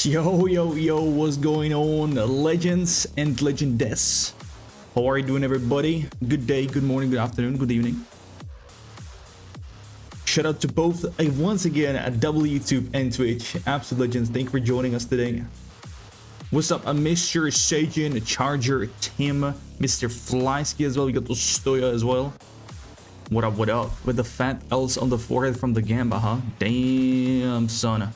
Yo, what's going on, legends and legendess? How are you doing, everybody? Good day, good morning, good afternoon, good evening. Shout out to both once again at YouTube and Twitch. Absolute legends, thank you for joining us today. What's up, Mr. Sajin, Charger, Tim, Mr. Flysky as well. We got Stoya as well. What up? With the fat L's on the forehead from the Gamba, huh? Damn, son.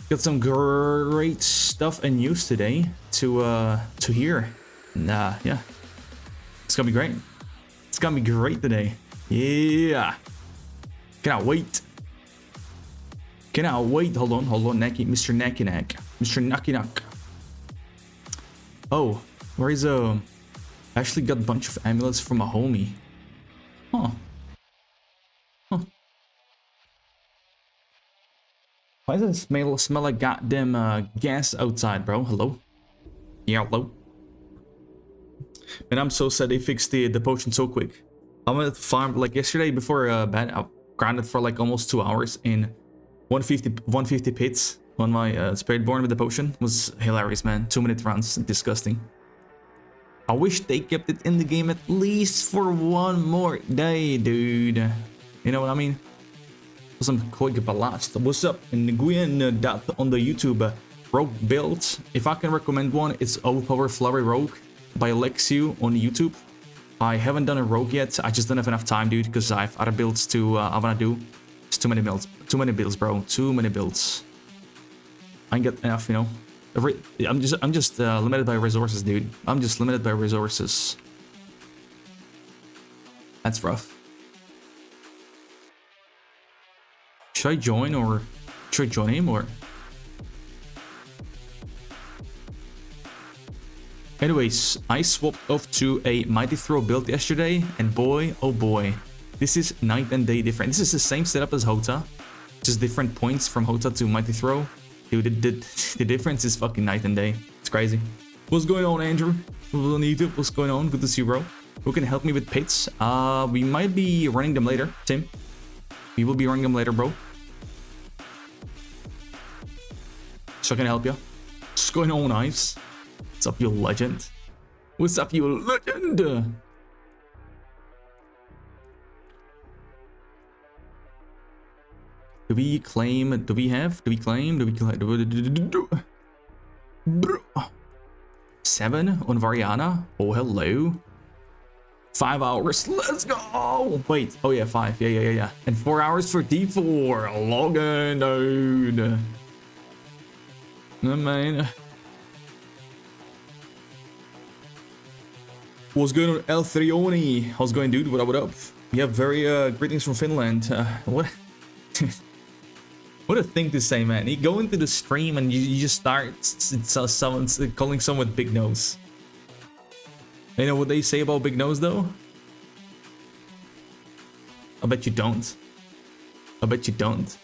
Got some great stuff and news today to hear. Yeah, it's gonna be great. It's gonna be great today. Yeah, cannot wait. Hold on, Necky, Mr. Necky Neck, Mr. Nucky Nuck. Oh, where is I actually got a bunch of amulets from a homie. Huh. Why does it smell like goddamn gas outside, bro? Hello? Yeah, hello? Man, I'm so sad they fixed the potion so quick. I went to farm like yesterday before bed. I grinded for like almost 2 hours in 150 pits on my Spirit Born with the potion. It was hilarious, man. 2-minute runs, disgusting. I wish they kept it in the game at least for one more day, dude. You know what I mean? Some quick blast. What's up, Nguyen dot on the YouTube rogue build? If I can recommend one, it's Overpower Flurry Rogue by Alexiu on YouTube. I haven't done a rogue yet. I just don't have enough time, dude, because I have other builds to I wanna do. It's too many builds, bro. Too many builds. I ain't got enough, you know. I'm just limited by resources, dude. I'm just limited by resources. That's rough. Should I join or should I join him or? Anyways, I swapped off to a Mighty Throw build yesterday, and boy, oh boy, this is night and day different. This is the same setup as Hota, just different points from Hota to Mighty Throw. Dude, the difference is fucking night and day. It's crazy. What's going on, Andrew? On YouTube, what's going on? Good to see you, bro. Who can help me with pits? We might be running them later, Tim. We will be running them later, bro. So I can help you. What's going on, Ives? What's up, you legend? What's up, you legend? Do we claim? Do we have? Do we claim? Do we claim? 7 on Variana. Oh, hello. 5 hours. Let's go. Wait. Oh yeah, 5. Yeah. And 4 hours for D4. Login, dude. Man. What's going on, El Thrioni? How's it going, dude? What up? Yeah, very greetings from Finland. What? What a thing to say, man. You go into the stream and you just start calling someone big nose. You know what they say about big nose, though? I bet you don't. I bet you don't.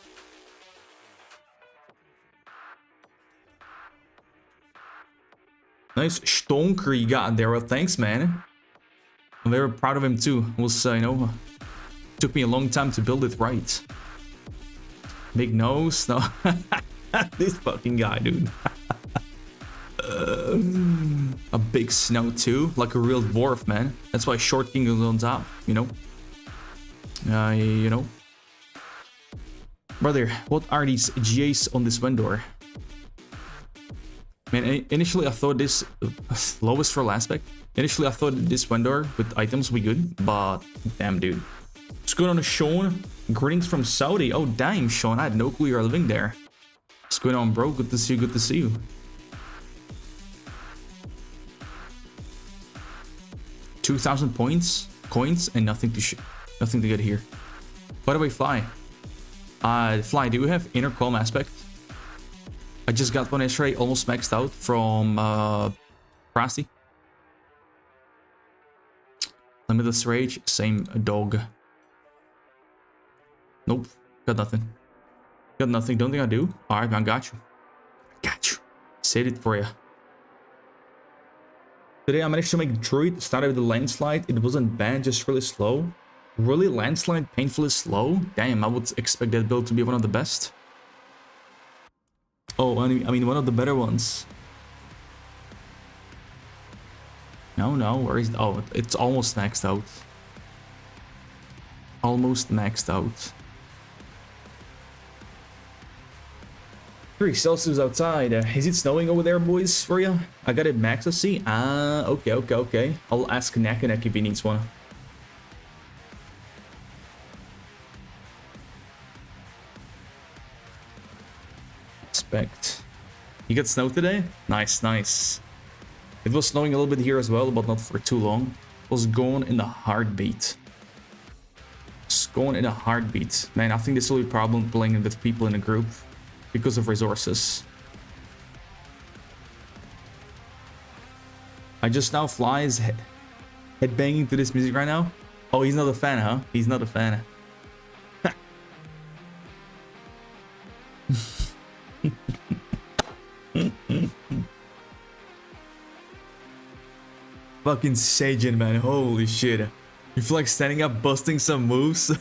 Nice stonker you got there. Well, thanks, man. I'm very proud of him too. It was, you know, took me a long time to build it right. Big nose, no. This fucking guy, dude. A big snout too, like a real dwarf, man. That's why Short King is on top, you know. You know. Brother, what are these GAs on this vendor? Man, initially I thought this lowest roll aspect. Initially I thought this vendor with items would be good, but damn, dude. What's going on, Sean? Greetings from Saudi. Oh, damn, Sean. I had no clue you're living there. What's going on, bro? Good to see you. Good to see you. $2,000 coins, and nothing to get here. By the way, Fly. Fly, do you have inner calm aspect? I just got one yesterday, almost maxed out from Frosty. Limitless Rage, same dog. Nope, got nothing. Got nothing, don't think I do. Alright, man, got you. Got you. Said it for you. Today I managed to make Druid, started with a landslide. It wasn't bad, just really slow. Really landslide, painfully slow? Damn, I would expect that build to be one of the best. Oh, I mean one of the better ones. No, where is... Oh, it's almost maxed out. Almost maxed out. 3 Celsius outside. Is it snowing over there, boys, for you? I got it max to see. Ah, okay. I'll ask Nakanek if he needs one. Expect. You got snow today? Nice. It was snowing a little bit here as well, but not for too long. It was going in a heartbeat. It's going in a heartbeat. Man, I think this will be a problem playing with people in a group because of resources. I just now flies headbanging to this music right now. Oh, he's not a fan, huh? He's not a fan. Fucking Sajin, man. Holy shit. You feel like standing up, busting some moves.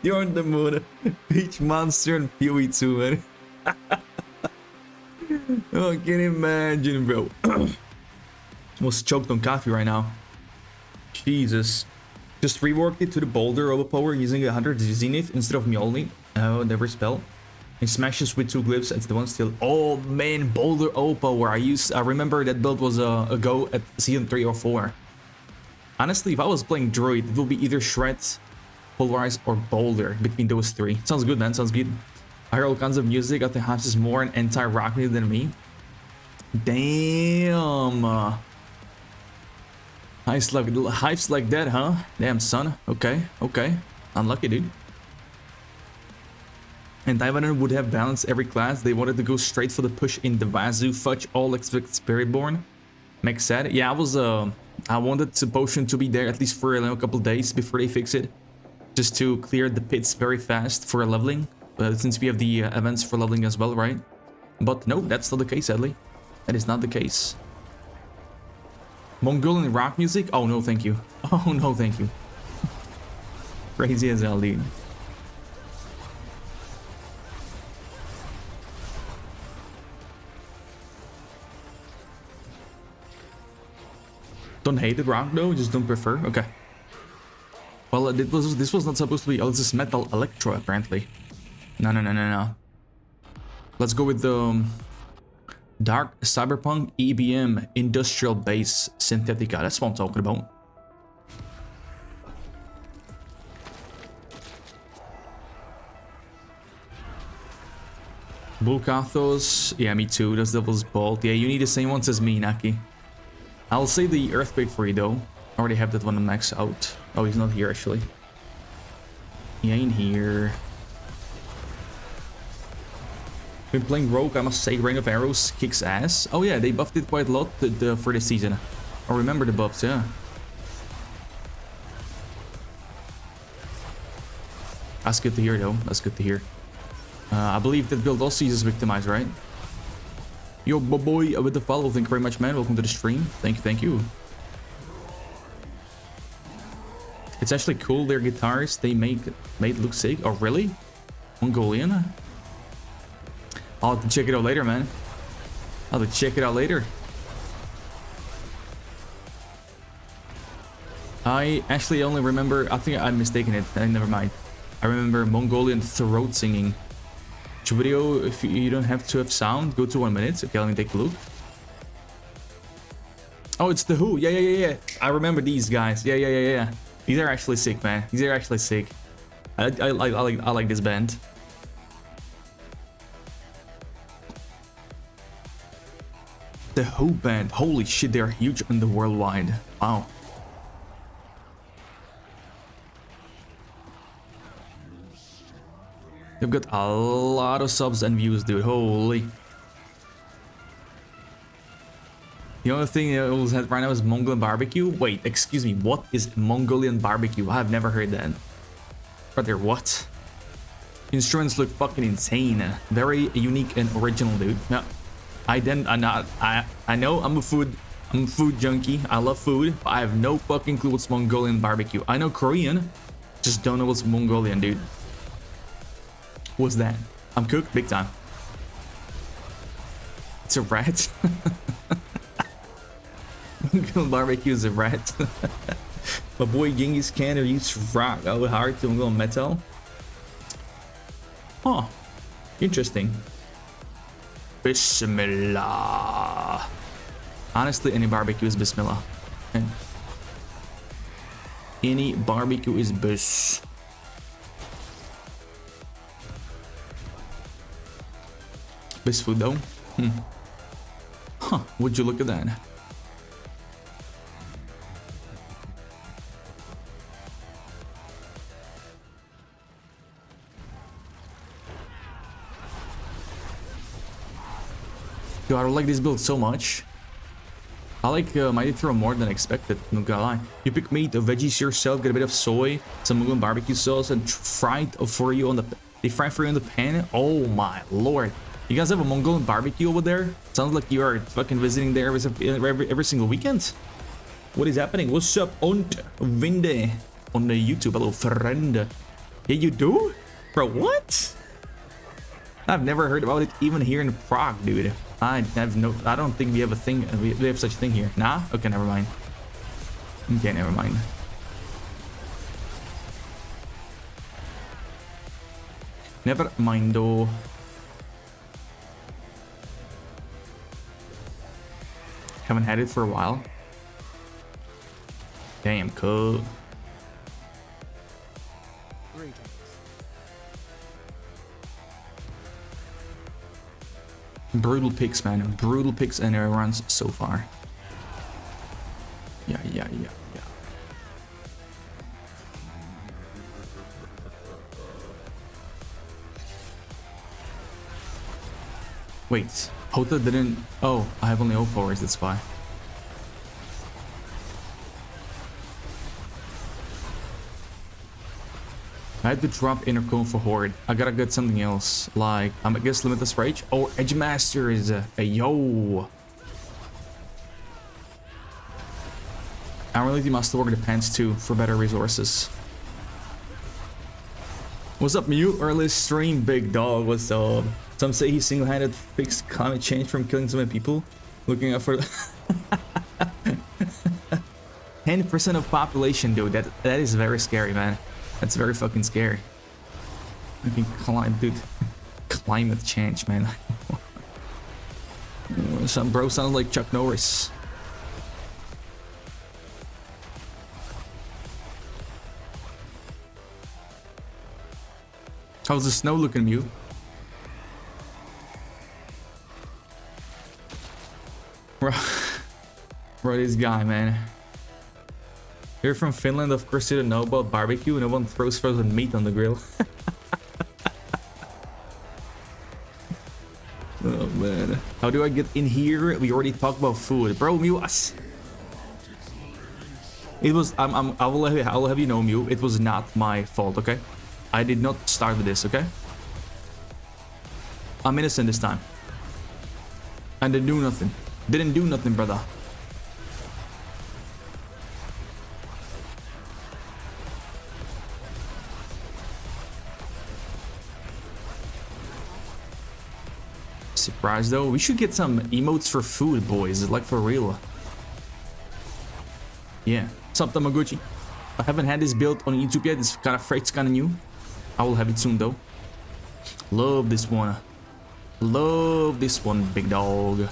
You're on the moon. Peach Monster and Peewee too, man. Oh, I can imagine, bro. Almost choked on coffee right now. Jesus. Just reworked it to the boulder overpower using 100 Zenith instead of Mjolnir. Oh, never spell. And smashes with 2 glyphs and the one still. Oh man, boulder overpower. I remember that build was a go at season 3 or 4. Honestly, if I was playing Druid, it will be either Shred, Pulverize, or Boulder between those 3. Sounds good, man. Sounds good. I hear all kinds of music. I think Hypes is more an anti-rock music than me. Damn. Hypes like that, huh? Damn, son. Okay. Unlucky, dude. And Taiwan would have balanced every class. They wanted to go straight for the push in the Wazoo. Fudge all expect Spiritborn. Makes sad. Yeah, I wanted the potion to be there at least for a couple days before they fix it. Just to clear the pits very fast for leveling. Since we have the events for leveling as well, right? But no, that's not the case, sadly. That is not the case. Mongolian rock music? Oh no, thank you. Oh no, thank you. Crazy as hell, dude. Don't hate the rock though, just don't prefer. Okay. Well, this was not supposed to be. Oh, this is metal electro apparently. No. Let's go with the dark cyberpunk EBM industrial bass synthetica. That's what I'm talking about. Bulkathos. Yeah, me too. Those Devil's Bolt. Yeah, you need the same ones as me, Naki. I'll say the Earthquake for you though. I already have that one to max out. Oh, he's not here actually. He ain't here. Been playing Rogue, I must say. Rain of Arrows kicks ass. Oh yeah, they buffed it quite a lot for this season. I remember the buffs, yeah. That's good to hear though. That's good to hear. I believe that build also uses Victimize, right? Yo, boy, with the follow. Thank you very much, man. Welcome to the stream. Thank you. It's actually cool. Their guitars they made look sick. Oh, really? Mongolian? I'll have to check it out later, man. I'll have to check it out later. I actually only remember. I think I'm mistaken it. Never mind. I remember Mongolian throat singing. Video, if you don't have to have sound, go to 1 minute. Okay, let me take a look. Oh, it's the Who. Yeah. I remember these guys. Yeah. These are actually sick, man. These are actually sick. I like this band. The Who band. Holy shit, they are huge in the worldwide. Wow. They've got a lot of subs and views, dude. Holy. The only thing that was right now is Mongolian barbecue. Wait, excuse me. What is Mongolian barbecue? I've never heard that. Brother, what? Instruments look fucking insane. Very unique and original, dude. No, I know I'm a food junkie. I love food, but I have no fucking clue what's Mongolian barbecue. I know Korean, just don't know what's Mongolian, dude. What's that? I'm cooked big time. It's a rat. Barbecue is a rat. My boy Genghis Khan used rock. Oh, hard to go metal. Huh. Interesting. Bismillah. Honestly, any barbecue is Bismillah. Okay. Any barbecue is bis. Bis food though. Huh. Would you look at that? Yo, I like this build so much. I like mighty throw more than expected, no gonna lie. You pick meat, veggies yourself, get a bit of soy, some Mongolian barbecue sauce, and fry it for you on the... They fry for you in the pan? Oh my lord. You guys have a Mongolian barbecue over there? Sounds like you are fucking visiting there every single weekend. What is happening? What's up, Ont Vinde on the YouTube? Hello, friend. Yeah, you do? Bro, what? I've never heard about it even here in Prague, dude. I don't think we have a thing. We have such a thing here. Nah? Okay, never mind. Okay, never mind. Never mind, though. Haven't had it for a while. Damn, cool. Brutal picks, man. Brutal picks and air runs so far. Yeah. Wait, Hota didn't... Oh, I have only 0 forwards, that's why. I had to drop inner cone for horde. I gotta get something else, like I guess limitless rage or edge master is a yo. I really must work the pants too for better resources. What's up, Mew? Early stream, big dog. What's up? Some say he single-handed fixed climate change from killing so many people. Looking out for 10% of population, dude. That is very scary, man. That's very fucking scary. I can climb, dude. Climate change, man. Some bro sounds like Chuck Norris. How's the snow looking, Mew? Bro, this guy, man. You're from Finland, of course you don't know about barbecue. No one throws frozen meat on the grill. Oh man. How do I get in here? We already talked about food. Bro, Mew, it was I will have you know, Mew, it was not my fault, okay? I did not start with this, okay? I'm innocent this time. And didn't do nothing. Didn't do nothing, brother. Surprise though, we should get some emotes for food, boys, like for real. Yeah, what's up, Tamaguchi? I haven't had this build on YouTube yet. It's kind of fresh, it's kind of new. I will have it soon though. Love this one. Love this one, big dog.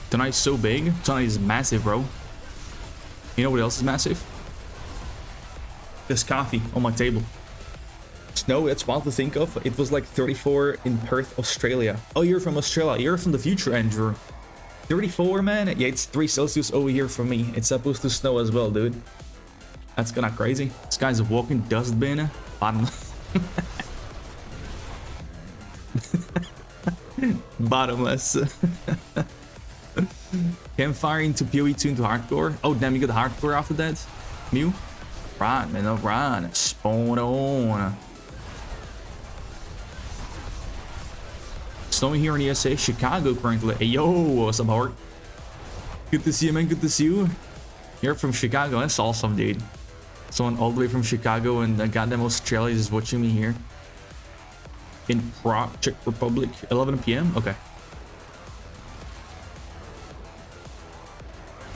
Tonight's so big. Tonight is massive, bro. You know what else is massive? This coffee on my table. Snow, that's wild to think of. It was like 34 in Perth, Australia. Oh, you're from Australia. You're from the future, Andrew. 34, man? Yeah, it's 3 Celsius over here for me. It's supposed to snow as well, dude. That's kind of crazy. This guy's a walking dustbin. Bottomless. Bottomless. Campfire into PoE 2 into hardcore. Oh, damn, you got hardcore after that? Mew? Right, man, alright. Spawn on. Snowing here in ESA, Chicago currently. Hey, yo, what's up, Howard? Good to see you, man. Good to see you. You're from Chicago. That's awesome, dude. Someone all the way from Chicago and goddamn Australia is watching me here. in Prague, Czech Republic, 11 p.m. Okay.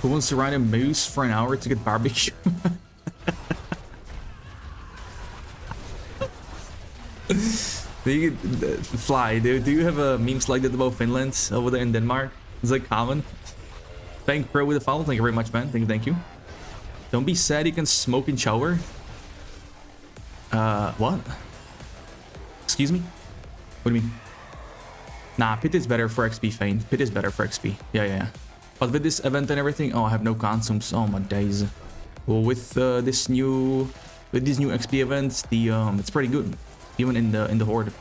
Who wants to ride a moose for an hour to get barbecue? Do you fly? Do you have memes like that about Finland over there in Denmark? It's like common. Thank Pro with the follow. Thank you very much, man. Thank you. Don't be sad. You can smoke in shower. What? Excuse me? What do you mean? Nah, Pit is better for XP, Fane. Pit is better for XP. Yeah. But with this event and everything, oh, I have no consumes. Oh my days. Well, with these new XP events, it's pretty good. Even in the horde.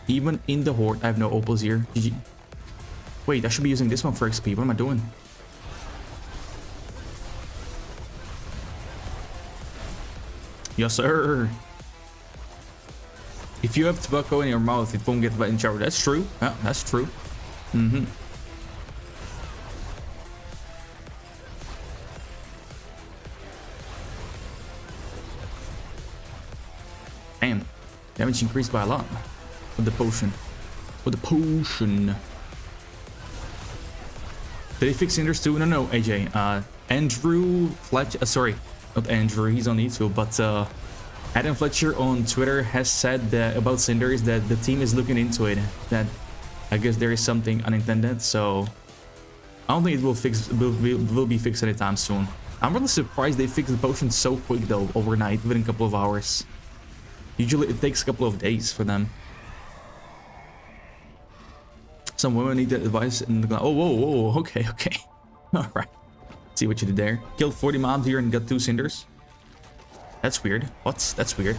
Even in the horde, I have no opals here. GG. Wait, I should be using this one for XP. What am I doing? Yes, sir. If you have tobacco in your mouth, it won't get wet in shower. That's true. Yeah, that's true. Damn. Damage increased by a lot. With the potion. Did he fix Cinders too? No, AJ. Andrew Fletcher. Sorry, not Andrew. He's on YouTube, but Adam Fletcher on Twitter has said that about Cinders that the team is looking into it. That I guess there is something unintended. So I don't think it will be fixed anytime soon. I'm really surprised they fixed the potion so quick though, overnight, within a couple of hours. Usually it takes a couple of days for them. Some women need that advice in the oh, whoa, okay. All right. See what you did there. Killed 40 mobs here and got 2 cinders. That's weird. What? That's weird.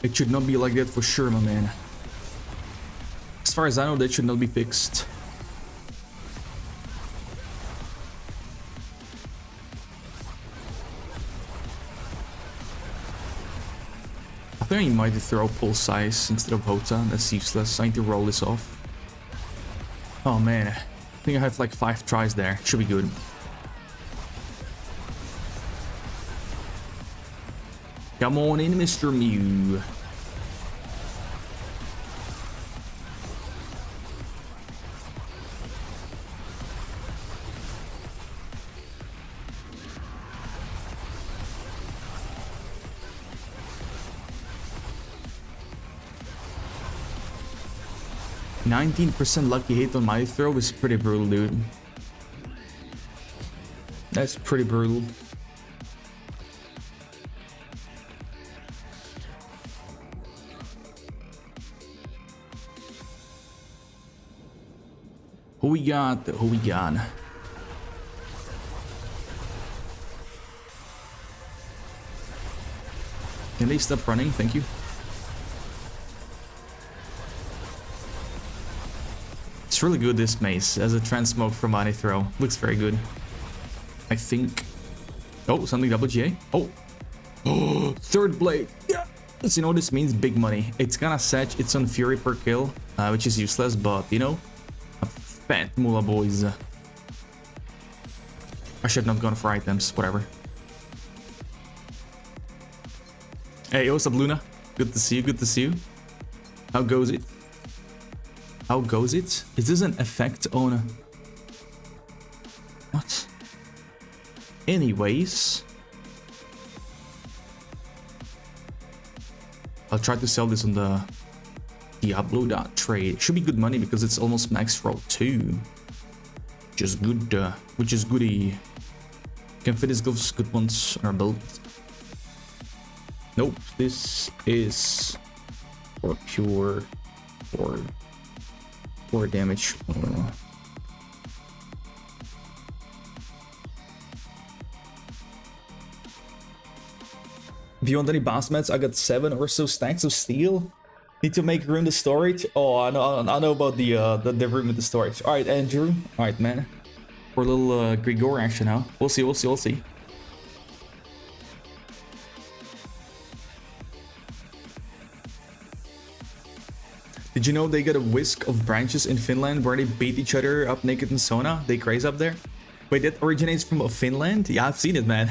It should not be like that for sure, my man. As far as I know, that should not be fixed. I think I might throw Pulse Size instead of Hota. That's useless. I need to roll this off. Oh man, I think I have like 5 tries there. Should be good. Come on in, Mr. Mew. %19 lucky hit on my throw is pretty brutal, dude. That's pretty brutal. Who we got? Who we got? Can they stop running? Thank you. It's really good, this mace, as a transmog from body throw. Looks very good. I think. Oh, something double GA. Oh. Oh, third blade. Yeah. So you know what this means? Big money. It's gonna set its own fury per kill, which is useless, but you know, a fat moolah, boys. I should not have gone for items, whatever. Hey, what's up, Luna? Good to see you, good to see you. How goes it? How goes it? Is this an effect on... What? Anyways... I'll try to sell this on the Diablo.trade. Should be good money because it's almost max roll 2. Which is good, which is goody. Can fit his gloves good ones on our belt. Nope, this is for pure or damage. If you want any boss mats, I got 7 or so stacks of steel. Need to make room to storage. Oh, I know about the room with the storage. All right, Andrew. All right, man. For a little Grigor action now. We'll see. Did Did you know they got a whisk of branches in Finland where they beat each other up naked in sauna? They craze up there. Wait, that originates from Finland? Yeah, I've seen it, man.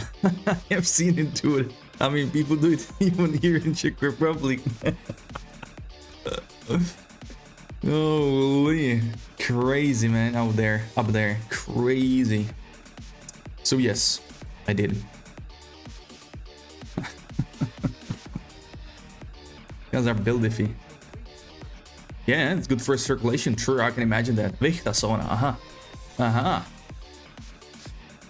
I've seen it too. I mean, people do it even here in Czech Republic. Holy, crazy, man, out there, up there, crazy. So yes, I did. Guys are build iffy. Yeah, it's good for circulation. True, I can imagine that. Vihta sauna,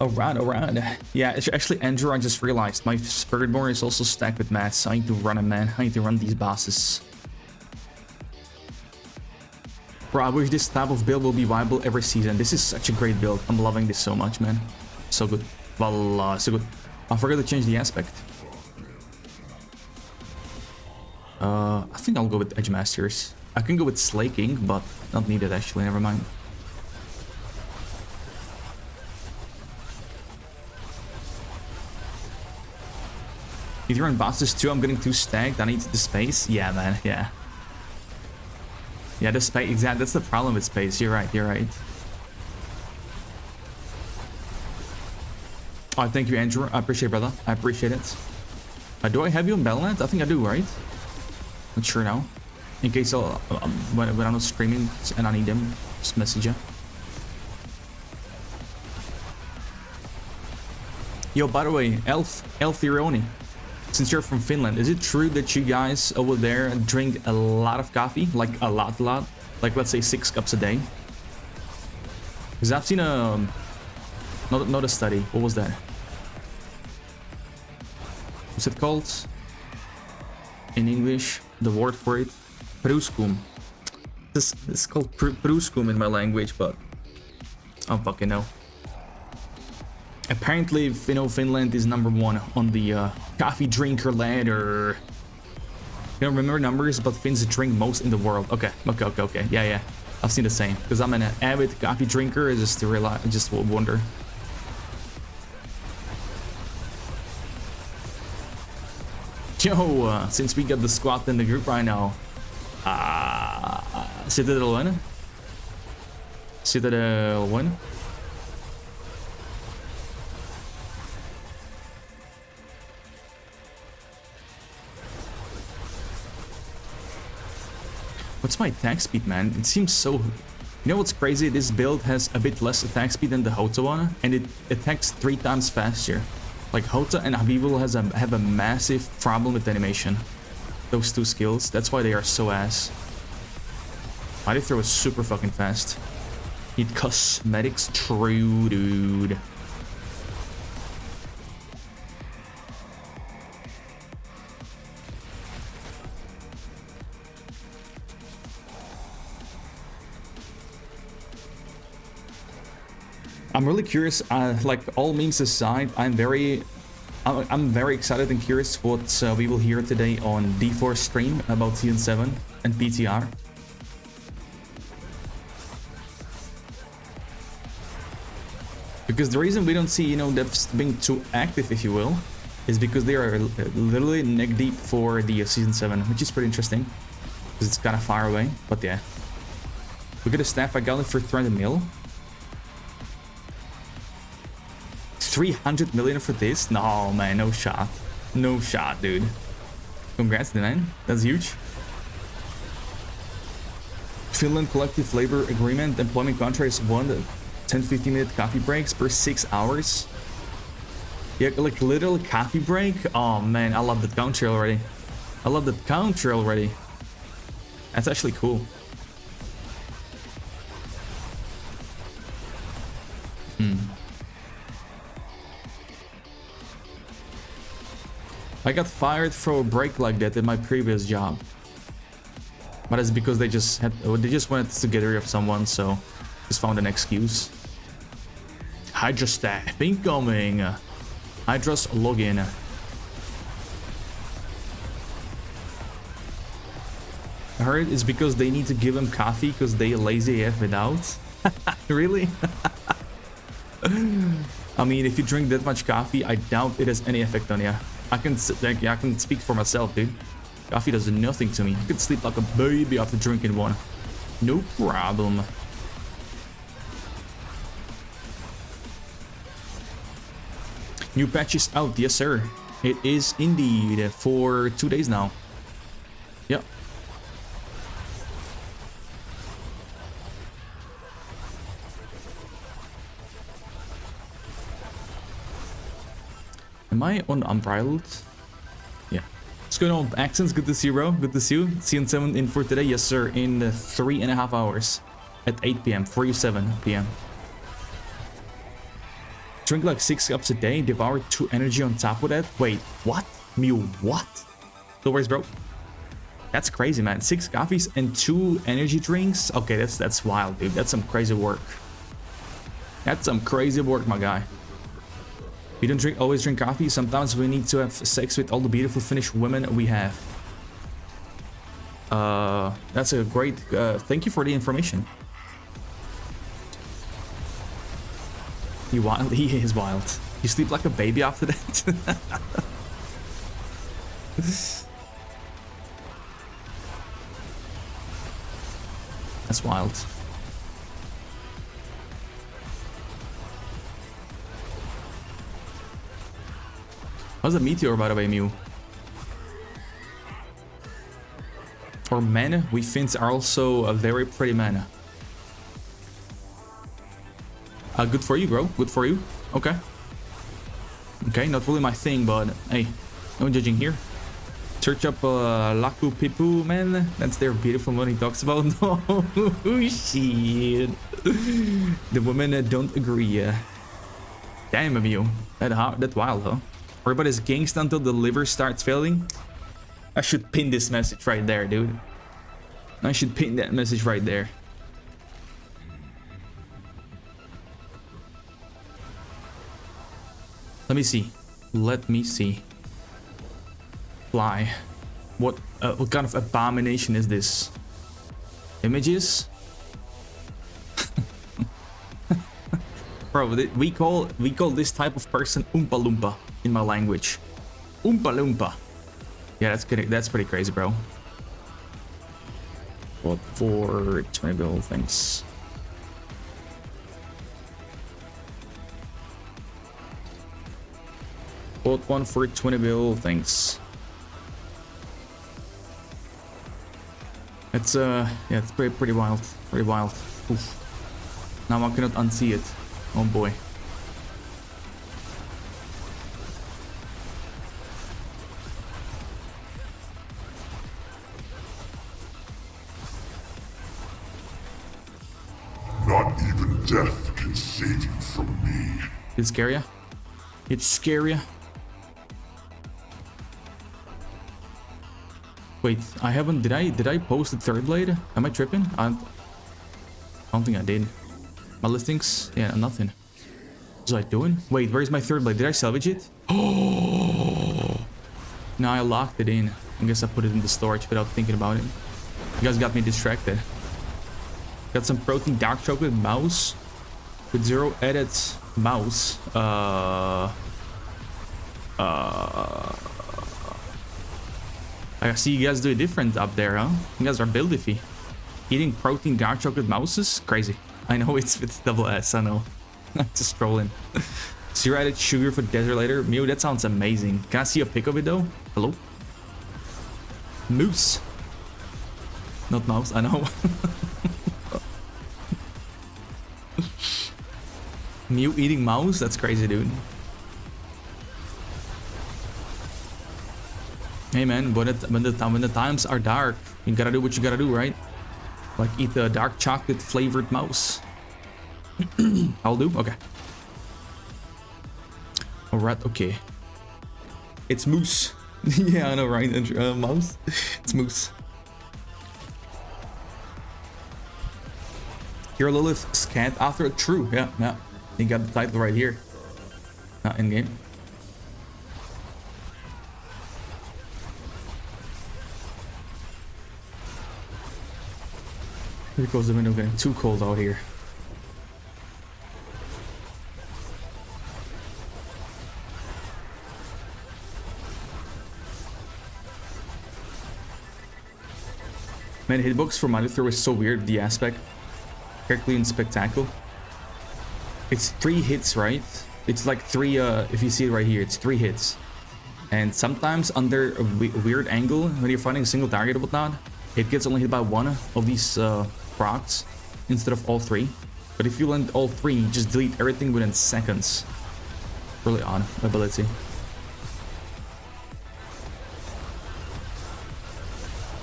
Alright. Yeah, actually, Andrew, I just realized my Spiritborn is also stacked with mats. I need to run him, man. I need to run these bosses. Bro, I wish this type of build will be viable every season. This is such a great build. I'm loving this so much, man. So good. Voila, so good. I forgot to change the aspect. I think I'll go with Edge Masters. I can go with Slaking, but not needed actually, never mind. If you're on bosses too, I'm getting too stacked. I need the space. Yeah, man, yeah. Yeah, the space, exactly. That's the problem with space. You're right, you're right. Oh, thank you, Andrew. I appreciate it, brother. I appreciate it. Do I have you on Battle.net? I think I do, right? Not sure now. In case when I'm not streaming and I need them, just message you. Yo, by the way, Elf Ironi, since you're from Finland, is it true that you guys over there drink a lot of coffee? Like a lot? Like let's say 6 cups a day? Because I've seen a... Not a study. What was that? What's it called? In English, the word for it. Pruskum. This is called Pruskum in my language, but I don't fucking know. Apparently, Finland is #1 on the coffee drinker ladder. You don't remember numbers, but Finns drink most in the world. Okay. Yeah. I've seen the same. Because I'm an avid coffee drinker. I just wonder. Yo, since we got the squad in the group right now, Citadel win. Citadel win. What's my attack speed, man? It seems so... You know what's crazy? This build has a bit less attack speed than the Hota one, and it attacks 3 times faster. Like Hota and Habibul have a massive problem with animation. Those 2 skills. That's why they are so ass. Mighty Throw is super fucking fast. Need cosmetics? True, dude. I'm really curious, like all memes aside, I'm very excited and curious what we will hear today on D4 stream about Season 7 and PTR. Because the reason we don't see, devs being too active, if you will, is because they are literally neck deep for the Season 7, which is pretty interesting. Because it's kind of far away, but yeah. We got a staff I got it for 300 mil. 300 million for this? No, man, no shot. No shot, dude. Congrats, man. That's huge. Finland collective labor agreement employment contract is 10-15 minute coffee breaks per 6 hours. Yeah, like literal coffee break. Oh man, I love that counter already. That's actually cool. I got fired for a break like that in my previous job. But it's because they just wanted to get rid of someone, so just found an excuse. Hydra staff incoming. Hydra's login. I heard it's because they need to give him coffee because they lazy AF without. Really? I mean, if you drink that much coffee, I doubt it has any effect on you. I can speak for myself, dude. Coffee does nothing to me. I could sleep like a baby after drinking one. No problem. New patch is out. Yes, sir. It is indeed for 2 days now. Yep. Am I on Unbridled? Yeah. What's going on, Accents? Good to see you, bro. Good to see you. CN7 in for today? Yes, sir. In 3.5 hours. At 8 p.m. For you, 7 p.m. Drink like 6 cups a day. Devour 2 energy on top of that. Wait, what? Mew, what? No worries, bro. That's crazy, man. 6 coffees and 2 energy drinks? Okay, that's wild, dude. That's some crazy work. That's some crazy work, my guy. We don't always drink coffee. Sometimes we need to have sex with all the beautiful Finnish women we have. That's a great... thank you for the information. He is wild. You sleep like a baby after that? That's wild. How's a meteor, by the way, Mew? For men, we Finns are also a very pretty man. Good for you, bro. Good for you. Okay. Okay, not really my thing, but hey, no judging here. Search up Laku Pipu, man. That's their beautiful one he talks about. Oh, shit. The women don't agree. Damn, Mew. That's wild, huh? Everybody's gangsta until the liver starts failing. I should pin this message right there, dude. I should pin that message right there. Let me see. Let me see. Fly. What kind of abomination is this? Images? Bro, we call this type of person Oompa Loompa in my language. Oompa Loompa. Yeah, that's pretty crazy, bro. What for 20 bill, thanks. Bought one for 20 bill, thanks. It's yeah, it's pretty wild. Pretty wild. Oof. Now I cannot unsee it. Oh boy. Not even death can save you from me. It's scary. It's scary. Wait, I haven't. Did I post the third blade? Am I tripping? I don't think I did. My listings? Yeah, nothing. What was I doing? Wait, where's my third blade? Did I salvage it? Oh! No, I locked it in. I guess I put it in the storage without thinking about it. You guys got me distracted. Got some protein dark chocolate mouse with 0 added mouse. I see you guys do it different up there, huh? You guys are build iffy. Eating protein dark chocolate mouses? Crazy. I know it's with double S, I know. I'm just trolling. 0 added sugar for desert later. Mew, that sounds amazing. Can I see a pic of it though? Hello? Moose. Not mouse, I know. Mew eating mouse? That's crazy, dude. Hey man, when the times are dark, you gotta do what you gotta do, right? Like eat a dark chocolate flavored mouse. I'll do? Okay. Alright, okay. It's moose. Yeah, I know, right? Mouse? It's moose. Your Lilith scanned after a true. Yeah, yeah. You got the title right here. Not in game. Here goes the window getting too cold out here. Man, hitbox for Mighty Throw is so weird, the aspect. Herculean Spectacle. It's 3 hits, right? It's like 3, if you see it right here, it's 3 hits. And sometimes under a weird angle, when you're fighting a single target or whatnot, it gets only hit by 1 of these procs instead of all 3. But if you land all 3, you just delete everything within seconds. Really odd ability.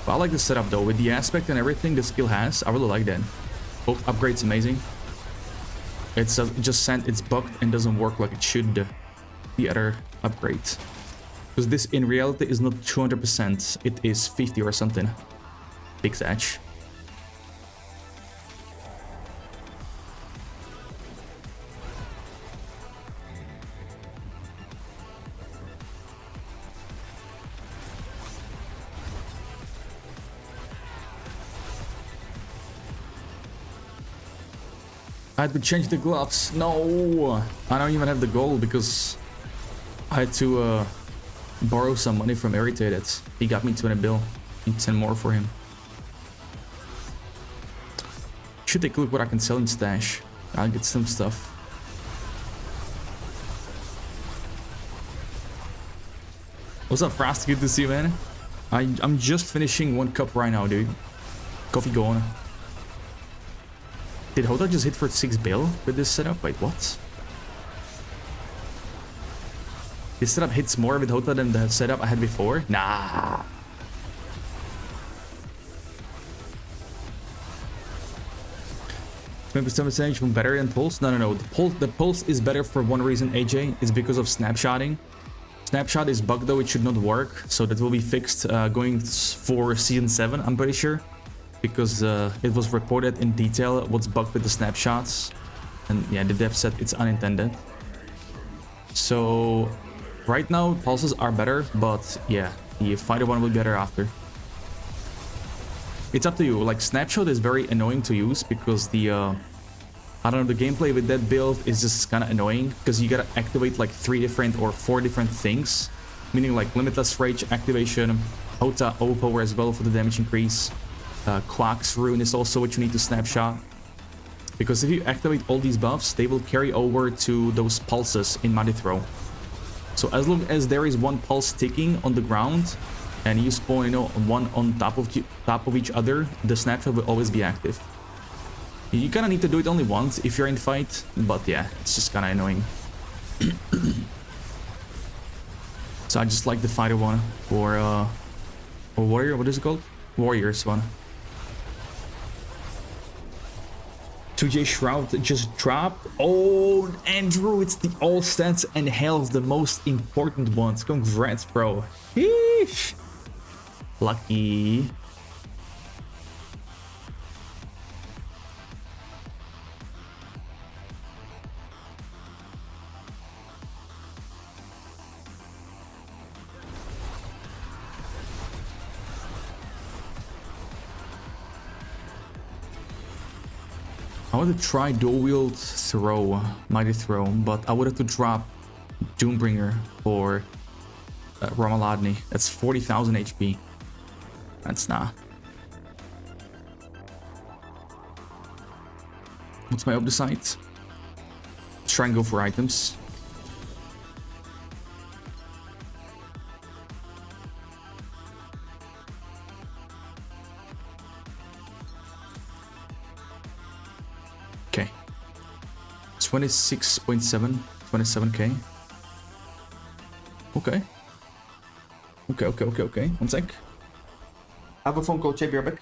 But I like the setup though, with the aspect and everything the skill has. I really like that. Both upgrades amazing. It's just sent, it's bugged and doesn't work like it should. The other upgrade. Because this in reality is not 200%, it is 50 or something. Big edge. I had to change the gloves. No, I don't even have the gold because I had to borrow some money from Irritated. He got me 20 bill. Need 10 more for him. Should take a look what I can sell in stash. I'll get some stuff. What's up, Frost? Good to see you, man. I'm just finishing 1 cup right now, dude. Coffee going. Did Hota just hit for 6 bill with this setup? Wait, what? This setup hits more with Hota than the setup I had before? Nah. Maybe 7% better than Pulse? No. The Pulse is better for one reason, AJ. It's because of snapshotting. Snapshot is bugged though, it should not work. So that will be fixed going for Season 7, I'm pretty sure. Because it was reported in detail what's bugged with the snapshots. And yeah, the dev said it's unintended. So right now pulses are better, but yeah, the fighter one will be better after. It's up to you. Like snapshot is very annoying to use because the I don't know, the gameplay with that build is just kind of annoying because you gotta activate like 3 different or 4 different things, meaning like limitless rage activation, Hota overpower as well for the damage increase. Quack's rune is also what you need to snapshot. Because if you activate all these buffs, they will carry over to those pulses in Mighty Throw. So as long as there is 1 pulse ticking on the ground, and you spawn, you know, 1 on top of each other, the snapshot will always be active. You kind of need to do it only once if you're in fight, but yeah, it's just kind of annoying. So I just like the fighter one, or warrior, what is it called? Warriors one. 2J Shroud just dropped. Oh, Andrew, it's the all stats and health, the most important ones. Congrats, bro. Sheesh. Lucky. I would have tried dual wield throw, Mighty Throw, but I would have to drop Doombringer for Ramaladni. That's 40,000 HP. That's not. What's my update? Let's try and go for items. Okay. 26.7, 27k. Okay. Okay. 1 sec. I have a phone call, Chip, you're back.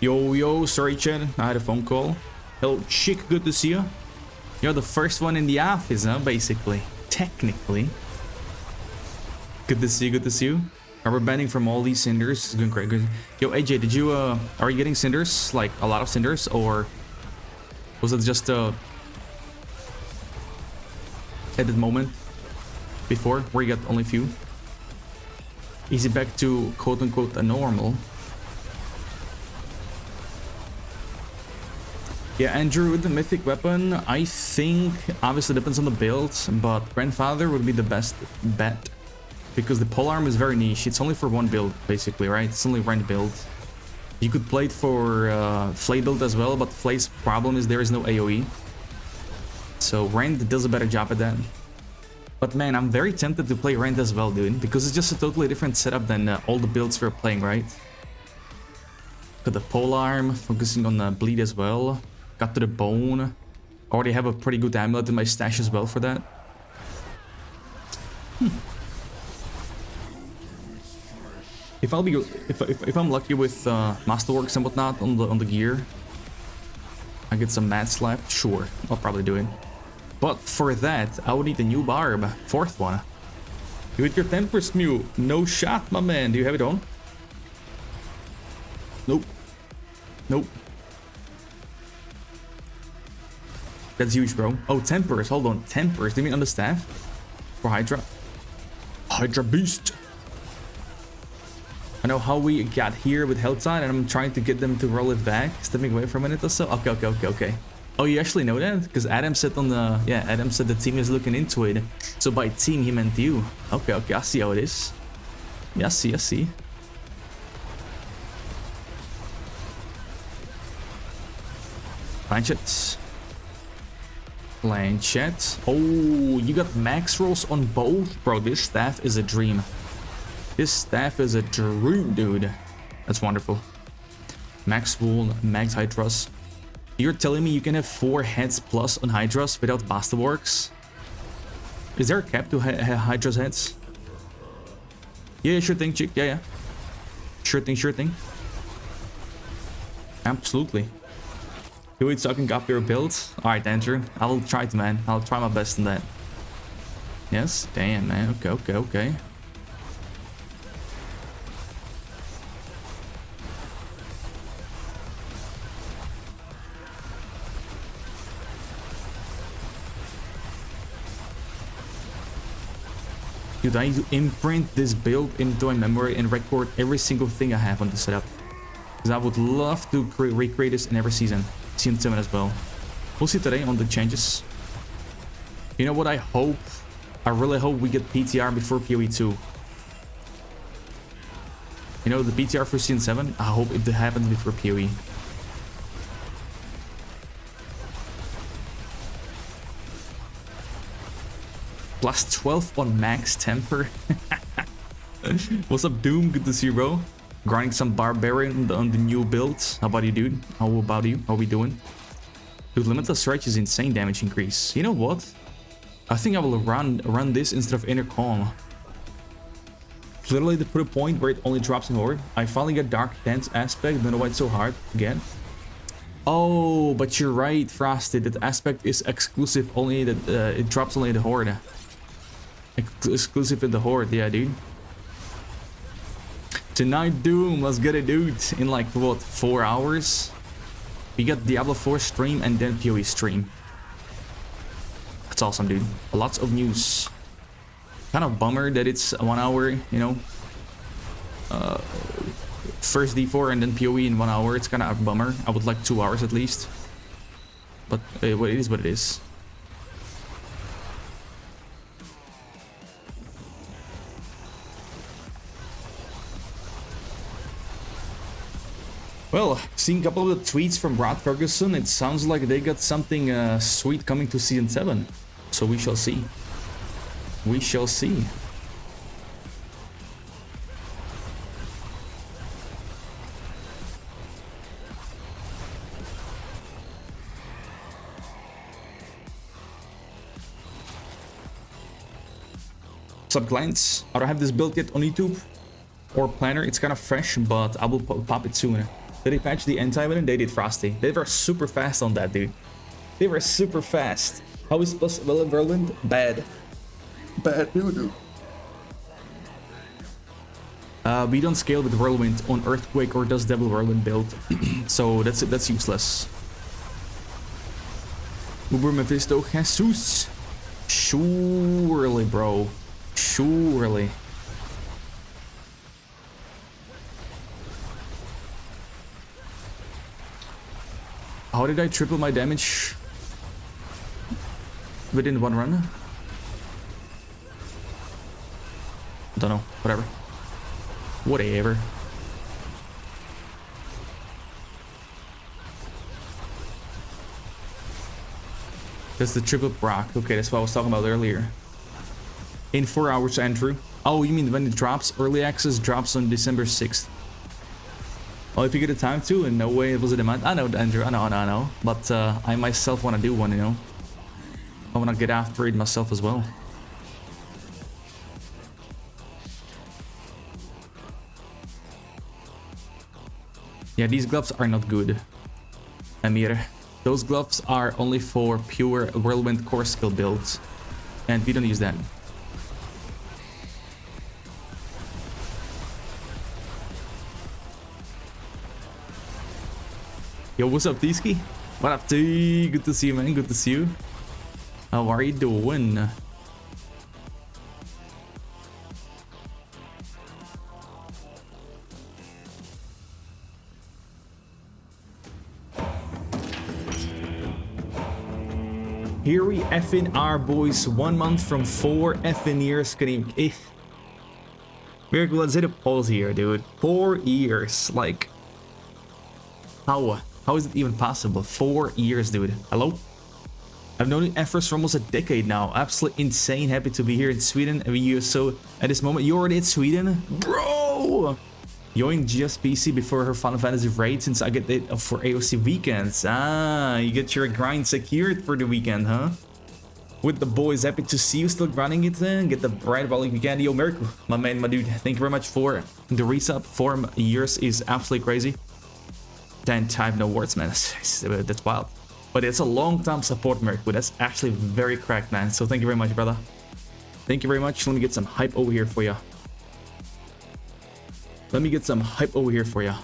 Yo, sorry, Chen. I had a phone call. Hello, chick. Good to see you. You're the first one in the office, huh? Basically. Technically. Good to see you. Good to see you. Rubber banding from all these cinders. It's going great. Good. Yo, AJ, did you, are you getting cinders? Like, a lot of cinders? Or was it just, at the moment before where you got only few? Easy back to quote-unquote a normal. Yeah, Andrew, with the mythic weapon, I think obviously depends on the build, but Grandfather would be the best bet because the polearm is very niche. It's only for one build, basically, right? It's only rend build. You could play it for Flay build as well, but Flay's problem is there is no AoE. So Rend does a better job at that. But man, I'm very tempted to play Rend as well, dude, because it's just a totally different setup than all the builds we're playing, right? Got the polearm, focusing on the bleed as well. Got to the bone. Already have a pretty good amulet in my stash as well for that. If I'm lucky with Masterworks and whatnot on the gear, I get some mad slap. Sure, I'll probably do it. But for that, I would need a new barb, 4th one. You hit your tempers, Mew. No shot, my man. Do you have it on? Nope. Nope. That's huge, bro. Oh, tempers. Hold on. Tempers. Do you mean on the staff? For Hydra? Hydra Beast. I know how we got here with Helltide, and I'm trying to get them to roll it back. Stepping away for a minute or so. Okay. Oh, you actually know that? Because Adam said on the... Yeah, Adam said the team is looking into it. So by team, he meant you. Okay. I see how it is. Yeah, I see. Planchet. Oh, you got max rolls on both? Bro, this staff is a dream. This staff is a dream, dude. That's wonderful. Max wool, max Hydras. You're telling me you can have 4 heads plus on Hydras without Masterworks? Is there a cap to Hydra's heads? Yeah, sure thing, chick. Yeah. Sure thing. Absolutely. Do it so I can copy your build? Alright, Andrew. I will try to, man. I'll try my best in that. Yes? Damn, man. Okay. Dude, I need to imprint this build into my memory and record every single thing I have on the setup. Because I would love to recreate this in every season. Season 7 as well. We'll see today on the changes. You know what I hope? I really hope we get PTR before PoE 2. You know, the PTR for Season 7? I hope it happens before PoE. Plus 12 on max temper. What's up, Doom? Good to see you, bro. Grinding some barbarian on the new builds. How about you, dude? How about you? How we doing? Dude, limitless stretch is insane damage increase. You know what? I think I will run this instead of inner calm. Literally to put a point where it only drops in horde. I finally get dark dense aspect. Don't know why it's so hard to get. Oh, but you're right, Frosted. That aspect is exclusive only. That it drops only in the horde. Exclusive in the horde, yeah, dude. Tonight, Doom, let's get it, dude. In like what, 4 hours? We got Diablo 4 stream and then PoE stream. That's awesome, dude. Lots of news. Kind of bummer that it's 1 hour, you know. First D4 and then PoE in 1 hour. It's kind of a bummer. I would like 2 hours at least. But it is what it is. Well, seeing a couple of the tweets from Brad Ferguson, it sounds like they got something sweet coming to Season 7. So we shall see. We shall see. What's up, clients? I don't have this built yet on YouTube or Planner. It's kind of fresh, but I will pop it soon. Did they patch the anti-venom? They did, Frosty. They were super fast on that, dude. They were super fast. How is plus Whirlwind? Bad. Bad, dude. We don't scale with Whirlwind on Earthquake or does Devil Whirlwind build. So that's useless. Uber Mephisto Jesus. Surely, bro. Surely. How did I triple my damage within one run? Don't know. Whatever. Whatever. That's the triple proc. Okay, that's what I was talking about earlier. In 4 hours, Andrew. Oh, you mean when it drops? Early access drops on December 6th. Oh, if you get the time to, in no way it was a demand. I know, Andrew. I know. But I myself want to do one, you know. I want to get after it myself as well. Yeah, these gloves are not good, Amir. Those gloves are only for pure Whirlwind core skill builds, and we don't use that. Yo, what's up, T-Ski? What up, T? Good to see you, man. Good to see you. How are you doing? Here we effing are, boys. 1 month from 4 effing years. Miracle, let's hit a pause here, dude. 4 years. Like, how is it even possible? 4 years, dude. Hello? I've known you efforts for almost a decade now. Absolutely insane. Happy to be here in Sweden. Every year so at this moment. You're already in Sweden? Bro! Join just PC before her Final Fantasy raid since I get it for AOC weekends. Ah, you get your grind secured for the weekend, huh? With the boys, happy to see you still grinding it in. Get the bright while you can. Yo, Miracle, my man, my dude. Thank you very much for the resub. 4 years is absolutely crazy. 10 time no words, man. That's wild. But it's a long time support, Miracle. That's actually very cracked, man. So thank you very much, brother. Thank you very much. Let me get some hype over here for you. Let me get some hype over here for you.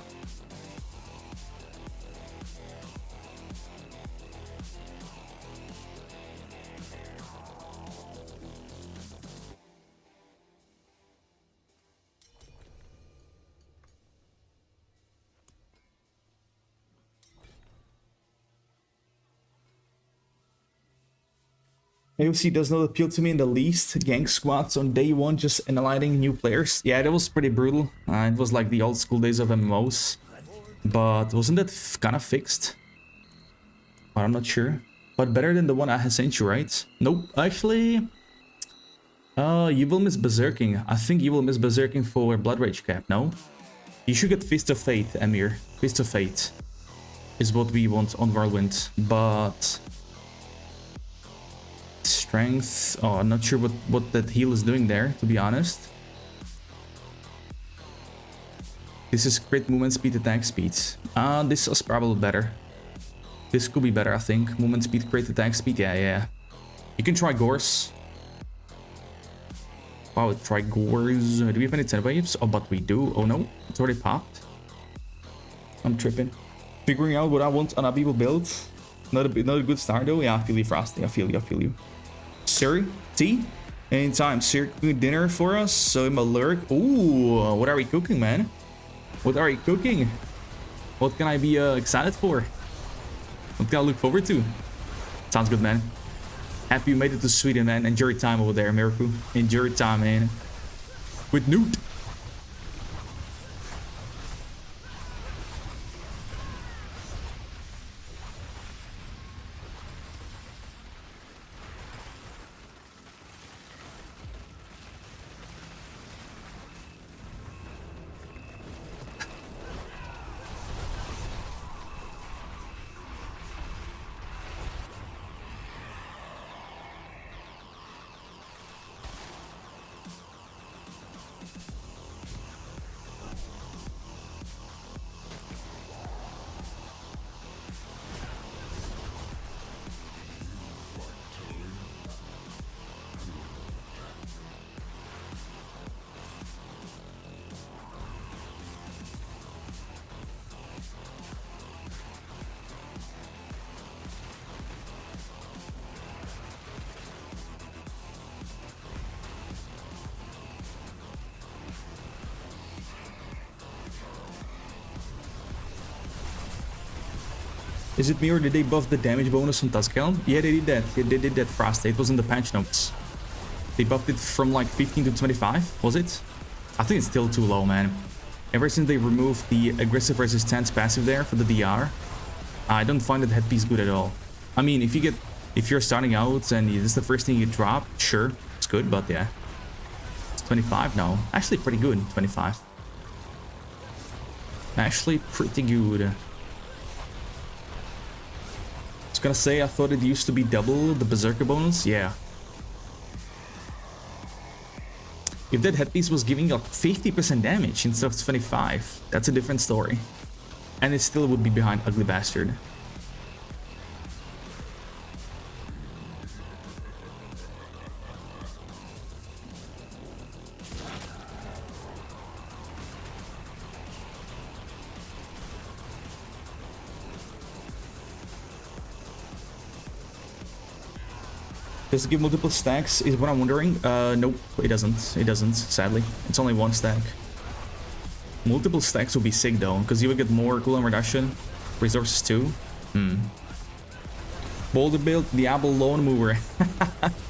AOC does not appeal to me in the least. Gang squads on day one, just annihilating new players. Yeah, that was pretty brutal. It was like the old school days of MMOs. But wasn't that kind of fixed? But I'm not sure. But better than the one I sent you, right? Nope, actually... you will miss Berserking. I think you will miss Berserking for Blood Rage cap, no? You should get Fist of Fate, Emir. Fist of Fate is what we want on Whirlwind. But... Strength. Oh, I'm not sure what that heal is doing there, to be honest. This is crit movement speed, attack speed. This is probably better. This could be better, I think. Movement speed, crit, attack speed. Yeah. You can try Gores. Wow, try Gores. Do we have any 10 waves? Oh, but we do. Oh no, it's already popped. I'm tripping. Figuring out what I want on a people build. Not a good start though. Yeah, I feel you, Frosty. I feel you. Siri, tea? Anytime. Siri cooking dinner for us. So I'm alert. Ooh, what are we cooking, man? What are you cooking? What can I be excited for? What can I look forward to? Sounds good, man. Happy you made it to Sweden, man. Enjoy your time over there, Miracle. Enjoy your time, man. With Newt. Is it me or did they buff the damage bonus on Tuscan? Yeah, they did that. Yeah, they did that fast. It was in the patch notes. They buffed it from like 15 to 25, was it? I think it's still too low, man. Ever since they removed the aggressive resistance passive there for the DR, I don't find that headpiece good at all. I mean, if you're starting out and this is the first thing you drop, sure, it's good, but yeah. It's 25 now. Actually pretty good, 25. Actually pretty good. I was gonna say, I thought it used to be double the Berserker bonus. Yeah. If that headpiece was giving up 50% damage instead of 25, that's a different story. And it still would be behind Ugly Bastard. Does it give multiple stacks is what I'm wondering. Nope, it doesn't. It doesn't, sadly. It's only one stack. Multiple stacks would be sick though, because you would get more cooldown reduction. Resources too. Boulder build, Diablo Lone Mover.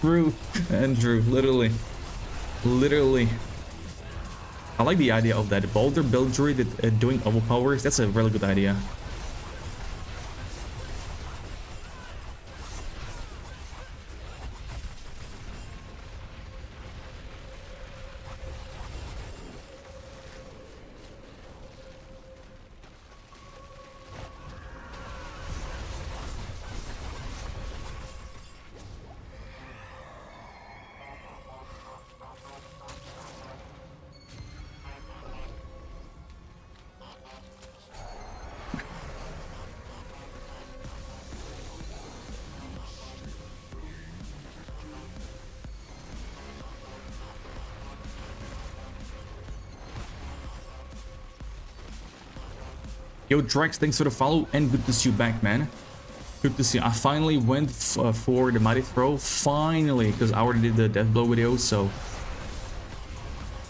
True, Andrew, literally. Literally. I like the idea of that. Boulder build druid doing overpowers. That's a really good idea. Yo, Drex, thanks for the follow and good to see you back, man. Good to see you. I finally went for the Mighty Throw. Finally, because I already did the Death Blow video, so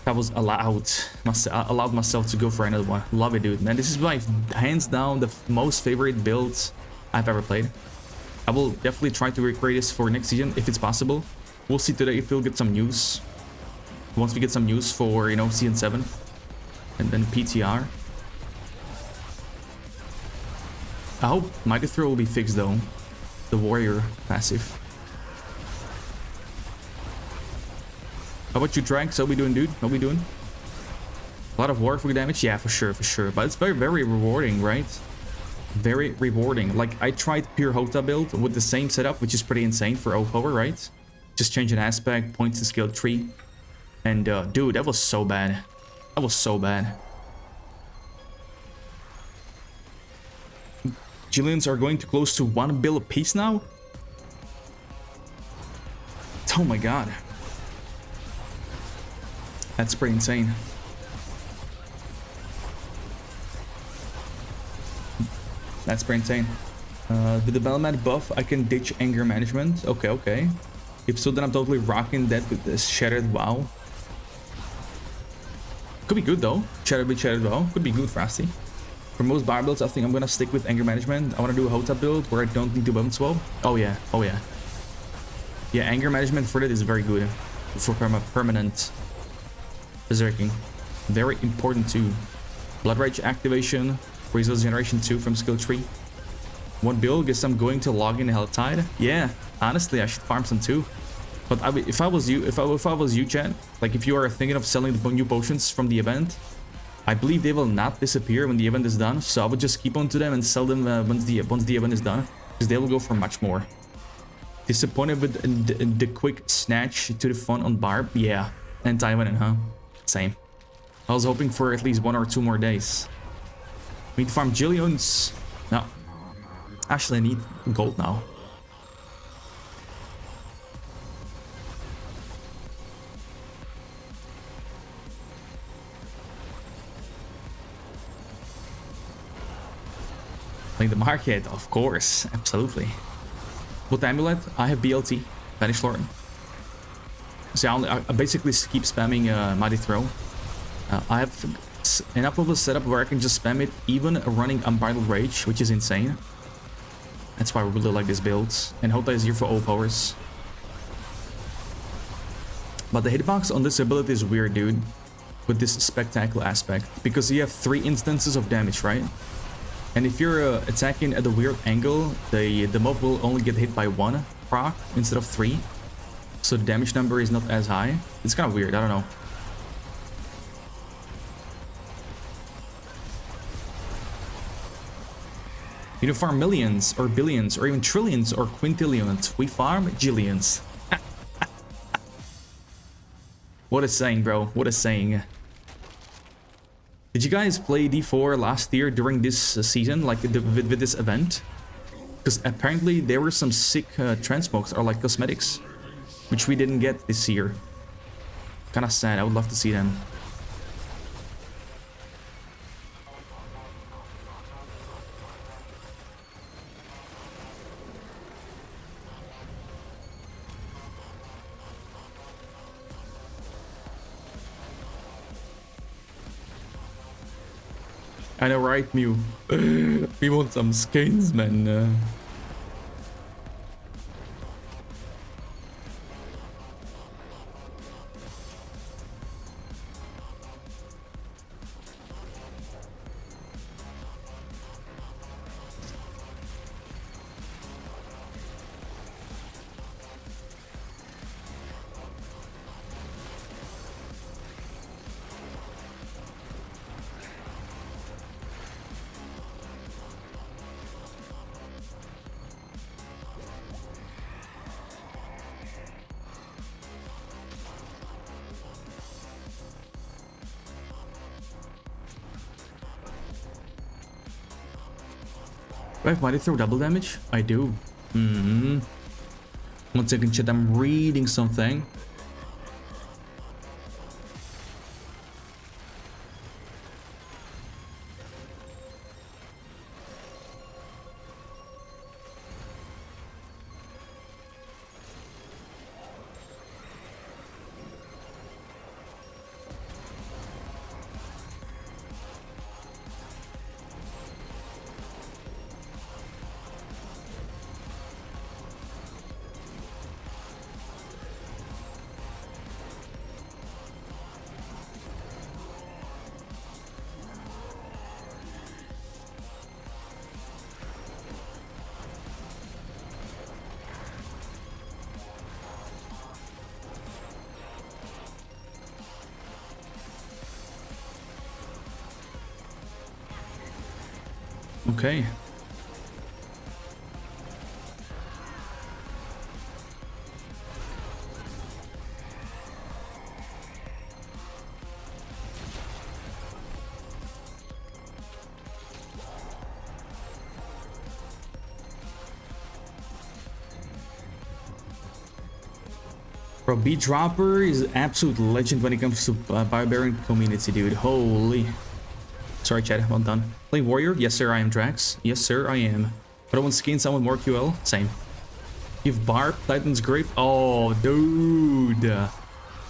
that was allowed. I allowed myself to go for another one. Love it, dude, man. This is my hands down the most favorite build I've ever played. I will definitely try to recreate this for next season if it's possible. We'll see today if we'll get some news. Once we get some news for, you know, season 7 and then PTR. I hope Mighty Throw will be fixed though. The warrior passive. How about you, Drax? How we doing, dude? How we doing? A lot of warfare damage? Yeah, for sure, for sure. But it's very, very rewarding, right? Very rewarding. Like, I tried pure Hota build with the same setup, which is pretty insane for O-Power, right? Just change an aspect, points to skill tree. And, dude, that was so bad. That was so bad. Jillians are going to close to 1 bill a piece now? Oh my god. That's pretty insane. That's pretty insane. With the Belmat buff, I can ditch anger management. Okay, okay. If so, then I'm totally rocking that with this Shattered Wow. Could be good though. Shattered Wow. Could be good, Frosty. For most bar builds, I think I'm gonna stick with anger management. I wanna do a Hota build where I don't need to weapon swap. Oh yeah, oh yeah. Yeah, anger management for that is very good. For permanent berserking. Very important too. Blood Rage activation, resource generation 2 from skill tree. One build, guess I'm going to log in Helltide. Yeah, honestly, I should farm some too. But if I was you, if I was you, Chad, like if you are thinking of selling the new potions from the event, I believe they will not disappear when the event is done. So I would just keep on to them and sell them once the event is done, because they will go for much more. Disappointed with the quick snatch to the fun on Barb. Yeah, anti-winning, huh? Same. I was hoping for at least 1 or 2 more days. We need to farm Jillions. No. Actually, I need gold now. Like the market, of course. Absolutely. With the amulet, I have BLT. Vanish Lord. So I basically keep spamming Mighty Throw. I have enough of a setup where I can just spam it even running Unbridled Rage, which is insane. That's why I really like this build. And Hota is here for all powers. But the hitbox on this ability is weird, dude. With this spectacle aspect. Because you have 3 instances of damage, right? And if you're attacking at a weird angle, the mob will only get hit by 1 proc instead of 3. So the damage number is not as high. It's kind of weird, I don't know. You don't farm millions, or billions, or even trillions, or quintillions. We farm jillions. What a saying, bro. What a saying. Did you guys play D4 last year during this season, like with this event? Because apparently there were some sick transmogs or like cosmetics, which we didn't get this year. Kind of sad. I would love to see them. I know, right, Mew? We want some skins, man. Wait, why did it throw double damage? I do. One second, chat. I'm reading something. Okay. Bro, Beat Dropper is an absolute legend when it comes to Barbarian community, dude. Holy. Sorry, chat. Well done. Playing Warrior? Yes, sir, I am, Drax. Yes, sir, I am. But I want skins, I want more QL. Same. Give Barb, Titan's Grip. Oh, dude.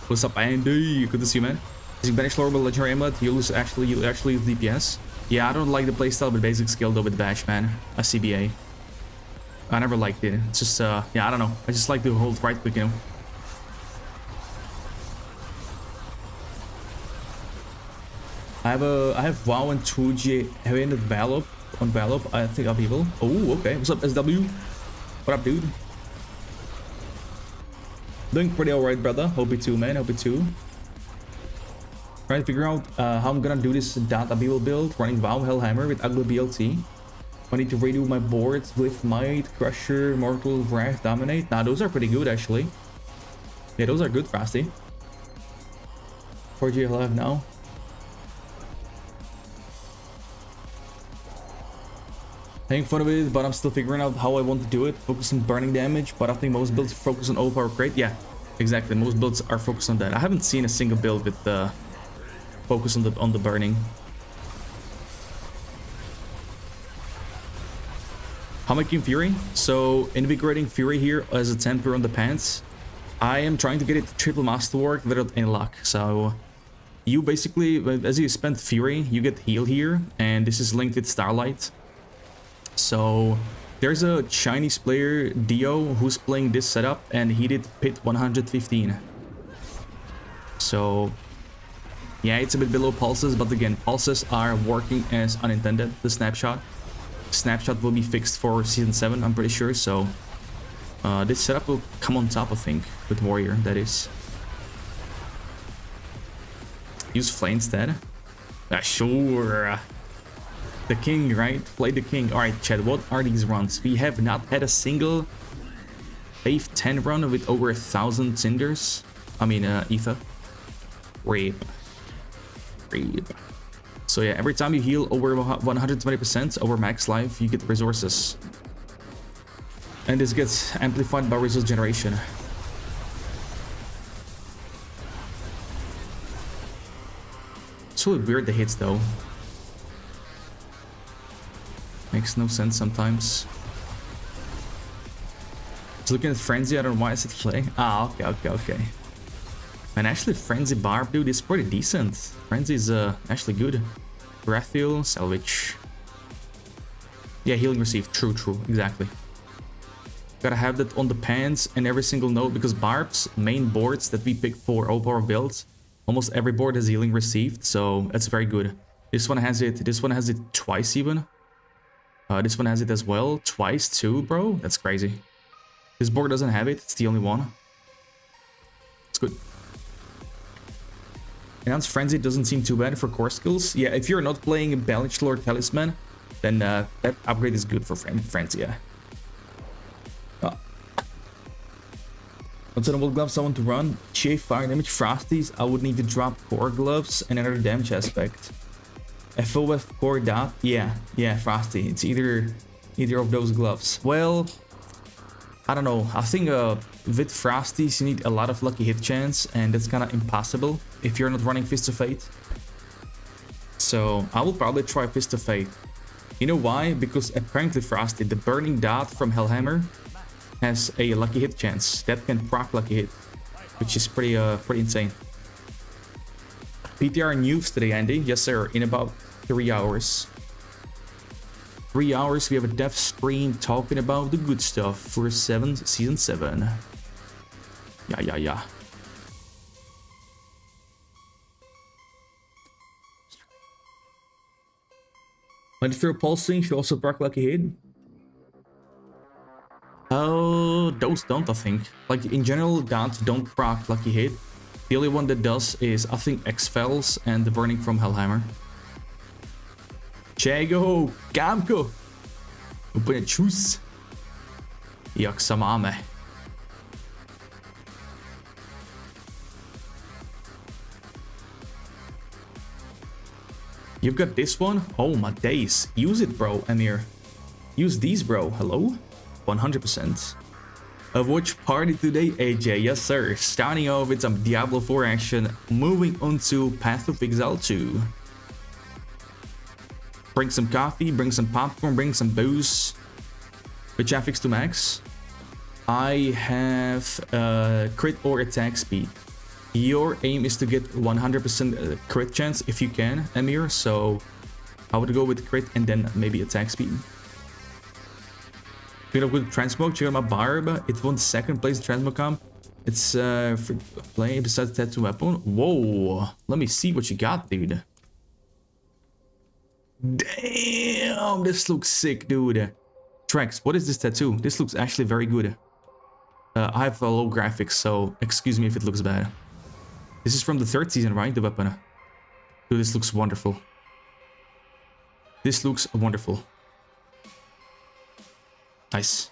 What's up, Andy? Good to see you, man. Using Banish Lord with Legendary Amulet, you actually use DPS. Yeah, I don't like the playstyle with basic skill though with Bash, man. A CBA. I never liked it. It's just, yeah, I don't know. I just like to hold right click, you know. I have WoW and 2G having Valop on Valop. I think I'll be able. Oh, okay. What's up, SW? What up, dude? Doing pretty alright, brother. Hope you too, man. Hope you too. Trying to figure out how I'm gonna do this data build running WoW Hellhammer with ugly BLT. I need to redo my boards with Might, Crusher, Mortal, Wrath, Dominate. Nah, those are pretty good actually. Yeah, those are good, Frosty. 4G alive now. Having fun with it, but I'm still figuring out how I want to do it. Focus on burning damage, but I think most builds focus on overpower crate. Yeah, exactly. Most builds are focused on that. I haven't seen a single build with focus on the burning. How am I making Fury? So invigorating Fury here as a temper on the pants. I am trying to get it to triple masterwork without any luck. So you basically, as you spend Fury, you get heal here, and this is linked with Starlight. So There's a Chinese player, Dio, who's playing this setup, and he did pit 115. So, yeah, it's a bit below pulses, but again, pulses are working as unintended, the snapshot. Snapshot will be fixed for Season 7, I'm pretty sure, so... this setup will come on top, I think, with Warrior, that is. Use Flay instead. Sure. The king, right? Play the king. Alright, Chad, what are these runs? We have not had a single Wave 10 run with over 1,000 cinders. I mean, ether. Rape. So yeah, every time you heal over 120% over max life, you get resources. And this gets amplified by resource generation. It's really weird, the hits though. Makes no sense sometimes. Just looking at Frenzy, I don't know why I said Flay. Ah, okay. And actually, Frenzy Barb, dude, is pretty decent. Frenzy is actually good. Raphael, Salvage. Yeah, healing received. True, exactly. Gotta have that on the pants and every single node, because Barb's main boards that we pick for overpower builds, almost every board has healing received, so that's very good. This one has it twice even. This one has it as well, twice too, bro. That's crazy. This board doesn't have it, it's the only one. It's good. Enhanced Frenzy doesn't seem too bad for core skills. Yeah, if you're not playing Banished Lord Talisman, then that upgrade is good for Frenzy, yeah. Untenable gloves I want to run. GA fire damage Frosties. I would need to drop core gloves and another damage aspect. FOF core dot. Yeah, Frosty. It's either of those gloves. Well, I don't know. I think with Frosties you need a lot of lucky hit chance, and that's kind of impossible if you're not running Fist of Fate. So I will probably try Fist of Fate. You know why? Because apparently Frosty, the burning dot from Hellhammer, has a lucky hit chance that can proc lucky hit, which is pretty insane. PTR news today, Andy. Yes, sir. In about 3 hours. 3 hours, we have a dev stream talking about the good stuff for season 7. Yeah. When if you're pulsing, you also proc lucky hit. Oh, those don't, I think. Like, in general, don't proc lucky hit. The only one that does is, I think, Exile and the Burning from Hellhammer. Jago, Gamko. Open a choose. Yaksamame. You've got this one? Oh my days. Use it, bro, Amir. Use these, bro. Hello? 100%. Of which party today, AJ? Yes, sir. Starting off with some Diablo 4 action, moving on to Path of Exile 2. Bring some coffee, bring some popcorn, bring some booze. Which affix to max? I have crit or attack speed. Your aim is to get 100% crit chance if you can, Amir. So I would go with crit and then maybe attack speed. Pick up with Transmog, check out my Barb. It won second place in Transmog comp. It's for play besides tattoo weapon. Whoa, let me see what you got, dude. Damn, this looks sick, dude. Trex, what is this tattoo? This looks actually very good. I have low graphics, so excuse me if it looks bad. This is from the 3rd season, right? The weapon. Dude, this looks wonderful. This looks wonderful. Nice.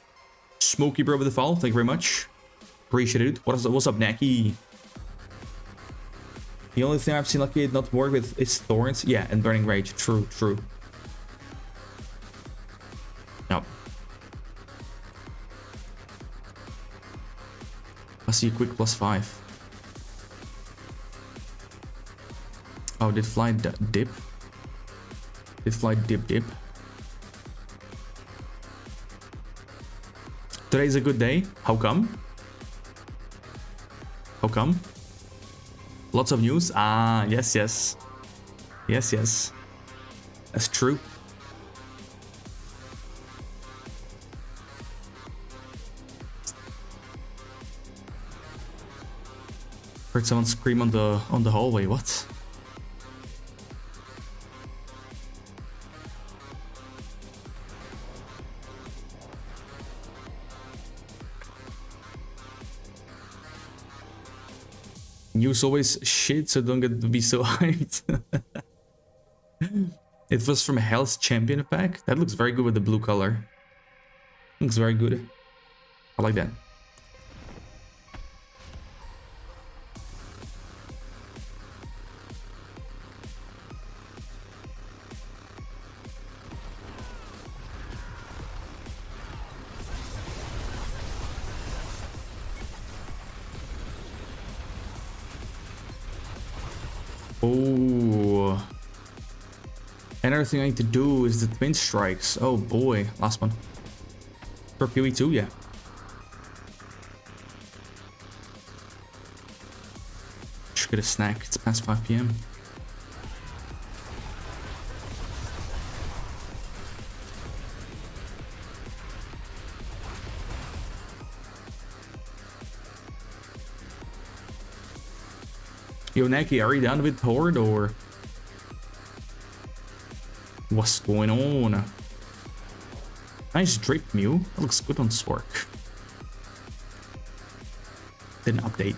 Smokey bro with the follow, thank you very much. Appreciate it. What's up, Naki? The only thing I've seen lucky it not work with is Thorns. Yeah, and Burning Rage. True. Yep. I see a quick +5. Oh, did fly dip? Did fly dip? Today's a good day. How come? Lots of news. Ah, yes. That's true. Heard someone scream on the hallway. What? News always shit, so don't get to be so hyped. It was from Hell's Champion pack. That looks very good with the blue color. Looks very good. I like that. Oh. Another thing I need to do is the twin strikes. Oh boy, last one. For PoE2, yeah. Should get a snack. It's past 5 PM. Yo, Neki, are you down with Horde or what's going on? Nice Drake Mew. That looks good on Swark. Didn't update.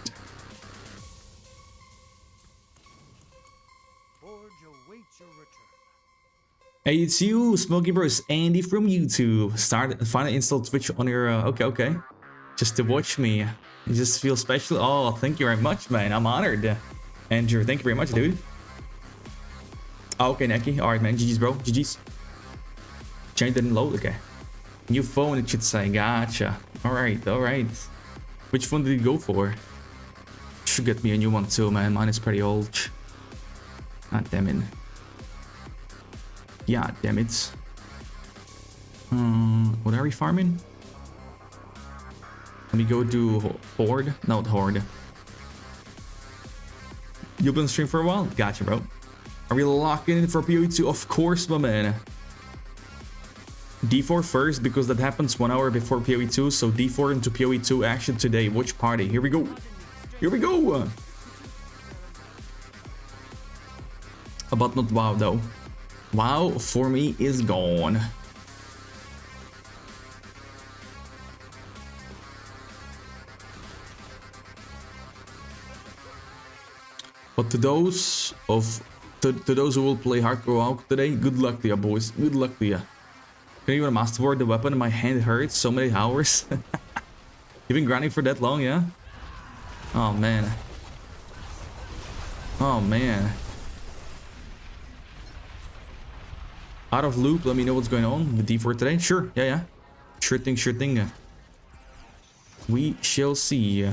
Hey, it's you, Smokey Bros, Andy from YouTube. Finally install Twitch on your. Okay. Just to watch me. You just feel special. Oh, thank you very much, man. I'm honored. Andrew, thank you very much, dude. Oh, okay, Neki. Alright, man. GG's, bro. GG's. Chain didn't load. Okay. New phone, it should say. Gotcha. Alright. Which phone did you go for? Should get me a new one too, man. Mine is pretty old. God damn it. Yeah, damn it. What are we farming? Let me go do Horde. No, Horde. You've been streaming for a while? Gotcha, bro. Are we locking in for PoE2? Of course, my man. D4 first, because that happens 1 hour before PoE2. So D4 into PoE2 action today. Which party? Here we go. Here we go. But not WoW, though. WoW, for me, is gone. But to those who will play hardcore WoW today, good luck to you, boys. Good luck to you. Can you even masterboard the weapon? My hand hurts so many hours. You've been grinding for that long, yeah? Oh man. Oh man. Out of loop, let me know what's going on with D4 today. Sure, yeah. Sure thing. We shall see.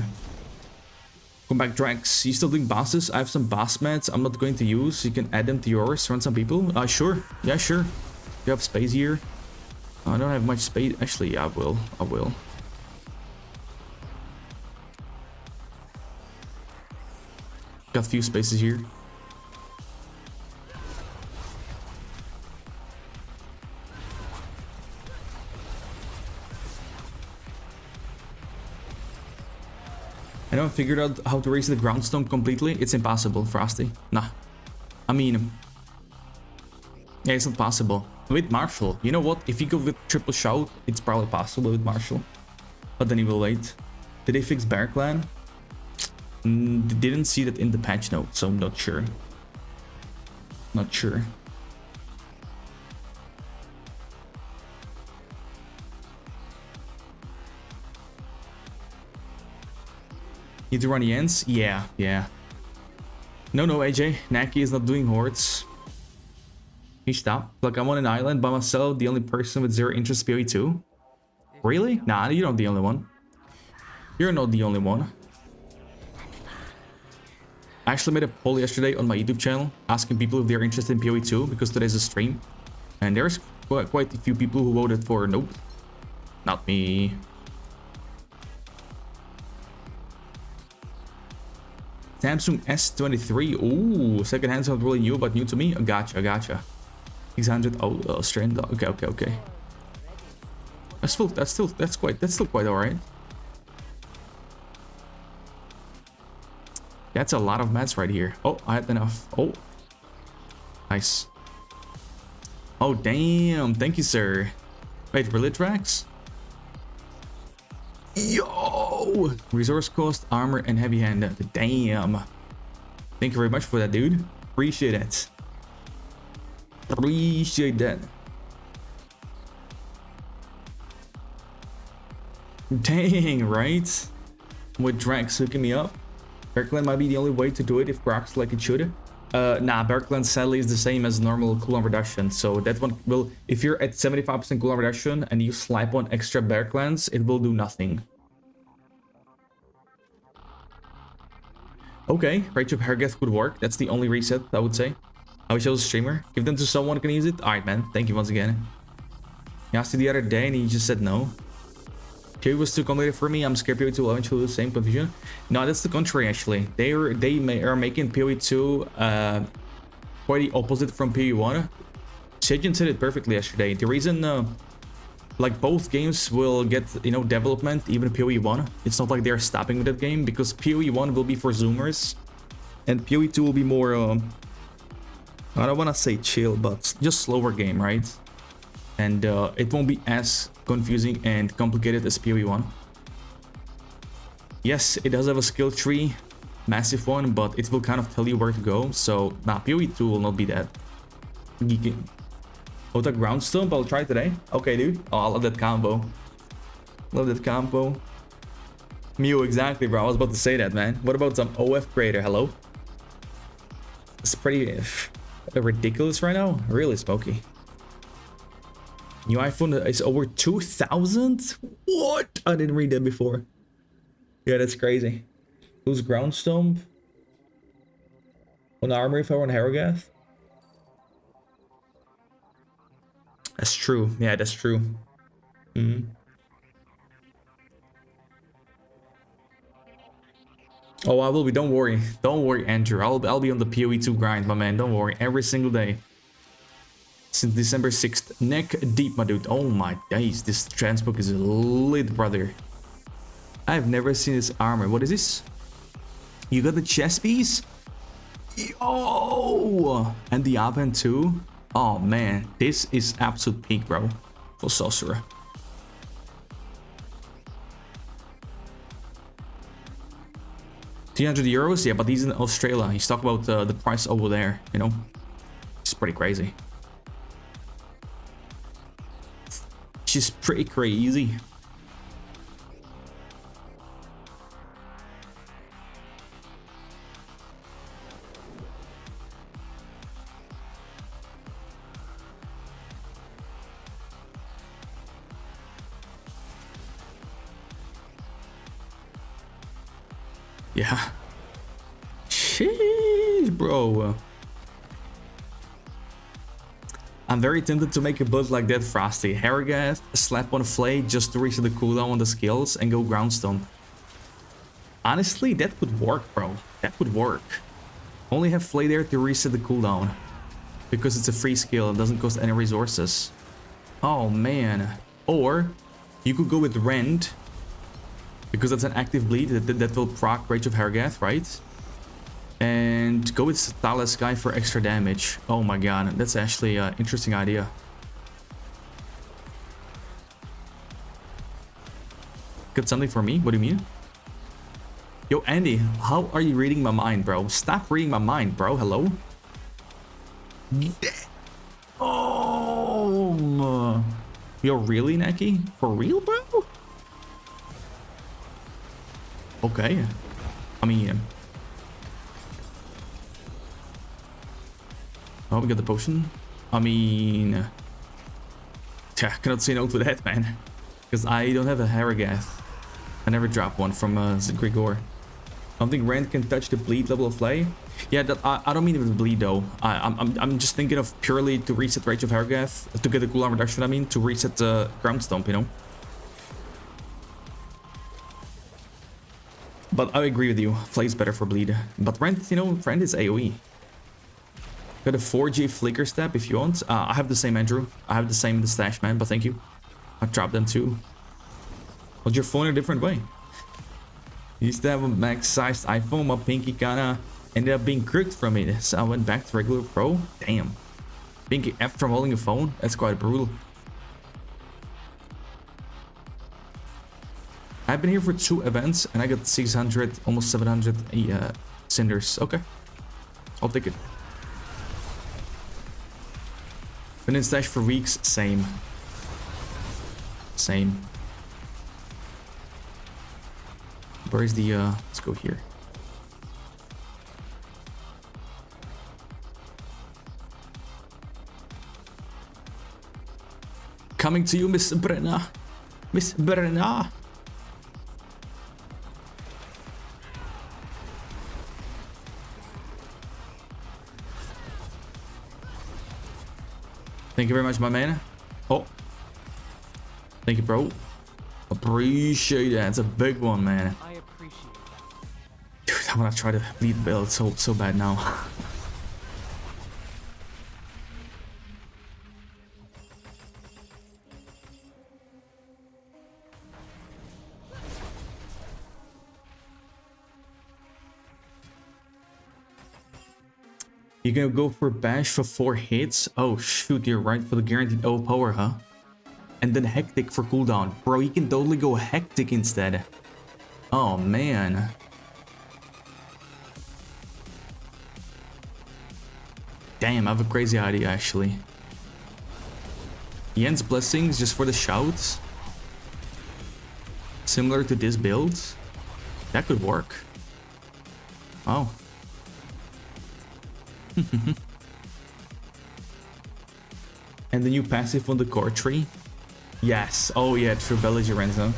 Come back, Drax. You still doing bosses? I have some boss mats I'm not going to use. You can add them to yours. Run some people. Sure. Yeah, sure. You have space here. I don't have much space. Actually, yeah, I will. Got a few spaces here. I haven't figured out how to raise the groundstone completely. It's impossible, Frosty. Nah. I mean... yeah, it's not possible. With Marshall. You know what? If you go with triple shout, it's probably possible with Marshall. But then he will wait. Did they fix Bear Clan? Didn't see that in the patch note, so I'm not sure. Not sure. Need to run the ends? Yeah. No, AJ. Naki is not doing hordes. He stopped. Like, I'm on an island by myself, the only person with zero interest PoE2. Really? Nah, you're not the only one. You're not the only one. I actually made a poll yesterday on my YouTube channel asking people if they're interested in PoE2 because today's a stream. And there's quite a few people who voted for nope. Not me. Samsung S23. Ooh, second-hand sounds really new, but new to me. Gotcha. 600. Oh, Australian. Okay. That's still quite alright. That's a lot of mats right here. Oh, I had enough. Oh, nice. Oh, damn. Thank you, sir. Wait, really, Drax? Yo! Resource cost, armor, and heavy handed. Damn. Thank you very much for that, dude. Appreciate it. Appreciate that. Dang, right? With Drax hooking me up. Berkland might be the only way to do it if procs like it should. Nah, Berkland sadly is the same as normal cooldown reduction. So that one will, if you're at 75% cooldown reduction and you slap on extra Berklands, it will do nothing. Okay, Rage of Hergeth could work. That's the only reset, I would say. I wish I was a streamer. Give them to someone who can use it. Alright, man. Thank you once again. I asked you the other day and he just said no. PoE was too complicated for me. I'm scared PoE 2 will eventually do the same confusion. No, that's the contrary, actually. They are making PoE 2 quite the opposite from PoE 1. Sajin said it perfectly yesterday. The reason, like, both games will get, you know, development, even PoE 1. It's not like they're stopping with that game, because PoE 1 will be for Zoomers, and PoE 2 will be more, I don't want to say chill, but just slower game, right? And it won't be as confusing and complicated as PoE 1. Yes, it does have a skill tree, massive one, but it will kind of tell you where to go. So, nah, PoE 2 will not be that geeky. Oh, the ground stomp, I'll try today. Okay, dude. Oh, I love that combo. Love that combo. Mew, exactly, bro. I was about to say that, man. What about some OF creator? Hello? It's pretty ridiculous right now. Really smoky. New iPhone is over 2,000? What? I didn't read that before. Yeah, that's crazy. Who's ground stomp? On armor if I want Harrogath? That's true. Yeah, that's true. Oh, I will be. Don't worry. Don't worry, Andrew. I'll be on the PoE 2 grind, my man. Don't worry. Every single day. Since December 6th. Neck deep, my dude. Oh my days. This transbook is lit, brother. I've never seen this armor. What is this? You got the chest piece? Yo! And the offhand too? Oh man. This is absolute peak, bro. For Sorcerer. €300? Yeah, but he's in Australia. He's talking about the price over there, you know? It's pretty crazy. She's pretty crazy. Yeah. Sheesh, bro. I'm very tempted to make a build like that, Frosty. Harrogath, slap on a flay just to reset the cooldown on the skills and go ground stomp. Honestly, that would work, bro. That would work. Only have flay there to reset the cooldown. Because it's a free skill and doesn't cost any resources. Oh, man. Or, you could go with Rend. Because that's an active bleed that will proc Rage of Harrogath, right? And go with Thales Guy for extra damage. Oh my god, that's actually an interesting idea. Got something for me? What do you mean? Yo, Andy, how are you reading my mind, bro? Stop reading my mind, bro. Hello? Oh, yo, really, Neki? For real, bro? Okay. I mean... Oh, we got the potion. I mean... Yeah, I cannot say no to that, man. Because I don't have a Harrogath. I never dropped one from Grigor. I don't think Rand can touch the bleed level of Flay. Yeah, that, I don't mean with the bleed though. I'm just thinking of purely to reset Rage of Harrogath. To get a cooldown reduction, I mean. To reset the ground stomp, you know. But I agree with you. Flay's better for bleed. But Rand, you know, Rand is AoE. Got a 4G flicker step if you want. I have the same, Andrew. I have the same the stash, man, but thank you. I dropped them too. But your phone in a different way. Used to have a max-sized iPhone, my pinky kinda ended up being crooked from it, so I went back to regular Pro. Damn. Pinky F from holding a phone? That's quite brutal. I've been here for 2 events and I got 600, almost 700 cinders. Okay, I'll take it. Been in stash for weeks, same. Same. Where's the, let's go here. Coming to you, Miss Brenna. Miss Brenna. Thank you very much, my man. Oh. Thank you, bro. Appreciate that. It's a big one, man. I appreciate that. Dude, I want to try to lead build so bad now. You're gonna go for bash for 4 hits? Oh shoot, you're right, for the guaranteed overpower, huh? And then hectic for cooldown. Bro, you can totally go hectic instead. Oh man. Damn, I have a crazy idea actually. Yen's blessings just for the shouts. Similar to this build. That could work. Oh. And the new passive on the core tree. Yes. Oh yeah, true. Belligerenzo.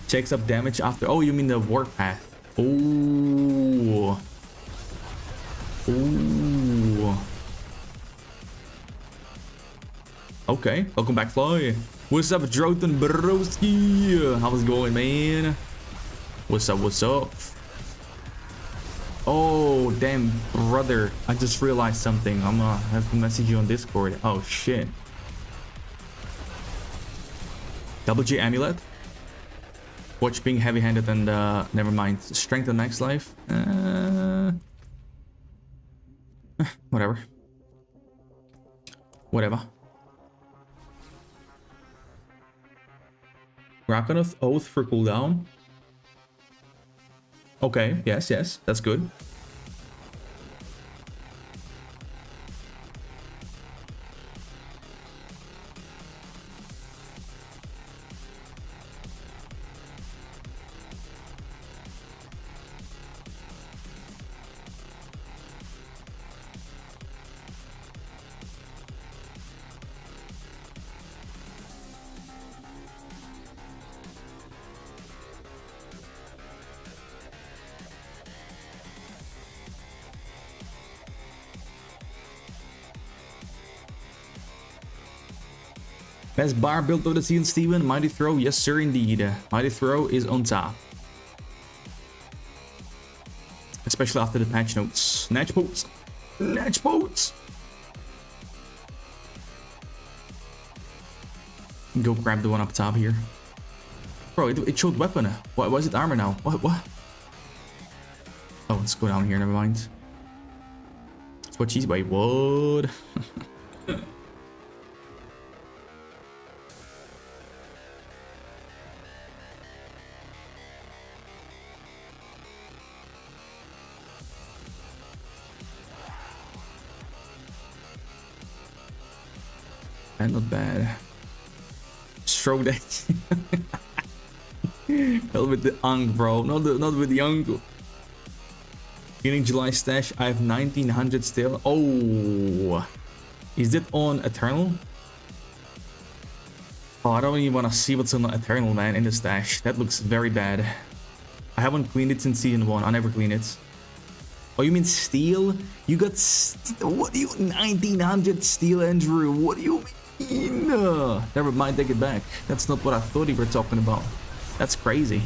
Checks up damage after. Oh, you mean the warpath? Ooh. Ooh. Okay. Welcome back, Fly. What's up, Droten Broski? How's it going, man? What's up? What's up? Oh, damn, brother. I just realized something. I'm gonna have to message you on Discord. Oh, shit. Double G amulet. Watch being heavy-handed and, never mind. Strength and max life. Whatever. Whatever. Draconoth Oath for cooldown. Okay, yes, yes, that's good. Best bar build of the season, Steven. Mighty Throw, yes sir indeed. Mighty Throw is on top. Especially after the patch notes. Natch boats. Natch boats. Go grab the one up top here. Bro, it showed weapon. Why is it armor now? What? Oh, let's go down here, never mind. That's what she's by. What? And not bad. Stroke that. Hell with the unk, bro. Not with the uncle. Beginning July stash. I have 1900 still. Oh, is it on Eternal? Oh, I don't even want to see what's on Eternal, man, in the stash. That looks very bad. I haven't cleaned it since season 1. I never clean it. Oh, you mean steel? You got what do you 1900 steel, Andrew? What do you mean? Never mind, take it back. That's not what I thought you were talking about. That's crazy.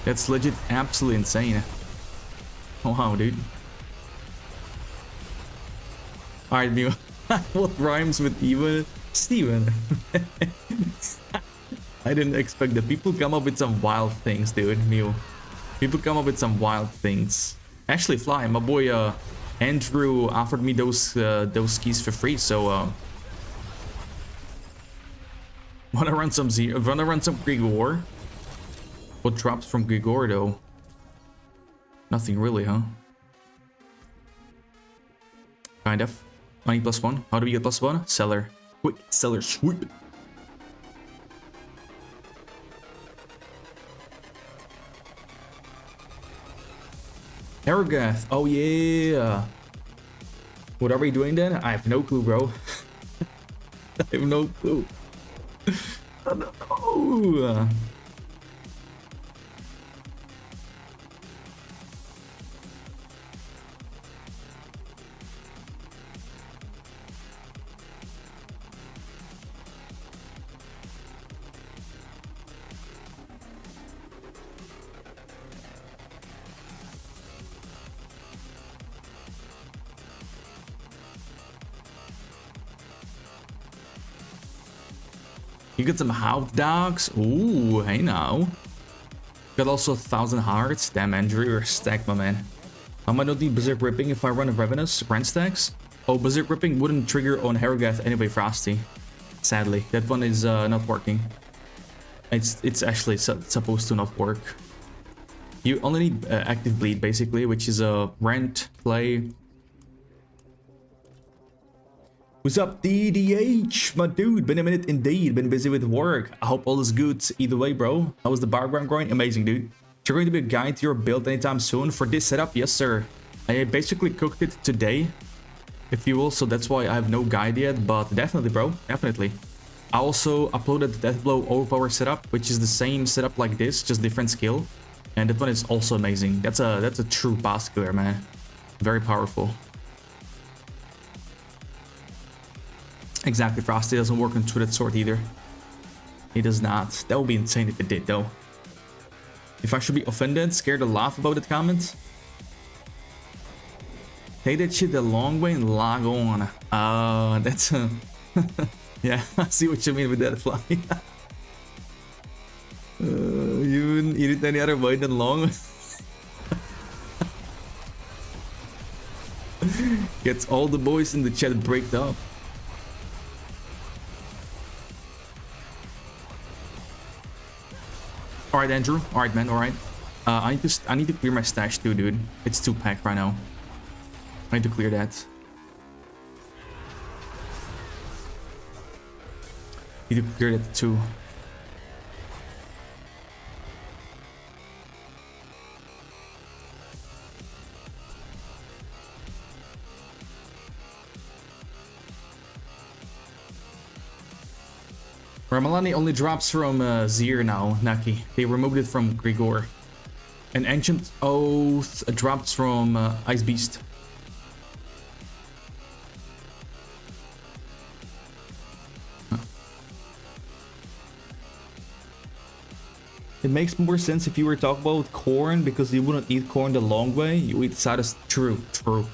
That's legit absolutely insane. Oh wow, dude. Alright, Mew. What rhymes with Eva? Steven. I I didn't expect that. People come up with some wild things, dude. Mew. People come up with some wild things. Actually, Fly, my boy Andrew offered me those skis for free, so wanna run some Grigor? What drops from Grigor though? Nothing really, huh? Kind of. Money +1. How do we get +1? Seller. Quick seller sweep. Aragath. Oh yeah. What are we doing then? I have no clue, bro. I have no clue. I don't know. You get some house dogs. Ooh, hey now. Got also 1,000 hearts. Damn, Andrew, you're stacked, my man. I might not need Berserk Ripping if I run a Ravenous rent stacks. Oh, Berserk Ripping wouldn't trigger on Harrogath anyway, Frosty. Sadly, that one is not working. It's actually supposed to not work. You only need active bleed basically, which is a rent play. What's up, DDH, my dude? Been a minute indeed. Been busy with work. I hope all is good either way, bro. How was the background growing? Amazing, dude. Is there going to be a guide to your build anytime soon for this setup? Yes, sir. I basically cooked it today, if you will, so that's why I have no guide yet. But definitely, bro, definitely. I also uploaded the Deathblow Overpower setup, which is the same setup like this, just different skill, and that one is also amazing. That's a true boss killer, man. Very powerful. Exactly, Frosty doesn't work on Two-Headed Sword either. He does not. That would be insane if it did, though. If I should be offended, scared to laugh about that comment, take that shit the long way and log on. That's yeah, I see what you mean with that, Fly. You wouldn't eat it any other way than long. Gets all the boys in the chat breaked up. All right, Andrew. All right, man. All right. I need to clear my stash too, dude. It's 2 pack right now. I need to clear that. Need to clear that too. Ramalani only drops from Zir now, Naki. They removed it from Grigor. And Ancient Oath drops from Ice Beast. Huh. It makes more sense if you were talking about corn, because you wouldn't eat corn the long way. You eat citrus. True, true.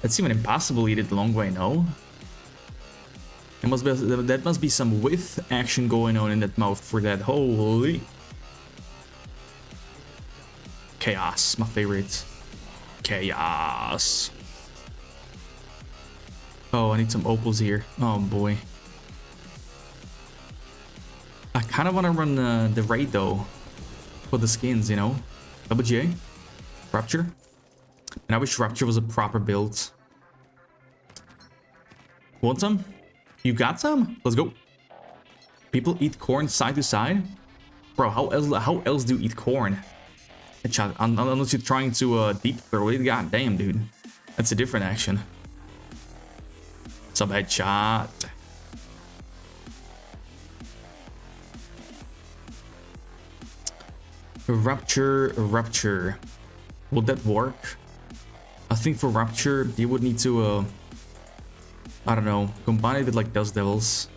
It's even impossible to eat it the long way, no? That must be some width action going on in that mouth for that. Holy chaos, my favorite. Chaos. Oh, I need some opals here. Oh boy. I kind of want to run the raid though for the skins, you know. Double J, Rupture, and I wish Rupture was a proper build. Want some? You got some? Let's go. People eat corn side to side? Bro, how else do you eat corn? Headshot. Unless you're trying to deep throw it. God damn, dude. That's a different action. Sub headshot. Rupture. Would that work? I think for Rupture, you would need to I don't know, combine it with like Dust Devils.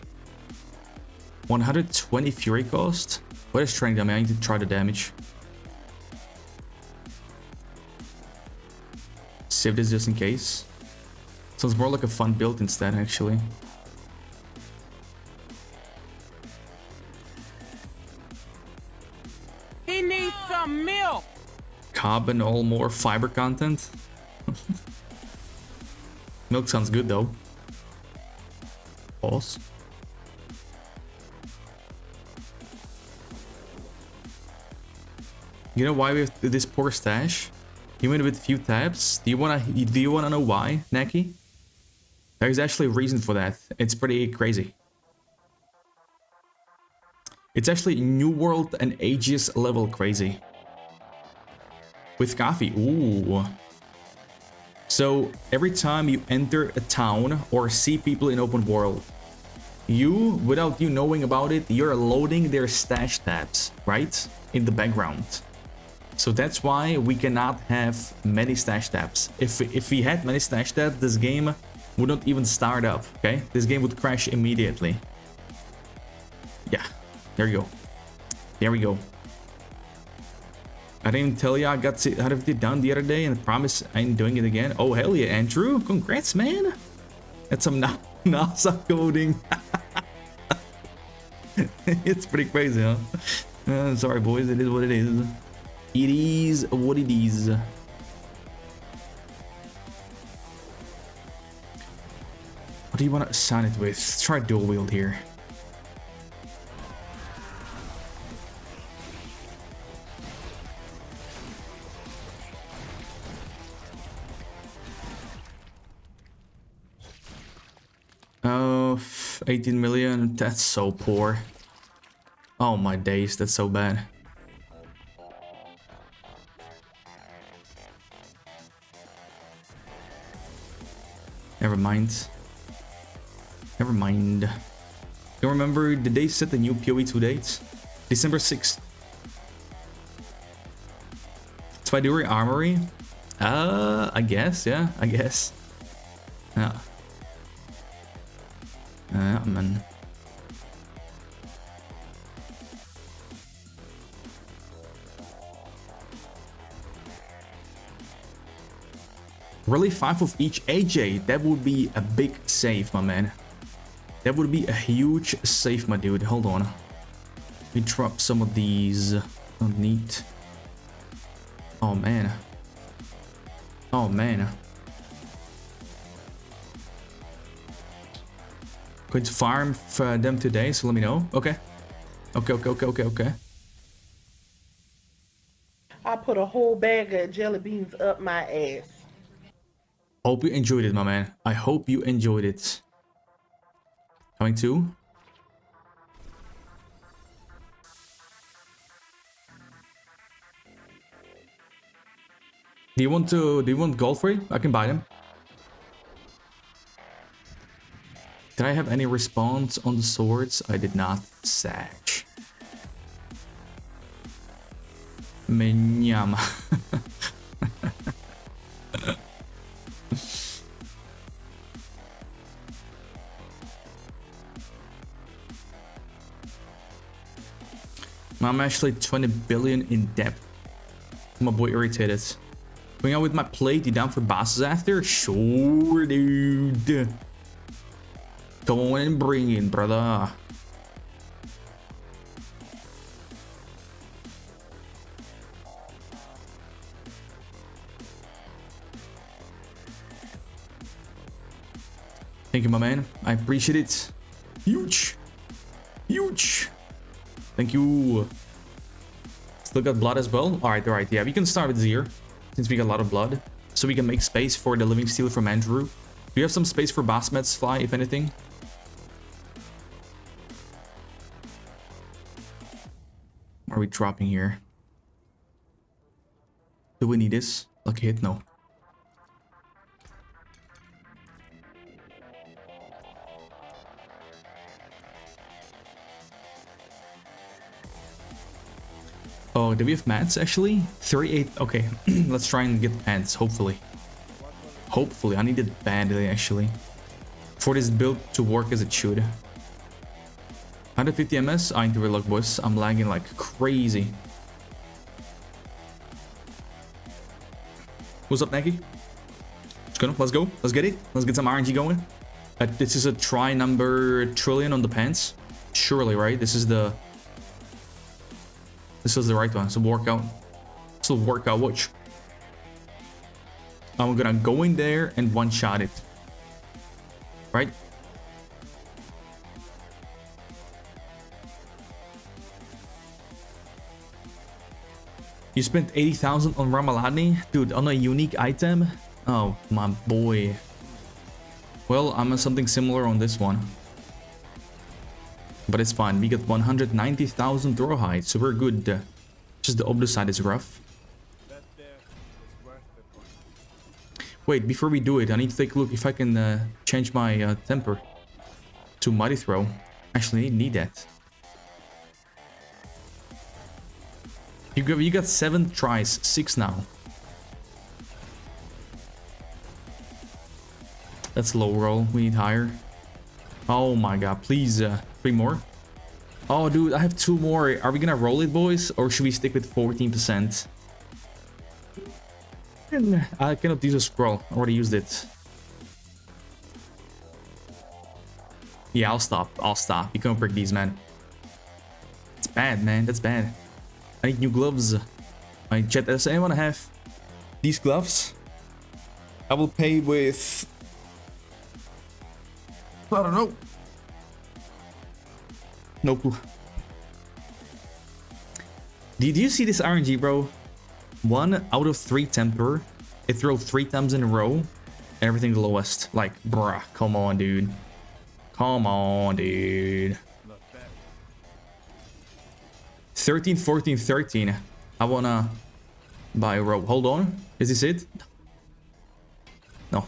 120 Fury cost? What is strength damage? I need to try the damage. Save this just in case. Sounds more like a fun build instead, actually. me some milk. Carbon, all more fiber content. Milk sounds good though. Pause. You know why we have this poor stash? You win with few tabs. Do you wanna know why, Neki? There's actually a reason for that. It's pretty crazy. It's actually New World and Aegis level crazy. With coffee, ooh. So every time you enter a town or see people in open world, without you knowing about it, you're loading their stash tabs, right? In the background. So that's why we cannot have many stash tabs. If we had many stash tabs, this game would not even start up, okay? This game would crash immediately. Yeah, there you go. There we go. I didn't even tell you I got it done the other day and I promise I ain't doing it again. Oh, hell yeah, Andrew. Congrats, man. That's some NASA coding. It's pretty crazy, huh? Sorry, boys. It is what it is. It is what it is. What do you want to assign it with? Let's try dual wield here. Oh, 18 million. That's so poor. Oh my days, that's so bad. Never mind. Never mind. You remember, did they set the new PoE2 dates? December 6th. Spiduri Armory? I guess, yeah, I guess. Yeah. Man. Really 5 of each AJ? That would be a big save, my man. That would be a huge save, my dude. Hold on. Let me drop some of these. Don't need. Oh man. Oh man. Going to farm for them today, so let me know. Okay. Okay. I put a whole bag of jelly beans up my ass. Hope you enjoyed it, my man. I hope you enjoyed it. Coming to. Do you want gold for it? I can buy them. Did I have any response on the swords? I did not. Sag. Menyam. I'm actually 20 billion in debt. My boy irritated. Going out with my plate, you down for bosses after? Sure, dude. Come on and bring it, brother. Thank you, my man. I appreciate it. Huge. Huge. Thank you. Still got blood as well. All right. Yeah, we can start with Zir since we got a lot of blood, so we can make space for the living steel from Andrew. Do you have some space for Basmet's fly, if anything? What are we dropping here? Do we need this? Lucky hit? No. Oh, do we have mats actually? 38. Okay, let's try and get mats, hopefully. Hopefully, I need it badly actually. For this build to work as it should. 150 ms? I need to reload, boys. I'm lagging like crazy. What's up, Neki? Let's go. Let's get it. Let's get some RNG going. This is a try number trillion on the pants. Surely, right? This is the... This is the right one. It's a workout. It's a workout watch. I'm gonna go in there and one-shot it. Right? You spent 80,000 on Ramaladni? Dude, on a unique item? Oh, my boy. Well, I'm something similar on this one. But it's fine. We got 190,000 throw height, so we're good. Just the opposite side is rough. Wait, before we do it, I need to take a look if I can change my temper to mighty throw. Actually, need that. You got 7 tries, 6 now. That's low roll. We need higher. Oh my god, please, 3 more. Oh, dude, I have 2 more. Are we gonna roll it, boys? Or should we stick with 14%? I cannot use a scroll. I already used it. Yeah, I'll stop. I'll stop. You can't break these, man. It's bad, man. That's bad. I need new gloves. My chat, does anyone have these gloves? I will pay with... I don't know. No clue. Did you see this RNG, bro? 1 out of 3 temper. It throws 3 times in a row. Everything the lowest. Like, bruh, come on, dude. Come on, dude. 13, 14, 13. I wanna buy a row. Hold on. Is this it? No.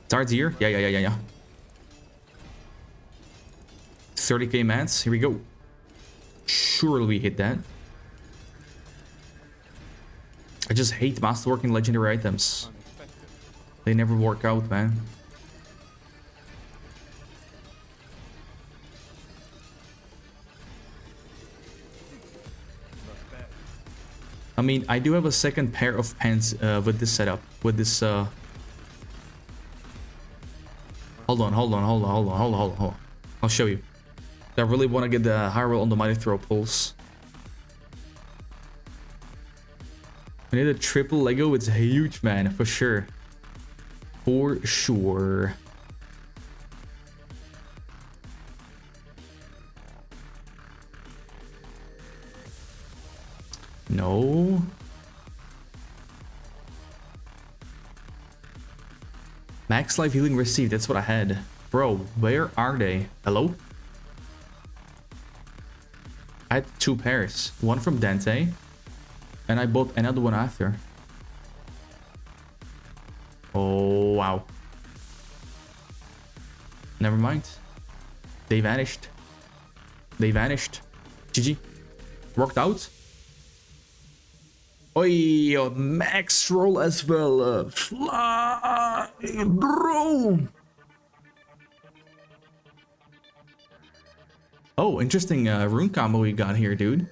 Starts here? Yeah. 30k mats. Here we go. Surely we hit that. I just hate masterworking legendary items. They never work out, man. I mean, I do have a second pair of pants with this setup. With this, Hold on. I'll show you. I really want to get the high roll on the mighty throw pulse. I need a triple Lego. It's huge, man, for sure. For sure. No. Max life healing received. That's what I had. Bro, where are they? Hello? I had 2 pairs. One from Dante. And I bought another one after. Oh, wow. Never mind. They vanished. They vanished. GG. Worked out. Oi, max roll as well. Fly, bro. Oh, interesting rune combo we got here, dude.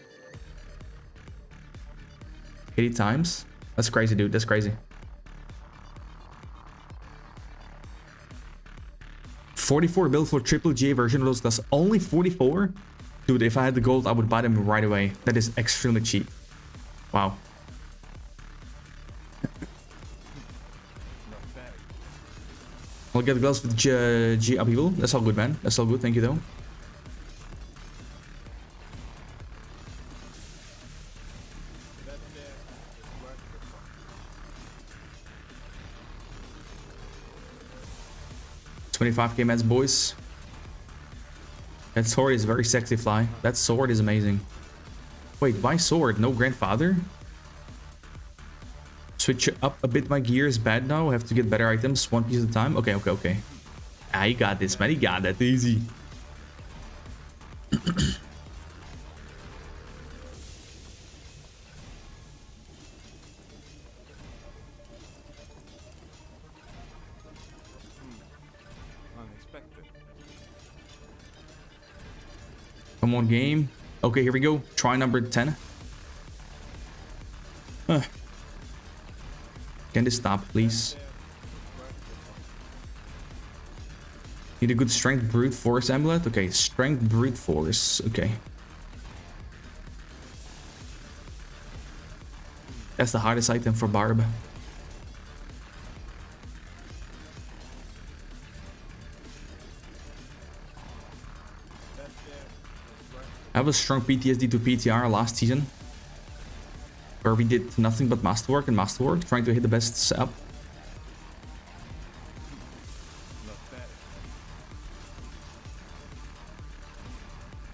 80 times. That's crazy, dude. That's crazy. 44 build for triple GA version of those class. Only 44? Dude, if I had the gold, I would buy them right away. That is extremely cheap. Wow. I'll get the gloves with G upheaval. That's all good, man. That's all good. Thank you, though. $25k mats, boys. That sword is very sexy, Fly. That sword is amazing. Wait, why sword? No grandfather? Switch up a bit. My gear is bad now. I have to get better items, 1 piece at a time. Okay. Ah, you got this, man. You got that. Easy. Come on, game. Okay, here we go. Try number 10. Can this stop, please? Need a good strength brute force amulet. Okay, strength brute force. Okay. That's the hardest item for Barb. I have a strong PTSD to PTR last season, where we did nothing but masterwork and masterwork, trying to hit the best setup.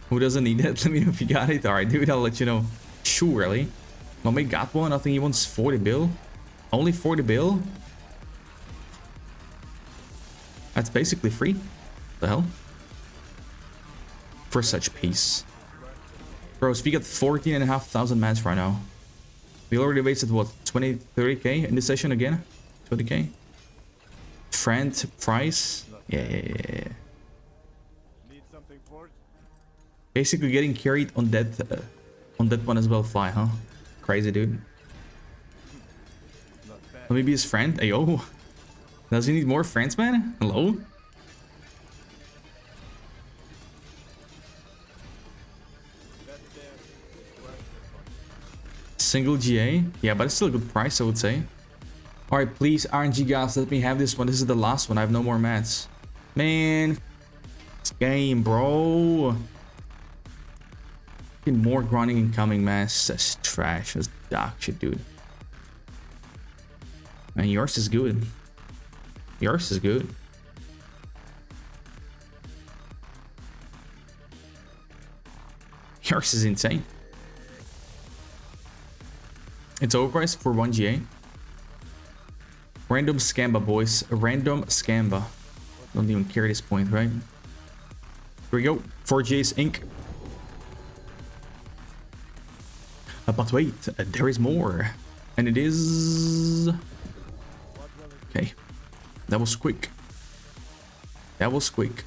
Who doesn't need it? Let me know if you got it. Alright, dude, I'll let you know. Surely. My mate got one. I think he wants 40 bill. Only 40 bill? That's basically free. The hell? For such peace. Bros, we got 14,500 mats right now. We already wasted what, 20, 30k in this session again? 20k? Friend price? Yeah. Basically getting carried on that one as well, fly, huh? Crazy, dude. Let me be his friend. Hey, yo. Does he need more friends, man? Hello? Single GA? Yeah, but it's still a good price, I would say. Alright, please, RNG guys, let me have this one. This is the last one. I have no more mats. Man. This game, bro. More grinding incoming, man. That's trash. That's dog shit, dude. Man, yours is good. Yours is good. Yours is insane. It's overpriced for 1 GA. Random Scamba, boys. A random Scamba. Don't even care at this point, right? Here we go. 4 GA's Inc. But wait, there is more. And it is... Okay. That was quick. That was quick.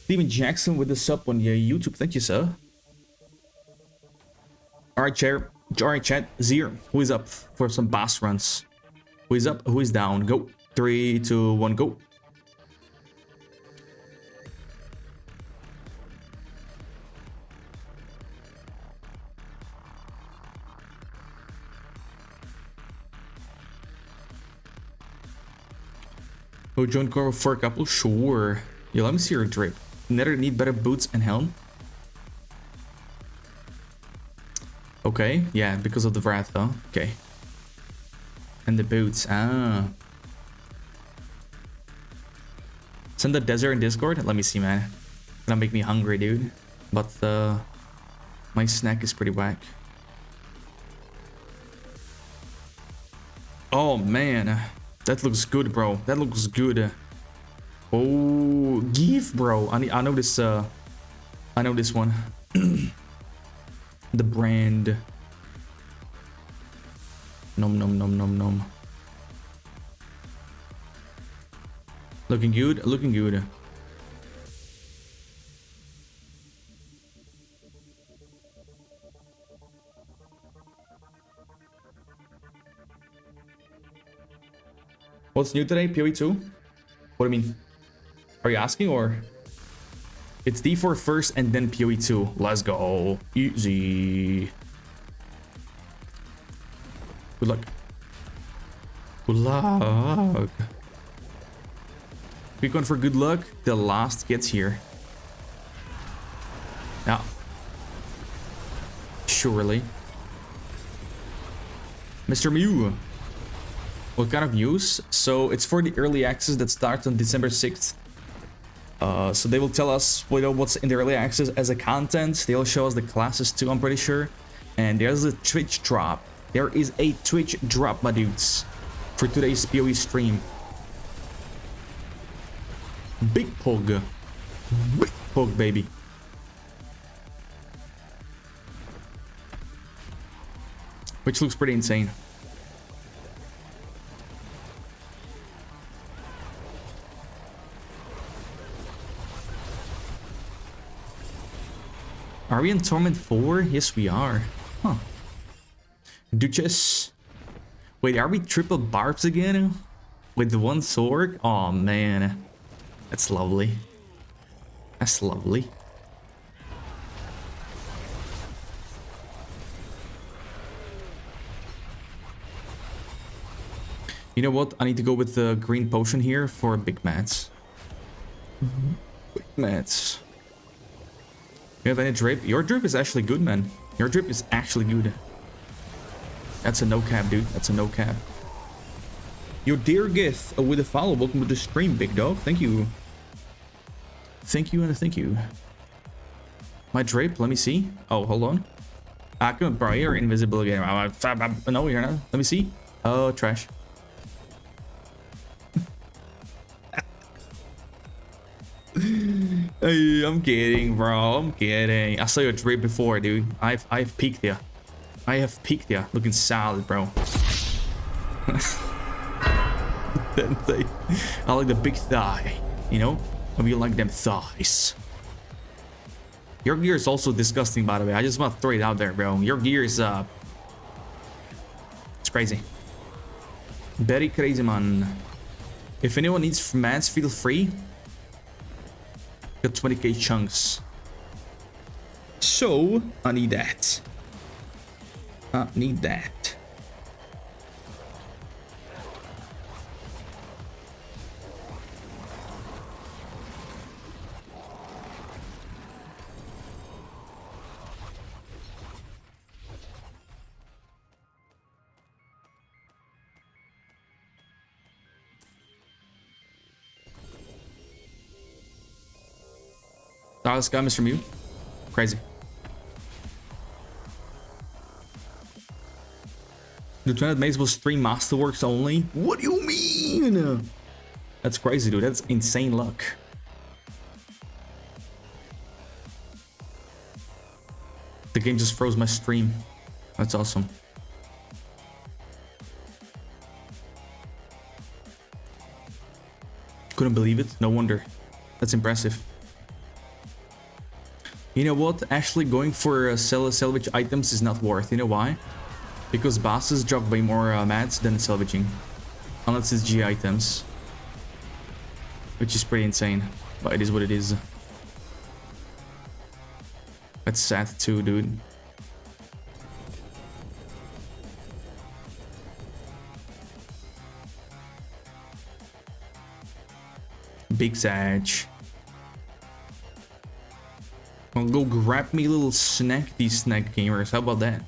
Steven Jackson with the sub on your YouTube. Thank you, sir. Alright, chair. Alright, chat. Zir, who is up for some boss runs? Who is up? Who is down? Go. 3, 2, 1, go. Oh, join Coro for a couple? Sure. Yeah, let me see your drip. Nether need better boots and helm. Okay, yeah, because of the wrath, huh? Okay. And the boots, ah. Send the desert in Discord? Let me see, man. Gonna make me hungry, dude. But my snack is pretty whack. Oh, man. That looks good, bro. That looks good. Oh, give, bro. I know this. I know this one. The brand. Nom nom nom nom nom. Looking good. Looking good. What's new today? PoE 2? What do you mean? Are you asking or? It's D4 first and then PoE 2. Let's go. Easy. Good luck. Good luck. Quick one for good luck. The last gets here. Yeah. Surely. Mr. Mew. What kind of news? So it's for the early access that starts on December 6th. So they will tell us what's in the early access as a content. They'll show us the classes too, I'm pretty sure. And there's a Twitch drop. There is a Twitch drop, my dudes, for today's PoE stream. Big Pog. Big Pog, baby. Which looks pretty insane. Are we in Torment 4? Yes, we are. Huh. Duchess. Wait, are we triple barbs again? With one sword? Oh, man. That's lovely. That's lovely. You know what? I need to go with the green potion here for big mats. Big mats. You have any drip? Your drip is actually good, man. Your drip is actually good. That's a no cap, dude. That's a no cap. Your dear Gith with a follow. Welcome to the stream, big dog. Thank you. Thank you and thank you. My drape, let me see. Oh, hold on. Come on, bro. You're invisible again. No, you're not. Let me see. Oh, trash. Hey, I'm kidding, bro. I'm kidding. I saw your drape before, dude. I've peeked ya. I have peeked ya. Looking solid, bro. I like the big thigh, you know? I mean, like them thighs. Your gear is also disgusting, by the way. I just want to throw it out there, bro. Your gear is, it's crazy. Very crazy, man. If anyone needs mats, feel free. Got 20k chunks. So, I need that. I need that. Oh, this guy, Mr. Mew. Crazy. The 200 maze was 3 masterworks only? What do you mean? That's crazy, dude. That's insane luck. The game just froze my stream. That's awesome. Couldn't believe it. No wonder. That's impressive. You know what? Actually going for salvage items is not worth. You know why? Because bosses drop way more mats than salvaging. Unless it's G items. Which is pretty insane. But it is what it is. That's sad too, dude. Big Sag. Well, go grab me a little snack, these snack gamers. How about that?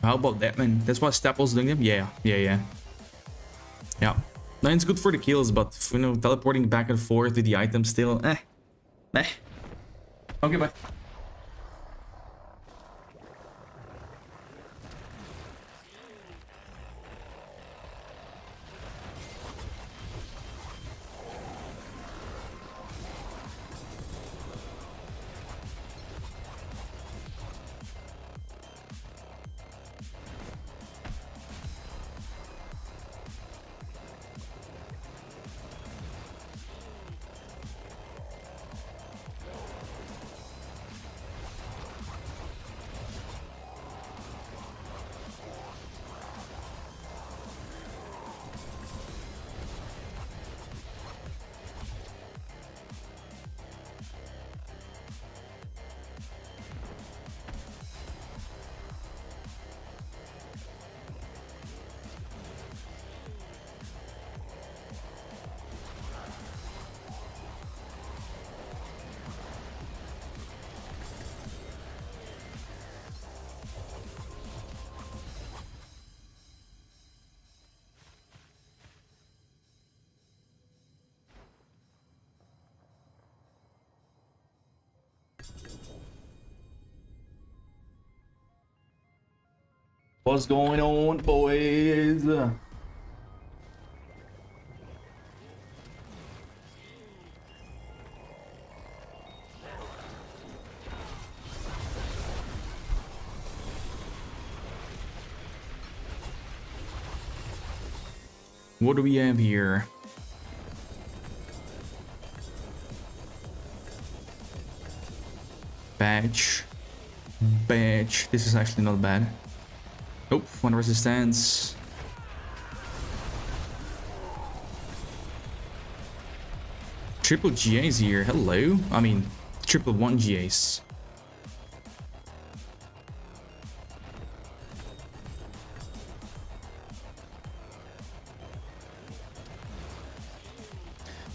How about that, man? That's why Staple's doing them? Yeah. Yeah. No, it's good for the kills, but, you know, teleporting back and forth with the items still, eh. Okay, bye. What's going on, boys? What do we have here? Badge. This is actually not bad. Nope, 1 resistance. Triple GAs here. Hello. I mean, triple 1 GAs.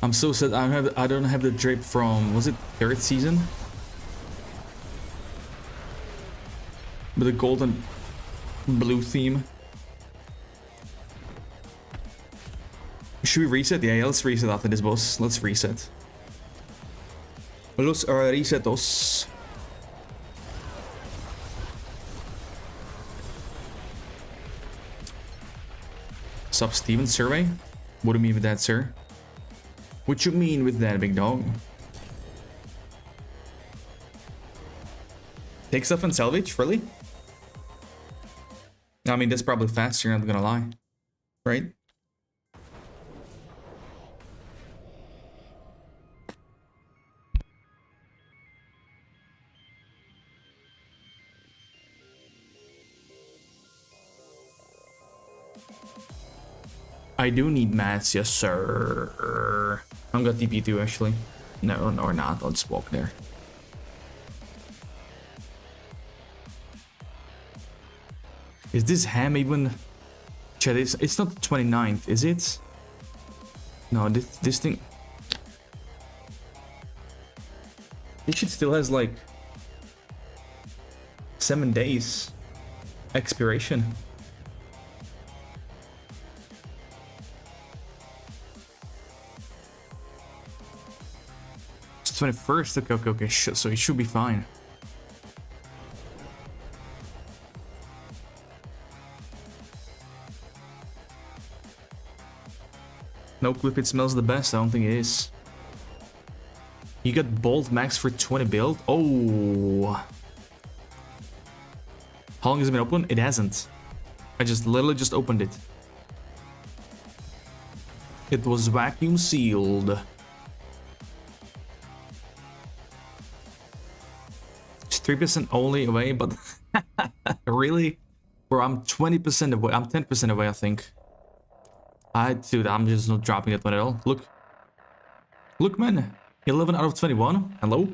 I'm so sad I don't have the drape from, was it 3rd season? With the gold and blue theme. Should we reset? Yeah, let's reset after this, boss. Let's reset. Let's reset us. Sup, Steven survey? What do you mean with that, sir? What you mean with that, big dog? Take stuff and salvage, really? I mean, that's probably faster, not gonna lie. Right? I do need mats, yes sir. I'm gonna TP2 actually. No, or not. I'll just walk there. Is this ham even... Chat, it's not the 29th, is it? No, this thing... This shit still has like... 7 days expiration. It's 21st, okay, so it should be fine. No clue if it smells the best. I don't think it is. You got bolt max for 20 build? Oh. How long has it been open? It hasn't. I just literally just opened it. It was vacuum sealed. It's 3% only away, but really? Bro, I'm 20% away. I'm 10% away, I think. Dude, I'm just not dropping that one at all. Look. Look, man. 11 out of 21. Hello?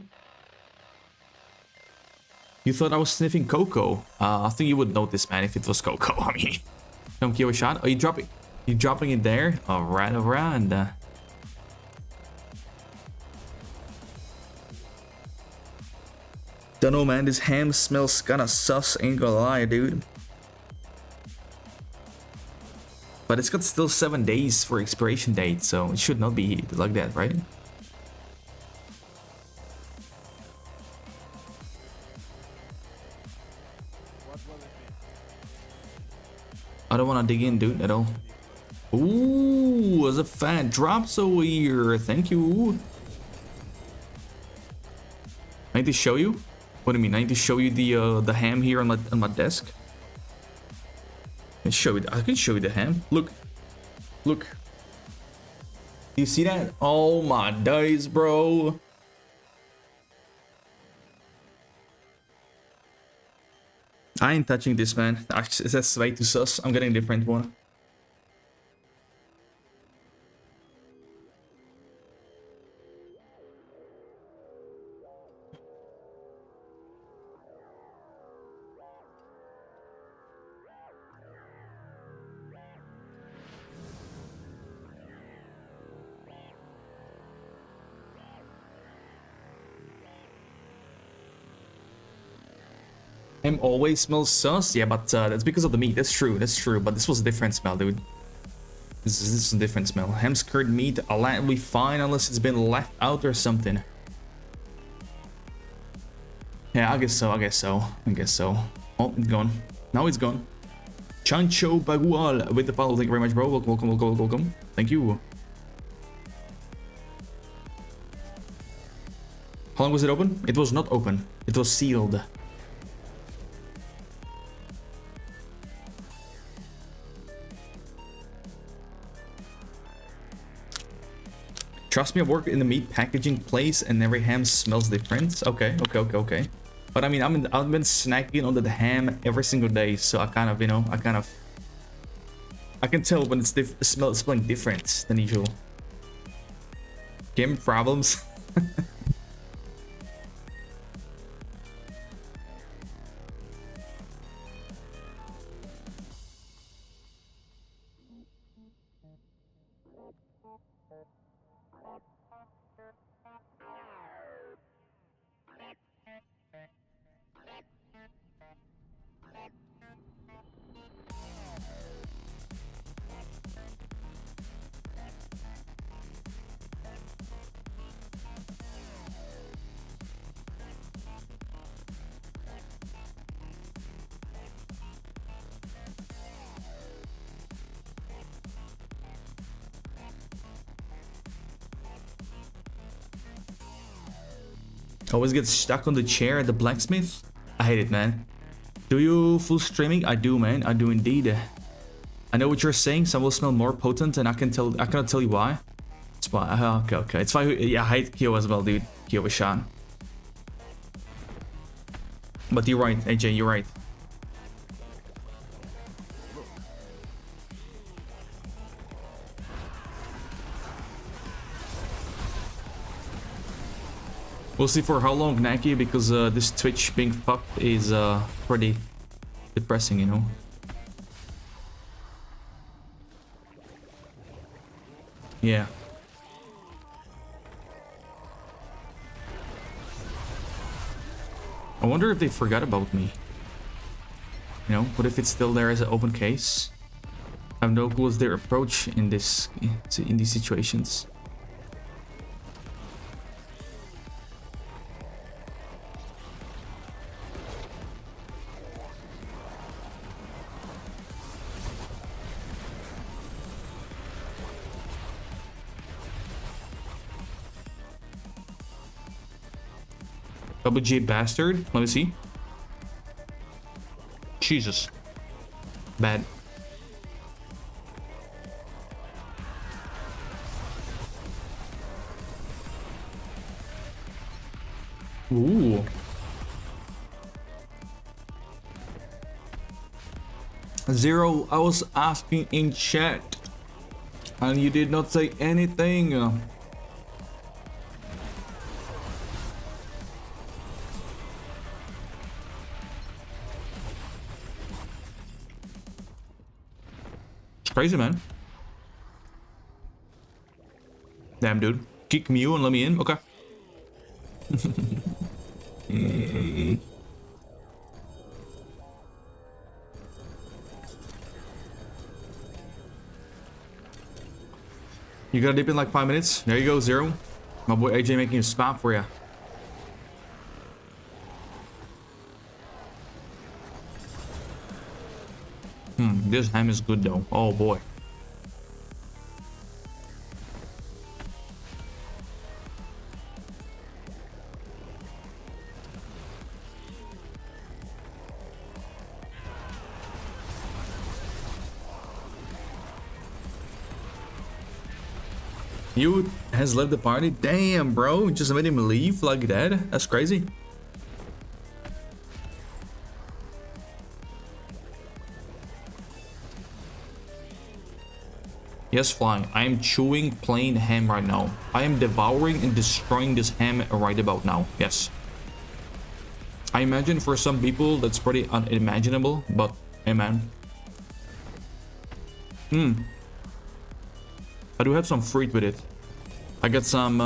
You thought I was sniffing Coco? I think you would notice, man, if it was Coco. I mean, don't give a shot. Are you dropping? You dropping it there? Alright, alright. Don't know, man. This ham smells kinda sus. Ain't gonna lie, dude. But it's got still 7 days for expiration date, so it should not be like that, right? I don't want to dig in, dude, at all. Ooh, as a fat drops over here. Thank you. I need to show you? What do you mean? I need to show you the ham here on my desk? I can show you the ham. Look. Look. Do you see that? Oh my days, bro. I ain't touching this, man. That's way too sus. I'm getting a different one. Ham always smells sus. Yeah, but that's because of the meat. That's true. That's true. But this was a different smell, dude. This is a different smell. Ham's cured meat will be fine unless it's been left out or something. Yeah, I guess so. I guess so. I guess so. Oh, it's gone. Now it's gone. Chancho Bagual with the follow. Thank you very much, bro. Welcome, welcome, welcome, welcome. Thank you. How long was it open? It was not open. It was sealed. Trust me, I work in the meat packaging place and every ham smells different. Okay. But I mean, I've been snacking on the ham every single day, so I kind of, you know, I can tell when it's smelling different than usual. Game problems. Always get stuck on the chair at the blacksmith. I hate it, man. Do you full streaming? I do, man. I do indeed. I know what you're saying. Some will smell more potent, and I cannot tell you why. It's why. Okay. It's fine. Yeah, I hate Kyo as well, dude. Kyo was Shan. But you're right, AJ. You're right. We'll see for how long, Naki, because this Twitch being fucked is pretty depressing, you know. Yeah. I wonder if they forgot about me. You know, what if it's still there as an open case? I have no clue what's their approach in these situations. Double J bastard. Let me see. Jesus. Bad. Ooh. Zero, I was asking in chat and you did not say anything. Crazy, man. Damn, dude. Kick me and let me in? Okay. You gotta dip in like 5 minutes. There you go, Zero. My boy AJ making a spot for you. This ham is good though. Oh boy. You has left the party? Damn, bro. You just made him leave like that? That's crazy. Yes, Flying. I am chewing plain ham right now. I am devouring and destroying this ham right about now. Yes. I imagine for some people that's pretty unimaginable, but hey, man. I do have some fruit with it. I got some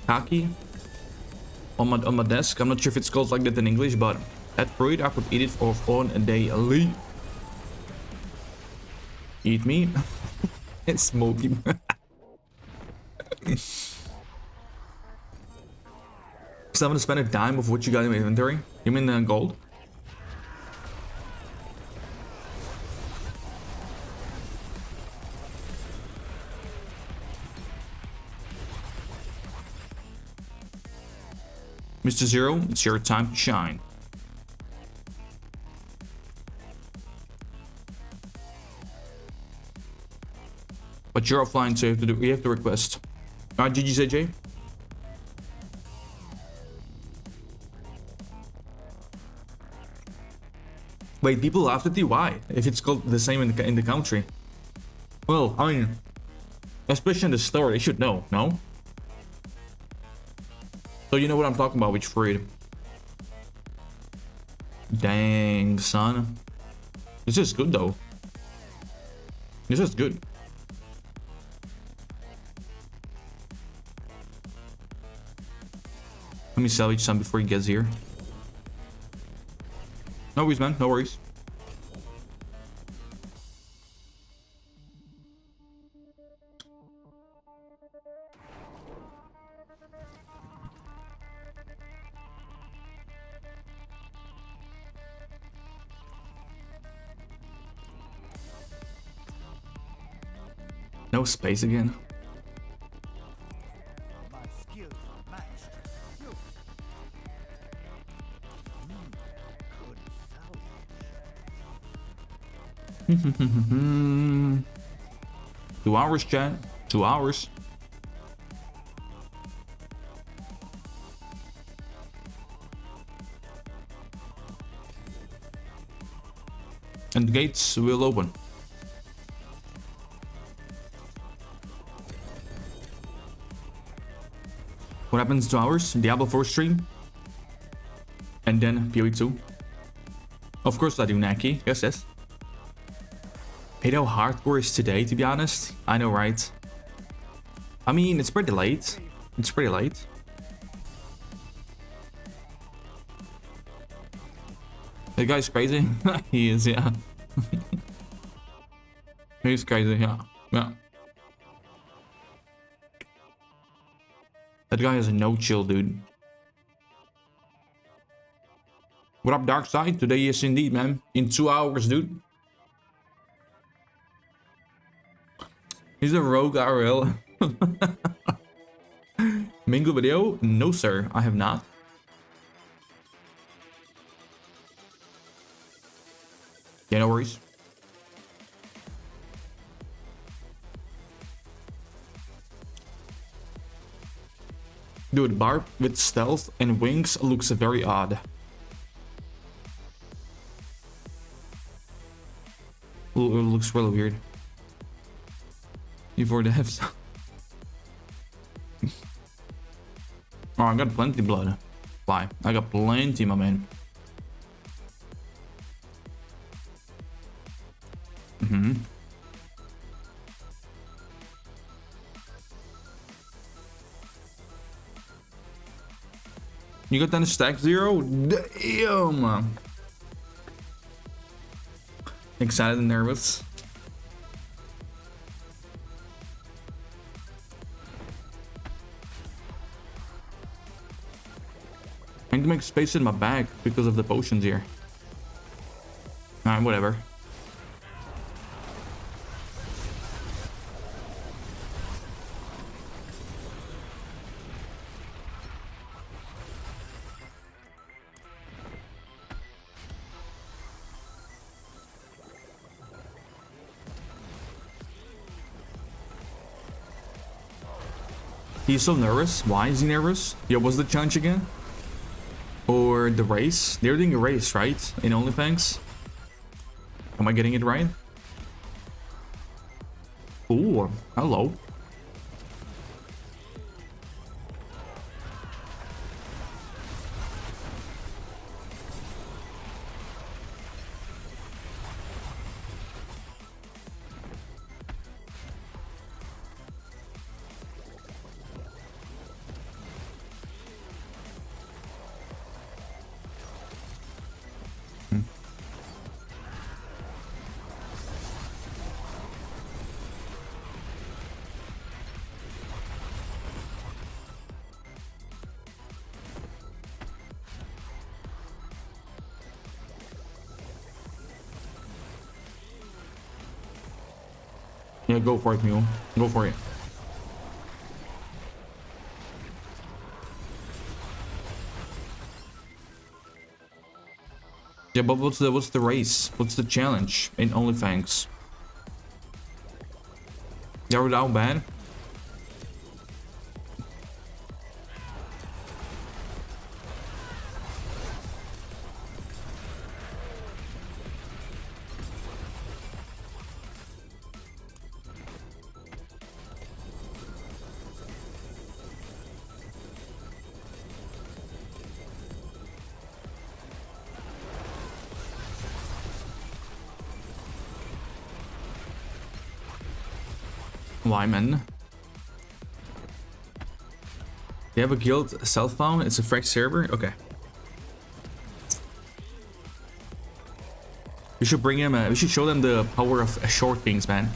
kaki on my desk. I'm not sure if it's called like that in English, but that fruit I could eat it for one day. Eat me. It's smoky. So I'm gonna spend a dime of what you got in my inventory. You mean gold? Mr. Zero, it's your time to shine. But you're offline, so you have to request. Alright, GG's AJ. Wait, people laughed at you? Why? If it's called the same in the country. Well, I mean, especially in the store, they should know, no? So you know what I'm talking about, which fruit. Dang, son. This is good, though. This is good. Let me salvage some before he gets here. No worries, man. No worries. No space again. My skills are matched. 2 hours, chat. 2 hours. And the gates will open. What happens in 2 hours? Diablo 4 stream. And then PoE 2. Of course I do, Naki. Yes, yes. Hey, how hardcore is today, to be honest? I know, right? I mean, it's pretty late. It's pretty late. The guy's crazy. He is, yeah. He's crazy, yeah. Yeah. That guy has no chill, dude. What up, Dark Side? Today, yes, indeed, man. In 2 hours, dude. He's a rogue RL. Mingo video? No, sir. I have not. Yeah, no worries. Dude, Barb with stealth and wings looks very odd. It looks really weird. Before the hefts. Oh, I got plenty blood. Fly. I got plenty, my man. You got that stack 0? Damn! Excited and nervous. I need to make space in my bag because of the potions here. Alright, whatever. He's so nervous. Why is he nervous? Yo, what's the challenge again? Or the race? They're doing a race, right? In OnlyFans? Am I getting it right? Ooh, hello. Yeah, go for it, Mule. Go for it. Yeah, but what's the race? What's the challenge in OnlyFans? They're down bad. Wyman. They have a guild self-found. It's a fresh server. Okay. We should bring him. We should show them the power of short things, man.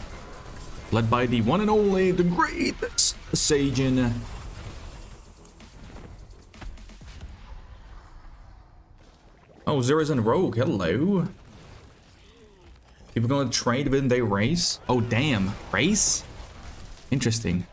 Led by the one and only, the great Sajin. Oh, Zero's and Rogue. Hello. People gonna trade when they race? Oh, damn. Race? Interesting.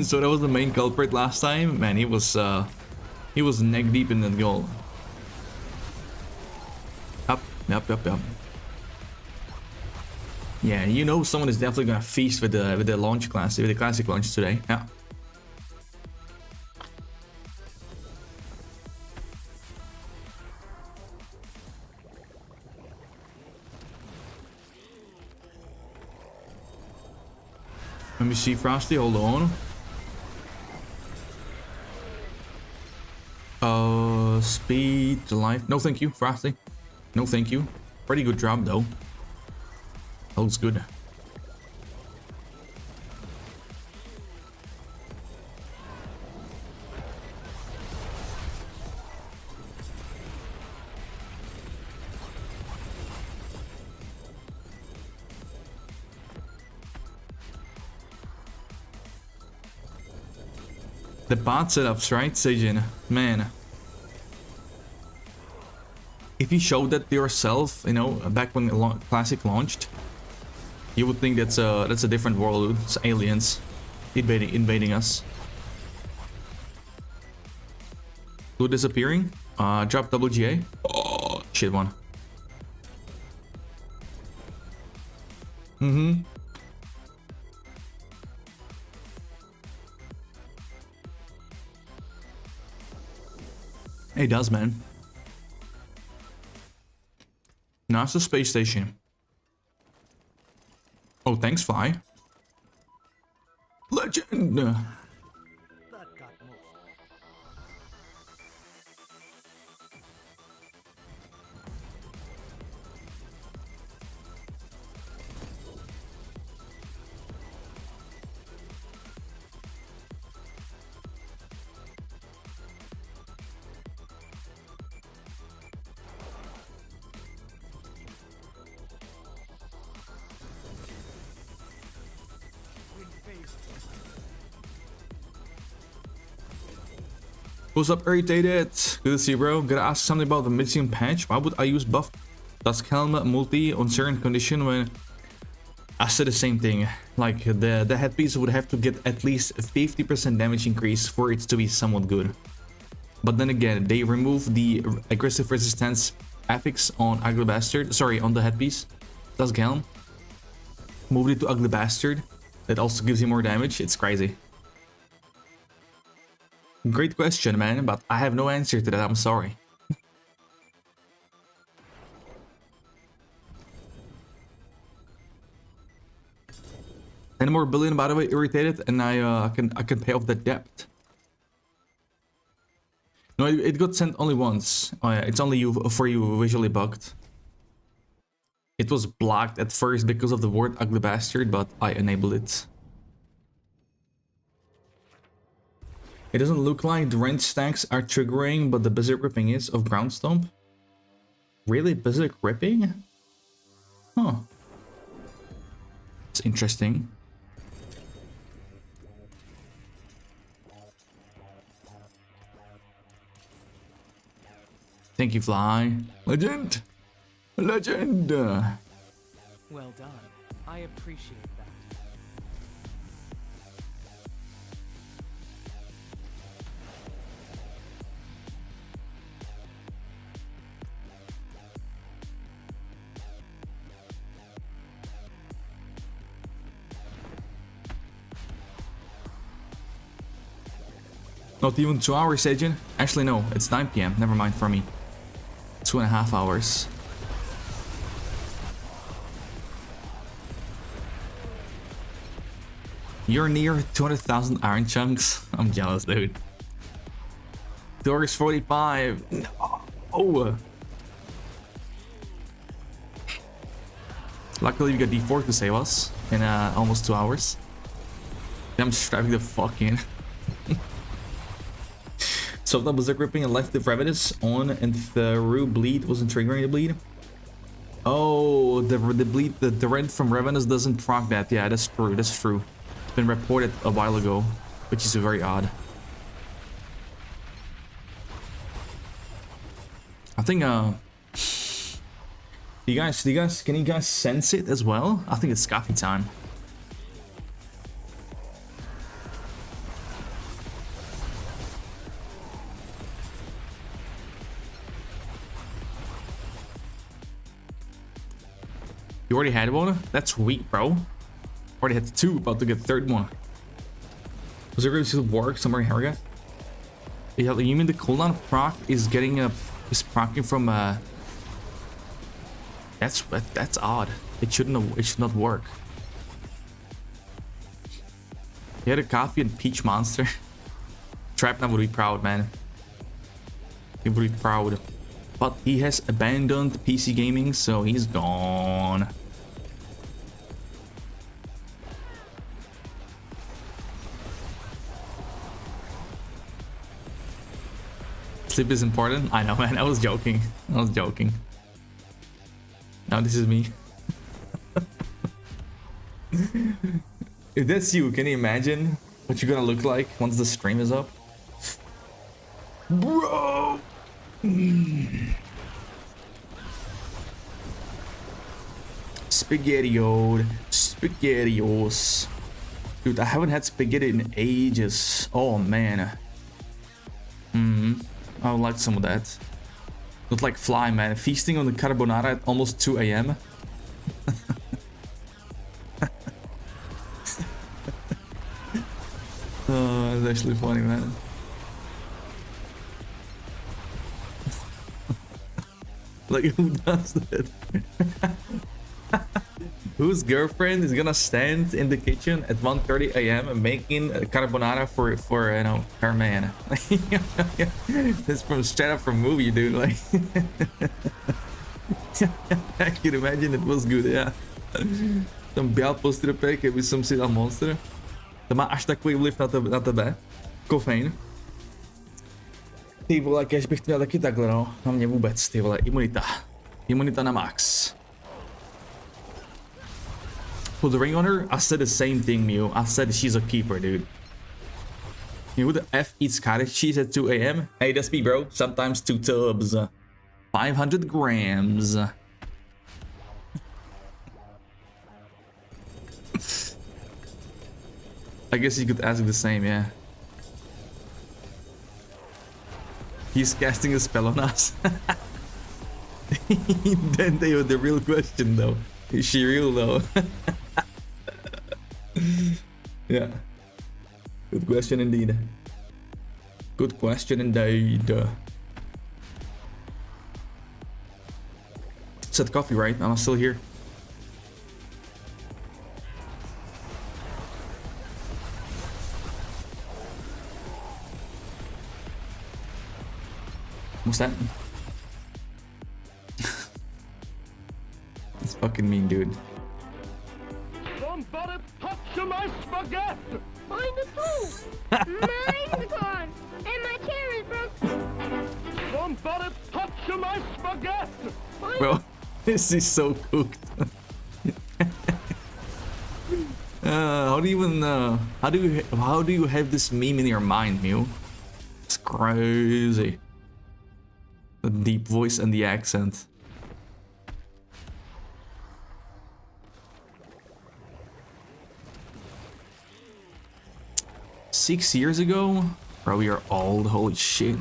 So that was the main culprit last time. Man, he was neck deep in that goal. Yep. Yeah, you know someone is definitely gonna feast with the launch class, with the classic launch today. Yeah. Let me see, Frosty, hold on. Speed to life. No thank you, Frosty. No thank you. Pretty good job though. That looks good. The bot setups, right, Seijin? Man. If you showed that to yourself, you know, back when the Classic launched, you would think that's a different world. It's aliens invading us. Blue disappearing. Drop WGA. Oh, shit one. It does, man. NASA space station. Oh, thanks, Fly. Legend. That got most. What's up, irritated? Good to see you, bro. Gotta ask something about the missing patch. Why would I use buff Dusk Helm multi on certain condition when I said the same thing? Like the headpiece would have to get at least 50% damage increase for it to be somewhat good. But then again, they removed the aggressive resistance affix on Ugly Bastard. Sorry, on the headpiece. Dusk Helm. Moved it to Ugly Bastard. That also gives you more damage. It's crazy. Great question, man, but I have no answer to that. I'm sorry. Any more billion, by the way, irritated, and I can pay off that debt. No, it got sent only once. Oh yeah, it's only for you visually bugged. It was blocked at first because of the word Ugly Bastard, but I enabled it. It doesn't look like the range stacks are triggering, but the Berserk Ripping is of Ground Stomp. Really? Berserk Ripping? Huh. It's interesting. Thank you, Fly. Legend! Legend! Well done. I appreciate that. Not even 2 hours, Agent. Actually, no, it's 9 PM. Never mind for me. 2.5 hours. You're near 200,000 iron chunks. I'm jealous, dude. 2 hours 45. No. Oh. Luckily, we got D4 to save us in almost 2 hours. I'm striving the fuck in. So that was the gripping and left the Revenus on, and the Rue bleed wasn't triggering the bleed. Oh, the bleed, the red from Revenus doesn't proc that. Yeah, that's true. That's true. It's been reported a while ago, which is very odd. I think can you guys sense it as well? I think it's coffee time. You already had one? That's weak, bro. Already had two, about to get third one. Was there going to work somewhere in here? Yeah, you mean the cooldown proc is getting is procking from that's odd. It should not work. He had a coffee and peach monster. Trapnut would be proud, man. He would be proud. But he has abandoned PC gaming, so he's gone. Sleep is important. I know, man. I was joking. I was joking. Now this is me. If that's you, can you imagine what you're gonna look like once the stream is up? Bro! Spaghetti-oed. Spaghettios. Dude, I haven't had spaghetti in ages. Oh, man. I would like some of that. Not like fly, man. Feasting on the carbonara at almost 2 a.m. Oh, that's actually funny, man. Like, who does that? Whose girlfriend is gonna stand in the kitchen at 1:30 a.m. and making carbonara for you know, her man? That's from straight up from movie, dude. Like, I can imagine it was good, yeah. Tam běhal po stropě, keby jsem si dal Monster. To má až takový vliv na tebe. Kofein. Ty vole, kež bych to měl taky takhle, no. Na mě vůbec, ty vole. Imunita. Imunita na max. For the ring on her, I said the same thing, Mew. I said she's a keeper, dude. You know who the F eats cottage cheese at 2 a.m.? Hey, that's me, bro. Sometimes 2 tubs. 500 grams. I guess you could ask the same, yeah. He's casting a spell on us. Then they the real question, though. Is she real, though? Yeah. Good question indeed. Good question indeed. Said coffee, right? I'm still here. What's that? It's fucking mean, dude. Somebody touch my spaghetti! Find the food! Mine's gone! And my chair is broken! Somebody touch my spaghetti! Bro, this is so cooked. How do you even how do you have this meme in your mind, Mew? It's crazy. The deep voice and the accent. Six years ago? Bro, we are old, holy shit.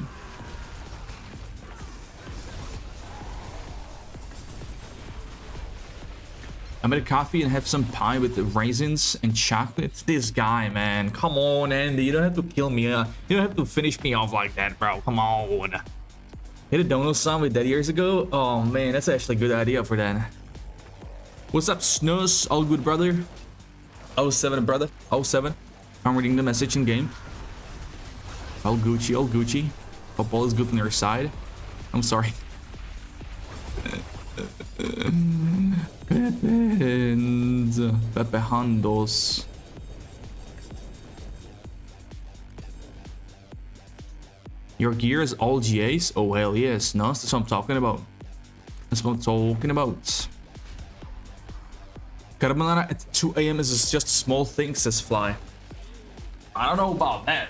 I made a coffee and have some pie with the raisins and chocolate. This guy, man. Come on, Andy. You don't have to kill me. You don't have to finish me off like that, bro. Come on. Hit a donut song with that years ago? Oh, man. That's actually a good idea for that. What's up, Snus? All good, brother? 07, brother. 07. I'm reading the message in game. All Gucci, all Gucci. Hope all is good on your side. I'm sorry. Pepe Handos. Your gear is all GAs? Oh, hell yes. No, that's what I'm talking about. That's what I'm talking about. Carbonara at 2 a.m. is just a small thing, says Fly. I don't know about that.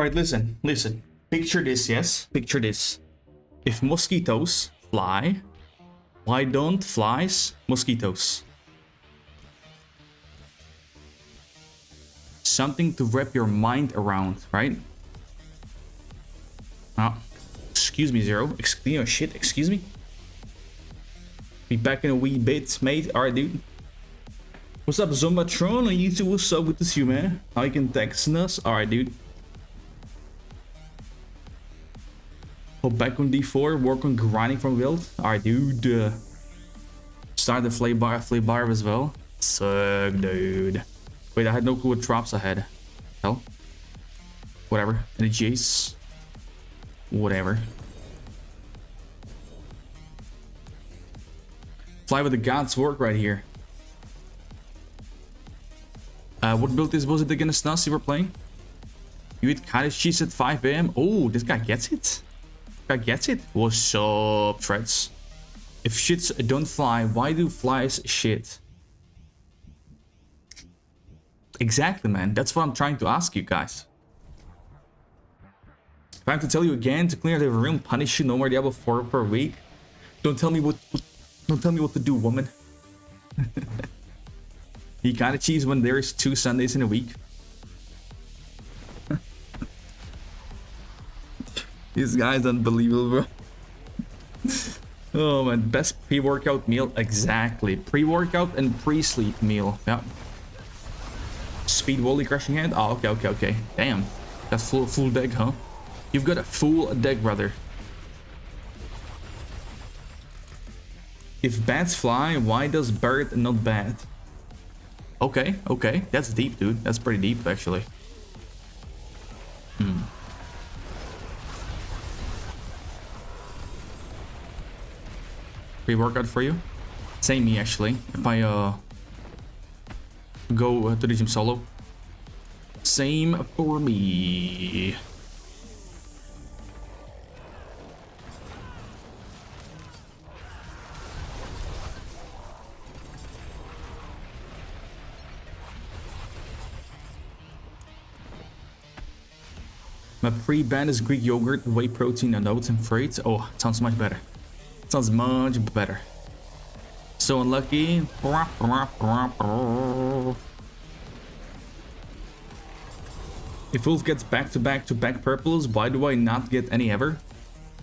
Alright, listen, listen. Picture this, yes? Picture this. If mosquitoes fly, why don't flies mosquitoes? Something to wrap your mind around, right? Oh, excuse me, Zero. Excuse me, shit, excuse me. Be back in a wee bit, mate. Alright, dude. What's up, Zombatron? On YouTube, what's up with this, you, man? How you can text us? Alright, dude. Hop back on D4, work on grinding from wild. Alright, dude. Start the flay bar as well. Suck, dude. Wait, I had no clue what drops I had. Hell. Whatever. Any Jace. Whatever. Fly with the gods work right here. What build was it against us you were playing? You eat cottage cheese at 5 AM? Oh, this guy gets it. Guy gets it. What's up, Threads? If shits don't fly, why do flies shit? Exactly, man. That's what I'm trying to ask you guys. If I have to tell you again to clear the room, punish you, no more Diablo 4 per week. Don't tell me what to do, woman. You gotta cheese when there's 2 Sundays in a week. This guy's unbelievable, bro. Oh man, best pre-workout meal, exactly. Pre-workout and pre-sleep meal. Yeah. Speed volley crushing hand. Oh, okay. Damn, that's full deck, huh? You've got a full deck, brother. If bats fly, why does bird not bat? Okay. That's deep, dude. That's pretty deep, actually. Pre-workout for you? Same me, actually. If I go to the gym solo. Same for me. My pre-ban is Greek yogurt, whey protein, and oats and freight. Oh, sounds much better. Sounds much better. So unlucky. If Wolf gets back-to-back purples, why do I not get any ever?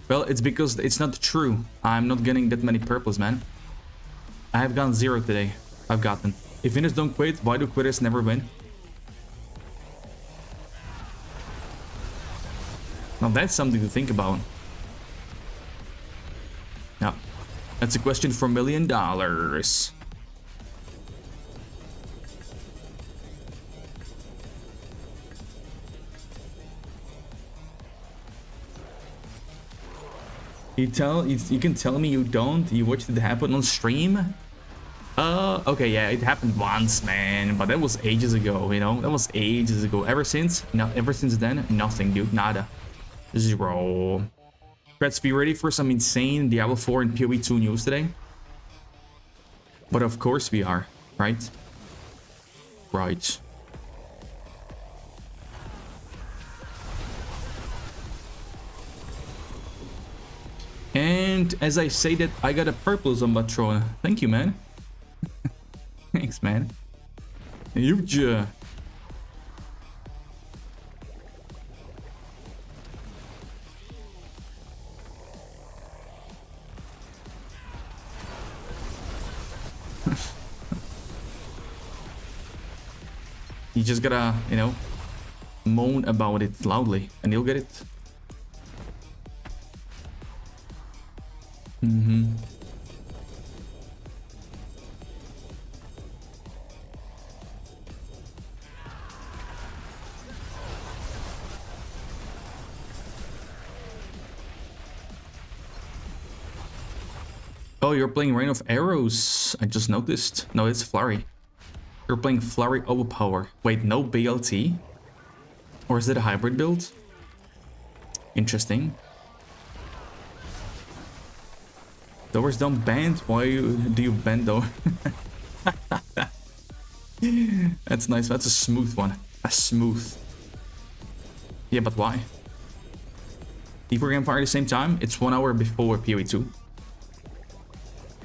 Well, it's because it's not true. I'm not getting that many purples, man. I have gotten 0 today. I've gotten. If winners don't quit, why do quitters never win? Now that's something to think about. Yeah, that's a question for $1 million. You can tell me you don't. You watched it happen on stream. Okay, yeah, it happened once, man, but that was ages ago. You know, that was ages ago. Ever since then, nothing, dude, nada. 0. Let's be ready for some insane Diablo 4 and PoE 2 news today. But of course we are, right? Right. And as I say that, I got a purple Zombatron. Thank you, man. Thanks, man. Huge. You just gotta, you know, moan about it loudly and you'll get it. Oh, you're playing Rain of Arrows. I just noticed. No, it's Flurry. You're playing Flurry Overpower. Wait, no BLT? Or is it a hybrid build? Interesting. Doors don't bend? Why do you bend though? That's nice. That's a smooth one. A smooth. Yeah, but why? P4 Campfire at the same time? It's 1 hour before PoE2.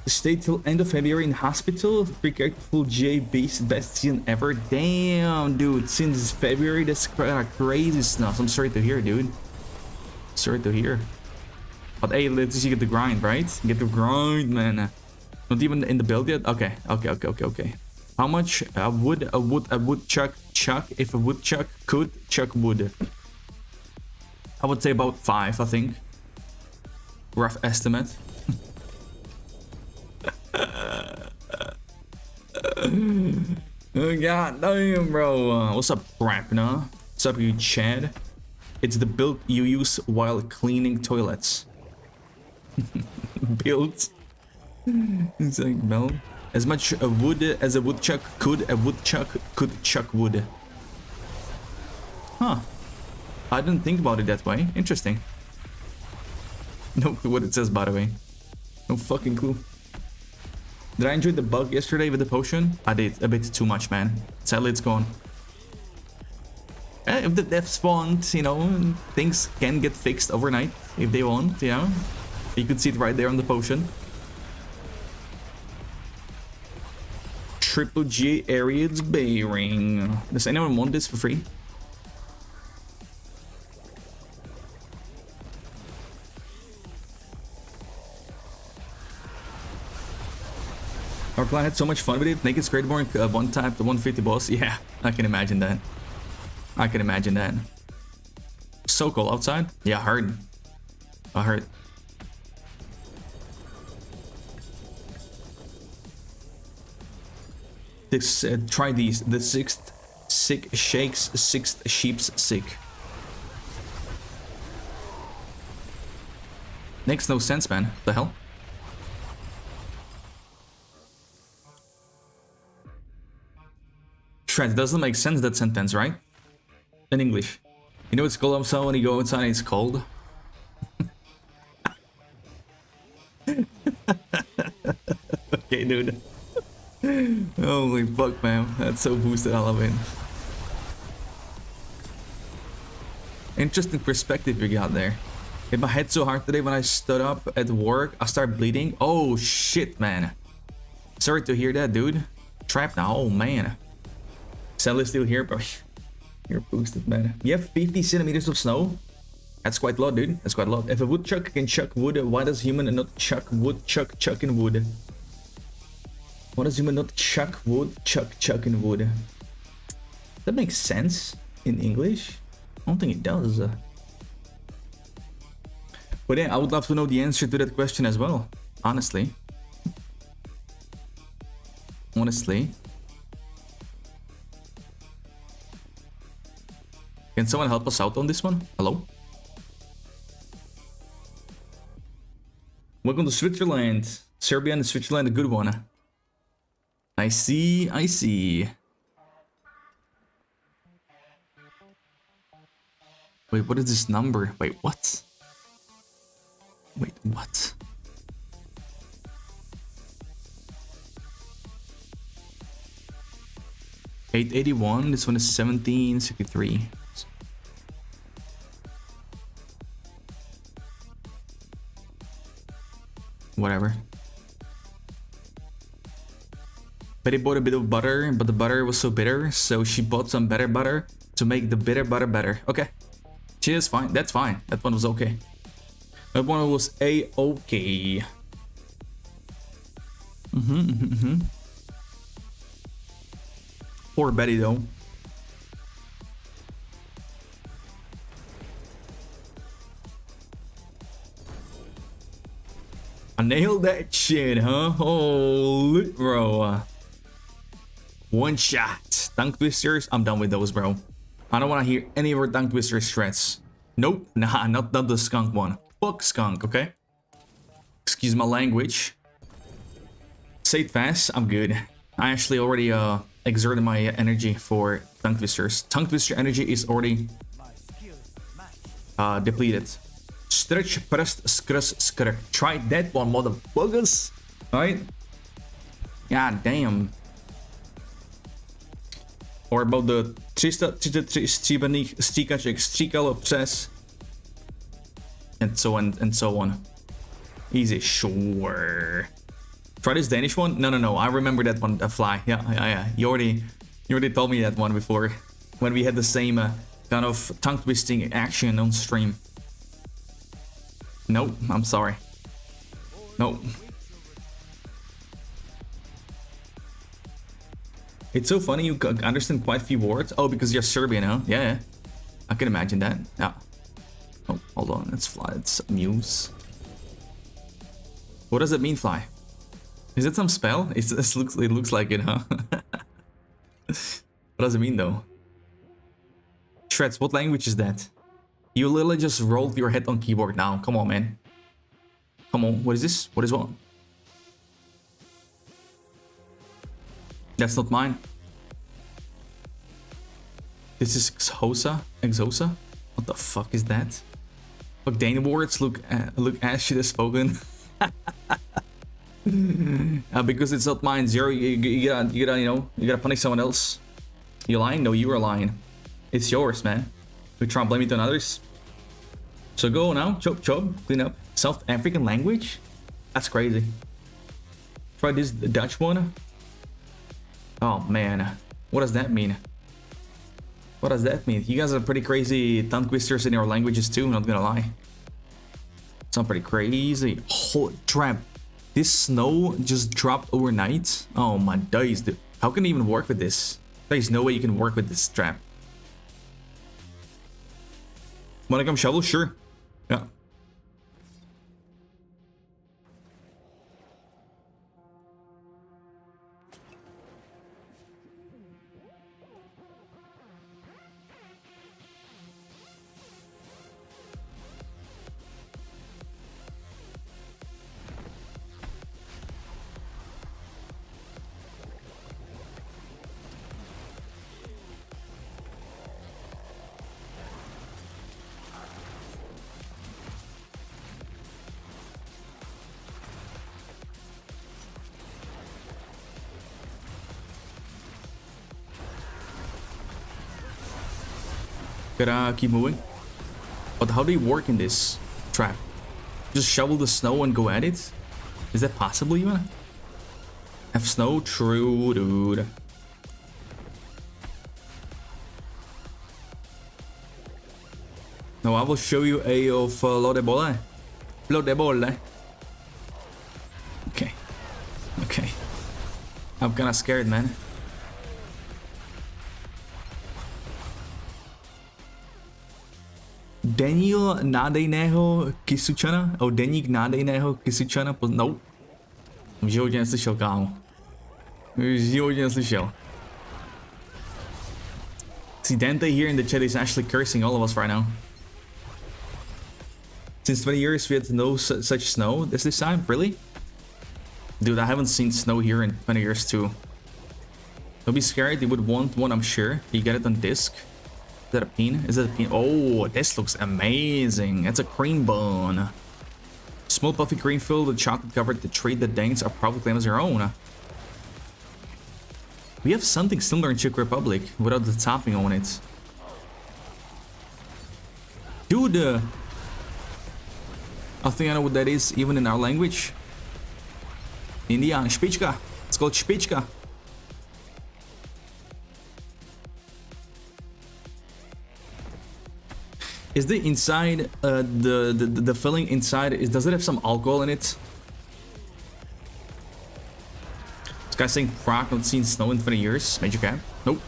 Stay till end of February in hospital. Free character full J based best season ever. Damn, dude. Since February, that's crazy stuff. I'm sorry to hear, dude. Sorry to hear. But hey, let's see, get the grind, right? Get the grind, man. Not even in the build yet? Okay. How much would a woodchuck chuck if a woodchuck could chuck wood? I would say about 5, I think. Rough estimate. Oh, god damn, bro. What's up, Rapna? What's up, you Chad? It's the build you use while cleaning toilets. Build. It's like build. As much wood as a woodchuck could chuck wood. Huh. I didn't think about it that way. Interesting. No clue what it says, by the way. No fucking clue. Did I enjoy the bug yesterday with the potion? I did. A bit too much, man. Sadly, it's gone. If the devs want, you know, things can get fixed overnight. If they want, you know. You could see it right there on the potion. Triple G Ariad's bearing. Does anyone want this for free? Our client had so much fun with it. Naked Skateboard one type the 150 boss. Yeah, I can imagine that. I can imagine that. So cold outside. Yeah, I heard. This, try these. The 6th sick shakes, 6th sheep's sick. Makes no sense, man. The hell? Trent, doesn't make sense, that sentence, right? In English. You know it's cold outside when you go outside and it's cold? Okay, dude. Holy fuck, man. That's so boosted, I love it. Interesting perspective you got there. Hit my head so hard today when I stood up at work, I started bleeding. Oh shit, man. Sorry to hear that, dude. Trapped now, oh man. Sadly still here, but you're boosted, man. You have 50 centimeters of snow? That's quite a lot, dude. That's quite a lot. If a woodchuck can chuck wood, why does human not chuck wood, chucking wood? Why does human not chuck wood, chucking wood? That makes sense in English? I don't think it does. But yeah, I would love to know the answer to that question as well. Honestly. Can someone help us out on this one? Hello? Welcome to Switzerland. Serbia and Switzerland, a good one. I see. Wait, what is this number? Wait, what? 881, this one is 1763. Whatever. Betty bought a bit of butter, but the butter was so bitter, so she bought some better butter to make the bitter butter better. Okay. Cheers, fine. That's fine. That one was okay. That one was a-okay. Poor Betty, though. I nailed that shit, huh? Holy, bro. One shot. Tongue twisters. I'm done with those, bro. I don't want to hear any of our tongue twister threats. Nope. Nah, not the skunk one. Fuck skunk, okay? Excuse my language. Say it fast. I'm good. I actually already exerted my energy for tongue twisters. Tongue twister energy is already depleted. Stretch, pressed, scrus. Try that one, motherfuckers. Alright? God damn. Or about the 333 stříbrných stříkaček stříkalo přes. And so on and so on. Easy, sure. Try this Danish one? No. I remember that one. Fly. Yeah. You already told me that one before, when we had the same kind of tongue twisting action on stream. No, I'm sorry. No. It's so funny you understand quite a few words. Oh, because you're Serbian, huh? Yeah. I can imagine that. Yeah. Oh, hold on. Let's fly. It's news. What does it mean, fly? Is it some spell? It looks like it, huh? What does it mean, though? Shreds, what language is that? You literally just rolled your head on keyboard now. Come on, man. Come on. What is this? What is what? That's not mine. This is Exosa? Exosa? What the fuck is that? Look, Dane words look as shit as spoken. Because it's not mine, Zero. You gotta punish someone else. You lying? No, you are lying. It's yours, man. You try and blame it on others. So go now, chop, clean up. South African language? That's crazy. Try this Dutch one. Oh man, what does that mean? What does that mean? You guys are pretty crazy tongue twisters in your languages too, not gonna lie. Sound pretty crazy. Holy crap. This snow just dropped overnight. Oh my days, dude. How can you even work with this? There's no way you can work with this trap. Wanna come shovel? Sure. Yeah. Gotta keep moving. But how do you work in this trap? Just shovel the snow and go at it? Is that possible even? Have snow? True, dude. No, I will show you a of Lo de Bola. Lo de Bola. Okay. Okay. I'm kinda scared, man. Denil nádejného Kisučana? O deník nádejného Kisučana? No. V životě neslyšel, kámo. V životě neslyšel. See, Dante here in the chat is actually cursing all of us right now. Since 20 years we had no such snow this time? Really? Dude, I haven't seen snow here in 20 years too. Don't be scared, you would want one, I'm sure. You get it on disc. Is that a pin? Is that a pin? Oh, this looks amazing. It's a cream bun. Small puffy cream filled with chocolate covered the treat that Danes are probably claim as their own. We have something similar in Czech Republic without the topping on it. Dude! I think I know what that is, even in our language. Indian, špička. It's called špička. Is the inside, the filling inside, does it have some alcohol in it? This guy's saying Prague, not seen snow in 20 years. Major cap? Nope.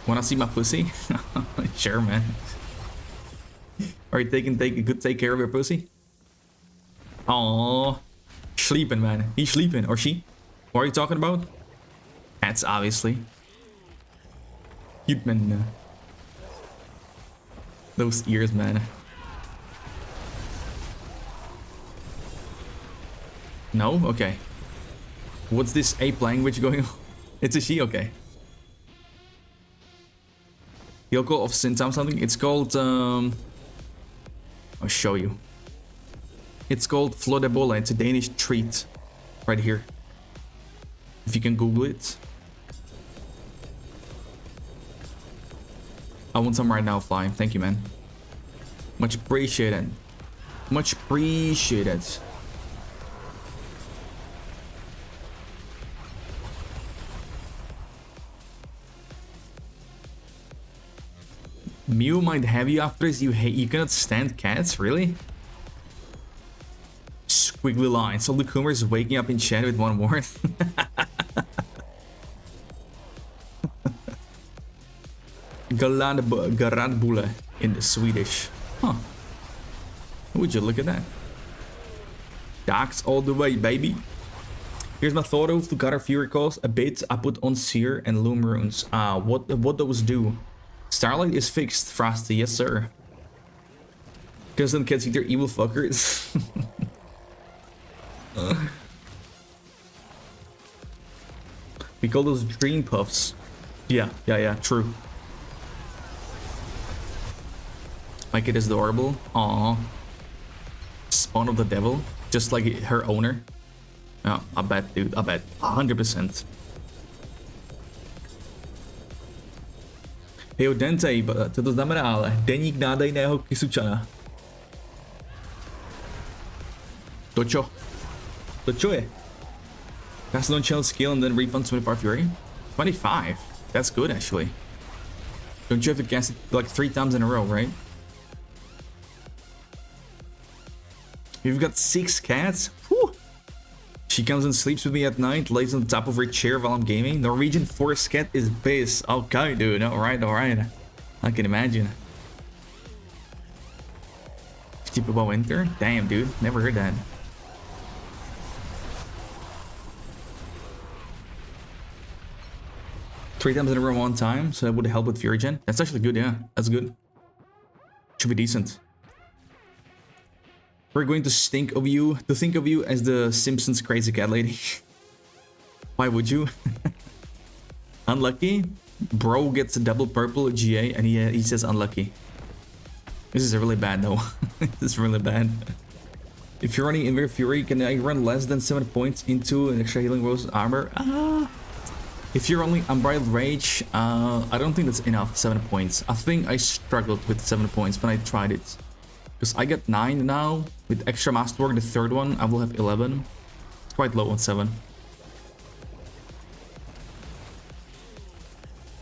Wanna see my pussy? Sure, man. Are you take care of your pussy? Aww. Sleeping, man. He's sleeping. Or she? What are you talking about? Cats, obviously. Cute, man. Those ears, man. No? Okay. What's this ape language going on? It's a she? Okay. Yoko of Sintam something? It's called, I'll show you. It's called Flodebola. It's a Danish treat. Right here. If you can Google it. I want some right now, Fly. Thank you, man. Much appreciated. Much appreciated. Mew might have you after this. You cannot stand cats, really? Squiggly lines. So the Coomer is waking up in chat with one word. Garadbule in the Swedish. Huh. Would you look at that? Darks all the way, baby. Here's my thought of to gather Fury Calls. A bit I put on Seer and Loom Runes. What those do? Starlight is fixed, Frosty, yes sir. Because then kids eat their evil fuckers. We call those dream puffs. Yeah, true. My kid is adorable. Aww. Spawn of the devil. Just like her owner. Yeah, I bet, dude. I bet. 100%. Hejo Dente, co to znamená ale? Deník nádejného Kisučana. To čo? To čo je? Cast on channel skill and then refund 25 Fury? 25? That's good actually. Don't you have to cast it like 3 times in a row, right? You've got 6 cats? Whew. She comes and sleeps with me at night, lays on top of her chair while I'm gaming. Norwegian forest cat is pissed. Okay, dude. Alright. I can imagine. 50 about winter? Damn, dude. Never heard that. Three times in a row one time, so that would help with Fury Gen. That's actually good, yeah. That's good. Should be decent. We're going to think of you as the Simpsons crazy cat lady. Why would you? Unlucky? Bro gets a double purple GA and he says unlucky. This is really bad though. This is really bad. If you're running Inver Fury, can I run less than 7 points into an extra healing rose armor? If you're only Unbridled Rage, I don't think that's enough, 7 points. I think I struggled with 7 points when I tried it. Because I got 9 now. With extra masterwork, the third one, I will have 11. It's quite low on 7.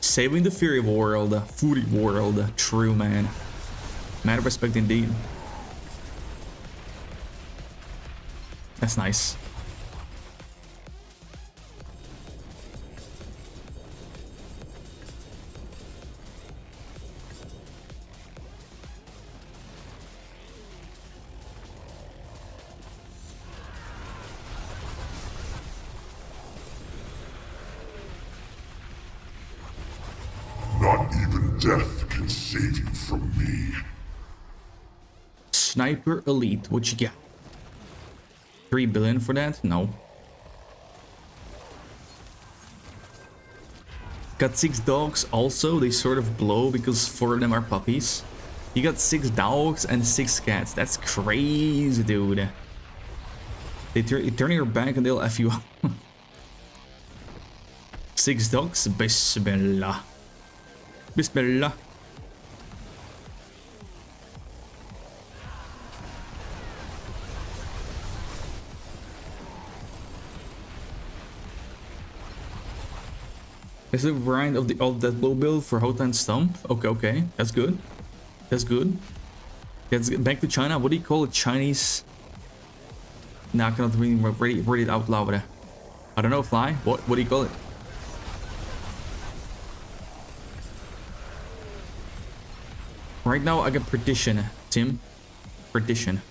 Saving the Fury world. True, man. Mad respect indeed. That's nice. Not even death can save you from me. Sniper Elite, what you got? 3 billion for that? No. Got 6 dogs also, they sort of blow because 4 of them are puppies. You got 6 dogs and 6 cats, that's crazy, dude. They turn your back and they'll F you up. 6 dogs? Bismillah. Bismillah. Is the grind of that low build for Hotan Stump? Okay, that's good. That's good. Let's get back to China. What do you call a Chinese? Nah, I cannot read it out loud. I don't know, Fly. What do you call it? Right now I got Perdition, Tim. Perdition.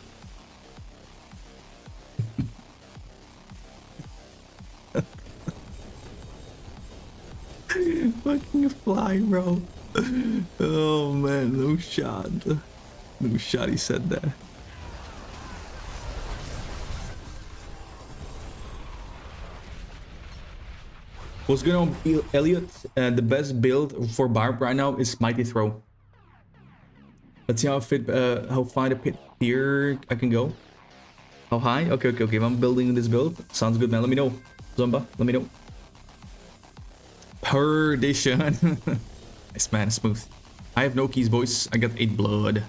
Fucking Fly, bro. Oh man, no shot. No shot, he said that. What's going on, Elliot? The best build for Barb right now is Mighty Throw. Let's see how far the pit here I can go. How high? Okay. I'm building this build. Sounds good, man. Let me know. Zumba, let me know. Perdition. Nice, man. Smooth. I have no keys, boys. I got 8 blood.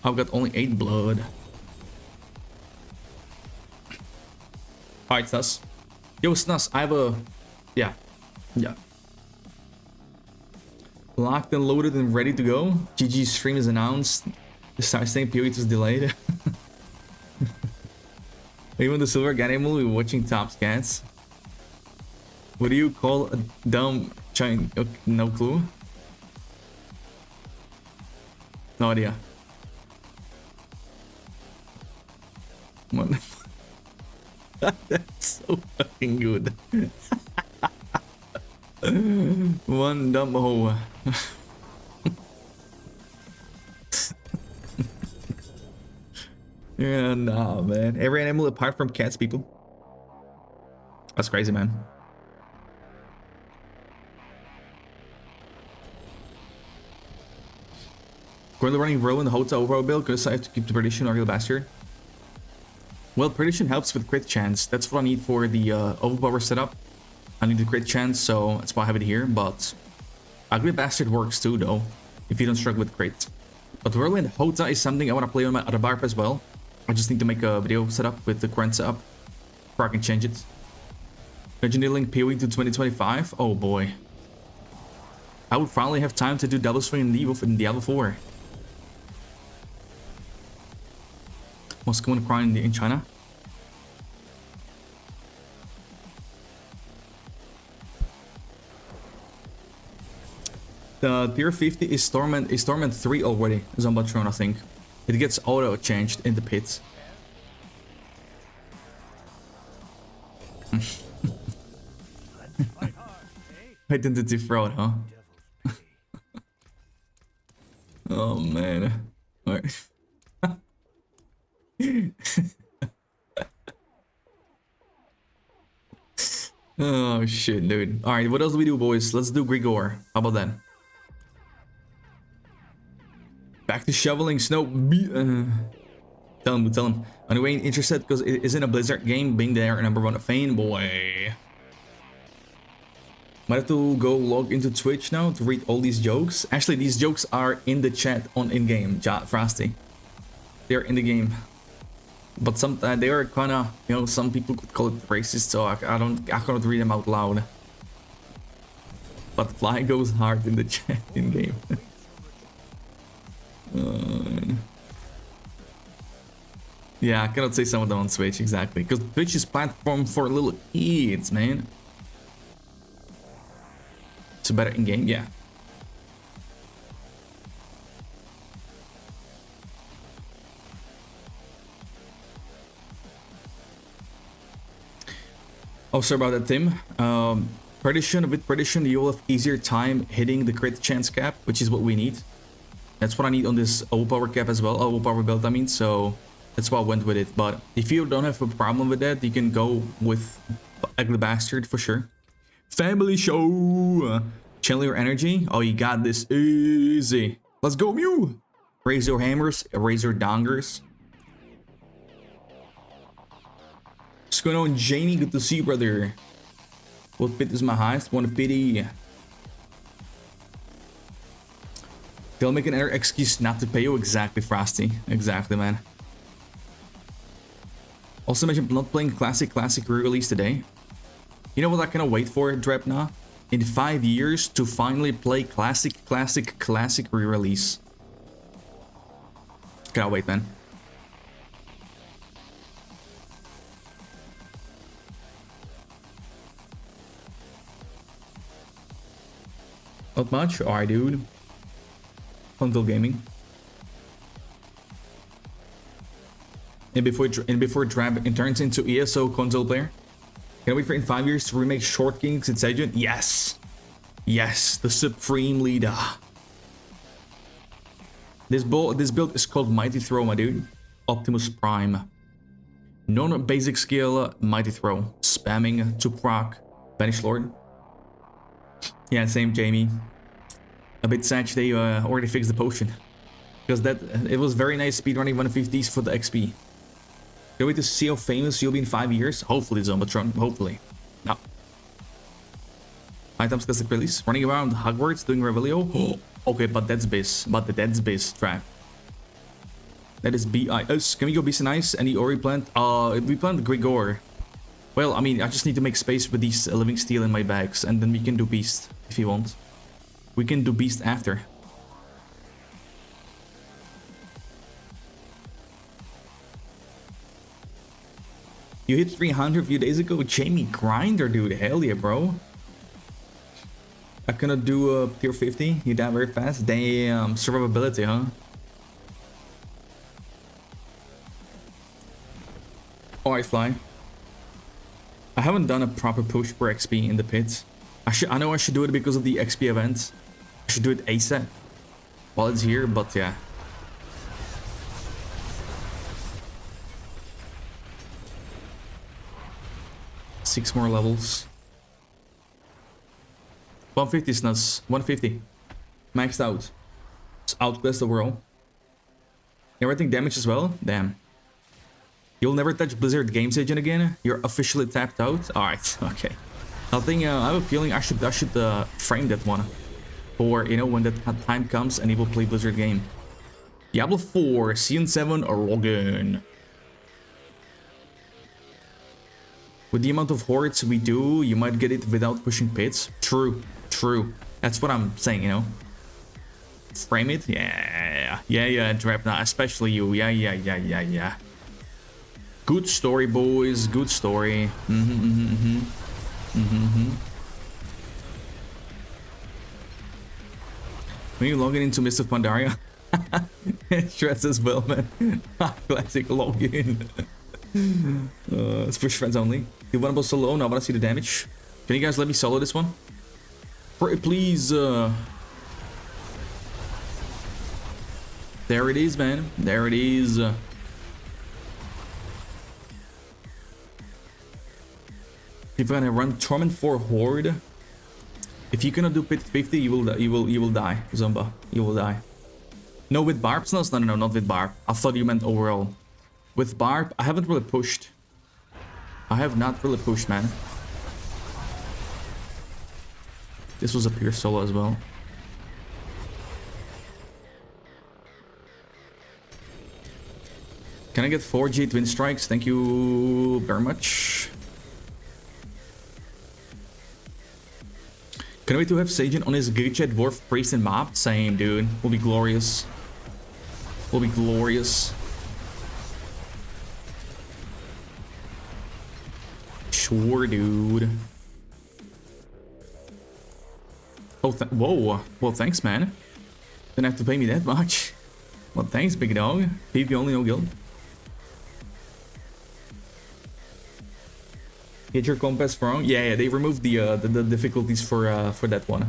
I've got only 8 blood. Alright, Snus. Yo, Snus, I have a... Yeah. Locked and loaded and ready to go. GG stream is announced. The start saying POE was delayed. Even the silver gun animal, we're watching top scans. What do you call a dumb giant? Okay, no clue. No idea. What? That's so fucking good. One dumb hoe. Yeah, nah, man. Every animal apart from cats, people. That's crazy, man. Currently running row in the hotel overall build because I have to keep the prediction or the bastard. Well, prediction helps with crit chance. That's what I need for the overpower setup. I need the crit chance, so that's why I have it here. But ugly bastard works too, though, if you don't struggle with crit. But Whirlwind Hota is something I want to play on my other barb as well. I just need to make a video setup with the current setup before I can change it. Engineering PoE to 2025. Oh boy. I would finally have time to do double swing in Diablo 4. What's going to cry in China? The tier 50 is Torment 3 already, Zombatron, I think. It gets auto changed in the pit. Identity fraud, huh? Oh man. Alright. Oh shit, dude. Alright, what else do we do, boys? Let's do Grigor. How about that? Back to shoveling snow. Tell him. Anyway, interested because it isn't a Blizzard game, being there #1 fan boy. Might have to go log into Twitch now to read all these jokes. Actually, these jokes are in the chat on in-game, Frosty. They're in the game. But some they are kind of, you know, some people could call it racist, so I cannot read them out loud. But Fly goes hard in the chat in game. Yeah, I cannot say some of them on Switch exactly, because Twitch is platform for little kids, man. It's better in game, yeah. Oh, sorry about that, Tim. With Perdition, you'll have easier time hitting the crit chance cap, which is what we need. That's what I need on this overpower cap as well, overpower build, I mean, so that's why I went with it. But if you don't have a problem with that, you can go with Ugly Bastard for sure. Family show! Channel your energy. Oh, you got this easy. Let's go, Mew! Raise your hammers, raise your dongers. What's going on, Jamie? Good to see you, brother. What pit is my highest? One pity. They'll make another excuse not to pay you. Exactly, Frosty. Exactly, man. Also mentioned not playing classic re-release today. You know what I cannot wait for, Drepna? In 5 years to finally play classic re-release. Cannot wait, man. Not much? Alright, dude. Console gaming. And before it turns into ESO console player. Can I wait for in 5 years to remake Short Kings in Sejun? Yes! Yes, the supreme leader. This build is called Mighty Throw, my dude. Optimus Prime. Non-basic skill, Mighty Throw. Spamming to proc. Banish Lord. Yeah, same, Jamie. A bit sad they already fixed the potion. Because it was very nice speedrunning 150s for the XP. Can we wait to see how famous you'll be in 5 years? Hopefully, Zombatron. Hopefully. No. Items classic release. Running around Hogwarts doing Revelio. Oh, Okay, but that's base. But that's base trap. That is BIS. Can we go beast and ice? Any Ori plant? We plant Grigor. Well, I mean, I just need to make space with these living steel in my bags, and then we can do beast if you want. We can do beast after. You hit 300 a few days ago, Jamie Grinder, dude. Hell yeah, bro. I cannot do a tier 50. You die very fast. Damn, survivability, huh? Alright, fly. I haven't done a proper push for XP in the pit. I know I should do it because of the XP event. I should do it ASAP while it's here, but yeah. Six more levels. 150 is nuts. 150. Maxed out. It's outclassed the world. Everything damage as well? Damn. You'll never touch Blizzard Games Agent again? You're officially tapped out? Alright, okay. I think I have a feeling I should frame that one. For, you know, when that time comes and he will play Blizzard game. Diablo 4, Season 7, Rogan. With the amount of hordes we do, you might get it without pushing pits. True, true. That's what I'm saying, you know. Frame it? Yeah, Drapna, especially you. Yeah. Good story, boys. Good story. When you log into Mist of Pandaria, stress as well, man. Classic login. It's push friends only. You want to solo? Now I want to see the damage. Can you guys let me solo this one? Please. There it is, man. There it is. If you're gonna run Torment 4 Horde, if you cannot do pit 50, you will die, Zumba. You will die. No, with Barbs? No, not with Barb. I thought you meant overall. With Barb, I haven't really pushed. I have not really pushed, man. This was a pure solo as well. Can I get 4G Twin Strikes? Thank you very much. Can we to have Sajin on his Gichet Dwarf Priest and Mob? Same, dude. Will be glorious. Will be glorious. Sure, dude. Oh, whoa. Well, thanks, man. Didn't have to pay me that much. Well, thanks, big dog. PvP only, no guild. Hit your compass wrong? Yeah, they removed the difficulties for that one.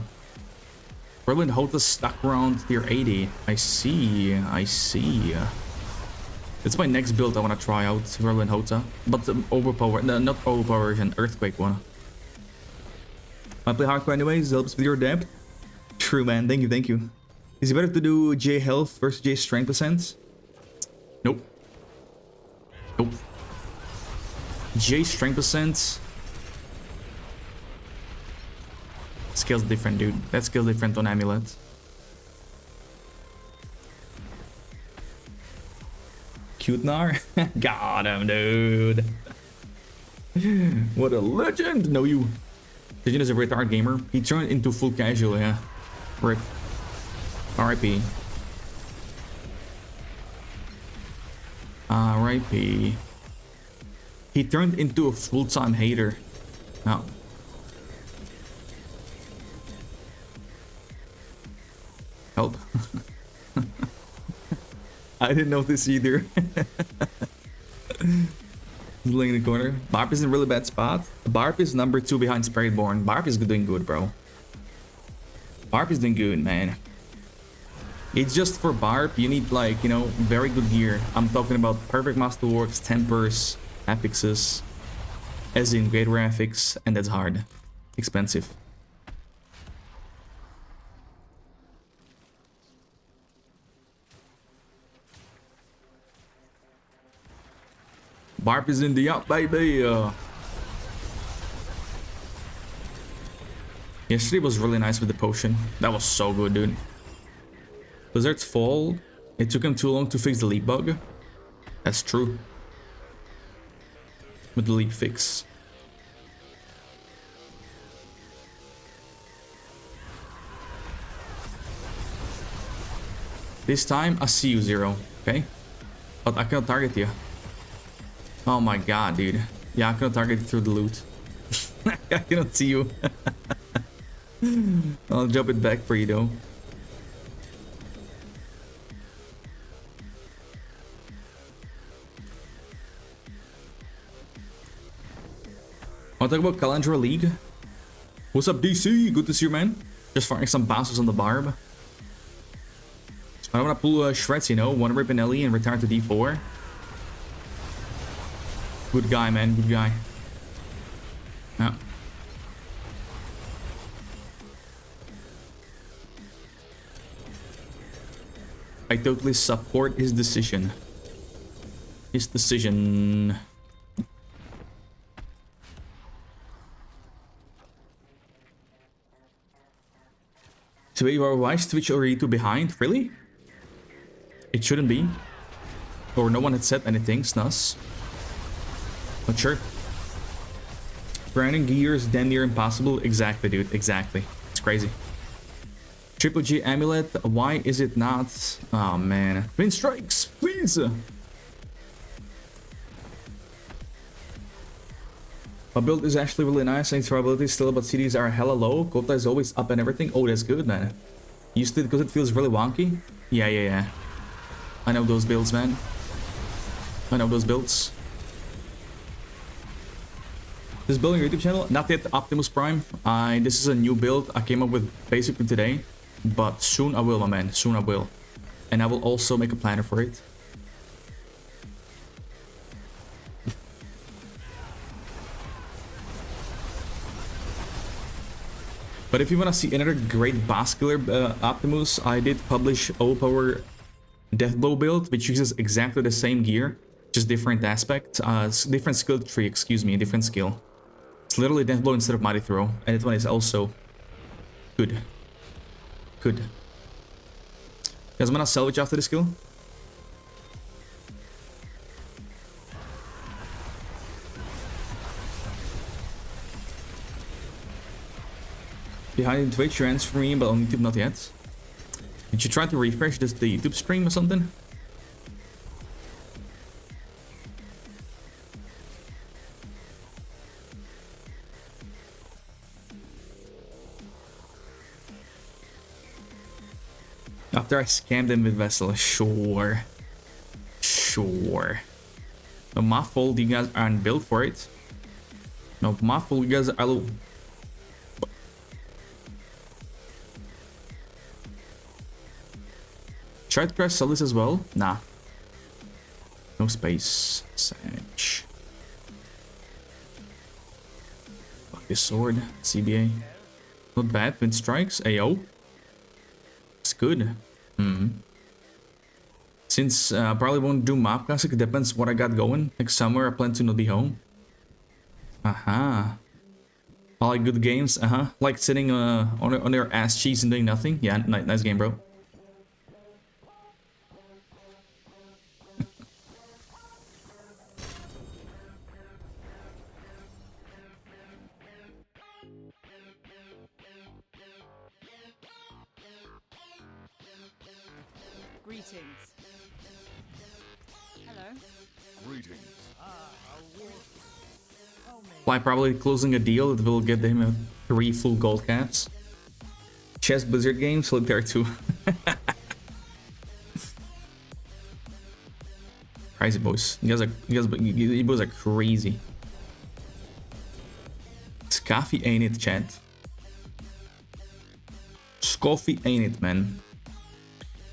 Whirlwind Hota stuck around tier 80. I see. It's my next build I want to try out, Whirlwind Hota. But overpowered, no, not overpowered, an Earthquake one. I play hardcore anyways, helps with your depth. True, man, thank you. Is it better to do J health versus J strength percent? Nope. J strength percent. Skill's different, dude. That skill's different on Amulet. Cute Nar? Got him, dude. What a legend! No, you. Sajin is a retard gamer. He turned into full casual, yeah. RIP. RIP. RIP. He turned into a full-time hater. No. Help. I didn't know this either. Laying in the corner. Barb is in a really bad spot. Barb is number 2 behind Spiritborn. Barb is doing good, bro. Barb is doing good, man. It's just for Barb, you need, like, you know, very good gear. I'm talking about perfect masterworks, tempers, affixes, as in great graphics, and that's hard. Expensive. Barb is in the up, baby. Yesterday was really nice with the potion. That was so good, dude. Blizzard's fall. It took him too long to fix the leak bug. That's true. With the leak fix. This time I see you, Zero. Okay? But I cannot target you. Oh my god, dude. Yeah, I cannot target you through the loot. I cannot see you. I'll jump it back for you though. Wanna talk about Calandra League? What's up, DC? Good to see you, man. Just firing some bouncers on the barb. I wanna pull shreds, you know, one rip an Ellie and return to D4. Good guy, man. Good guy. Yeah. I totally support his decision. His decision. So you are wise, Twitch or E2 behind? Really? It shouldn't be. Or no one had said anything, Snus. Not sure. Grinding gears damn near impossible. Exactly, dude. Exactly. It's crazy. Triple G amulet. Why is it not? Oh man. Wind strikes, please. My build is actually really nice. And survivability is still, but CDs are hella low. Quota is always up and everything. Oh, that's good, man. Used it because it feels really wonky. Yeah. I know those builds, man. I know those builds. This building YouTube channel, not yet Optimus Prime. This is a new build I came up with basically today, but soon I will, my man. Soon I will, and I will also make a planner for it. But if you want to see another great vascular Optimus, I did publish Overpower Deathblow build, which uses exactly the same gear, just different aspect, different skill tree. Excuse me, different skill. It's literally Deathblow instead of Mighty Throw, and that one is also good. Good. You guys wanna salvage after the skill? Behind Twitch, your answer for me, but on YouTube not yet. Did you try to refresh the YouTube stream or something? After I scammed him with Vessel, sure. But my fault, you guys aren't built for it. No, my fault, you guys are low. Try to press Solis as well? Nah. No space. Sage. Fuck this sword. CBA. Not bad. Wind strikes. AO. It's good. Since I probably won't do map classic, it depends what I got going. Like somewhere I plan to not be home. Aha. I like good games. Like sitting on your ass cheeks and doing nothing. Yeah, nice game, bro. Greetings. Hello. Greetings. By probably closing a deal that will get him 3 full gold caps. Chess Blizzard games, look there too. Crazy boys. You boys are crazy. Scoffy ain't it, chat. Scoffy ain't it, man.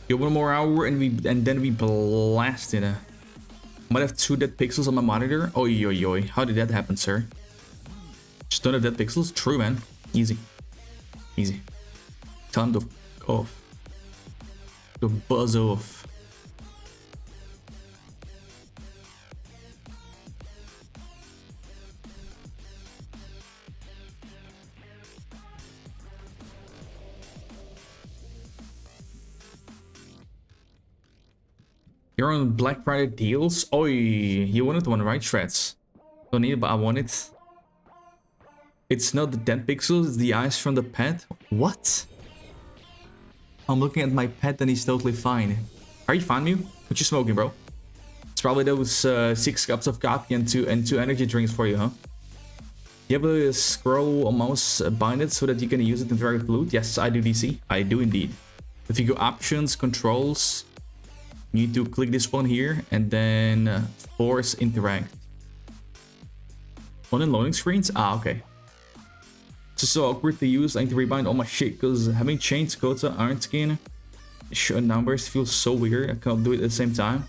Yo, one more hour and then we blasted. Might have 2 dead pixels on my monitor. Oh yo, how did that happen, sir? Just don't have dead pixels? True, man. Easy. Time to off. To buzz off. You're on Black Friday deals? Oh, you wanted one, right, Shreds? Don't need it, but I want it. It's not the 10 pixels, it's the eyes from the pet. What? I'm looking at my pet and he's totally fine. Are you fine, Mew? What you smoking, bro? It's probably those 6 cups of coffee and two energy drinks for you, huh? You have a scroll or mouse binded so that you can use it in direct loot? Yes, I do, DC. I do indeed. If you go options, controls, you need to click this one here and then force interact. On the loading screens? Ah, okay. It's so awkward to use. I need to rebind all my shit because having chains, quota, iron skin, numbers feels so weird. I can't do it at the same time.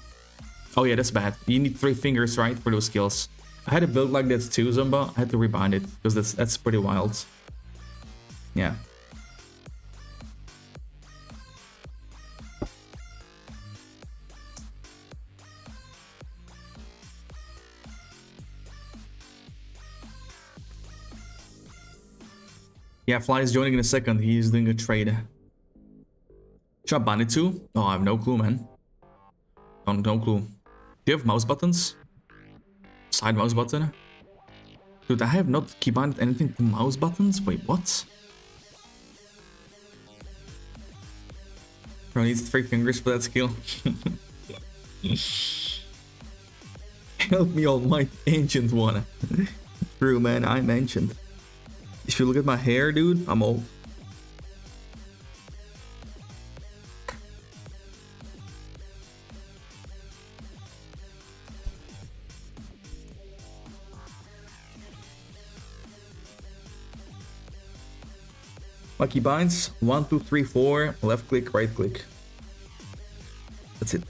Oh yeah, that's bad. You need 3 fingers, right, for those skills. I had a build like that too, Zumba. I had to rebind it because that's pretty wild. Yeah. Yeah, Fly is joining in a second. He's doing a trade. Should I bind it too? Oh, I have no clue, man. Oh, no clue. Do you have mouse buttons? Side mouse button? Dude, I have not keybinded anything to mouse buttons? Wait, what? Bro needs 3 fingers for that skill. Help me, almighty ancient one. True, man, I'm ancient. If you look at my hair, dude, I'm old. Lucky binds 1, 2, 3, 4. Left click, right click. That's it.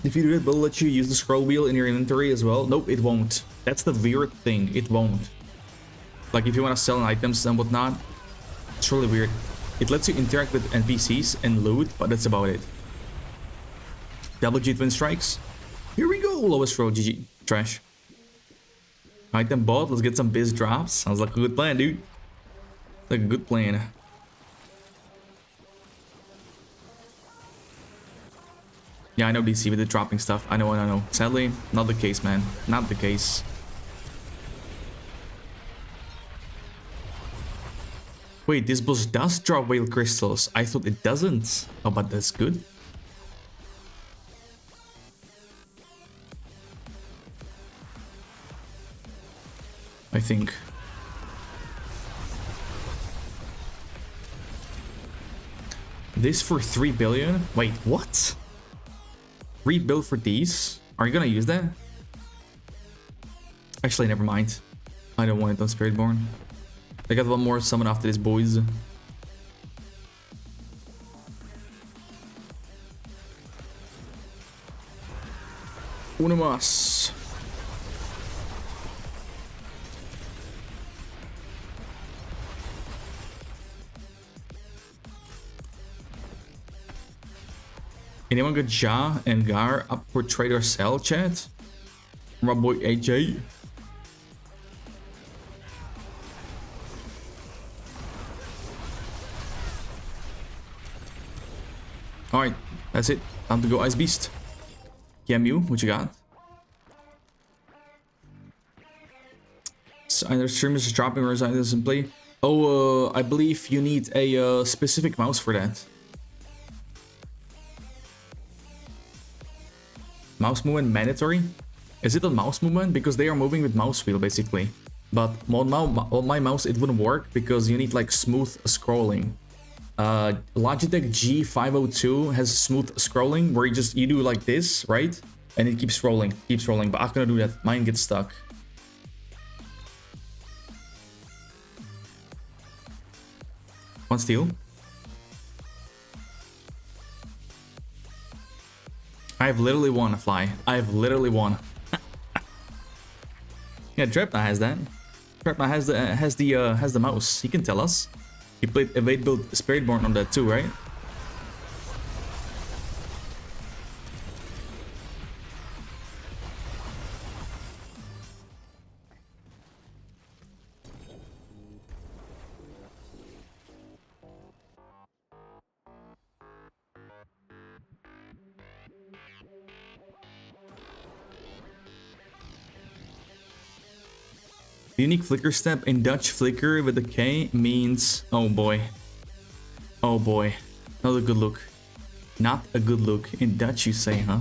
If you do it, will it let you use the scroll wheel in your inventory as well? Nope, it won't. That's the weird thing. It won't. Like if you want to sell items and whatnot, it's really weird. It lets you interact with NPCs and loot, but that's about it. Double G twin strikes. Here we go. Lowest roll. GG. Trash. Item bought. Let's get some biz drops. Sounds like a good plan, dude. Like a good plan. Yeah, I know DC with the dropping stuff. I know. Sadly, not the case, man. Not the case. Wait, this boss does drop whale crystals. I thought it doesn't. Oh, but that's good. I think. This for 3 billion? Wait, what? Rebuild for these? Are you gonna use that? Actually, never mind. I don't want it on Spiritborn. I got one more summon after this, boys. Uno más. Anyone got Ja and Gar up for trade or sell, chat? My boy AJ. Alright, that's it. Time to go Ice Beast. Yeah, Mew, what you got? So either stream is dropping or Exile doesn't play. Oh, I believe you need a specific mouse for that. Mouse movement mandatory? Is it a mouse movement? Because they are moving with mouse wheel basically. But on my mouse it wouldn't work because you need like smooth scrolling. Logitech G502 has smooth scrolling where you do like this, right? And it keeps scrolling, but I'm gonna do that. Mine gets stuck. One steal. I've literally won a fly. I've literally won. Yeah, Trapna has that. Trapna has the mouse. He can tell us. He played Evade Build Spiritborn on that too, right? The unique flicker step in Dutch flicker with a K means... Oh boy. Oh boy. Not a good look. Not a good look. In Dutch you say, huh?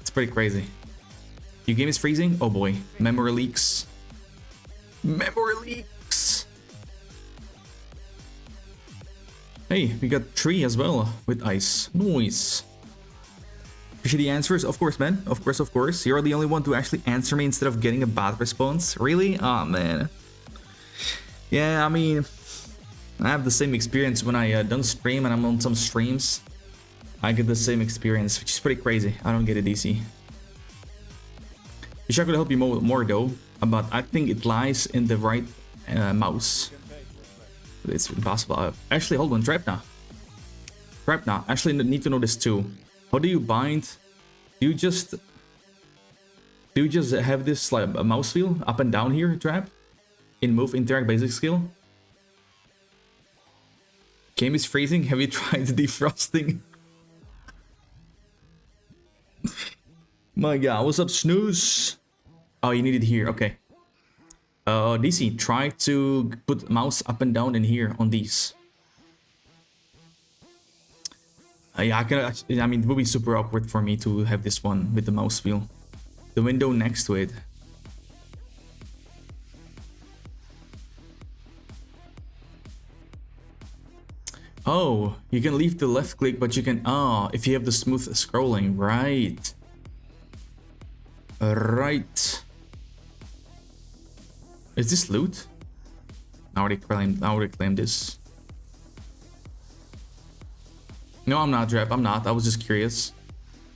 It's pretty crazy. Your game is freezing? Oh boy. Memory leaks. Memory leaks! Hey, we got 3 as well with ice. Nice. Appreciate the answers, of course, man. Of course, of course. You're the only one to actually answer me instead of getting a bad response. Really? Oh man. Yeah, I mean, I have the same experience when I don't stream and I'm on some streams. I get the same experience, which is pretty crazy. I don't get it, DC. Wish I could help you more though, but I think it lies in the right mouse. It's impossible. Actually, hold on, trap now. Trap now. Actually, need to know this too. How do you bind? Do you just have this like a mouse wheel up and down here, trap? In move, interact, basic skill. Game is freezing. Have you tried defrosting? My god, what's up, Snooze? Oh, you need it here. Okay. DC, try to put mouse up and down in here on these. Yeah, I mean, it would be super awkward for me to have this one with the mouse wheel. The window next to it. Oh, you can leave the left click, but you can... Oh, if you have the smooth scrolling. Right. Right. Is this loot? I already claimed this. No, I'm not, Drap. I'm not. I was just curious.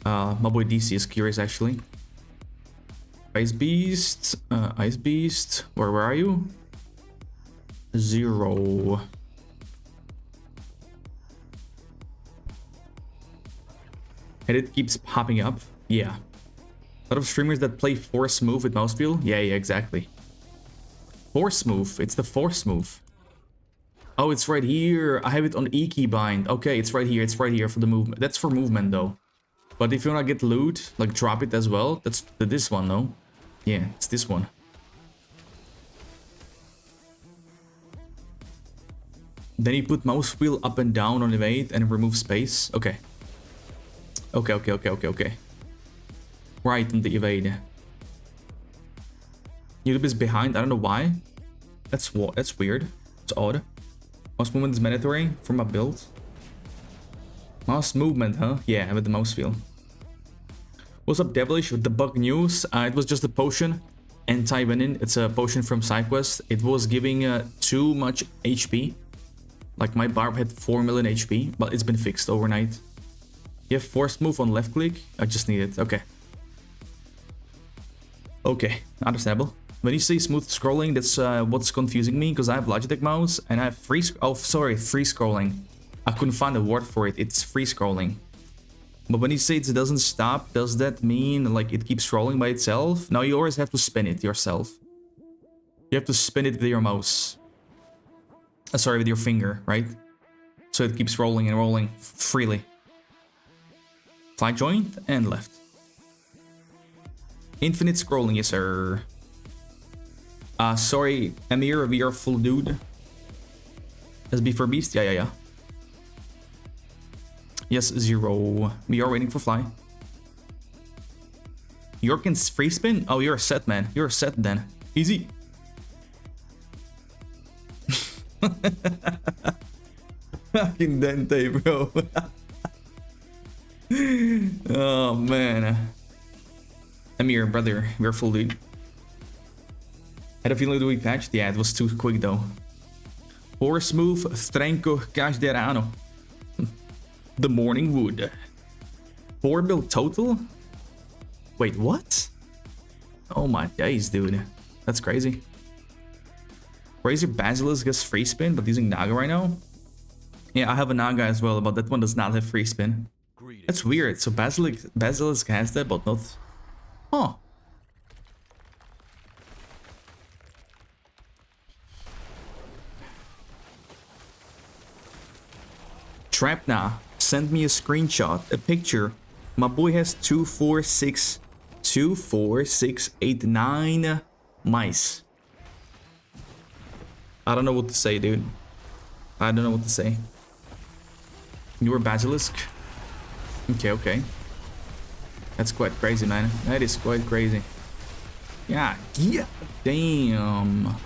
My boy DC is curious, actually. Ice Beast. Ice Beast. Where are you? 0. And it keeps popping up. Yeah. A lot of streamers that play force move with mouse wheel. Yeah, exactly. Force move. It's the force move. Oh, it's right here. I have it on E key bind. Okay, it's right here. It's right here for the movement. That's for movement though. But if you wanna get loot, like drop it as well. That's this one though. Yeah, it's this one. Then you put mouse wheel up and down on evade and remove space. Okay. Okay. Right on the evade. YouTube is behind. I don't know why. That's weird. It's odd. Mouse movement is mandatory for my build. Mouse movement, huh? Yeah, with the mouse wheel. What's up, Devilish, with the bug news? It was just a potion. Anti-venin. It's a potion from SideQuest. It was giving too much HP. Like my barb had 4 million HP, but it's been fixed overnight. You have force move on left click? I just need it. Okay. Okay, understandable. When you say smooth scrolling, that's what's confusing me, because I have Logitech mouse and I have free scrolling. I couldn't find a word for it. It's free scrolling. But when you say it doesn't stop, does that mean like it keeps scrolling by itself? No, you always have to spin it yourself. You have to spin it with your mouse. Sorry, with your finger, right? So it keeps rolling and rolling freely. Fly joint and left. Infinite scrolling, yes sir. Sorry, Amir, we are full dude. SB for beast? Yeah. Yes, 0. We are waiting for fly. Yorkin's free spin? Oh, you're set, man. You're set then. Easy. Fucking Dente, bro. Oh, man. Amir, brother, we're full dude. Had a feeling the week patched? Yeah, it was too quick though. Horse move, Stranko Casderano. The Morning Wood. 4 build total? Wait, what? Oh my days, dude. That's crazy. Razor Basilisk gets free spin, but using Naga right now? Yeah, I have a Naga as well, but that one does not have free spin. That's weird. So Basilisk has that, but not... Huh. Trapna, send me a screenshot, a picture. My boy has 24689 Mice. I don't know what to say, dude. I don't know what to say. You were Basilisk? Okay, okay. That's quite crazy, man. That is quite crazy. Yeah, yeah. Damn.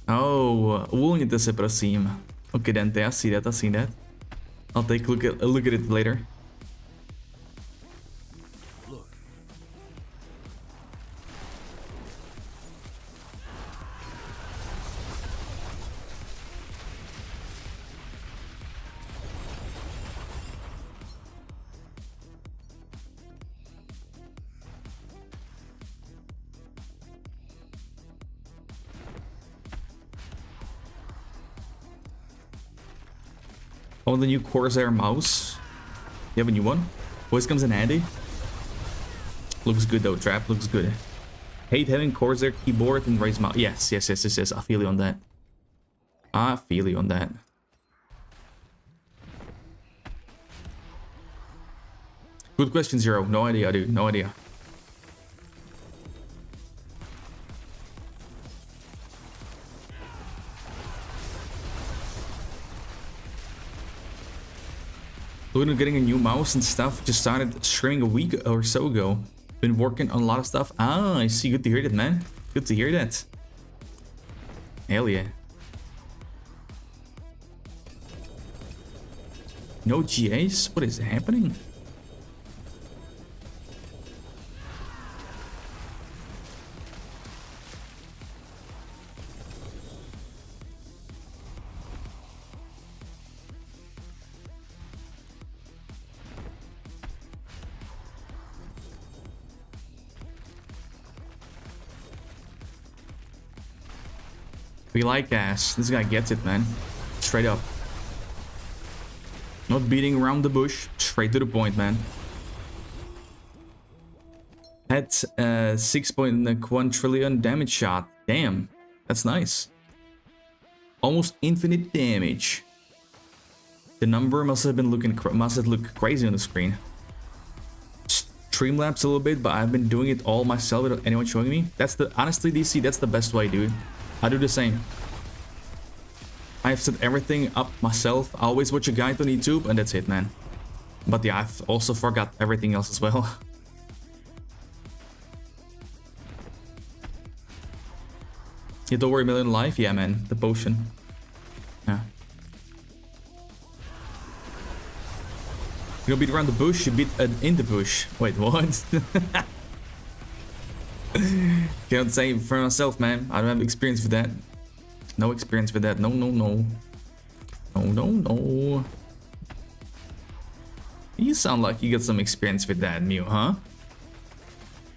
Oh, willing to pra cima. Okay, then I see that. I see that. I'll take a look at it later. Oh, the new Corsair mouse. You have a new one? Always comes in handy. Looks good though, Trap. Looks good. Hate having Corsair keyboard and raise mouse. Yes, yes, yes, yes, yes. I feel you on that. I feel you on that. Good question, Zero. No idea, dude. No idea. Looking at getting a new mouse and stuff. Just started streaming a week or so ago. Been working on a lot of stuff. Ah, I see. Good to hear that, man. Good to hear that. Hell yeah. No GAs? What is happening? We like ass. This guy gets it, man. Straight up. Not beating around the bush. Straight to the point, man. Had 6.1 trillion damage shot. Damn. That's nice. Almost infinite damage. The number must have looked crazy on the screen. Streamlapse a little bit, but I've been doing it all myself without anyone showing me. That's the honestly, DC, that's the best way, dude. I do the same. I've set everything up myself. I always watch a guide on YouTube and that's it, man. But yeah, I've also forgot everything else as well. You don't worry, million life? Yeah, man. The potion. Yeah. You don't beat around the bush, you beat in the bush. Wait, what? Can't say for myself, man. I don't have experience with that. No experience with that. No, no, no. No, no, no. You sound like you got some experience with that, Mew, huh?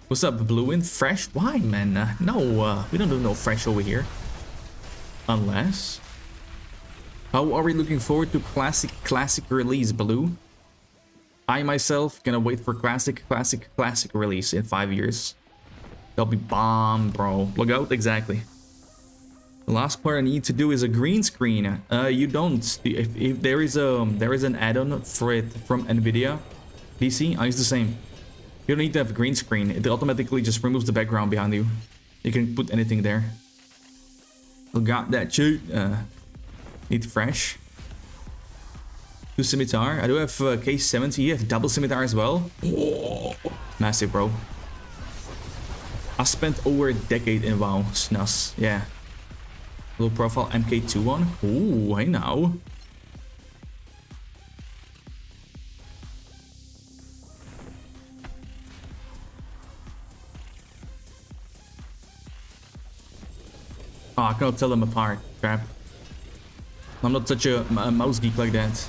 What's up, Blue and Fresh? Why, man? No, we don't do no fresh over here. Unless... How are we looking forward to classic release, Blue? I myself gonna wait for classic release in 5 years. They'll be bomb, bro. Look out, exactly. The last part I need to do is a green screen. You don't. If there is an add-on for it from Nvidia, DC, I use the same. You don't need to have a green screen. It automatically just removes the background behind you. You can put anything there. I got that shoot. Need fresh. 2 scimitar. I do have case 70. You have double scimitar as well. Oh, massive, bro. I spent over a decade in WoW. Snus. Yeah. Low profile MK2 one. Ooh, hey now. Oh, I cannot tell them apart. Crap. I'm not such a mouse geek like that.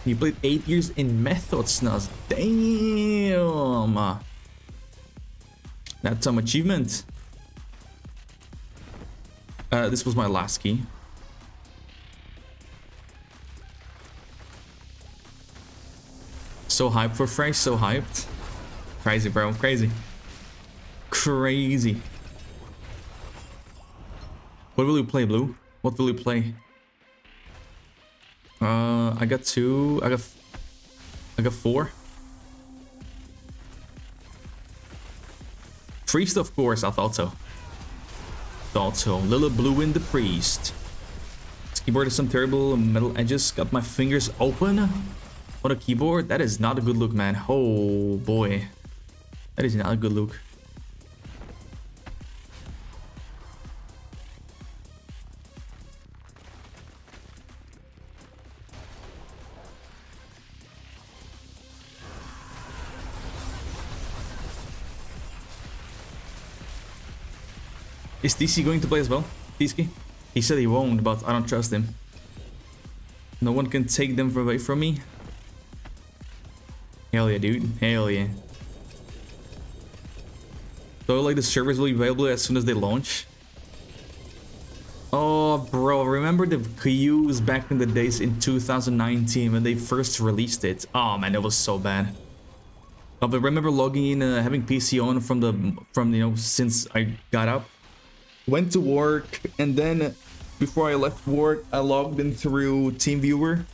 You played 8 years in Method, Snus. Damn. That's some achievement. This was my last key. So hyped for fresh, so hyped. Crazy, bro, crazy. Crazy. What will you play, Blue? What will you play? I got 2. I got 4. Priest, of course. I thought so. Thought so. Little Blue in the Priest. This keyboard has some terrible metal edges. Got my fingers open on a keyboard. That is not a good look, man. Oh boy. That is not a good look. Is TC going to play as well? TC? He said he won't, but I don't trust him. No one can take them away from me. Hell yeah, dude. Hell yeah. So like the servers will be available as soon as they launch. Oh, bro, remember the GOOs back in the days in 2019 when they first released it? Oh man, that was so bad. But remember logging in, having PC on from you know, since I got up. Went to work, and then before I left work, I logged in through TeamViewer.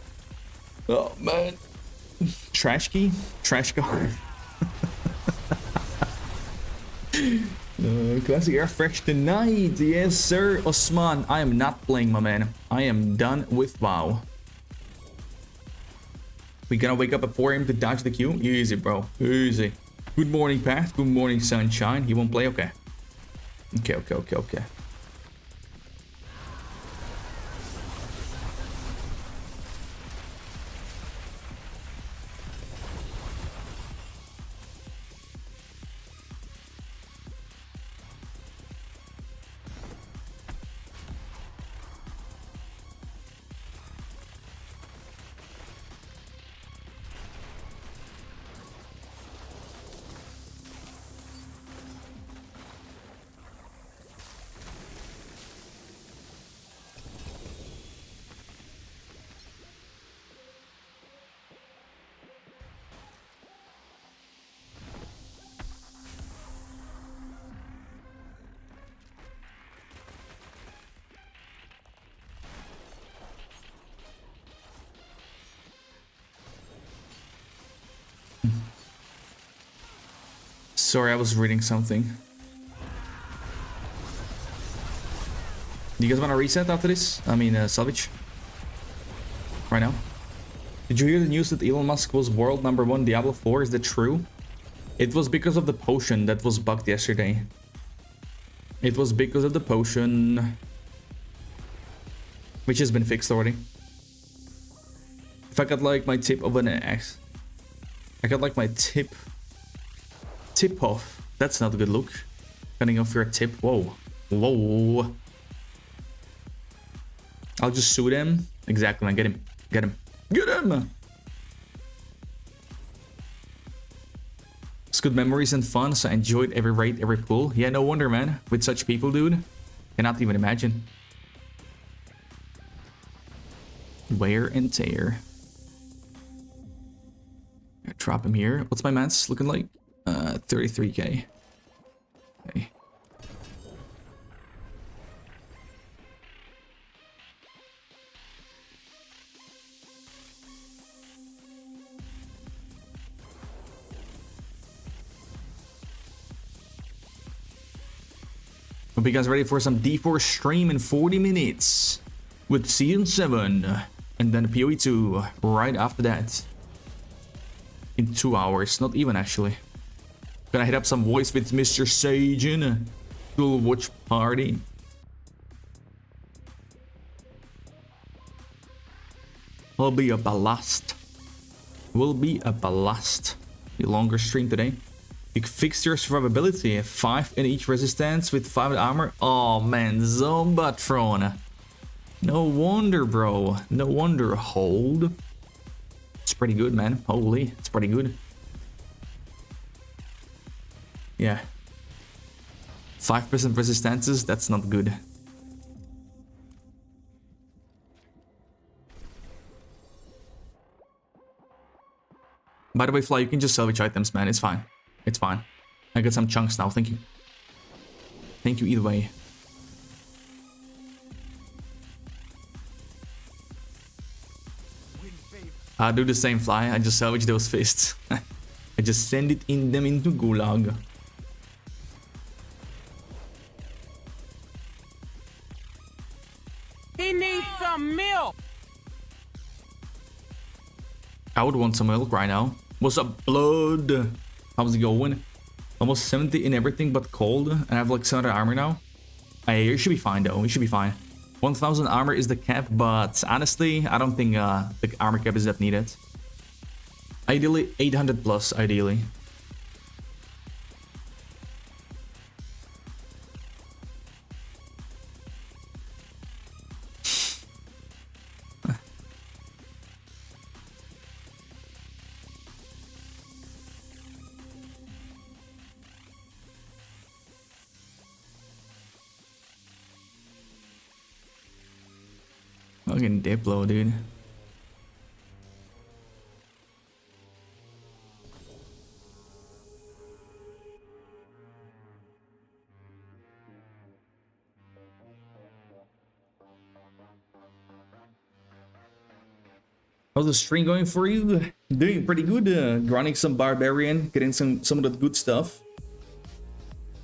Oh man, trash key, trash card. Classic air fresh tonight, yes sir. Osman, I am not playing, my man. I am done with WoW. We gonna wake up at 4 AM to dodge the queue? Easy, bro, easy. Good morning, Pat. Good morning, Sunshine. He won't play, okay. Okay. Sorry, I was reading something. Do you guys want to reset after this? I mean, salvage. Right now. Did you hear the news that Elon Musk was world #1 Diablo 4? Is that true? It was because of the potion that was bugged yesterday. It was because of the potion, which has been fixed already. If I got like my tip of an axe, I got like my tip off. That's not a good look. Cutting off your tip. Whoa. I'll just sue them. Exactly, man. Get him. It's good memories and fun, so I enjoyed every raid, every pull. Yeah, no wonder, man. With such people, dude. Cannot even imagine. Wear and tear. Drop him here. What's my mats looking like? 33k. Okay. Hope you guys are ready for some D4 stream in 40 minutes with Season 7 and then PoE 2 right after that. In 2 hours, not even actually. Gonna hit up some voice with Mr. Sajin. Cool watch party. Will be a blast. Will be a blast. A longer stream today. You fixed your survivability. 5 in each resistance with 5 armor. Oh man, Zombatron. No wonder, bro. No wonder. Hold. It's pretty good, man. Holy, it's pretty good. Yeah. 5% resistances, that's not good. By the way, Fly, you can just salvage items, man. It's fine. It's fine. I got some chunks now. Thank you. Thank you either way. I do the same, Fly. I just salvage those fists. I just send it in them into Gulag. He needs some milk. I would want some milk right now. What's up, blood? How's it going? Almost 70 in everything but cold. And I have like 700 armor now. Hey, you should be fine though. You should be fine. 1000 armor is the cap, but honestly, I don't think the armor cap is that needed. Ideally, 800 plus, ideally. Fucking Diplo, dude. How's the stream going for you? Doing pretty good. Grinding some barbarian, getting some of the good stuff.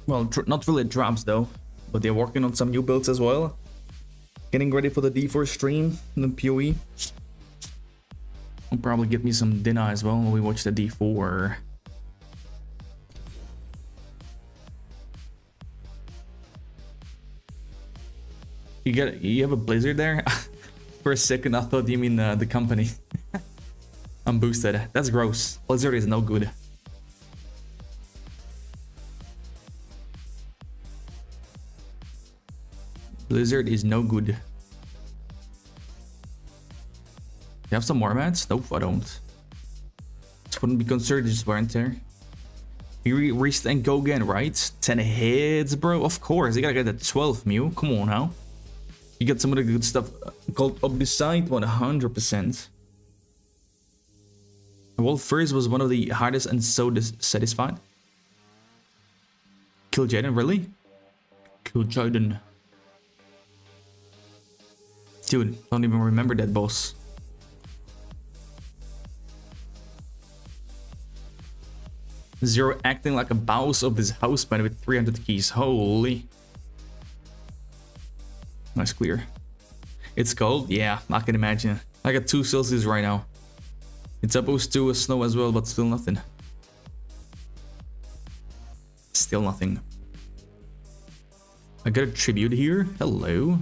Well, not really drops though, but they're working on some new builds as well. Getting ready for the D4 stream and the PoE. I'll probably get me some dinner as well when we watch the D4. You have a blizzard there? For a second I thought you mean the company. I'm boosted. That's gross. Blizzard is no good. Blizzard is no good. You have some more mats? Nope, I don't. This wouldn't be considered, just weren't there. You reached and go again, right? 10 heads, bro. Of course, you gotta get that 12 Mew. Come on now. You get some of the good stuff called up the side 100%. Well, first was one of the hardest and so dissatisfied. Kill Jaden, really? Kill Jaden. Dude, don't even remember that boss. Zero acting like a boss of this house man with 300 keys. Holy. Nice clear. It's cold? Yeah, I can imagine. I got 2 Celsius right now. It's supposed to snow as well, but still nothing. Still nothing. I got a tribute here. Hello.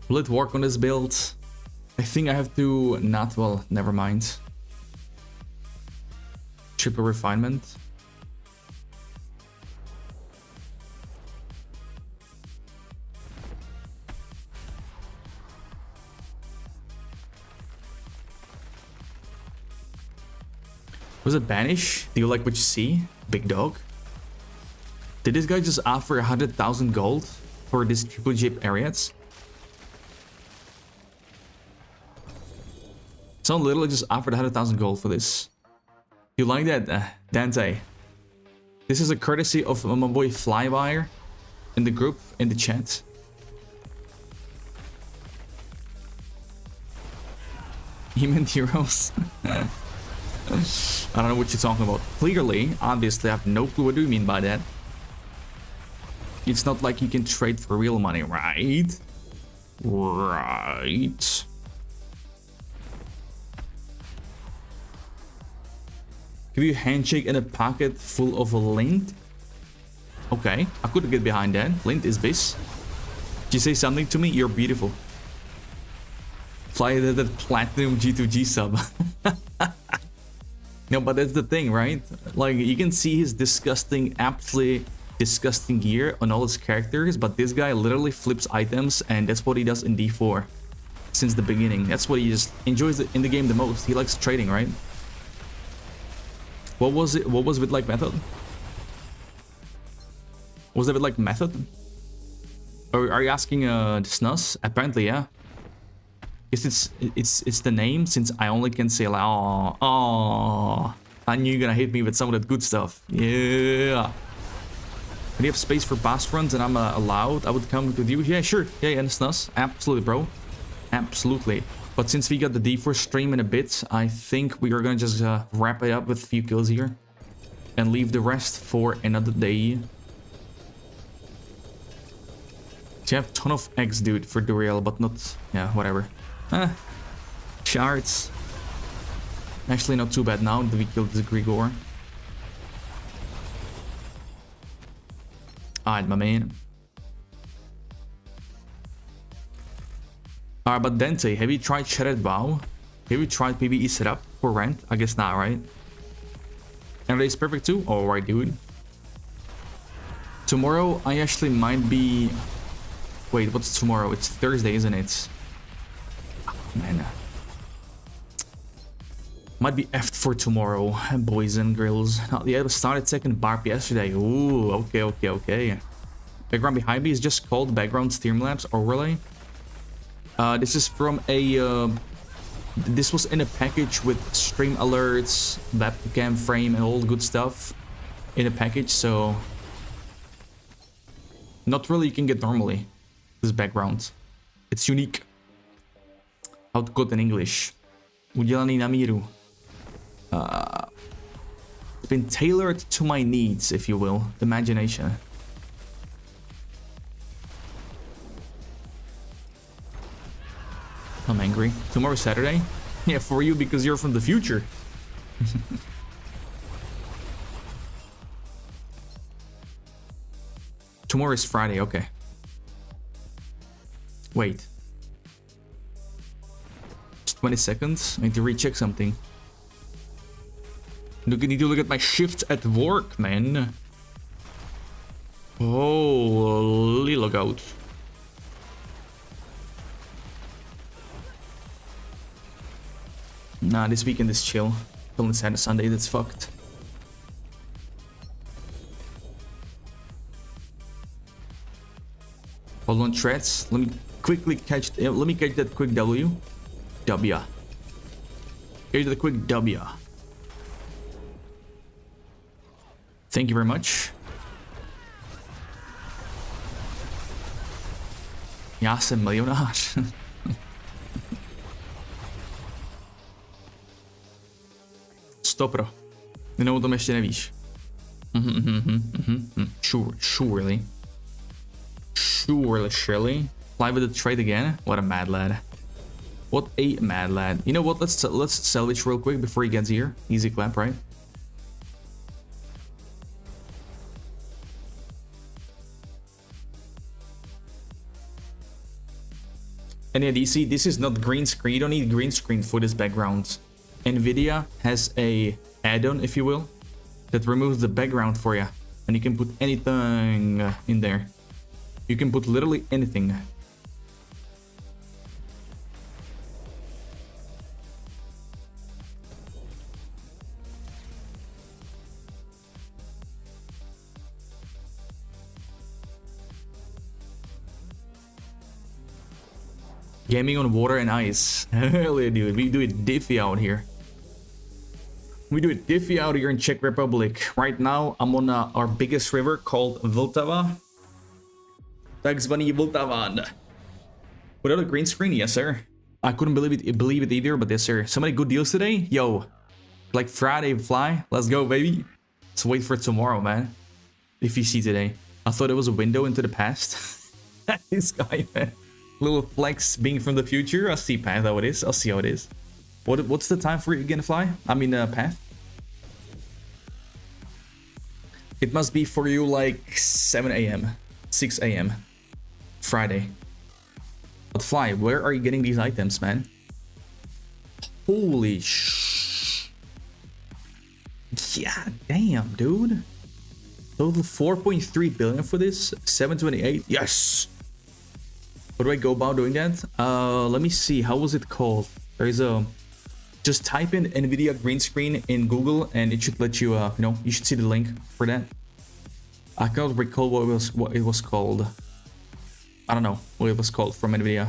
Will it work on this build? I think I have to not, well, never mind. Triple refinement. Was it Banish? Do you like what you see? Big dog? Did this guy just offer 100,000 gold for this triple jeep areas? Someone literally just offered 100,000 gold for this. You like that, Dante? This is a courtesy of my boy Flywire in the group, in the chat. Human heroes. I don't know what you're talking about. Clearly, obviously, I have no clue what do you mean by that. It's not like you can trade for real money, right? Right. Give you a handshake and a pocket full of lint. Okay, I could get behind that. Lint is this. Did you say something to me? You're beautiful. Fly that platinum G2G sub. No, but that's the thing, right? Like, you can see his disgusting, absolutely disgusting gear on all his characters, but this guy literally flips items, and that's what he does in D4 since the beginning. That's what he just enjoys in the game the most. He likes trading, right? What was it? What was with like method? Was it with like method? Or are you asking Snus? Apparently, yeah. Guess it's the name, since I only can say like, oh, I knew you're gonna hit me with some of that good stuff. Yeah. When you have space for boss runs and I'm allowed, I would come with you. Yeah, sure. Yeah, and Snus. Absolutely, bro. Absolutely. But since we got the D4 stream in a bit, I think we are gonna just wrap it up with a few kills here and leave the rest for another day. You have a ton of X, dude, for Duriel, but not... Yeah, whatever. Shards. Actually, not too bad now that we killed this Grigor. Alright, my man. Alright, but Dente, have you tried Shattered Bow? Have you tried PvE setup for Rent? I guess not, right? And race perfect too? Alright, dude. Tomorrow, I actually might be... Wait, what's tomorrow? It's Thursday, isn't it? Oh, man. Might be effed for tomorrow, boys and girls. Oh, yeah, I started second barp yesterday. Ooh, okay. Background behind me is just called Background Streamlabs Overlay. This is from a... this was in a package with stream alerts, webcam frame, and all good stuff in a package, so... Not really you can get normally, this background. It's unique. How to quote in English. Udělaný na míru. It's been tailored to my needs, if you will. Imagination. I'm angry. Tomorrow's Saturday? Yeah, for you because you're from the future. Tomorrow is Friday, okay. Wait. Just 20 seconds. I need to recheck something. Need to look at my shift at work, man. Holy look out. Nah, this weekend is chill. Till on Saturday, Sunday, that's fucked. Hold on, threads. Let me quickly catch. Let me catch that quick W. W. Here's the quick W. Thank you very much. Já jsem milionář. Stopro. Jenom o tom ještě nevíš. Surely. Surely. Fly with the trade again? What a mad lad. What a mad lad. You know what? Let's salvage real quick before he gets here. Easy clap, right? And yeah, DC, this is not green screen. You don't need green screen for this background. Nvidia has a add-on, if you will, that removes the background for you, and you can put anything in there. You can put literally anything. Gaming on water and ice. Hell yeah, dude. We do it diffy out here. We do it diffy out here in Czech Republic. Right now, I'm on our biggest river called Vltava. Takzvaný Vltavan. Without a green screen, yes, sir. I couldn't believe it either, but yes, sir. So many good deals today. Yo, like Friday fly. Let's go, baby. Let's wait for tomorrow, man. If you see today. I thought it was a window into the past. This guy, man. Little flex being from the future. I'll see path how it is. I'll see how it is. What's the time for you again, fly? I mean, path. It must be for you like 7 a.m. 6 a.m. Friday. But fly, where are you getting these items, man? Holy sh... Yeah, damn, dude. Total 4.3 billion for this. 728. Yes! How do I go about doing that? Let me see. How was it called? There is a... Just type in NVIDIA green screen in Google and it should let you, you know, you should see the link for that. I can't recall what it was called. I don't know what it was called from NVIDIA.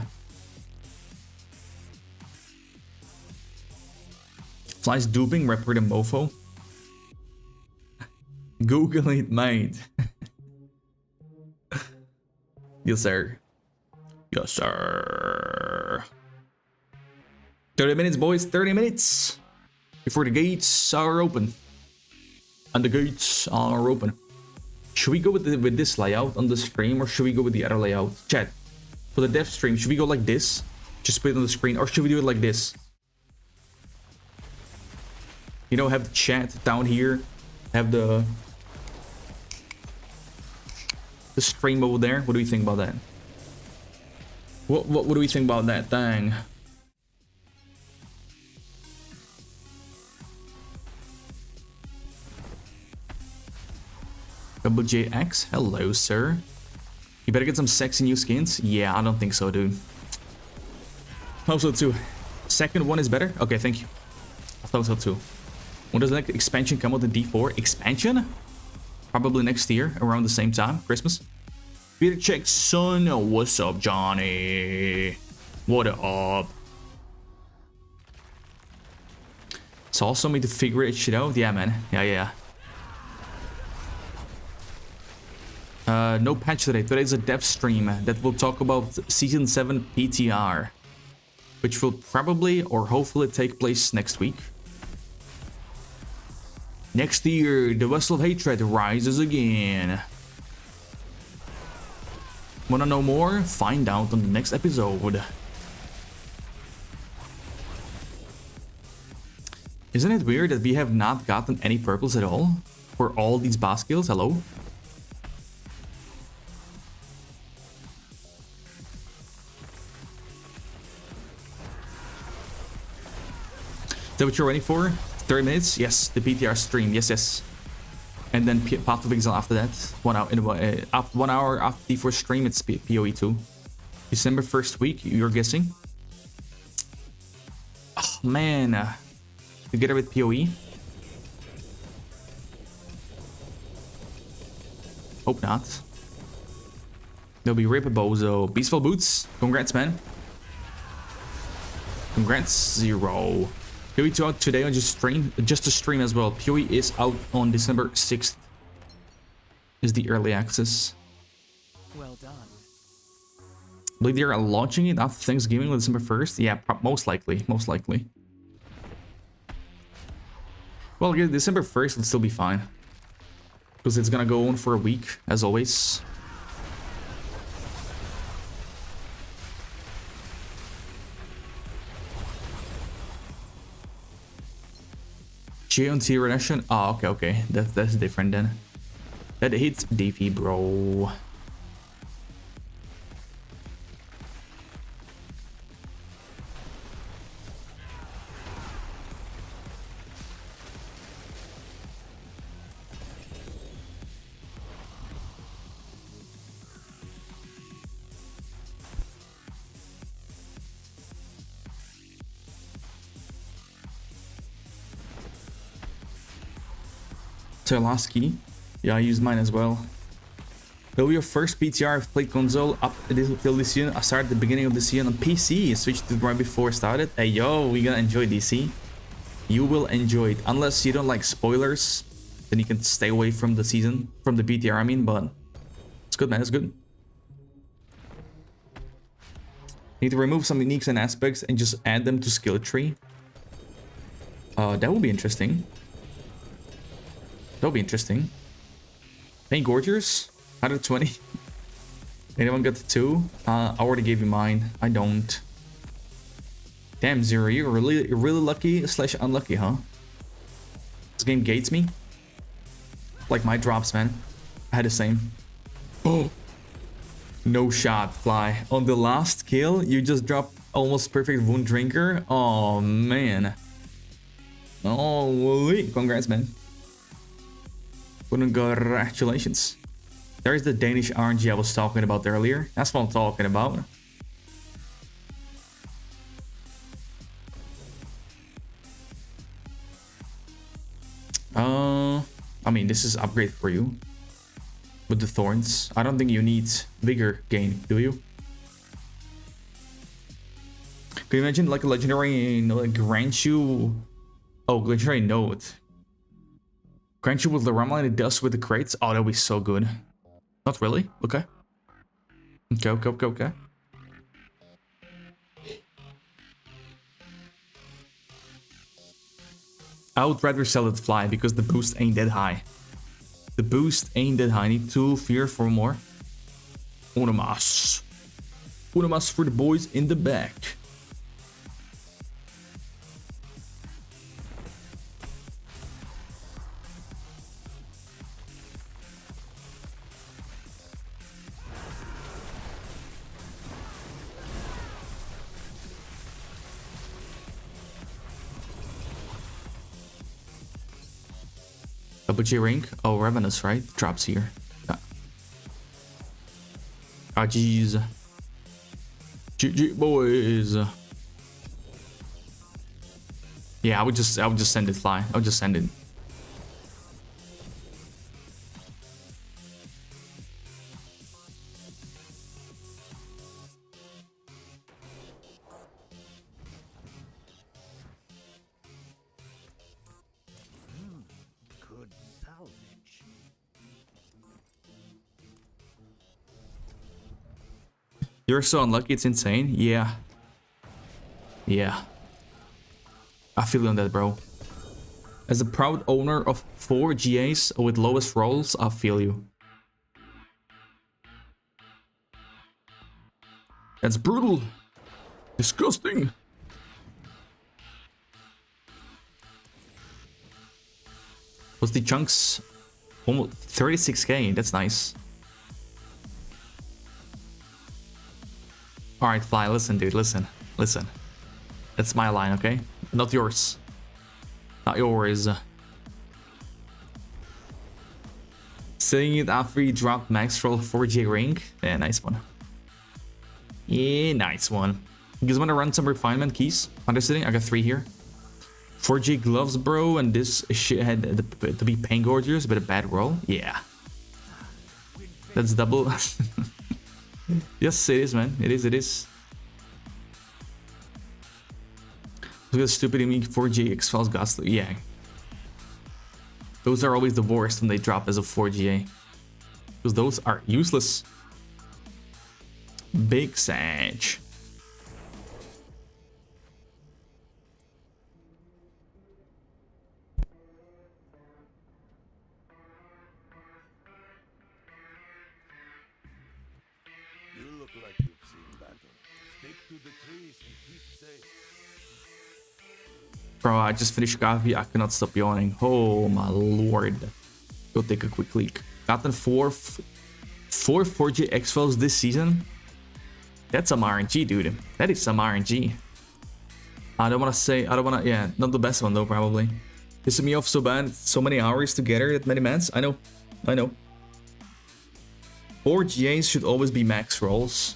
Flies duping rapper the mofo. Google it, mate. Yes, sir. Yes, sir. 30 minutes, boys. 30 minutes before the gates are open. And the gates are open. Should we go with this layout on the stream, or should we go with the other layout? Chat, for the dev stream, should we go like this? Just put it on the screen, or should we do it like this? You know, have the chat down here, have the stream over there. What do you think about that? What do we think about that thing? Double JX, hello sir. You better get some sexy new skins. Yeah, I don't think so, dude. Hope so too. Second one is better. Okay, thank you. I thought so too. When does the next expansion come out? The D4 expansion? Probably next year, around the same time, Christmas. Peter check, son. What's up, Johnny? What up? It's also me to figure it shit out. Yeah, man. Yeah. No patch today. Today's a dev stream that will talk about Season 7 PTR, which will probably or hopefully take place next week. Next year, the Vessel of Hatred rises again. Wanna know more? Find out on the next episode. Isn't it weird that we have not gotten any purples at all for all these boss kills? Hello? Is that what you're waiting for? 30 minutes? Yes, the PTR stream. Yes. And then Path of Exile after that. 1 hour, 1 hour after D4 stream, it's PoE 2. December 1st week, you're guessing? Oh, man. Together with PoE? Hope not. There'll be Rip Bozo. Peaceful Boots. Congrats, man. Congrats, Zero. PoE 2 out today on just a stream as well. PoE is out on December 6th. Is the early access. Well done. I believe they are launching it after Thanksgiving on December 1st. Yeah, most likely. Well, December 1st will still be fine. Because it's gonna go on for a week, as always. J&T Renation? Oh, okay. That's different then. That hits Davey, bro. Terlaski. Yeah, I used mine as well. Will be your first PTR I've played console up till this year. I started at the beginning of this year on PC. Switched it right before it started. Hey yo, we gonna enjoy DC. You will enjoy it. Unless you don't like spoilers, then you can stay away from the season, from the PTR I mean, but it's good, man, it's good. Need to remove some uniques and aspects and just add them to skill tree. That would be interesting. That'll be interesting. Paint Gorgers, 120. Anyone got the 2? I already gave you mine. I don't. Damn, Zero, you're really lucky / unlucky, huh? This game gates me. Like my drops, man. I had the same. Oh, no shot, Fly. On the last kill, you just dropped almost perfect Wound Drinker. Oh man. Oh, congrats, man. Congratulations. There's the Danish RNG I was talking about earlier. That's what I'm talking about. I mean, this is upgrade for you. With the thorns. I don't think you need vigor gain, do you? Can you imagine like a legendary, you know, like grant you... Oh, legendary note. Grant you with the Ramline it does with the crates? Oh, that'd be so good. Not really? Okay. Okay. I would rather sell it Fly because the boost ain't that high. The boost ain't that high. I need 2 fear for more. Unamas. Unamas for the boys in the back. Double J rank. Oh, Ravenous, right? Drops here. Yeah. Ah, jeez. GG boys. Yeah, I would just send it fly. I would just send it. Good salvage. You're so unlucky, it's insane. Yeah. Yeah. I feel you on that, bro. As a proud owner of 4 GAs with lowest rolls, I feel you. That's brutal. Disgusting. Was the chunks almost 36k? That's nice. All right, Fly. Listen, dude. Listen. Listen. That's my line, okay? Not yours. Not yours. Saying it after you dropped max roll 4G ring. Yeah, nice one. Yeah, nice one. You guys want to run some refinement keys? Understanding? I got 3 here. 4G gloves, bro, and this shit had to be pain gorgers, but a bad roll. Yeah. That's double. Yes, it is, man. It is, it is. Look at stupid unique 4G X-Files Ghastly. Yeah. Those are always the worst when they drop as a 4GA. Because those are useless. Big Sage. You look like you've seen battle. Stick to the trees and keep safe. Bro, I just finished coffee. I cannot stop yawning. Oh my lord. Go take a quick leak. Gotten 4 4G X-Files this season. That's some RNG, dude. That is some RNG. I don't want to say, yeah, not the best one though, probably. Pissing me off so bad. So many hours together, that many mans. I know. 4 GAs should always be max rolls.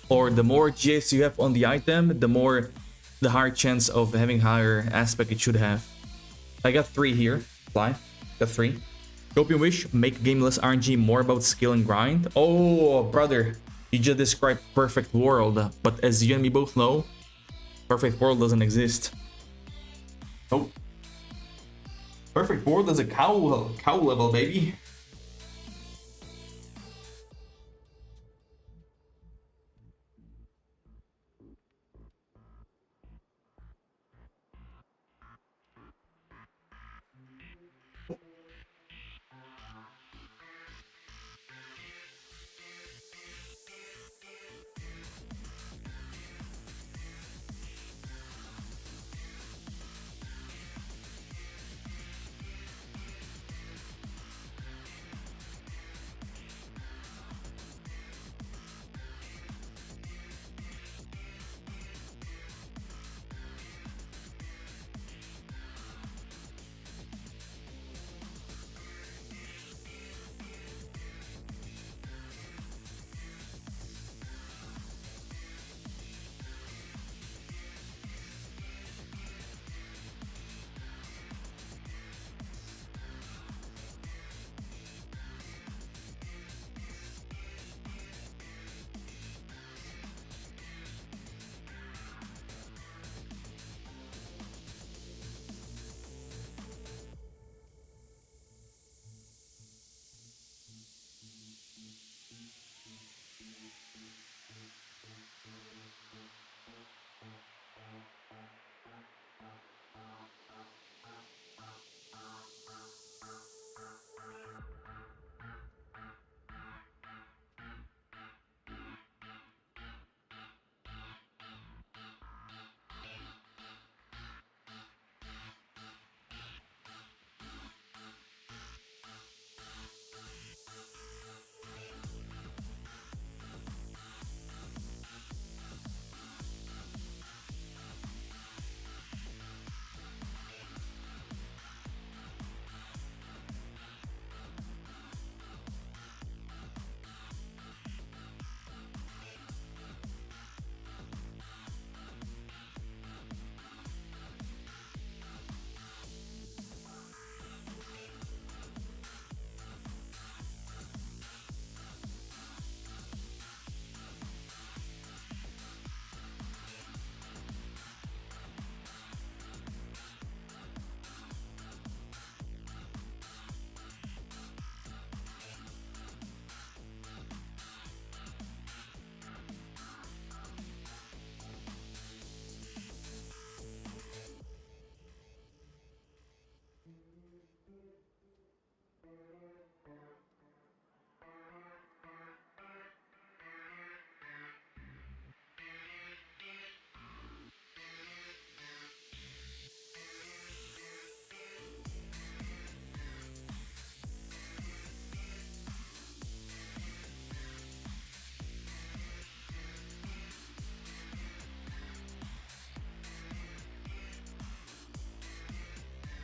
Or the more GAs you have on the item, the higher chance of having higher aspect it should have. I got 3 here. Fly. Got 3. Copium Wish, make gameless RNG more about skill and grind. Oh, brother. You just described perfect world. But as you and me both know, perfect world doesn't exist. Nope. Perfect world is a cow level, baby.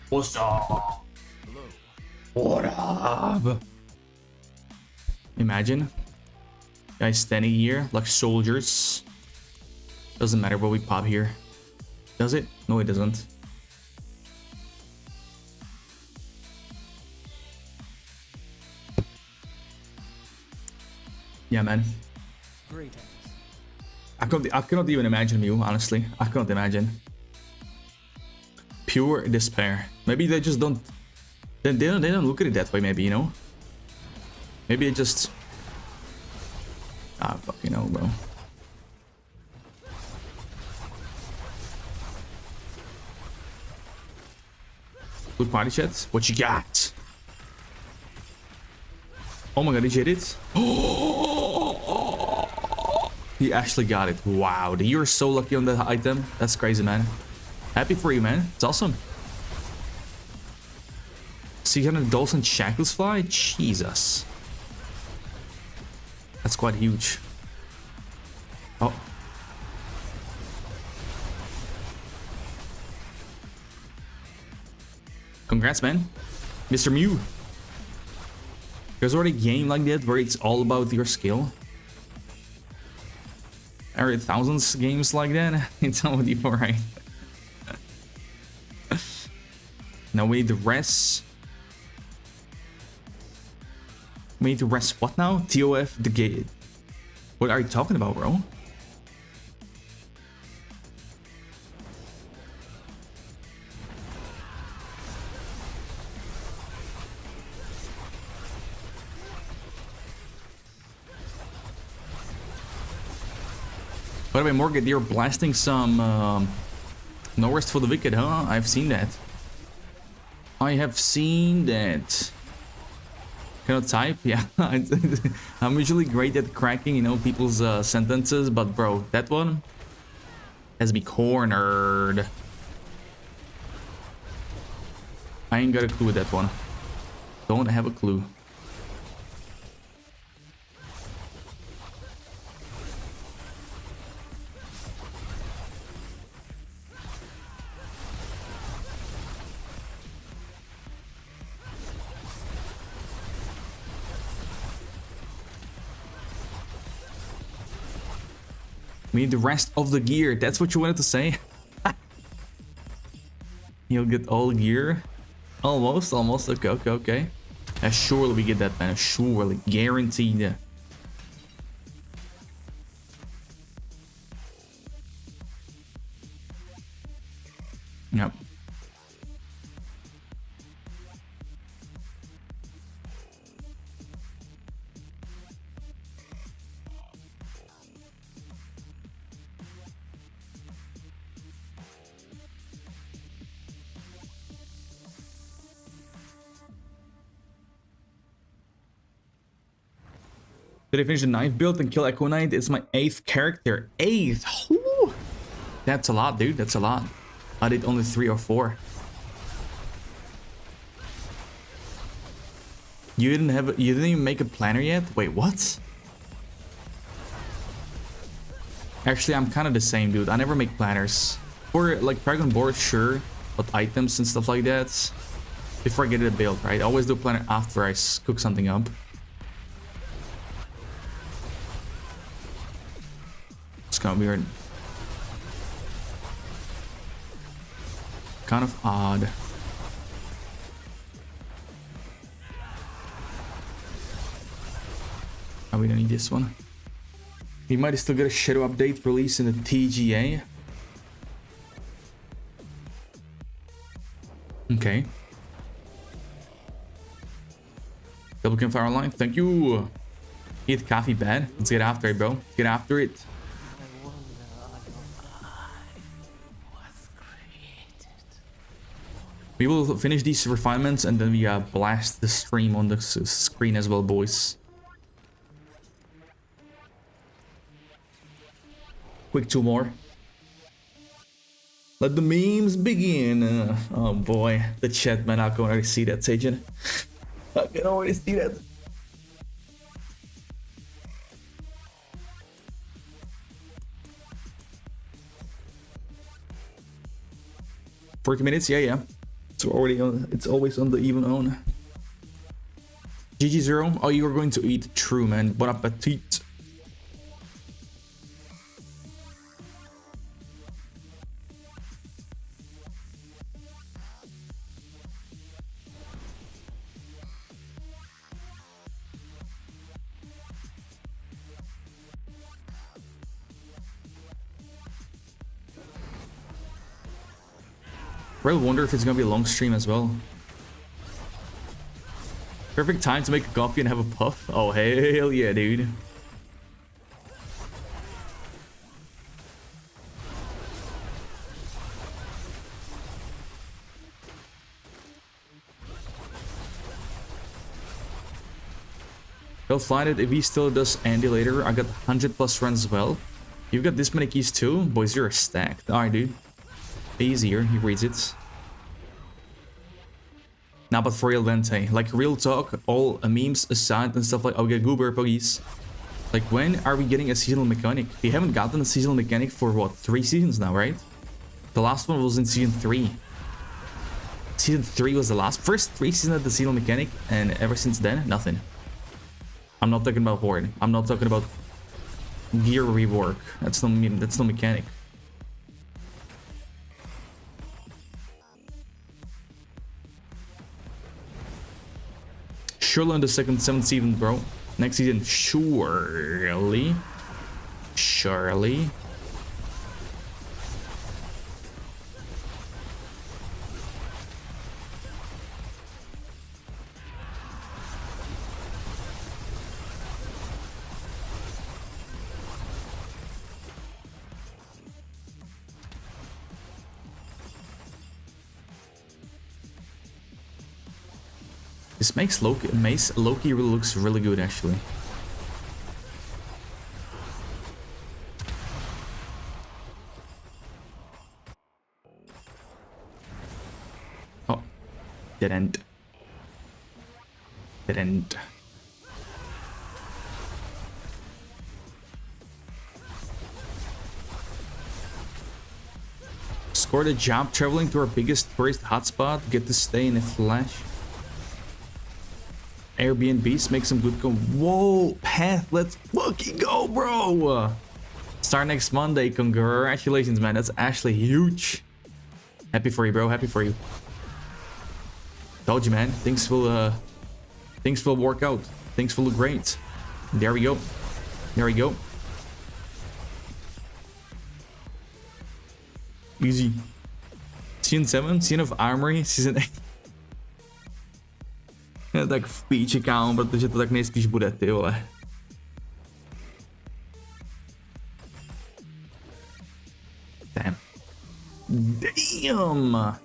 What's up? What up? Imagine guys standing here like soldiers. Doesn't matter what we pop here. Does it? No, it doesn't. Yeah, man. Greetings. I cannot even imagine you, honestly. I cannot imagine. Pure despair. Maybe they just don't. They don't look at it that way. Maybe, you know. Maybe it just. Ah, fucking hell, bro. Good party chat. What you got? Oh my god, did you hit it? He actually got it. Wow, you're so lucky on that item. That's crazy, man. Happy for you, man. It's awesome. 600 dolls and shackles fly? Jesus. That's quite huge. Oh. Congrats, man. Mr. Mew. There's already a game like that where it's all about your skill. Are there thousands of games like that? It's already alright. Now we need the rest. We need to rest what now? TOF the gate. What are you talking about, bro? By the way, Morgan, you're blasting some No Rest for the Wicked, huh? I've seen that. I have seen that. Cannot type? Yeah. I'm usually great at cracking, you know, people's sentences, but bro, that one has me cornered. I ain't got a clue with that one. Don't have a clue. We need the rest of the gear. That's what you wanted to say? You'll get all gear? Almost. Okay. Surely we get that, man. Surely. Guaranteed. Yep. Did I finish the 9th build and kill Echo Knight? It's my 8th character. 8th? Whew. That's a lot, dude. That's a lot. I did only 3 or 4. You didn't even make a planner yet? Wait, what? Actually, I'm kind of the same, dude. I never make planners. For like Paragon board, sure, but items and stuff like that, before I get it built, right? I always do a planner after I cook something up. It's kind of weird. Kind of odd. Oh, we don't need this one. We might still get a shadow update release in the TGA. Okay. Double campfire online. Thank you. Eat coffee bad. Let's get after it, bro. Let's get after it. We will finish these refinements and then we blast the stream on the screen as well, boys. Quick 2 more. Let the memes begin. Oh boy, the chat, man. I can already see that, Sajin. I can already see that. $40 minutes, yeah. It's already on. It's always on the even on. GG Zero. Oh, you are going to eat. True, man. Bon appetit. I really wonder if it's gonna be a long stream as well. Perfect time to make a coffee and have a puff. Oh, hell yeah, dude. He'll find it if he still does Andy later. I got 100 plus runs as well. You've got this many keys too? Boys, you're stacked. Alright, dude. Easier, he reads it. Nah, but for real, Vente. Like, real talk, all memes aside and stuff like... Oh, yeah, Goober, Puggies. Like, when are we getting a seasonal mechanic? We haven't gotten a seasonal mechanic for, what, 3 seasons now, right? The last one was in Season 3. Season 3 was the last. First 3 seasons of the seasonal mechanic, and ever since then, nothing. I'm not talking about Horde. I'm not talking about gear rework. That's no mechanic. Surely in the 7th season, bro. Next season, surely. Surely. This makes Loki really looks really good, actually. Oh, didn't. Scored a job traveling to our biggest tourist hotspot. Get to stay in a flash. Airbnbs make some good. Whoa, Path, let's fucking go, bro. Start next Monday. Congratulations, man. That's actually huge. Happy for you, bro. Happy for you. Told you, man. Things will work out. Things will look great. There we go. There we go. Easy. Season 7, Season of Armory, Season 8. Tak v píči, kámo, protože to tak nejspíš bude, ty vole. Damn. Damn!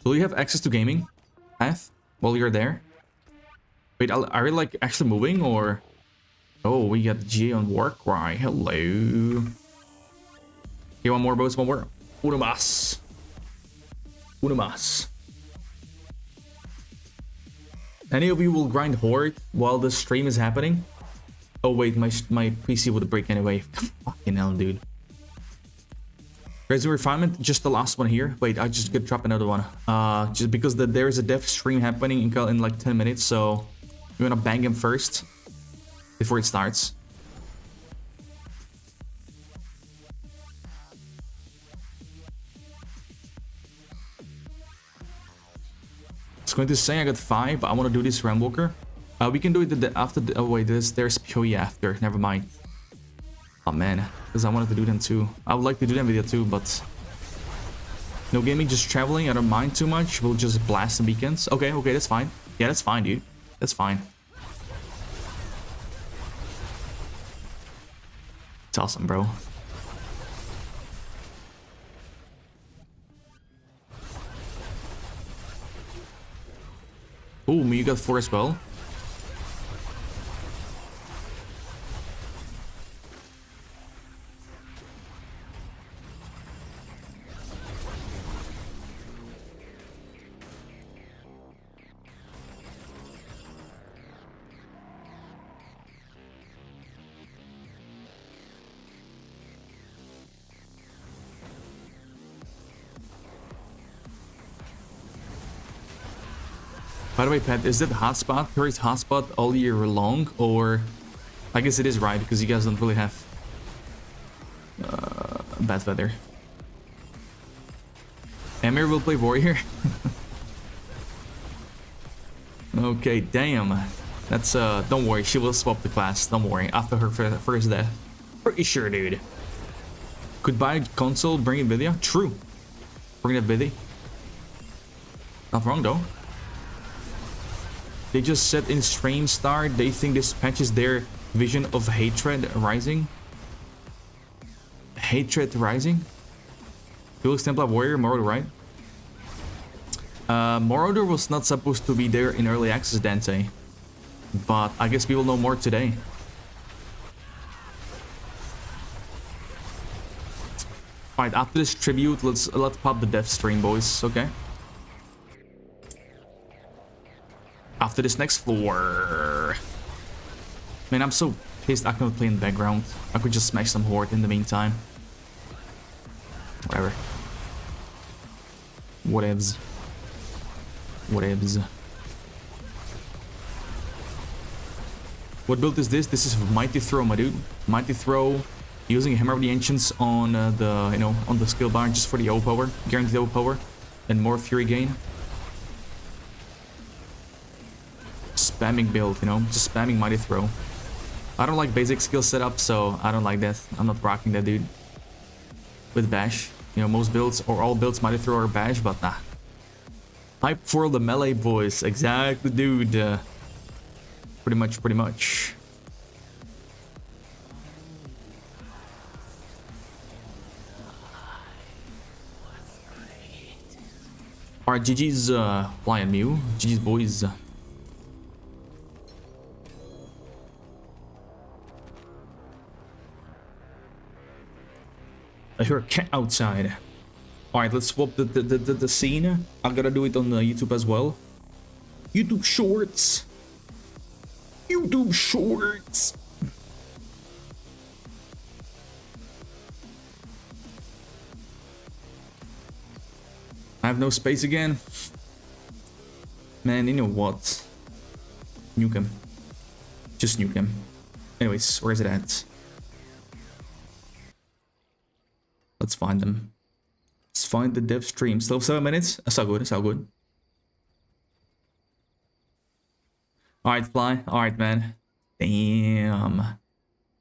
Will you have access to gaming, Path, while you're there? Wait, are we like actually moving, or... Oh, we got G on Warcry. Hello. Here, one more, boys, one more. Uno más. Uno más. Any of you will grind Horde while the stream is happening? Oh wait, my PC would break anyway. Fucking hell, dude. Resin Refinement, just the last one here. Wait, I just could drop another one. Just because there is a dev stream happening in like 10 minutes, so we wanna bang him first before it starts. It's going to say I got 5, but I want to do this Ramwalker. We can do it after the... Oh wait, there's PoE after. Never mind. Oh man, because I wanted to do them too. I would like to do them with you too, but... No gaming, just traveling. I don't mind too much. We'll just blast the beacons. Okay, that's fine. Yeah, that's fine, dude. That's fine. It's awesome, bro. Oh, you got 4 as well. By the way, Pat, is that hotspot? Curry's hotspot all year long, or I guess it is, right? Because you guys don't really have bad weather. Emir will play warrior. Okay, damn. That's don't worry, she will swap the class. Don't worry. After her first death, pretty sure, dude. Could buy a console, bring it with you. True. Bring it with you. Not wrong though. They just said in stream start they think this patches their vision of hatred rising. Hatred rising. Felix Templar Warrior, Moroder, right? Moroder was not supposed to be there in early access, Dante. But I guess we will know more today. Alright, after this tribute, let's pop the death stream, boys, okay? After this next floor. Man, I'm so pissed I cannot play in the background. I could just smash some horde in the meantime. Whatever. Whatevs. Whatevs. What build is this? This is Mighty Throw, my dude. Mighty Throw. Using Hammer of the Ancients on the, you know, on the skill bar just for the O power. Guaranteed O power. And more Fury gain. Spamming build, you know, just spamming Mighty Throw. I don't like basic skill setup, so I don't like that. I'm not rocking that, dude. With Bash. You know, most builds, or all builds, Mighty Throw or Bash, but nah. Hype for the melee boys. Exactly, dude. Pretty much. Alright, GG's Lion Mew. GG's boys. I hear a cat outside. Alright, let's swap the scene. I gotta do it on YouTube as well. YouTube Shorts. YouTube Shorts. I have no space again. Man, you know what? Nuke him. Just nuke him. Anyways, where is it at? Let's find them. Let's find the dev stream. Still 7 minutes. That's all good. That's all good. Alright, Fly. Alright, man. Damn.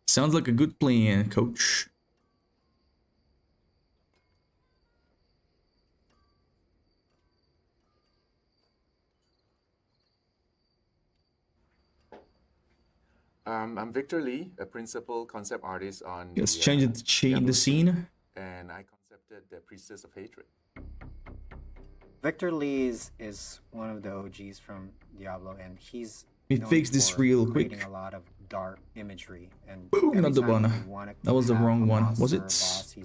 Sounds like a good plan, coach. I'm Victor Lee, a principal concept artist on Let's change it to change the scene. And I concepted the Priestess of Hatred. Victor Lee is one of the OGs from Diablo, and he's Let me fix this real quick. creating a lot of dark imagery. And Boom, not the every time one. we wanna That was the have wrong a one. monster Was or it? a boss,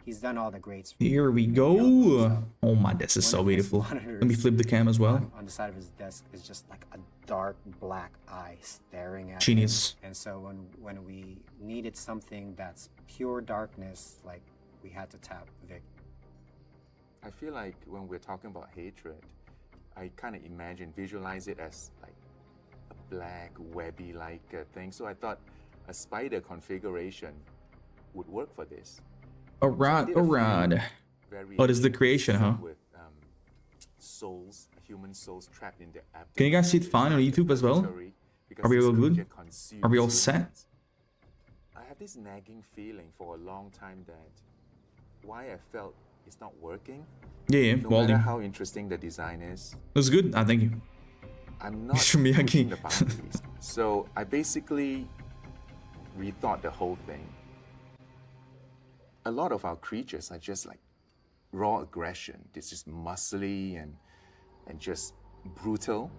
he's done all the greats. Here we go. Oh my, this is so beautiful. Let me flip the cam as well. On the side of his desk is just like a dark black eye staring at Genius. him. And so when we needed something that's pure darkness, like, we had to tap Vic. I feel like when we're talking about hatred, I kind of visualize it as like a black, webby-like thing. So I thought a spider configuration would work for this. Alright, alright. Oh, this is the creation, huh? With souls, human souls trapped in their abdomen. Can you guys see it fine on YouTube as well? Are we all good? Are we all set? I have this nagging feeling for a long time that why I felt it's not working. Yeah, No volume. matter how interesting the design is, That's good. Thank you. I'm not Mr. Miyagi. pushing the boundaries. So I basically rethought the whole thing. A lot of our creatures are just like raw aggression. It's just muscly and just brutal.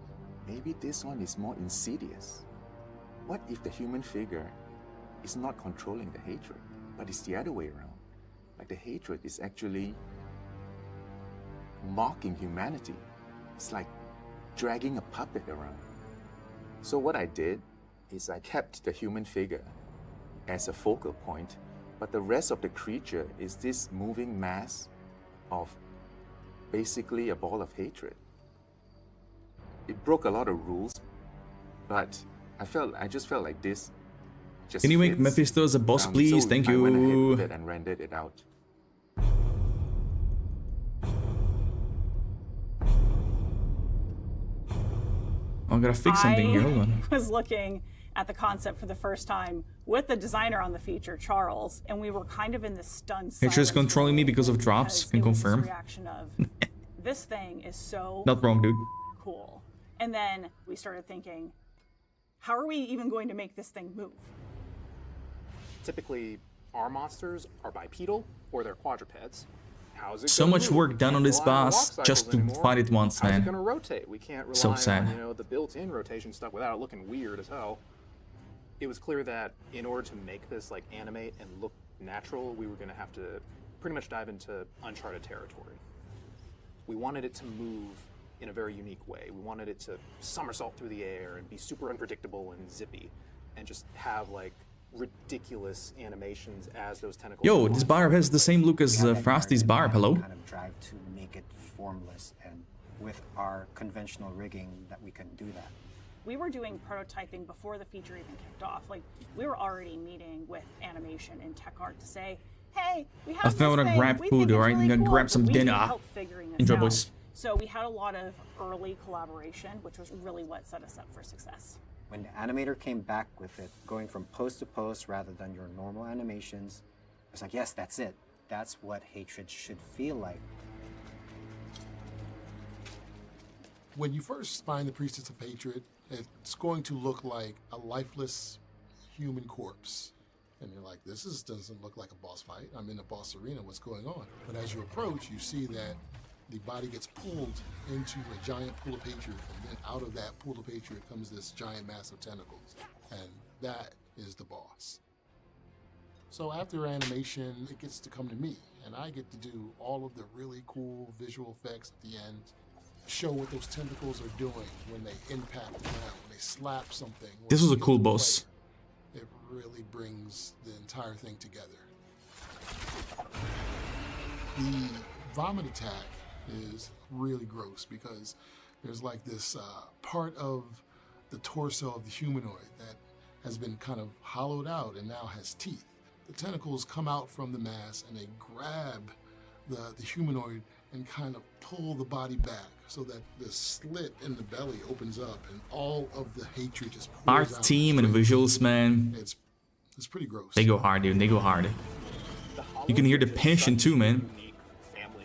Maybe this one is more insidious. What if the human figure is not controlling the hatred, but it's the other way around? Like the hatred is actually mocking humanity. It's like dragging a puppet around. So what I did is I kept the human figure as a focal point, but the rest of the creature is this moving mass of basically a ball of hatred. it broke a lot of rules, but I just felt like this just Can you make fits. Mephisto as a boss, please? So Thank I went ahead you. with it and rendered it out. I gotta fix something here. Hold on. was looking at the concept for the first time with the designer on the feature, Charles, and we were kind of in this stunned silence. Nature's controlling me because of drops. because Can it was this confirm. reaction of, this thing is so Not wrong, dude. cool. And then we started thinking, how are we even going to make this thing move? Typically, our monsters are bipedal or they're quadrupeds. How's it So gonna much move? work done on Can't this rely on walk boss just cycles to anymore. fight it once, How's man. it gonna rotate? We can't rely So sad. on the built-in rotation stuff without it looking weird as hell. It was clear that in order to make this like animate and look natural, we were gonna have to pretty much dive into uncharted territory. We wanted it to move in a very unique way. We wanted it to somersault through the air and be super unpredictable and zippy, and just have like ridiculous animations as those tentacles. Yo, move. this barb has the same look as We have that Frosty's kind barb. Hello. kind of drive to make it formless, and with our conventional rigging that we can do that. We were doing prototyping before the feature even kicked off. Like, we were already meeting with animation and tech art to say, hey, we have I this found a thing. grab We food, think it's alright? really I'm gonna cool, grab but some we need dinner. help figuring this Enjoy, out." boys. So we had a lot of early collaboration, which was really what set us up for success. When the animator came back with it, going from post to post rather than your normal animations, I was like, yes, that's it. That's what hatred should feel like. When you first find the Priestess of Hatred, it's going to look like a lifeless human corpse. And you're like, doesn't look like a boss fight. I'm in a boss arena, what's going on? But as you approach, you see that the body gets pulled into a giant pool of hatred, and then out of that pool of hatred comes this giant mass of tentacles. And that is the boss. So after animation, it gets to come to me, and I get to do all of the really cool visual effects at the end, show what those tentacles are doing when they impact the ground, when they slap something. This was a when cool the boss. player. It really brings the entire thing together. The vomit attack is really gross because there's like this part of the torso of the humanoid that has been kind of hollowed out and now has teeth. The tentacles come out from the mass and they grab the humanoid and kind of pull the body back so that the slit in the belly opens up and all of the hatred just pours Art out team and straight. visuals, man. It's pretty gross. They go hard, dude. They go hard. You can hear the passion too, man.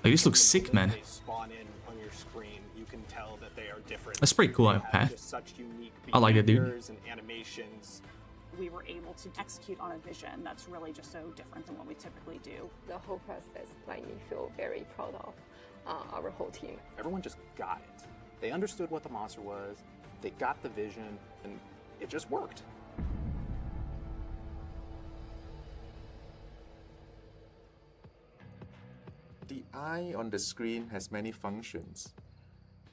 Like, this looks sick, man. They spawn in on your screen. You can tell that they are different. That's pretty cool, They have Pat. just such unique I like that, dude. behaviors and animations. We were able to execute on a vision that's really just so different than what we typically do. The whole process made me feel very proud of our whole team. Everyone just got it. They understood what the monster was. They got the vision, and it just worked. The eye on the screen has many functions.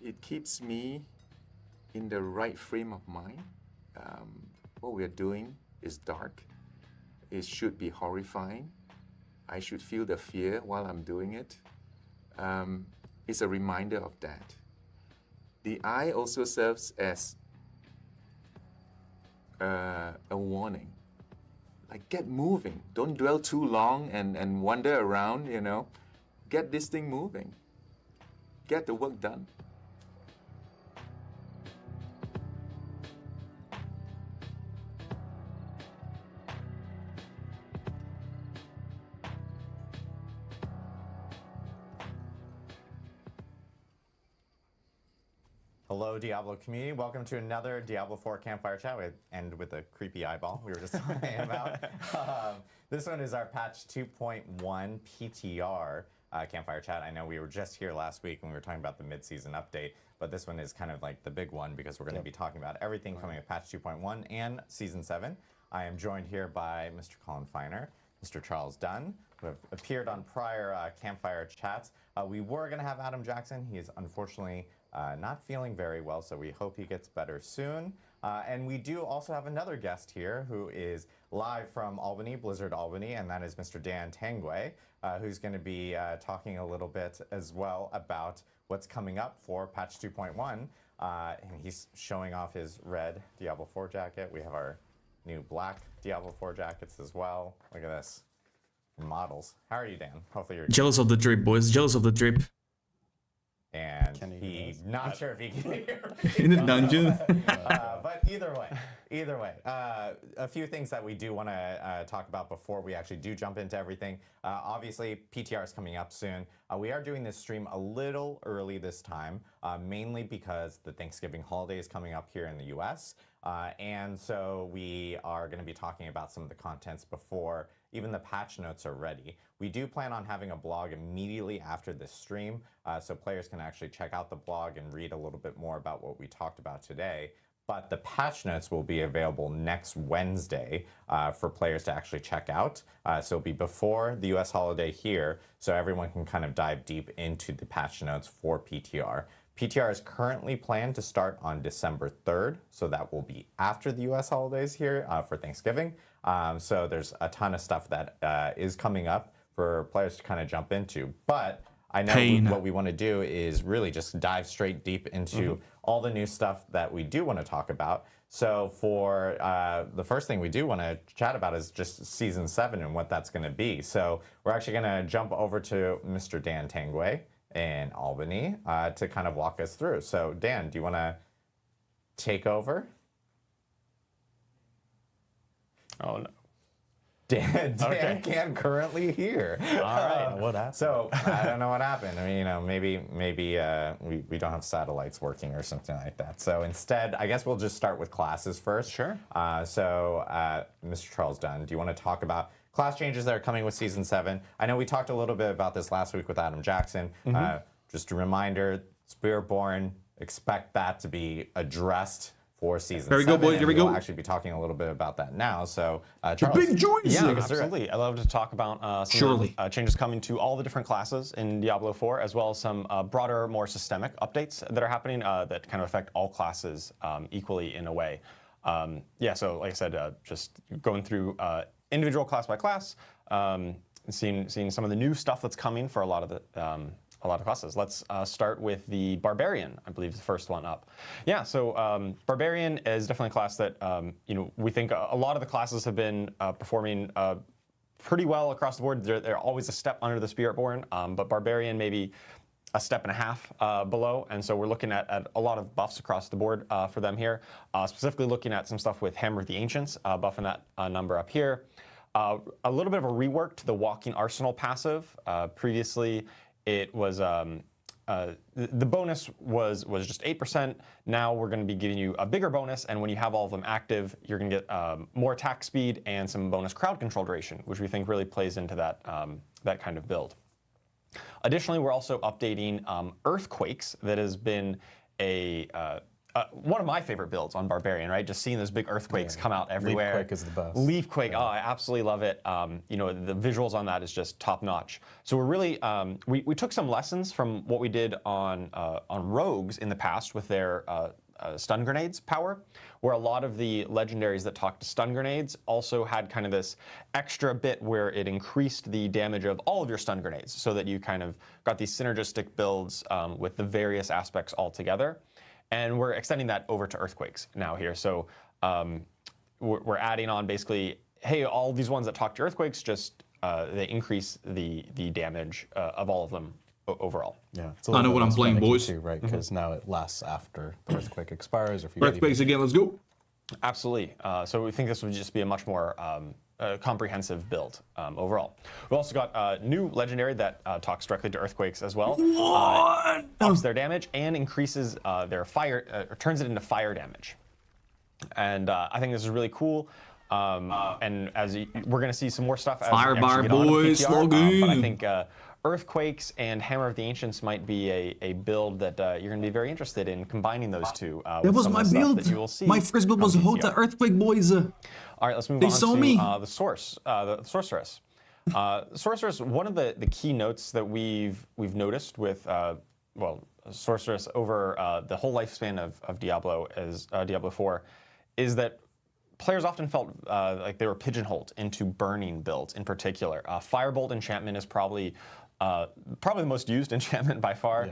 It keeps me in the right frame of mind. What we're doing is dark. It should be horrifying. I should feel the fear while I'm doing it. It's a reminder of that. The eye also serves as a warning. Like, get moving. Don't dwell too long and wander around, you know. Get this thing moving. Get the work done. Hello, Diablo community. Welcome to another Diablo 4 Campfire Chat with a creepy eyeball we were just talking about. This one is our patch 2.1 PTR Campfire Chat. I know we were just here last week when we were talking about the mid-season update, but this one is kind of like the big one because we're going to be talking about everything coming with patch 2.1 and Season 7. I am joined here by Mr. Colin Feiner, Mr. Charles Dunn, who have appeared on prior Campfire Chats. We were going to have Adam Jackson. He is unfortunately not feeling very well, so we hope he gets better soon. And we do also have another guest here who is live from Albany, Blizzard Albany, and that is Mr. Dan Tangway, who's going to be talking a little bit as well about what's coming up for patch 2.1. And he's showing off his red Diablo 4 jacket. We have our new black Diablo 4 jackets as well. Look at this. Models. How are you, Dan? Hopefully you're Jealous of the drip, boys. Jealous of the drip. And he's not sure if he can hear me. In the dungeon. But either way, a few things that we do want to talk about before we actually do jump into everything. Obviously, PTR is coming up soon. We are doing this stream a little early this time, mainly because the Thanksgiving holiday is coming up here in the US. And so we are going to be talking about some of the contents before even the patch notes are ready. We do plan on having a blog immediately after this stream, so players can actually check out the blog and read a little bit more about what we talked about today. But the patch notes will be available next Wednesday for players to actually check out. So it'll be before the US holiday here, so everyone can kind of dive deep into the patch notes for PTR. PTR is currently planned to start on December 3rd, so that will be after the US holidays here for Thanksgiving. So there's a ton of stuff that is coming up for players to kind of jump into. But I know what we want to do is really just dive straight deep into all the new stuff that we do want to talk about. So for the first thing we do want to chat about is just Season 7 and what that's going to be. So we're actually going to jump over to Mr. Dan Tangway in Albany to kind of walk us through. So Dan, do you want to take over? Oh no. Dan can't currently hear. All right. What happened? So I don't know what happened. I mean, maybe we don't have satellites working or something like that. So instead, I guess we'll just start with classes first. Sure. So Mr. Charles Dunn, do you want to talk about class changes that are coming with Season 7? I know we talked a little bit about this last week with Adam Jackson. Just a reminder, Spiritborn, expect that to be addressed for Season 7. There we go, boys. Here we go. We'll actually be talking a little bit about that now. So, Charles, big joys. Yeah, absolutely. I love to talk about some of the, changes coming to all the different classes in Diablo 4, as well as some broader, more systemic updates that are happening that kind of affect all classes equally in a way. Yeah, so like I said, just going through individual class by class, seeing some of the new stuff that's coming for a lot of the classes. Let's start with the Barbarian, I believe is the first one up. Yeah, so Barbarian is definitely a class that we think a lot of the classes have been performing pretty well across the board. They're always a step under the Spiritborn, but Barbarian maybe a step and a half below, and so we're looking at a lot of buffs across the board for them here, specifically looking at some stuff with Hammer of the Ancients, buffing that number up here. A little bit of a rework to the Walking Arsenal passive. Previously, it was the bonus was just 8%. Now we're going to be giving you a bigger bonus, and when you have all of them active, you're going to get more attack speed and some bonus crowd control duration, which we think really plays into that that kind of build. Additionally, we're also updating Earthquakes. That has been one of my favorite builds on Barbarian, right? Just seeing those big earthquakes come out everywhere. Leafquake is the best. Leafquake, oh, I absolutely love it. The visuals on that is just top notch. So we're really, we took some lessons from what we did on Rogues in the past with their stun grenades power, where a lot of the legendaries that talk to stun grenades also had kind of this extra bit where it increased the damage of all of your stun grenades, so that you kind of got these synergistic builds with the various aspects all together. And we're extending that over to Earthquakes now here. So we're adding on basically, hey, all these ones that talk to Earthquakes, just they increase the damage of all of them overall. Yeah, I know what I'm playing, boys. Too, right? Because now it lasts after the Earthquake expires. Or if you Earthquakes again, let's go. Absolutely. So we think this would just be a much more comprehensive build overall. We've also got a new legendary that talks directly to Earthquakes as well. Ups their damage and increases their fire, or turns it into fire damage. And I think this is really cool. And we're going to see some more stuff as Firebar boys, slogan. But I think Earthquakes and Hammer of the Ancients might be a build that you're going to be very interested in combining those two. That was my build. That you will see my first build was Hota Earthquake, boys. All right, let's move on to the Sorceress. Sorceress, one of the key notes that we've noticed with Sorceress over the whole lifespan of Diablo as Diablo 4 is that players often felt like they were pigeonholed into burning builds in particular. Firebolt enchantment is probably probably the most used enchantment by far,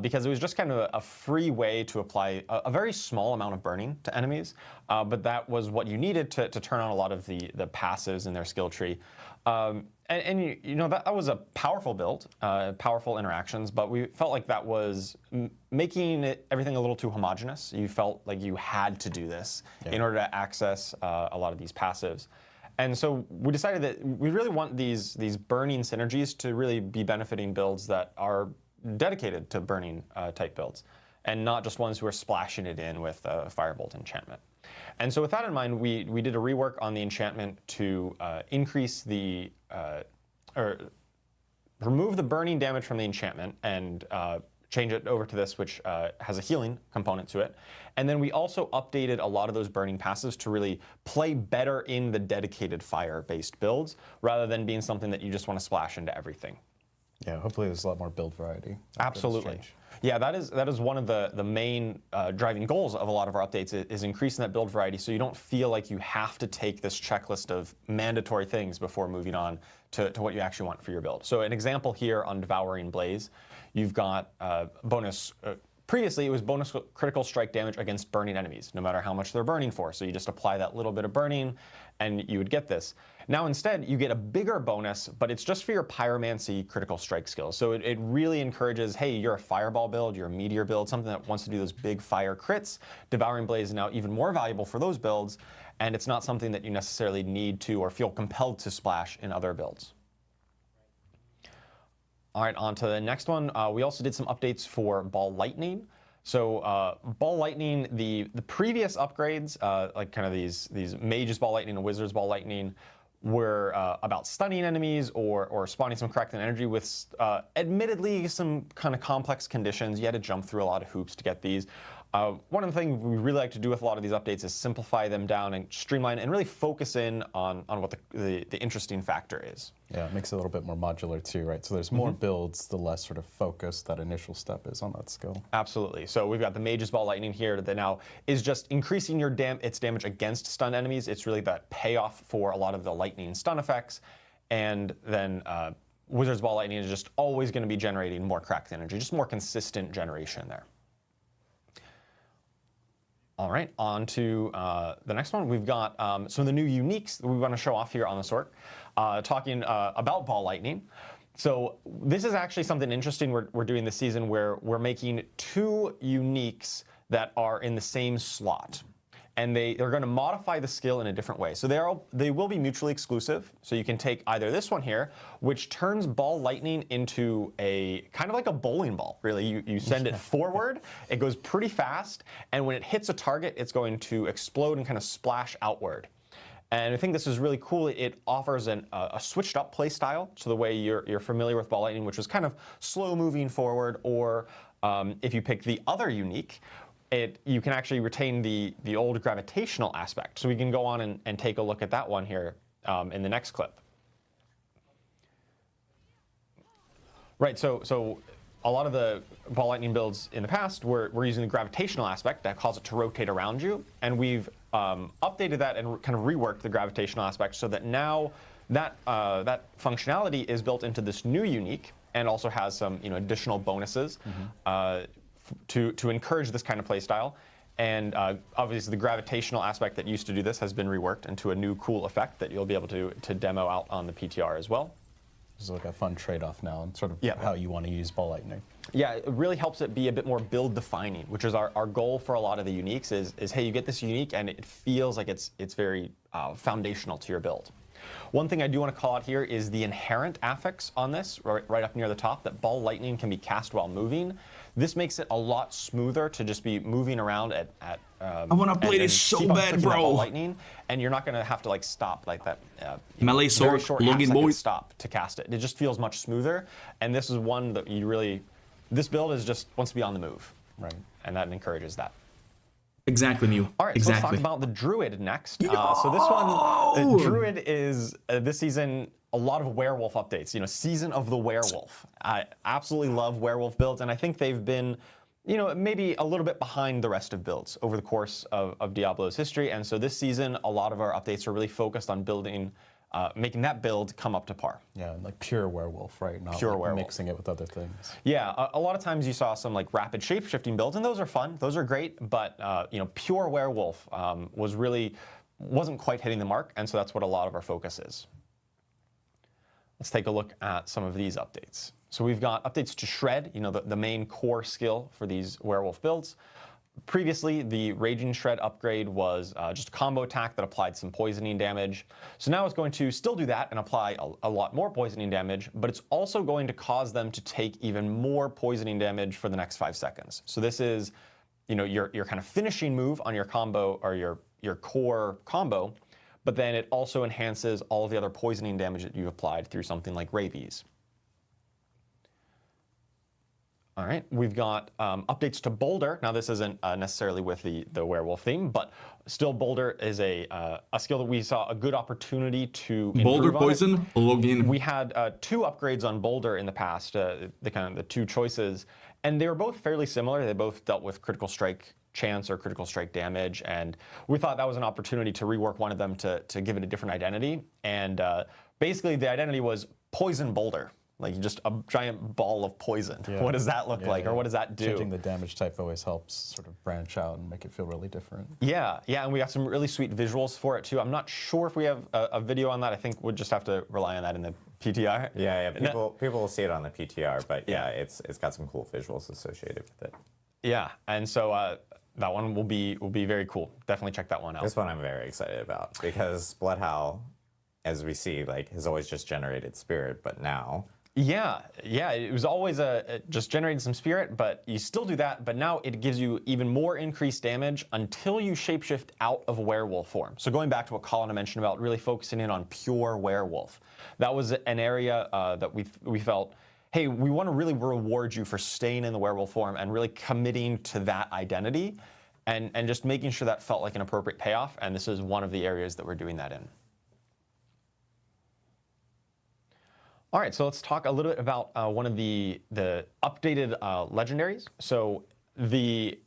because it was just kind of a free way to apply a very small amount of burning to enemies, but that was what you needed to turn on a lot of the passives in their skill tree. And you know, that was a powerful build, powerful interactions, but we felt like that was making everything a little too homogenous. You felt like you had to do this in order to access a lot of these passives. And so we decided that we really want these burning synergies to really be benefiting builds that are dedicated to burning type builds, and not just ones who are splashing it in with a Firebolt enchantment. And so with that in mind, we did a rework on the enchantment to increase the, or remove the burning damage from the enchantment and change it over to this, which has a healing component to it. And then we also updated a lot of those burning passives to really play better in the dedicated fire-based builds, rather than being something that you just want to splash into everything. Yeah, hopefully there's a lot more build variety. Absolutely. Yeah, that is one of the main driving goals of a lot of our updates is increasing that build variety, so you don't feel like you have to take this checklist of mandatory things before moving on to what you actually want for your build. So an example here on Devouring Blaze, you've got bonus. Previously, it was bonus critical strike damage against burning enemies, no matter how much they're burning for. So you just apply that little bit of burning, and you would get this. Now instead, you get a bigger bonus, but it's just for your Pyromancy critical strike skills. So it really encourages, hey, you're a Fireball build, you're a Meteor build, something that wants to do those big fire crits. Devouring Blaze is now even more valuable for those builds, and it's not something that you necessarily need to or feel compelled to splash in other builds. All right, on to the next one. We also did some updates for Ball Lightning. So Ball Lightning, the previous upgrades, like kind of these Mage's Ball Lightning and Wizard's Ball Lightning, were about stunning enemies or spawning some correcting energy with admittedly some kind of complex conditions. You had to jump through a lot of hoops to get these. One of the things we really like to do with a lot of these updates is simplify them down and streamline and really focus in on what the interesting factor is. Yeah, it makes it a little bit more modular too, right? So there's more builds, the less sort of focused that initial step is on that skill. Absolutely. So we've got the Mage's Ball Lightning here that now is just increasing its damage against stun enemies. It's really that payoff for a lot of the lightning stun effects. And then Wizard's Ball Lightning is just always going to be generating more cracked energy, just more consistent generation there. All right, on to the next one. We've got some of the new uniques that we want to show off here on the Sork, talking about Ball Lightning. So this is actually something interesting we're doing this season, where we're making two uniques that are in the same slot. And they're going to modify the skill in a different way. So they will be mutually exclusive. So you can take either this one here, which turns Ball Lightning into a kind of like a bowling ball, really. You send it forward, it goes pretty fast, and when it hits a target, it's going to explode and kind of splash outward. And I think this is really cool. It offers a switched up play style, so the way you're familiar with Ball Lightning, which was kind of slow moving forward, or if you pick the other unique, you can actually retain the old gravitational aspect. So we can go on and take a look at that one here in the next clip. Right, so a lot of the Ball Lightning builds in the past were using the gravitational aspect that caused it to rotate around you, and we've updated that and kind of reworked the gravitational aspect so that now that functionality is built into this new unique and also has some additional bonuses. To encourage this kind of play style. And obviously the gravitational aspect that used to do this has been reworked into a new cool effect that you'll be able to demo out on the PTR as well. This is like a fun trade-off now and sort of how you want to use Ball Lightning. Yeah, it really helps it be a bit more build defining, which is our goal for a lot of the uniques is hey, you get this unique and it feels like it's very foundational to your build. One thing I do want to call out here is the inherent affix on this, right up near the top, that Ball Lightning can be cast while moving. This makes it a lot smoother to just be moving around at I want to play this so bad, bro. Ball Lightning, and you're not going to have to like stop like that. Melee sword, login boy. Stop to cast it. It just feels much smoother, and this is one that you really. This build is just wants to be on the move, right? And that encourages that. Exactly, Mew. All right, exactly. So let's talk about the Druid next. So this one, the Druid is this season a lot of werewolf updates. Season of the Werewolf. I absolutely love werewolf builds, and I think they've been, maybe a little bit behind the rest of builds over the course of Diablo's history. And so this season, a lot of our updates are really focused on building making that build come up to par. Yeah, like pure werewolf, right? Not Pure like werewolf. mixing it with other things. Yeah, a lot of times you saw some like rapid shape-shifting builds, and those are fun. Those are great, but you know, pure werewolf wasn't quite hitting the mark, and so that's what a lot of our focus is. Let's take a look at some of these updates. So we've got updates to Shred, you know, the main core skill for these werewolf builds. Previously, the Raging Shred upgrade was just a combo attack that applied some poisoning damage. So now it's going to still do that and apply a lot more poisoning damage, but it's also going to cause them to take even more poisoning damage for the next 5 seconds. So this is, you know, your kind of finishing move on your combo or your core combo, but then it also enhances all of the other poisoning damage that you've applied through something like Rabies. All right, we've got updates to Boulder. Now this isn't necessarily with the werewolf theme, but still Boulder is a skill that we saw a good opportunity to improve Boulder on poison, login. We had 2 upgrades on Boulder in the past, the 2 choices, and they were both fairly similar. They both dealt with critical strike chance or critical strike damage, and we thought that was an opportunity to rework one of them to give it a different identity. And basically the identity was Poison Boulder. Like just a giant ball of poison. Yeah. What does that look like, or what does that do? Changing the damage type always helps sort of branch out and make it feel really different. Yeah, and we got some really sweet visuals for it too. I'm not sure if we have a video on that. I think we'll just have to rely on that in the PTR. Yeah, people will see it on the PTR, but yeah, it's got some cool visuals associated with it. Yeah, and so that one will be very cool. Definitely check that one out. This one I'm very excited about because Bloodhowl, as we see, like has always just generated spirit, but now. Yeah, it was always just generating some spirit, but you still do that, but now it gives you even more increased damage until you shapeshift out of werewolf form. So going back to what Colin mentioned about really focusing in on pure werewolf, that was an area that we felt, hey, we want to really reward you for staying in the werewolf form and really committing to that identity and just making sure that felt like an appropriate payoff, and this is one of the areas that we're doing that in. All right, so let's talk a little bit about one of the updated legendaries. So the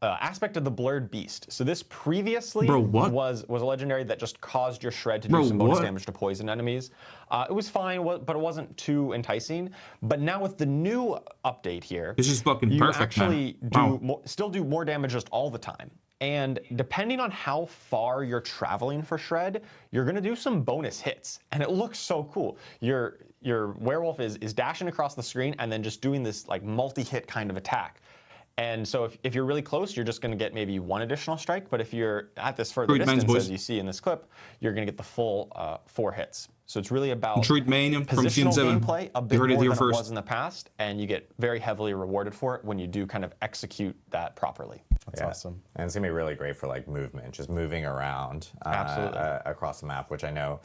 aspect of the Blurred Beast. So this previously was a legendary that just caused your Shred to do some bonus damage to poison enemies. It was fine, but it wasn't too enticing. But now with the new update here, this is fucking you perfect, actually man. still do more damage just all the time. And depending on how far you're traveling for Shred, you're gonna do some bonus hits. And it looks so cool. Your werewolf is dashing across the screen and then just doing this like multi-hit kind of attack. And so if you're really close, you're just gonna get maybe 1 additional strike, but if you're at this further distance, as you see in this clip, you're gonna get the full 4 hits. So it's really about positional gameplay, a bit more than it was in the past, and you get very heavily rewarded for it when you do kind of execute that properly. That's awesome. And it's gonna be really great for like movement, just moving around across the map, which I know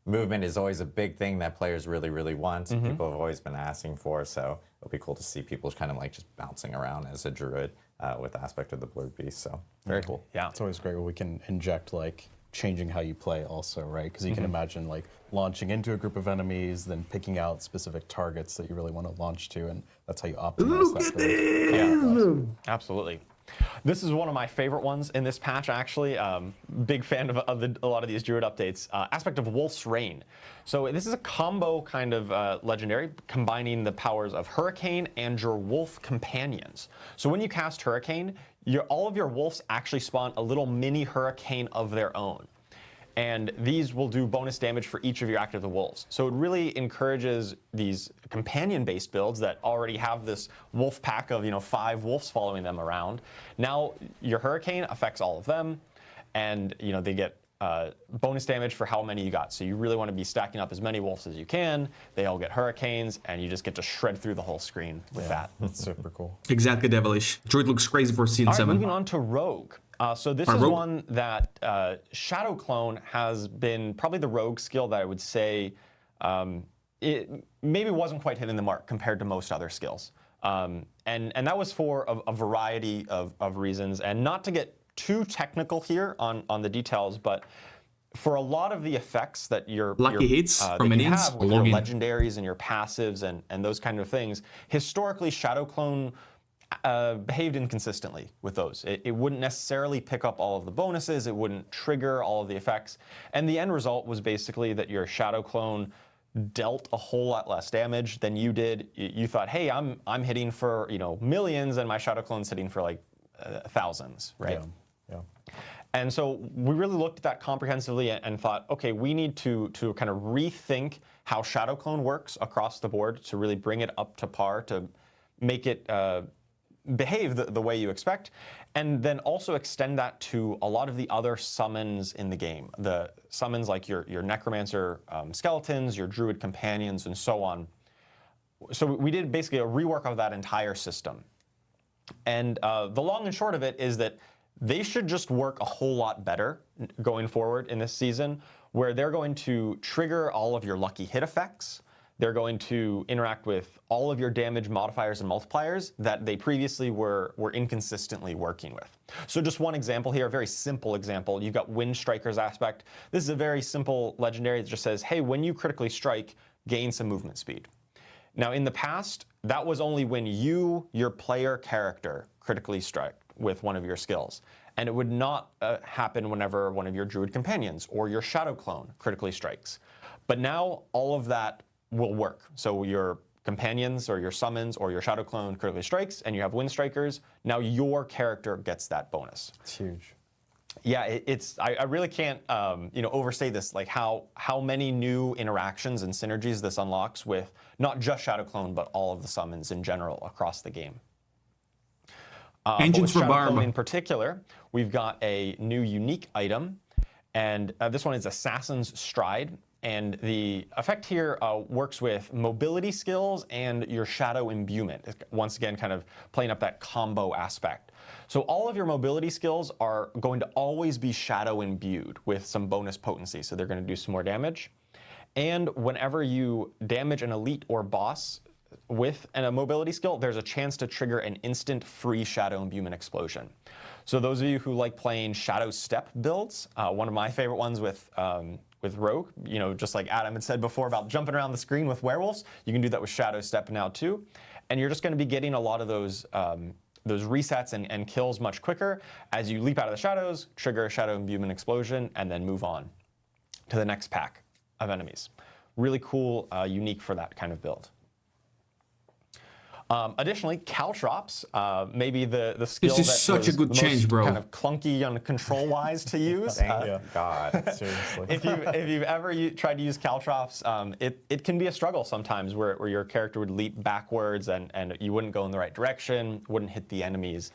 movement is always a big thing that players really, really want. People have always been asking for, so it'll be cool to see people kind of like just bouncing around as a druid with the aspect of the Blurred Beast, so very cool. Yeah. It's always great when we can inject like changing how you play also, right? Because you can imagine like launching into a group of enemies, then picking out specific targets that you really want to launch to, and that's how you optimize that build. Yeah, absolutely. This is one of my favorite ones in this patch, actually. Big fan of a lot of these Druid updates. Aspect of Wolf's Rain. So this is a combo kind of legendary, combining the powers of Hurricane and your Wolf companions. So when you cast Hurricane, all of your wolves actually spawn a little mini Hurricane of their own. And these will do bonus damage for each of your active wolves. So it really encourages these companion-based builds that already have this wolf pack of 5 wolves following them around. Now your Hurricane affects all of them, and they get bonus damage for how many you got. So you really want to be stacking up as many wolves as you can. They all get Hurricanes, and you just get to shred through the whole screen with that. That's super cool. Exactly devilish. Druid looks crazy for Season 7. Moving on to Rogue. So this is one that Shadow Clone has been probably the Rogue skill that I would say it maybe wasn't quite hitting the mark compared to most other skills. And that was for a variety of reasons. And not to get too technical here on the details, but for a lot of the effects that you have with your legendaries and your passives and those kind of things, historically Shadow Clone behaved inconsistently with those. It wouldn't necessarily pick up all of the bonuses, it wouldn't trigger all of the effects, and the end result was basically that your shadow clone dealt a whole lot less damage than you did. You thought, hey, I'm hitting for millions, and my shadow clone's hitting for like thousands, right? Yeah. And so we really looked at that comprehensively and thought, okay, we need to kind of rethink how shadow clone works across the board to really bring it up to par, to make it behave the way you expect, and then also extend that to a lot of the other summons in the game. The summons like your necromancer skeletons, your druid companions, and so on. So we did basically a rework of that entire system. And the long and short of it is that they should just work a whole lot better going forward in this season, where they're going to trigger all of your lucky hit effects. They're going to interact with all of your damage modifiers and multipliers that they previously were inconsistently working with. So just one example here, a very simple example. You've got Wind Striker's aspect. This is a very simple legendary that just says, hey, when you critically strike, gain some movement speed. Now in the past, that was only when your player character, critically strike with one of your skills. And it would not happen whenever one of your druid companions or your shadow clone critically strikes. But now all of that will work. So your companions or your summons or your shadow clone critically strikes and you have Wind Strikers, now your character gets that bonus. It's huge. Yeah, I really can't overstate this, like how many new interactions and synergies this unlocks with not just shadow clone but all of the summons in general across the game. Engines for Barb. In particular, we've got a new unique item, and this one is Assassin's Stride. And the effect here works with mobility skills and your shadow imbuement. Once again, kind of playing up that combo aspect. So all of your mobility skills are going to always be shadow imbued with some bonus potency. So they're going to do some more damage. And whenever you damage an elite or boss with a mobility skill, there's a chance to trigger an instant free shadow imbuement explosion. So those of you who like playing shadow step builds, one of my favorite ones with Rogue, just like Adam had said before about jumping around the screen with werewolves, you can do that with Shadow Step now too. And you're just going to be getting a lot of those resets and kills much quicker as you leap out of the shadows, trigger a Shadow Imbuement explosion, and then move on to the next pack of enemies. Really cool, unique for that kind of build. Additionally, Caltrops, maybe the skill this is that such was a good the change, most bro. kind of clunky and control-wise to use. Thank God, seriously. If you've ever tried to use Caltrops, it can be a struggle sometimes where your character would leap backwards and you wouldn't go in the right direction, wouldn't hit the enemies.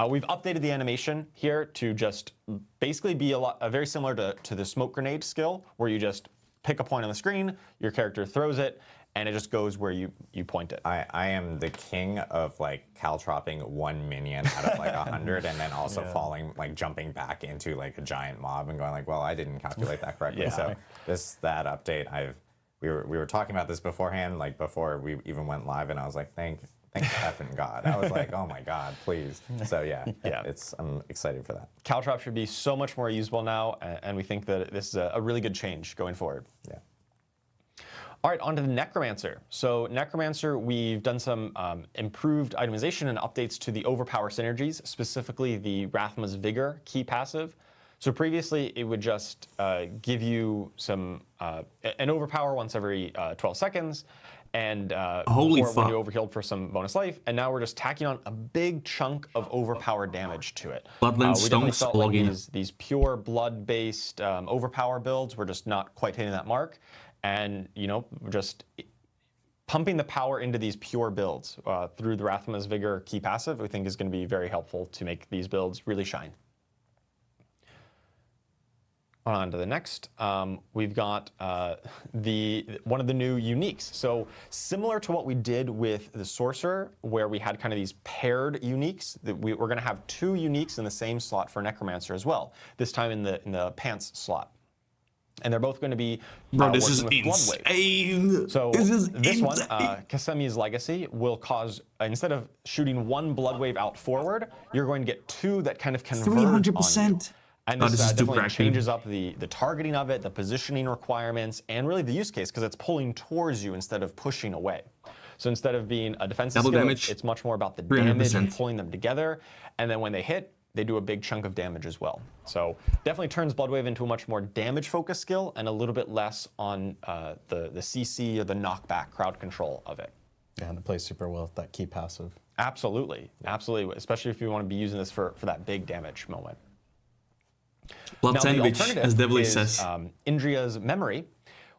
We've updated the animation here to just basically be very similar to the smoke grenade skill, where you just pick a point on the screen, your character throws it, and it just goes where you point it. I am the king of like caltropping one minion out of like 100 and then also falling, like jumping back into like a giant mob and going like, well, I didn't calculate that correctly. So that update, we were talking about this beforehand, like before we even went live, and I was like, thank effing God. I was like, oh my God, please. So I'm excited for that. Caltrop should be so much more usable now, and we think that this is a really good change going forward. Yeah. All right, on to the Necromancer. So Necromancer, we've done some improved itemization and updates to the overpower synergies, specifically the Rathma's Vigor key passive. So previously, it would just give you an overpower once every 12 seconds, and or when you overhealed for some bonus life. And now we're just tacking on a big chunk of overpower damage to it. Bloodland we definitely Stonks felt like login. these pure blood-based overpower builds were just not quite hitting that mark. And, just pumping the power into these pure builds through the Rathma's Vigor key passive, we think is going to be very helpful to make these builds really shine. On to the next, we've got one of the new uniques. So similar to what we did with the Sorcerer, where we had kind of these paired uniques, we're going to have two uniques in the same slot for Necromancer as well, this time in the pants slot. And they're both going to be this is working with insane. So this one, Kasemi's Legacy, will cause, instead of shooting one blood wave out forward, you're going to get two that kind of converge 300%. on you. And this, this is definitely changes up the targeting of it, the positioning requirements, and really the use case, because it's pulling towards you instead of pushing away. So instead of being a defensive Double skill, damage, it's much more about the damage and 300%. pulling them together. And then when they hit, they do a big chunk of damage as well. So definitely turns Bloodwave into a much more damage-focused skill and a little bit less on the CC or the knockback crowd control of it. Yeah, and it plays super well with that key passive. Absolutely, absolutely, especially if you want to be using this for that big damage moment. Blood Now, the sandwich, alternative as Devly is, says. Indria's memory,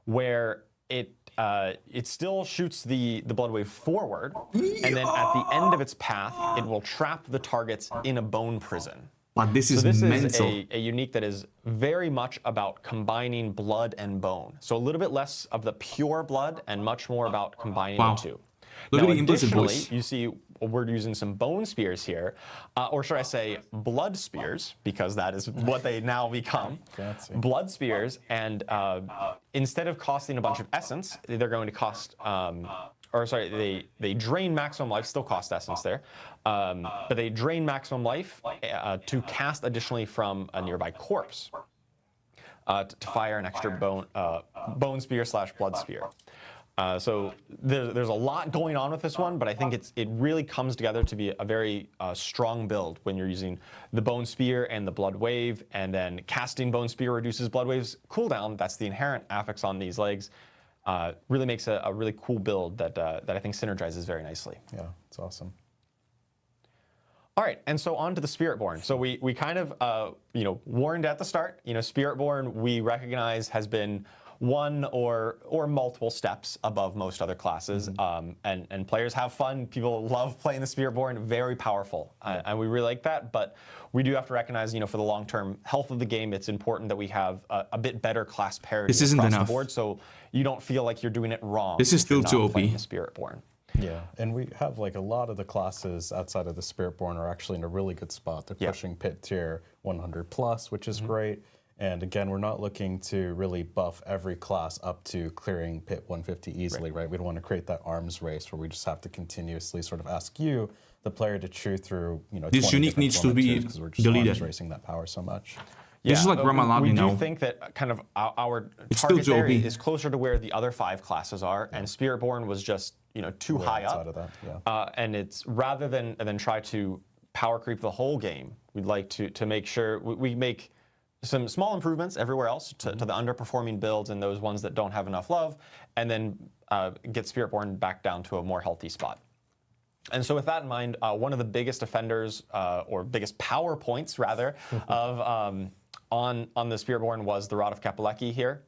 where it still shoots the blood wave forward, and then at the end of its path, it will trap the targets in a bone prison. But this So is this mental. is a unique that is very much about combining blood and bone. So a little bit less of the pure blood and much more about combining Wow. the two. Look Now, at the implicit additionally, voice. you see we're using some bone spears here, or should I say blood spears, because that is what they now become. Fancy. Blood spears, and instead of costing a bunch of essence, they're going to cost, or sorry, they drain maximum life, still cost essence there, but they drain maximum life to cast additionally from a nearby corpse to fire an extra bone spear / blood spear. So there's a lot going on with this one, but I think it really comes together to be a very strong build when you're using the Bone Spear and the Blood Wave, and then casting Bone Spear reduces Blood Wave's cooldown. That's the inherent affix on these legs. Really makes a really cool build that I think synergizes very nicely. Yeah, it's awesome. All right, and so on to the Spiritborn. So we kind of warned at the start. Spiritborn we recognize has been one or multiple steps above most other classes, and players have fun. People love playing the Spiritborn, very powerful, and we really like that. But we do have to recognize, for the long-term health of the game, it's important that we have a bit better class parity This isn't across enough. the board, so you don't feel like you're doing it wrong. This is if you're still too not OP. playing the Spiritborn. Yeah, and we have like a lot of the classes outside of the Spiritborn are actually in a really good spot. They're pushing pit tier 100 plus, which is great. And again, we're not looking to really buff every class up to clearing pit 150 easily, right? We don't want to create that arms race where we just have to continuously sort of ask you, the player, to chew through, This 20 unique different needs to be because we're just deleted. arms racing that power so much. This is like Ramalani we now. do think that kind of our It's still target too there OP. is closer to where the other 5 classes are, and Spiritborn was just too Way high outside up. of that, yeah. And it's rather than try to power creep the whole game, we'd like to make sure we make some small improvements everywhere else to the underperforming builds and those ones that don't have enough love, and then get Spiritborn back down to a more healthy spot. And so with that in mind, one of the biggest offenders, or biggest power points rather, of on the Spiritborn was the Rod of Kapaleki here.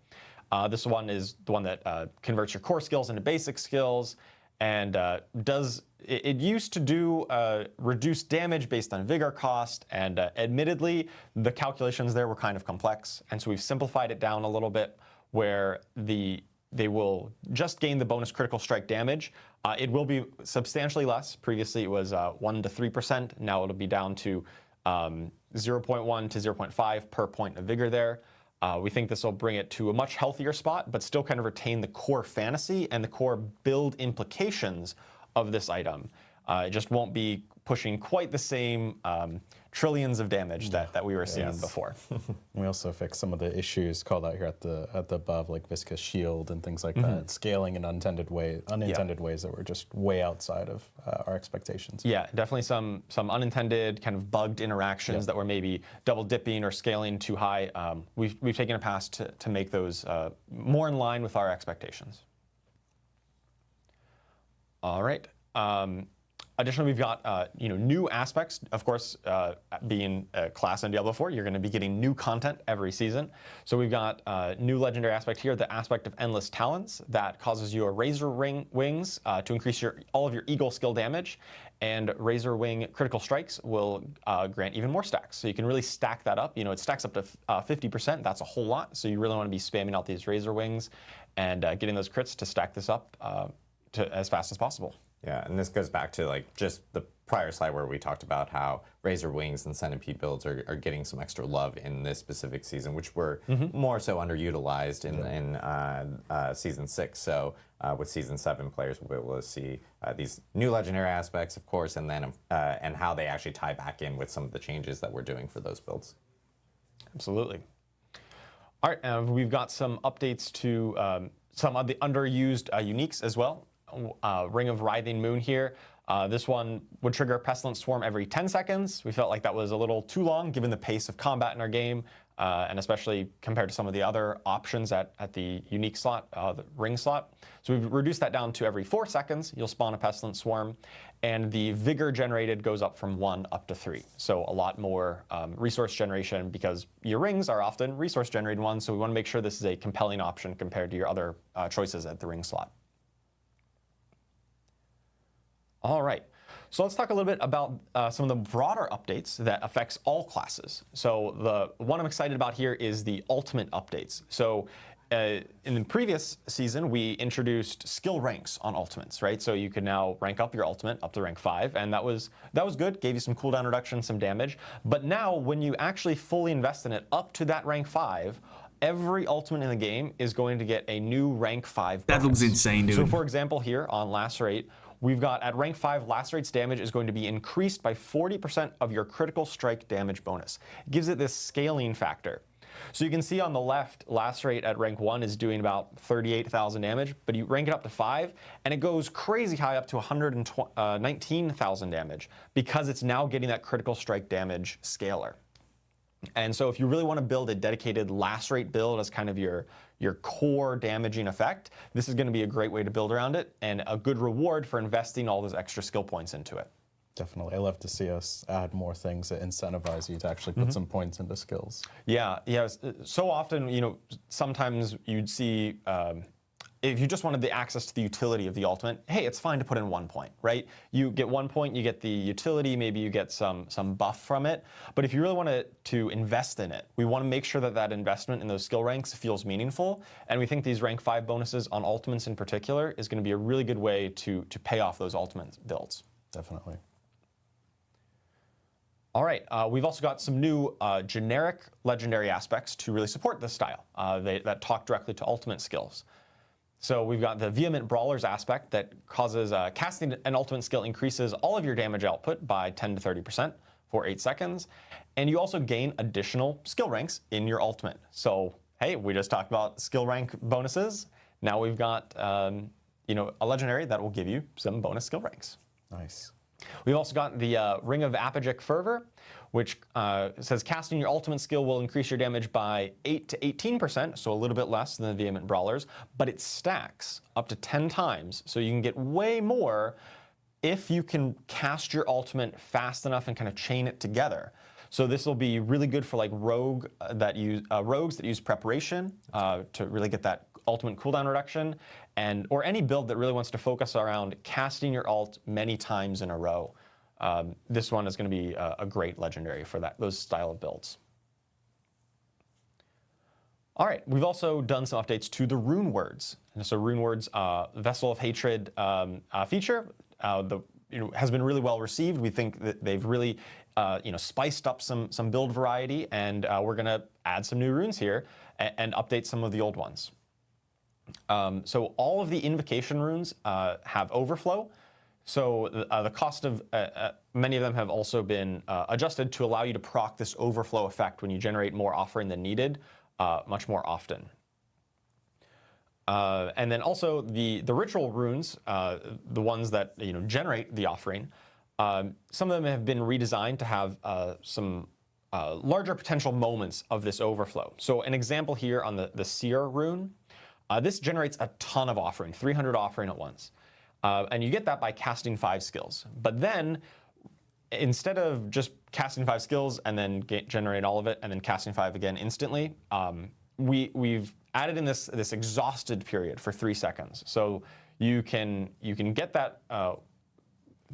This one is the one that converts your core skills into basic skills, and it used to do reduced damage based on vigor cost, and admittedly the calculations there were kind of complex, and so we've simplified it down a little bit where they will just gain the bonus critical strike damage. It will be substantially less. Previously it was 1 to 3%. Now it'll be down to 0.1 to 0.5 per point of vigor there. We think this will bring it to a much healthier spot, but still kind of retain the core fantasy and the core build implications of this item. It just won't be pushing quite the same trillions of damage that we were seeing before. We also fixed some of the issues called out here at the above, like viscous shield and things like that, scaling in unintended ways that were just way outside of our expectations. Yeah, definitely some unintended kind of bugged interactions that were maybe double dipping or scaling too high. We've taken a pass to make those more in line with our expectations. All right. Additionally, we've got new aspects. Of course, being a class in Diablo 4, you're going to be getting new content every season. So we've got new legendary aspect here, the aspect of Endless Talons that causes you a Razor Wings to increase all of your Eagle skill damage, and Razor Wing critical strikes will grant even more stacks. So you can really stack that up. It stacks up to 50%. That's a whole lot. So you really want to be spamming out these Razor Wings and getting those crits to stack this up as fast as possible. Yeah, and this goes back to like just the prior slide where we talked about how Razor Wings and Centipede builds are getting some extra love in this specific season, which were more so underutilized in Season 6. So with Season 7, players will be able to see these new legendary aspects, of course, and then and how they actually tie back in with some of the changes that we're doing for those builds. Absolutely. All right, we've got some updates to some of the underused uniques as well. Ring of Writhing Moon here. This one would trigger a Pestilent Swarm every 10 seconds. We felt like that was a little too long given the pace of combat in our game, and especially compared to some of the other options at the unique slot, the ring slot. So we've reduced that down to every 4 seconds. You'll spawn a Pestilent Swarm, and the vigor generated goes up from 1 up to 3. So a lot more resource generation, because your rings are often resource generated ones, so we want to make sure this is a compelling option compared to your other choices at the ring slot. All right, so let's talk a little bit about some of the broader updates that affects all classes. So the one I'm excited about here is the ultimate updates. So in the previous season, we introduced skill ranks on ultimates, right? So you can now rank up your ultimate up to rank 5, and that was good, gave you some cooldown reduction, some damage. But now when you actually fully invest in it up to that rank 5, every ultimate in the game is going to get a new rank 5 bonus. That looks insane, dude. So for example here on Lacerate, we've got at rank 5, Lacerate's damage is going to be increased by 40% of your critical strike damage bonus. It gives it this scaling factor. So you can see on the left, Lacerate at rank 1 is doing about 38,000 damage, but you rank it up to 5, and it goes crazy high up to 119,000 damage because it's now getting that critical strike damage scalar. And so if you really want to build a dedicated Lacerate build as kind of your core damaging effect, this is going to be a great way to build around it and a good reward for investing all those extra skill points into it. Definitely. I love to see us add more things that incentivize you to actually put some points into skills. Yeah. So often, sometimes you'd see, if you just wanted the access to the utility of the ultimate, hey, it's fine to put in 1 point, right? You get 1 point, you get the utility, maybe you get some buff from it. But if you really want to invest in it, we want to make sure that that investment in those skill ranks feels meaningful. And we think these rank 5 bonuses on ultimates in particular is going to be a really good way to pay off those ultimate builds. Definitely. All right, we've also got some new generic legendary aspects to really support this style that talk directly to ultimate skills. So we've got the Vehement Brawlers aspect that causes casting an ultimate skill increases all of your damage output by 10 to 30% for 8 seconds. And you also gain additional skill ranks in your ultimate. So, hey, we just talked about skill rank bonuses. Now we've got a legendary that will give you some bonus skill ranks. Nice. We've also got the Ring of Apigic Fervor, which says casting your ultimate skill will increase your damage by 8 to 18%, so a little bit less than the Vehement Brawlers, but it stacks up to 10 times, so you can get way more if you can cast your ultimate fast enough and kind of chain it together. So this will be really good for like rogues that use preparation to really get that ultimate cooldown reduction, or any build that really wants to focus around casting your ult many times in a row. This one is going to be a great legendary for those style of builds. All right, we've also done some updates to the rune words. And so rune words, Vessel of Hatred feature, has been really well received. We think that they've really spiced up some build variety, and we're going to add some new runes here and update some of the old ones. So all of the invocation runes have overflow. So the cost of many of them have also been adjusted to allow you to proc this overflow effect when you generate more offering than needed much more often. And then also the ritual runes, the ones that generate the offering, some of them have been redesigned to have some larger potential moments of this overflow. So an example here on the Seer rune, this generates a ton of offering, 300 offering at once. And you get that by casting 5 skills. But then, instead of just casting 5 skills and then generating all of it and then casting 5 again instantly, we've added in this exhausted period for 3 seconds. So you can get that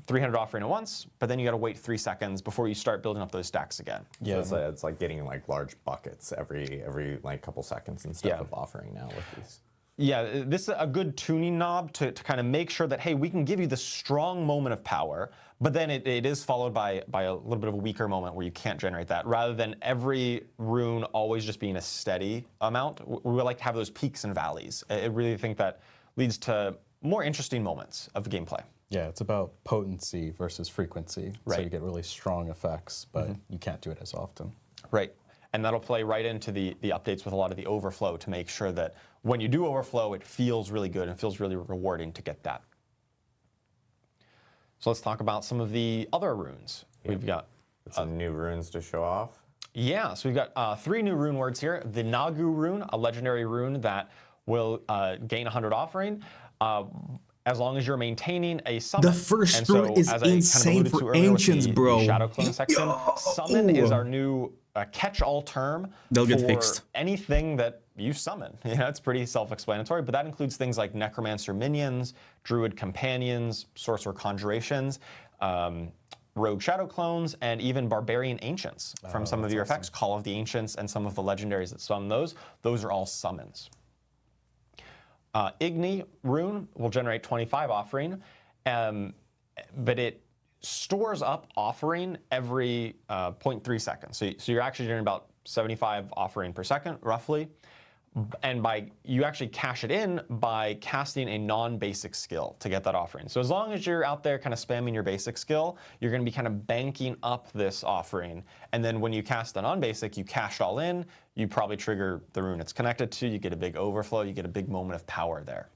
300 offering at once, but then you got to wait 3 seconds before you start building up those stacks again. Yeah, so it's like getting like large buckets every like couple seconds instead of offering now with these. Yeah, this is a good tuning knob to kind of make sure that, hey, we can give you the strong moment of power, but then it is followed by a little bit of a weaker moment where you can't generate that, rather than every rune always just being a steady amount. We would like to have those peaks and valleys. I really think that leads to more interesting moments of gameplay. Yeah, it's about potency versus frequency. Right. So you get really strong effects, but you can't do it as often. Right. And that'll play right into the updates with a lot of the overflow to make sure that when you do overflow, it feels really good and feels really rewarding to get that. So let's talk about some of the other runes. We've got some new runes to show off. Yeah, so we've got 3 new rune words here. The Nagu rune, a legendary rune that will gain 100 offering. As long as you're maintaining a summon. The first and so, rune is as I insane kind of alluded to for earlier with ancients, the bro. Shadow Clone section, summon is our new catch-all term They'll for get fixed. anything that you summon. Yeah, it's pretty self-explanatory, but that includes things like Necromancer minions, Druid companions, Sorcerer conjurations, Rogue Shadow Clones, and even Barbarian Ancients from some of your effects, Call of the Ancients, and some of the legendaries that summon those. Those are all summons. Igni rune will generate 25 offering, but it stores up offering every 0.3 seconds. So you're actually generating about 75 offering per second, roughly. And you actually cash it in by casting a non-basic skill to get that offering. So as long as you're out there kind of spamming your basic skill, you're going to be kind of banking up this offering. And then when you cast the non-basic, you cash it all in, you probably trigger the rune it's connected to, you get a big overflow, you get a big moment of power there.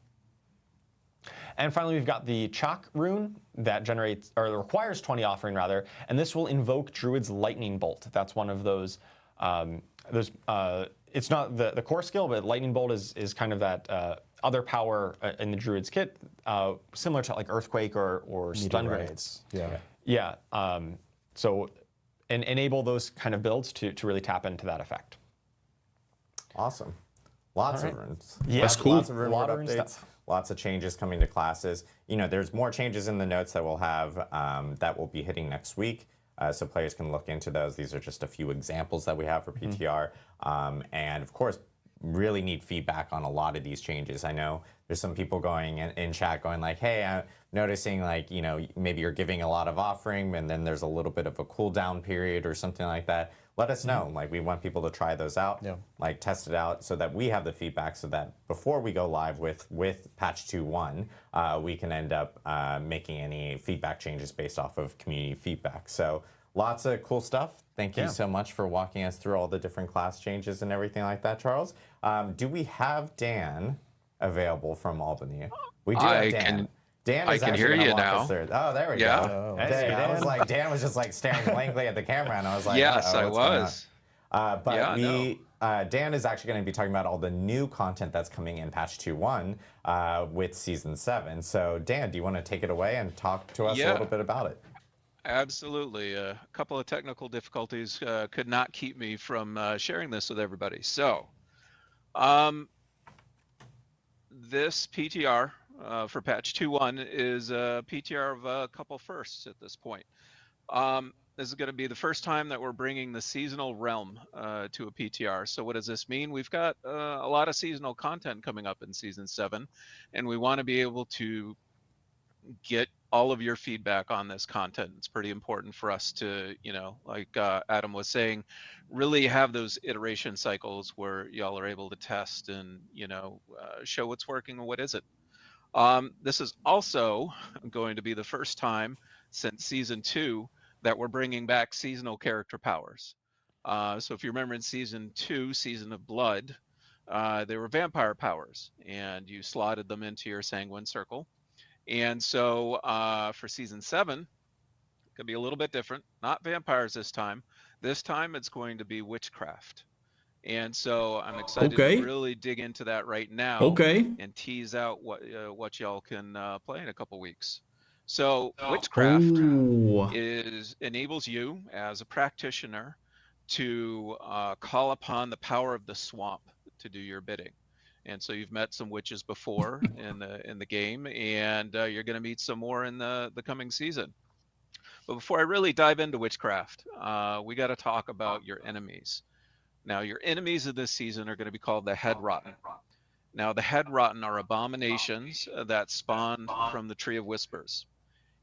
And finally, we've got the Chak rune that generates, or requires 20 offering rather, and this will invoke Druid's Lightning Bolt. That's one of those it's not the core skill, but Lightning Bolt is kind of that other power in the Druid's kit, similar to like Earthquake or Stun Grenades. Yeah. Yeah. So enable those kind of builds to really tap into that effect. Awesome. Lots of runes. Yeah, that's cool. Lots of rune word updates. Stuff. Lots of changes coming to classes. You know, there's more changes in the notes that we'll have that will be hitting next week. So players can look into those. These are just a few examples that we have for PTR. And of course, really need feedback on a lot of these changes. I know there's some people going in chat going like, hey, I'm noticing like, you know, maybe you're giving a lot of offering and then there's a little bit of a cooldown period or something like that. Let us know. Like, we want people to try those out, like test it out so that we have the feedback so that before we go live with patch 2.1, we can end up making any feedback changes based off of community feedback. So lots of cool stuff. Thank you so much for walking us through all the different class changes and everything like that, Charles. Do we have Dan available from Albany? We do have Dan. Dan is actually going to walk us through. Oh, there we go. I was like, Dan was just like staring blankly at the camera, and I was like, yes, I was. Dan is actually going to be talking about all the new content that's coming in patch 2.1 with season 7. So, Dan, do you want to take it away and talk to us a little bit about it? Absolutely. A couple of technical difficulties could not keep me from sharing this with everybody. So, this PTR for patch 2.1 is a PTR of a couple firsts at this point. This is going to be the first time that we're bringing the seasonal realm to a PTR. So what does this mean? We've got a lot of seasonal content coming up in season 7, and we want to be able to get all of your feedback on this content. It's pretty important for us to, you know, like Adam was saying, really have those iteration cycles where y'all are able to test and, you know, show what's working and what isn't. This is also going to be the first time since season 2 that we're bringing back seasonal character powers. So if you remember in season 2, Season of Blood, they were vampire powers, and you slotted them into your Sanguine Circle. And so for season 7, it could be a little bit different. Not vampires this time. This time it's going to be witchcraft. And so I'm excited to really dig into that right now and tease out what y'all can play in a couple weeks. So witchcraft enables you as a practitioner to call upon the power of the swamp to do your bidding. And so you've met some witches before in the game, and you're going to meet some more in the coming season. But before I really dive into witchcraft, we got to talk about your enemies. Now, your enemies of this season are going to be called the Head Rotten. Now, the Head Rotten are abominations that spawn from the Tree of Whispers.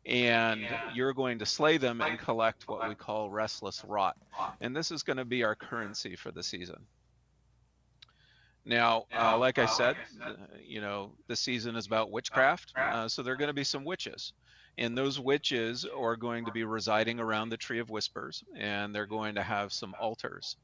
And you're going to slay them and collect what we call Restless Rot. And this is going to be our currency for the season. Now, like I said, you know, the season is about witchcraft, so there are going to be some witches. And those witches are going to be residing around the Tree of Whispers, and they're going to have some altars.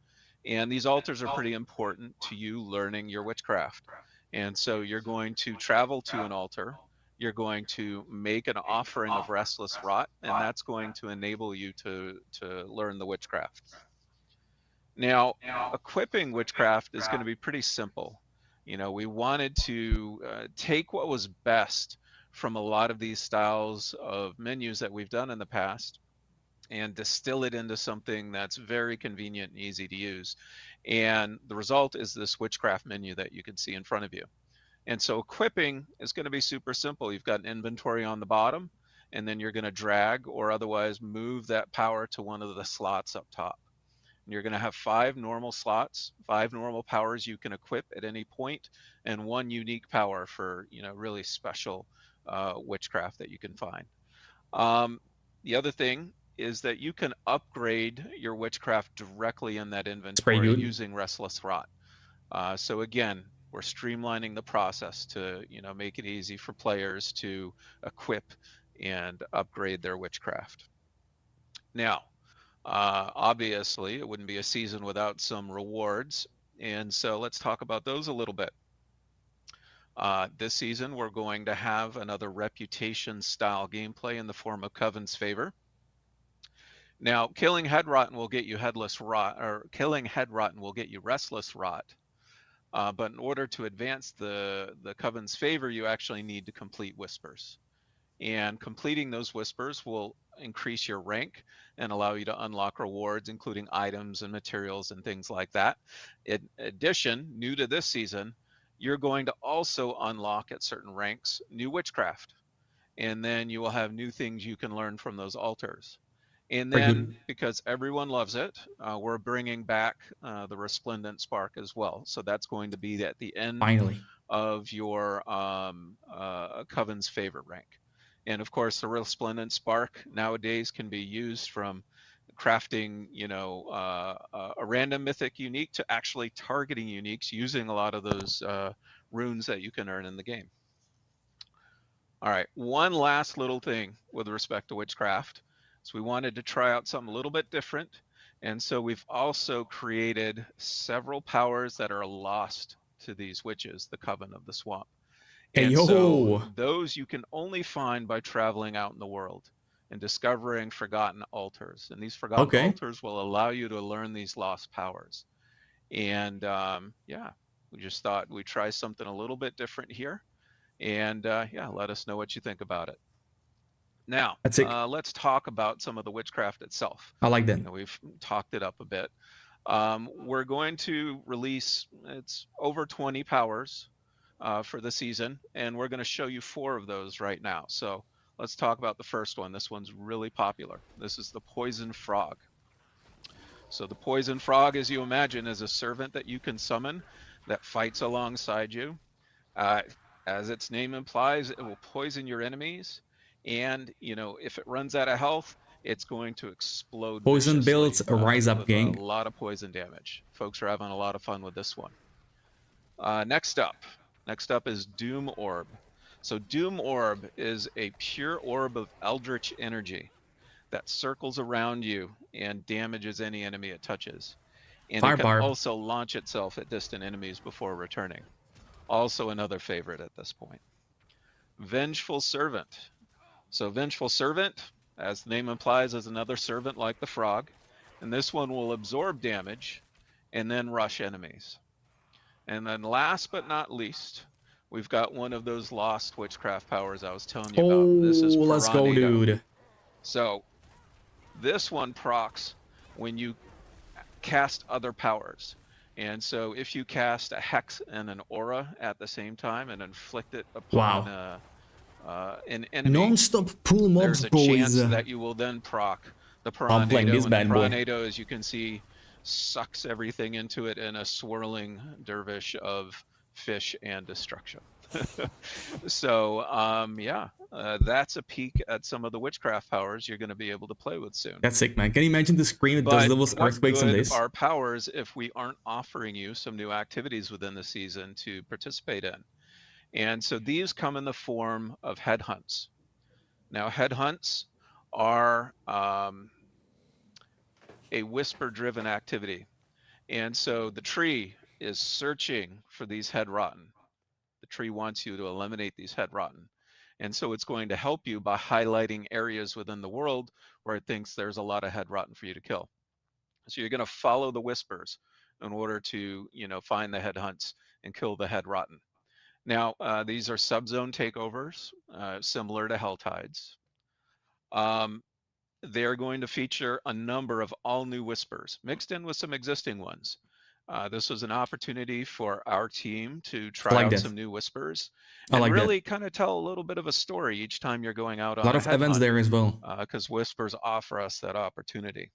And these altars are pretty important to you learning your witchcraft. And so you're going to travel to an altar, you're going to make an offering of restless rot, and that's going to enable you to learn the witchcraft. Now, equipping witchcraft is going to be pretty simple. You know, we wanted to take what was best from a lot of these styles of menus that we've done in the past and distill it into something that's very convenient and easy to use. And the result is this witchcraft menu that you can see in front of you. And so equipping is going to be super simple. You've got an inventory on the bottom, and then you're going to drag or otherwise move that power to one of the slots up top. And you're going to have 5 normal slots, 5 normal powers you can equip at any point, and 1 unique power for, you know, really special witchcraft that you can find. The other thing is that you can upgrade your witchcraft directly in that inventory using Restless Rot. So again, we're streamlining the process to, you know, make it easy for players to equip and upgrade their witchcraft. Now, obviously, it wouldn't be a season without some rewards, and so let's talk about those a little bit. This season, we're going to have another reputation-style gameplay in the form of Coven's Favor. Now, killing Head Rotten will get you Headless Rot, or killing Head Rotten will get you Restless Rot. But in order to advance the Coven's Favor, you actually need to complete Whispers. And completing those Whispers will increase your rank and allow you to unlock rewards, including items and materials and things like that. In addition, new to this season, you're going to also unlock at certain ranks new witchcraft. And then you will have new things you can learn from those altars. And then, because everyone loves it, we're bringing back the Resplendent Spark as well. So that's going to be at the end of your Coven's Favor rank. And of course, the Resplendent Spark nowadays can be used from crafting, you know, a random mythic unique to actually targeting uniques using a lot of those runes that you can earn in the game. All right, one last little thing with respect to witchcraft. So we wanted to try out something a little bit different. And so we've also created several powers that are lost to these witches, the Coven of the Swamp. And so those you can only find by traveling out in the world and discovering forgotten altars. And these forgotten altars will allow you to learn these lost powers. And yeah, we just thought we'd try something a little bit different here. And yeah, let us know what you think about it. Now, let's talk about some of the witchcraft itself. I like that. You know, we've talked it up a bit. We're going to release, it's over 20 powers for the season, and we're going to show you 4 of those right now. So let's talk about the first one. This one's really popular. This is the Poison Frog. So the Poison Frog, as you imagine, is a servant that you can summon that fights alongside you. As its name implies, it will poison your enemies. And, you know, if it runs out of health, it's going to explode. Poison builds a rise up, gang. A lot of poison damage. Folks are having a lot of fun with this one. Next up is Doom Orb. So Doom Orb is a pure orb of eldritch energy that circles around you and damages any enemy it touches. And it can also launch itself at distant enemies before returning. Also another favorite at this point. Vengeful Servant. So Vengeful Servant, as the name implies, is another servant like the frog. And this one will absorb damage and then rush enemies. And then last but not least, we've got one of those lost witchcraft powers I was telling you about. This is Piranado. Let's go, dude. So this one procs when you cast other powers. And so if you cast a hex and an aura at the same time and inflict it upon an enemy, non-stop pull mobs, there's a boys. chance that you will then proc the Piranado. I'm playing this bad boy. The Piranado, as you can see, sucks everything into it in a swirling dervish of fish and destruction. So yeah, that's a peek at some of the witchcraft powers you're going to be able to play with soon. That's sick, man. Can you imagine the screen that does those earthquakes on this? Our powers if we aren't offering you some new activities within the season to participate in. And so these come in the form of headhunts. Now headhunts are a whisper-driven activity. And so the tree is searching for these head rotten. The tree wants you to eliminate these head rotten. And so it's going to help you by highlighting areas within the world where it thinks there's a lot of head rotten for you to kill. So you're going to follow the whispers in order to, find the head hunts and kill the head rotten. Now, these are subzone takeovers, similar to Hell Tides. They're going to feature a number of all new whispers mixed in with some existing ones. This was an opportunity for our team to try out some new whispers and really kind of tell a little bit of a story each time you're going out on A lot of events there as well. because whispers offer us that opportunity.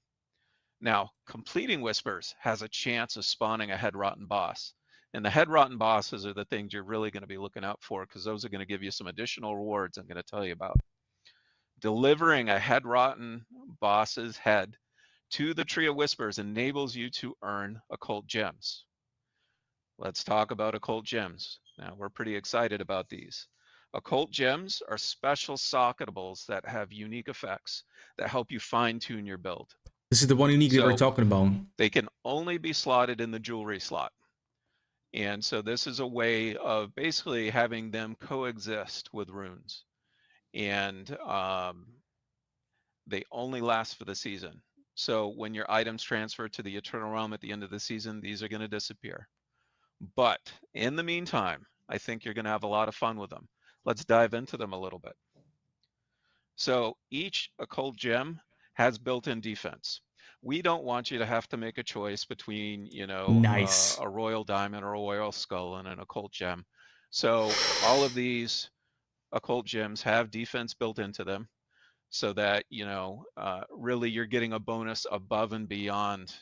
Now, completing whispers has a chance of spawning a head rotten boss. And the head rotten bosses are the things you're really going to be looking out for, because those are going to give you some additional rewards I'm going to tell you about. Delivering a head rotten boss's head to the Tree of Whispers enables you to earn occult gems. Let's talk about occult gems. Now, we're pretty excited about these. Occult gems are special socketables that have unique effects that help you fine-tune your build. This is the one unique that we're talking about. They can only be slotted in the jewelry slot. And so this is a way of basically having them coexist with runes. And they only last for the season. So when your items transfer to the Eternal Realm at the end of the season, these are going to disappear. But in the meantime, I think you're going to have a lot of fun with them. Let's dive into them a little bit. So each occult gem has built-in defense. We don't want you to have to make a choice between, a royal diamond or a royal skull and an occult gem. So all of these occult gems have defense built into them, so that really you're getting a bonus above and beyond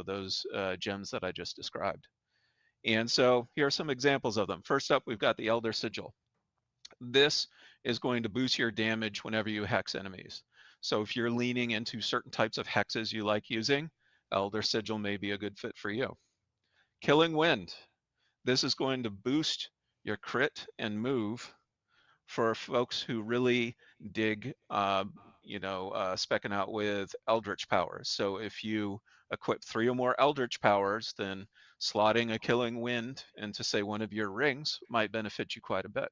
those gems that I just described. And so here are some examples of them. First up, we've got the Elder Sigil. This is going to boost your damage whenever you hex enemies. So if you're leaning into certain types of hexes you like using, Elder Sigil may be a good fit for you. Killing Wind. This is going to boost your crit and move for folks who really dig, specking out with Eldritch powers. So if you equip 3 or more Eldritch powers, then slotting a Killing Wind into, say, one of your rings might benefit you quite a bit.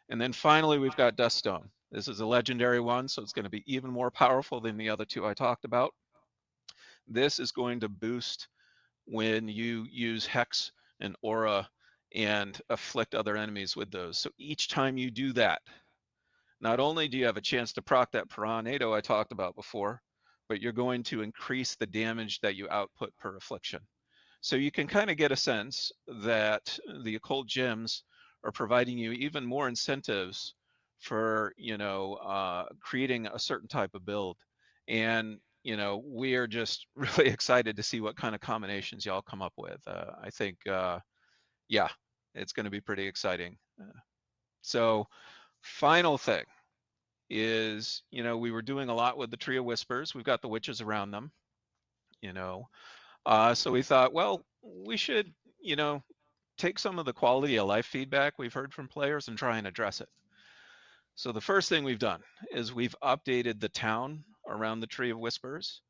And then finally, we've got Duststone. This is a legendary one, so it's going to be even more powerful than the other two I talked about. This is going to boost when you use Hex and Aura and afflict other enemies with those. So each time you do that, not only do you have a chance to proc that Piranado I talked about before, but you're going to increase the damage that you output per affliction. So you can kind of get a sense that the occult gems are providing you even more incentives for, creating a certain type of build. And, we are just really excited to see what kind of combinations y'all come up with. I think, yeah, it's going to be pretty exciting. So final thing is, we were doing a lot with the Tree of Whispers. We've got the witches around them, so we thought, well, we should, take some of the quality of life feedback we've heard from players and try and address it. So the first thing we've done is we've updated the town around the Tree of Whispers.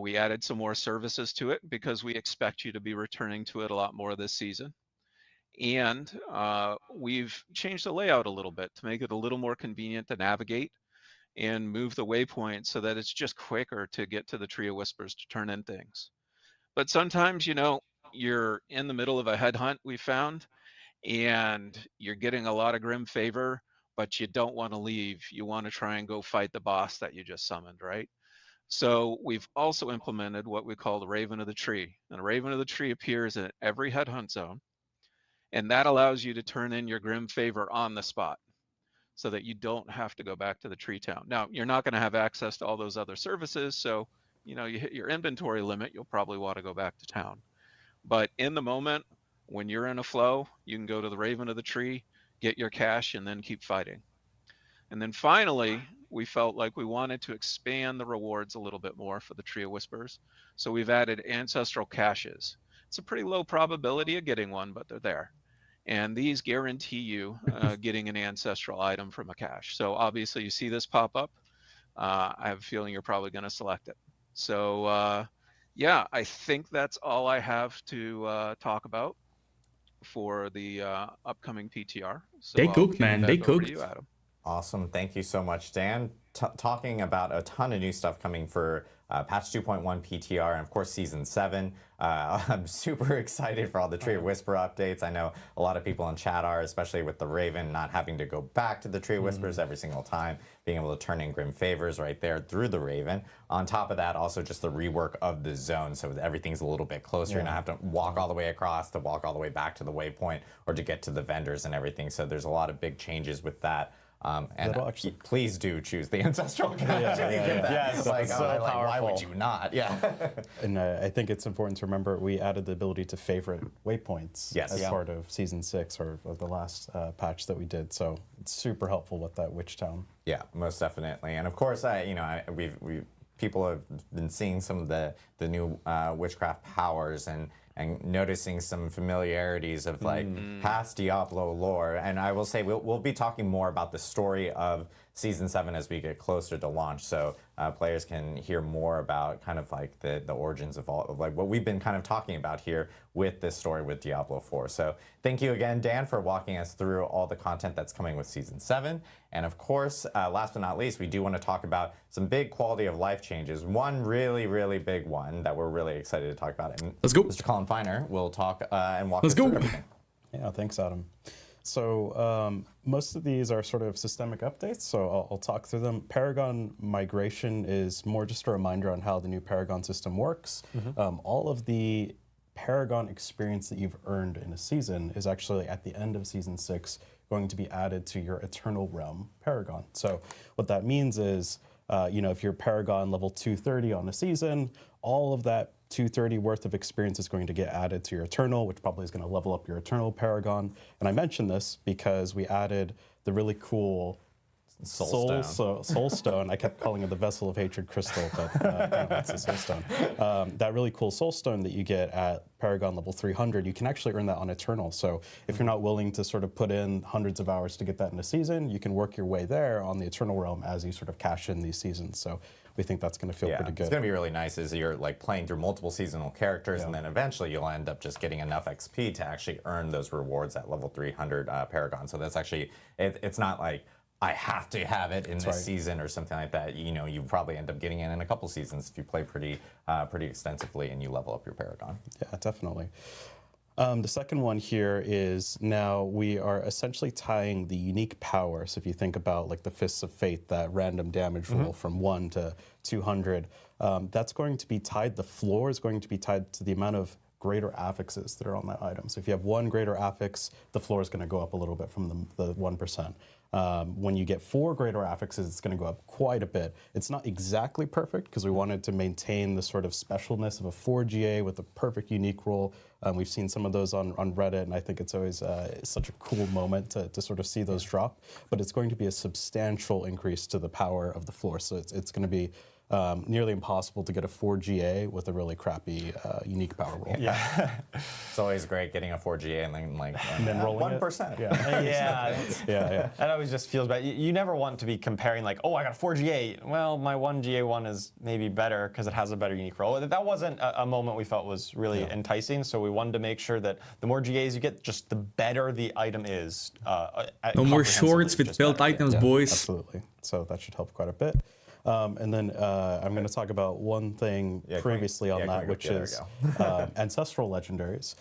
We added some more services to it because we expect you to be returning to it a lot more this season. And we've changed the layout a little bit to make it a little more convenient to navigate and move the waypoint so that it's just quicker to get to the Tree of Whispers to turn in things. But sometimes, you're in the middle of a headhunt we found, and you're getting a lot of grim favor, but you don't want to leave. You want to try and go fight the boss that you just summoned, right? So we've also implemented what we call the Raven of the Tree. And the Raven of the Tree appears in every headhunt zone, and that allows you to turn in your grim favor on the spot so that you don't have to go back to the tree town. Now, you're not going to have access to all those other services, so you hit your inventory limit, you'll probably want to go back to town. But in the moment, when you're in a flow, you can go to the Raven of the Tree, get your cash, and then keep fighting. And then finally, we felt like we wanted to expand the rewards a little bit more for the Tree of Whispers. So we've added ancestral caches. It's a pretty low probability of getting one, but they're there. And these guarantee you getting an ancestral item from a cache. So obviously you see this pop up. I have a feeling you're probably going to select it. So yeah, I think that's all I have to talk about for the upcoming PTR. So they cooked, man. They cooked. You, Adam. Awesome. Thank you so much, Dan. Talking about a ton of new stuff coming for patch 2.1 PTR and of course season 7. I'm super excited for all the Tree of Whisper updates. I know a lot of people in chat are, especially with the Raven not having to go back to the Tree of Whispers every single time, being able to turn in Grim Favors right there through the Raven. On top of that, also just the rework of the zone, so everything's a little bit closer. You don't have to walk all the way across to walk all the way back to the waypoint or to get to the vendors and everything. So there's a lot of big changes with that. And actually, please do choose the Ancestral Connection. Yes, like, so powerful. why would you not? Yeah. And I think it's important to remember we added the ability to favorite waypoints as part of Season 6 or the last patch that we did. So it's super helpful with that Witch Town. Yeah, most definitely. And of course, people have been seeing some of the new witchcraft powers and noticing some familiarities of like past Diablo lore. And I will say we'll be talking more about the story of Season 7 as we get closer to launch, so players can hear more about kind of like the origins of all of like what we've been kind of talking about here with this story with Diablo 4. So thank you again, Dan, for walking us through all the content that's coming with Season 7. And of course, last but not least, we do want to talk about some big quality of life changes. One really, really big one that we're really excited to talk about. And let's go. Mr. Colin Finer will talk and walk us through everything. Yeah, thanks, Adam. So most of these are sort of systemic updates, so I'll talk through them. Paragon migration is more just a reminder on how the new Paragon system works. All of the Paragon experience that you've earned in a season is actually at the end of Season 6 going to be added to your Eternal Realm Paragon. So what that means is, if you're Paragon level 230 on a season, all of that 230 worth of experience is going to get added to your Eternal, which probably is going to level up your Eternal Paragon. And I mention this because we added the really cool Soul Stone. I kept calling it the Vessel of Hatred Crystal, but it's the Soul Stone. That really cool Soul Stone that you get at Paragon level 300, you can actually earn that on Eternal. So if you're not willing to sort of put in hundreds of hours to get that in a season, you can work your way there on the Eternal Realm as you sort of cash in these seasons. So we think that's going to feel pretty good. It's going to be really nice as you're like playing through multiple seasonal characters, and then eventually you'll end up just getting enough XP to actually earn those rewards at level 300 Paragon. So that's actually, it's not like, I have to have it in this season or something like that. You probably end up getting it in a couple seasons if you play pretty extensively and you level up your Paragon. Yeah, definitely. The second one here is now we are essentially tying the unique power. So if you think about like the Fists of Fate, that random damage roll from 1 to 200, that's going to be tied, the floor is going to be tied to the amount of greater affixes that are on that item. So if you have 1 greater affix, the floor is going to go up a little bit from the 1%. When you get 4 greater affixes, it's going to go up quite a bit. It's not exactly perfect because we wanted to maintain the sort of specialness of a 4GA with a perfect unique roll. We've seen some of those on Reddit, and I think it's always such a cool moment to sort of see those drop. But it's going to be a substantial increase to the power of the floor. So it's going to be nearly impossible to get a 4GA with a really crappy unique power roll. Yeah, it's always great getting a 4GA and then rolling 1%. Yeah, That always just feels bad. You never want to be comparing like, oh, I got a 4GA. Well, my 1GA1 is maybe better because it has a better unique roll. That wasn't a moment we felt was really enticing. So we wanted to make sure that the more GAs you get, just the better the item is. No more shorts with belt items, boys. Absolutely. So that should help quite a bit. And then I'm going to talk about one thing previously on that, which is ancestral legendaries.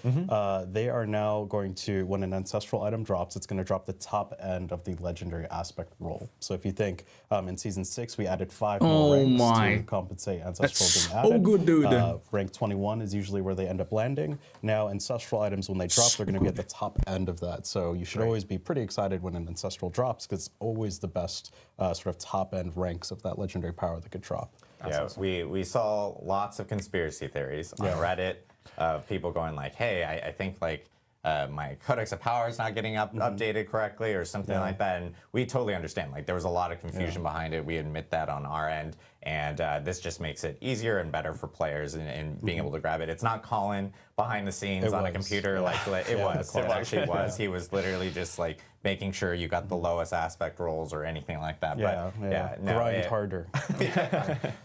They are now going to, when an ancestral item drops, it's going to drop the top end of the legendary aspect roll. So if you think in Season 6, we added 5 more ranks to compensate ancestral being added. Good, dude. Rank 21 is usually where they end up landing. Now, ancestral items, when they drop, they're going to be at the top end of that. So you should always be pretty excited when an ancestral drops because it's always the best sort of top end ranks of that legendary power that could drop. We saw lots of conspiracy theories on Reddit of people going like, hey, I think like my Codex of Power is not getting updated correctly or something like that. And we totally understand. Like there was a lot of confusion behind it. We admit that on our end. And this just makes it easier and better for players in being able to grab it. It's not Colin behind the scenes on a computer like it was. It actually was. He was literally just like making sure you got the lowest aspect rolls or anything like that. Grind harder.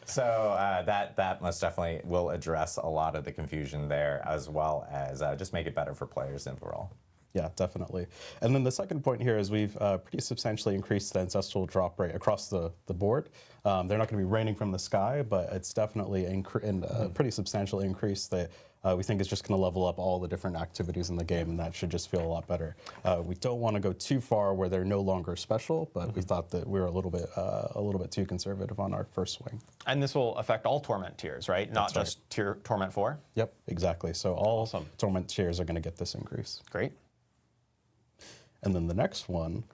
So that most definitely will address a lot of the confusion there, as well as just make it better for players overall. Yeah, definitely. And then the second point here is we've pretty substantially increased the ancestral drop rate across the board. They're not going to be raining from the sky, but it's definitely a pretty substantial increase that we think is just going to level up all the different activities in the game, and that should just feel a lot better. We don't want to go too far where they're no longer special, but we thought that we were a little bit too conservative on our first swing. And this will affect all Torment tiers, right? Not just tier Torment 4? Yep, exactly. So all Torment tiers are going to get this increase. Great. And then the next one,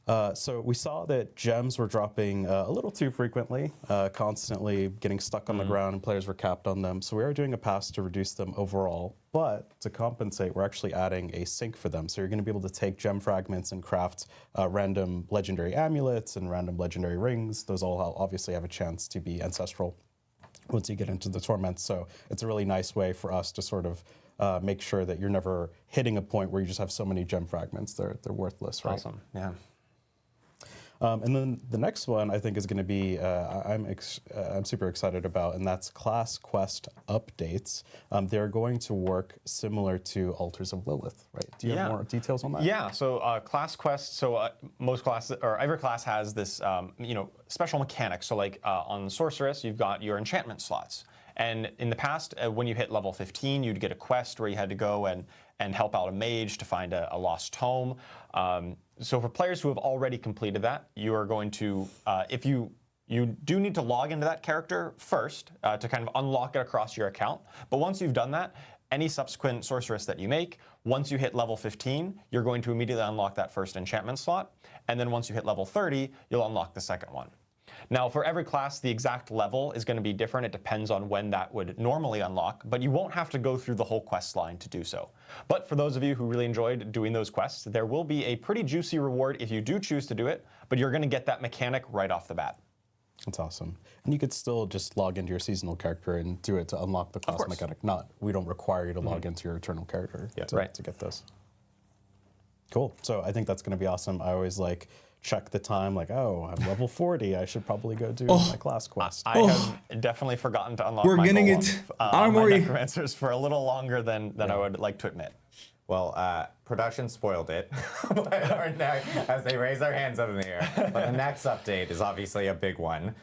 so we saw that gems were dropping a little too frequently, constantly getting stuck on the ground, and players were capped on them. So we are doing a pass to reduce them overall, but to compensate, we're actually adding a sink for them. So you're going to be able to take gem fragments and craft random legendary amulets and random legendary rings. Those all obviously have a chance to be ancestral once you get into the Torment. So it's a really nice way for us to sort of make sure that you're never hitting a point where you just have so many gem fragments. They're worthless, right? Awesome, yeah. And then the next one I think is going to be I'm super excited about, and that's class quest updates. They're going to work similar to Altars of Lilith, right? Do you have more details on that? Yeah. So class quests. So most classes, or every class, has this special mechanics. So like on Sorceress, you've got your enchantment slots. And in the past, when you hit level 15, you'd get a quest where you had to go and help out a mage to find a lost tome. So for players who have already completed that, you are going to, if you do need to log into that character first to kind of unlock it across your account. But once you've done that, any subsequent sorceress that you make, once you hit level 15, you're going to immediately unlock that first enchantment slot. And then once you hit level 30, you'll unlock the second one. Now, for every class, the exact level is going to be different. It depends on when that would normally unlock, but you won't have to go through the whole quest line to do so. But for those of you who really enjoyed doing those quests, there will be a pretty juicy reward if you do choose to do it, but you're going to get that mechanic right off the bat. That's awesome. And you could still just log into your seasonal character and do it to unlock the class mechanic. We don't require you to log into your eternal character to get this. Cool. So I think that's going to be awesome. I always check the time, I'm level 40. I should probably go do my class quest. I have definitely forgotten to unlock We're my getting golem, it. my Armory. necromancers for a little longer than I would like to admit. Well, production spoiled it as they raise their hands up in the air. But the next update is obviously a big one,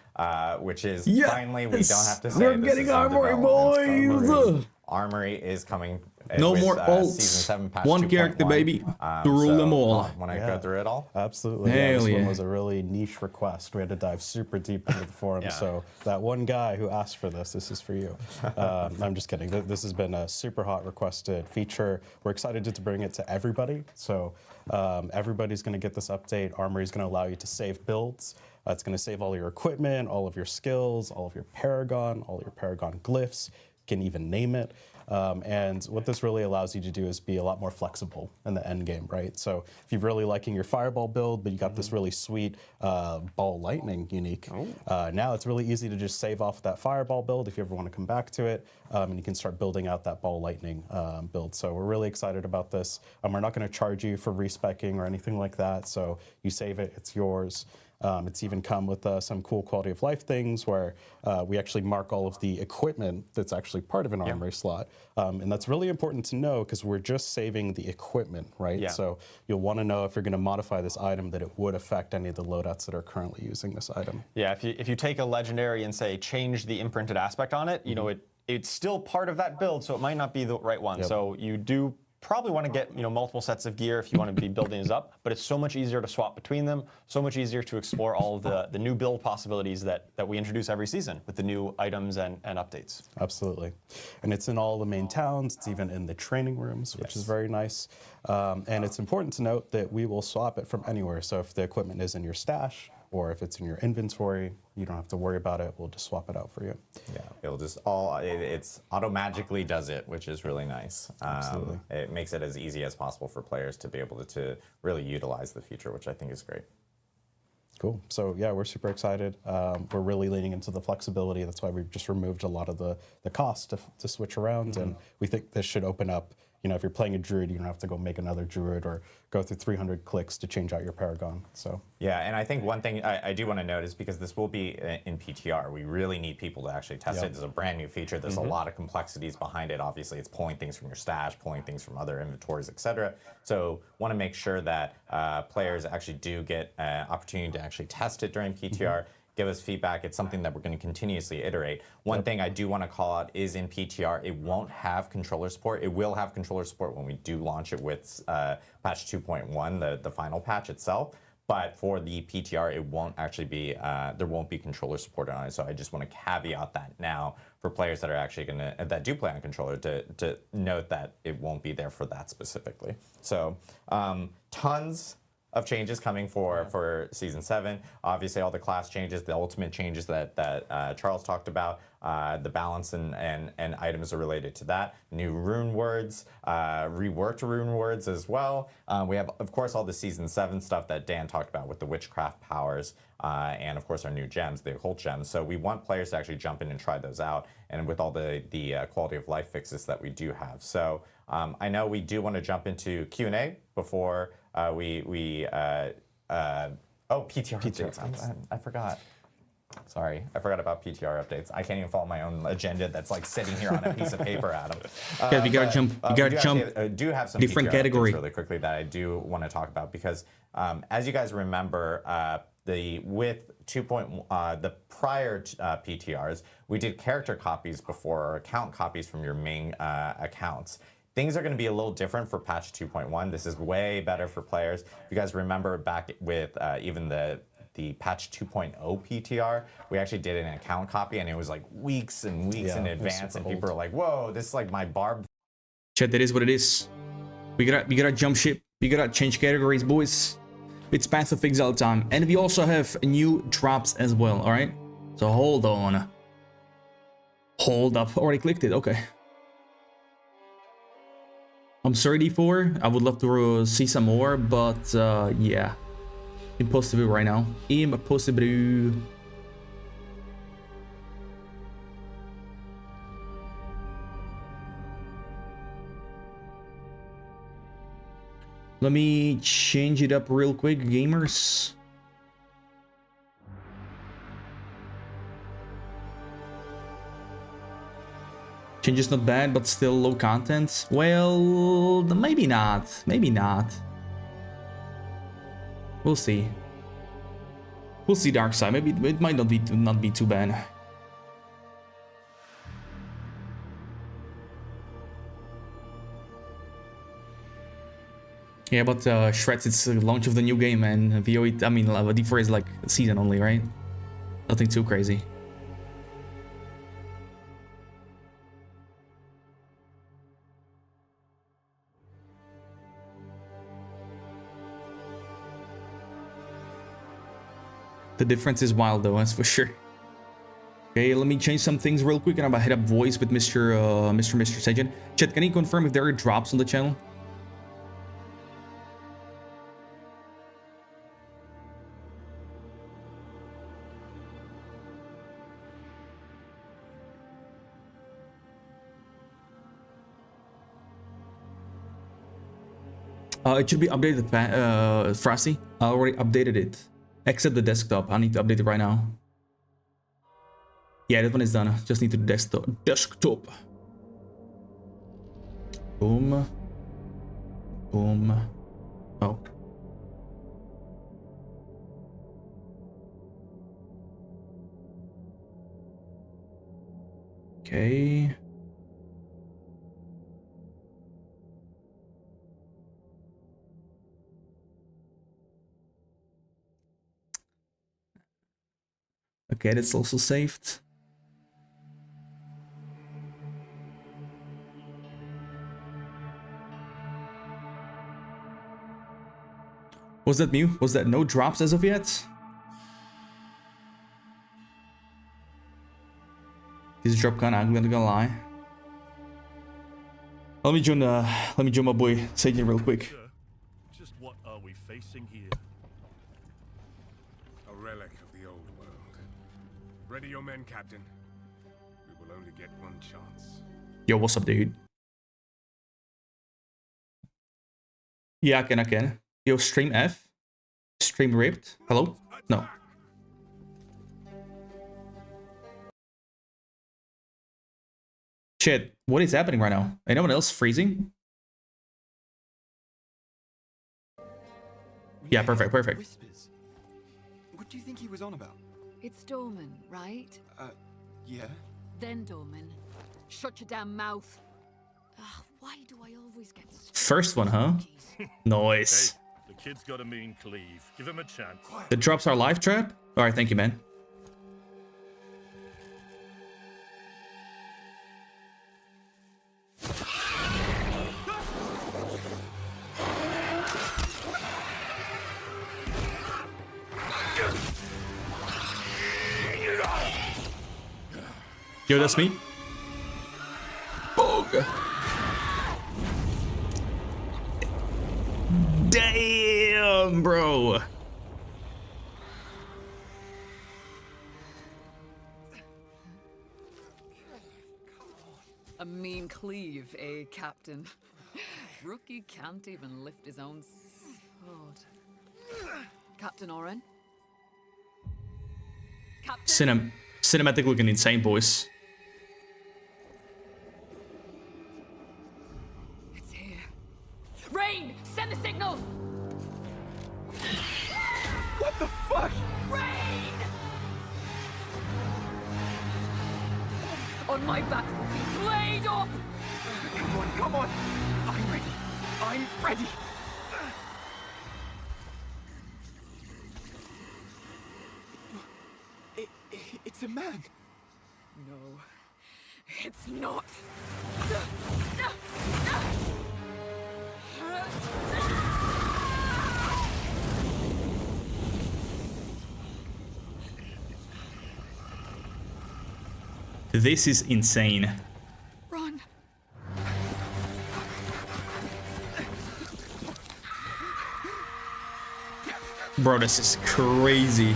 which is finally we don't have to say we're this getting is in Armory, development. boys. Armory is coming. No with, more Season alts. 7 patch One 2.1. character, baby, to rule them all. Want to go through it all? Absolutely. Hell This yeah. one was a really niche request. We had to dive super deep into the forum. So that one guy who asked for this is for you. I'm just kidding. This has been a super hot requested feature. We're excited to bring it to everybody. So everybody's going to get this update. Armory is going to allow you to save builds. It's going to save all your equipment, all of your skills, all of your Paragon, all your Paragon glyphs. You can even name it. And what this really allows you to do is be a lot more flexible in the end game, right? So if you're really liking your Fireball build, but you got this really sweet Ball Lightning unique, now it's really easy to just save off that Fireball build if you ever want to come back to it, and you can start building out that Ball Lightning build. So we're really excited about this. We're not going to charge you for respecing or anything like that, so you save it, it's yours. It's even come with some cool quality of life things where we actually mark all of the equipment that's actually part of an armory slot. And that's really important to know because we're just saving the equipment, right? Yeah. So you'll want to know if you're going to modify this item that it would affect any of the loadouts that are currently using this item. Yeah, if you take a legendary and say change the imprinted aspect on it, you know it's still part of that build, so it might not be the right one. So you do probably want to get multiple sets of gear if you want to be building these up, but it's so much easier to swap between them, so much easier to explore all of the new build possibilities that we introduce every season with the new items and updates. Absolutely. And it's in all the main towns. It's even in the training rooms, which is very nice. And it's important to note that we will swap it from anywhere. So if the equipment is in your stash or if it's in your inventory, you don't have to worry about it. We'll just swap it out for you. Yeah, it'll just it's auto-magically does it, which is really nice. Absolutely. It makes it as easy as possible for players to be able to really utilize the feature, which I think is great. Cool. So yeah, we're super excited. We're really leaning into the flexibility. That's why we've just removed a lot of the cost to switch around, and we think this should open up you know, if you're playing a druid, you don't have to go make another druid or go through 300 clicks to change out your paragon. So yeah, and I think one thing I do want to note is because this will be in PTR, we really need people to actually test it. It's a brand new feature. There's a lot of complexities behind it. Obviously, it's pulling things from your stash, pulling things from other inventories, etc. So want to make sure that players actually do get an opportunity to actually test it during PTR. Give us feedback. It's something that we're going to continuously iterate. One thing I do want to call out is in PTR, it won't have controller support. It will have controller support when we do launch it with patch 2.1, the final patch itself. But for the PTR, it won't actually be, there won't be controller support on it. So I just want to caveat that now for players that are actually going to, that do play on controller to note that it won't be there for that specifically. So tons of changes coming for Season 7. Obviously, all the class changes, the ultimate changes that Charles talked about, the balance and items are related to that. New rune words, reworked rune words as well. We have, of course, all the Season 7 stuff that Dan talked about with the witchcraft powers, and of course our new gems, the occult gems. So we want players to actually jump in and try those out, and with all the quality of life fixes that we do have. So I know we do want to jump into Q&A before PTR updates. I forgot. Sorry, I forgot about PTR updates. I can't even follow my own agenda that's like sitting here on a piece of paper, Adam. Yeah, we gotta jump. You gotta jump. Do have some different PTR category updates really quickly that I do want to talk about because, as you guys remember, with 2.1, the prior PTRs, we did character copies before or account copies from your main accounts. Things are going to be a little different for patch 2.1. This is way better for players. If you guys remember back with even the patch 2.0 PTR, we actually did an account copy and it was like weeks and weeks in advance, and people are like, whoa, this is like my barb. Chat, that is what it is. We gotta jump ship. We gotta change categories, boys. It's Path of Exile time. And we also have new drops as well, alright? So hold on. Hold up. Already clicked it, okay. I'm sorry, D4. I would love to see some more, but yeah. Impossible right now. Impossible. Let me change it up real quick, gamers. Change is not bad, but still low content. Well, maybe not. Maybe not. We'll see. We'll see, Dark Side. Maybe it might not be too bad. Yeah, but Shreds, it's the launch of the new game, and VO8, I mean, D4 is like a season only, right? Nothing too crazy. The difference is wild though, that's for sure. Okay, let me change some things real quick and I'm gonna hit up voice with Mr. Sajan. Chat, can you confirm if there are drops on the channel? It should be updated, Frosty. I already updated it. Except the desktop. I need to update it right now. Yeah, that one is done. Just need to do desktop. Boom. Boom. Oh. Okay. Okay, that's also saved. Was that new? Was that no drops as of yet? This drop kinda, I'm not gonna lie. Let me join my boy Sajan real quick. Just what are we facing here? A relic of the old world. Ready your men, Captain. We will only get one chance. Yo, what's up, dude? Yeah, I can. Yo, stream F. Stream ripped. Hello? No. Shit, what is happening right now? Anyone else freezing? Yeah, perfect. Whispers. What do you think he was on about? It's Dorman, right? Yeah. Then Dorman, shut your damn mouth. Ugh, why do I always get... First one, huh? Nice. Hey, the kid's got a mean cleave. Give him a chance. The drops our live trap? Alright, thank you, man. Yo, that's me. Bog. Damn, bro. A mean cleave, eh, Captain? Rookie can't even lift his own sword. Captain Oren? Cinematic looking insane, boys. It's here. Rain! Send the signal! What the fuck? Rain! On my back, Rookie. Blade up! Come on. I'm ready. I'm ready. It's a man. No, it's not. This is insane. Run. Bro, this is crazy.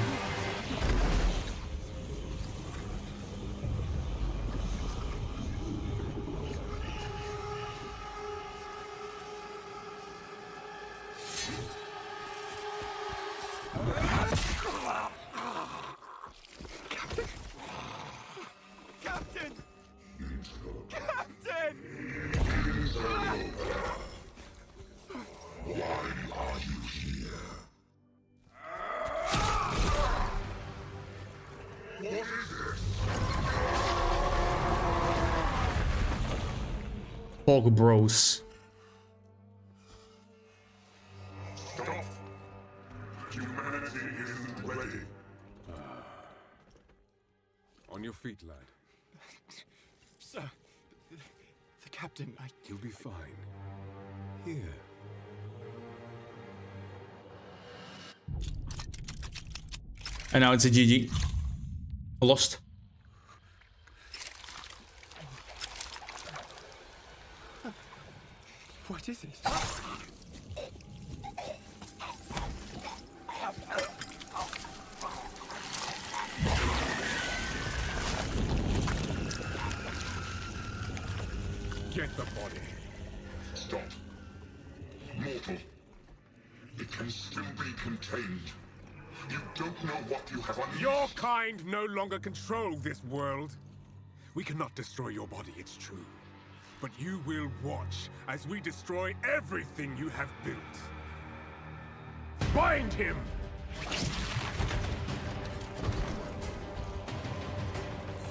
Hulk bros. Stop. Humanity isn't ready. On your feet, lad. Sir, the captain, You'll be fine. Here. And now it's a GG. I lost. What is it? Get the body. Stop. Mortal. It can still be contained. You don't know what you have unleashed. Your kind no longer control this world. We cannot destroy your body, it's true. But you will watch as we destroy everything you have built. Bind him!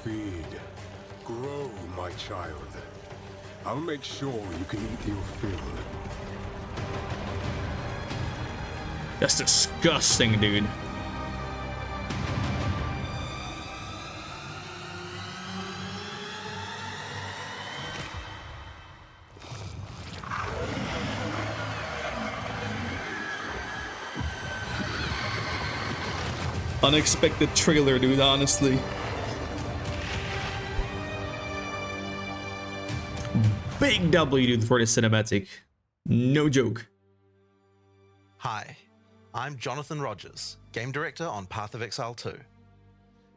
Feed. Grow, my child. I'll make sure you can eat your fill. That's disgusting, dude. Unexpected trailer, dude, honestly. Big W, dude, for the cinematic. No joke. Hi, I'm Jonathan Rogers, Game Director on Path of Exile 2.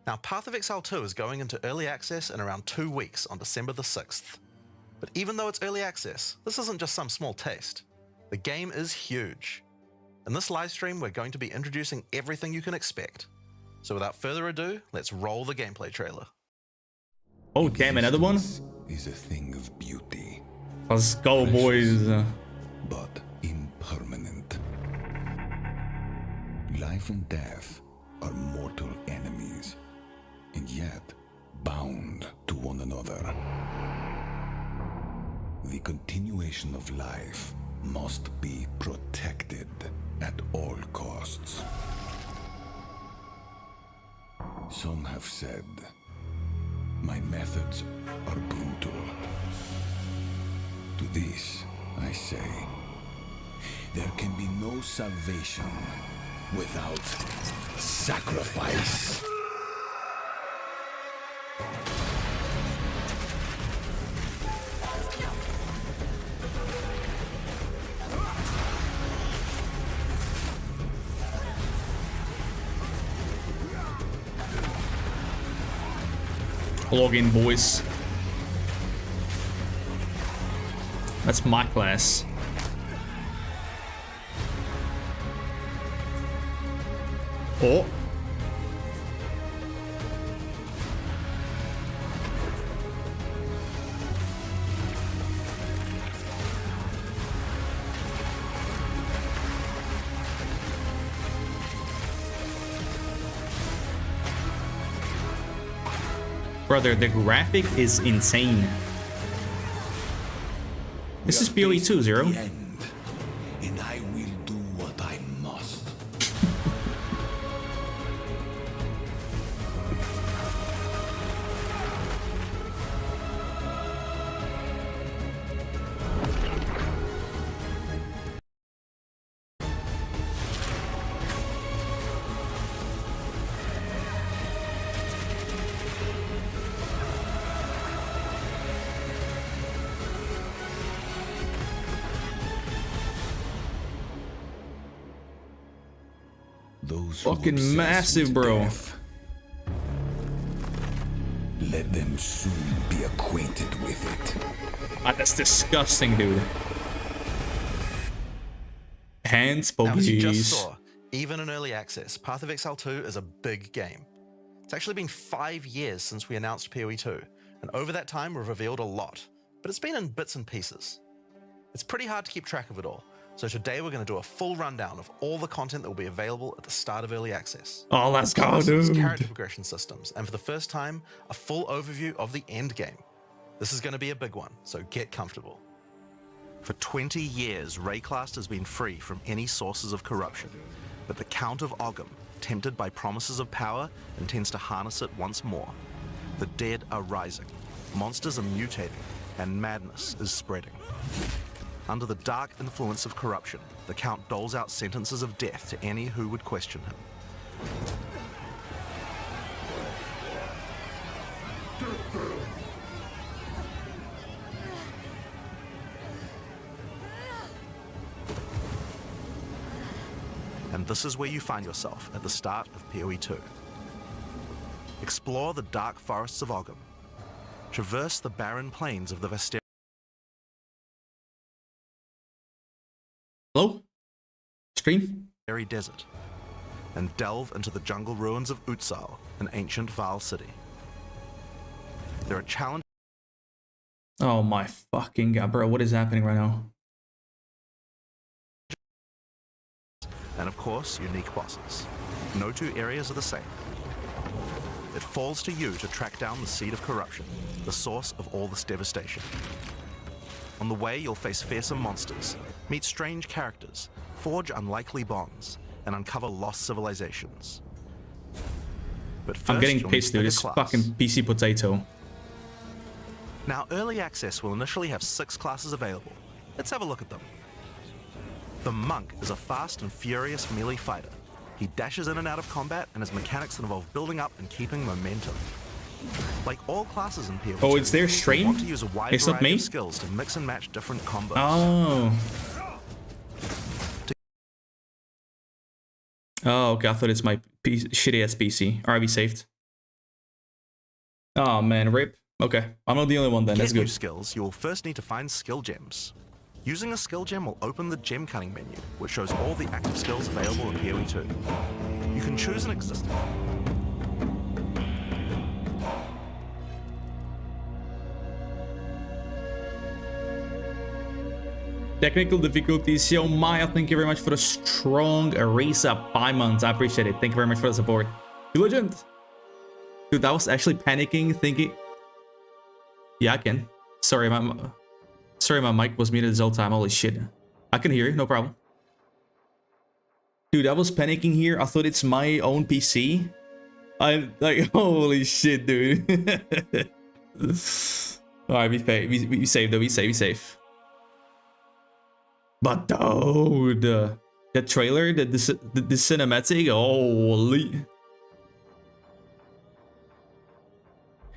Now, Path of Exile 2 is going into early access in around 2 weeks on December the 6th. But even though it's early access, this isn't just some small taste. The game is huge. In this live stream, we're going to be introducing everything you can expect. So without further ado, let's roll the gameplay trailer. Okay, another one? Is a thing of beauty. Let's go, boys. But impermanent. Life and death are mortal enemies, and yet bound to one another. The continuation of life must be protected at all costs. Some have said my methods are brutal. To this, I say, there can be no salvation without sacrifice. Log in, boys. That's my class. Oh. Brother, the graphic is insane. This is PoE 2, Zero. And I will do what I must. Those fucking massive, bro. Let them soon be acquainted with it. Ah, that's disgusting, dude. Hands, Now, as you just bogeys. saw, even in early access, Path of Exile 2 is a big game. It's actually been 5 years since we announced PoE 2, and over that time we've revealed a lot, but it's been in bits and pieces. It's pretty hard to keep track of it all, so today we're going to do a full rundown of all the content that will be available at the start of early access. Oh, let's go, Classes, dude. character progression systems, and for the first time, a full overview of the end game. This is going to be a big one, so get comfortable. For 20 years, Rayclast has been free from any sources of corruption, but the Count of Ogham, tempted by promises of power, intends to harness it once more. The dead are rising, monsters are mutating, and madness is spreading. Under the dark influence of corruption, the Count doles out sentences of death to any who would question him. And this is where you find yourself at the start of PoE 2. Explore the dark forests of Ogham. Traverse the barren plains of the Vesteri. Hello? Stream? Desert, and delve into the jungle ruins of Exile, an ancient Vaal city. There are challenges. Oh my fucking god, bro. What is happening right now? And of course, unique bosses. No two areas are the same. It falls to you to track down the seed of corruption, the source of all this devastation. On the way, you'll face fearsome monsters, meet strange characters, forge unlikely bonds, and uncover lost civilizations. But first, I'm getting you'll pissed, need to dude. pick a This class. fucking PC potato. Now, early access will initially have 6 classes available. Let's have a look at them. The Monk is a fast and furious melee fighter. He dashes in and out of combat, and his mechanics involve building up and keeping momentum. Like all classes in PoE, Oh, it's their you stream? want to use a wide It's not variety me? of skills to mix and match different combos. Oh. Oh, okay. I thought it's my shitty ass PC. RV saved. Oh man, rip. Okay, I'm not the only one then. That's To get new good. skills, you will first need to find skill gems. Using a skill gem will open the gem cutting menu, which shows all the active skills available in PoE 2. You can choose an existing. Technical difficulties. Yo, Maya, thank you very much for the strong resub. 5 months. I appreciate it. Thank you very much for the support. You legend. Dude, I was actually panicking, thinking... Yeah, I can. Sorry, my mic was muted this whole time. Holy shit. I can hear you, no problem. Dude, I was panicking here. I thought it's my own PC. I'm like, holy shit, dude. Alright, be safe though, be safe. But dude, the trailer, the cinematic, holy.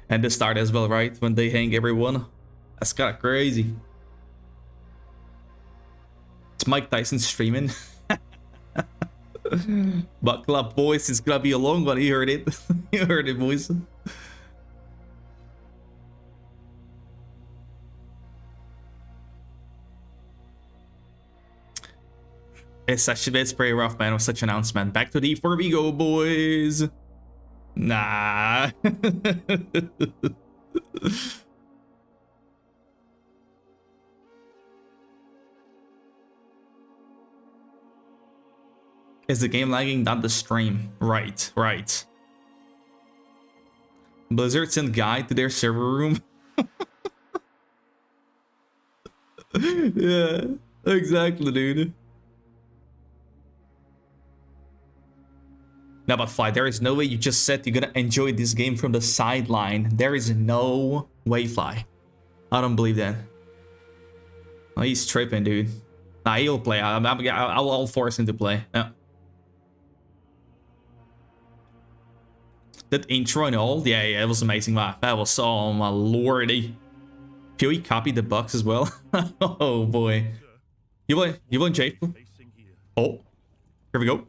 And the start as well, right? When they hang everyone. That's kind of crazy. It's Mike Tyson streaming. But club boys, it's gonna be a long one. You heard it. You heard it, boys. It's pretty rough, man, with such an announcement. Back to the E4 we go, boys. Nah. Is the game lagging? Not the stream. Right. Blizzard sent guide to their server room. Yeah, exactly, dude. No, but Fly, there is no way you just said you're gonna enjoy this game from the sideline. There is no way, Fly. I don't believe that. Oh, he's tripping, dude. Nah, he'll play. I'll force him to play. Yeah. That intro and all, yeah, it was amazing. Wow, that was, oh my lordy. PoE copied the bugs as well. Oh boy. You play Jake? Oh, here we go.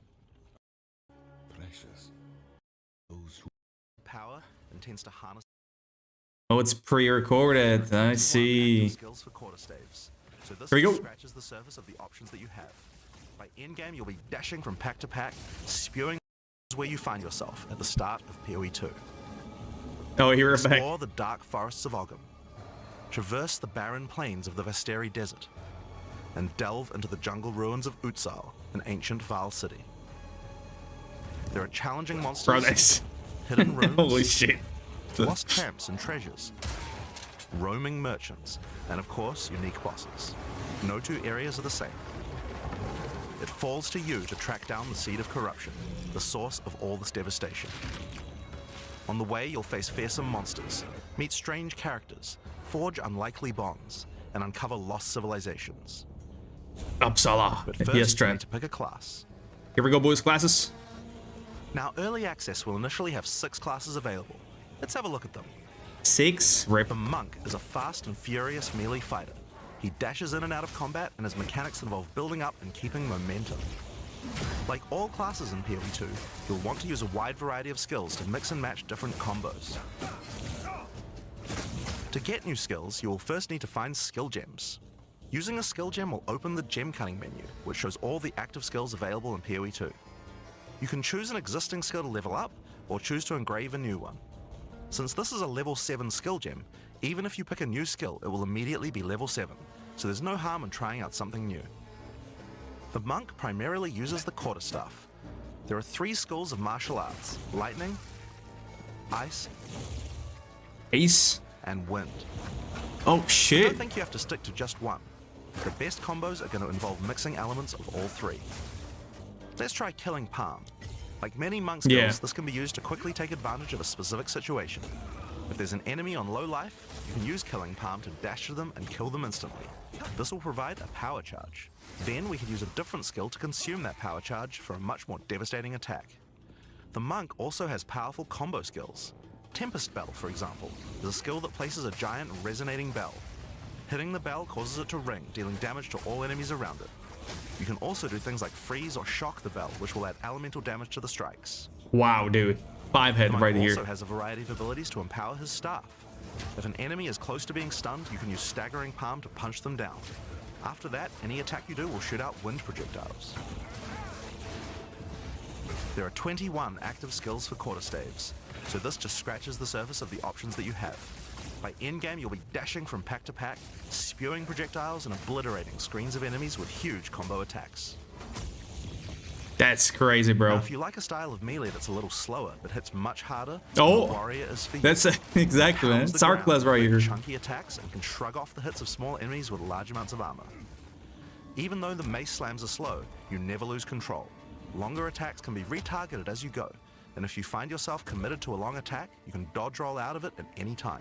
Power intends to harness. Oh, it's pre-recorded. I see. Skills for quarter staves. So this Here we go. Scratches the surface of the options that you have. By endgame, you'll be dashing from pack to pack, spewing where you find yourself at the start of PoE 2. Oh, here we're back. Explore the dark forests of Ogham. Traverse the barren plains of the Vesteri Desert. And delve into the jungle ruins of Exile, an ancient Val city. There are challenging monsters, hidden rooms, holy shit, lost camps and treasures, roaming merchants, and of course, unique bosses. No two areas are the same. It falls to you to track down the seed of corruption, the source of all this devastation. On the way, you'll face fearsome monsters, meet strange characters, forge unlikely bonds, and uncover lost civilizations. Uppsala. But first, Yes, you need to pick a class. Here we go, boys. Classes. Now, early access will initially have 6 classes available. Let's have a look at them. 6? Rip. The Monk is a fast and furious melee fighter. He dashes in and out of combat, and his mechanics involve building up and keeping momentum. Like all classes in PoE 2, you'll want to use a wide variety of skills to mix and match different combos. To get new skills, you will first need to find skill gems. Using a skill gem will open the gem cutting menu, which shows all the active skills available in PoE 2. You can choose an existing skill to level up, or choose to engrave a new one. Since this is a level 7 skill gem, even if you pick a new skill, it will immediately be level 7, so there's no harm in trying out something new. The Monk primarily uses the quarterstaff. There are 3 schools of martial arts: lightning, ice, and wind. Oh shit. I don't think you have to stick to just one. The best combos are going to involve mixing elements of all 3. Let's try Killing Palm. Like many monk skills, this can be used to quickly take advantage of a specific situation. If there's an enemy on low life, you can use Killing Palm to dash to them and kill them instantly. This will provide a power charge. Then we can use a different skill to consume that power charge for a much more devastating attack. The Monk also has powerful combo skills. Tempest Bell, for example, is a skill that places a giant resonating bell. Hitting the bell causes it to ring, dealing damage to all enemies around it. You can also do things like freeze or shock the bell, which will add elemental damage to the strikes. Wow, dude. 5 head right here. The Monk also has a variety of abilities to empower his staff. If an enemy is close to being stunned, you can use Staggering Palm to punch them down. After that, any attack you do will shoot out wind projectiles. There are 21 active skills for quarterstaves, so this just scratches the surface of the options that you have. By endgame, you'll be dashing from pack to pack, spewing projectiles and obliterating screens of enemies with huge combo attacks. That's crazy, bro. Now, if you like a style of melee that's a little slower but hits much harder, Oh, the warrior is for you. that's exactly, man. It's our class right here. Chunky attacks and can shrug off the hits of small enemies with large amounts of armor. Even though the mace slams are slow, you never lose control. Longer attacks can be retargeted as you go, and if you find yourself committed to a long attack, you can dodge roll out of it at any time.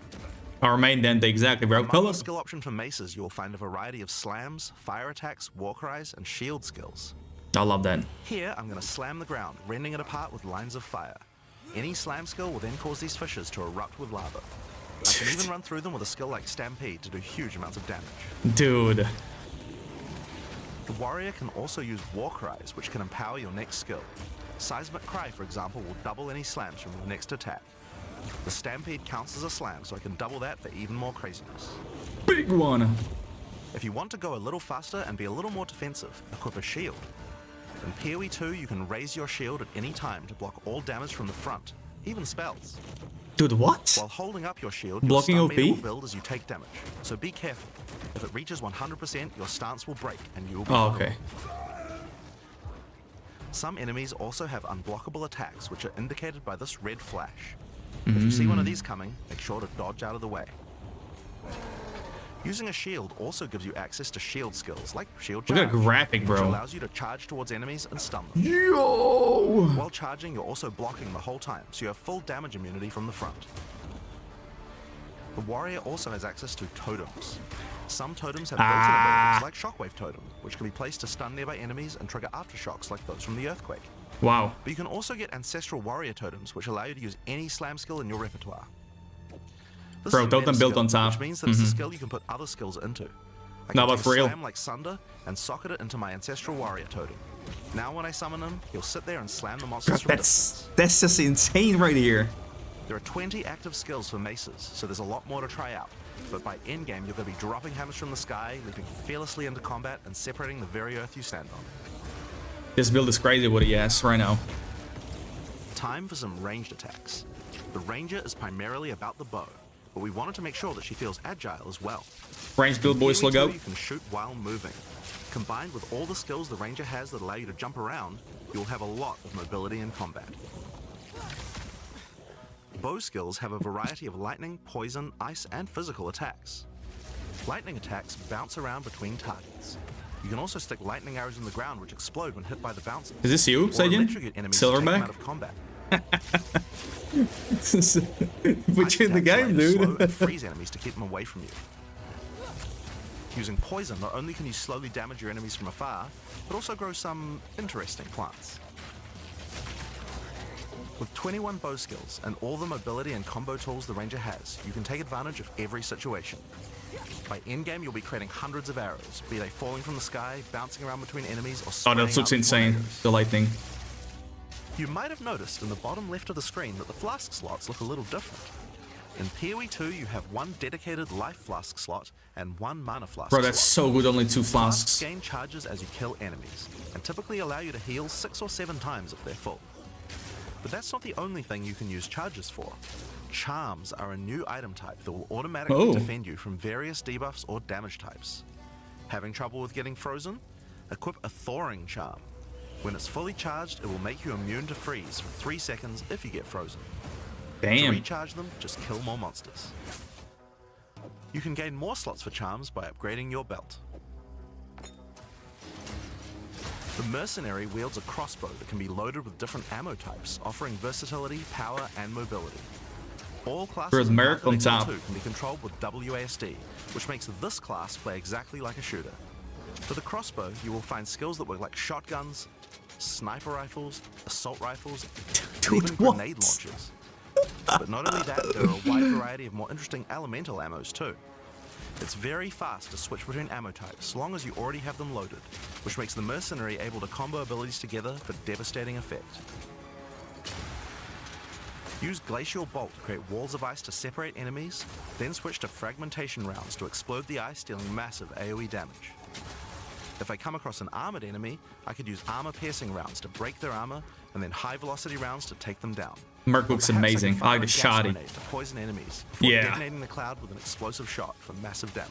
Our main dente, exactly, bro. Among the skill option for maces, you will find a variety of slams, fire attacks, war cries, and shield skills. I love that. Here, I'm going to slam the ground, rending it apart with lines of fire. Any slam skill will then cause these fissures to erupt with lava. I can even run through them with a skill like Stampede to do huge amounts of damage. Dude. The warrior can also use war cries, which can empower your next skill. Seismic Cry, for example, will double any slams from your next attack. The Stampede counts as a slam, so I can double that for even more craziness. Big one. If you want to go a little faster and be a little more defensive, equip a shield. In PoE 2, you can raise your shield at any time to block all damage from the front, even spells. Dude, what? While holding up your shield, Blocking your OP? stun meter will build as you take damage, so be careful. If it reaches 100%, your stance will break and you will be okay. Some enemies also have unblockable attacks, which are indicated by this red flash. If you see one of these coming, make sure to dodge out of the way. Using a shield also gives you access to shield skills, like shield charge. Look at that graphic, bro. Which allows you to charge towards enemies and stun them. Yo! While charging, you're also blocking the whole time, so you have full damage immunity from the front. The warrior also has access to totems. Some totems have built-in abilities, like Shockwave Totem, which can be placed to stun nearby enemies and trigger aftershocks like those from the earthquake. Wow. But you can also get Ancestral Warrior Totems, which allow you to use any slam skill in your repertoire. This Bro, is a totem meta built skill, on top. which means that it's a skill you can put other skills into. I can No, but take for a real. slam like Sunder and socket it into my Ancestral Warrior Totem. Now when I summon him, he'll sit there and slam the monsters from distance. That's just insane right here. There are 20 active skills for maces, so there's a lot more to try out. But by endgame, you're going to be dropping hammers from the sky, leaping fearlessly into combat, and separating the very earth you stand on. This build is crazy what he has right now. Time for some ranged attacks. The ranger is primarily about the bow, but we wanted to make sure that she feels agile as well. Range build, boys, look out. You can shoot while moving. Combined with all the skills the ranger has that allow you to jump around, you'll have a lot of mobility in combat. Bow skills have a variety of lightning, poison, ice, and physical attacks. Lightning attacks bounce around between targets. You can also stick lightning arrows in the ground which explode when hit by the bouncers. Is this you, Sajin? Silverback? Out of combat. Put you in the game, dude. And freeze enemies to keep them away from you. Using poison, not only can you slowly damage your enemies from afar, but also grow some interesting plants. With 21 bow skills and all the mobility and combo tools the ranger has, you can take advantage of every situation. By endgame, you'll be creating hundreds of arrows, be they falling from the sky, bouncing around between enemies, or Oh, spraying that looks out insane. tornadoes. The lightning. You might have noticed in the bottom left of the screen that the flask slots look a little different. In PoE 2, you have one dedicated life flask slot and one mana flask Bro, that's slot. so good. Only 2 Flasks flasks. gain charges as you kill enemies, and typically allow you to heal 6 or 7 times if they're full. But that's not the only thing you can use charges for. Charms are a new item type that will automatically defend you from various debuffs or damage types. Having trouble with getting frozen? Equip a Thawing Charm. When it's fully charged, it will make you immune to freeze for 3 seconds if you get frozen. To Damn. recharge them, just kill more monsters. You can gain more slots for charms by upgrading your belt. The Mercenary wields a crossbow that can be loaded with different ammo types, offering versatility, power, and mobility. All classes There's in Merc on Exile top. 2 can be controlled with WASD, which makes this class play exactly like a shooter. For the crossbow, you will find skills that work like shotguns, sniper rifles, assault rifles, and even grenade launchers. But not only that, there are a wide variety of more interesting elemental ammos too. It's very fast to switch between ammo types, so long as you already have them loaded, which makes the Mercenary able to combo abilities together for devastating effect. Use Glacial Bolt to create walls of ice to separate enemies, then switch to Fragmentation rounds to explode the ice, dealing massive AoE damage. If I come across an armored enemy, I could use armor-piercing rounds to break their armor, and then high-velocity rounds to take them down. Merc looks amazing. I like the shoddy. To poison enemies before Yeah. detonating the cloud with an explosive shot for massive damage.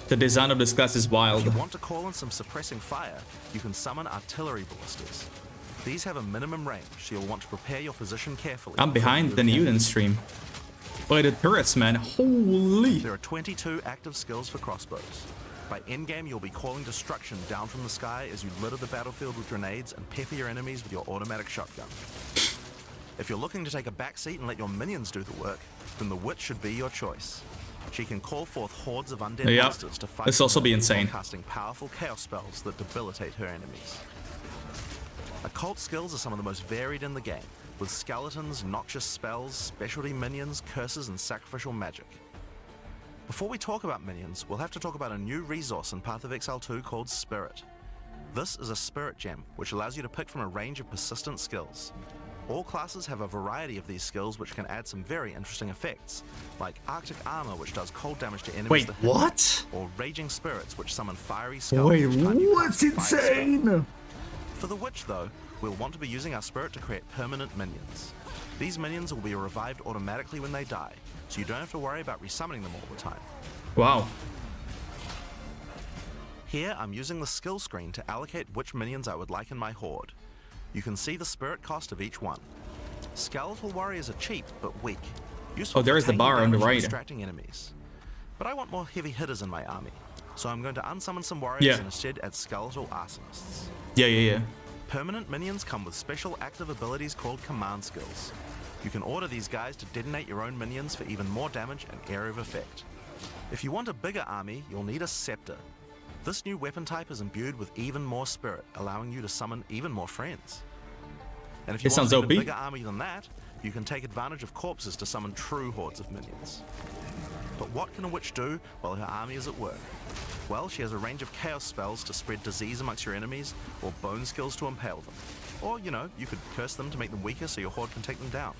The design of this class is wild. If you want to call in some suppressing fire, you can summon artillery ballistas. These have a minimum range, so you'll want to prepare your position carefully. I'm behind the Newton stream. By the turrets, man. Holy. There are 22 active skills for crossbows. By endgame, you'll be calling destruction down from the sky as you litter the battlefield with grenades and pepper your enemies with your automatic shotgun. If you're looking to take a backseat and let your minions do the work, then the Witch should be your choice. She can call forth hordes of undead Yeah, monsters to fight. this also be insane. Casting powerful chaos spells that debilitate her enemies. Occult skills are some of the most varied in the game, with skeletons, noxious spells, specialty minions, curses, and sacrificial magic. Before we talk about minions, we'll have to talk about a new resource in Path of Exile 2 called Spirit. This is a Spirit Gem, which allows you to pick from a range of persistent skills. All classes have a variety of these skills which can add some very interesting effects, like Arctic Armor, which does cold damage to enemies. Wait, that hit them, what? or Raging Spirits, which summon fiery skeletons. Wait, what's insane? For the Witch, though, we'll want to be using our Spirit to create permanent minions. These minions will be revived automatically when they die, so you don't have to worry about resummoning them all the time. Wow. Here, I'm using the skill screen to allocate which minions I would like in my horde. You can see the spirit cost of each one. Skeletal warriors are cheap, but weak. Useful there for is the taking bar on the damage and right. distracting enemies. But I want more heavy hitters in my army, so I'm going to unsummon some warriors Yeah. and instead add skeletal arsonists. Yeah. Permanent minions come with special active abilities called command skills. You can order these guys to detonate your own minions for even more damage and area of effect. If you want a bigger army, you'll need a scepter. This new weapon type is imbued with even more spirit, allowing you to summon even more friends. And if you This want sounds an even OP. bigger army than that, you can take advantage of corpses to summon true hordes of minions. But what can a witch do while her army is at work? Well, she has a range of chaos spells to spread disease amongst your enemies, or bone skills to impale them. Or, you know, you could curse them to make them weaker so your horde can take them down.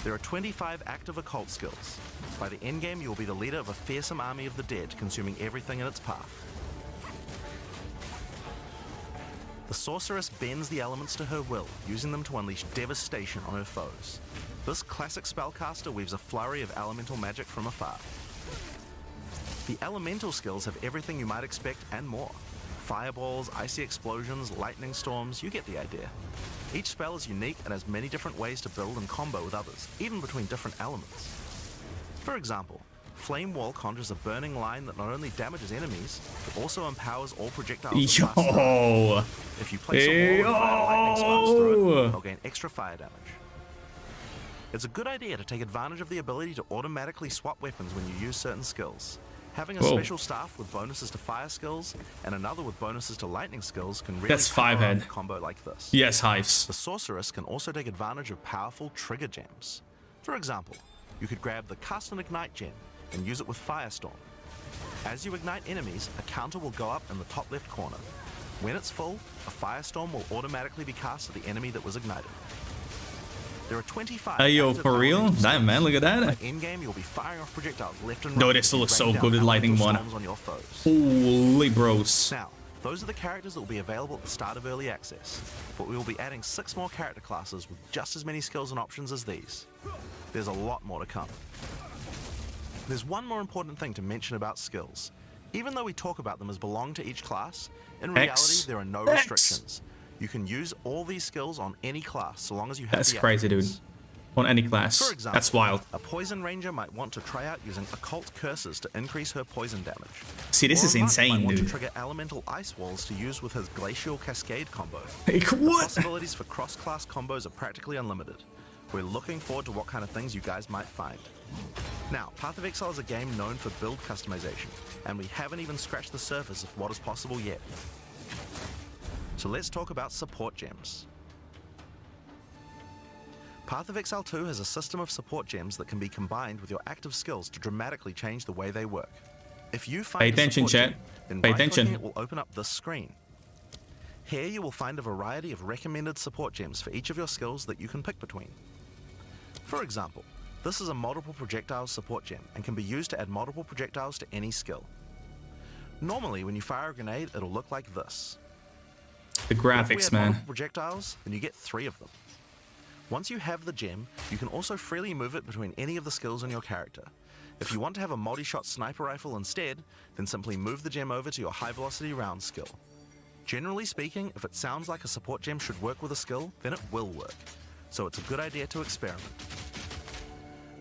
There are 25 active occult skills. By the endgame, you will be the leader of a fearsome army of the dead, consuming everything in its path. The sorceress bends the elements to her will, using them to unleash devastation on her foes. This classic spellcaster weaves a flurry of elemental magic from afar. The elemental skills have everything you might expect and more. Fireballs, icy explosions, lightning storms, you get the idea. Each spell is unique and has many different ways to build and combo with others, even between different elements. For example, Flame Wall conjures a burning line that not only damages enemies, but also empowers all projectiles that pass through it. Yo. If you place a wall with fire lightning sparks through Yo. it, they'll gain extra fire damage. It's a good idea to take advantage of the ability to automatically swap weapons when you use certain skills. Having a Whoa. special staff with bonuses to fire skills and another with bonuses to lightning skills can really That's power up Fivehead. a combo like this. Yes, Hives. The sorceress can also take advantage of powerful trigger gems. For example, you could grab the Cast and Ignite gem and use it with Firestorm. As you ignite enemies, a counter will go up in the top left corner. When it's full, a Firestorm will automatically be cast at the enemy that was ignited. There are 25. Hey, yo, active for real? elemental Damn, man, look at By that. endgame, you'll be firing off projectiles left and No, right. this still looks so raining good down with lightning elemental one. storms on your foes. Holy bros. Now, those are the characters that will be available at the start of early access, but we will be adding 6 more character classes with just as many skills and options as these. There's a lot more to come. There's one more important thing to mention about skills. Even though we talk about them as belong to each class, in reality there are no restrictions. You can use all these skills on any class so long as you have That's the crazy, dude. attributes. On any class. For example, That's wild. a poison ranger might want to try out using occult curses to increase her poison damage. See, this Or is a monk insane, might want dude. to trigger elemental ice walls to use with his glacial cascade combo. Like, The what? possibilities for cross-class combos are practically unlimited. We're looking forward to what kind of things you guys might find. Now, Path of Exile is a game known for build customization, and we haven't even scratched the surface of what is possible yet. So let's talk about support gems. Path of Exile 2 has a system of support gems that can be combined with your active skills to dramatically change the way they work. If you find Pay a attention, support chat. gem, then Pay right-clicking attention. it will open up this screen. Here you will find a variety of recommended support gems for each of your skills that you can pick between. For example, this is a multiple projectiles support gem and can be used to add multiple projectiles to any skill. Normally, when you fire a grenade, it'll look like this. The If we graphics, have man. multiple projectiles, then you get 3 of them. Once you have the gem, you can also freely move it between any of the skills on your character. If you want to have a multi-shot sniper rifle instead, then simply move the gem over to your high-velocity round skill. Generally speaking, if it sounds like a support gem should work with a skill, then it will work. So it's a good idea to experiment.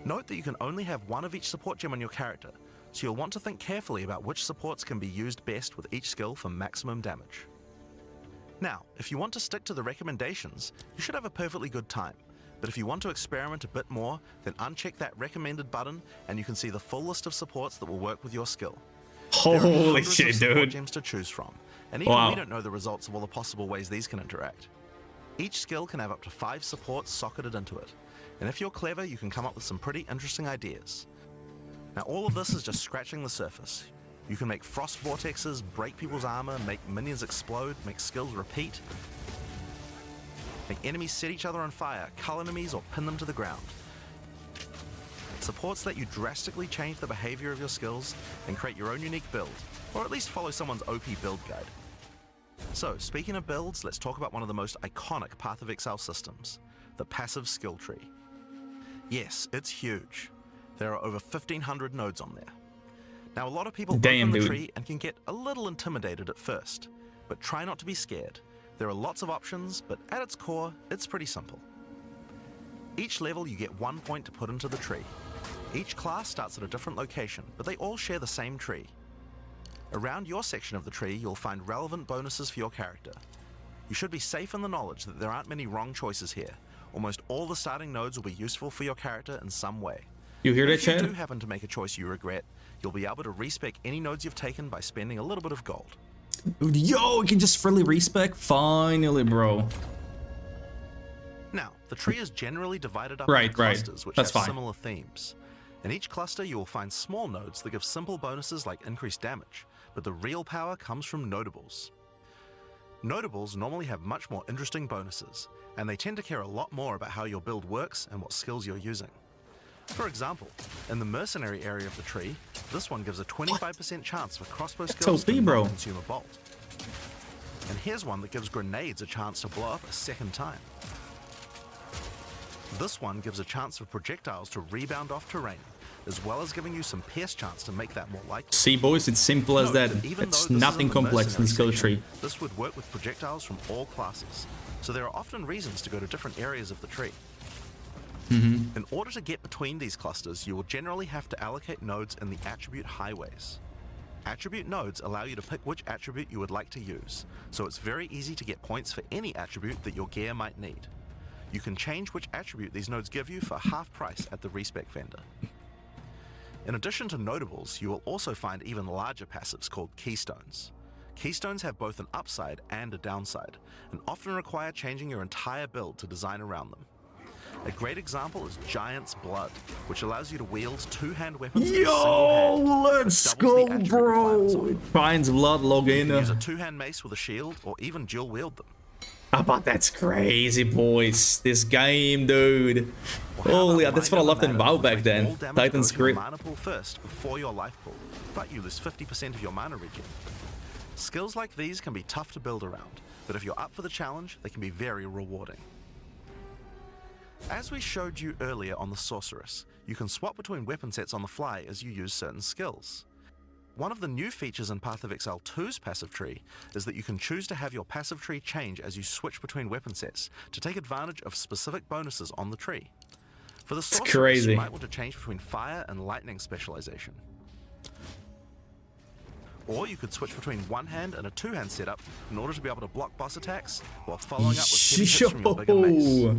Note that you can only have 1 of each support gem on your character, so you'll want to think carefully about which supports can be used best with each skill for maximum damage. Now, if you want to stick to the recommendations, you should have a perfectly good time. But if you want to experiment a bit more, then uncheck that recommended button and you can see the full list of supports that will work with your skill. There are Holy hundreds shit, of support dude. gems to choose from, and even Wow. we don't know the results of all the possible ways these can interact. Each skill can have up to 5 supports socketed into it, and if you're clever, you can come up with some pretty interesting ideas. Now, all of this is just scratching the surface. You can make frost vortexes, break people's armor, make minions explode, make skills repeat, make enemies set each other on fire, cull enemies, or pin them to the ground. Supports let you drastically change the behavior of your skills and create your own unique build, or at least follow someone's OP build guide. So, speaking of builds, let's talk about one of the most iconic Path of Exile systems, the passive skill tree. Yes, it's huge. There are over 1,500 nodes on there. Now, a lot of people Damn, open the dude. tree and can get a little intimidated at first, but try not to be scared. There are lots of options, but at its core, it's pretty simple. Each level you get 1 point to put into the tree. Each class starts at a different location, but they all share the same tree. Around your section of the tree, you'll find relevant bonuses for your character. You should be safe in the knowledge that there aren't many wrong choices here. Almost all the starting nodes will be useful for your character in some way. You hear that, If you Chad? do happen to make a choice you regret, you'll be able to respec any nodes you've taken by spending a little bit of gold. Yo, we can just freely respec? Finally, bro. Now, the tree is generally divided up Right, into right. clusters which That's have fine. similar themes. In each cluster, you will find small nodes that give simple bonuses like increased damage, but the real power comes from notables. Notables normally have much more interesting bonuses, and they tend to care a lot more about how your build works and what skills you're using. For example, in the mercenary area of the tree, this one gives a 25% chance for crossbow skills OP, to bro. not consume a bolt. And here's one that gives grenades a chance to blow up a second time. This one gives a chance for projectiles to rebound off terrain, as well as giving you some pierce chance to make that more likely. See, boys, it's simple as that. Note even It's though this is nothing in the complex in the skill mercenary tree. section, this would work with projectiles from all classes, so there are often reasons to go to different areas of the tree. Mm-hmm. In order to get between these clusters, you will generally have to allocate nodes in the attribute highways. Attribute nodes allow you to pick which attribute you would like to use, so it's very easy to get points for any attribute that your gear might need. You can change which attribute these nodes give you for half price at the respec vendor. In addition to notables, you will also find even larger passives called keystones. Keystones have both an upside and a downside, and often require changing your entire build to design around them. A great example is Giant's Blood, which allows you to wield two-hand weapons in a single hand, let's which doubles the go, attribute bro. requirements of them. Finds blood, log You in. can use a two-hand mace with a shield, or even dual wield them. How about that's crazy, boys. This game, dude. Holy, that's what I loved in WoW back then. All damage Titan's goes to your grip. mana pool first before your life pool, but you lose 50% of your mana regen. Skills like these can be tough to build around, but if you're up for the challenge, they can be very rewarding. As we showed you earlier on the Sorceress, you can swap between weapon sets on the fly as you use certain skills. One of the new features in Path of Exile 2's passive tree is that you can choose to have your passive tree change as you switch between weapon sets to take advantage of specific bonuses on the tree. For the Sorceress, crazy. you might want to change between fire and lightning specialization. Or you could switch between one-hand and a two-hand setup in order to be able to block boss attacks while following up with heavy hits from your bigger mace.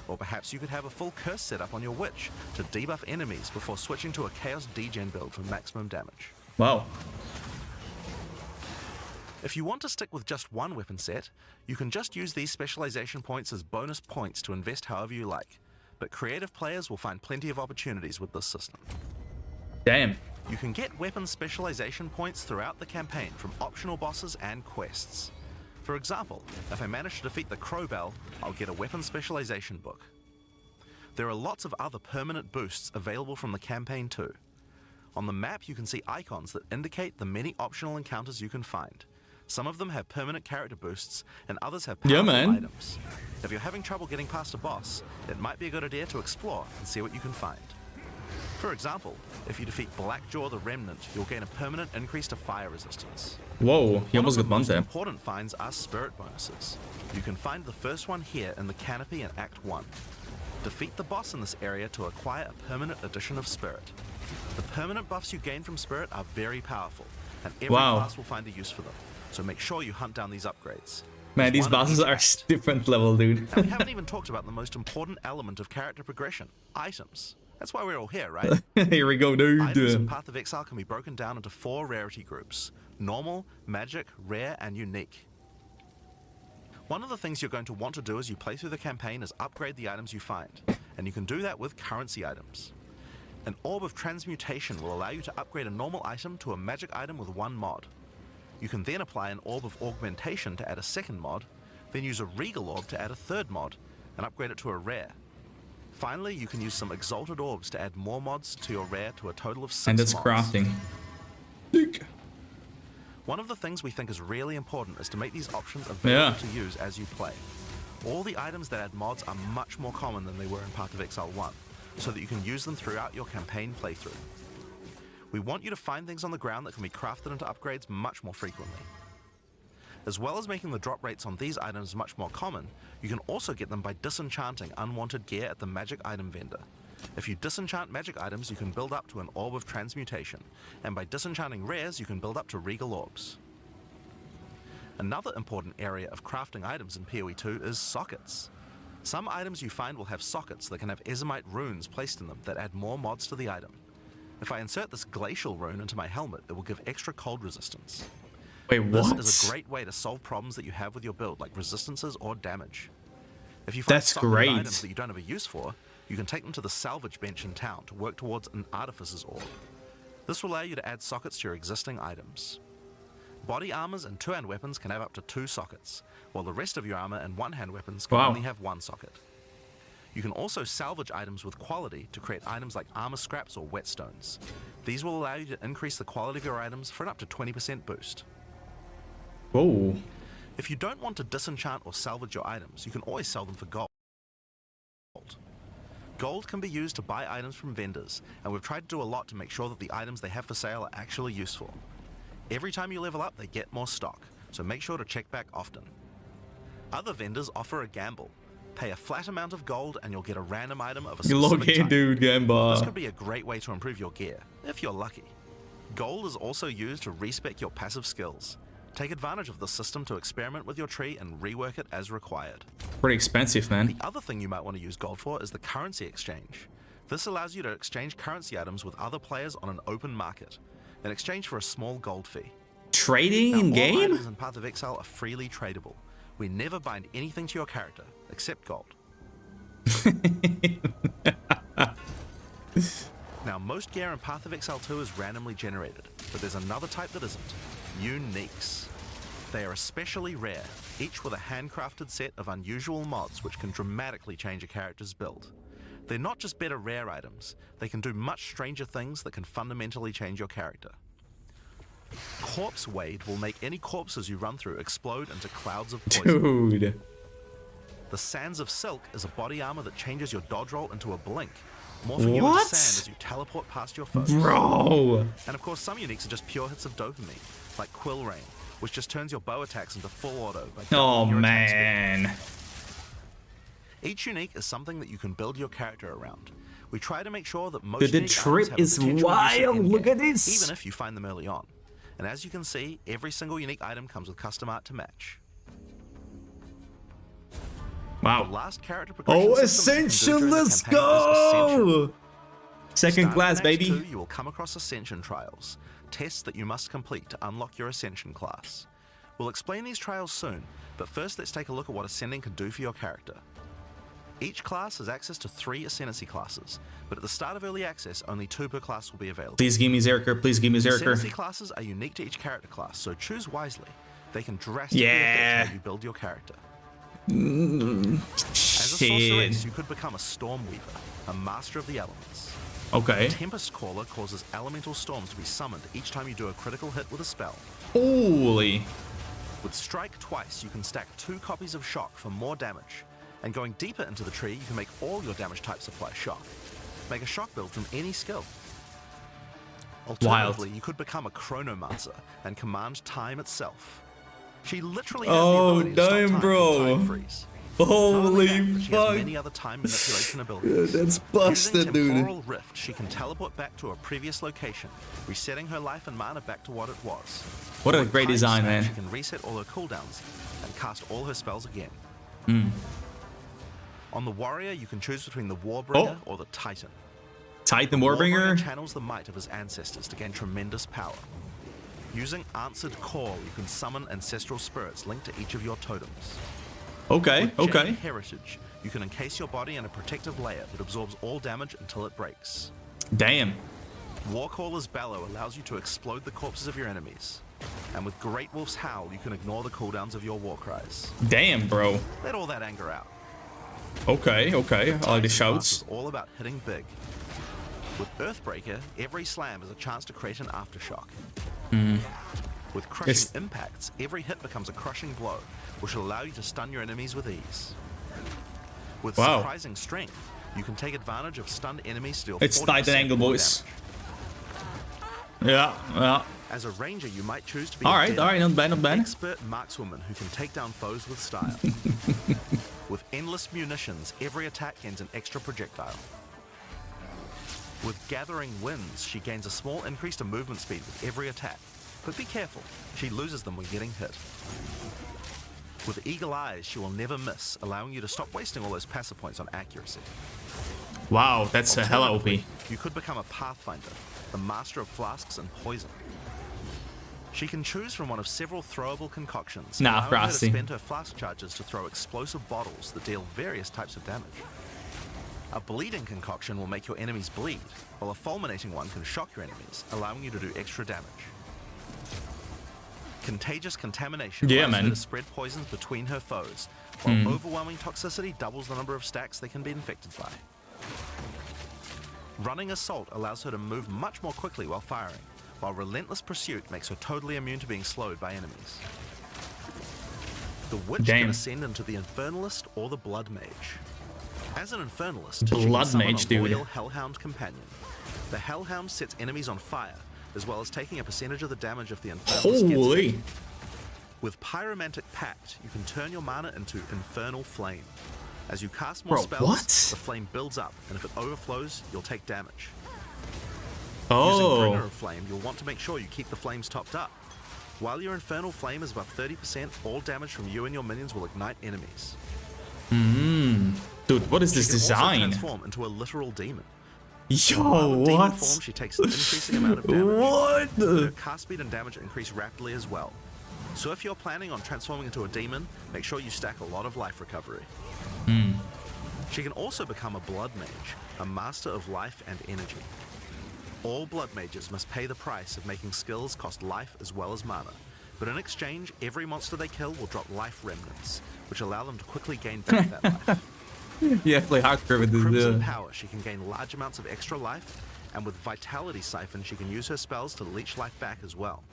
Or perhaps you could have a full curse setup on your witch to debuff enemies before switching to a chaos degen build for maximum damage. Wow. If you want to stick with just one weapon set, you can just use these specialization points as bonus points to invest however you like, but creative players will find plenty of opportunities with this system. Damn. You can get weapon specialization points throughout the campaign from optional bosses and quests. For example, if I manage to defeat the Crowbell, I'll get a weapon specialization book. There are lots of other permanent boosts available from the campaign too. On the map, you can see icons that indicate the many optional encounters you can find. Some of them have permanent character boosts, and others have powerful items. If you're having trouble getting past a boss, it might be a good idea to explore and see what you can find. For example, if you defeat Blackjaw the Remnant, you'll gain a permanent increase to fire resistance. Whoa, he almost got bumped there. Important finds are spirit bonuses. You can find the first one here in the canopy in Act 1. Defeat the boss in this area to acquire a permanent addition of spirit. The permanent buffs you gain from spirit are very powerful, and every class will find a use for them. So make sure you hunt down these upgrades. Man, these bosses are different level, dude. And we haven't even talked about the most important element of character progression, items. That's why we're all here, right? Here we go, dude. Items in Path of Exile can be broken down into 4 rarity groups: normal, magic, rare, and unique. One of the things you're going to want to do as you play through the campaign is upgrade the items you find, and you can do that with currency items. An Orb of Transmutation will allow you to upgrade a normal item to a magic item with 1 mod. You can then apply an Orb of Augmentation to add a 2nd mod, then use a Regal Orb to add a 3rd mod, and upgrade it to a rare. Finally, you can use some Exalted Orbs to add more mods to your rare to a total of 6 And it's mods. crafting. One of the things we think is really important is to make these options available to use as you play. All the items that add mods are much more common than they were in Path of Exile 1, so that you can use them throughout your campaign playthrough. We want you to find things on the ground that can be crafted into upgrades much more frequently. As well as making the drop rates on these items much more common, you can also get them by disenchanting unwanted gear at the magic item vendor. If you disenchant magic items, you can build up to an Orb of Transmutation, and by disenchanting rares, you can build up to Regal Orbs. Another important area of crafting items in PoE 2 is sockets. Some items you find will have sockets that can have Ezomite runes placed in them that add more mods to the item. If I insert this glacial rune into my helmet, it will give extra cold resistance. Wait, what? This is a great way to solve problems that you have with your build, like resistances or damage. If you find That's socketed great. items that you don't have a use for, you can take them to the salvage bench in town to work towards an Artificer's Orb. This will allow you to add sockets to your existing items. Body armors and 2-hand weapons can have up to 2 sockets, while the rest of your armor and 1-hand weapons can only have 1 socket. You can also salvage items with quality to create items like armor scraps or whetstones. These will allow you to increase the quality of your items for an up to 20% boost. Whoa. If you don't want to disenchant or salvage your items, you can always sell them for gold. Gold can be used to buy items from vendors, and we've tried to do a lot to make sure that the items they have for sale are actually useful. Every time you level up, they get more stock, so make sure to check back often. Other vendors offer a gamble. Pay a flat amount of gold and you'll get a random item of a You specific log in, type. dude, Gamba. This could be a great way to improve your gear, if you're lucky. Gold is also used to respec your passive skills. Take advantage of this system to experiment with your tree and rework it as required. Pretty expensive, man. The other thing you might want to use gold for is the currency exchange. This allows you to exchange currency items with other players on an open market, in exchange for a small gold fee. Trading in All game? items in Path of Exile are freely tradable. We never bind anything to your character, except gold. Now, most gear in Path of Exile 2 is randomly generated, but there's another type that isn't. Uniques. They are especially rare, each with a handcrafted set of unusual mods which can dramatically change a character's build. They're not just better rare items, they can do much stranger things that can fundamentally change your character. Corpse Wade will make any corpses you run through explode into clouds of poison. Dude. The Sands of Silk is a body armor that changes your dodge roll into a blink, morphing you into sand as you teleport past your foes. Bro! And of course, some uniques are just pure hits of dopamine, like Quill Rain, which just turns your bow attacks into full auto. By Oh, doubling your attack speed. man. Each unique is something that you can build your character around. We try to make sure that most Dude, the unique trip items is have a potential use wild. in-game, Look at this. even if you find them early on. And as you can see, every single unique item comes with custom art to match. Wow. The last character progression Oh, system you can do Ascension, during the let's campaign is Ascension. go! Second Starting class, in Act baby. 2, you will come across Ascension trials, tests that you must complete to unlock your Ascension class. We'll explain these trials soon, but first let's take a look at what Ascending can do for your character. Each class has access to 3 Ascendancy classes, but at the start of early access, only 2 per class will be available. Please give me Zerker. Please give me Zerker. Ascendancy classes are unique to each character class, so choose wisely. They can drastically affect how you build your character. As a Shit. sorceress, you could become a Stormweaver, a master of the elements. Okay. Tempest Caller causes elemental storms to be summoned each time you do a critical hit with a spell. Holy. With Strike twice, you can stack 2 copies of Shock for more damage. And going deeper into the tree, you can make all your damage types apply Shock. Make a Shock build from any skill. Alternatively, you could become a Chronomancer and command time itself. She literally has the ability to stop time with time freeze. Holy she has many other time manipulation abilities. That's busted, Using dude. Temporal Rift, she can teleport back to a previous location, resetting her life and mana back to what it was. What a With great Time design, Smash, man. She can reset all her cooldowns and cast all her spells again. Mm. On the Warrior, you can choose between the Warbringer or the Titan. Titan The Warbringer? channels the might of his ancestors to gain tremendous power. Using Answered Call, you can summon ancestral spirits linked to each of your totems. Okay, With Jade okay. Heritage, you can encase your body in a protective layer that absorbs all damage until it breaks. Damn. Warcaller's Bellow allows you to explode the corpses of your enemies. And with Great Wolf's Howl, you can ignore the cooldowns of your war cries. Damn, bro. Let all that anger out. Okay, okay. I like the shouts. It's all about hitting big. With Earthbreaker, every slam is a chance to create an aftershock. Mm. With Crushing Impacts, every hit becomes a crushing blow, which will allow you to stun your enemies with ease. With Wow. Surprising Strength, you can take advantage of stunned enemies to deal It's 40% Titan angle, more boys. damage. Yeah. As a ranger, you might choose to be All right, not bad, not bad. Expert markswoman who can take down foes with style. With endless munitions, every attack gains an extra projectile. With Gathering Winds, she gains a small increase to movement speed with every attack. But be careful, she loses them when getting hit. With Eagle Eyes, she will never miss, allowing you to stop wasting all those passive points on accuracy. Wow, that's a hella OP. You could become a Pathfinder, the master of flasks and poison. She can choose from one of several throwable concoctions, Nah, allowing her to Frosty. spend her flask charges to throw explosive bottles that deal various types of damage. A bleeding concoction will make your enemies bleed, while a fulminating one can shock your enemies, allowing you to do extra damage. Contagious Contamination Yeah, allows her man. to spread poisons between her foes, while Mm. Overwhelming Toxicity doubles the number of stacks they can be infected by. Running Assault allows her to move much more quickly while firing, while Relentless Pursuit makes her totally immune to being slowed by enemies. The Witch Damn. can ascend into the Infernalist or the Blood Mage. As an Infernalist, she Blood can summon Mage, a dude. loyal Hellhound companion. The Hellhound sets enemies on fire, as well as taking a percentage of the damage of the Infernalist gets Holy. hit. With Pyromantic Pact, you can turn your mana into Infernal Flame. As you cast more Bro, spells, what? the flame builds up, and if it overflows, you'll take damage. Oh. Using Bringer of Flame, you'll want to make sure you keep the flames topped up. While your Infernal Flame is above 30%, all damage from you and your minions will ignite enemies. Dude, what is this She can also design? transform into a literal demon. Yo, While in demon what? form, she takes an increasing amount of damage. What? Her cast speed and damage increase rapidly as well. So if you're planning on transforming into a demon, make sure you stack a lot of life recovery. Hmm. She can also become a blood mage, a master of life and energy. All blood mages must pay the price of making skills cost life as well as mana. But in exchange, every monster they kill will drop life remnants, which allow them to quickly gain back that life. Yeah, play hardcore with Crimson this. Power, she can gain large amounts of extra life, and with Vitality Siphon, she can use her spells to leech life back as well.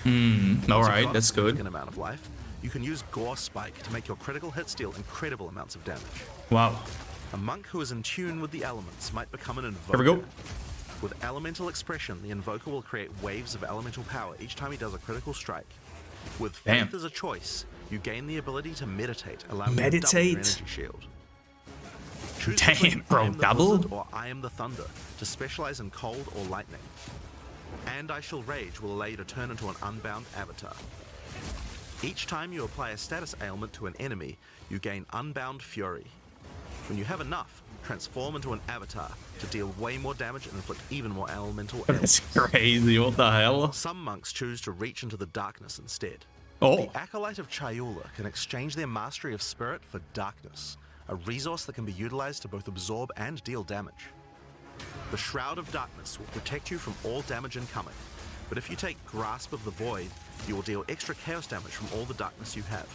All Once you've right, got a that's good. significant amount of life, you can use Gore Spike to make your critical hits deal incredible amounts of damage. Wow. A monk who is in tune with the elements might become an invoker. Here we go. With Elemental Expression, the invoker will create waves of elemental power each time he does a critical strike. With Damn. Faith as a choice, you gain the ability to meditate, allowing you to double Meditate? your energy shield. Choose Damn, between bro, I am the double? Blizzard or I am the Thunder to specialize in cold or lightning. And I Shall Rage will allow you to turn into an unbound avatar. Each time you apply a status ailment to an enemy, you gain Unbound Fury. When you have enough, transform into an avatar to deal way more damage and inflict even more elemental That's ailments. crazy. What the hell? Some monks choose to reach into the darkness instead. Oh. The Acolyte of Chayula can exchange their mastery of spirit for darkness, a resource that can be utilized to both absorb and deal damage. The Shroud of Darkness will protect you from all damage incoming, but if you take Grasp of the Void, you will deal extra chaos damage from all the darkness you have.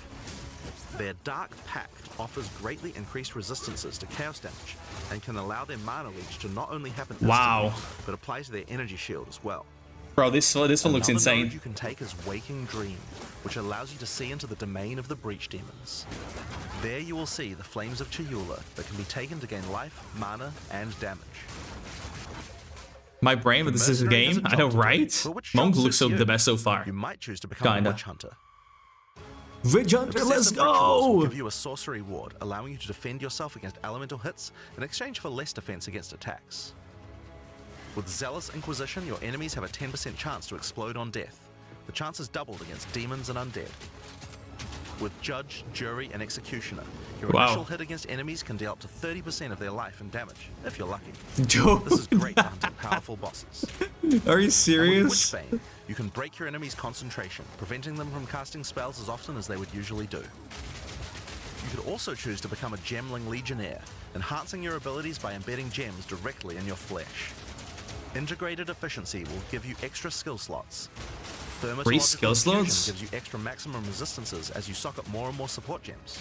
Their Dark Pact offers greatly increased resistances to chaos damage and can allow their mana leech to not only happen Wow. instantly, but apply to their energy shield as well. Bro, this one looks Another insane. node you can take is Waking Dream, which allows you to see into the domain of the Breach Demons. There you will see the Flames of Chayula that can be taken to gain life, mana, and damage. My brain, but this is a game. I know, right? Monk looks so the best so far. You might choose to become Kinda. a Witch Hunter. Witch Hunter, let's Obsessive Rituals will go! give you a sorcery ward, allowing you to defend yourself against elemental hits in exchange for less defense against attacks. With Zealous Inquisition, your enemies have a 10% chance to explode on death. The chance is doubled against demons and undead. With Judge, Jury, and Executioner, your Wow. initial hit against enemies can deal up to 30% of their life and damage, if you're lucky. Dude. This is great for hunting powerful bosses. Are you And serious? with Witchbane, you can break your enemy's concentration, preventing them from casting spells as often as they would usually do. You could also choose to become a Gemling Legionnaire, enhancing your abilities by embedding gems directly in your flesh. Integrated Efficiency will give you extra skill slots. Free skill Infusion slots? gives you extra maximum resistances as you sock up more and more support gems.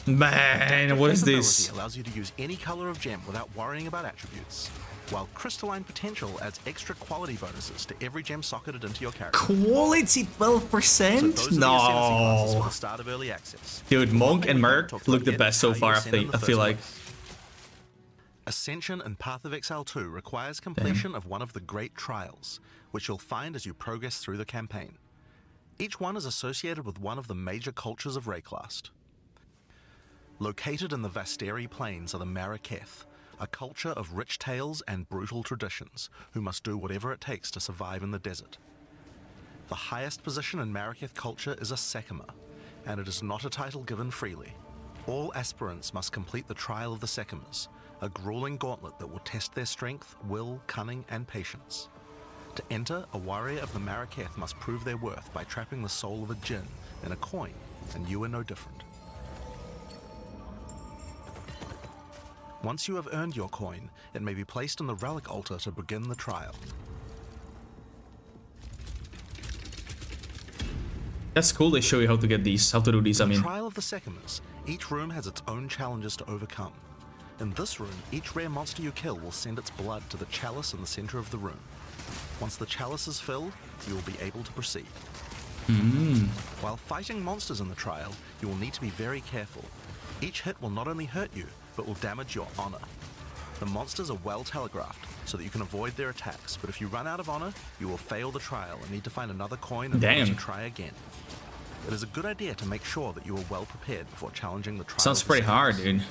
Man, what is Capability this? allows you to use any color of gem without worrying about attributes, while Crystalline Potential adds extra quality bonuses to every gem socketed into your character. Quality 12%? So those are the ascendancy classes for No. the start of early access. Dude, Monk and One thing we haven't Merc talked look about the yet best is so how you far, ascend in the I feel first like. place. Ascension and Path of Exile 2 requires completion of one of the Great Trials, which you'll find as you progress through the campaign. Each one is associated with one of the major cultures of Rayclast. Located in the Vasteri Plains are the Maraketh, a culture of rich tales and brutal traditions, who must do whatever it takes to survive in the desert. The highest position in Maraketh culture is a Sekima, and it is not a title given freely. All aspirants must complete the Trial of the Sekimas, a grueling gauntlet that will test their strength, will, cunning, and patience. To enter, a warrior of the Maraketh must prove their worth by trapping the soul of a djinn in a coin, and you are no different. Once you have earned your coin, it may be placed on the relic altar to begin the trial. That's cool, they show you how to get these, how to do these, I In the mean. Trial of the Sekimas, each room has its own challenges to overcome. In this room, each rare monster you kill will send its blood to the chalice in the center of the room. Once the chalice is filled, you will be able to proceed. While fighting monsters in the trial, you will need to be very careful. Each hit will not only hurt you, but will damage your honor. The monsters are well telegraphed, so that you can avoid their attacks, but if you run out of honor, you will fail the trial and need to find another coin in order to try again. It is a good idea to make sure that you are well prepared before challenging the trial. Sounds pretty hard, dude.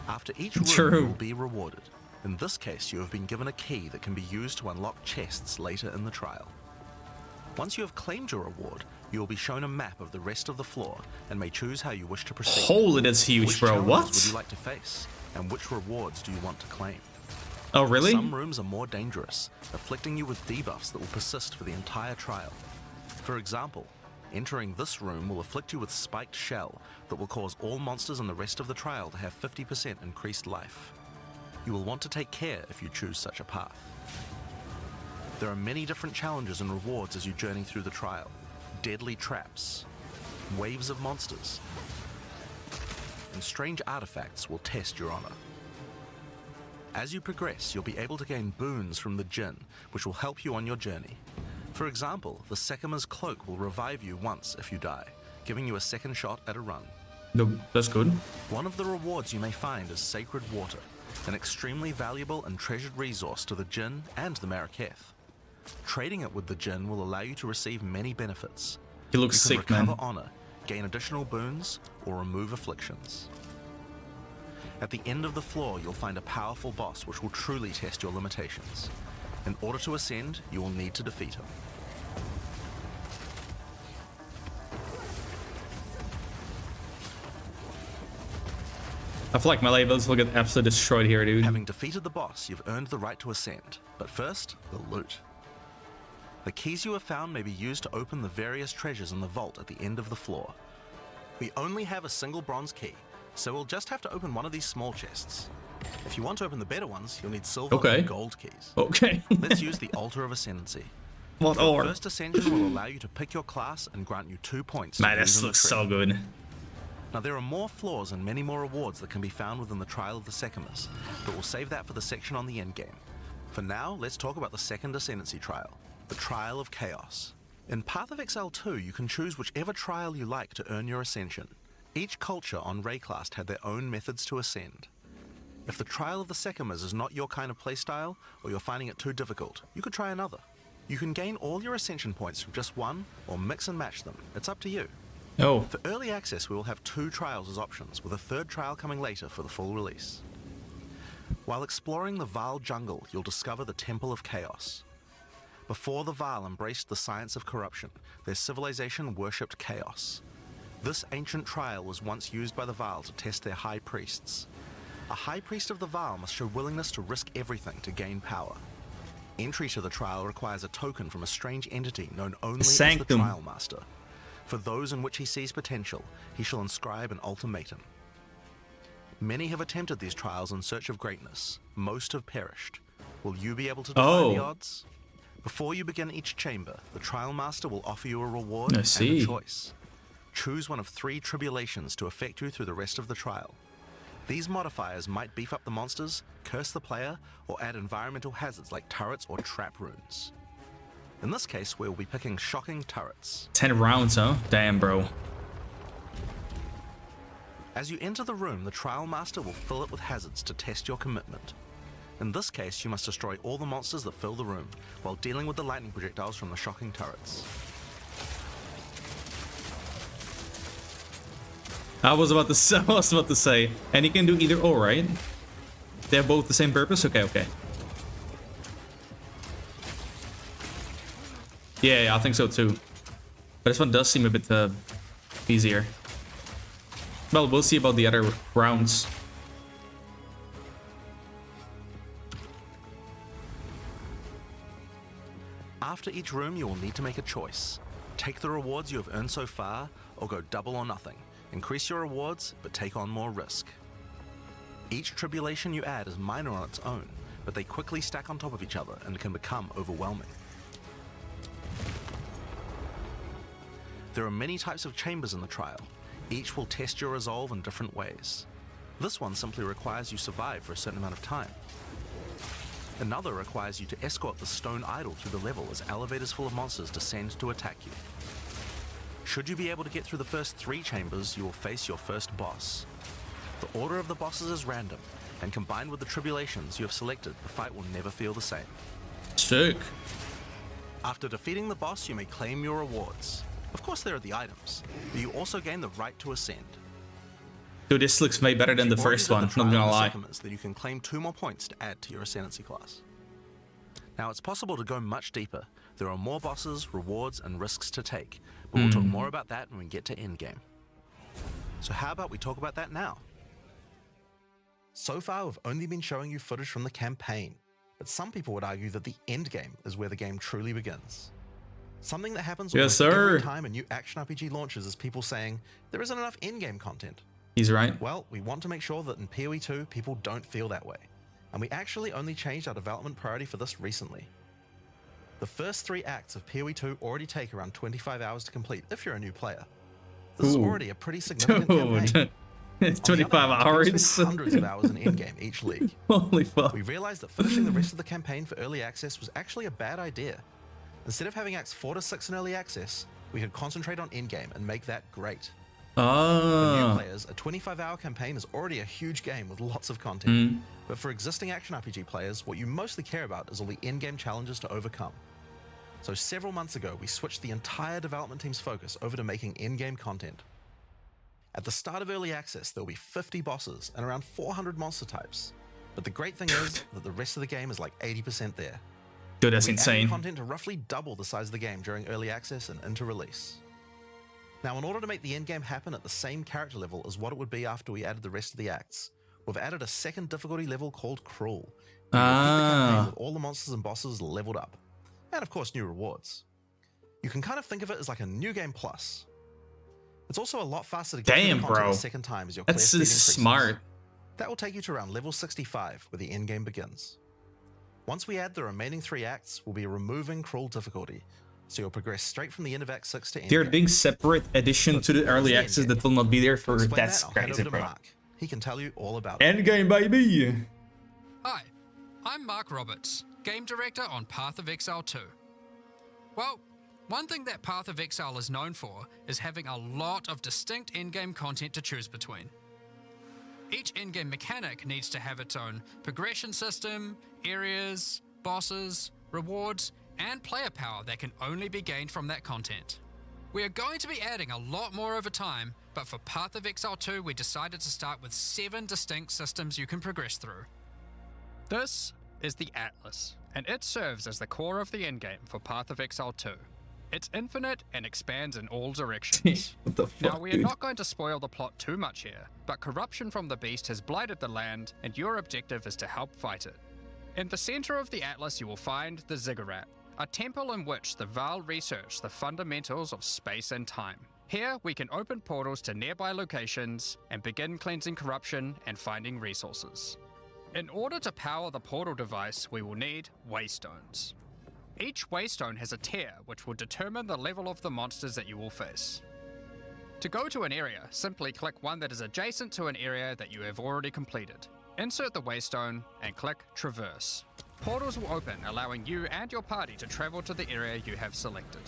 After each room, you will be rewarded. In this case, you have been given a key that can be used to unlock chests later in the trial. Once you have claimed your reward, you will be shown a map of the rest of the floor and may choose how you wish to proceed. Holy, that's huge, Which bro. challenges What? would you like to face, and which rewards do you want to claim? Oh, really? Some rooms are more dangerous, afflicting you with debuffs that will persist for the entire trial. For example, entering this room will afflict you with Spiked Shell that will cause all monsters in the rest of the trial to have 50% increased life. You will want to take care if you choose such a path. There are many different challenges and rewards as you journey through the trial. Deadly traps, waves of monsters, and strange artifacts will test your honor. As you progress, you'll be able to gain boons from the Jinn, which will help you on your journey. For example, the Sekima's cloak will revive you once if you die, giving you a second shot at a run. No, that's good. One of the rewards you may find is Sacred Water, an extremely valuable and treasured resource to the Jinn and the Maraketh. Trading it with the Jinn will allow you to receive many benefits. He looks you can sick, man. recover honor, gain additional boons, or remove afflictions. At the end of the floor, you'll find a powerful boss which will truly test your limitations. In order to ascend, you will need to defeat him. I feel like my labels will get absolutely destroyed here, dude. Having defeated the boss, you've earned the right to ascend. But first, the loot. The keys you have found may be used to open the various treasures in the vault at the end of the floor. We only have a single bronze key, so we'll just have to open one of these small chests. If you want to open the better ones, you'll need silver and gold keys. Okay. Let's use the Altar of Ascendancy. What The or? First Ascension will allow you to pick your class and grant you 2 points. Man, to this move in the looks tree. so good. Now, there are more floors and many more rewards that can be found within the Trial of the Sekimas, but we'll save that for the section on the endgame. For now, let's talk about the second Ascendancy trial, the Trial of Chaos. In Path of Exile 2, you can choose whichever trial you like to earn your ascension. Each culture on Rayclast had their own methods to ascend. If the Trial of the Sekimas is not your kind of playstyle, or you're finding it too difficult, you could try another. You can gain all your ascension points from just one, or mix and match them. It's up to you. Oh. For early access, we will have 2 trials as options, with a 3rd trial coming later for the full release. While exploring the Vaal jungle, you'll discover the Temple of Chaos. Before the Vaal embraced the science of corruption, their civilization worshipped chaos. This ancient trial was once used by the Vaal to test their high priests. A high priest of the Vaal must show willingness to risk everything to gain power. Entry to the trial requires a token from a strange entity known only as the Trial Master. For those in which he sees potential, he shall inscribe an ultimatum. Many have attempted these trials in search of greatness. Most have perished. Will you be able to defy the odds? Before you begin each chamber, the Trial Master will offer you a reward and a choice. Choose one of 3 tribulations to affect you through the rest of the trial. These modifiers might beef up the monsters, curse the player, or add environmental hazards like turrets or trap runes. In this case, we'll be picking shocking turrets. 10 rounds, huh? Damn, bro. As you enter the room, the Trial Master will fill it with hazards to test your commitment. In this case, you must destroy all the monsters that fill the room, while dealing with the lightning projectiles from the shocking turrets. I was about to say, and you can do either or, right? They have both the same purpose? Okay. Yeah, I think so too. But this one does seem a bit easier. Well, we'll see about the other rounds. After each room, you will need to make a choice. Take the rewards you have earned so far, or go double or nothing. Increase your rewards, but take on more risk. Each tribulation you add is minor on its own, but they quickly stack on top of each other and can become overwhelming. There are many types of chambers in the trial. Each will test your resolve in different ways. This one simply requires you survive for a certain amount of time. Another requires you to escort the stone idol through the level as elevators full of monsters descend to attack you. Should you be able to get through the first 3 chambers, you will face your first boss. The order of the bosses is random, and combined with the tribulations you have selected, the fight will never feel the same. Sick. After defeating the boss, you may claim your rewards. Of course, there are the items, but you also gain the right to ascend. Dude, this looks way better than the first one, not gonna lie. Then you can claim 2 more points to add to your Ascendancy class. Now, it's possible to go much deeper. There are more bosses, rewards, and risks to take, but we'll talk more about that when we get to endgame. So how about we talk about that now? So far, we've only been showing you footage from the campaign, but some people would argue that the endgame is where the game truly begins. Something that happens almost every time a new action RPG launches is people saying, there isn't enough in-game content. He's right. Well, we want to make sure that in PoE 2, people don't feel that way. And we actually only changed our development priority for this recently. The first 3 acts of PoE 2 already take around 25 hours to complete if you're a new player. This is already a pretty significant campaign. It's 25 hours. Hundreds of hours in in-game each league. Holy fuck. We realized that finishing the rest of the campaign for early access was actually a bad idea. Instead of having acts 4 to 6 in early access, we could concentrate on in-game and make that great. For new players, a 25-hour campaign is already a huge game with lots of content. But for existing action RPG players, what you mostly care about is all the in-game challenges to overcome. So several months ago, we switched the entire development team's focus over to making in-game content. At the start of early access, there will be 50 bosses and around 400 monster types. But the great thing is that the rest of the game is like 80% there. Dude, that's we insane. added content to roughly double the size of the game during early access and into release. Now, in order to make the endgame happen at the same character level as what it would be after we added the rest of the acts, we've added a second difficulty level called Cruel. You will keep the campaign with all the monsters and bosses leveled up. And of course, new rewards. You can kind of think of it as like a new game plus. It's also a lot faster to get through the content the second time as your clear speed increases. Smart. That will take you to around level 65, where the endgame begins. Once we add the remaining 3 acts, we'll be removing Cruel difficulty, So you'll progress straight from the end of Act 6 to They're endgame. being separate addition to the early access that will not be there for. Explain That's that, I'll hand crazy, over to bro. Mark. He can tell you all about it. Endgame, baby. Hi, I'm Mark Roberts, Game Director on Path of Exile 2. Well, one thing that Path of Exile is known for is having a lot of distinct endgame content to choose between. Each endgame mechanic needs to have its own progression system, areas, bosses, rewards, and player power that can only be gained from that content. We are going to be adding a lot more over time, but for Path of Exile 2 we decided to start with 7 distinct systems you can progress through. This is the Atlas, and it serves as the core of the endgame for Path of Exile 2. It's infinite and expands in all directions. What the fuck, Now, we are dude? not going to spoil the plot too much here, but corruption from the beast has blighted the land, and your objective is to help fight it. In the center of the Atlas you will find the Ziggurat, a temple in which the Val research the fundamentals of space and time. Here, we can open portals to nearby locations and begin cleansing corruption and finding resources. In order to power the portal device, we will need waystones. Each waystone has a tier which will determine the level of the monsters that you will face. To go to an area, simply click one that is adjacent to an area that you have already completed. Insert the waystone and click Traverse. Portals will open, allowing you and your party to travel to the area you have selected.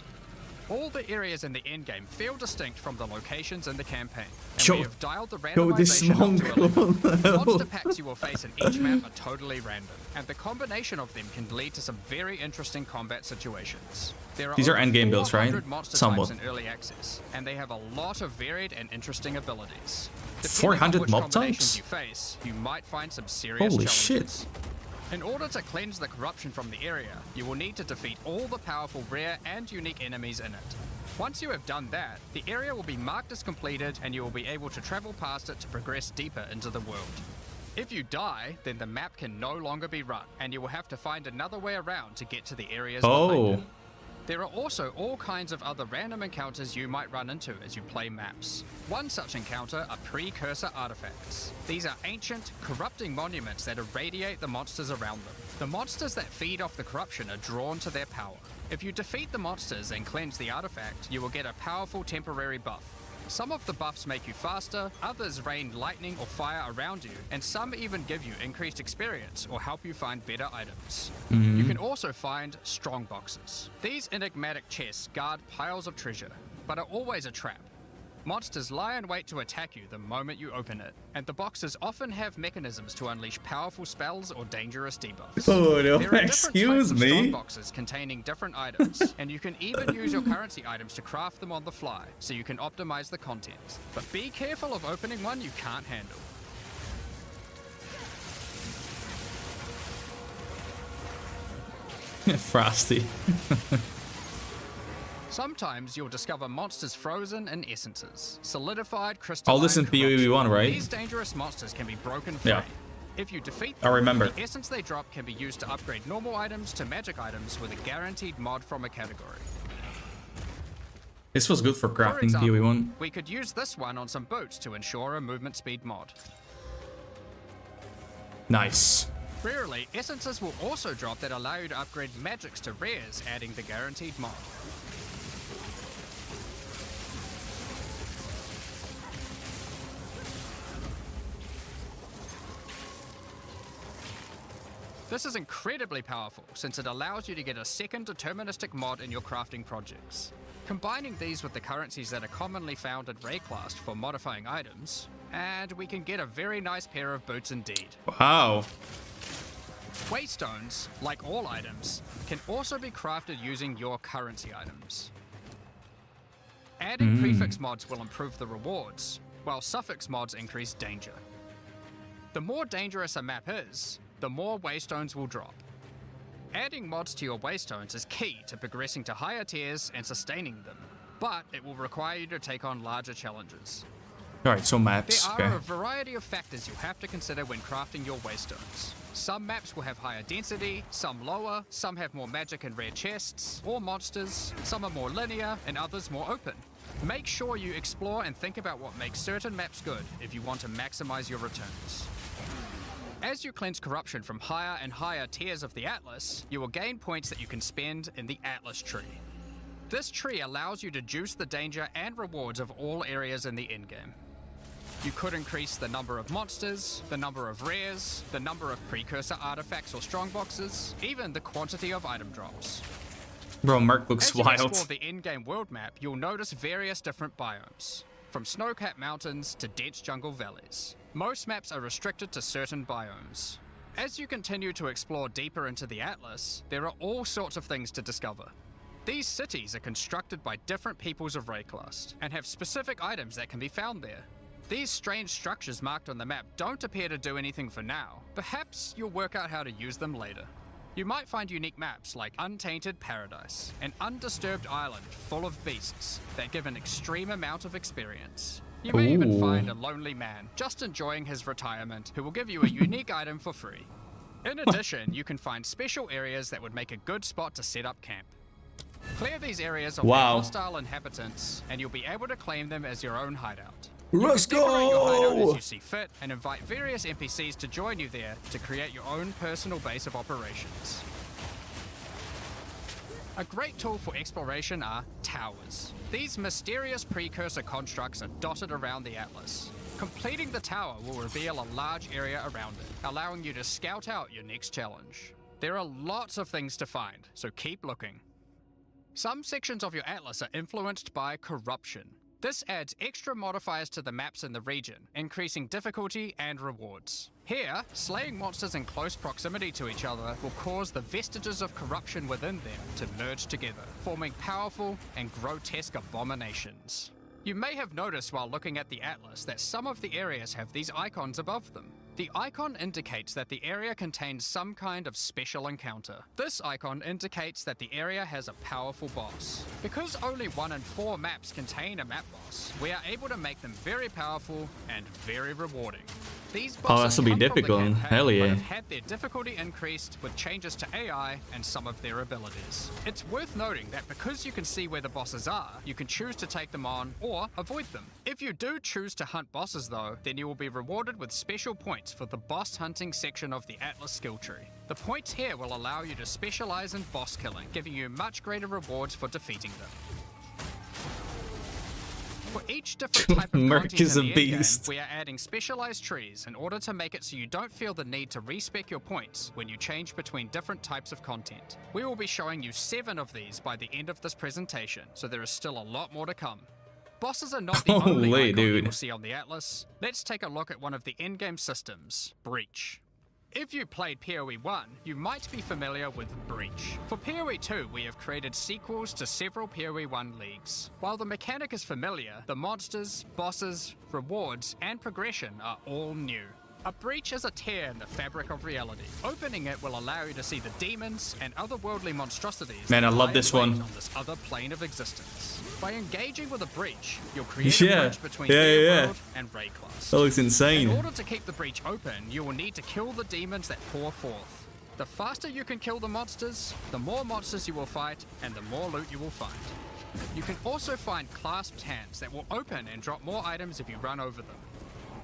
All the areas in the endgame feel distinct from the locations in the campaign, and we have dialed the this randomization up to 11. The Mongol. monster packs you will face in each map are totally random, and the combination of them can lead to some very interesting combat situations. There These are over endgame builds, right? 400 monster Somewhat. types in early access, and they have a lot of varied and interesting abilities. Depending 400 on which mob combinations types? you face, you might find some serious Holy challenges. shit. In order to cleanse the corruption from the area, you will need to defeat all the powerful rare and unique enemies in it. Once you have done that, the area will be marked as completed and you will be able to travel past it to progress deeper into the world. If you die, then the map can no longer be run, and you will have to find another way around to get to the areas behind it. There are also all kinds of other random encounters you might run into as you play maps. One such encounter are precursor artifacts. These are ancient, corrupting monuments that irradiate the monsters around them. The monsters that feed off the corruption are drawn to their power. If you defeat the monsters and cleanse the artifact, you will get a powerful temporary buff. Some of the buffs make you faster, others rain lightning or fire around you, and some even give you increased experience or help you find better items. You can also find strong boxes. These enigmatic chests guard piles of treasure, but are always a trap. Monsters lie in wait to attack you the moment you open it, and the boxes often have mechanisms to unleash powerful spells or dangerous debuffs. Oh, no, There are different excuse types of strong me. boxes containing different items, and you can even use your currency items to craft them on the fly, so you can optimize the content. But be careful of opening one you can't handle. Frosty. Sometimes you'll discover monsters frozen in essences, solidified crystalline. All this in PoE1, right? These dangerous monsters can be broken free. Yeah. If you defeat I them, remember. the essence they drop can be used to upgrade normal items to magic items with a guaranteed mod from a category. This was good for For crafting example, PoE1. we could use this one on some boots to ensure a movement speed mod. Nice. Rarely, essences will also drop that allow you to upgrade magics to rares, adding the guaranteed mod. This is incredibly powerful since it allows you to get a second deterministic mod in your crafting projects. Combining these with the currencies that are commonly found in Rayclast for modifying items, and we can get a very nice pair of boots indeed. Wow. Waystones, like all items, can also be crafted using your currency items. Adding prefix mods will improve the rewards, while suffix mods increase danger. The more dangerous a map is, the more waystones will drop. Adding mods to your waystones is key to progressing to higher tiers and sustaining them, but it will require you to take on larger challenges. Alright, so maps. There Okay. are a variety of factors you'll have to consider when crafting your waystones. Some maps will have higher density, some lower, some have more magic and rare chests, or monsters, some are more linear, and others more open. Make sure you explore and think about what makes certain maps good if you want to maximize your returns. As you cleanse corruption from higher and higher tiers of the Atlas, you will gain points that you can spend in the Atlas tree. This tree allows you to juice the danger and rewards of all areas in the endgame. You could increase the number of monsters, the number of rares, the number of precursor artifacts or strongboxes, even the quantity of item drops. Bro, Merc looks As you wild. explore the in-game world map, you'll notice various different biomes, from snow-capped mountains to dense jungle valleys. Most maps are restricted to certain biomes. As you continue to explore deeper into the Atlas, there are all sorts of things to discover. These cities are constructed by different peoples of Rayclast, and have specific items that can be found there. These strange structures marked on the map don't appear to do anything for now. Perhaps you'll work out how to use them later. You might find unique maps like Untainted Paradise, an undisturbed island full of beasts that give an extreme amount of experience. You may even find a lonely man just enjoying his retirement who will give you a unique item for free. In addition, you can find special areas that would make a good spot to set up camp. Clear these areas of hostile inhabitants, and you'll be able to claim them as your own hideout. Let's Decorate your hideout go! as you see fit, and invite various NPCs to join you there to create your own personal base of operations. A great tool for exploration are towers. These mysterious precursor constructs are dotted around the Atlas. Completing the tower will reveal a large area around it, allowing you to scout out your next challenge. There are lots of things to find, so keep looking. Some sections of your Atlas are influenced by corruption. This adds extra modifiers to the maps in the region, increasing difficulty and rewards. Here, slaying monsters in close proximity to each other will cause the vestiges of corruption within them to merge together, forming powerful and grotesque abominations. You may have noticed while looking at the Atlas that some of the areas have these icons above them. The icon indicates that the area contains some kind of special encounter. This icon indicates that the area has a powerful boss. Because only 1 in 4 maps contain a map boss, we are able to make them very powerful and very rewarding. These bosses this will be come from the difficult. campaign, Hell but yeah. have had their difficulty increased with changes to AI and some of their abilities. It's worth noting that because you can see where the bosses are, you can choose to take them on or avoid them. If you do choose to hunt bosses though, then you will be rewarded with special points for the boss hunting section of the Atlas skill tree. The points here will allow you to specialize in boss killing, giving you much greater rewards for defeating them. For each different type of Merc content is in a the beast. endgame, we are adding specialized trees in order to make it so you don't feel the need to respec your points when you change between different types of content. We will be showing you 7 of these by the end of this presentation, so there is still a lot more to come. Bosses are not the only Holy icon you dude. will see on the Atlas. Let's take a look at one of the endgame systems, Breach. If you played PoE 1, you might be familiar with Breach. For PoE 2, we have created sequels to several PoE 1 leagues. While the mechanic is familiar, the monsters, bosses, rewards, and progression are all new. A breach is a tear in the fabric of reality. Opening it will allow you to see the demons and otherworldly monstrosities Man, I that love lie this in wait one. on this other plane of existence. By engaging with a breach, you'll create Yeah. a bridge between Yeah, their yeah. world and Rayclast. That looks insane. In order to keep the breach open, you will need to kill the demons that pour forth. The faster you can kill the monsters, the more monsters you will fight, and the more loot you will find. You can also find clasped hands that will open and drop more items if you run over them.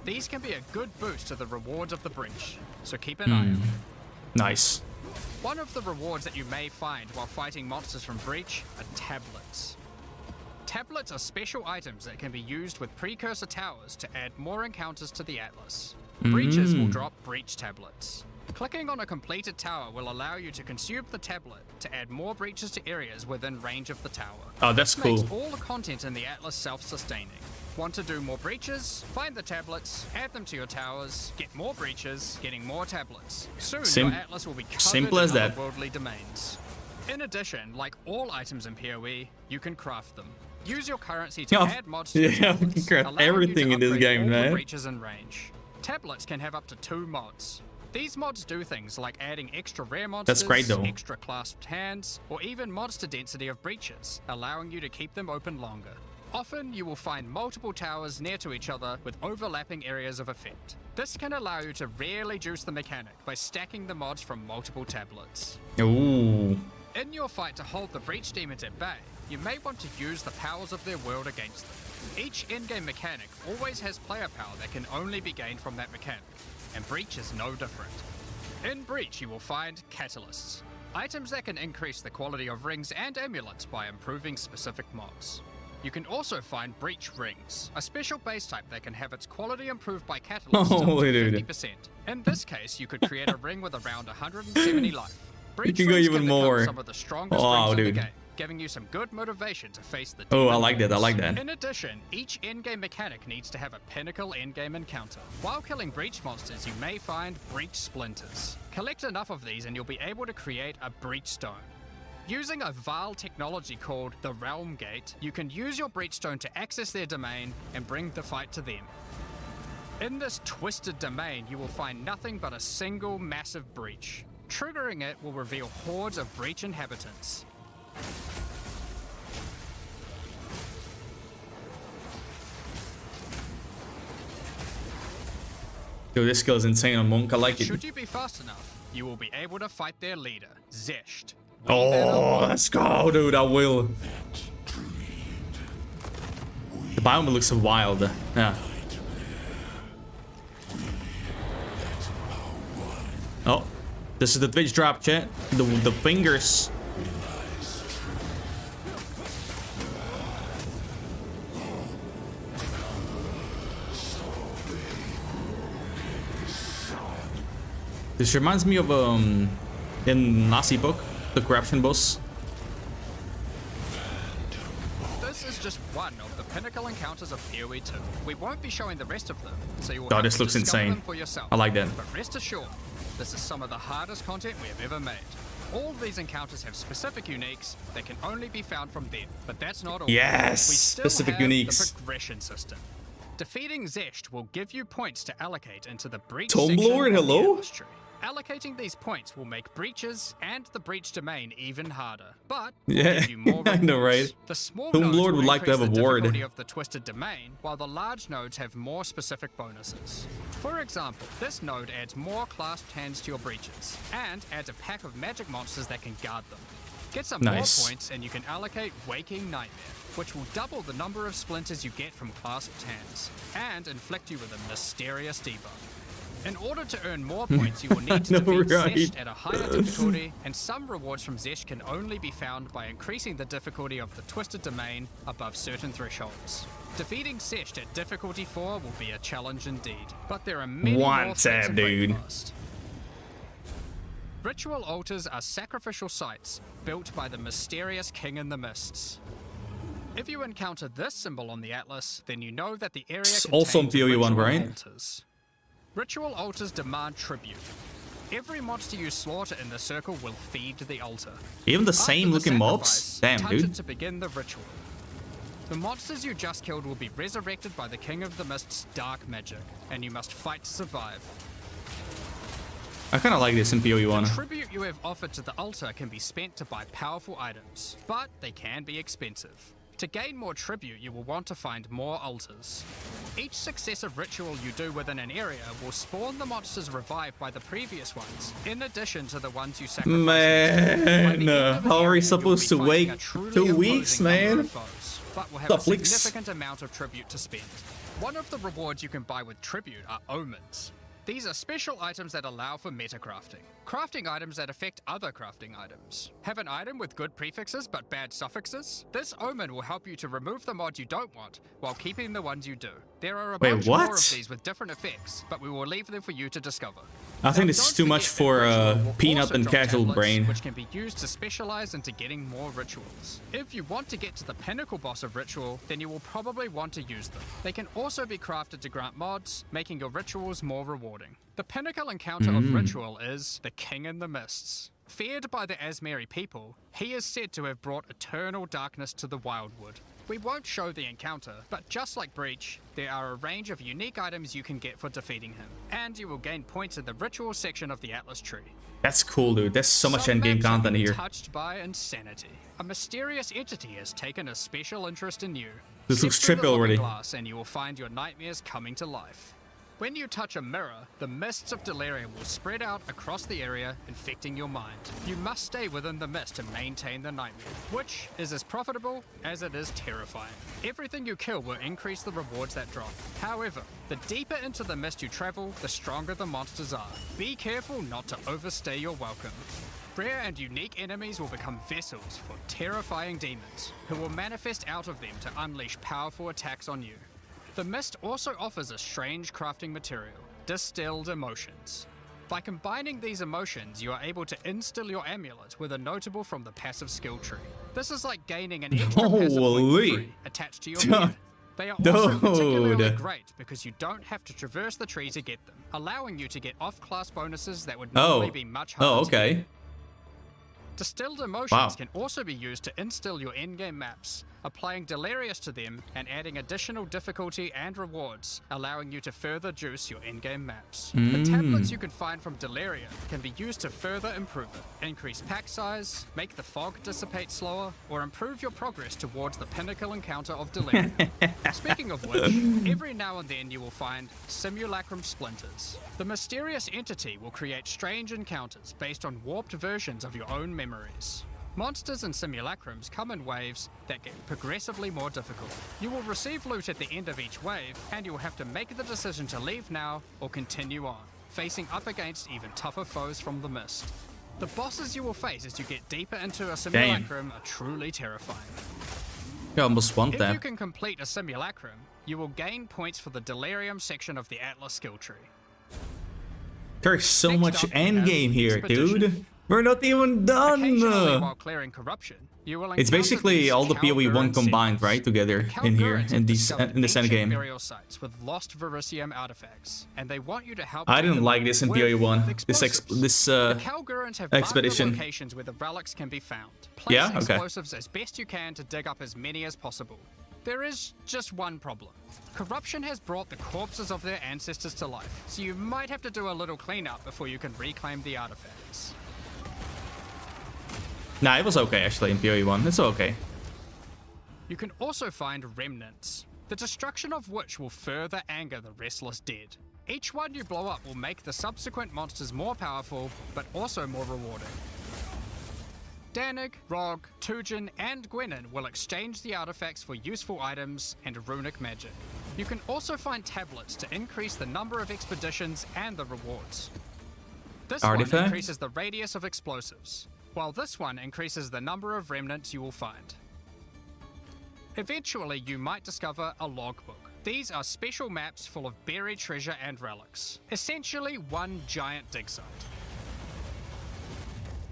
These can be a good boost to the rewards of the breach, so keep an eye on them. Nice. One of the rewards that you may find while fighting monsters from Breach are tablets. Tablets are special items that can be used with precursor towers to add more encounters to the Atlas. Breaches will drop breach tablets. Clicking on a completed tower will allow you to consume the tablet to add more breaches to areas within range of the tower. Oh, that's This cool. makes all the content in the Atlas self-sustaining. Want to do more breaches? Find the tablets, add them to your towers, get more breaches, getting more tablets. Soon your Atlas will be covered simple as in that. otherworldly domains. In addition, like all items in PoE, you can craft them. Use your currency to Oh, add mods to your yeah, we can tablets, craft allowing you everything to in this upgrade game, all the man. breaches in range. Tablets can have up to 2 mods. These mods do things like adding extra rare monsters, That's great, though. extra clasped hands, or even monster density of breaches, allowing you to keep them open longer. Often, you will find multiple towers near to each other with overlapping areas of effect. This can allow you to rarely juice the mechanic by stacking the mods from multiple tablets. Ooh. In your fight to hold the breach demons at bay, you may want to use the powers of their world against them. Each in-game mechanic always has player power that can only be gained from that mechanic, and Breach is no different. In Breach, you will find catalysts, items that can increase the quality of rings and amulets by improving specific mods. You can also find Breach Rings, a special base type that can have its quality improved by catalysts up Holy to dude. 50%. In this case, you could create a ring with around 170 life. Breach can go rings even become more. some of the strongest Wow, rings in the dude. game, giving you some good motivation to face the Oh, I demon like that. I lords. like that. In addition, each endgame mechanic needs to have a pinnacle endgame encounter. While killing Breach monsters, you may find Breach Splinters. Collect enough of these and you'll be able to create a Breach Stone. Using a Vaal technology called the Realm Gate, you can use your Breach Stone to access their domain and bring the fight to them. In this twisted domain, you will find nothing but a single massive breach. Triggering it will reveal hordes of Breach inhabitants. Dude, this skill is insane on Monk. I like it. Should you be fast enough, you will be able to fight their leader, Zesht. Oh, let's go, dude. I will. The biome looks so wild. Yeah. Oh, this is the Twitch drop, chat. The fingers. This reminds me of in Nazi book, the corruption boss. This is just one of the pinnacle encounters of PoE 2. We won't be showing the rest of them, so you will Oh, have this to looks discover insane. them for yourself. I like that. But rest assured, this is some of the hardest content we have ever made. All of these encounters have specific uniques that can only be found from them, but that's not all. Yes, we still specific have uniques. The progression system. Defeating Zesht will give you points to allocate into the breach Tomb section Lord, of the hello? Atlas tree. Allocating these points will make breaches and the breach domain even harder, but will Yeah, give you more I know, rewards. right? The small Tomb nodes Lord will would like to increase have a the ward. difficulty of the twisted domain, while the large nodes have more specific bonuses. For example, this node adds more clasped hands to your breaches, and adds a pack of magic monsters that can guard them. Get some Nice. more points and you can allocate Waking Nightmare, which will double the number of splinters you get from clasped hands, and inflict you with a mysterious debuff. In order to earn more points, you will need to No, defeat right. Zesht at a higher difficulty, and some rewards from Zesht can only be found by increasing the difficulty of the Twisted Domain above certain thresholds. Defeating Zesht at difficulty 4 will be a challenge indeed, but there are many more One threats tab, in dude. Breakfast. Ritual altars are sacrificial sites built by the mysterious King in the Mists. If you encounter this symbol on the Atlas, then you know that the area It's contains also on PoE 1, ritual right? altars. Ritual altars demand tribute. Every monster you slaughter in the circle will feed the altar. Even the After same looking mobs? sacrifice, Damn, touch dude. it to begin the ritual. The monsters you just killed will be resurrected by the King of the Mist's dark magic, and you must fight to survive. I kind of like this in PoE 1. The tribute you have offered to the altar can be spent to buy powerful items, but they can be expensive. To gain more tribute, you will want to find more altars. Each successive ritual you do within an area will spawn the monsters revived by the previous ones, in addition to the ones you sacrificed. Man, how are we supposed to wait A truly 2 weeks, imposing number man? of foes, but will have The a flicks. significant amount of tribute to spend. One of the rewards you can buy with tribute are omens. These are special items that allow for meta crafting. Crafting items that affect other crafting items. Have an item with good prefixes but bad suffixes? This omen will help you to remove the mod you don't want while keeping the ones you do. There are a Wait, bunch more what? of these with different effects, but we will leave them for you to discover. I think this is too much for peanut Also and drop casual tablets, brain. which can be used to specialize into getting more rituals. If you want to get to the pinnacle boss of ritual, then you will probably want to use them. They can also be crafted to grant mods, making your rituals more rewarding. The pinnacle encounter of ritual is the King in the Mists. Feared by the Asmeri people, he is said to have brought eternal darkness to the Wildwood. We won't show the encounter, but just like Breach, there are a range of unique items you can get for defeating him, and you will gain points in the ritual section of the Atlas tree. That's cool, dude. There's so much Some endgame maps have content been here. Touched by insanity. A mysterious entity has taken a special interest in you. This Step looks through the trippy already. looking glass and you will find your nightmares coming to life. When you touch a mirror, the mists of delirium will spread out across the area, infecting your mind. You must stay within the mist to maintain the nightmare, which is as profitable as it is terrifying. Everything you kill will increase the rewards that drop. However, the deeper into the mist you travel, the stronger the monsters are. Be careful not to overstay your welcome. Rare and unique enemies will become vessels for terrifying demons, who will manifest out of them to unleash powerful attacks on you. The mist also offers a strange crafting material, distilled emotions. By combining these emotions, you are able to instill your amulet with a notable from the passive skill tree. This is like gaining an extra passive point for free attached to your gear. They are also particularly great because you don't have to traverse the tree to get them, allowing you to get off-class bonuses that would normally be much harder. Oh, okay. Distilled emotions can also be used to instill your in-game maps, applying Delirious to them and adding additional difficulty and rewards, allowing you to further juice your in-game maps. The tablets you can find from Delirium can be used to further improve it, increase pack size, make the fog dissipate slower, or improve your progress towards the pinnacle encounter of Delirium. Speaking of which, every now and then you will find simulacrum splinters. The mysterious entity will create strange encounters based on warped versions of your own memories. Monsters and simulacrums come in waves that get progressively more difficult. You will receive loot at the end of each wave, and you will have to make the decision to leave now or continue on, facing up against even tougher foes from the mist. The bosses you will face as you get deeper into a simulacrum are truly terrifying. I almost want If that. you can complete a simulacrum, you will gain points for the Delirium section of the Atlas skill tree. There's so much endgame here, dude. We're not even done. While clearing corruption, you will It's basically all the PoE 1 combined, right, together in here in this endgame. burial sites with lost Verisium artifacts, and they want you to help. I didn't like this in PoE 1. This Calgurans have expedition. locations where the relics can be found. Yeah, Place okay. explosives as best you can to dig up as many as possible. There is just one problem. Corruption has brought the corpses of their ancestors to life, so you might have to do a little cleanup before you can reclaim the artifacts. Nah, it was okay actually in PoE 1. It's okay. You can also find remnants, the destruction of which will further anger the restless dead. Each one you blow up will make the subsequent monsters more powerful, but also more rewarding. Danig, Rog, Tujin, and Gwenin will exchange the artifacts for useful items and runic magic. You can also find tablets to increase the number of expeditions and the rewards. This one increases the radius of explosives, while this one increases the number of remnants you will find. Eventually, you might discover a logbook. These are special maps full of buried treasure and relics, essentially one giant dig site.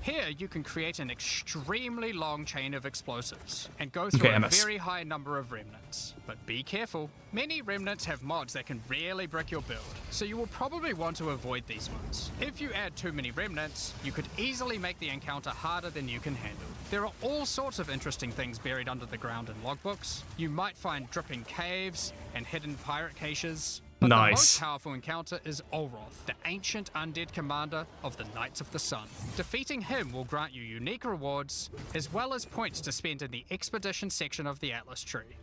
Here, you can create an extremely long chain of explosives and go through a very high number of remnants. But be careful, many remnants have mods that can really brick your build, so you will probably want to avoid these ones. If you add too many remnants, you could easily make the encounter harder than you can handle. There are all sorts of interesting things buried under the ground in logbooks. You might find dripping caves and hidden pirate caches. But the most powerful encounter is Olroth, the ancient undead commander of the Knights of the Sun. Defeating him will grant you unique rewards, as well as points to spend in the expedition section of the Atlas tree.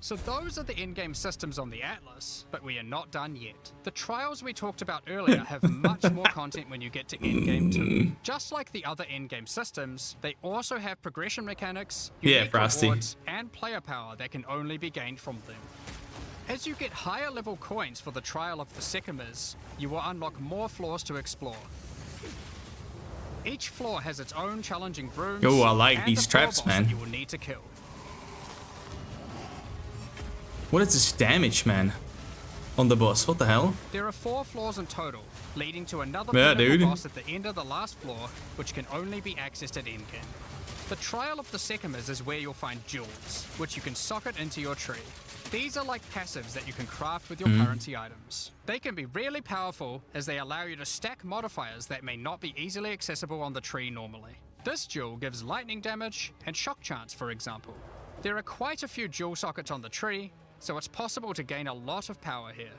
So those are the in-game systems on the Atlas, but we are not done yet. The trials we talked about earlier have much more content when you get to endgame too. Just like the other endgame systems, they also have progression mechanics, unique rewards, and player power that can only be gained from them. As you get higher level coins for the Trial of the Sycamores, you will unlock more floors to explore. Each floor has its own challenging rooms. Oh, I like these traps, man. You will need to kill. What is this damage, man? On the boss, what the hell? There are 4 floors in total, leading to another boss at the end of the last floor, which can only be accessed at endgame. The Trial of the Sycamores is where you'll find jewels, which you can socket into your tree. These are like passives that you can craft with your currency items. They can be really powerful as they allow you to stack modifiers that may not be easily accessible on the tree normally. This jewel gives lightning damage and shock chance, for example. There are quite a few jewel sockets on the tree, so it's possible to gain a lot of power here.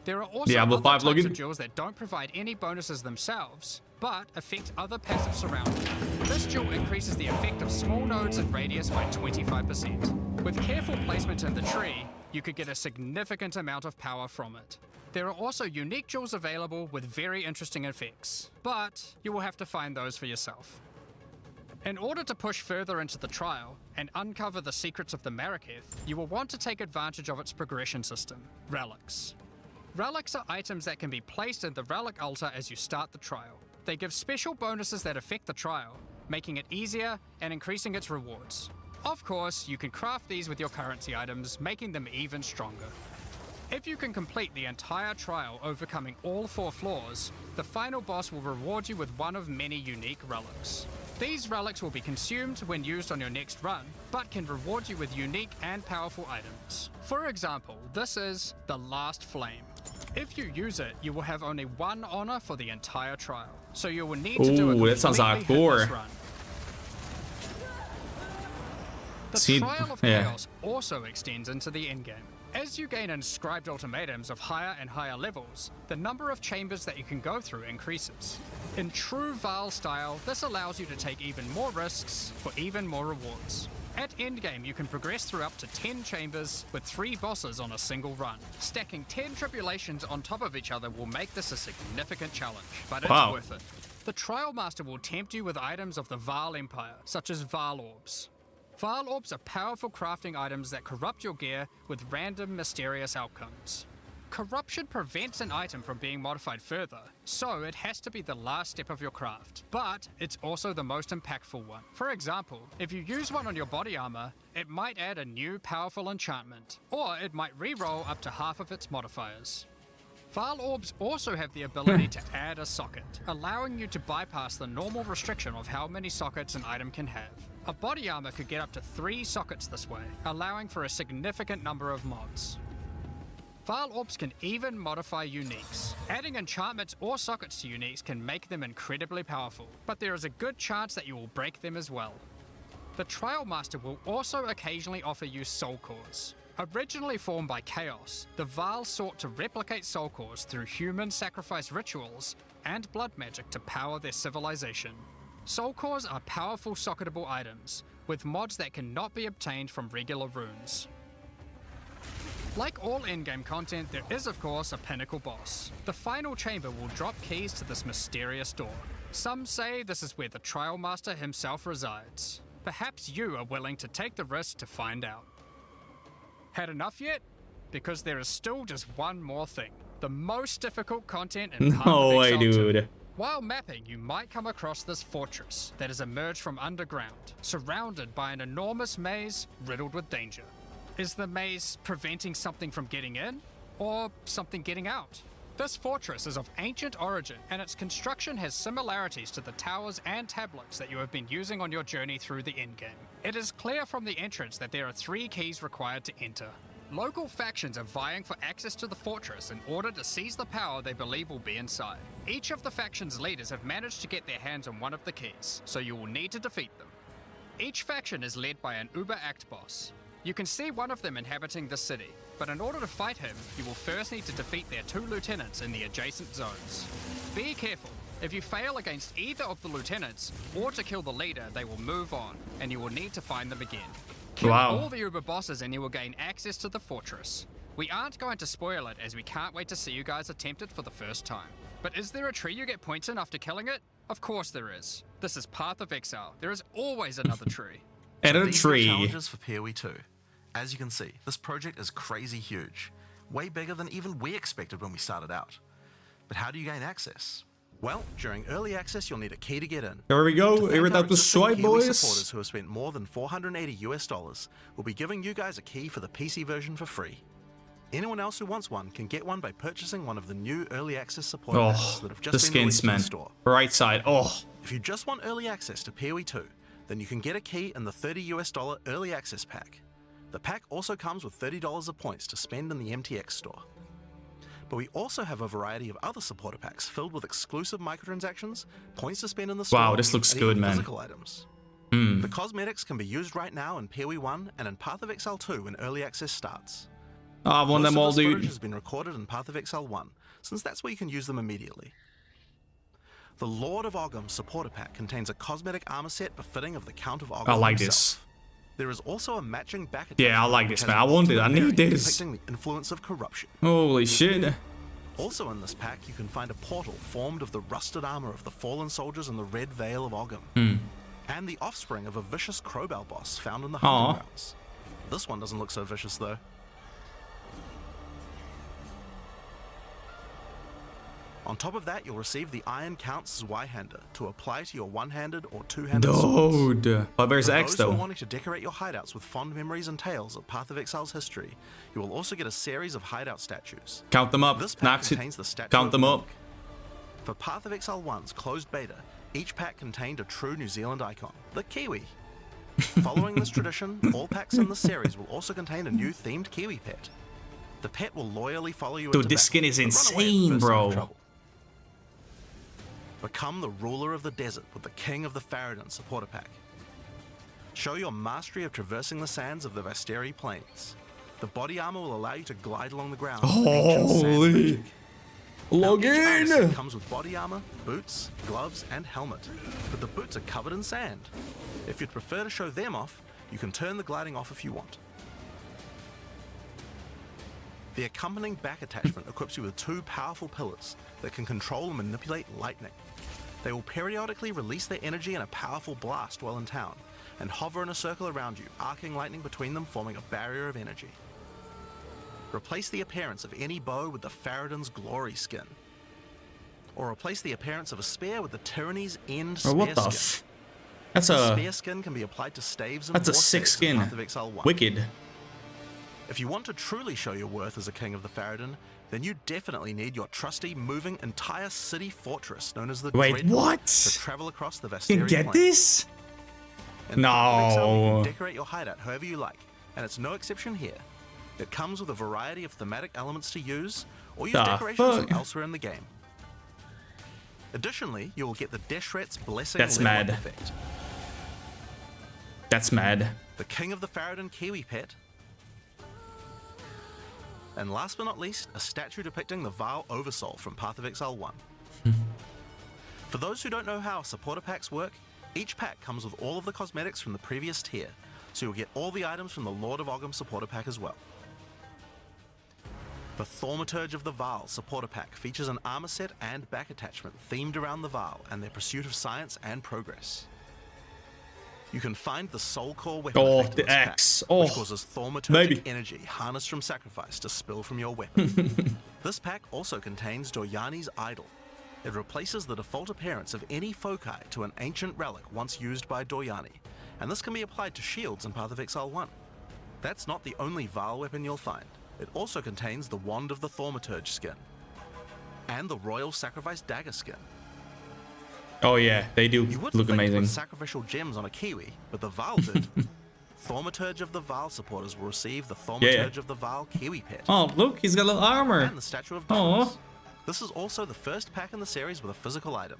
There are also other types of jewels that don't provide any bonuses themselves, but affect other passives around you. This jewel increases the effect of small nodes and radius by 25%. With careful placement in the tree, you could get a significant amount of power from it. There are also unique jewels available with very interesting effects, but you will have to find those for yourself. In order to push further into the trial and uncover the secrets of the Maraketh, you will want to take advantage of its progression system, relics. Relics are items that can be placed in the relic altar as you start the trial. They give special bonuses that affect the trial, making it easier and increasing its rewards. Of course, you can craft these with your currency items, making them even stronger. If you can complete the entire trial overcoming all 4 floors, the final boss will reward you with one of many unique relics. These relics will be consumed when used on your next run, but can reward you with unique and powerful items. For example, this is the Last Flame. If you use it, you will have only 1 honor for the entire trial, so you will need to do a that sounds completely hardcore. hitless run. The Trial of Chaos also extends into the endgame. As you gain inscribed ultimatums of higher and higher levels, the number of chambers that you can go through increases. In true Val style, this allows you to take even more risks for even more rewards. At endgame, you can progress through up to 10 chambers with 3 bosses on a single run. Stacking 10 tribulations on top of each other will make this a significant challenge, but it's worth it. The Trial Master will tempt you with items of the Val Empire, such as Val Orbs. Val Orbs are powerful crafting items that corrupt your gear with random mysterious outcomes. Corruption prevents an item from being modified further, so it has to be the last step of your craft, but it's also the most impactful one. For example, if you use one on your body armor, it might add a new powerful enchantment, or it might re-roll up to half of its modifiers. Val Orbs also have the ability to add a socket, allowing you to bypass the normal restriction of how many sockets an item can have. A body armor could get up to 3 sockets this way, allowing for a significant number of mods. Val Orbs can even modify uniques. Adding enchantments or sockets to uniques can make them incredibly powerful, but there is a good chance that you will break them as well. The Trial Master will also occasionally offer you soul cores. Originally formed by Chaos, the Val sought to replicate soul cores through human sacrifice rituals and blood magic to power their civilization. Soul cores are powerful socketable items, with mods that cannot be obtained from regular runes. Like all endgame content, there is of course a pinnacle boss. The final chamber will drop keys to this mysterious door. Some say this is where the Trial Master himself resides. Perhaps you are willing to take the risk to find out. Had enough yet? Because there is still just one more thing. The most difficult content in Path of Exile 2. While mapping, you might come across this fortress that has emerged from underground, surrounded by an enormous maze riddled with danger. Is the maze preventing something from getting in, or something getting out? This fortress is of ancient origin, and its construction has similarities to the towers and tablets that you have been using on your journey through the endgame. It is clear from the entrance that there are 3 keys required to enter. Local factions are vying for access to the fortress in order to seize the power they believe will be inside. Each of the faction's leaders have managed to get their hands on one of the keys, so you will need to defeat them. Each faction is led by an Uber-Act boss. You can see one of them inhabiting the city, but in order to fight him, you will first need to defeat their 2 lieutenants in the adjacent zones. Be careful. If you fail against either of the lieutenants, or to kill the leader, they will move on, and you will need to find them again. Kill all the Uber bosses and you will gain access to the fortress. We aren't going to spoil it as we can't wait to see you guys attempt it for the first time. But is there a tree you get points in after killing it? Of course there is. This is Path of Exile. There is always another tree. And a These are tree. Challenges for PoE 2. As you can see, this project is crazy huge. Way bigger than even we expected when we started out. But how do you gain access? Well, during early access, you'll need a key to get in. Here we go. To Here without the swipe, PoE boys. supporters who have spent more than $480 will be giving you guys a key for the PC version for free. Anyone else who wants one can get one by purchasing one of the new early access support packs that have just the been skins, released in man. the store. Right side. Oh. If you just want early access to PoE 2, then you can get a key in the $30 early access pack. The pack also comes with $30 of points to spend in the MTX store. But we also have a variety of other supporter packs filled with exclusive microtransactions, points to spend in the store, Wow, this looks and good, even man. physical items. The cosmetics can be used right now in PoE 1 and in Path of Exile 2 when early access starts. Oh, I want them all, Most of this footage dude. has been recorded in Path of Exile 1, since that's where you can use them immediately. The Lord of Ogham supporter pack contains a cosmetic armor set befitting of the Count of Ogham I like himself. There is also a matching back Yeah, I like this, man. I want it. I need this. depicting the influence of corruption. Holy shit. Also in this pack, you can find a portal formed of the rusted armor of the fallen soldiers in the Red Vale of Ogham, and the offspring of a vicious Crowbell boss found in the hunting grounds. This one doesn't look so vicious though. On top of that, you'll receive the Iron Count's Y-hander to apply to your one-handed or two-handed swords. Dude. But where's X For those who though? are wanting to decorate your hideouts with fond memories and tales of Path of Exile's history, you will also get a series of hideout statues. Count them up. This pack Knocks it. contains the statue Count of them up. Monk. For Path of Exile 1's closed beta, each pack contained a true New Zealand icon, the Kiwi. Following this tradition, all packs in the series will also contain a new themed Kiwi pet. The pet will loyally follow you Dude, into this battle, skin is but run away at insane, the first sign of bro. trouble. Become the ruler of the desert with the King of the Faradin supporter pack. Show your mastery of traversing the sands of the Vasteri Plains. The body armor will allow you to glide along the ground. with ancient sand Holy. magic. Now, each armor set Login. comes with body armor, boots, gloves, and helmet, but the boots are covered in sand. If you'd prefer to show them off, you can turn the gliding off if you want. The accompanying back attachment equips you with two powerful pillars that can control and manipulate lightning. They will periodically release their energy in a powerful blast while in town, and hover in a circle around you, arcing lightning between them, forming a barrier of energy. Replace the appearance of any bow with the Faradin's Glory skin. Or replace the appearance of a spear with the Tyranny's End Bro, spear what the skin. f- That's The a spear skin can be applied to staves and that's a war sick staves in skin. Path of Exile 1. Wicked. If you want to truly show your worth as a king of the Faradin, then you definitely need your trusty, moving entire city fortress known as the Wait, Dreadnought what? to travel across the You Vasteri can get Plains. this? In Path of Exile, you No. can decorate your hideout however you like, and it's no exception here. It comes with a variety of thematic elements to use, or use The decorations from fuck? elsewhere in the game. Additionally, you will get the Deshret's Blessing That's level up mad. effect. That's mad. The King of the Faradin Kiwi pet. And last but not least, a statue depicting the Vaal Oversoul from Path of Exile 1. For those who don't know how supporter packs work, each pack comes with all of the cosmetics from the previous tier, so you'll get all the items from the Lord of Ogham supporter pack as well. The Thaumaturge of the Vaal supporter pack features an armor set and back attachment themed around the Vaal and their pursuit of science and progress. You can find the Soul Core weapon Oh, effect in the this pack, axe. which Oh, causes thaumaturgic maybe. energy harnessed from sacrifice to spill from your weapon. This pack also contains Doryani's Idol. It replaces the default appearance of any foci to an ancient relic once used by Doryani, and this can be applied to shields in Path of Exile 1. That's not the only Vaal weapon you'll find. It also contains the Wand of the Thaumaturge skin, and the Royal Sacrifice Dagger skin. Oh yeah, they do You wouldn't look think to amazing. put sacrificial gems on a Kiwi, but the Vaal did. Thaumaturge of the Vaal supporters will receive the Thaumaturge of the Vaal Kiwi pet. Oh, look, he's got a little armor. And the Statue of Aw. Darkness. This is also the first pack in the series with a physical item.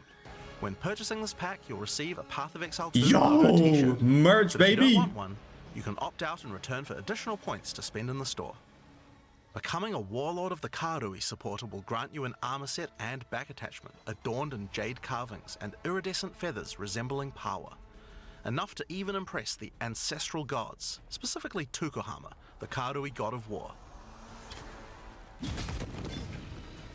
When purchasing this pack, you'll receive a Path of Exile 2 logo Yo, t-shirt. merch, But if you baby. don't want one, you can opt out and return for additional points to spend in the store. Becoming a Warlord of the Karui supporter will grant you an armor set and back attachment adorned in jade carvings and iridescent feathers resembling power. Enough to even impress the ancestral gods, specifically Tukohama, the Karui god of war.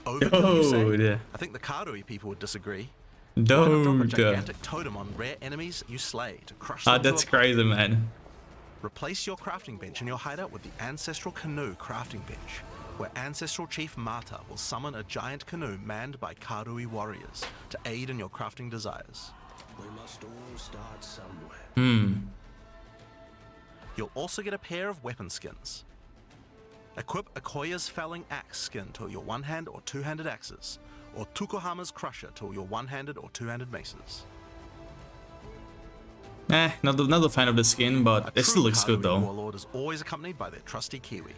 Overkill, you say? Dude. I think the Karui people would disagree. Why not drop a Dude. gigantic totem on rare enemies you slay to crush them to That's a pulp? crazy, man. Replace your crafting bench in your hideout with the Ancestral Canoe crafting bench, where Ancestral Chief Mata will summon a giant canoe manned by Karui warriors to aid in your crafting desires. We must all start somewhere. You'll also get a pair of weapon skins. Equip Akoya's Felling Axe skin to your one-hand or two-handed axes, or Tukohama's Crusher to your one-handed or two-handed maces. Not a fan of the skin, but it still looks good Karui though. Warlord is always accompanied by their trusty Kiwi.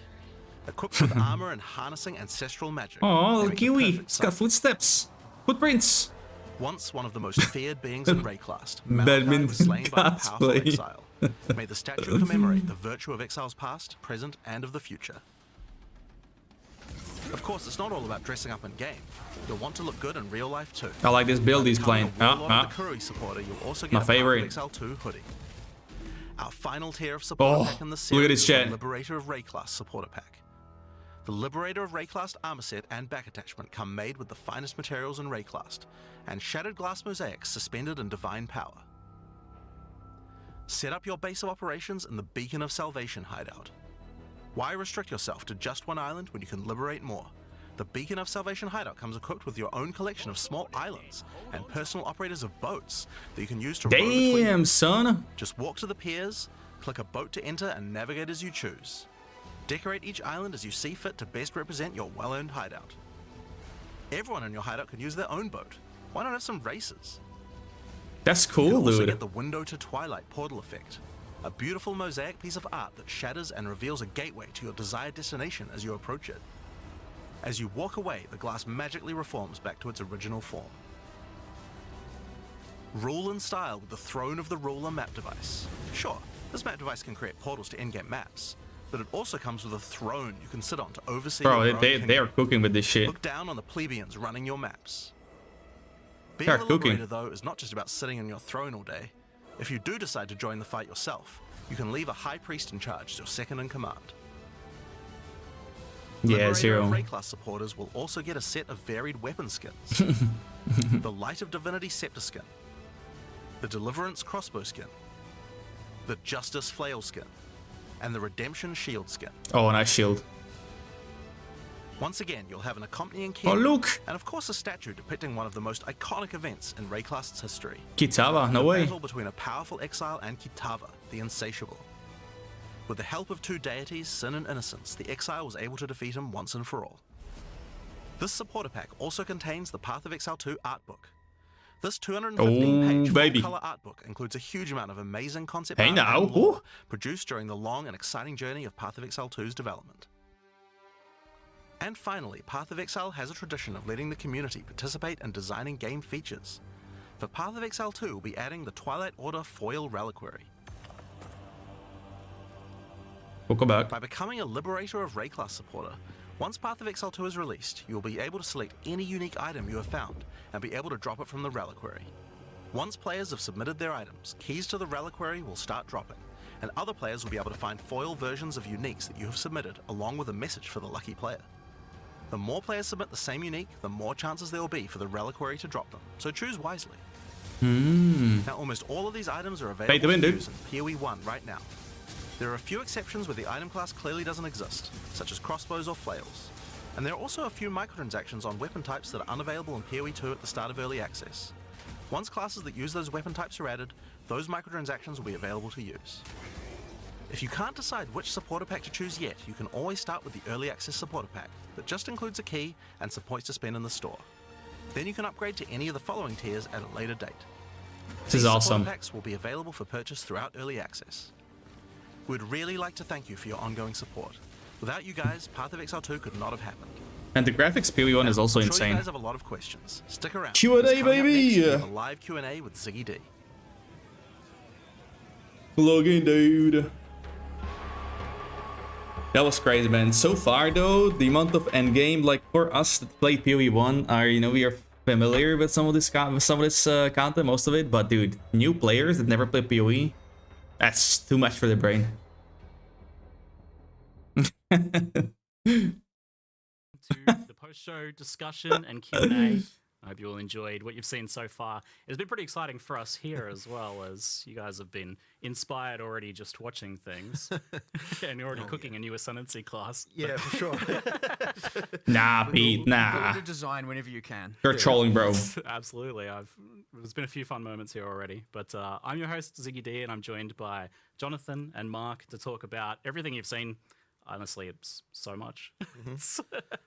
Equipped with armor and harnessing ancestral magic. Oh, they the make the Kiwi. perfect It's got sight. footsteps. Footprints. Once one of the most feared beings in Rayclast, Malachi Badminton was slain by a powerful cosplay. exile. May the statue commemorate the virtue of Exile's past, present, and of the future. Of course, it's not all about dressing up in game. You'll want to look good in real life too. I like this build he's Becoming playing. a Warlord of the Karui supporter, you'll also get My a Path of favorite. Exile 2 hoodie. Our final tier of supporter pack in the series look at this is chat. the Liberator of Rayclast supporter pack. The Liberator of Rayclast armor set and back attachment come made with the finest materials in Rayclast, and shattered glass mosaics suspended in divine power. Set up your base of operations in the Beacon of Salvation hideout. Why restrict yourself to just one island when you can liberate more? The Beacon of Salvation hideout comes equipped with your own collection of small islands and personal operators of boats that you can use to row between. Damn, son. Just walk to the piers, click a boat to enter, and navigate as you choose. Decorate each island as you see fit to best represent your well-earned hideout. Everyone in your hideout can use their own boat. Why not have some races? That's You cool, can also dude. get the Window to Twilight portal effect, a beautiful mosaic piece of art that shatters and reveals a gateway to your desired destination as you approach it. As you walk away, the glass magically reforms back to its original form. Rule in style with the Throne of the Ruler map device. Sure, this map device can create portals to in-game maps, but it also comes with a throne you can sit on to oversee your Bro, own they kingdom. are cooking with this shit. Look down on the plebeians running your maps. They Being are a cooking. liberator, though, is not just about sitting on your throne all day. If you do decide to join the fight yourself, you can leave a high priest in charge as your second in command. Yeah, Liberator Zero. of Rayclast supporters will also get a set of varied weapon skins. The Light of Divinity Scepter skin, the Deliverance Crossbow skin, the Justice Flail skin, and the Redemption Shield skin. Oh, nice shield. Once again, you'll have an accompanying key. Oh, look. And of course a statue depicting one of the most iconic events in Rayclast's history. Kitava, no the way. battle between a powerful Exile and Kitava, the Insatiable. With the help of two deities, Sin and Innocence, the Exile was able to defeat him once and for all. This supporter pack also contains the Path of Exile 2 art book. This 215-page full-color art book includes a huge amount of amazing concept art and lore produced during the long and exciting journey of Path of Exile 2's development. And finally, Path of Exile has a tradition of letting the community participate in designing game features. For Path of Exile 2, we'll be adding the Twilight Order Foil Reliquary. Welcome back. By becoming a Liberator of Rayclast supporter, once Path of Exile 2 is released, you will be able to select any unique item you have found and be able to drop it from the Reliquary. Once players have submitted their items, keys to the Reliquary will start dropping, and other players will be able to find foil versions of uniques that you have submitted, along with a message for the lucky player. The more players submit the same unique, the more chances there will be for the Reliquary to drop them, so choose wisely. Now, almost all of these items are Pay available to win, to dude. use in PoE 1 right now. There are a few exceptions where the item class clearly doesn't exist, such as crossbows or flails. And there are also a few microtransactions on weapon types that are unavailable in PoE 2 at the start of early access. Once classes that use those weapon types are added, those microtransactions will be available to use. If you can't decide which supporter pack to choose yet, you can always start with the early access supporter pack that just includes a key and some points to spend in the store. Then you can upgrade to any of the following tiers at a later date. This is These awesome. supporter packs will be available for purchase throughout early access. We'd really like to thank you for your ongoing support. Without you guys, Path of Exile 2 could not have happened. And the graphics PoE 1 is also I'm sure you insane. guys have a lot of questions. Stick around. Q&A, because coming up baby! next, we have a live Q&A with Ziggy D. Plug in, dude. That was crazy, man. So far, though, the amount of endgame, like for us that played PoE 1, we are familiar with some of this content, most of it. But dude, new players that never played PoE, that's too much for the brain. To the post-show discussion and Q&A. I hope you all enjoyed what you've seen so far. It's been pretty exciting for us here as well, as you guys have been inspired already just watching things. And you're already cooking a new Ascendancy class. Yeah, for sure. Nah, Pete, nah. Go to design whenever you can. You're trolling, bro. Absolutely. There's been a few fun moments here already. But I'm your host, Ziggy D, and I'm joined by Jonathan and Mark to talk about everything you've seen. Honestly, it's so much.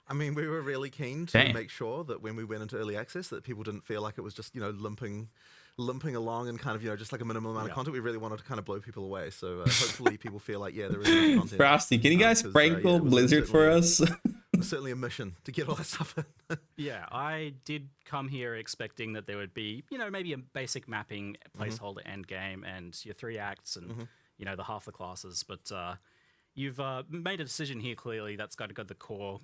I mean, we were really keen to Dang. make sure that when we went into early access, that people didn't feel like it was just, limping along and kind of, just like a minimum amount of content. We really wanted to kind of blow people away. So hopefully people feel like, yeah, there is enough content. Frosty, can you guys sprinkle Blizzard for us? It was certainly a mission to get all that stuff in. Yeah, I did come here expecting that there would be, maybe a basic mapping placeholder end game and your 3 acts and, the half the classes. But you've made a decision here clearly that's got the core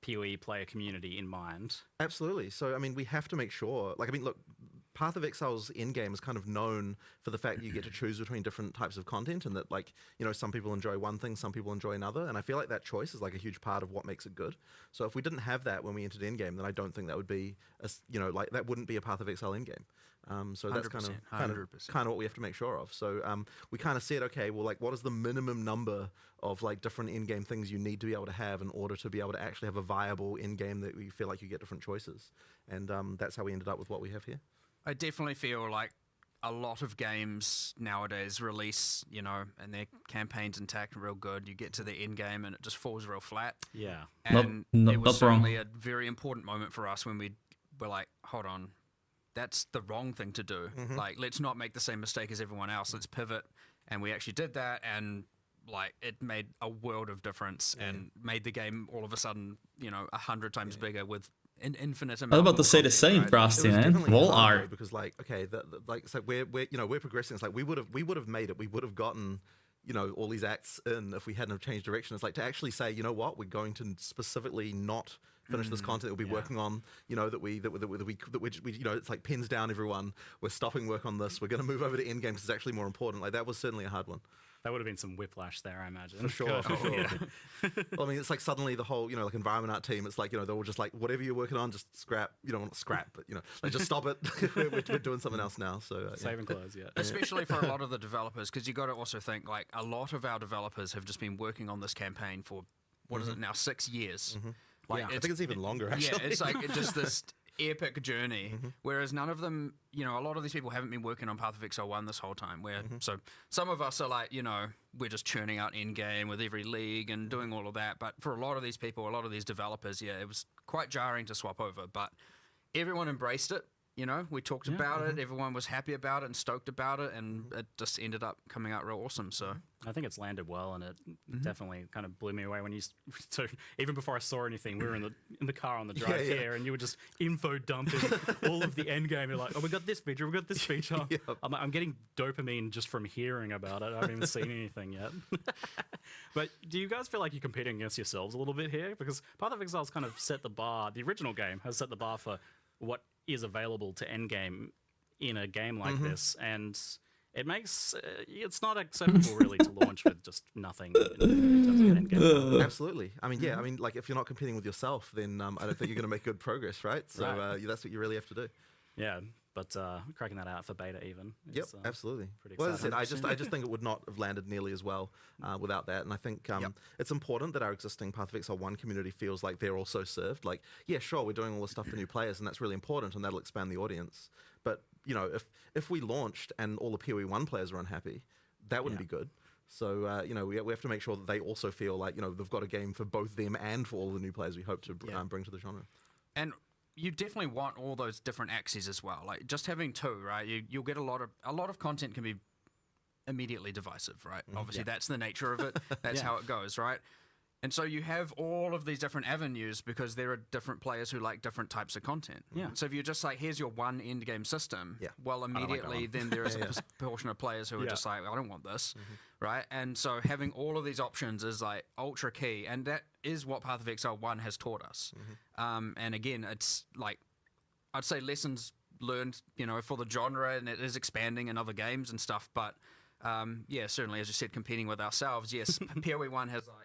PoE player community in mind. Absolutely. So, I mean, we have to make sure, look, Path of Exile's endgame is kind of known for the fact you get to choose between different types of content, and that, like, you know, some people enjoy one thing, some people enjoy another, and I feel like that choice is like a huge part of what makes it good. So if we didn't have that when we entered endgame, then I don't think that would be, you know, like that wouldn't be a Path of Exile endgame. So that's kind of what we have to make sure of. So we kind of said, okay, well, like, what is the minimum number of like different in-game things you need to be able to have in order to be able to actually have a viable in-game that we feel like you get different choices, and that's how we ended up with what we have here. I definitely feel like a lot of games nowadays release, you know, and their campaign's intact and real good. You get to the end game and it just falls real flat. Yeah. And Not it was wrong. certainly a very important moment for us when we were like, hold on, that's the wrong thing to do. Like, let's not make the same mistake as everyone else. Let's pivot. And we actually did that, and like, it made a world of difference and made the game all of a sudden, you know, 100 times bigger with an infinite amount. I was about to say the content, same, right? Frosty, It was man. definitely Wall hard, though, art. because like, okay, like, it's like we're you know, we're progressing. It's like we would have made it. We would have gotten, you know, all these acts in if we hadn't have changed direction. It's like to actually say, you know what, we're going to specifically not finish this content that we'll be working on, you know, that we you know, it's like pins down everyone, we're stopping work on this, we're going to move over to endgame because it's actually more important. Like, that was certainly a hard one. That would have been some whiplash there, I imagine. For sure, for sure. Well, I mean, it's like suddenly the whole, you know, like environment art team, it's like, you know, they're all just like, whatever you're working on, just scrap, you know, not scrap, but, you know, like, just stop it. we're doing something else now. So saving clothes, yeah. Especially for a lot of the developers, because you got to also think, like, a lot of our developers have just been working on this campaign for, what is it now, 6 years. Like, I think it's even longer, actually. Yeah, it's like just this epic journey, whereas none of them, you know, a lot of these people haven't been working on Path of Exile 1 this whole time, where, so some of us are like, you know, we're just churning out in-game with every league and doing all of that, but for a lot of these people, a lot of these developers, yeah, it was quite jarring to swap over, but everyone embraced it. You know, we talked about it, everyone was happy about it and stoked about it, and it just ended up coming out real awesome. So I think it's landed well, and it definitely kind of blew me away when you. So even before I saw anything, we were in the car on the drive here, and you were just info dumping all of the end game. You're like, oh, we got this feature, we got this feature. I'm getting dopamine just from hearing about it. I haven't even seen anything yet. But do you guys feel like you're competing against yourselves a little bit here? Because Path of Exile's kind of set the bar. The original game has set the bar for what is available to endgame in a game like this, and it makes it's not acceptable really to launch with just nothing in terms of an endgame. Absolutely. I mean, yeah. I mean, like, if you're not competing with yourself, then I don't think you're going to make good progress, right? So that's what you really have to do. Yeah, but cracking that out for beta even. Yep, absolutely. Pretty Well, as I exciting. said, I just think it would not have landed nearly as well without that. And I think it's important that our existing Path of Exile 1 community feels like they're also served. Like, yeah, sure, we're doing all this stuff for new players, and that's really important, and that'll expand the audience. But, you know, if we launched and all the PoE 1 players are unhappy, that wouldn't be good. So, you know, we have to make sure that they also feel like, you know, they've got a game for both them and for all the new players we hope to bring to the genre. And you definitely want all those different axes as well. Like, just having two, right? You'll get a lot of content can be immediately divisive, right? Obviously, that's the nature of it. That's how it goes, right? And so you have all of these different avenues because there are different players who like different types of content. Yeah. So if you're just like, here's your one end game system, well, I don't like that immediately one. then there is a portion of players who are just like, I don't want this, right? And so having all of these options is like ultra key, and that is what Path of Exile 1 has taught us. And again, it's like, I'd say lessons learned, you know, for the genre, and it is expanding in other games and stuff. But yeah, certainly, as you said, competing with ourselves, yes, PoE 1 has like,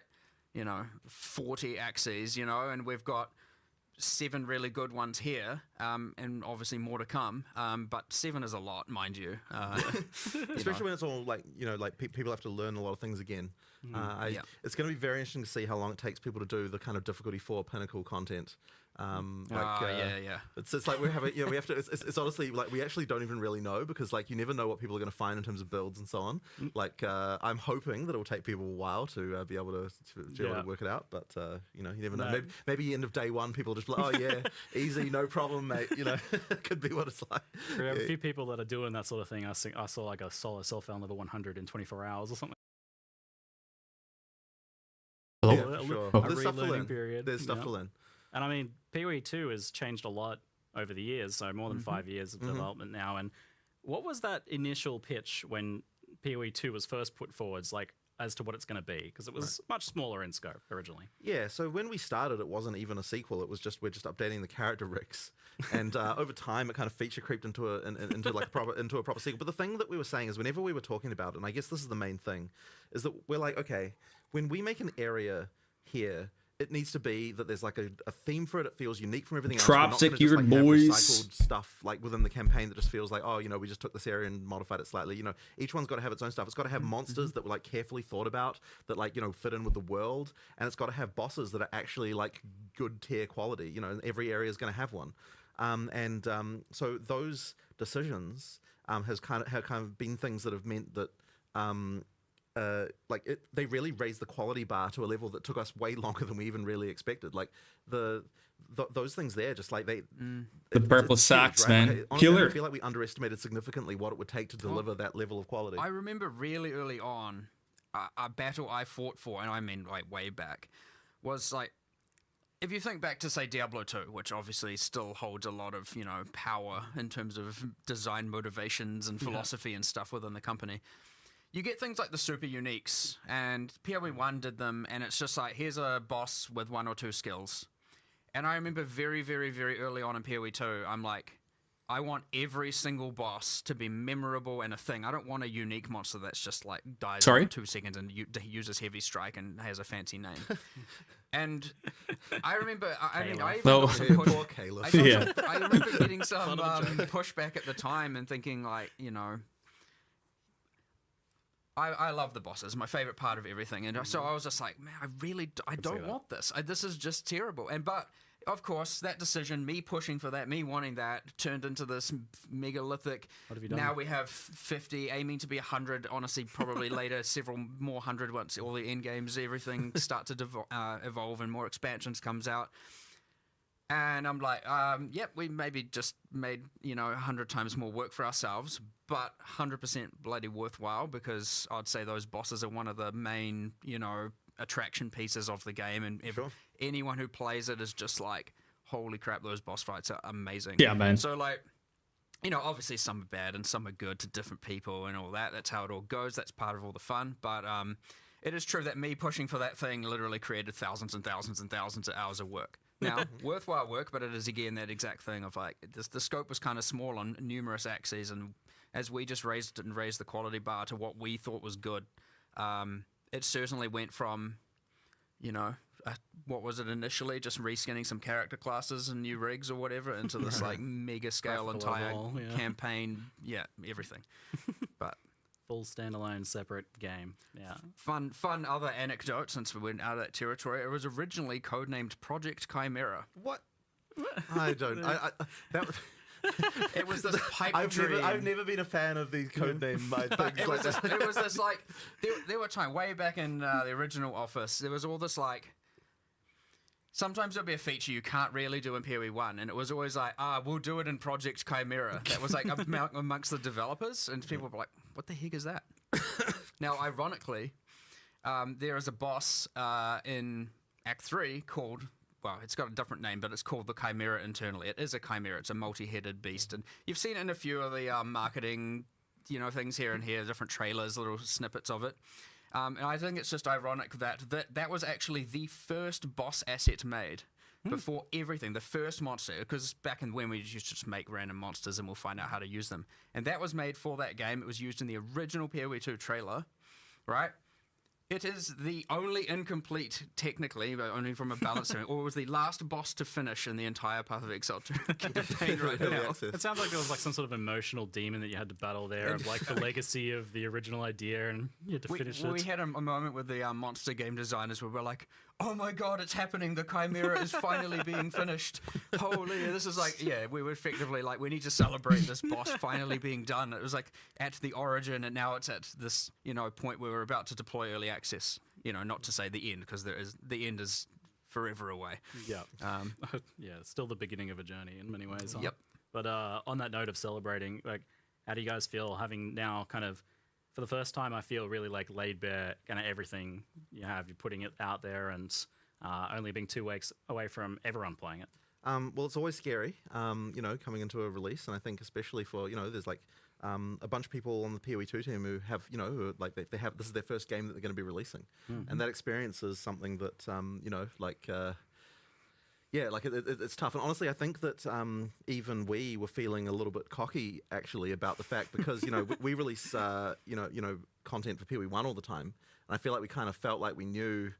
you know, 40 axes, you know, and we've got 7 really good ones here, and obviously more to come. But 7 is a lot, mind you. Especially when it's all like, you know, like people have to learn a lot of things again. It's going to be very interesting to see how long it takes people to do the kind of difficulty 4 pinnacle content. It's like we have you know, we have to. It's honestly like we actually don't even really know, because like you never know what people are going to find in terms of builds and so on. Like I'm hoping that it'll take people a while to be able to work it out, but you know, you never know. Maybe end of day 1, people just be like, oh yeah, easy, no problem, mate. You know, could be what it's like. We have a few people that are doing that sort of thing. I saw like a solo self-found level 100 in 24 hours or something. Yeah, for sure. There's stuff to learn. Period. There's stuff to learn. And I mean, PoE 2 has changed a lot over the years, so more than 5 years of development now. And what was that initial pitch when PoE 2 was first put forwards? Like, as to what it's going to be? Because it was much smaller in scope originally. Yeah, so when we started, it wasn't even a sequel. It was just we're just updating the character rigs, and over time, it kind of feature creeped into a proper sequel. But the thing that we were saying is, whenever we were talking about it, and I guess this is the main thing, is that we're like, okay, when we make an area here, it needs to be that there's like a theme for it. It feels unique from everything else. We're not gonna just, like, have recycled stuff like within the campaign that just feels like, oh, we just took this area and modified it slightly. Each one's got to have its own stuff. It's got to have monsters that were like carefully thought about that fit in with the world, and it's got to have bosses that are actually like good tier quality. And every area is going to have one. So those decisions have kind of been things that have meant that. They really raised the quality bar to a level that took us way longer than we even really expected. Like those things there, just like the purple sacks, right? man, Honestly, killer. I feel like we underestimated significantly what it would take to deliver that level of quality. I remember really early on, a battle I fought for, and I mean like way back, was like, if you think back to, say, Diablo 2, which obviously still holds a lot of, power in terms of design motivations and philosophy and stuff within the company. You get things like the super uniques, and PoE 1 did them, and it's just like, here's a boss with 1 or 2 skills. And I remember very, very, very early on in PoE 2, I'm like, I want every single boss to be memorable and a thing. I don't want a unique monster that's just like dies in 2 seconds and uses heavy strike and has a fancy name. And I remember, I remember getting some pushback at the time and thinking like, I love the bosses, my favorite part of everything, and so I was just like, man, I don't want this. This is just terrible. But of course, that decision, me pushing for that, me wanting that, turned into this megalithic. What have you done? Now we have 50, aiming to be 100. Honestly, probably later, several more 100 once all the end games, everything start to evolve and more expansions comes out. And I'm like, yep, we maybe just made, 100 times more work for ourselves, but 100% bloody worthwhile, because I'd say those bosses are one of the main, attraction pieces of the game. And anyone who plays it is just like, holy crap, those boss fights are amazing. Yeah, man. So like, obviously some are bad and some are good to different people and all that. That's how it all goes. That's part of all the fun. But it is true that me pushing for that thing literally created thousands and thousands and thousands of hours of work. Now, worthwhile work, but it is again that exact thing of like, the scope was kind of small on numerous axes, and as we just raised the quality bar to what we thought was good, it certainly went from, what was it initially, just reskinning some character classes and new rigs or whatever, into this like mega scale entire campaign, everything. But full standalone separate game. Yeah. Fun other anecdote, since we went out of that territory. It was originally codenamed Project Chimera. What? I don't. It was this pipe dream. I've never been a fan of these codename things. It was this like, there were times way back in the original Office, there was all this like, sometimes there'll be a feature you can't really do in PoE 1, and it was always like, we'll do it in Project Chimera. That was like amongst the developers, and people were like, what the heck is that? Now, ironically, there is a boss in Act 3 called, well, it's got a different name, but it's called the Chimera internally. It is a chimera. It's a multi-headed beast, and you've seen it in a few of the marketing, things here and here, different trailers, little snippets of it. And I think it's just ironic that was actually the first boss asset made before everything, the first monster, because back in when we used to just make random monsters and we'll find out how to use them. And that was made for that game. It was used in the original PoE 2 trailer, right? It is the only incomplete, technically, but only from a balance standpoint, or it was the last boss to finish in the entire Path of Exile campaign right now. It sounds like there was like some sort of emotional demon that you had to battle there, of like the legacy of the original idea, and you had to finish it. We had a moment with the monster game designers where we're like, oh my god, it's happening, the Chimera is finally being finished. Holy, this is like, we were effectively like, we need to celebrate this boss finally being done. It was like at the origin, and now it's at this, point where we're about to deploy early access. Not to say the end, because the end is forever away. Yeah. It's still the beginning of a journey in many ways. Yep. But on that note of celebrating, like, how do you guys feel having now kind of, for the first time, I feel really like laid bare kind of everything you have. You're putting it out there, and only being 2 weeks away from everyone playing it. Well, it's always scary, coming into a release, and I think especially for, there's like a bunch of people on the PoE2 team who have, you know, who are, like they have, this is their first game that they're going to be releasing, and that experience is something that you know, like. Yeah, like it's tough, and honestly, I think that even we were feeling a little bit cocky actually about the fact because you know we release you know content for PoE1 all the time, and I feel like we kind of felt like we knew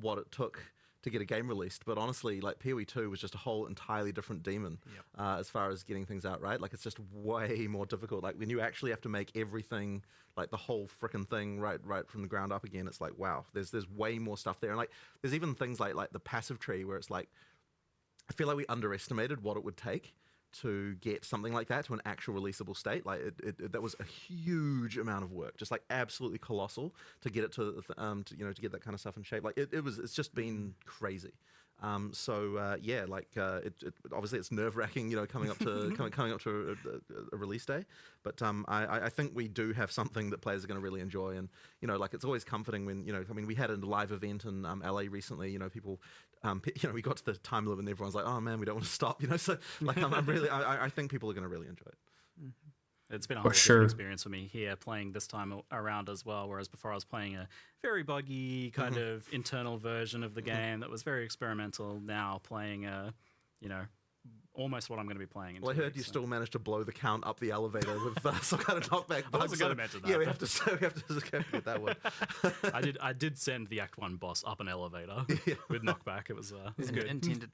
what it took to get a game released, but honestly, like PoE2 was just a whole entirely different demon as far as getting things out right. Like it's just way more difficult. Like when you actually have to make everything, like the whole frickin' thing right from the ground up again, it's like wow, there's way more stuff there, and like there's even things like the passive tree where it's like. I feel like we underestimated what it would take to get something like that to an actual releasable state. Like that was a huge amount of work, just like absolutely colossal to get it to you know, to get that kind of stuff in shape. Like it's just been crazy. So yeah, like obviously it's nerve-wracking, you know, coming up to a release day. But I think we do have something that players are going to really enjoy, and you know, like it's always comforting when, you know, I mean, we had a live event in LA recently. You know, people, you know, we got to the time limit and everyone's like, oh man, we don't want to stop. You know, so like I'm really, I think people are going to really enjoy it. It's been a whole different experience for me here playing this time around as well, whereas before I was playing a very buggy kind of internal version of the game that was very experimental. Now playing a, you know, almost what I'm going to be playing. Well, I heard you still managed to blow the count up the elevator with some kind of knockback bug. I wasn't going to mention that. Yeah, we have to get that one. I did send the Act 1 boss up an elevator with knockback. It was good.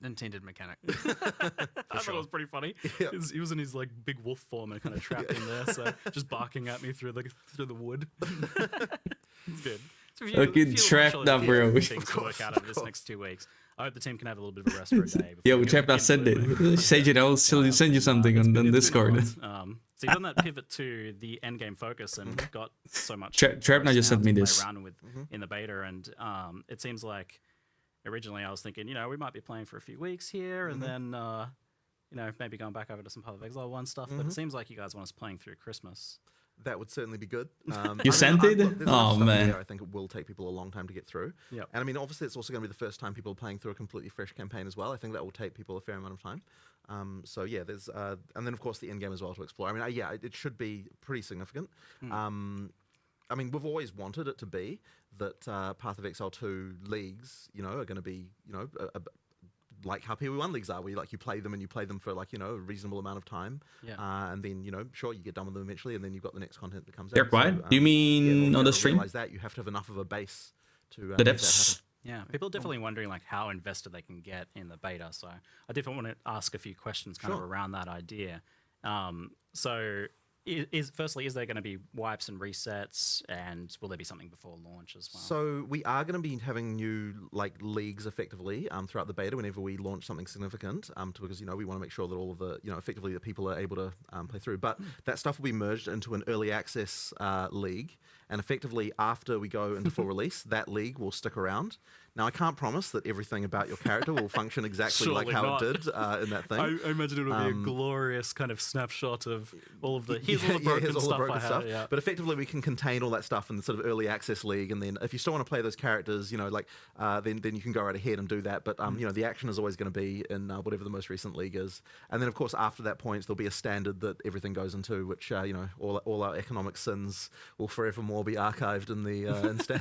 Intended mechanic. I thought it was pretty funny. Yeah. He was in his like big wolf form and kind of trapped in there, so just barking at me through the wood. It's good. So Fucking trapped that, bro. Things to work out over this next 2 weeks. I hope the team can have a little bit of a rest for a day. Yeah, Trapped that said it. Sage it, I'll send you something on Discord. So you've done that pivot to the endgame focus and got so much. Trapped now just sent me this. Around with in the beta, and it seems like originally I was thinking, you know, we might be playing for a few weeks here, and then you know, maybe going back over to some Path of Exile 1 stuff. But it seems like you guys want us playing through Christmas. That would certainly be good. You sent it? Oh man! I think it will take people a long time to get through. Yeah. And I mean, obviously, it's also going to be the first time people are playing through a completely fresh campaign as well. I think that will take people a fair amount of time. So yeah, there's and then of course the end game as well to explore. I mean, yeah, it should be pretty significant. I mean, we've always wanted it to be that Path of Exile 2 leagues, you know, are going to be, you know, like how PoE1 leagues are, where you play them for like, you know, a reasonable amount of time, and then, you know, sure, you get done with them eventually, and then you've got the next content that comes out. Right? Do you mean on the stream? Realize that you have to have enough of a base to the make that devs. happen. Yeah, people are definitely wondering like how invested they can get in the beta. So I definitely want to ask a few questions kind of around that idea. So firstly, is there going to be wipes and resets, and will there be something before launch as well? So we are going to be having new like leagues effectively throughout the beta whenever we launch something significant, because, you know, we want to make sure that all of the, you know, effectively that people are able to play through. But that stuff will be merged into an early access league, and effectively after we go into full release, that league will stick around. Now, I can't promise that everything about your character will function exactly like how it did in that thing. I imagine it'll be a glorious kind of snapshot of all of the here's all the broken stuff. Yeah. But effectively, we can contain all that stuff in the sort of early access league, and then if you still want to play those characters, you know, like then you can go right ahead and do that. But you know, the action is always going to be in whatever the most recent league is, and then of course after that point there'll be a standard that everything goes into, which you know, all our economic sins will forevermore be archived in the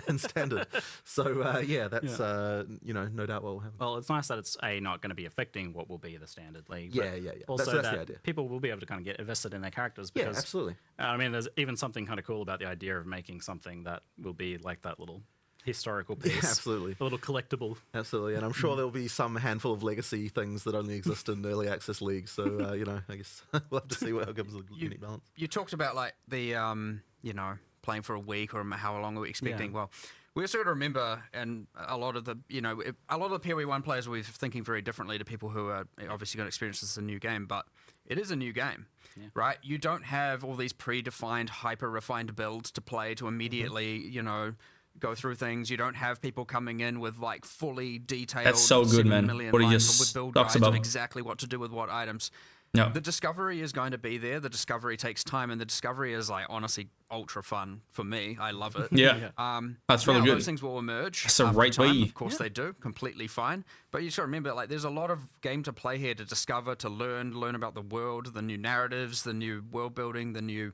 in standard. So yeah, that's. You know, no doubt what will happen. Well, it's nice that it's not going to be affecting what will be the standard league. Yeah. Also, that's the idea. People will be able to kind of get invested in their characters. Because, yeah, absolutely. I mean, there's even something kind of cool about the idea of making something that will be like that little historical piece. Yeah, absolutely. A little collectible. Absolutely, and I'm sure there'll be some handful of legacy things that only exist in early access leagues. So you know, I guess we'll have to see what comes with unique balance. You talked about like the you know, playing for a week or how long are we expecting? Well, we also got to remember, and a lot of the, you know, a lot of the PoE1 players will be thinking very differently to people who are obviously going to experience this as a new game, but it is a new game, right? You don't have all these predefined, hyper-refined builds to play to immediately, you know, go through things. You don't have people coming in with like fully detailed. That's so good, man. What he with just build talks guides of about. exactly what to do with what items. No. The discovery is going to be there. The discovery takes time, and the discovery is like honestly ultra fun for me. I love it. Yeah. That's really good. Those things will emerge. That's the after right time. way. Of course they do. Completely fine. But you should remember, like, there's a lot of game to play here, to discover, to learn about the world, the new narratives, the new world building, the new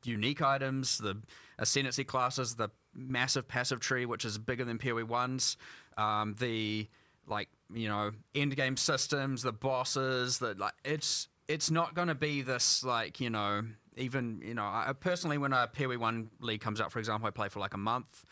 unique items, the ascendancy classes, the massive passive tree, which is bigger than PoE 1's, the end game systems, the bosses. It's not going to be this I personally, when a PoE 1 league comes out, for example, I play for like a month.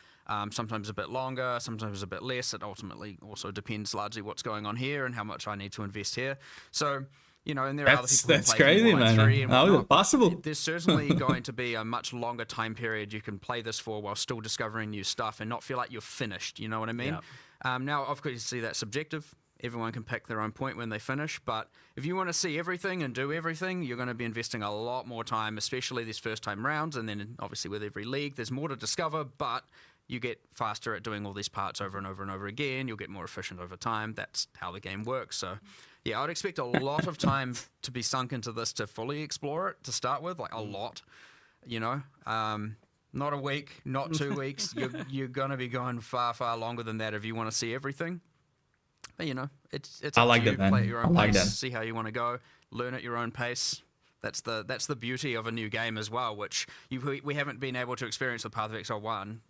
Sometimes a bit longer, sometimes a bit less. It ultimately also depends largely what's going on here and how much I need to invest here. So, and there are other people who play crazy, for 1.3 man. and How is whatnot. it possible? There's certainly going to be a much longer time period you can play this for while still discovering new stuff and not feel like you're finished. You know what I mean? Now, obviously, that's subjective. Everyone can pick their own point when they finish, but if you want to see everything and do everything, you're going to be investing a lot more time, especially these first-time rounds, and then obviously with every league, there's more to discover, but you get faster at doing all these parts over and over and over again. You'll get more efficient over time. That's how the game works. So, yeah, I'd expect a lot of time to be sunk into this to fully explore it to start with, like a lot, not a week, not 2 weeks. You're going to be going far, far longer than that if you want to see everything. But, it's I up like to you. that, man. Play at your own I like pace, that. see how you want to go, learn at your own pace. That's the beauty of a new game as well, which we haven't been able to experience with Path of Exile 1,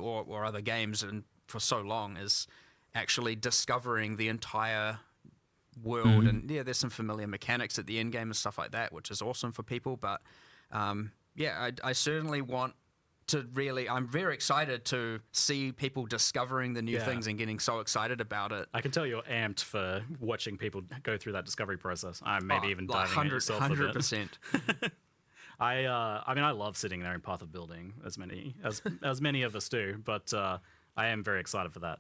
or other games and for so long, is actually discovering the entire world. And yeah, there's some familiar mechanics at the end game and stuff like that, which is awesome for people. But I certainly want to I'm very excited to see people discovering the new things and getting so excited about it. I can tell you're amped for watching people go through that discovery process. Maybe even diving in yourself 100%. I love sitting there in Path of Building, as many of us do, but I am very excited for that.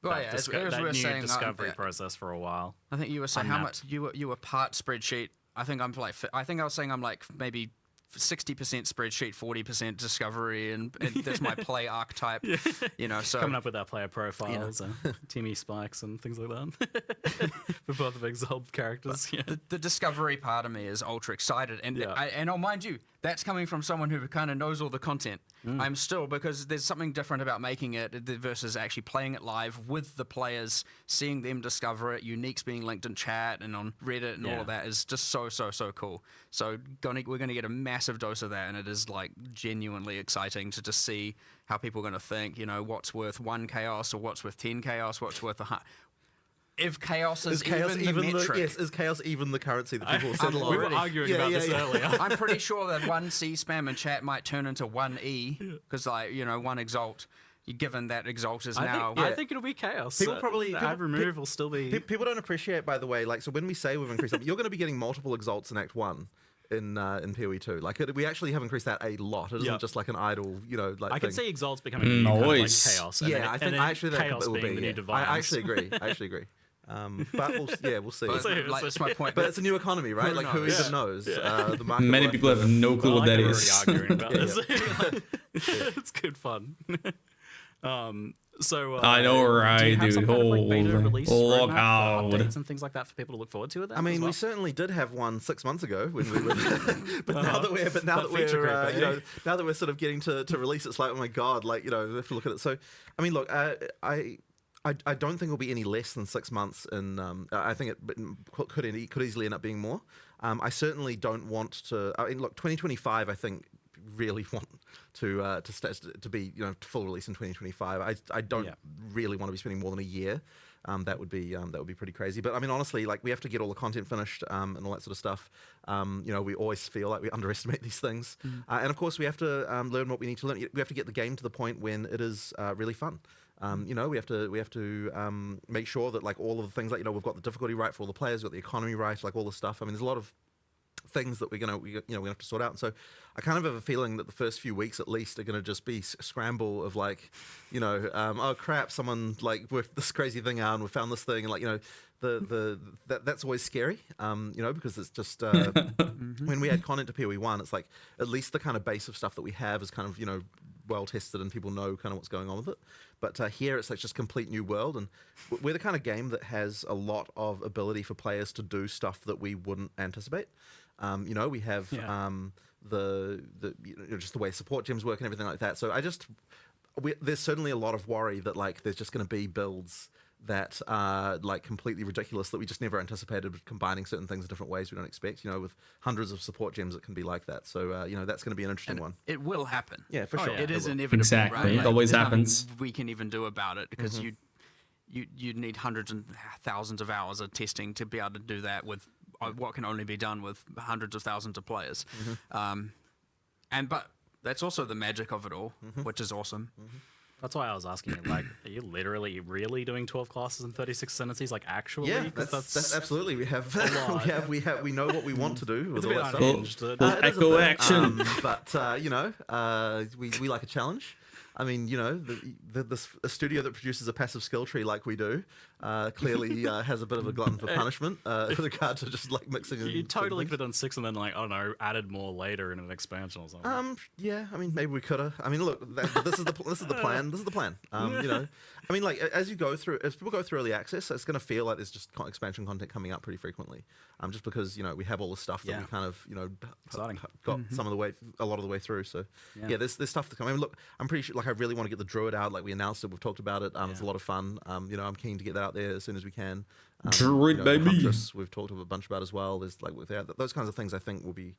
As we were new saying, discovery process for a while. I think you were saying how much you were part spreadsheet. I think I was saying I'm like maybe 60% spreadsheet, 40% discovery, and that's my play archetype. So coming up with our player profiles, Timmy spikes, and things like that for both of Exile characters. The discovery part of me is ultra excited, and I'll mind you, that's coming from someone who kind of knows all the content. I'm still, because there's something different about making it versus actually playing it live with the players, seeing them discover it. Uniques being linked in chat and on Reddit and all of that is just so cool. So we're gonna get a massive dose of that, and it is like genuinely exciting to just see how people are gonna think. What's worth 1 chaos or what's worth 10 chaos? What's worth if chaos is even the metric. Is chaos even the currency that people settle on? We were arguing about this earlier. I'm pretty sure that 1 C spam in chat might turn into 1 E, because 1 exalt. Given that exalt is now, I think it'll be chaos. Ad remove will still be. People don't appreciate, by the way, so when we say we've increased something, you're going to be getting multiple exalts in Act 1. In PoE 2, we actually have increased that a lot. It isn't just like an idle, I thing. can see exalts becoming like chaos. I think actually that chaos will being be the new divines. I actually agree. But we'll see. That's my point. But it's a new economy, right? Who even knows? The market Many people have no clue what that is. Arguing about this. It's good fun. I know, right, dude. Look out. Updates and things like that for people to look forward to. We certainly did have one 6 months ago when we were, but now that we're sort of getting to release, it's like, oh my god, we have to look at it. So, look, I don't think it'll be any less than 6 months, and I think it could easily end up being more. I certainly don't want to. Look, 2025, I think, really want to be full release in 2025. I don't really want to be spending more than a year. That would be pretty crazy. But honestly, we have to get all the content finished and all that sort of stuff. We always feel like we underestimate these things, and of course we have to learn what we need to learn. We have to get the game to the point when it is really fun. We have to make sure that all of the things we've got the difficulty right for all the players, we've got the economy right, all the stuff. There's a lot of things that we're gonna have to sort out. And so I kind of have a feeling that the first few weeks at least are gonna just be a scramble of oh crap, someone worked this crazy thing out and we found this thing, and that's always scary, because it's just when we add content to PoE 1, it's at least the kind of base of stuff that we have is kind of well tested and people know kind of what's going on with it. But here it's just complete new world, and we're the kind of game that has a lot of ability for players to do stuff that we wouldn't anticipate. We have just the way support gems work and everything like that. So there's certainly a lot of worry that there's just going to be builds that are like completely ridiculous that we just never anticipated, combining certain things in different ways we don't expect. With hundreds of support gems, it can be like that. So that's going to be an interesting one. It will happen. Yeah, for sure. It is will. inevitable. Exactly. Right? It always there's nothing happens. we can even do about it because you'd need hundreds and thousands of hours of testing to be able to do that with what can only be done with hundreds of thousands of players. But that's also the magic of it all, which is awesome. That's why I was asking you, like, are you literally really doing 12 classes and 36 sentences, like actually? Yeah, 'Cause that's absolutely. We have, we know what we want to do. It's with a all bit that unhinged. stuff. Well, It is a echo bit, action. But we like a challenge. I mean, a studio that produces a passive skill tree like we do clearly has a bit of a glutton for punishment with regard to just like mixing. You totally could have done 6 and then, like, I don't know, added more later in an expansion or something. Yeah. I mean, maybe we could have. I mean, look, this is the plan. This is the plan. I mean, like as people go through early access, it's going to feel like there's just expansion content coming out pretty frequently. Just because we have all the stuff that we kind of got a lot of the way through. So yeah, there's stuff to come. I mean, look, I'm pretty sure. Like, I really want to get the Druid out. Like, we announced it. We've talked about it. It's a lot of fun. I'm keen to get that out there as soon as we can. Druid, baby. Huntress, we've talked a bunch about as well. There's like those kinds of things. I think we'll be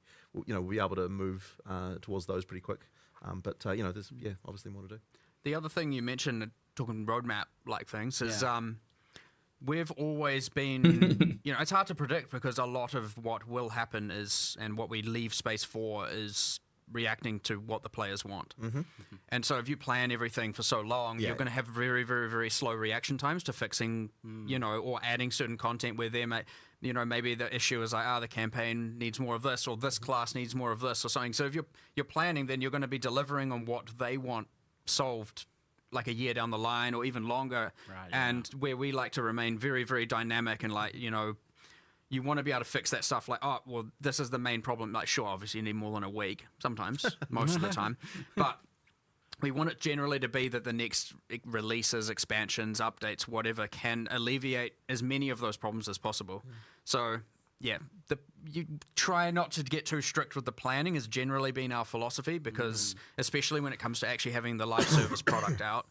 able to move towards those pretty quick. There's obviously more to do. The other thing you mentioned, talking roadmap like things, is we've always been, it's hard to predict because a lot of what will happen is, and what we leave space for is reacting to what the players want. And so if you plan everything for so long, you're going to have very, very, very slow reaction times to fixing, or adding certain content where there maybe the issue is like, the campaign needs more of this, or this class needs more of this, or something. So if you're planning, then you're going to be delivering on what they want solved like a year down the line or even longer. And where we like to remain very, very dynamic and like, you want to be able to fix that stuff like, this is the main problem. Like, sure, obviously you need more than a week sometimes, most of the time. But we want it generally to be that the next releases, expansions, updates, whatever, can alleviate as many of those problems as possible. So, yeah, you try not to get too strict with the planning has generally been our philosophy because especially when it comes to actually having the live service product out,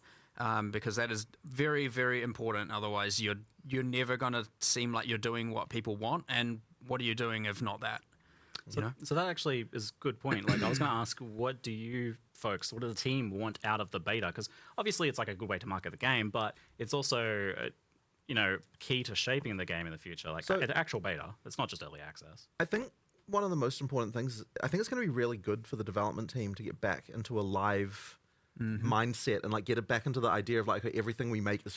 because that is very, very important. Otherwise, you're never going to seem like you're doing what people want. And what are you doing if not that? So that actually is a good point. Like, I was going to ask, what do you folks, what does the team want out of the beta? Because obviously it's like a good way to market the game, but it's also, key to shaping the game in the future. Like, the actual beta, it's not just early access. I think one of the most important things, I think it's going to be really good for the development team to get back into a live mindset and like get it back into the idea of like, okay, everything we make is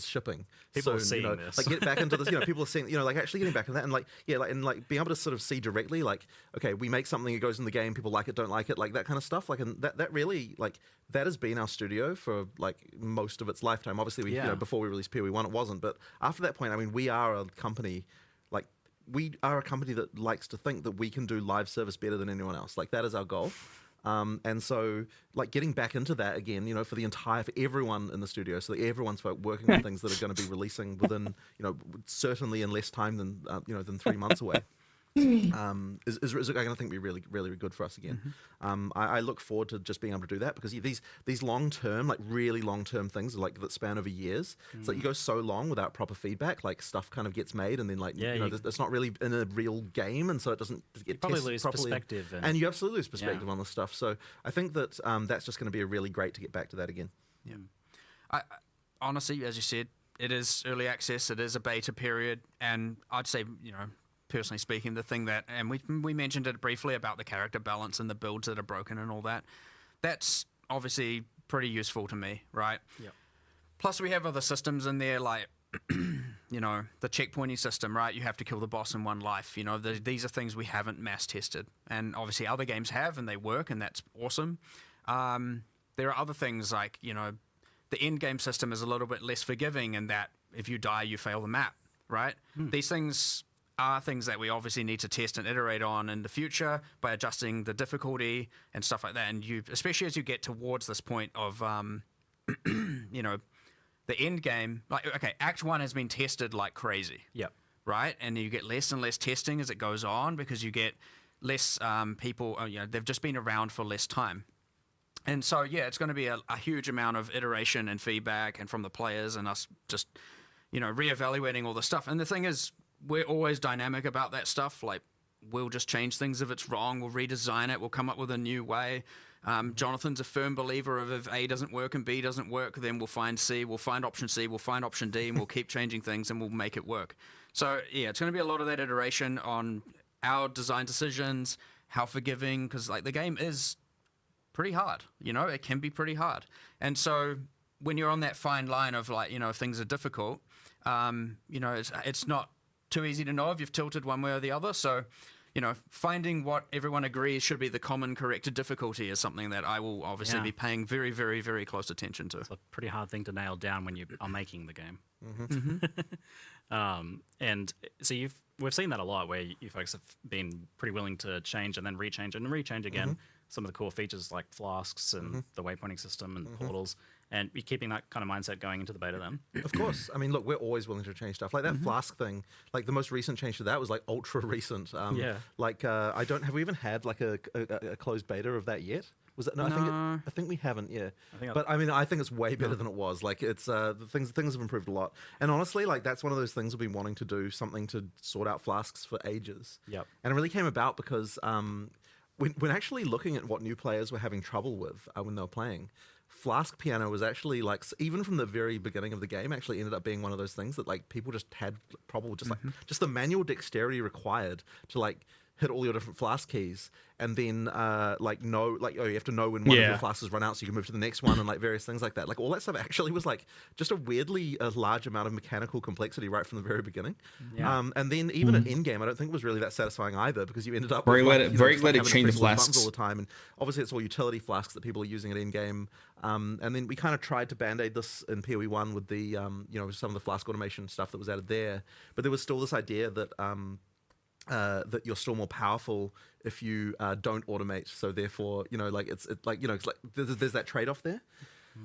shipping. People are seeing this. Like, get back into this. People are seeing, like actually getting back into that and like, being able to sort of see directly, like, okay, we make something, it goes in the game, people like it, don't like it, like that kind of stuff. Like, and that really, like, that has been our studio for like most of its lifetime. Obviously, before we released PoE1, it wasn't, but after that point, I mean, we are a company. We are a company that likes to think that we can do live service better than anyone else. Like, that is our goal. And so, like, getting back into that again, for everyone in the studio, so that everyone's working on things that are going to be releasing within, certainly in less time than 3 months away. Is going to think be really, really good for us again. I look forward to just being able to do that because these long term, like really long term things, like that span over years. It's like you go so long without proper feedback, like stuff kind of gets made, and then like it's not really in a real game, and so it doesn't get probably tested lose properly. Perspective, and you absolutely lose perspective on this stuff. So I think that that's just going to be a really great to get back to that again. Yeah, I honestly, as you said, it is early access, it is a beta period, and I'd say personally speaking, the thing that, and we mentioned it briefly about the character balance and the builds that are broken and all that, that's obviously pretty useful to me, right? Yeah. Plus, we have other systems in there, like, the checkpointing system, right? You have to kill the boss in one life. These are things we haven't mass tested, and obviously other games have, and they work, and that's awesome. There are other things like, the end game system is a little bit less forgiving in that if you die, you fail the map, right? These things are things that we obviously need to test and iterate on in the future by adjusting the difficulty and stuff like that. And especially as you get towards this point of, the end game, like, okay, Act 1 has been tested like crazy. Yep. Right? And you get less and less testing as it goes on because you get less people, they've just been around for less time. And so, yeah, it's going to be a huge amount of iteration and feedback and from the players and us just reevaluating all the stuff. And the thing is, we're always dynamic about that stuff. Like, we'll just change things if it's wrong. We'll redesign it. We'll come up with a new way. Jonathan's a firm believer of if A doesn't work and B doesn't work, then we'll find C, we'll find option C, we'll find option D, and we'll keep changing things and we'll make it work. So, yeah, it's going to be a lot of that iteration on our design decisions, how forgiving, because, like, the game is pretty hard. It can be pretty hard. And so when you're on that fine line of, like, things are difficult, it's not too easy to know if you've tilted one way or the other. So, finding what everyone agrees should be the common corrected difficulty is something that I will obviously be paying very, very, very close attention to. It's a pretty hard thing to nail down when you are making the game. Mm-hmm. And so we've seen that a lot, where you folks have been pretty willing to change and then rechange and rechange again some of the core features like flasks and the waypointing system and portals. And you're keeping that kind of mindset going into the beta then? Of course. I mean, look, we're always willing to change stuff. Like that flask thing, like the most recent change to that was like ultra recent. Like, have we even had like a closed beta of that yet? Was that? No, I think we haven't. Yeah. But I mean, I think it's way better than it was. Like, it's the things have improved a lot. And honestly, like that's one of those things we've been wanting to do, something to sort out flasks for ages. Yep. And it really came about because when actually looking at what new players were having trouble with when they were playing, Flask Piano was actually like, even from the very beginning of the game, actually ended up being one of those things that like people just had trouble with, just like just the manual dexterity required to like hit all your different flask keys, and then you have to know when one of your flasks run out so you can move to the next one, and like various things like that. Like all that stuff actually was like just a weirdly large amount of mechanical complexity right from the very beginning. And then even at in game, I don't think it was really that satisfying either, because you ended up very with, glad it changed the flasks all the time, and obviously it's all utility flasks that people are using at in game. And then we kind of tried to band-aid this in PoE1 with the some of the flask automation stuff that was added there, but there was still this idea that that you're still more powerful if you don't automate. So therefore, it's like there's that trade-off there.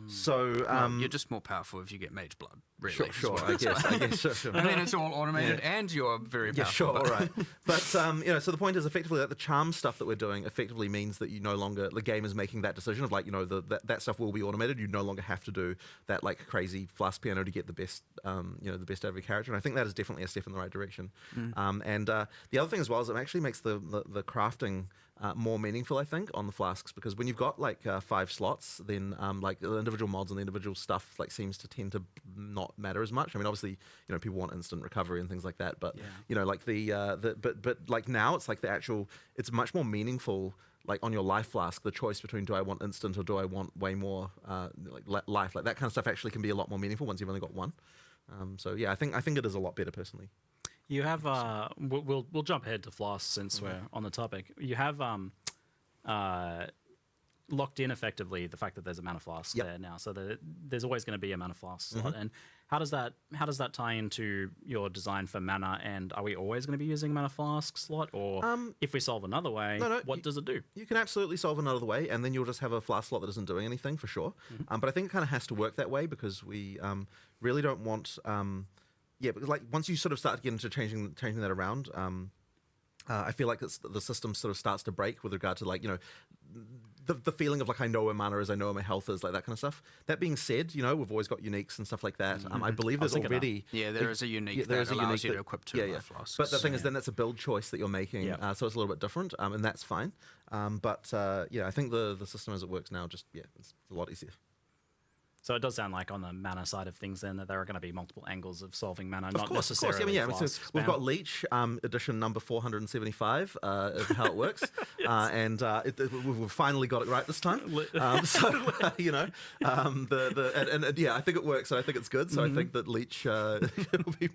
So you're just more powerful if you get mage blood. Really, sure. I guess. Sure. And then it's all automated, and you're very powerful. All right. But so the point is, effectively, that the charm stuff that we're doing effectively means that you no longer, the game is making that decision of like, that stuff will be automated. You no longer have to do that like crazy flask piano to get the best, the best out of your character. And I think that is definitely a step in the right direction. And the other thing as well is it actually makes the crafting more meaningful, I think, on the flasks, because when you've got like 5 slots, then like the individual mods and the individual stuff like seems to tend to not matter as much. I mean, obviously, people want instant recovery and things like that, but like but like now it's like it's much more meaningful. Like on your life flask, the choice between do I want instant or do I want way more life, like that kind of stuff actually can be a lot more meaningful once you've only got one. So yeah, I think it is a lot better personally. You have we'll jump ahead to flasks since we're on the topic. You have locked in effectively the fact that there's a mana flask there now, so there's always going to be a mana flask slot. And how does that tie into your design for mana? And are we always going to be using a mana flask slot, or if we solve another way, what does it do? You can absolutely solve another way, and then you'll just have a flask slot that isn't doing anything for sure. But I think it kind of has to work that way, because we really don't want. Because like once you sort of start to get into changing that around, I feel like the system sort of starts to break with regard to like the feeling of like I know where mana is, I know where my health is, like that kind of stuff. That being said, we've always got uniques and stuff like that. I believe there's already there is a unique that allows you to equip 2 flasks. But the thing is, then that's a build choice that you're making, so it's a little bit different, and that's fine. But I think the system as it works now it's a lot easier. So it does sound like on the mana side of things then that there are going to be multiple angles of solving mana, Of course. So we've got Leech edition number 475 of how it works, and we've finally got it right this time. I think it works. So I think it's good. So I think that Leech will be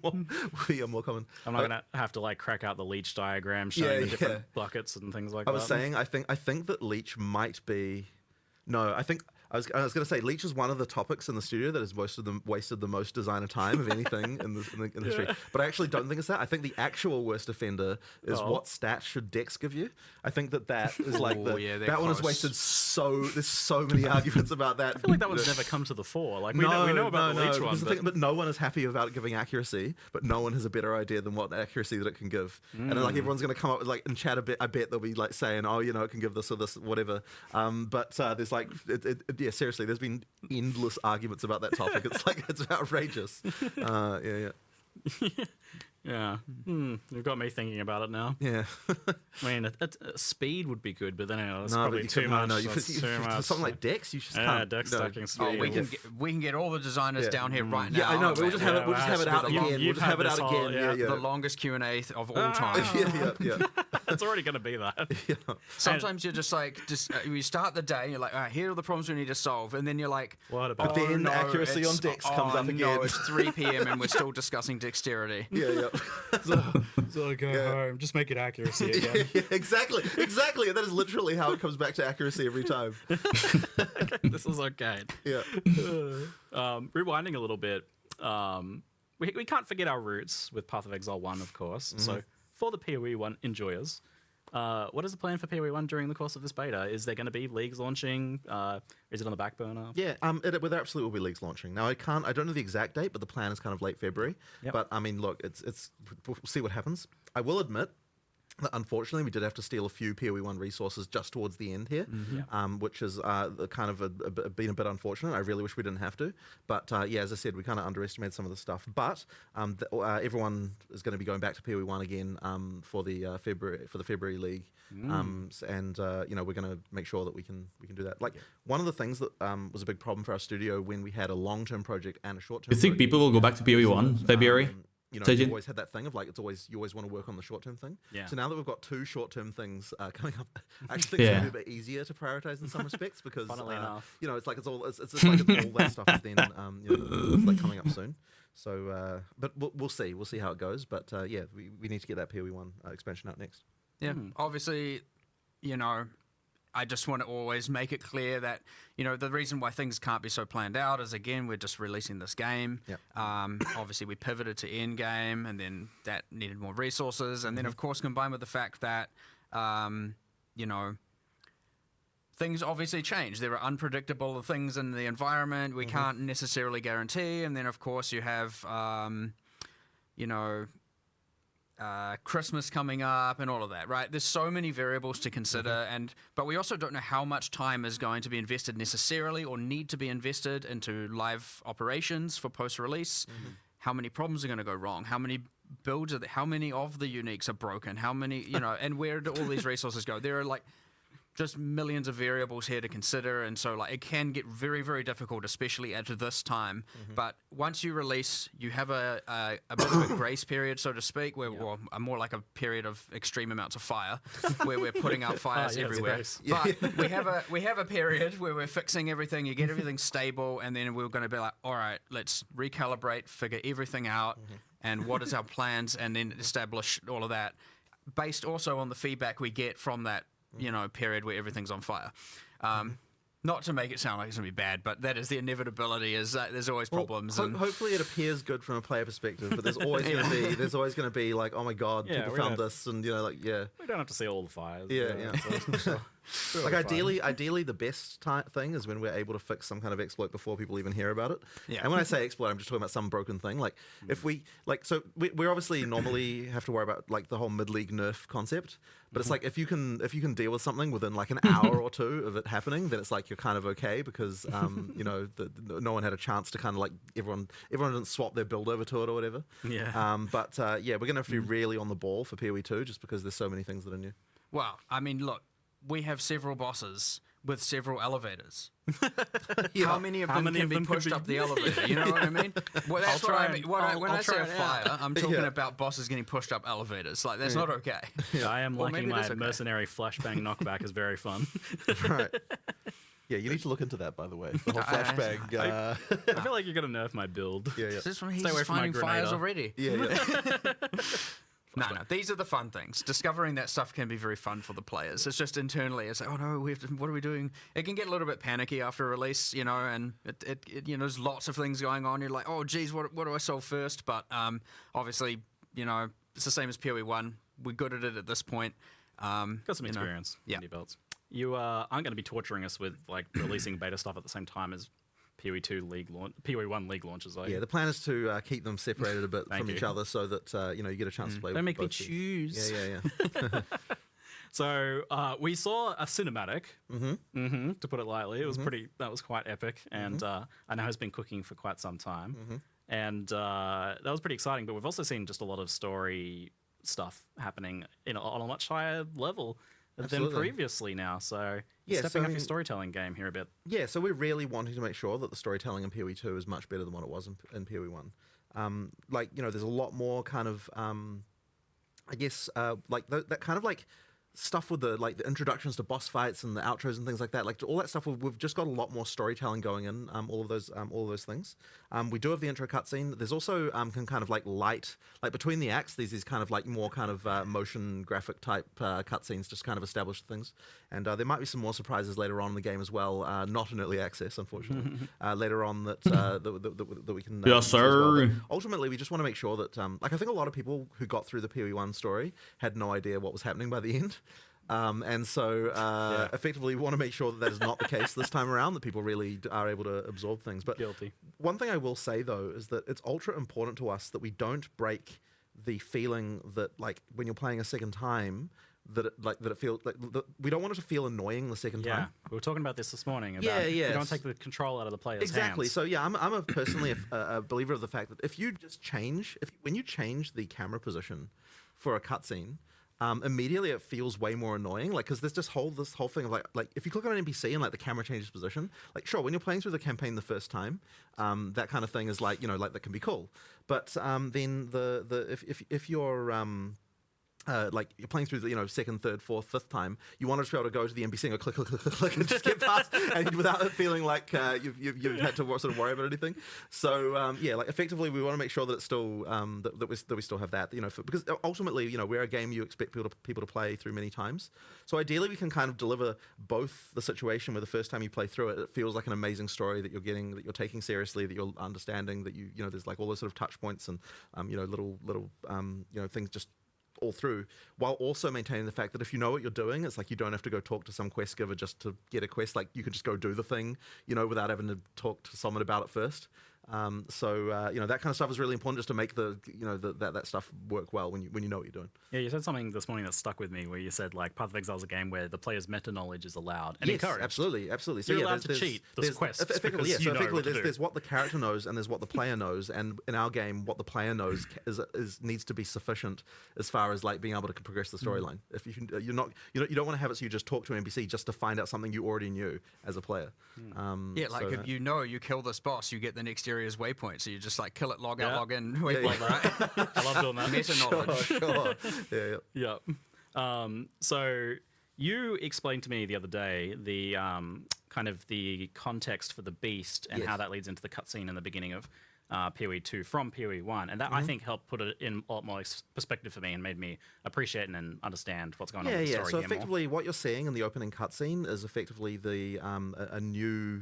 more common. I'm not going to have to like crack out the Leech diagram showing the different buckets and things like that. I was saying I think that Leech might be. No, I think. I was going to say Leech is one of the topics in the studio that has wasted the most designer time of anything in the history. But I actually don't think it's that. I think the actual worst offender is what stats should Dex give you. I think that is like that one has wasted there's so many arguments about that. I feel like that one's never come to the fore. Like we know about the Leech one, but no one is happy about it giving accuracy. But no one has a better idea than what accuracy that it can give. And then, like everyone's going to come up with like in chat a bit. I bet they'll be like saying, it can give this or this, whatever. But there's like yeah, seriously, there's been endless arguments about that topic. It's like it's outrageous. Yeah. Yeah. You've got me thinking about it now. Yeah. I mean, speed would be good, but then that's No, but probably you too can- much. no, That's too much. something like Dex, you just yeah, can't. Dex no. stacking speed. Oh, we can get all the designers Yeah. down here right now. Yeah, I know, but we'll just have it. We'll just have it out again. We'll just have it out again. Yeah, yeah. The longest Q&A of all time. Yeah. It's already going to be that. Sometimes you're just like, you start the day, and you're like, all right, here are the problems we need to solve, and then you're like, what about? But then accuracy on Dex comes up again. No, it's 3 p.m. and we're still discussing dexterity. Yeah. So go home. Just make it accuracy again. Yeah, exactly. That is literally how it comes back to accuracy every time. This is okay. Yeah. Rewinding a little bit, we can't forget our roots with Path of Exile 1, of course. So for the PoE 1 enjoyers, what is the plan for PoE 1 during the course of this beta? Is there going to be leagues launching? Is it on the back burner? Yeah, there absolutely will be leagues launching. Now I don't know the exact date, but the plan is kind of late February. Yep. But I mean, look, we'll see what happens. I will admit that unfortunately we did have to steal a few PoE 1 resources just towards the end here, which is kind of been a bit unfortunate. I really wish we didn't have to, but yeah, as I said, we kind of underestimated some of the stuff. But everyone is going to be going back to PoE 1 again for the February league, and you know, we're going to make sure that we can do that. Like one of the things that was a big problem for our studio when we had a long-term project and a short-term. You think people will go back to PoE 1 February? You know, you always had that thing of like you always want to work on the short term thing. Yeah. So now that we've got 2 short term things coming up, I actually think it's going to be a bit easier to prioritize in some respects because Funnily enough. you know, it's like it's all that stuff is then you know, it's like coming up soon. So, but we'll see how it goes. But yeah, we need to get that PoE 1 expansion out next. Yeah, obviously, you know, I just want to always make it clear that, you know, the reason why things can't be so planned out is, again, we're just releasing this game. Yep. Obviously, we pivoted to endgame, and then that needed more resources. And then, of course, combined with the fact that, you know, things obviously change. There are unpredictable things in the environment we can't necessarily guarantee. And then, of course, you have, you know, Christmas coming up and all of that, right? There's so many variables to consider, but we also don't know how much time is going to be invested necessarily or need to be invested into live operations for post-release. How many problems are going to go wrong? How many builds how many of the uniques are broken? How many, you know, and where do all these resources go? There are like just millions of variables here to consider, and so like it can get very, very difficult, especially at this time. But once you release, you have a bit of a grace period, so to speak, where well, more like a period of extreme amounts of fire, where we're putting out fires everywhere. But we have a period where we're fixing everything. You get everything stable, and then we're going to be like, all right, let's recalibrate, figure everything out, and what is our plans, and then establish all of that, based also on the feedback we get from that, you know, period where everything's on fire. Not to make it sound like it's going to be bad, but that is the inevitability. Is there's always problems. Hopefully, it appears good from a player perspective, but there's always going to be like, oh my god, people found this, and you know, like we don't have to see all the fires. Yeah. Like ideally, the best thing is when we're able to fix some kind of exploit before people even hear about it. Yeah. And when I say exploit, I'm just talking about some broken thing. Like if we we're obviously normally have to worry about like the whole mid-league nerf concept, but it's like if you can deal with something within like an hour or 2 of it happening, then it's like you're kind of okay because you know no one had a chance to kind of like everyone didn't swap their build over to it or whatever. Yeah. But yeah, we're gonna have to be really on the ball for PoE 2 just because there's so many things that are new. Well, I mean, look, we have several bosses with several elevators. How many of them can be pushed up the elevator? You know what I mean? Well, that's what I mean. When I say a fire, I'm talking about bosses getting pushed up elevators. Like, that's not okay. I am liking my mercenary flashbang knockback is very fun. Right. Yeah, you need to look into that, by the way. The whole flashbang. I feel like you're going to nerf my build. Yeah. Is this when he's Stay away from my finding fires grenader. already? Yeah. No, these are the fun things. Discovering that stuff can be very fun for the players. It's just internally, it's like, oh no, what are we doing? It can get a little bit panicky after release, you know, and it you know, there's lots of things going on. You're like, oh geez, what do I solve first? But obviously, you know, it's the same as PoE 1. We're good at it at this point. Got some experience under your belts. You aren't going to be torturing us with like releasing beta stuff at the same time as PoE 1 league launches. Yeah, the plan is to keep them separated a bit from each other so that you know, you get a chance to play. Don't with make me both choose. Yeah. So we saw a cinematic, to put it lightly. It was that was quite epic, and I know has been cooking for quite some time, and that was pretty exciting. But we've also seen just a lot of story stuff happening on a much higher level than previously now. So stepping up your storytelling game here a bit. Yeah, so we're really wanting to make sure that the storytelling in PoE 2 is much better than what it was in PoE 1. Like, you know, there's a lot more kind of, I guess, like that kind of like stuff with the introductions to boss fights and the outros and things like that. Like all that stuff, we've just got a lot more storytelling going in. All of those things. We do have the intro cutscene. There's also kind of like light, like between the acts. There's these kind of like more kind of motion graphic type cutscenes, just kind of establish things. And there might be some more surprises later on in the game as well. Not in early access, unfortunately. Later on that that we can. Yes, sir. Well. Ultimately, we just want to make sure that, like, I think a lot of people who got through the PoE 1 story had no idea what was happening by the end. And so effectively we want to make sure that is not the case this time around, that people really are able to absorb things. But Guilty. One thing I will say, though, is that it's ultra important to us that we don't break the feeling that, like, when you're playing a second time, that it feels like we don't want it to feel annoying the second time. We were talking about this morning. About we don't take the control out of the player's exactly. hands. So yeah, I'm personally a believer of the fact that if you just when you change the camera position for a cutscene, immediately it feels way more annoying. Like, because there's just this whole thing of like if you click on an NPC and like the camera changes position, like sure, when you're playing through the campaign the first time, that kind of thing is like, you know, like that can be cool. But then if you're like you're playing through the, you know, second, third, fourth, fifth time, you want to just be able to go to the NPC and go click, click, click, click, click, and just get past, and without it feeling like you've had to sort of worry about anything. So yeah, like effectively, we want to make sure that it's still that we still have that, you know, because ultimately, you know, we're a game you expect people to play through many times. So ideally, we can kind of deliver both the situation where the first time you play through it, it feels like an amazing story that you're getting, that you're taking seriously, that you're understanding, that you know, there's like all those sort of touch points and you know, little you know, things just all through, while also maintaining the fact that if you know what you're doing, it's like you don't have to go talk to some quest giver just to get a quest. Like you can just go do the thing, you know, without having to talk to someone about it first. So you know, that kind of stuff is really important, just to make the, you know, that stuff work well when you know what you're doing. Yeah, you said something this morning that stuck with me, where you said like Path of Exile is a game where the player's meta knowledge is allowed and yes, encouraged. Absolutely. So you're yeah, allowed to cheat those quests. Effectively, yeah. So effectively, there's what the character knows and there's what the player knows, and in our game, what the player knows needs to be sufficient as far as like being able to progress the storyline. If you don't want to have it so you just talk to an NPC just to find out something you already knew as a player. Yeah, like if you know you kill this boss, you get the next area's waypoint. So you just like kill it, log out, log in, waypoint, right? I love doing that. Meta knowledge. Sure. Yeah. So you explained to me the other day the kind of the context for the beast and how that leads into the cutscene in the beginning of PoE 2 from PoE 1, and that I think helped put it in a lot more perspective for me and made me appreciate and understand what's going on with the story. So effectively, what you're seeing in the opening cutscene is effectively the a new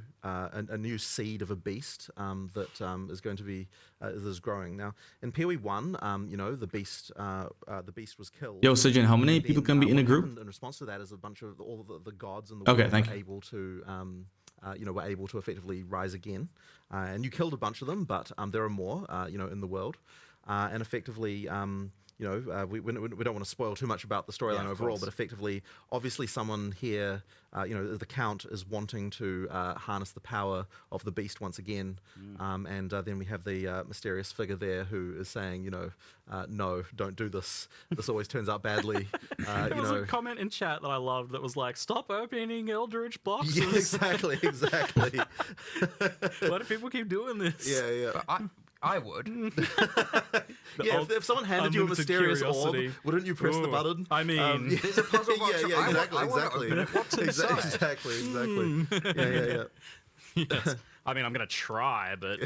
seed of a beast that is going to be is growing. Now in PoE 1, you know, the beast was killed. Yo, Sijin, how many people can be in a group? In response to that, is a bunch of all the gods in the world thank are you. able to you know, were able to effectively rise again, and you killed a bunch of them, but there are more, you know, in the world, and effectively, you know, we don't want to spoil too much about the storyline overall, but effectively, obviously, someone here, you know, the Count is wanting to harness the power of the beast once again, and then we have the mysterious figure there who is saying, you know, no, don't do this. This always turns out badly. There was a comment in chat that I loved that was like, "Stop opening Eldritch boxes." Yeah, exactly. Why do people keep doing this? Yeah. I would. Yeah, if someone handed you a mysterious orb, wouldn't you press the button? I mean, there's a puzzle box. Yeah, exactly. What's inside? Exactly. Yes. I mean, I'm going to try, but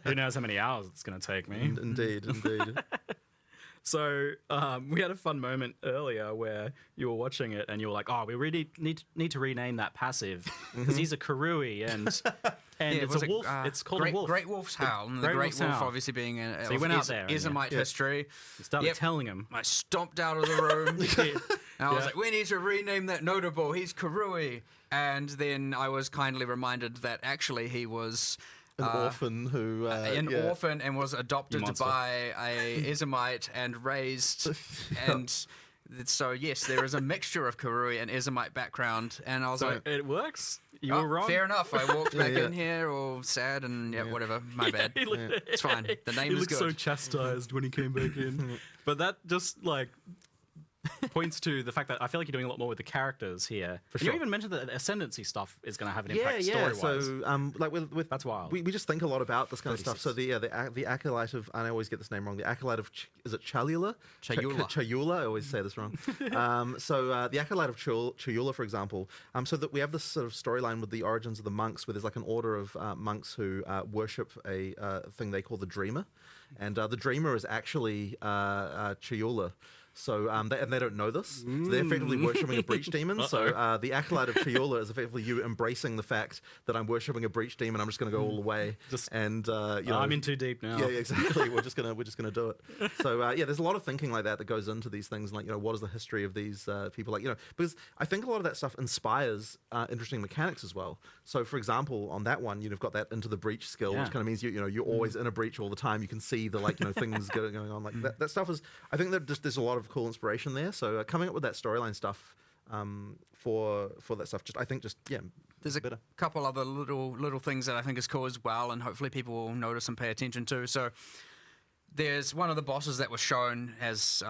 who knows how many hours it's going to take me. Indeed. So we had a fun moment earlier where you were watching it and you were like, "Oh, we really need to rename that passive because he's a Karui and it's a wolf. It's called a wolf. Great Wolf's Howl. And the Great Wolf obviously being so he went out there. Ismite history. You started telling him. I stomped out of the room. And I was like, we need to rename that notable. He's Karui. And then I was kindly reminded that actually he was an orphan who orphan and was adopted by a Ismite and raised and So yes, there is a mixture of Karui and Ezomite background, and I was like, it works. You "Oh, were wrong. fair enough." I walked back in here all sad and whatever. My bad. He looked- It's fine. The name he is looked good. so chastised when he came back in. But that just like points to the fact that I feel like you're doing a lot more with the characters here. For And sure. You even mentioned that ascendancy stuff is going to have an impact Yeah. story-wise. So, like with that's wild. We just think a lot about this kind of stuff. So the acolyte of, and I always get this name wrong. The acolyte of is it Chalula? Chayula. Chayula. I always say this wrong. The acolyte of Chayula, for example. So that we have this sort of storyline with the origins of the monks, where there's like an order of monks who worship a thing they call the Dreamer, and the Dreamer is actually Chayula. So they don't know this. So they're effectively worshipping a breach demon. So the acolyte of Chayula is effectively you embracing the fact that I'm worshipping a breach demon. I'm just going to go all the way. You know, I'm in too deep now. Yeah, exactly. we're just gonna do it. So there's a lot of thinking like that goes into these things. Like, you know, what is the history of these people? Like, you know, because I think a lot of that stuff inspires interesting mechanics as well. So for example, on that one, you've got that into the breach skill, which kind of means you're always in a breach all the time. You can see the things going on. Like that stuff is. I think that just there's a lot of cool inspiration there. So coming up with that storyline stuff for that stuff, There's a couple other little things that I think is cool as well, and hopefully people will notice and pay attention to. So there's one of the bosses that was shown as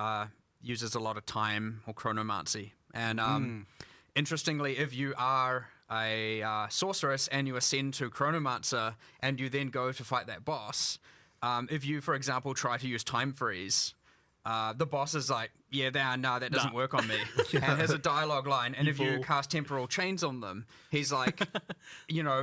uses a lot of time or chronomancy, and interestingly, if you are a sorceress and you ascend to chronomancer and you then go to fight that boss, if you, for example, try to use time freeze, the boss is like, that doesn't work on me, and has a dialogue line. And if you cast temporal chains on them, he's like,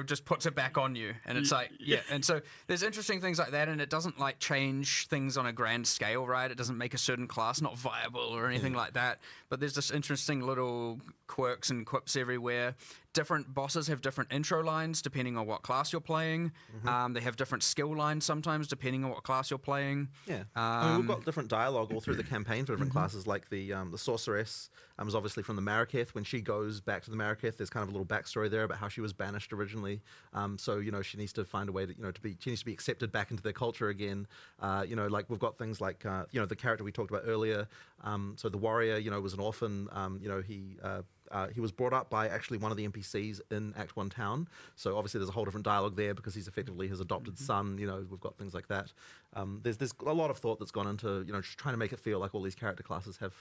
just puts it back on you, and it's like, And so there's interesting things like that, and it doesn't like change things on a grand scale, right? It doesn't make a certain class not viable or anything like that. But there's just interesting little quirks and quips everywhere. Different bosses have different intro lines depending on what class you're playing. They have different skill lines sometimes depending on what class you're playing. Yeah, I mean, we've got different dialogue all through the campaign for different classes. Like the sorceress is obviously from the Maraketh. When she goes back to the Maraketh, there's kind of a little backstory there about how she was banished originally. So she needs to find a way to she needs to be accepted back into their culture again. Like we've got things like the character we talked about earlier. So the warrior, was an orphan. He was brought up by actually one of the NPCs in Act 1 town. So obviously there's a whole different dialogue there because he's effectively his adopted son. We've got things like that. There's a lot of thought that's gone into just trying to make it feel like all these character classes have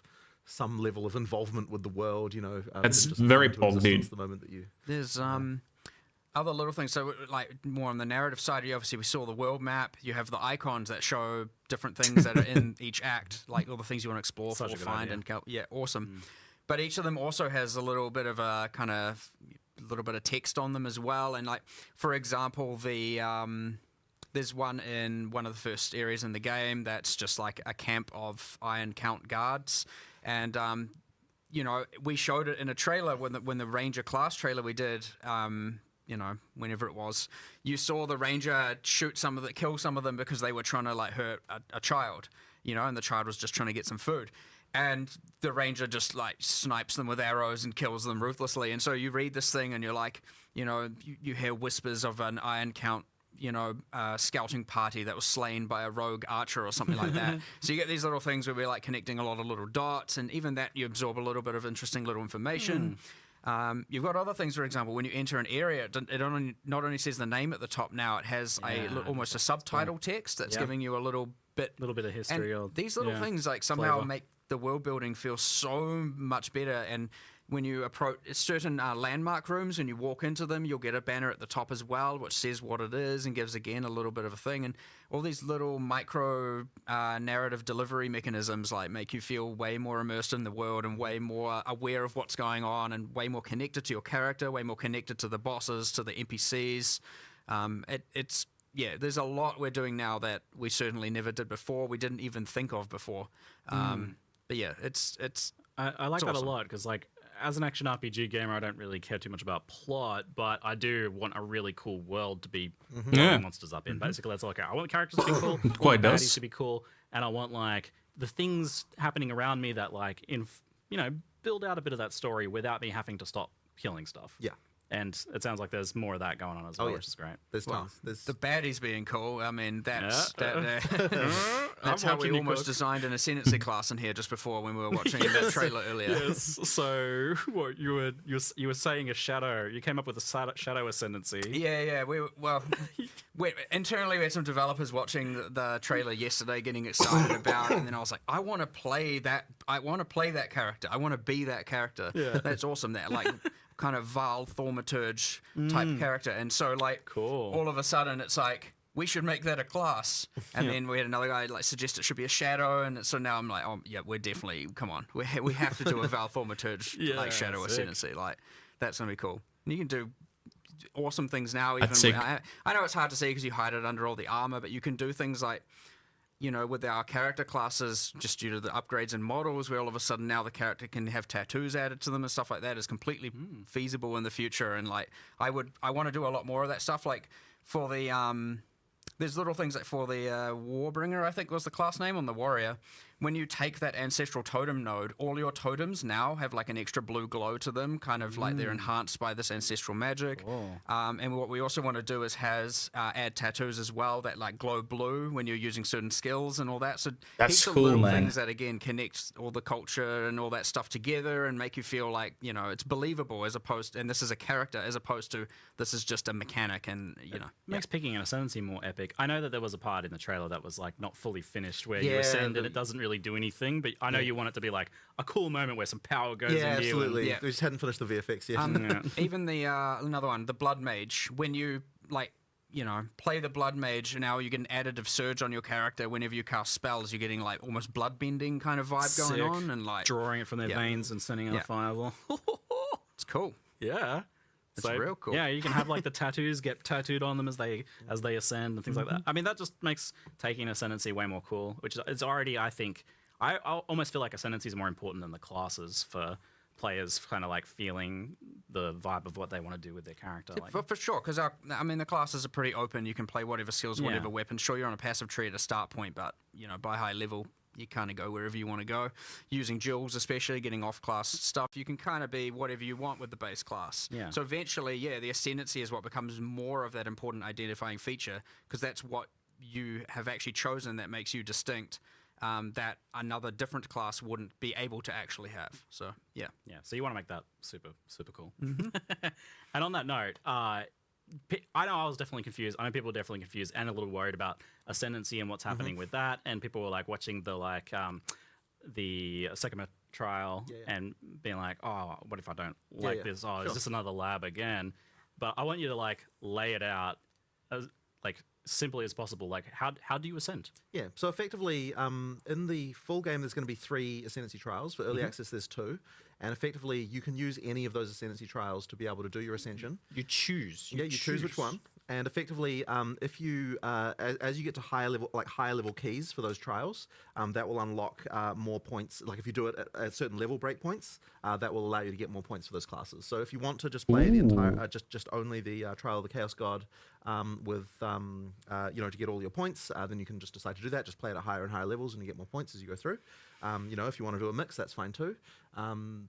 some level of involvement with the world. That's very Pog, dude. The moment that you there's other little things. So like more on the narrative side, obviously we saw the world map. You have the icons that show different things that are in each act, like all the things you want to explore, Such a good find, idea. and awesome. But each of them also has a little bit of text on them as well. And like, for example, there's one in one of the first areas in the game that's just like a camp of Iron Count guards. And, we showed it in a trailer when the Ranger class trailer we did, whenever it was, you saw the Ranger kill some of them because they were trying to like hurt a child, and the child was just trying to get some food. And the Ranger just like snipes them with arrows and kills them ruthlessly. And so you read this thing and you're like, you hear whispers of an Iron Count, scouting party that was slain by a rogue archer or something like that. So you get these little things where we're like connecting a lot of little dots, and even that you absorb a little bit of interesting little information. You've got other things, for example, when you enter an area, it not only says the name at the top now, it has almost a subtitle text that's giving you a little bit of history. And these little things like somehow make the world building feels so much better. And when you approach certain landmark rooms and you walk into them, you'll get a banner at the top as well which says what it is and gives again a little bit of a thing. And all these little micro narrative delivery mechanisms like make you feel way more immersed in the world and way more aware of what's going on and way more connected to your character, way more connected to the bosses, to the NPCs. There's a lot we're doing now that we certainly never did before. We didn't even think of before. But yeah, it's I like that awesome. a lot because like as an action RPG gamer, I don't really care too much about plot, but I do want a really cool world to be blowing monsters up in. Basically, that's like I want the characters to be cool, I Quite want the does. baddies to be cool, and I want like the things happening around me that like build out a bit of that story without me having to stop killing stuff. Yeah. And it sounds like there's more of that going on as well, which is great. There's Well, tons. There's the baddies being cool. I mean, that's Yeah. that's I'm how we watching you almost cook. designed an ascendancy class in here just before when we were watching that trailer earlier. Yes. So what you were saying a shadow. You came up with a shadow ascendancy. Yeah. Internally we had some developers watching the trailer yesterday, getting excited about it, and then I was like, I want to play that. I want to play that character. I want to be that character. Yeah. That's awesome. That like kind of Val Thaumaturge type character, and so like all of a sudden it's like, we should make that a class. And Yeah. then we had another guy like suggest it should be a shadow, and so now I'm like, oh yeah, we're definitely, come on, we have to do a Val Thaumaturge like shadow sick. ascendancy. Like that's gonna be cool. And you can do awesome things now. Even That's sick. I know it's hard to see because you hide it under all the armor, but you can do things like, you know, with our character classes, just due to the upgrades and models, where all of a sudden now the character can have tattoos added to them and stuff like that is completely feasible in the future. And like, I want to do a lot more of that stuff. Like for the there's little things like for the Warbringer, I think was the class name on the warrior. When you take that ancestral totem node, all your totems now have like an extra blue glow to them, kind of like they're enhanced by this ancestral magic. And what we also want to do is add tattoos as well that like glow blue when you're using certain skills and all that. So That's heaps of cool, little man. things that again connect all the culture and all that stuff together and make you feel like, you know, it's believable, as opposed, and this is a character as opposed to this is just a mechanic, and you know. Makes picking an ascendancy more epic. I know that there was a part in the trailer that was like not fully finished where you Yeah, ascend and it doesn't really do anything, but I know you want it to be like a cool moment where some power goes yeah, in you. absolutely. Yeah. We just hadn't finished the VFX yet. Even the another one, the Blood Mage. When you like, you know, play the Blood Mage, and now you get an additive surge on your character whenever you cast spells. You're getting like almost blood bending kind of vibe Sick. going on, and like Drawing it from their veins and sending out Yeah. a fireball. It's cool. Yeah. It's real cool. Yeah, you can have like the tattoos get tattooed on them as they ascend and things like that. I mean, that just makes taking ascendancy way more cool, which is already, I think, I almost feel like ascendancy is more important than the classes for players kind of like feeling the vibe of what they want to do with their character. Like, For sure, because the classes are pretty open. You can play whatever skills, Yeah. whatever weapons. Sure, you're on a passive tree at a start point, but you know, by high level, you kind of go wherever you want to go. Using jewels, especially getting off-class stuff, you can kind of be whatever you want with the base class. Yeah. So eventually, the ascendancy is what becomes more of that important identifying feature, because that's what you have actually chosen that makes you distinct. That another different class wouldn't be able to actually have. So yeah. So you want to make that super cool. And on that note, I know I was definitely confused. I know people were definitely confused and a little worried about ascendancy and what's happening with that. And people were like watching the Sekima trial and being like, oh, what if I don't like this? Oh, is this another lab again? But I want you to like lay it out as like simply as possible. Like how do you ascend? Yeah, so effectively, in the full game, there's going to be 3 ascendancy trials. For early access, there's 2. And effectively, you can use any of those ascendancy trials to be able to do your ascension. You choose. You choose which one. And effectively, if you as you get to higher level keys for those trials, that will unlock more points. Like if you do it at certain level breakpoints, that will allow you to get more points for those classes. So if you want to just play the entire, just only the Trial of the Chaos God with to get all your points, then you can just decide to do that. Just play it at higher and higher levels, and you get more points as you go through. If you want to do a mix, that's fine too.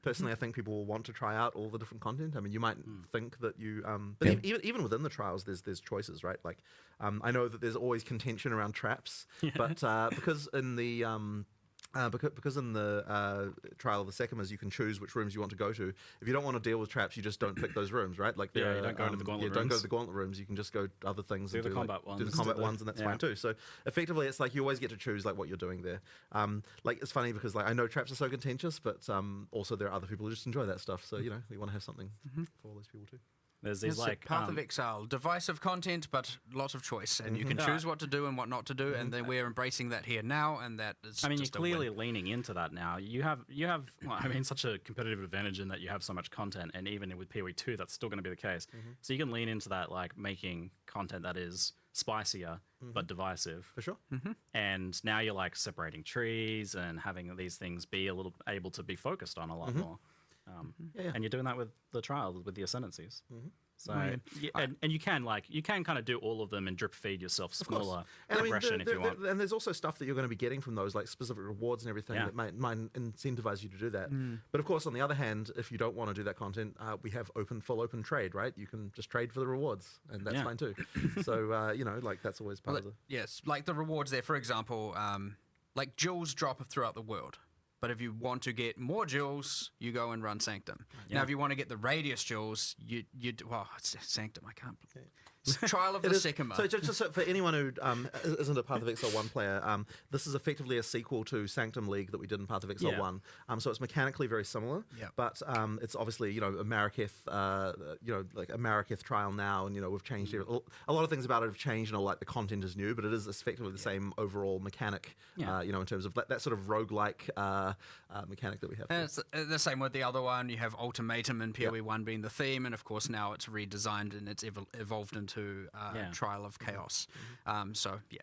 Personally, I think people will want to try out all the different content. I mean, you might think that you, but even within the trials, there's choices, right? Like, I know that there's always contention around traps, but because in the because in the Trial of the Sekimas, you can choose which rooms you want to go to. If you don't want to deal with traps, you just don't pick those rooms, right? Like, you don't go to the gauntlet don't go rooms. to the gauntlet rooms. You can just go to other things. Do and the combat Do the ones. combat ones, and that's fine too. So effectively, it's like you always get to choose like what you're doing there. Like it's funny because like I know traps are so contentious, but also there are other people who just enjoy that stuff. So we want to have something for all those people too. There's these like Path of Exile, divisive content, but lots of choice, and you can choose what to do and what not to do, and then we're embracing that here now, and that is. I mean, just you're clearly leaning into that now. You have well, I mean, such a competitive advantage in that you have so much content, and even with PoE 2, that's still going to be the case. So you can lean into that, like making content that is spicier but divisive. For sure. And now you're like separating trees and having these things be a little able to be focused on a lot more. And you're doing that with the trials, with the ascendancies. So yeah. and you can kind of do all of them and drip feed yourself smaller And progression if you want. And there's also stuff that you're going to be getting from those, like specific rewards and everything that might incentivize you to do that. But of course, on the other hand, if you don't want to do that content, we have full open trade, right? You can just trade for the rewards, and that's fine too. So like that's always part of the. Yes, like the rewards there, for example, like jewels drop throughout the world. But if you want to get more jewels, you go and run Sanctum. Now, if you want to get the Radius jewels, it's Sanctum. I can't. Trial of the Sycamore. So just for anyone who isn't a Path of Exile 1 player, this is effectively a sequel to Sanctum League that we did in Path of Exile 1. So it's mechanically very similar, but it's obviously, a Marraketh, like a Marraketh trial now, and, we've changed a lot of things about it have changed, and like the content is new, but it is effectively the same overall mechanic, in terms of that sort of roguelike mechanic that we have. And it's the same with the other one. You have Ultimatum and PoE 1 being the theme, and of course now it's redesigned and it's evolved into Trial of Chaos. So yeah,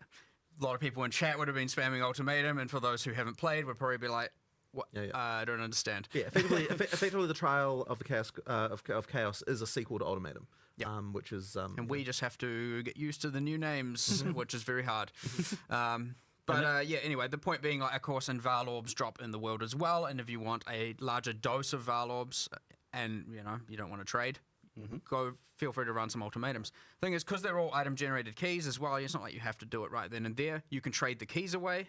a lot of people in chat would have been spamming Ultimatum, and for those who haven't played would probably be like, what? I don't understand. Yeah, effectively the Trial of the Chaos of Chaos is a sequel to Ultimatum. Which is and we just have to get used to the new names, which is very hard. Anyway, the point being, of course, and Val Orbs drop in the world as well, and if you want a larger dose of Val Orbs, and you don't want to trade, feel free to run some ultimatums. Thing is, because they're all item generated keys as well, it's not like you have to do it right then and there. You can trade the keys away.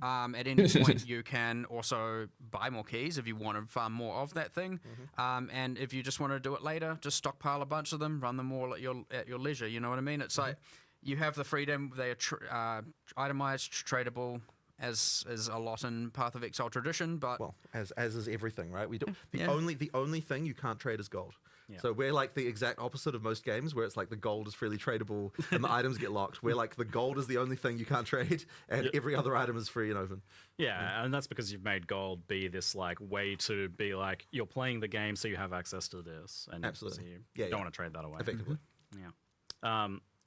At any point, you can also buy more keys if you want to farm more of that thing. And if you just want to do it later, just stockpile a bunch of them, run them all at your leisure. You know what I mean? It's like you have the freedom. They are itemized, tradable, as a lot in Path of Exile tradition. But as is everything, right? We do the only thing you can't trade is gold. So we're like the exact opposite of most games, where it's like the gold is freely tradable and the items get locked. We're like the gold is the only thing you can't trade, and every other item is free and open. Yeah, and that's because you've made gold be this like way to be like you're playing the game, so you have access to this, and absolutely, so you don't want to trade that away. Effectively,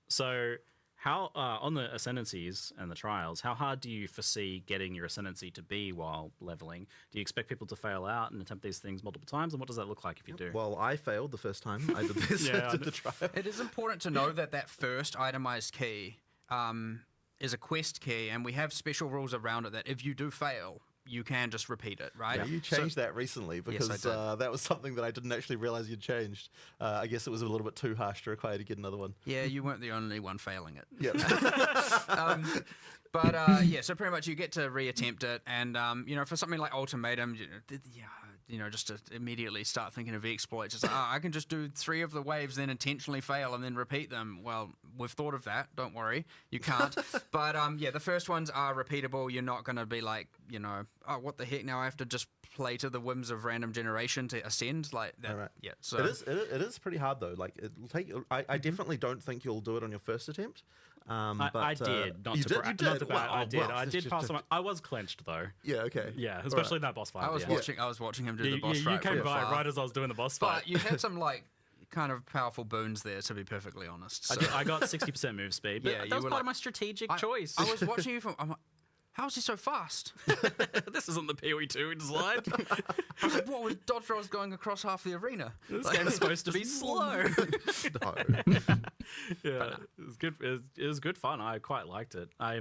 So how on the ascendancies and the trials, how hard do you foresee getting your ascendancy to be while leveling? Do you expect people to fail out and attempt these things multiple times, and what does that look like if you do? Well, I failed the first time I did this. The trial. It is important to know that first itemized key is a quest key, and we have special rules around it that if you do fail, you can just repeat it, right? Yeah, you changed that recently because that was something that I didn't actually realize you'd changed. I guess it was a little bit too harsh to require to get another one. Yeah, you weren't the only one failing it. Yeah. So pretty much you get to reattempt it, and for something like Ultimatum, just to immediately start thinking of exploits. It's like, I can just do 3 of the waves, then intentionally fail, and then repeat them. Well, we've thought of that. Don't worry, you can't. But the first ones are repeatable. You're not going to be like, what the heck? Now I have to just play to the whims of random generation to ascend like that. Right. Yeah. So it is pretty hard though. Like it'll take. I definitely don't think you'll do it on your first attempt. I did. I did pass on. I was clenched though. Yeah. Okay. Yeah, especially that boss fight. I was watching him do the boss fight. You came by right as I was doing the boss fight. But you had some kind of powerful boons there, to be perfectly honest. So. I got 60% move speed. But that was part of my strategic choice. I was watching you from. I'm like, how is he so fast? This isn't the PoE2 design. I was like, what was dodge rolls going across half the arena? This game's supposed to be slow. Yeah, it was good. It was good fun. I quite liked it. I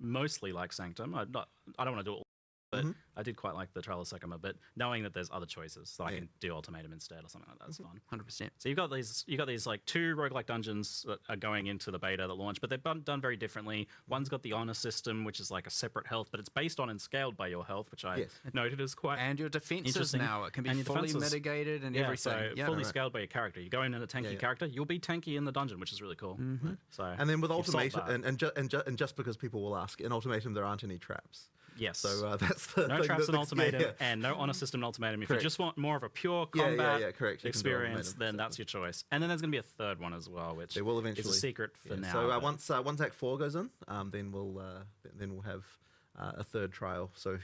mostly like Sanctum. I don't want to do it all, but I did quite like the Trial of Sycamore. But knowing that there's other choices, so I can do Ultimatum instead or something like that is fun. 100%. So you got these like 2 roguelike dungeons that are going into the beta that launch, but they're done very differently. One's got the honor system, which is like a separate health, but it's based on and scaled by your health, which I noted as quite and your defenses interesting. now. It can be fully mitigated and everything. So fully scaled by your character. You go in as a tanky character, you'll be tanky in the dungeon, which is really cool. So and then with Ultimatum, and just because people will ask, in Ultimatum there aren't any traps. Yes. So that's the no traps in Ultimatum and no honor system in Ultimatum. If you just want more of a pure combat experience, then that's your choice. And then there's going to be a third one as well, which will eventually. is a secret for now. So once Act 4 goes in, then we'll have a third trial. So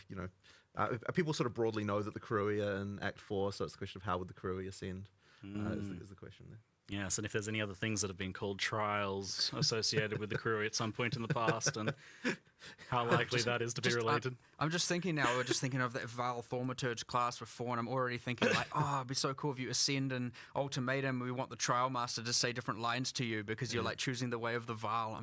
people sort of broadly know that the Kuruia in Act 4. So it's the question of how would the Kuruia ascend is the question there. Yes, and if there's any other things that have been called trials associated with the crew at some point in the past, and how likely that is to be related. I'm just thinking now, we're just thinking of that Val Thaumaturge class before, and I'm already thinking like, oh, it'd be so cool if you ascend in Ultimatum, we want the Trial Master to say different lines to you because you're like choosing the way of the Val.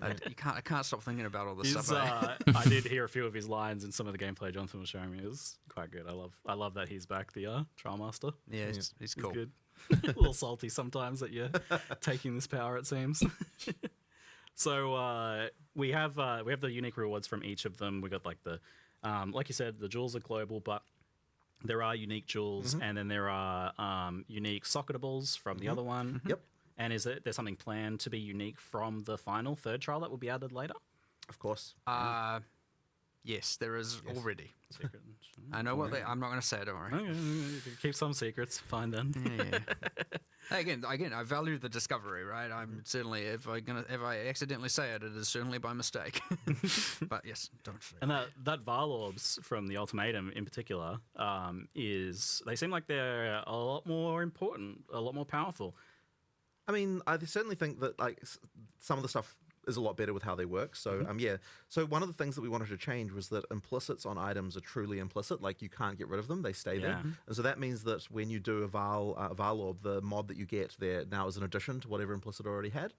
I can't stop thinking about all this stuff. I did hear a few of his lines in some of the gameplay Jonathan was showing me. It was quite good. I love that he's back, the Trial Master. Yeah, he's cool. Good. A little salty sometimes that you're taking this power, it seems. So we have the unique rewards from each of them. We got like the like you said, the jewels are global, but there are unique jewels, and then there are unique socketables from the other one. Yep. And there's something planned to be unique from the final third trial that will be added later? Of course. Yes, there is already. Secret. I know what I'm not going to say. Don't worry. Okay, keep some secrets. Fine then. Yeah. Again, I value the discovery, right? I'm certainly if I accidentally say it, it is certainly by mistake. But yes, don't. And that Val orbs from the Ultimatum in particular they seem like they're a lot more important, a lot more powerful. I mean, I certainly think that like some of the stuff is a lot better with how they work. So yeah. So one of the things that we wanted to change was that implicits on items are truly implicit. Like you can't get rid of them; they stay there. And so that means that when you do a Val orb, the mod that you get there now is an addition to whatever implicit already had,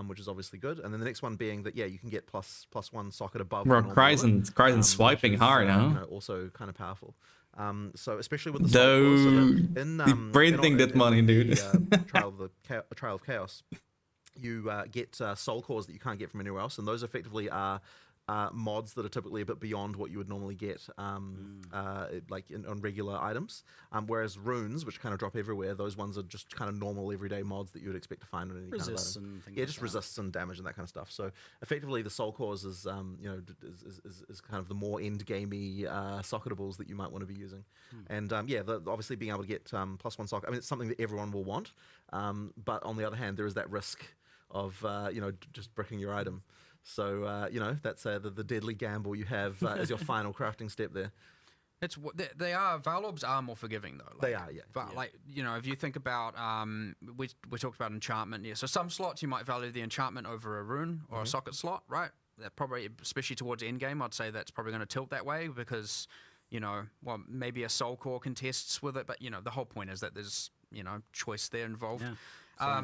which is obviously good. And then the next one being that you can get plus one socket above. Bro, Cryzen swiping hard, huh? Also kind of powerful. So especially with the the brain thing that money, dude. Trial of Chaos. You get soul cores that you can't get from anywhere else, and those effectively are mods that are typically a bit beyond what you would normally get like on regular items. Whereas runes, which kind of drop everywhere, those ones are just kind of normal everyday mods that you would expect to find on any Resists kind of item. and things Yeah, like just that. resists and damage and that kind of stuff. So effectively, the soul cores is is kind of the more end gamey socketables that you might want to be using. And obviously being able to get plus one socket. I mean, it's something that everyone will want. But on the other hand, there is that risk of just bricking your item. So that's the deadly gamble you have as your final crafting step there. It's Val orbs are more forgiving though. They are, yeah. But like if you think about we talked about enchantment. Yeah, so some slots you might value the enchantment over a rune or a socket slot, right? That probably, especially towards end game, I'd say that's probably going to tilt that way because maybe a soul core contests with it, but the whole point is that there's choice there involved. Yeah.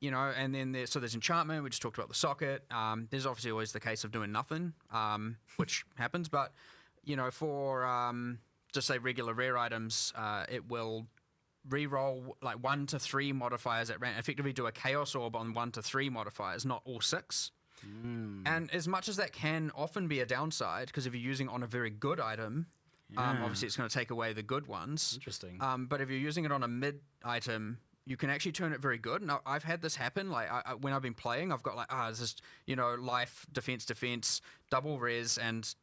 And then there's enchantment. We just talked about the socket. There's obviously always the case of doing nothing, which happens. But for just say regular rare items, it will re-roll like 1 to 3 modifiers at random. Effectively, do a chaos orb on 1 to 3 modifiers, not all 6. And as much as that can often be a downside, because if you're using it on a very good item, obviously it's going to take away the good ones. Interesting. But if you're using it on a mid item, you can actually turn it very good. Now, I've had this happen. Like when I've been playing, I've got like, it's just life, defense, double res, and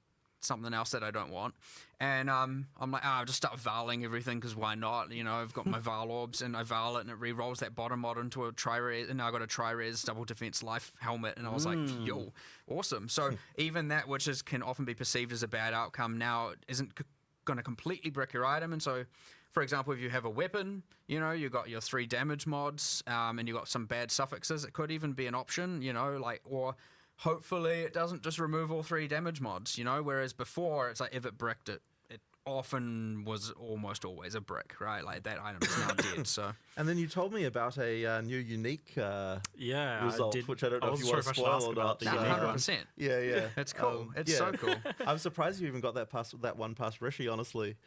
something else that I don't want. And I'm like, I'll just start valing everything because why not? I've got my Val orbs and I Val it and it re-rolls that bottom mod into a tri-res, and now I got a tri-res double defense life helmet, and I was like, yo, awesome. So even that, which can often be perceived as a bad outcome, now isn't going to completely brick your item. And so, for example, if you have a weapon, you got your 3 damage mods, and you got some bad suffixes, it could even be an option, or hopefully it doesn't just remove all 3 damage mods, whereas before it's like if it bricked it often was almost always a brick, right? Like that item is now dead. So. And then you told me about a new unique result, which I don't know if you sure want to if I should spoil ask or about not. the unique one. 100%. Yeah. It's cool. It's so cool. I'm surprised you even got that one past Rishi, honestly.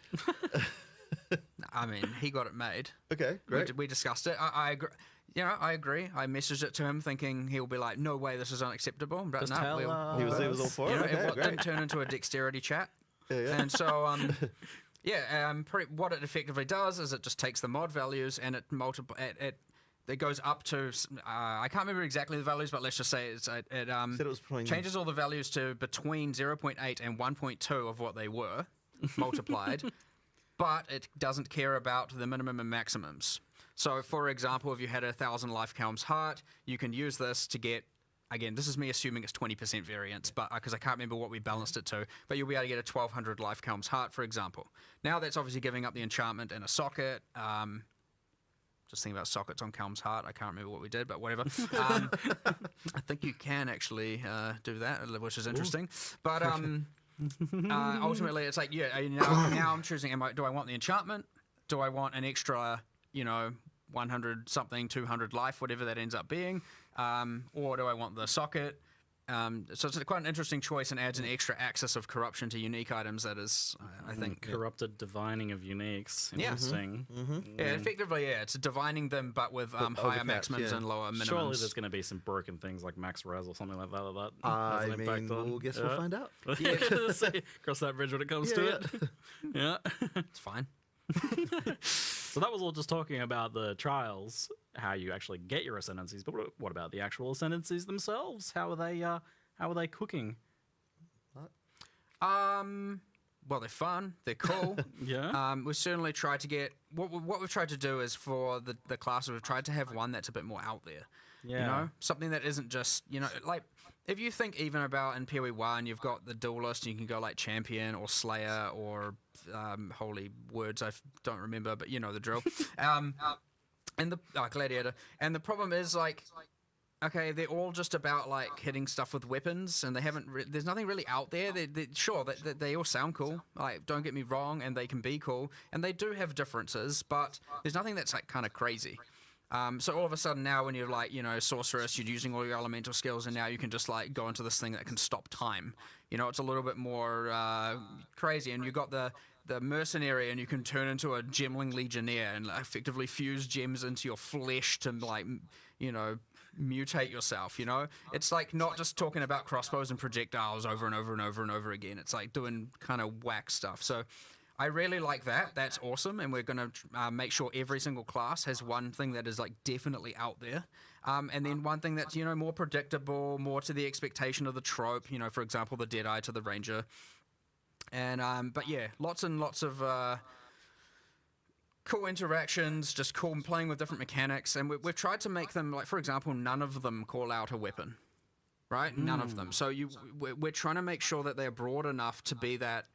I mean, he got it made. Okay, great. We discussed it. I agree. I agree. I messaged it to him thinking he'll be like, no way, this is unacceptable. But Just no, tell, he was all for it. Okay, it great. didn't turn into a dexterity chat. Yeah. And so, what it effectively does is it just takes the mod values and it goes up to, I can't remember exactly the values, but let's just say it was changes all the values to between 0.8 and 1.2 of what they were multiplied, but it doesn't care about the minimum and maximums. So, for example, if you had 1,000 life Helm's Heart, you can use this to get, again, this is me assuming it's 20% variance, but because I can't remember what we balanced it to, but you'll be able to get a 1,200 life Helm's Heart, for example. Now that's obviously giving up the enchantment and a socket. Just thinking about sockets on Calm's heart. I can't remember what we did, but whatever. I think you can actually do that, which is interesting. But ultimately, it's like, now I'm choosing, do I want the enchantment? Do I want an extra, 100 something, 200 life, whatever that ends up being? Or do I want the socket? So it's quite an interesting choice and adds an extra axis of corruption to unique items that is, I think... Corrupted divining of uniques. Interesting. Yeah, effectively, it's divining them, but with higher maximums and lower minimums. Surely there's going to be some broken things like max res or something like that. We'll find out. Yeah, cross that bridge when it comes to it. Yeah. It's fine. So that was all just talking about the trials, how you actually get your ascendancies. But what about the actual ascendancies themselves? How are they cooking? Well, they're fun. They're cool. Yeah. We certainly tried to get what we've tried to do is for the class we've tried to have one that's a bit more out there. Yeah. Something that isn't just like if you think even about in PoE 1, you've got the duelist, and you can go like champion or slayer or holy words I don't remember, but you know the drill. And the gladiator. And the problem is like. Okay, they're all just about like hitting stuff with weapons, and they haven't. There's nothing really out there. Sure, they all sound cool. Like, don't get me wrong, and they can be cool, and they do have differences, but there's nothing that's like kind of crazy. So all of a sudden now, when you're like, sorceress, you're using all your elemental skills, and now you can just like go into this thing that can stop time. It's a little bit more crazy, and you've got the mercenary, and you can turn into a gemling legionnaire and like, effectively fuse gems into your flesh to like, mutate yourself. It's like not just talking about crossbows and projectiles over and over and over and over again. It's like doing kind of whack stuff. So I really like that. That's awesome, and we're going to make sure every single class has one thing that is like definitely out there, and then one thing that's more predictable, more to the expectation of the trope. For example, the Deadeye to the Ranger, and but yeah, lots and lots of cool interactions, just cool playing with different mechanics, and we've tried to make them like, for example, none of them call out a weapon, right? None of them. So we're trying to make sure that they're broad enough to be that.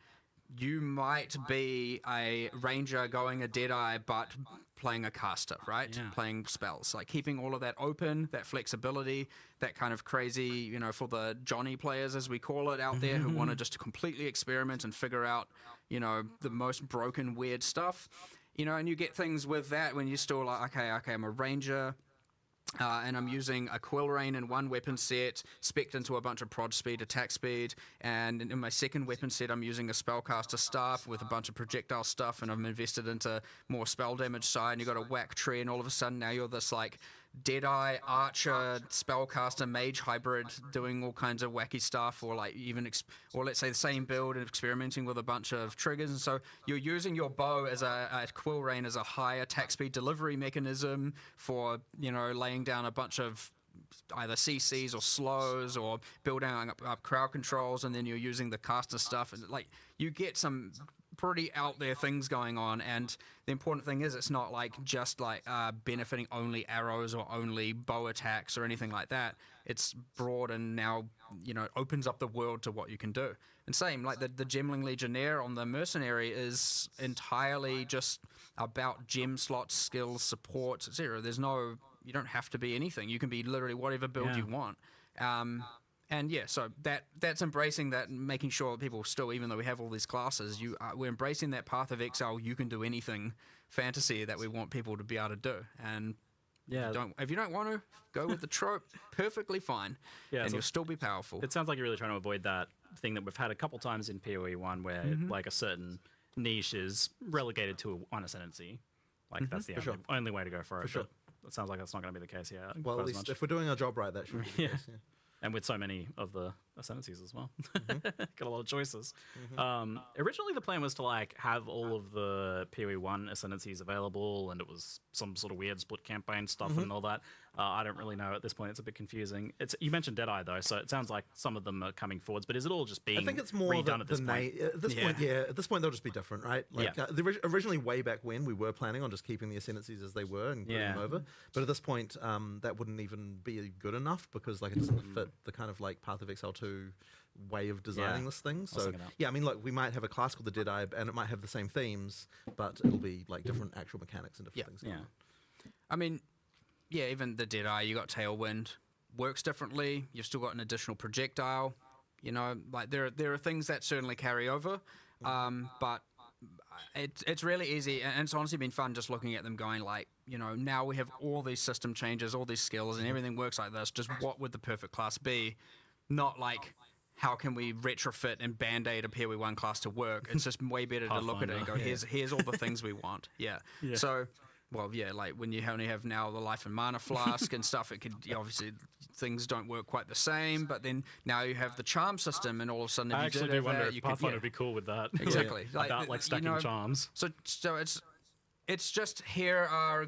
You might be a ranger going a Deadeye, but playing a caster, right? Yeah. Playing spells, like keeping all of that open, that flexibility, that kind of crazy, for the Johnny players, as we call it out there, who want to just completely experiment and figure out, the most broken, weird stuff. And you get things with that when you're still like, okay, I'm a ranger. And I'm using a quill rain in one weapon set, spec'd into a bunch of prod speed, attack speed, and in my second weapon set I'm using a spellcaster staff with a bunch of projectile stuff, and I'm invested into more spell damage side, and you got a whack tree, and all of a sudden now you're this like Deadeye, Archer, Spellcaster, Mage hybrid doing all kinds of wacky stuff, or like even, or let's say the same build and experimenting with a bunch of triggers. And so you're using your bow as a Quill Rain as a high attack speed delivery mechanism for, laying down a bunch of either CCs or slows or building up crowd controls, and then you're using the caster stuff, and like you get some pretty out there things going on. And the important thing is it's not like just like benefiting only arrows or only bow attacks or anything like that. It's broad and now opens up the world to what you can do. And same like the Gemling Legionnaire on the Mercenary is entirely just about gem slots, skills, support, etc. You don't have to be anything. You can be literally whatever build you want. And yeah, so that's embracing that and making sure that people still, even though we have all these classes, we're embracing that path of Exile. You can do anything fantasy that we want people to be able to do. And yeah, if you don't want to, go with the trope, perfectly fine. Yeah, and so you'll still be powerful. It sounds like you're really trying to avoid that thing that we've had a couple times in PoE 1 where like a certain niche is relegated to one ascendancy. Like that's the only way to go for it. Sure. But it sounds like that's not going to be the case here. Well, at least if we're doing our job right, that should be the case. Yeah. And with so many of the ascendancies as well. Got a lot of choices. Originally the plan was to like have all of the PoE 1 ascendancies available, and it was some sort of weird split campaign stuff and all that. I don't really know at this point. It's a bit confusing. You mentioned Deadeye though, so it sounds like some of them are coming forwards, but is it all just being I think it's more redone at this point? At this point they'll just be different, right? Like originally way back when we were planning on just keeping the ascendancies as they were and putting them over, but at this point that wouldn't even be good enough because like it doesn't fit the kind of like Path of Exile 2 way of designing this thing. So I mean, look, we might have a class called the Deadeye and it might have the same themes, but it'll be like different actual mechanics and different things. I mean, yeah, even the Deadeye, you got Tailwind, works differently. You've still got an additional projectile. You know, like there are things that certainly carry over, but it's really easy, and it's honestly been fun just looking at them going like, you know, now we have all these system changes, all these skills, and everything works like this. Just what would the perfect class be? Not like how can we retrofit and band-aid a PoE1 class to work. It's just way better to look at it and go, here's all the things we want. Yeah. So, well, yeah, like when you only have now the life and mana flask and stuff, it could obviously things don't work quite the same. But then now you have the charm system, and all of a sudden, if I you actually did do have wonder that, if you Pathfinder could would be cool with that. Exactly. About stacking charms. So it's just here are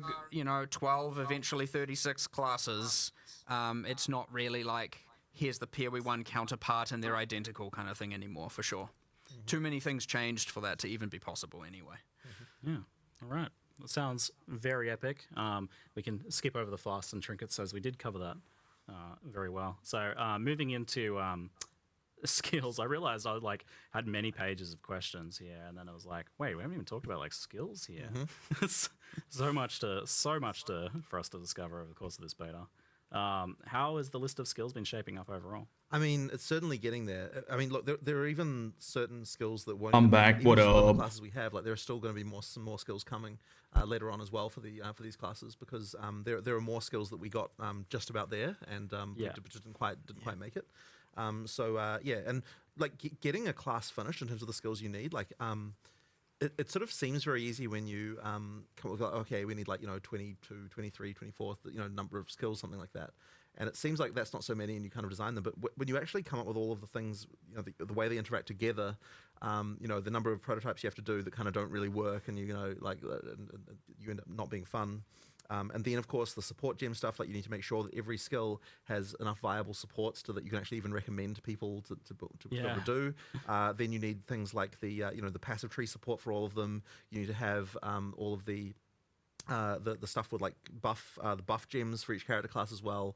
12, eventually 36 classes. It's not really like here's the PoE1 counterpart and they're identical kind of thing anymore, for sure. Too many things changed for that to even be possible anyway. Yeah. All right. That sounds very epic. We can skip over the flasks and trinkets as we did cover that very well. So moving into skills, I realized I had many pages of questions here, and then I was like, wait, we haven't even talked about skills here. so much for us to discover over the course of this beta. How has the list of skills been shaping up overall? I mean, it's certainly getting there. I mean, look, there are even certain skills that won't. I'm back. What some of the up? classes we have, like there are still going to be some more skills coming later on as well for these classes, because there are more skills that we got just about there and didn't quite make it. Yeah, and like getting a class finished in terms of the skills you need, like it sort of seems very easy when you come with okay, we need 22, 23, 24, number of skills, something like that. And it seems like that's not so many, and you kind of design them. But when you actually come up with all of the things, the way they interact together, the number of prototypes you have to do that kind of don't really work, and you end up not being fun. And then, of course, the support gem stuff, like you need to make sure that every skill has enough viable supports so that you can actually even recommend to people to be able to do. Then you need things like the passive tree support for all of them. You need to have all of the stuff with the buff gems for each character class as well.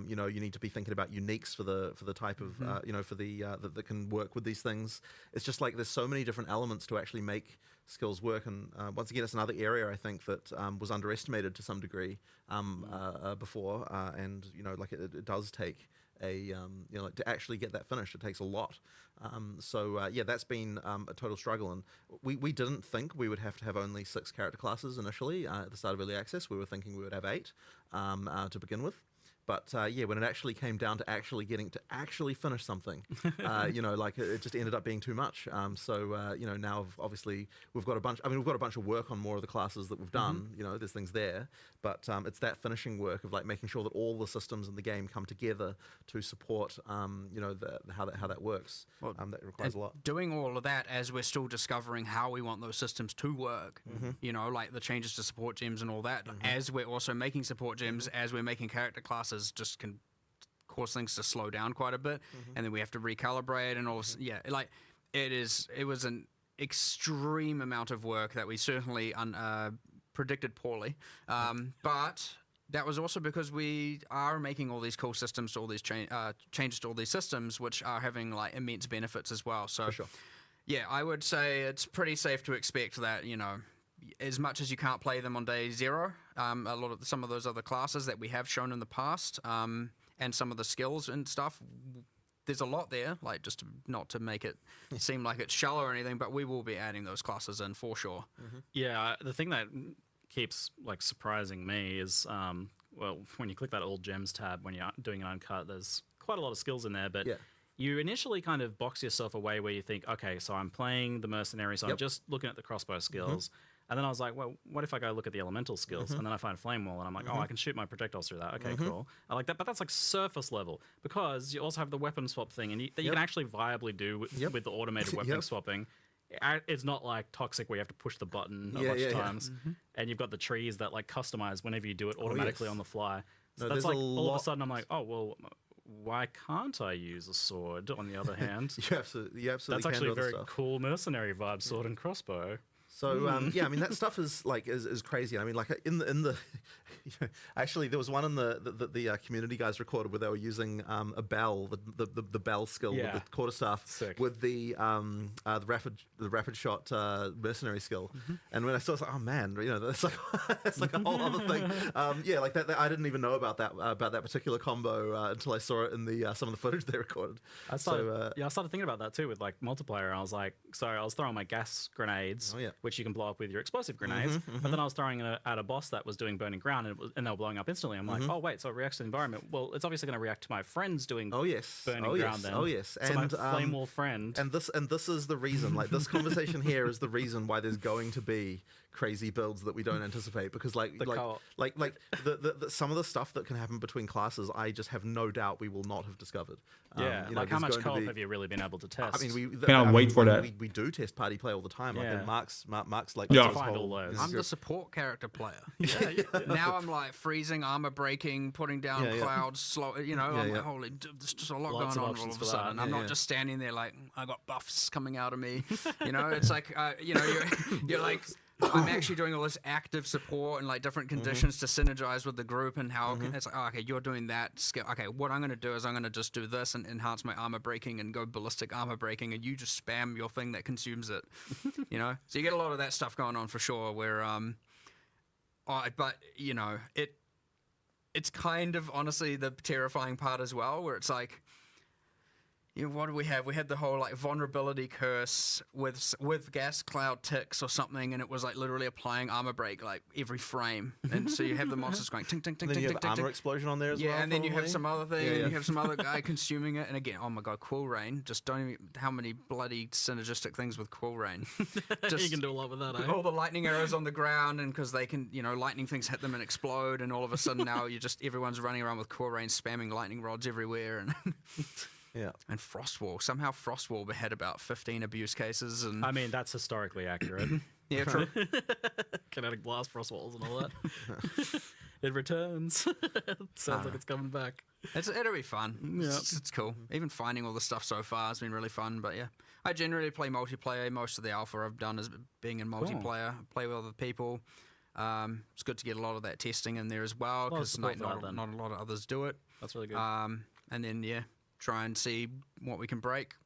You need to be thinking about uniques for the type of that can work with these things. It's just like there's so many different elements to actually make skills work, and once again, it's another area I think that was underestimated to some degree before, and it does take to actually get that finished, it takes a lot. That's been a total struggle, and we didn't think we would have to have only 6 character classes initially at the start of early access. We were thinking we would have 8 to begin with. But when it actually came down to actually getting to actually finish something, it just ended up being too much. Now obviously we've got a bunch. I mean, we've got a bunch of work on more of the classes that we've done. There's things there, but it's that finishing work of making sure that all the systems in the game come together to support, how that works. That requires a lot. Doing all of that as we're still discovering how we want those systems to work. Like the changes to support gems and all that. As we're also making support gems, as we're making character classes, just can cause things to slow down quite a bit, and then we have to recalibrate and all. It was an extreme amount of work that we certainly predicted poorly, but that was also because we are making all these cool systems to all these changes to all these systems, which are having immense benefits as well. So, I would say it's pretty safe to expect that as much as you can't play them on day 0, some of those other classes that we have shown in the past, and some of the skills and stuff, there's a lot there. Just not to make it seem like it's shallow or anything, but we will be adding those classes in for sure. Yeah, the thing that keeps surprising me is when you click that All Gems tab when you're doing an uncut, there's quite a lot of skills in there, but. Yeah. You initially kind of box yourself away where you think, okay, so I'm playing the mercenary, so I'm just looking at the crossbow skills. And then I was like, well, what if I go look at the elemental skills? And then I find Flame Wall, and I'm like, oh, I can shoot my projectiles through that. Okay, cool. I like that, but that's surface level, because you also have the weapon swap thing, and that you can actually viably do with the automated weapon swapping. It's not like Toxic where you have to push the button a bunch of times, and you've got the trees that customize whenever you do it automatically on the fly. So that's all of a sudden I'm like, oh, well, why can't I use a sword, on the other hand? You absolutely That's actually a very cool mercenary vibe, sword and crossbow. So I mean that stuff is crazy. I mean, in the Actually, there was one in the community guys recorded where they were using a bell, the bell skill with the quarterstaff with the rapid shot mercenary skill. And when I saw it, I was like, oh man, that's like that's like a whole other thing. Like that I didn't even know about that particular combo until I saw it in the some of the footage they recorded. I started thinking about that too with like multiplayer. I was like, so I was throwing my gas grenades, which you can blow up with your explosive grenades, but then I was throwing it at a boss that was doing burning ground, and they were blowing up instantly. I'm like, oh wait, so it reacts to the environment. Well, it's obviously going to react to my friends doing burning ground then. Oh yes, so and my flame wall friend. And this is the reason. Like this conversation here is the reason why there's going to be crazy builds that we don't anticipate, because the some of the stuff that can happen between classes, I just have no doubt we will not have discovered. Like how much co-op have you really been able to test? I mean, Cannot wait for that. We do test party play all the time. Like and Mark's like find all those. I'm the support character player. Now I'm like freezing, armor breaking, putting down clouds, slow. I'm like, holy, there's just a lot going on all of a sudden. I'm not just standing there like I got buffs coming out of me. It's like you're like. I'm actually doing all this active support and like different conditions to synergize with the group, and how it's like, okay, you're doing that skill. Okay, what I'm going to do is I'm going to just do this and enhance my armor breaking and go ballistic armor breaking, and you just spam your thing that consumes it. So you get a lot of that stuff going on for sure. Where but it's kind of honestly the terrifying part as well, where it's like. What do we have? We had the whole like vulnerability curse with gas cloud ticks or something, and it was like literally applying armor break like every frame, and so you have the monsters going ting ting ting ting ting ting. Armor explosion on there as well. Yeah, and then you have some other thing, and you have some other guy consuming it, and again, oh my god, Quill Rain! Just don't even how many bloody synergistic things with Quill Rain. You can do a lot with that. All the lightning arrows on the ground, and because they can, lightning things hit them and explode, and all of a sudden now everyone's running around with Quill Rain, spamming lightning rods everywhere, and. And Frostwall. Somehow Frostwall had about 15 abuse cases. And I mean, that's historically accurate. Yeah, true. Kinetic blast Frostwalls and all that. It returns. Sounds like it's coming back. It'll be fun. Yeah. It's cool. Even finding all the stuff so far has been really fun. But yeah, I generally play multiplayer. Most of the alpha I've done is being in multiplayer. I play with other people. It's good to get a lot of that testing in there as well, because not a lot of others do it. That's really good. And then, try and see what we can break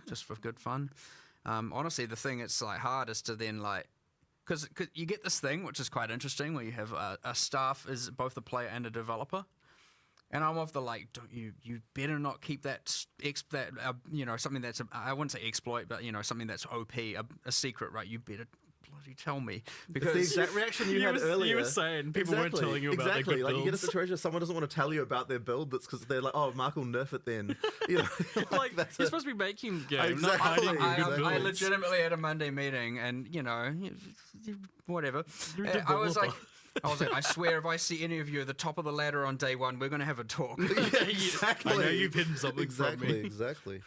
just for good fun. Honestly, the thing that's like hard is to then like, because you get this thing which is quite interesting where you have a staff is both a player and a developer, and I'm of the like, you better not keep that something that's I wouldn't say exploit, but something that's OP a secret, right? You better bloody tell me, because the exact reaction you had earlier. You were saying people weren't telling you about their good like builds. you get a situation where someone doesn't want to tell you about their build, that's because they're like, oh, Mark will nerf it then. Like you're supposed to be making game, not hiding your good builds. I legitimately had a Monday meeting, and whatever. I was like, I swear, if I see any of you at the top of the ladder on day one, we're going to have a talk. Exactly. I know you've hidden something from me. Exactly.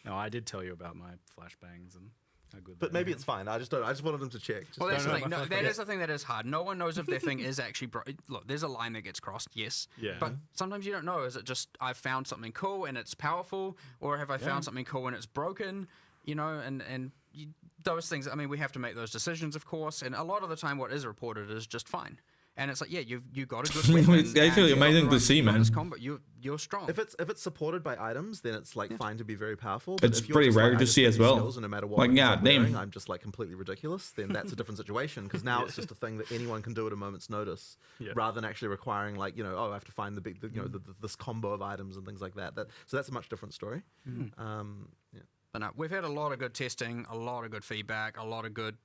No, I did tell you about my flashbangs and how good. But maybe it's fine. I just wanted them to check. Well, that's the thing. No, that is the thing that is hard. No one knows if their thing is actually look, there's a line that gets crossed, yes. Yeah. But sometimes you don't know. Is it just I've found something cool and it's powerful, or have I found something cool and it's broken? Those things. I mean, we have to make those decisions, of course. And a lot of the time, what is reported is just fine. And it's like, yeah, you got a good weapon. It's actually amazing to see, man. Combat, you're strong. If it's supported by items, then it's like fine to be very powerful. It's pretty rare to see as well. No matter what, like, damn. I'm just like completely ridiculous. Then that's a different situation, because now it's just a thing that anyone can do at a moment's notice, rather than actually requiring like I have to find this combo of items and things like that. So that's a much different story. But no, we've had a lot of good testing, a lot of good feedback, a lot of good.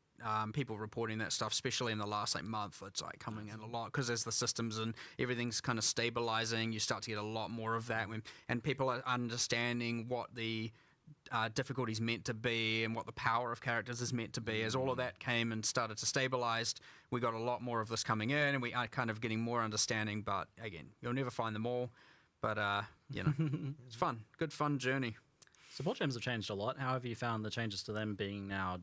People reporting that stuff, especially in the last month. It's like coming in a lot, because as the systems and everything's kind of stabilizing, you start to get a lot more of that, and people are understanding what the difficulties meant to be and what the power of characters is meant to be. As all of that came and started to stabilize, we got a lot more of this coming in, and we are kind of getting more understanding. But again, you'll never find them all. But it's fun, good fun journey. Support gems have changed a lot. How have you found the changes to them being now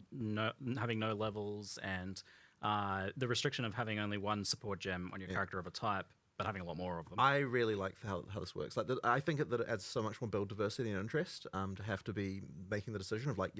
having no levels, and the restriction of having only one support gem on your character of a type, but having a lot more of them? I really like how this works. Like, I think that it adds so much more build diversity and interest to have to be making the decision of like,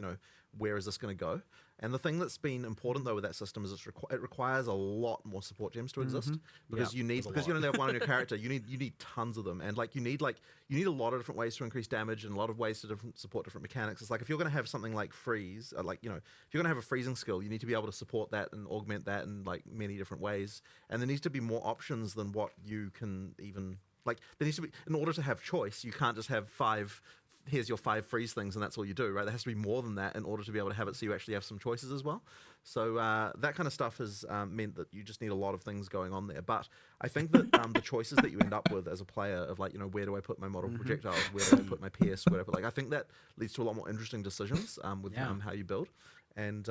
where is this going to go? And the thing that's been important though with that system is it requires a lot more support gems to exist because you only have one on your character. You need tons of them, and you need a lot of different ways to increase damage and a lot of ways to support different mechanics. It's like if you're going to have something like freeze, if you're going to have a freezing skill, you need to be able to support that and augment that in many different ways. And there needs to be more options than what you can even there needs to be, in order to have choice. You can't just have 5. Here's your 5 freeze things and that's all you do, right? There has to be more than that in order to be able to have it so you actually have some choices as well. So that kind of stuff has meant that you just need a lot of things going on there. But I think that the choices that you end up with as a player of where do I put my model projectiles, where do I put my PS, whatever, I think that leads to a lot more interesting decisions with how you build. And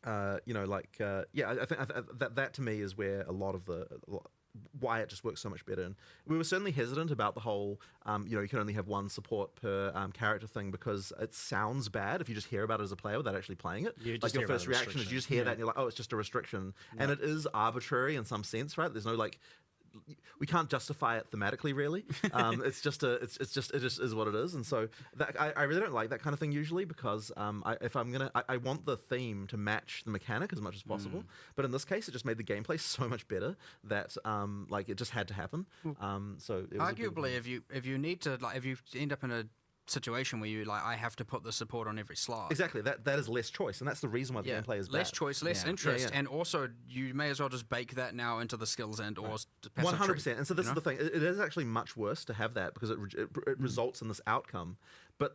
I think that to me is where a lot of why it just works so much better. And we were certainly hesitant about the whole, you can only have one support per character thing, because it sounds bad if you just hear about it as a player without actually playing it. Your first reaction is you just hear that and you're like, oh, it's just a restriction. And it is arbitrary in some sense, right? There's no we can't justify it thematically, really. It just is what it is. And so I really don't like that kind of thing usually, because I want the theme to match the mechanic as much as possible. But in this case, it just made the gameplay so much better that it just had to happen. So it was arguably, if you need to if you end up in a situation where you I have to put the support on every slot. Exactly, that is less choice, and that's the reason why the gameplay is less bad. choice, less interest, and also you may as well just bake that now into the skills and or 100%. And so this is the thing: it is actually much worse to have that, because it results in this outcome. But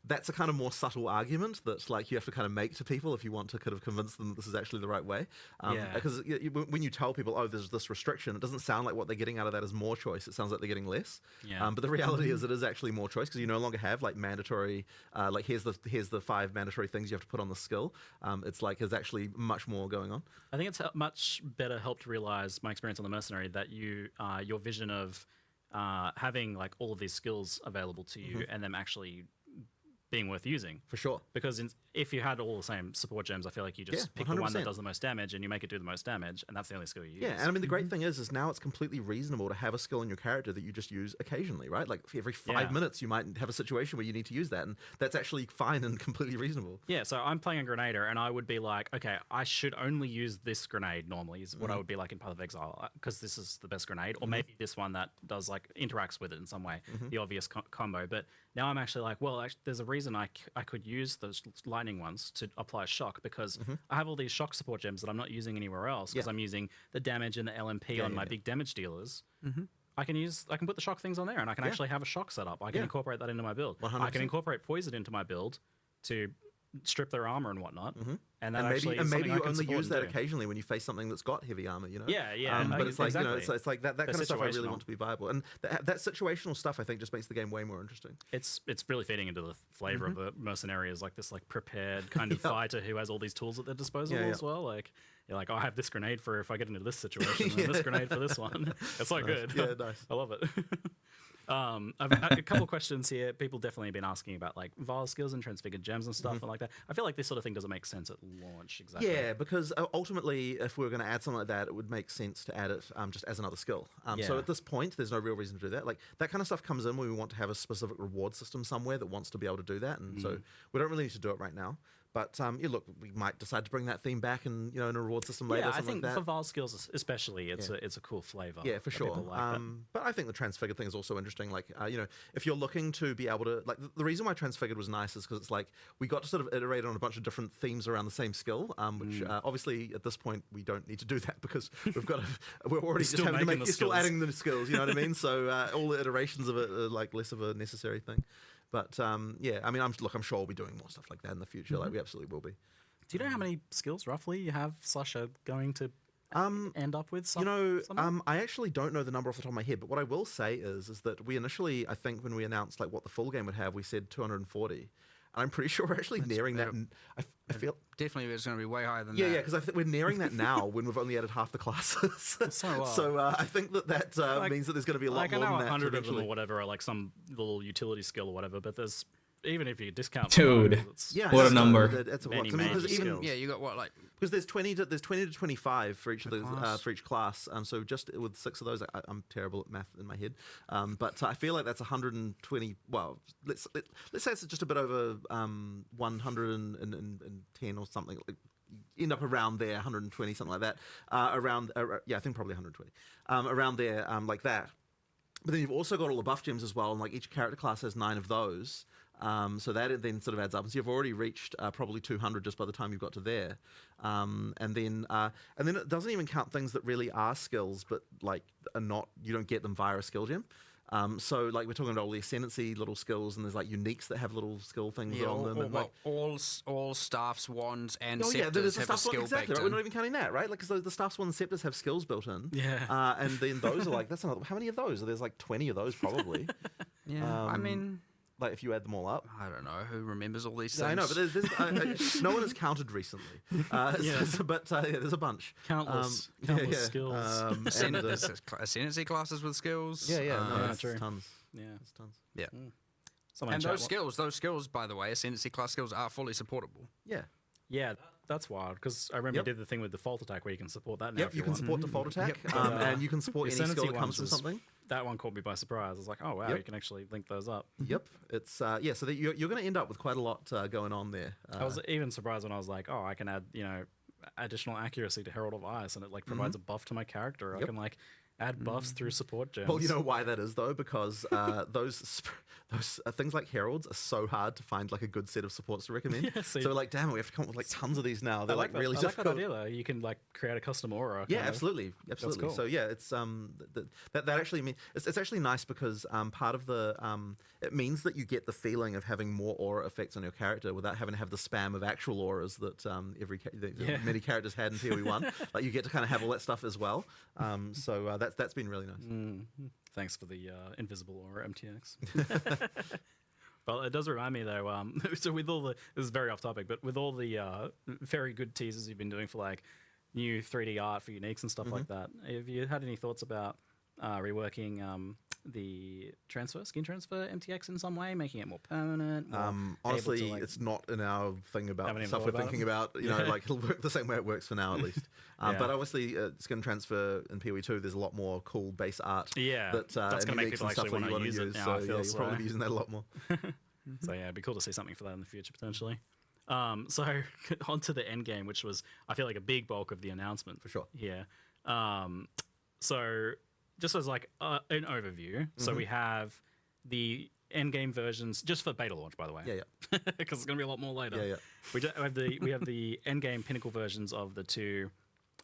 that's a kind of more subtle argument that you have to kind of make to people if you want to kind of convince them that this is actually the right way. Because when you tell people, oh, there's this restriction, it doesn't sound like what they're getting out of that is more choice. It sounds like they're getting less. But the reality is it is actually more choice, because you no longer have mandatory, here's the 5 mandatory things you have to put on the skill. There's actually much more going on. I think it's much better helped realize my experience on the Mercenary that your vision of having all of these skills available to you and them actually being worth using. For sure. Because if you had all the same support gems, I feel like you just pick the one that does the most damage and you make it do the most damage, and that's the only skill you use. Yeah, and I mean, the great thing is now it's completely reasonable to have a skill in your character that you just use occasionally, right? Every 5 minutes you might have a situation where you need to use that, and that's actually fine and completely reasonable. Yeah, so I'm playing a Grenader, and I would be like, okay, I should only use this grenade normally, is what I would be like in Path of Exile, because this is the best grenade, or maybe this one that does interacts with it in some way, the obvious combo. But now I'm actually like, well, there's a reason I could use those lightning ones to apply shock, because I have all these shock support gems that I'm not using anywhere else, because I'm using the damage and the LMP on my big damage dealers. I can put the shock things on there, and I can actually have a shock setup. I can incorporate that into my build. 100%. I can incorporate poison into my build to strip their armor and whatnot. And maybe you only use that occasionally when you face something that's got heavy armor, Yeah, but it's exactly. It's like that kind of stuff I really want to be viable, and that situational stuff I think just makes the game way more interesting. It's really feeding into the flavor of the Mercenary as this prepared kind of fighter who has all these tools at their disposal as well. You're like, oh, I have this grenade for if I get into this situation, and this grenade for this one. It's so good. Yeah, nice. I love it. I've a couple of questions here. People definitely have been asking about Vile skills and transfigured gems and stuff and like that. I feel like this sort of thing doesn't make sense at launch exactly. Yeah, because ultimately, if we were going to add something like that, it would make sense to add it just as another skill. So at this point, there's no real reason to do that. That kind of stuff comes in when we want to have a specific reward system somewhere that wants to be able to do that, and so we don't really need to do it right now. But look, we might decide to bring that theme back in a reward system later. Yeah, or something I think like that. for Vile skills especially, it's a cool flavor. Yeah, for sure. But I think the transfigured thing is also interesting. If you're looking to be able to the reason why transfigured was nice is because it's we got to sort of iterate on a bunch of different themes around the same skill, which obviously at this point we don't need to do that because we're already just having to make still adding the skills. You know what I mean? So all the iterations of it are less of a necessary thing. But I mean, I'm sure we'll be doing more stuff like that in the future. We absolutely will be. Do you know how many skills roughly you have / are going to end up with? I actually don't know the number off the top of my head. But what I will say is that we initially, I think, when we announced what the full game would have, we said 240. And I'm pretty sure we're actually nearing that. I feel definitely it's going to be way higher than that. Yeah, because I think we're nearing that now when we've only added half the classes. So I think that means that there's going to be a lot more than that. I know 100 of them or whatever are some little utility skill or whatever, but there's even if you discount Dude, those, it's what a number. That's a lot. many I mean, because major even skills. Yeah, you got what, like because there's 20 to 25 for each of those class. for each class. So just with 6 of those, I'm terrible at math in my head. But I feel like that's 120. Well, let's say it's just a bit over 110 or something. Like, you end up around there, 120, something like that. Yeah, I think probably 120. Around there, like that. But then you've also got all the buff gems as well, and like each character class has 9 of those. So that then sort of adds up. And so you've already reached probably 200 just by the time you've got to there. And then it doesn't even count things that really are skills, but like are not, you don't get them via a skill gem. So like we're talking about all the ascendancy little skills, and there's like uniques that have little skill things on them. And like, all staffs, wands, and oh scepters yeah, there's a have a staff one, skill exactly. baked Right? We're in. not even counting that, right? Like, because the staffs one and scepters have skills built in. Yeah. And then those are like, that's another. How many of those? There's like 20 of those probably. Yeah, I mean, like if you add them all up. I don't know who remembers all these Yeah, things. I know, but there's no one has counted recently. But there's a bunch. Countless skills. Ascendancy classes with skills. Yeah, no, that's true. tons. Yeah, it's tons. Yeah. Someone And in chat those skills, by the way, ascendancy class skills are fully supportable. Yeah. Yeah, that's wild because I remember you did the thing with default attack where you can support that now. Yep, if you can want. support default attack, Yep. and you can support The any skill ascendancy that comes ones from was- something. That one caught me by surprise. I was like, oh wow, Yep. you can actually link those up. Yep, it's yeah. So that you're going to end up with quite a lot going on there. I was even surprised when I was like, oh, I can add additional accuracy to Herald of Ice, and it like provides a buff to my character. I Yep. can like add buffs through support gems. Well, you know why that is though, because those things like heralds are so hard to find like a good set of supports to recommend. Yeah, see- so like, damn, we have to come up with like tons of these now. They're I like that, really I like difficult. that idea though. You can like create a custom aura. Yeah, kind of. absolutely. That's Absolutely. cool. So yeah, it's that actually mean it's actually nice because part of the it means that you get the feeling of having more aura effects on your character without having to have the spam of actual auras that many characters had in PoE1. Like you get to kind of have all that stuff as well. So that's been really nice. Thanks for the invisible aura MTX. Well, it does remind me though. So with all this is very off topic, but with all the very good teasers you've been doing for like new 3D art for uniques and stuff like that, have you had any thoughts about reworking the skin transfer MTX in some way, making it more permanent? More Honestly, able to, like, it's not in our thing about Haven't even stuff thought we're about thinking it? about. You know, like it'll work the same way it works for now, at least. Yeah. But obviously, skin transfer in PoE2, there's a lot more cool base art. Yeah, that's gonna and make uniques people and stuff actually that you wanna want to use it use. now, So I yeah, feel, you'll so- probably be using that a lot more. So yeah, it'd be cool to see something for that in the future potentially. So onto the end game, which was I feel like a big bulk of the announcement for sure. Yeah. So just as like an overview, so we have the end game versions just for beta launch, by the way. Yeah. Because it's gonna be a lot more later. Yeah. We have the end game pinnacle versions of the two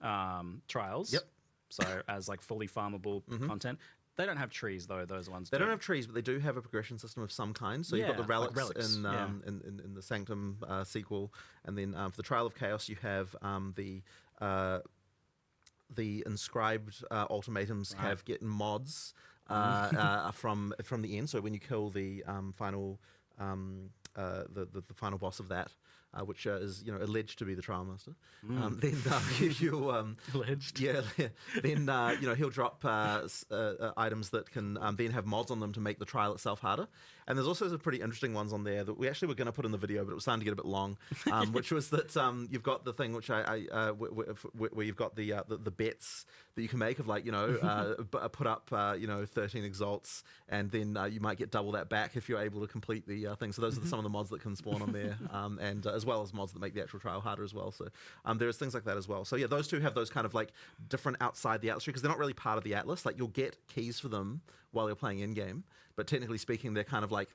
trials. Yep. So as like fully farmable content. They don't have trees though. Those ones. They don't have trees, but they do have a progression system of some kind. So you've got the Yeah, like relics, relics, in the Sanctum sequel, and then for the Trial of Chaos, you have the inscribed ultimatums have getting mods from the end. So when you kill the final the final boss of that. Which is alleged to be the Trial Master. Then you alleged. Yeah. Then he'll drop items that can then have mods on them to make the trial itself harder. And there's also some pretty interesting ones on there that we actually were going to put in the video, but it was starting to get a bit long. Which was that you've got the thing which where you've got the bets that you can make of like put up 13 exalts, and then you might get double that back if you're able to complete the thing. So those are some of the mods that can spawn on there, and as well as mods that make the actual trial harder as well. So there's things like that as well. So yeah, those two have those kind of like different outside the atlas because they're not really part of the atlas. Like you'll get keys for them while you're playing in game, but technically speaking, they're kind of like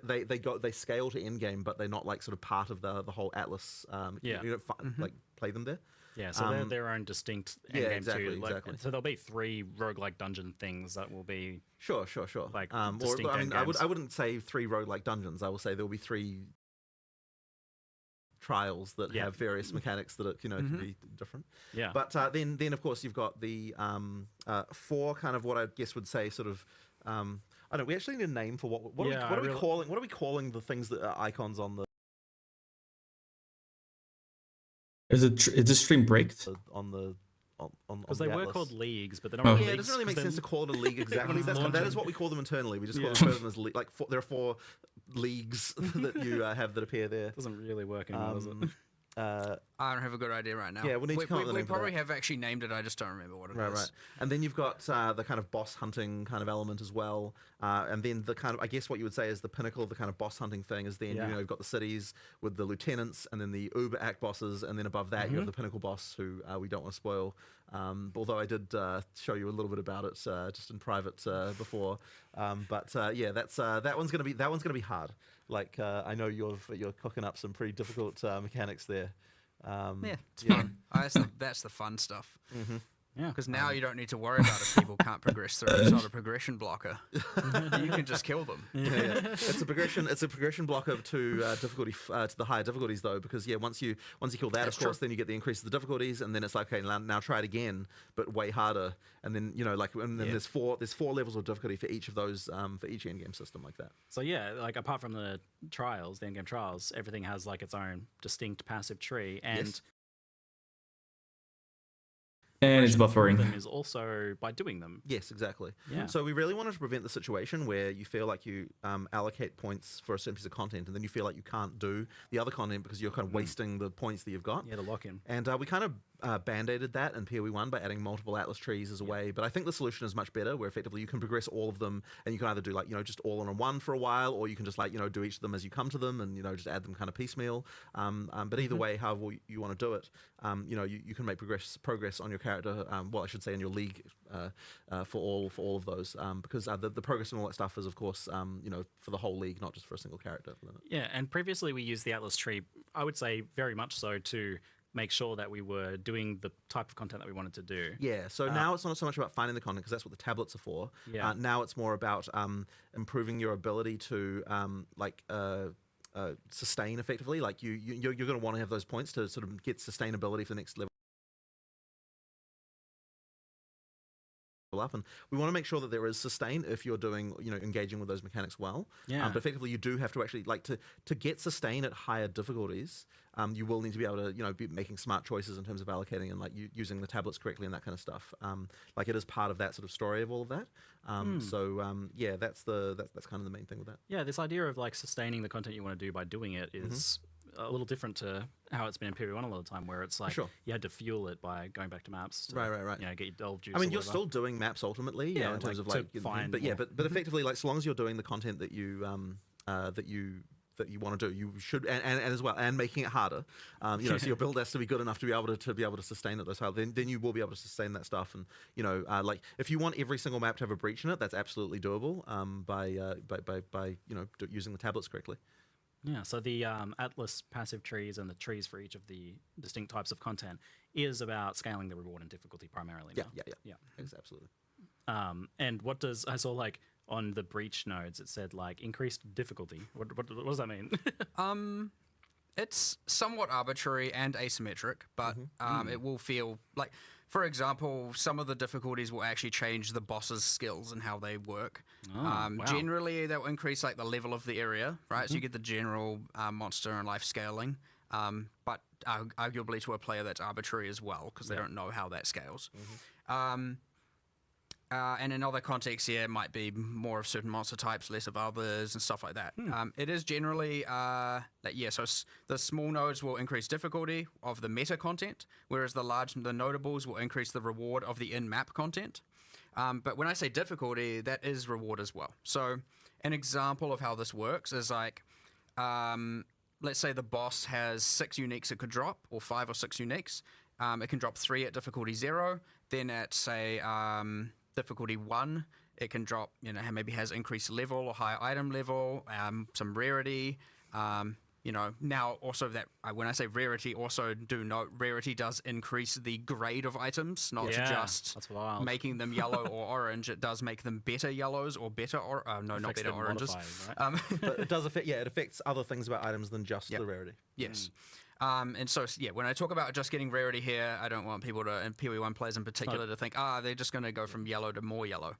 they scale to end game, but they're not like sort of part of the whole atlas. You don't like play them there. Yeah, so they're their own distinct endgame exactly, too. Like, exactly. So there'll be 3 roguelike dungeon things that will be sure. Like I distinct wouldn't say 3 roguelike dungeons. I will say there will be 3 trials that have various mechanics that can be different. Yeah. But then of course you've got the 4 kind of what I guess would say sort of I don't know. We actually need a name for what are we calling the things that are icons on the. Is the stream breaked? On because they the were atlas. called leagues, but they're not. Yeah, it doesn't really make sense to call it a league exactly. That is what we call them internally. We just refer to them as like there are 4 leagues that you have that appear there. Doesn't really work anymore, does it? I don't have a good idea right now. Yeah, we'll need to come up with a we name for probably that. have actually named it. I just don't remember what it is. Right. And then you've got the kind of boss hunting kind of element as well. And then the kind of, I guess what you would say is the pinnacle of the kind of boss hunting thing is then, you've got the cities with the lieutenants and then the Uber Act bosses. And then above that, you have the pinnacle boss who we don't want to spoil. Although I did show you a little bit about it just in private before. That's that one's gonna be hard. Like I know you're cooking up some pretty difficult mechanics there. It's fun. That's the fun stuff. Yeah, because now you don't need to worry about if people can't progress through. It's not a progression blocker. You can just kill them. It's a progression blocker to difficulty to the higher difficulties though, because once you kill that, That's of course, true. then you get the increase of the difficulties, and then it's like, okay, now try it again, but way harder, and then and then there's four levels of difficulty for each of those for each endgame system like that. So yeah, like apart from the trials, the endgame trials, everything has like its own distinct passive tree, and Yes. And it's buffering. them is also by doing them. Yes, exactly. Yeah. So we really wanted to prevent the situation where you feel like you allocate points for a certain piece of content, and then you feel like you can't do the other content because you're kind of wasting the points that you've got. Yeah, the lock-in. And we kind of band-aided that in PoE 1 by adding multiple Atlas trees as a way. But I think the solution is much better, where effectively you can progress all of them, and you can either do just all in one for a while, or you can just do each of them as you come to them, and just add them kind of piecemeal. But either way, however you want to do it, you can make progress on your character. I should say in your league for all of those, because the progress and all that stuff is, of course, for the whole league, not just for a single character. Yeah, and previously we used the Atlas tree, I would say very much so, to make sure that we were doing the type of content that we wanted to do. Yeah, so now it's not so much about finding the content, because that's what the tablets are for. Yeah. Now it's more about improving your ability to sustain effectively. Like you're going to want to have those points to sort of get sustainability for the next level up, and we want to make sure that there is sustain if you're doing engaging with those mechanics well. Yeah. But effectively you do have to actually to get sustain at higher difficulties. You will need to be able to be making smart choices in terms of allocating and using the tablets correctly and that kind of stuff. It is part of that sort of story of all of that. That's kind of the main thing with that. Yeah, this idea of sustaining the content you want to do by doing it is a little different to how it's been in PoE 1 a lot of the time, where it's Sure. you had to fuel it by going back to maps to, Right. get your delve juice. I mean, or you're whatever. still doing maps ultimately, Yeah, in terms of to find but more. but effectively, as long as you're doing the content that you that you want to do, you should, and as well, and making it harder. So your build has to be good enough to be able to sustain it. Those hard, then you will be able to sustain that stuff. And if you want every single map to have a breach in it, that's absolutely doable by using the tablets correctly. Yeah, so the Atlas passive trees and the trees for each of the distinct types of content is about scaling the reward and difficulty primarily now. Yeah. Absolutely. And what does, I saw on the breach nodes, it said increased difficulty. What does that mean? It's somewhat arbitrary and asymmetric, but it will feel like, for example, some of the difficulties will actually change the boss's skills and how they work. Wow. Generally, they'll increase the level of the area, right? So you get the general monster and life scaling, but arguably to a player that's arbitrary as well, because they don't know how that scales. And in other contexts, it might be more of certain monster types, less of others, and stuff like that. It is generally, so the small nodes will increase difficulty of the meta content, whereas the notables will increase the reward of the in-map content. But when I say difficulty, that is reward as well. So an example of how this works is let's say the boss has 6 uniques it could drop, or 5 or 6 uniques. It can drop 3 at difficulty 0. Then at, say, difficulty 1, it can drop, maybe has increased level or higher item level, some rarity. Now also that when I say rarity, also do note rarity does increase the grade of items, not just that's wild. making them yellow or orange. It does make them better yellows or better not better oranges. Right? But it does affect. Yeah, it affects other things about items than just the rarity. Yes. And so, when I talk about just getting rarity here, I don't want people to, and PoE 1 players in particular, to think, they're just going to go from yellow to more yellow.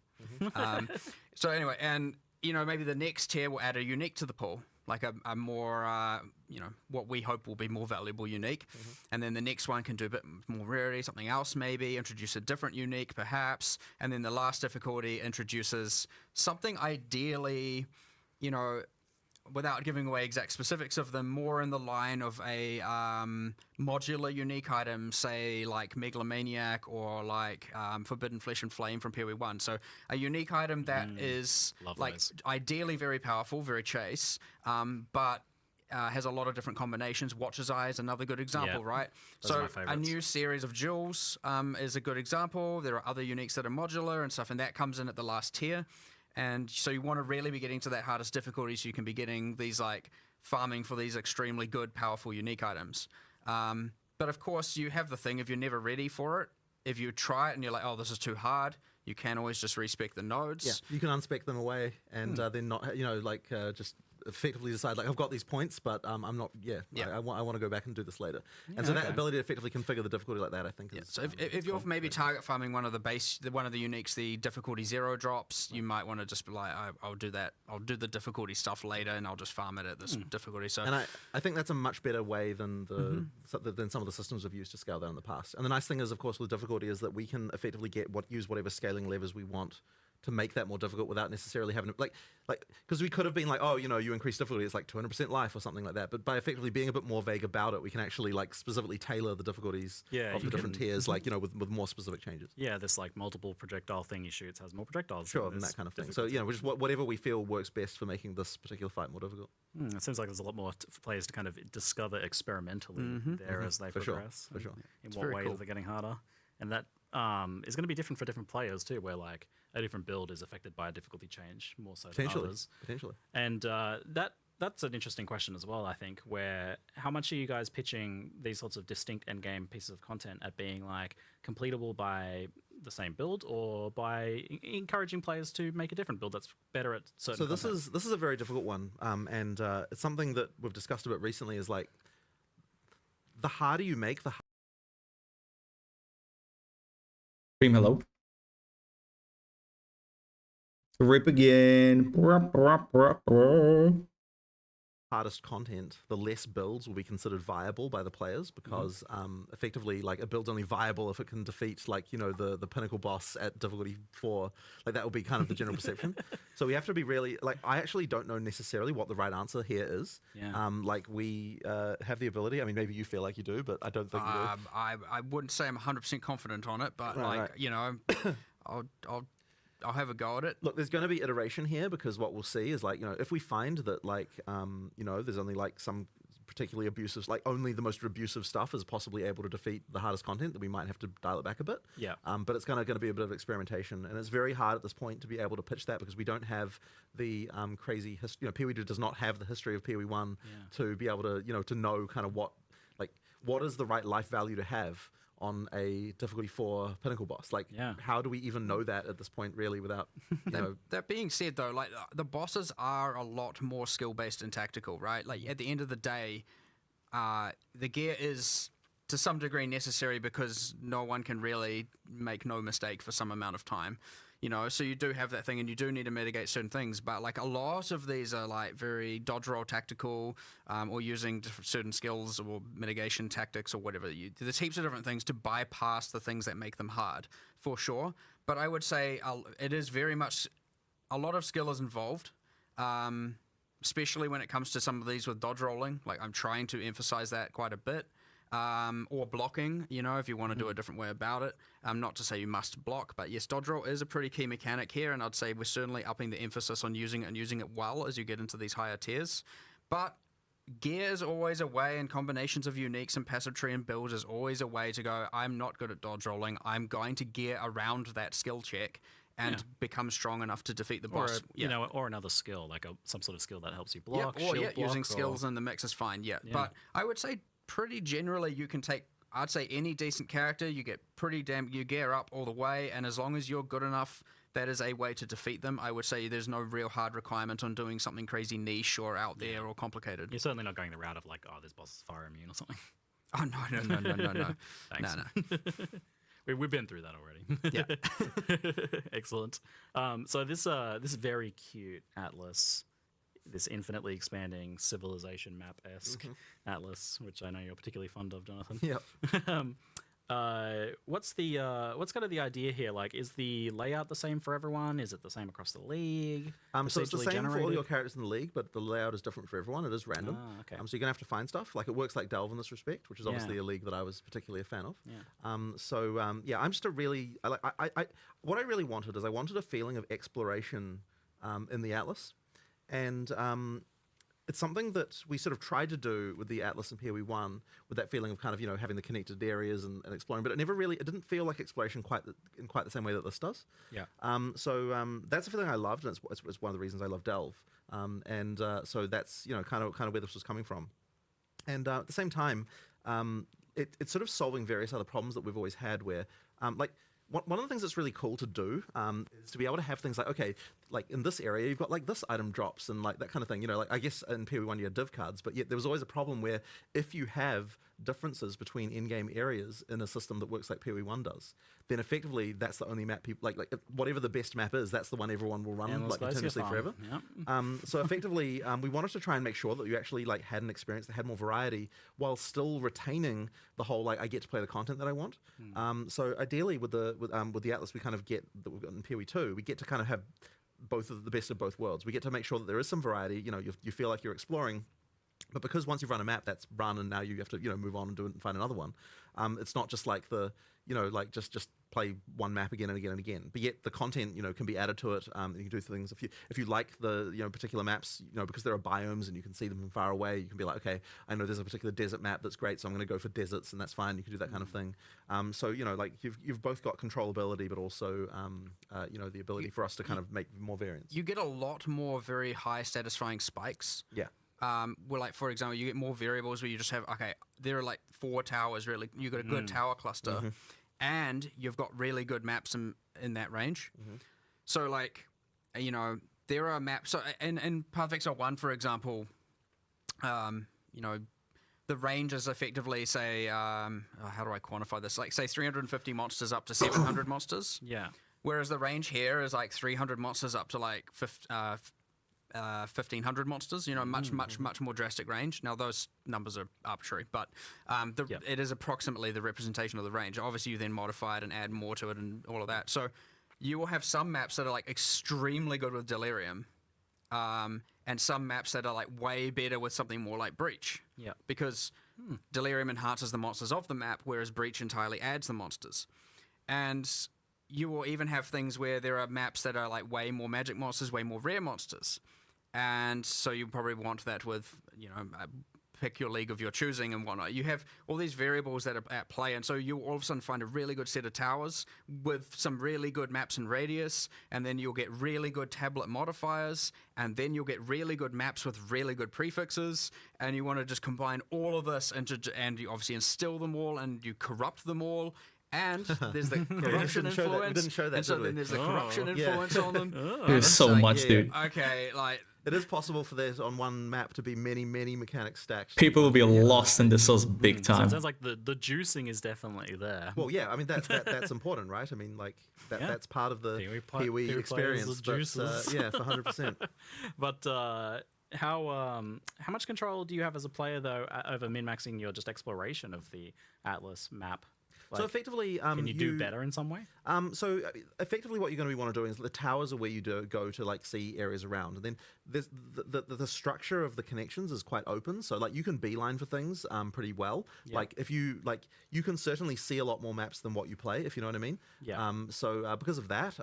So anyway, and, maybe the next tier will add a unique to the pool, like a more, what we hope will be more valuable unique. And then the next one can do a bit more rarity, something else maybe, introduce a different unique perhaps. And then the last difficulty introduces something ideally, without giving away exact specifics of them, more in the line of a modular unique item, say like Megalomaniac or like Forbidden Flesh and Flame from PoE1. So a unique item that is like ideally very powerful, very chase, but has a lot of different combinations. Watcher's Eye is another good example, right? Those are So my a new series of jewels is a good example. There are other uniques that are modular and stuff, and that comes in at the last tier. And so you want to really be getting to that hardest difficulty so you can be getting these like farming for these extremely good, powerful, unique items. But of course, you have the thing, if you're never ready for it, if you try it and you're like, oh, this is too hard, you can always just respec the nodes. Yeah, you can unspec them away and then not, just effectively decide, like, I've got these points, but I'm not, I want to go back and do this later. And so that ability to effectively configure the difficulty like that, I think is... So if you're maybe target farming one of the uniques, the difficulty 0 drops, you might want to just be like, I'll do that. I'll do the difficulty stuff later and I'll just farm it at this difficulty. So, and I think that's a much better way than than some of the systems we've used to scale that in the past. And the nice thing is, of course, with difficulty is that we can effectively use whatever scaling levers we want to make that more difficult without necessarily having to, because we could have been like, oh, you increase difficulty, it's like 200% life or something like that. But by effectively being a bit more vague about it, we can actually like specifically tailor the difficulties of the different tiers, like, with more specific changes. Yeah, this like multiple projectile thing you shoot has more projectiles. Sure, and that kind of thing. So, just whatever we feel works best for making this particular fight more difficult. It seems like there's a lot more for players to kind of discover experimentally there as they progress. For sure. In what ways are they getting harder? And that is going to be different for different players too, where like a different build is affected by a difficulty change more so than others. Potentially. And that's an interesting question as well, I think, where how much are you guys pitching these sorts of distinct endgame pieces of content at being like completable by the same build or by encouraging players to make a different build that's better at certain So this is a very difficult one, and it's something that we've discussed a bit recently is like the harder you make, the Stream, hello. Rip again. hardest content, the less builds will be considered viable by the players because effectively, like, a build's only viable if it can defeat, like, the pinnacle boss at difficulty 4. Like, that will be kind of the general perception. So we have to be really, like, I actually don't know necessarily what the right answer here is. Yeah. Like, we have the ability. I mean, maybe you feel like you do, but I don't think you do. I wouldn't say I'm 100% confident on it, but Right. I'll have a go at it. Look, there's going to be iteration here because what we'll see is, like, if we find that, like, there's only, like, some particularly abusive, like, only the most abusive stuff is possibly able to defeat the hardest content, that we might have to dial it back a bit. Yeah. But it's going to be a bit of experimentation, and it's very hard at this point to be able to pitch that because we don't have the crazy history. PoE does not have the history of PoE 1 to be able to, to know kind of what is the right life value to have on a difficulty 4 pinnacle boss. Like, how do we even know that at this point, really, without, That being said, though, like, the bosses are a lot more skill-based and tactical, right? Like, at the end of the day, the gear is, to some degree, necessary because no one can really make no mistake for some amount of time. So you do have that thing, and you do need to mitigate certain things. But, like, a lot of these are, like, very dodge roll tactical, or using certain skills or mitigation tactics or whatever. There's heaps of different things to bypass the things that make them hard, for sure. But I would say it is very much a lot of skill is involved, especially when it comes to some of these with dodge rolling. Like, I'm trying to emphasize that quite a bit. Or blocking, if you want to do a different way about it. Not to say you must block, but yes, dodge roll is a pretty key mechanic here, and I'd say we're certainly upping the emphasis on using it and using it well as you get into these higher tiers. But gear is always a way, and combinations of uniques and passive tree and builds is always a way to go, I'm not good at dodge rolling, I'm going to gear around that skill check and become strong enough to defeat the boss. Or another skill, like some sort of skill that helps you block, or shield block, using skills in the mix is fine, But I would say pretty generally you can take, I'd say, any decent character, you get you gear up all the way, and as long as you're good enough, that is a way to defeat them. I would say there's no real hard requirement on doing something crazy niche or out there or complicated. You're certainly not going the route of like, this boss is fire immune or something. Oh, no. Thanks. No. We've been through that already. Yeah. Excellent. So this very cute atlas, this infinitely expanding civilization map-esque atlas, which I know you're particularly fond of, Jonathan. Yep. what's kind of the idea here? Like, is the layout the same for everyone? Is it the same across the league? So it's the Procedurally same for all generated? your characters in the league, but the layout is different for everyone. It is random. Okay. So you're gonna have to find stuff. Like it works like Delve in this respect, which is obviously Yeah. a league that I was particularly a fan of. Yeah. Yeah, I'm just a really what I really wanted is I wanted a feeling of exploration in the Atlas, and it's something that we sort of tried to do with the Atlas and PoE 1, with that feeling of kind of, you know, having the connected areas and exploring, but it didn't feel like exploration in quite the same way that this does. Yeah. That's the feeling I loved, and it's one of the reasons I love Delve. So that's, you know, kind of where this was coming from. And at the same time, it's sort of solving various other problems that we've always had where, like, one of the things that's really cool to do is to be able to have things like, okay, like in this area, you've got like this item drops and like that kind of thing. You know, like I guess in PoE 1 you had div cards, but yet there was always a problem where if you have differences between in-game areas in a system that works like PoE 1 does, then effectively that's the only map people, like whatever the best map is, that's the one everyone will run like continuously forever. Yep. So effectively, we wanted to try and make sure that you actually like had an experience that had more variety while still retaining the whole like I get to play the content that I want. So ideally with the Atlas we kind of get that we've got in PoE 2, we get to kind of have both of the best of both worlds. We get to make sure that there is some variety. You know, you feel like you're exploring. But because once you've run a map, that's run, and now you have to, you know, move on and do it and find another one. It's not just like the, you know, like just play one map again and again and again. But yet the content, you know, can be added to it. You can do things if you like the, you know, particular maps, you know, because there are biomes and you can see them from far away. You can be like, okay, I know there's a particular desert map that's great, so I'm going to go for deserts, and that's fine. You can do that kind of thing. So you know, like you've both got controllability, but also you know, the ability for us to kind of make more variants. You get a lot more very high satisfying spikes. Yeah. Where, like, for example, you get more variables where you just have, okay, there are like 4 towers, really. You've got a good tower cluster, and you've got really good maps in that range. So, like, you know, there are maps. So, in Path of Exile 1, for example, you know, the range is effectively, say, how do I quantify this? Like, say, 350 monsters up to 700 monsters. Yeah. Whereas the range here is like 300 monsters up to like 1,500 monsters, you know, much more drastic range. Now, those numbers are arbitrary, but it is approximately the representation of the range. Obviously, you then modify it and add more to it and all of that. So you will have some maps that are like extremely good with Delirium, and some maps that are like way better with something more like Breach. Yeah. Because Delirium enhances the monsters of the map, whereas Breach entirely adds the monsters. And you will even have things where there are maps that are like way more magic monsters, way more rare monsters. And so you probably want that with, you know, pick your league of your choosing and whatnot. You have all these variables that are at play, and so you all of a sudden find a really good set of towers with some really good maps and radius, and then you'll get really good tablet modifiers, and then you'll get really good maps with really good prefixes, and you want to just combine all of this and you obviously instill them all, and you corrupt them all. And there's the corruption influence. We didn't show that, and so did we? then there's the corruption influence on them. There's so much, dude. Okay, like, it is possible for there on one map to be many mechanics stacked. People will be lost in this big So time. it sounds like the juicing is definitely there. Well, yeah, I mean that's important, right? I mean, like that's part of the PoE experience. But, yeah, for 100%. But how much control do you have as a player though over min-maxing your just exploration of the Atlas map? So effectively, can you do better in some way? So effectively, what you're going to want to do is the towers are where you go to like see areas around, and then there's the structure of the connections is quite open. So like you can beeline for things pretty well. Yeah. Like if you you can certainly see a lot more maps than what you play, if you know what I mean. Yeah. So because of that,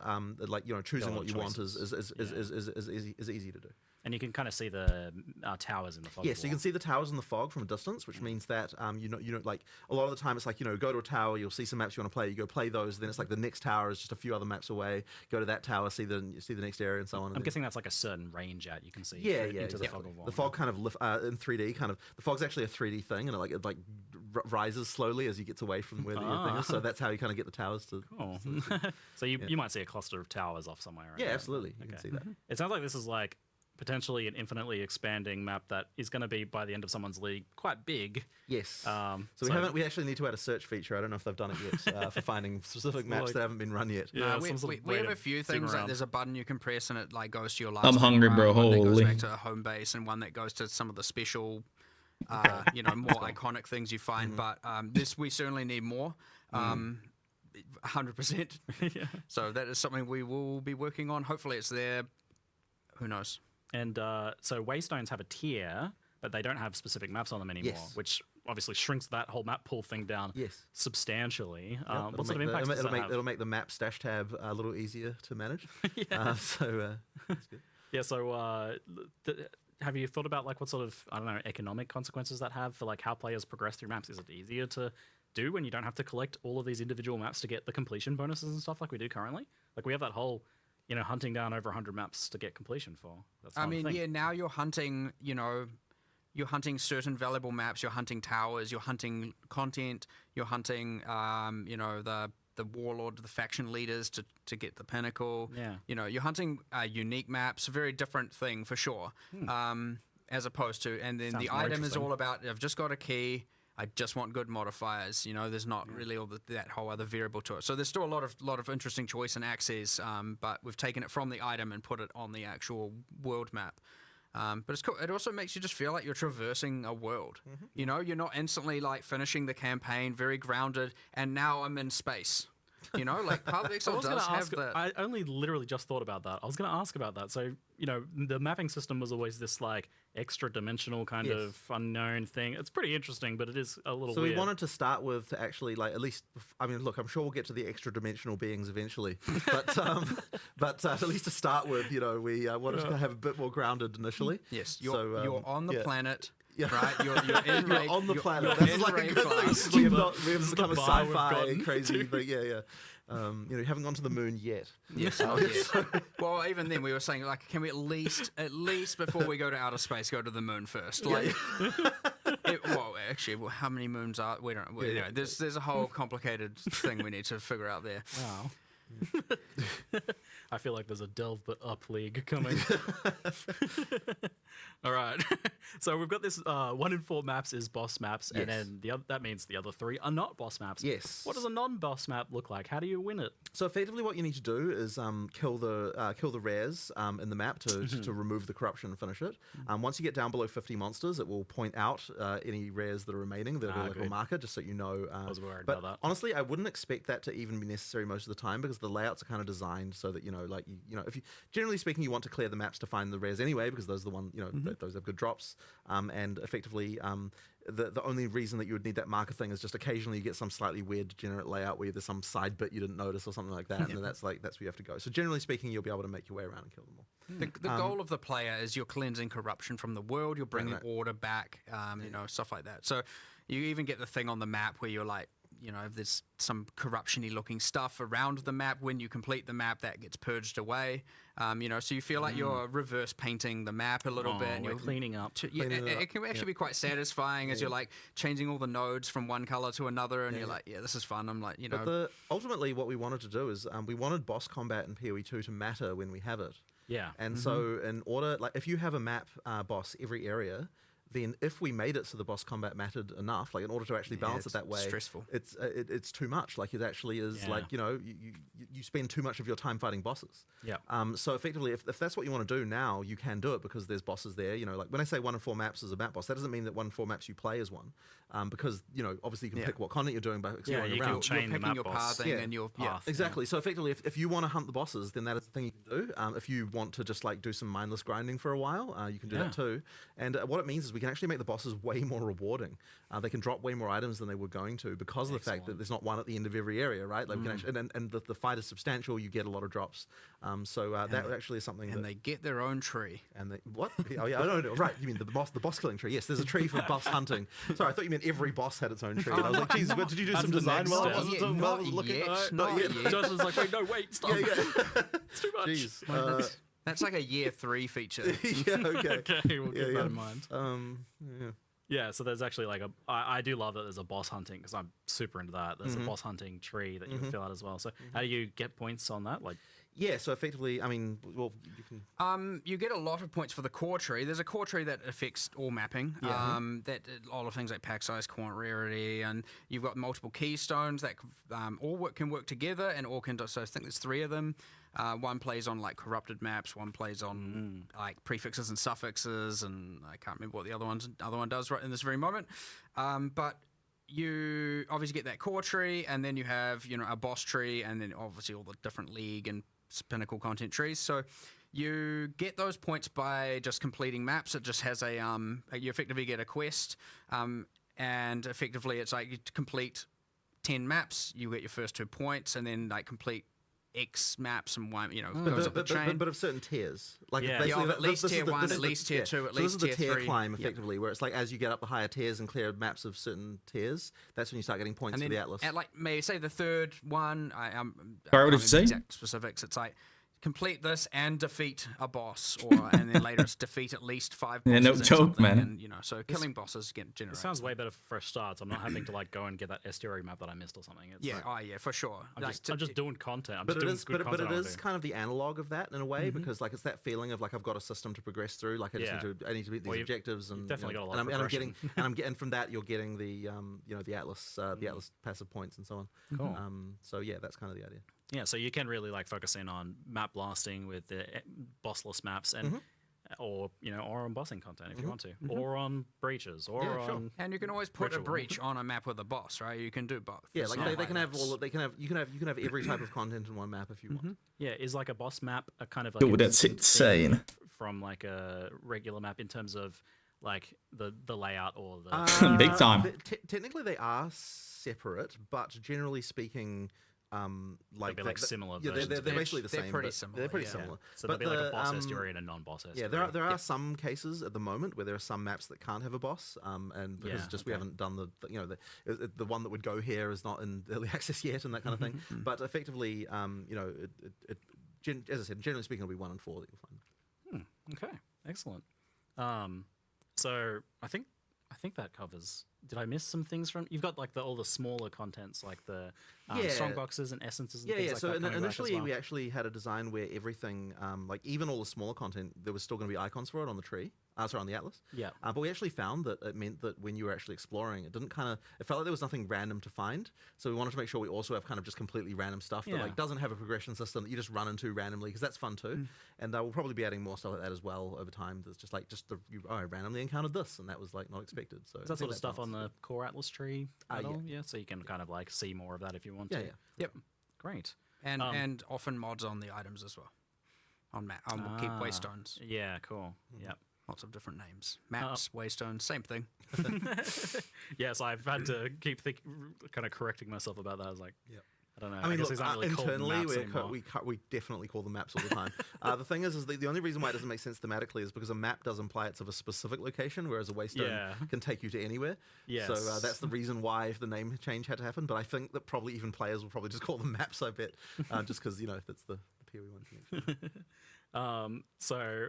like, you know, choosing what you want choices. is easy to do. And you can kind of see the towers in the fog. Yeah, so you can see the towers in the fog from a distance, which means that you know, like a lot of the time it's like, you know, go to a tower, you'll see some maps you want to play, you go play those, then it's like the next tower is just a few other maps away. Go to that tower, see the next area, and so on. I'm guessing that's like a certain range out you can see. Yeah, into the exactly. fog of war. The fog kind of in 3D, kind of the fog's actually a 3D thing, and it rises slowly as you get away from where the thing is. So that's how you kind of get the towers to. Cool. So you might see a cluster of towers off somewhere. Right? Yeah, absolutely. You can see that. It sounds like this is like potentially an infinitely expanding map that is going to be, by the end of someone's league, quite big. Yes. So we actually need to add a search feature. I don't know if they've done it yet for finding specific maps that haven't been run yet. Yeah, we have a few things. Like there's a button you can press and it like goes to your last. I'm hungry, bro. One that goes Holy. back to a home base, and one that goes to some of the special more iconic things you find. But this we certainly need more. 100%. So that is something we will be working on. Hopefully it's there. Who knows? And so Waystones have a tier, but they don't have specific maps on them anymore, which obviously shrinks that whole map pool thing down substantially. What sort of impact does that have? It'll make the map stash tab a little easier to manage. That's good. Yeah, so have you thought about like what sort of, I don't know, economic consequences that have for like how players progress through maps? Is it easier to do when you don't have to collect all of these individual maps to get the completion bonuses and stuff like we do currently? Like we have that whole, hunting down over 100 maps to get completion for. That's not a thing. Now you're hunting, you're hunting certain valuable maps, you're hunting towers, you're hunting content, you're hunting, the warlord, the faction leaders to get the pinnacle. Yeah. You're hunting unique maps, a very different thing for sure. As opposed to, and then Sounds the more item is interesting. all about, I've just got a key, I just want good modifiers. There's not really all that whole other variable to it. So there's still a lot of interesting choice and access, but we've taken it from the item and put it on the actual world map. But it's cool. It also makes you just feel like you're traversing a world. You're not instantly like finishing the campaign, very grounded, and now I'm in space. Like Path of Exile does have that. I only literally just thought about that. I was going to ask about that. So, the mapping system was always this like extra dimensional kind of unknown thing. It's pretty interesting, but it is a little So weird. we wanted to start with to actually like at least, I mean, look, I'm sure we'll get to the extra dimensional beings eventually, but at least to start with, we wanted to have a bit more grounded initially. Yes, you're on the planet. Yeah. Right, you're in You're on the planet. You're This is in like a raid good class. thing. We haven't become a bar we've sci-fi gotten crazy, to. but you haven't gone to the moon yet. Yes, not yet. Well, even then we were saying like, can we at least before we go to outer space, go to the moon first? Like, actually, how many moons are we don't? Anyway, there's a whole complicated thing we need to figure out there. Wow. I feel like there's a delve but up league coming. All right. So we've got this 1 in 4 maps is boss maps, and then that means the other 3 are not boss maps. Yes. What does a non-boss map look like? How do you win it? So effectively, what you need to do is kill the rares in the map to remove the corruption and finish it. Once you get down below 50 monsters, it will point out any rares that are remaining. There'll be like a marker just so you know. I was worried but about that. honestly, I wouldn't expect that to even be necessary most of the time because the layouts are kind of designed so that if you generally speaking you want to clear the maps to find the rares anyway because those are the one those have good drops and effectively the only reason that you would need that marker thing is just occasionally you get some slightly weird degenerate layout where there's some side bit you didn't notice or something like that, and then that's where you have to go. So generally speaking, you'll be able to make your way around and kill them all. The goal of the player is you're cleansing corruption from the world, you're bringing order back, stuff like that. So you even get the thing on the map where you're like, if there's some corruption-y looking stuff around the map, when you complete the map, that gets purged away. So you feel like you're reverse painting the map a little bit. And you're you're cleaning up. It can actually be quite satisfying as you're like changing all the nodes from one color to another, and you're like, this is fun. I'm like, But ultimately, what we wanted to do is we wanted boss combat in PoE 2 to matter when we have it. Yeah. And so in order, like if you have a map boss every area, then if we made it so the boss combat mattered enough, like in order to actually balance it that way, stressful. It's too much. Like it actually is like, you spend too much of your time fighting bosses. Yeah. So effectively, if that's what you want to do now, you can do it because there's bosses there. Like when I say 1 in 4 maps is a map boss, that doesn't mean that 1 in 4 maps you play is one. Because, obviously you can pick what content you're doing by exploring you around. can chain You're the map picking your boss. pathing and your path. Exactly. So effectively, if you want to hunt the bosses, then that is the thing you can do. If you want to just like do some mindless grinding for a while, you can do that too. And what it means is we can actually make the bosses way more rewarding. They can drop way more items than they were going to because of the fact that there's not one at the end of every area, right? Like we can actually, and the fight is substantial. You get a lot of drops. That actually is something. And they get their own tree. And they what? Oh yeah, I don't know. Right, you mean the boss killing tree? Yes, there's a tree for boss hunting. Sorry, I thought you meant every boss had its own tree. And I was like, geez, did you do some design? Well, I wasn't looking. Not yet. Josh was like, wait, stop. It's too much. Jeez. That's like a year 3 feature. Yeah, okay. Okay, we'll keep that in mind. Yeah. Yeah, so there's actually like I do love that there's a boss hunting because I'm super into that. There's a boss hunting tree that you can fill out as well. So how do you get points on that? Like, Yeah, so effectively, I mean, well, you can. You get a lot of points for the core tree. There's a core tree that affects all mapping. Yeah. That all of things like pack size, quant rarity, and you've got multiple keystones that all can work together, and all can. So I think there's 3 of them. One plays on like corrupted maps. One plays on like prefixes and suffixes, and I can't remember what the other one does right in this very moment. But you obviously get that core tree, and then you have a boss tree, and then obviously all the different league and pinnacle content trees. So you get those points by just completing maps. It just has you effectively get a quest, and effectively it's like you complete 10 maps, you get your first 2 points, and then like complete X maps and one, goes up the chain. But of certain tiers, like of at least tier 1, at least tier 2, at least tier 3. So this is the tier 3. climb, effectively, where it's like as you get up the higher tiers and clear maps of certain tiers, that's when you start getting points And for then the Atlas. at like maybe say the third one, Sorry, what can't did you remember say? exact specifics. It's like complete this and defeat a boss, and then later it's defeat at least 5 bosses. Yeah, no and joke, something, man. And, so killing bosses get generated. It sounds way better for fresh starts. I'm not having to like go and get that estuary map that I missed or something. It's Yeah, like, yeah, for sure. I'm Like, just doing content. I'm But just it doing is, good but content. it I is wanna do. kind of the analog of that in a way, because like it's that feeling of like I've got a system to progress through. Like I need to meet these objectives, and definitely got a lot and of I'm getting progression. and from that you're getting the the Atlas passive points and so on. Cool. So yeah, that's kind of the idea. Yeah, so you can really like focus in on map blasting with the bossless maps and or on bossing content if you want to, or on breaches, or on And you can always put ritual. a breach on a map with a boss, right? You can do both. Yeah, It's like not they can have it's- all. You can have every type of content in one map if you want. Yeah, is like a boss map a kind of like Dude, a that's distinct insane. thing from like a regular map in terms of like the layout or the Big time. Technically, they are separate, but generally speaking, like They'll be like similar Yeah, versions they're of each. basically the They're same. pretty but similar, They're pretty yeah. similar. So but there'll be like a boss estuary and a non-boss estuary. Yeah, there are some cases at the moment where there are some maps that can't have a boss, and because we haven't done the one that would go here is not in early access yet, and that kind of thing. But effectively, as I said, generally speaking, it'll be 1 and 4 that you'll find. Okay, excellent. So I think that covers. Did I miss some things from? You've got like all the smaller contents, like the song boxes and essences. And Yeah, things yeah. like So that coming back as initially, well. we actually had a design where everything, like even all the smaller content, there was still going to be icons for it on the tree. Sorry, on the Atlas. Yeah. But we actually found that it meant that when you were actually exploring, it felt like there was nothing random to find. So we wanted to make sure we also have kind of just completely random stuff that like doesn't have a progression system that you just run into randomly, because that's fun too. And we'll probably be adding more stuff like that as well over time. That's just like I randomly encountered this, and that was like not expected. So Is that sort of stuff on the core Atlas tree at all? Yeah, so you can kind of like see more of that if you want to. Yeah. Yep. Great. And often mods on the items as well. On keep waystones. Yeah, cool. Yep. Lots of different names. Maps, waystones, same thing. Yes, I've had to keep kind of correcting myself about that. I was like, I don't know. I mean, guess look, these aren't really called internally, maps anymore. we definitely call them maps all the time. The thing is the only reason why it doesn't make sense thematically is because a map does imply it's of a specific location, whereas a waystone can take you to anywhere. Yes. So that's the reason why the name change had to happen. But I think that probably even players will probably just call them maps, I bet, just because, that's the PoE one. So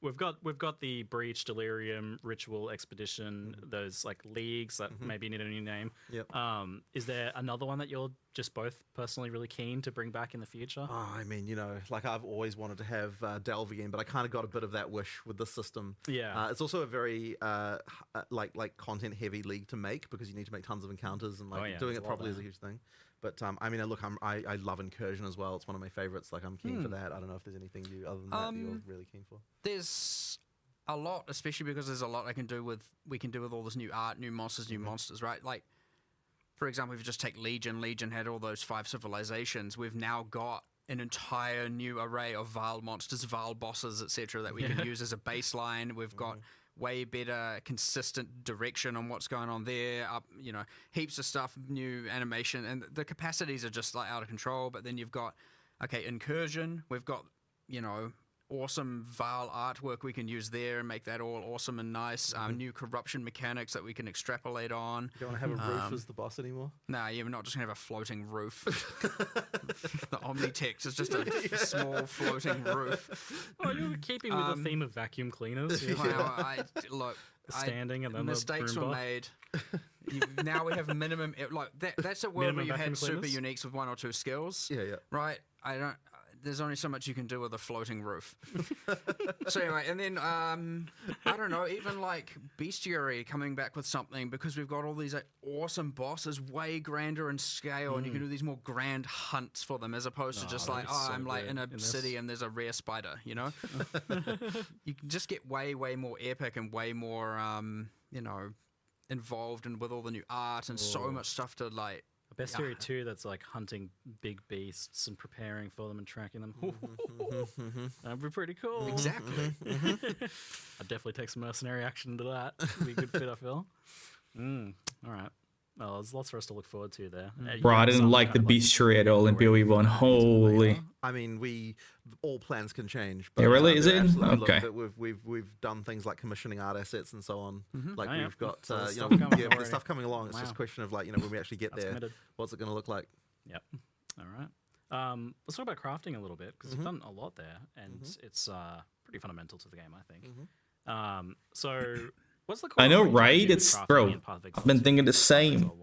we've got the Breach, Delirium, Ritual, Expedition, those like leagues that maybe need a new name. Yep. Is there another one that you're just both personally really keen to bring back in the future? Oh, I mean, like I've always wanted to have Delve again, but I kind of got a bit of that wish with this system. Yeah. It's also a very like content heavy league to make, because you need to make tons of encounters, and doing it properly is a huge thing. But I mean, look, I love Incursion as well. It's one of my favorites. Like, I'm keen for that. I don't know if there's anything other than that you're really keen for. There's a lot, especially because there's a lot we can do with all this new art, new monsters, right? Like, for example, if you just take Legion, Legion had all those 5 civilizations. We've now got an entire new array of Vile monsters, Vile bosses, etc., that we can use as a baseline. We've got way better consistent direction on what's going on there, heaps of stuff, new animation, and the capacities are just like out of control. But then you've got Incursion, we've got awesome Vile artwork we can use there and make that all awesome and nice. New corruption mechanics that we can extrapolate on. You don't want to have a roof as the boss anymore? No, you're not just going to have a floating roof. The Omnitex is just a small floating roof. Oh, you're keeping with the theme of vacuum cleaners. Look, standing and then mistakes the were Roomba. made. Now we have minimum. That's a world Minimum where you vacuum had super cleaners? uniques with 1 or 2 skills. Yeah. Right. there's only so much you can do with a floating roof. So anyway, and then I don't know, even like bestiary coming back with something, because we've got all these like, awesome bosses, way grander in scale, and you can do these more grand hunts for them as opposed to just like, oh, I'm like in a city and there's a rare spider, you know. You can just get way more epic and way more you know, involved and with all the new art and so much stuff to like. A bestiary 2 that's like hunting big beasts and preparing for them and tracking them. That'd be pretty cool. Exactly. I'd definitely take some mercenary action into that. Be a good fit, I feel. All right. Well, there's lots for us to look forward to there. Bro, I didn't like the bestiary at all in PoE 1. Holy. I mean, all plans can change. Yeah, really? Is it? Absolutely. Okay. Look, we've done things like commissioning art assets and so on. Like we've got there's there's stuff coming along. It's just a question of like, when we actually get there, committed. what's it going to look like? Yep. All right. Let's talk about crafting a little bit, because you've done a lot there, and it's pretty fundamental to the game, I think. So, what's the? I know, correlation right? between It's crafting bro. and Path of I've been Exile thinking the 2 same. Exile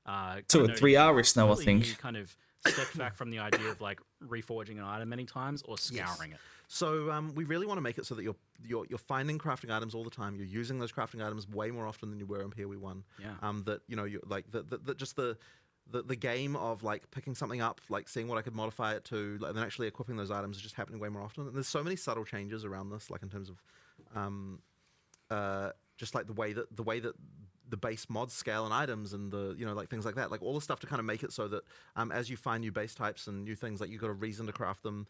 1? 2 or know 3 hours now, I really think. You kind of stepped back from the idea of like reforging an item many times or scouring it. So we really want to make it so that you're finding crafting items all the time. You're using those crafting items way more often than you were in PoE 1. Yeah. That you like the game of like picking something up, like seeing what I could modify it to, like, and then actually equipping those items is just happening way more often. And there's so many subtle changes around this, like in terms of just like the way that the base mods scale and items and the like things like that, like all the stuff to kind of make it so that as you find new base types and new things, like you've got a reason to craft them.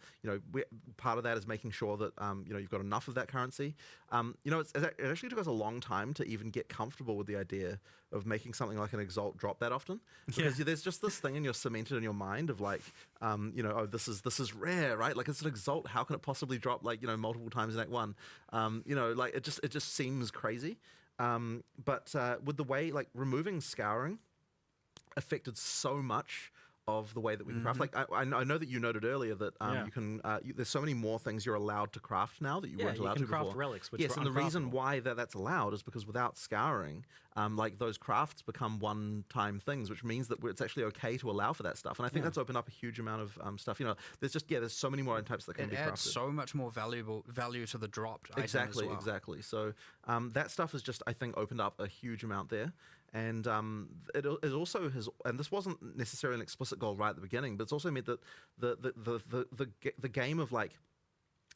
Part of that is making sure that you've got enough of that currency. It actually took us a long time to even get comfortable with the idea of making something like an Exalt drop that often, because there's just this thing you're cemented in your mind of like oh, this is rare, right? Like it's an Exalt, how can it possibly drop like multiple times in Act 1? Like it just seems crazy. But with the way, like, removing scouring affected so much of the way that we can craft. Like, I know that you noted earlier that you can. There's so many more things you're allowed to craft now that you weren't allowed to craft before. relics, which yes, were and the reason uncraftable. why that's allowed is because without scouring, like those crafts become one-time things, which means that it's actually okay to allow for that stuff. And I think that's opened up a huge amount of stuff. There's so many more item types that can be crafted. It adds so much more value to the dropped item Exactly, as well. exactly. So that stuff has just, I think, opened up a huge amount there. And it also has, and this wasn't necessarily an explicit goal right at the beginning, but it's also meant that the game of like,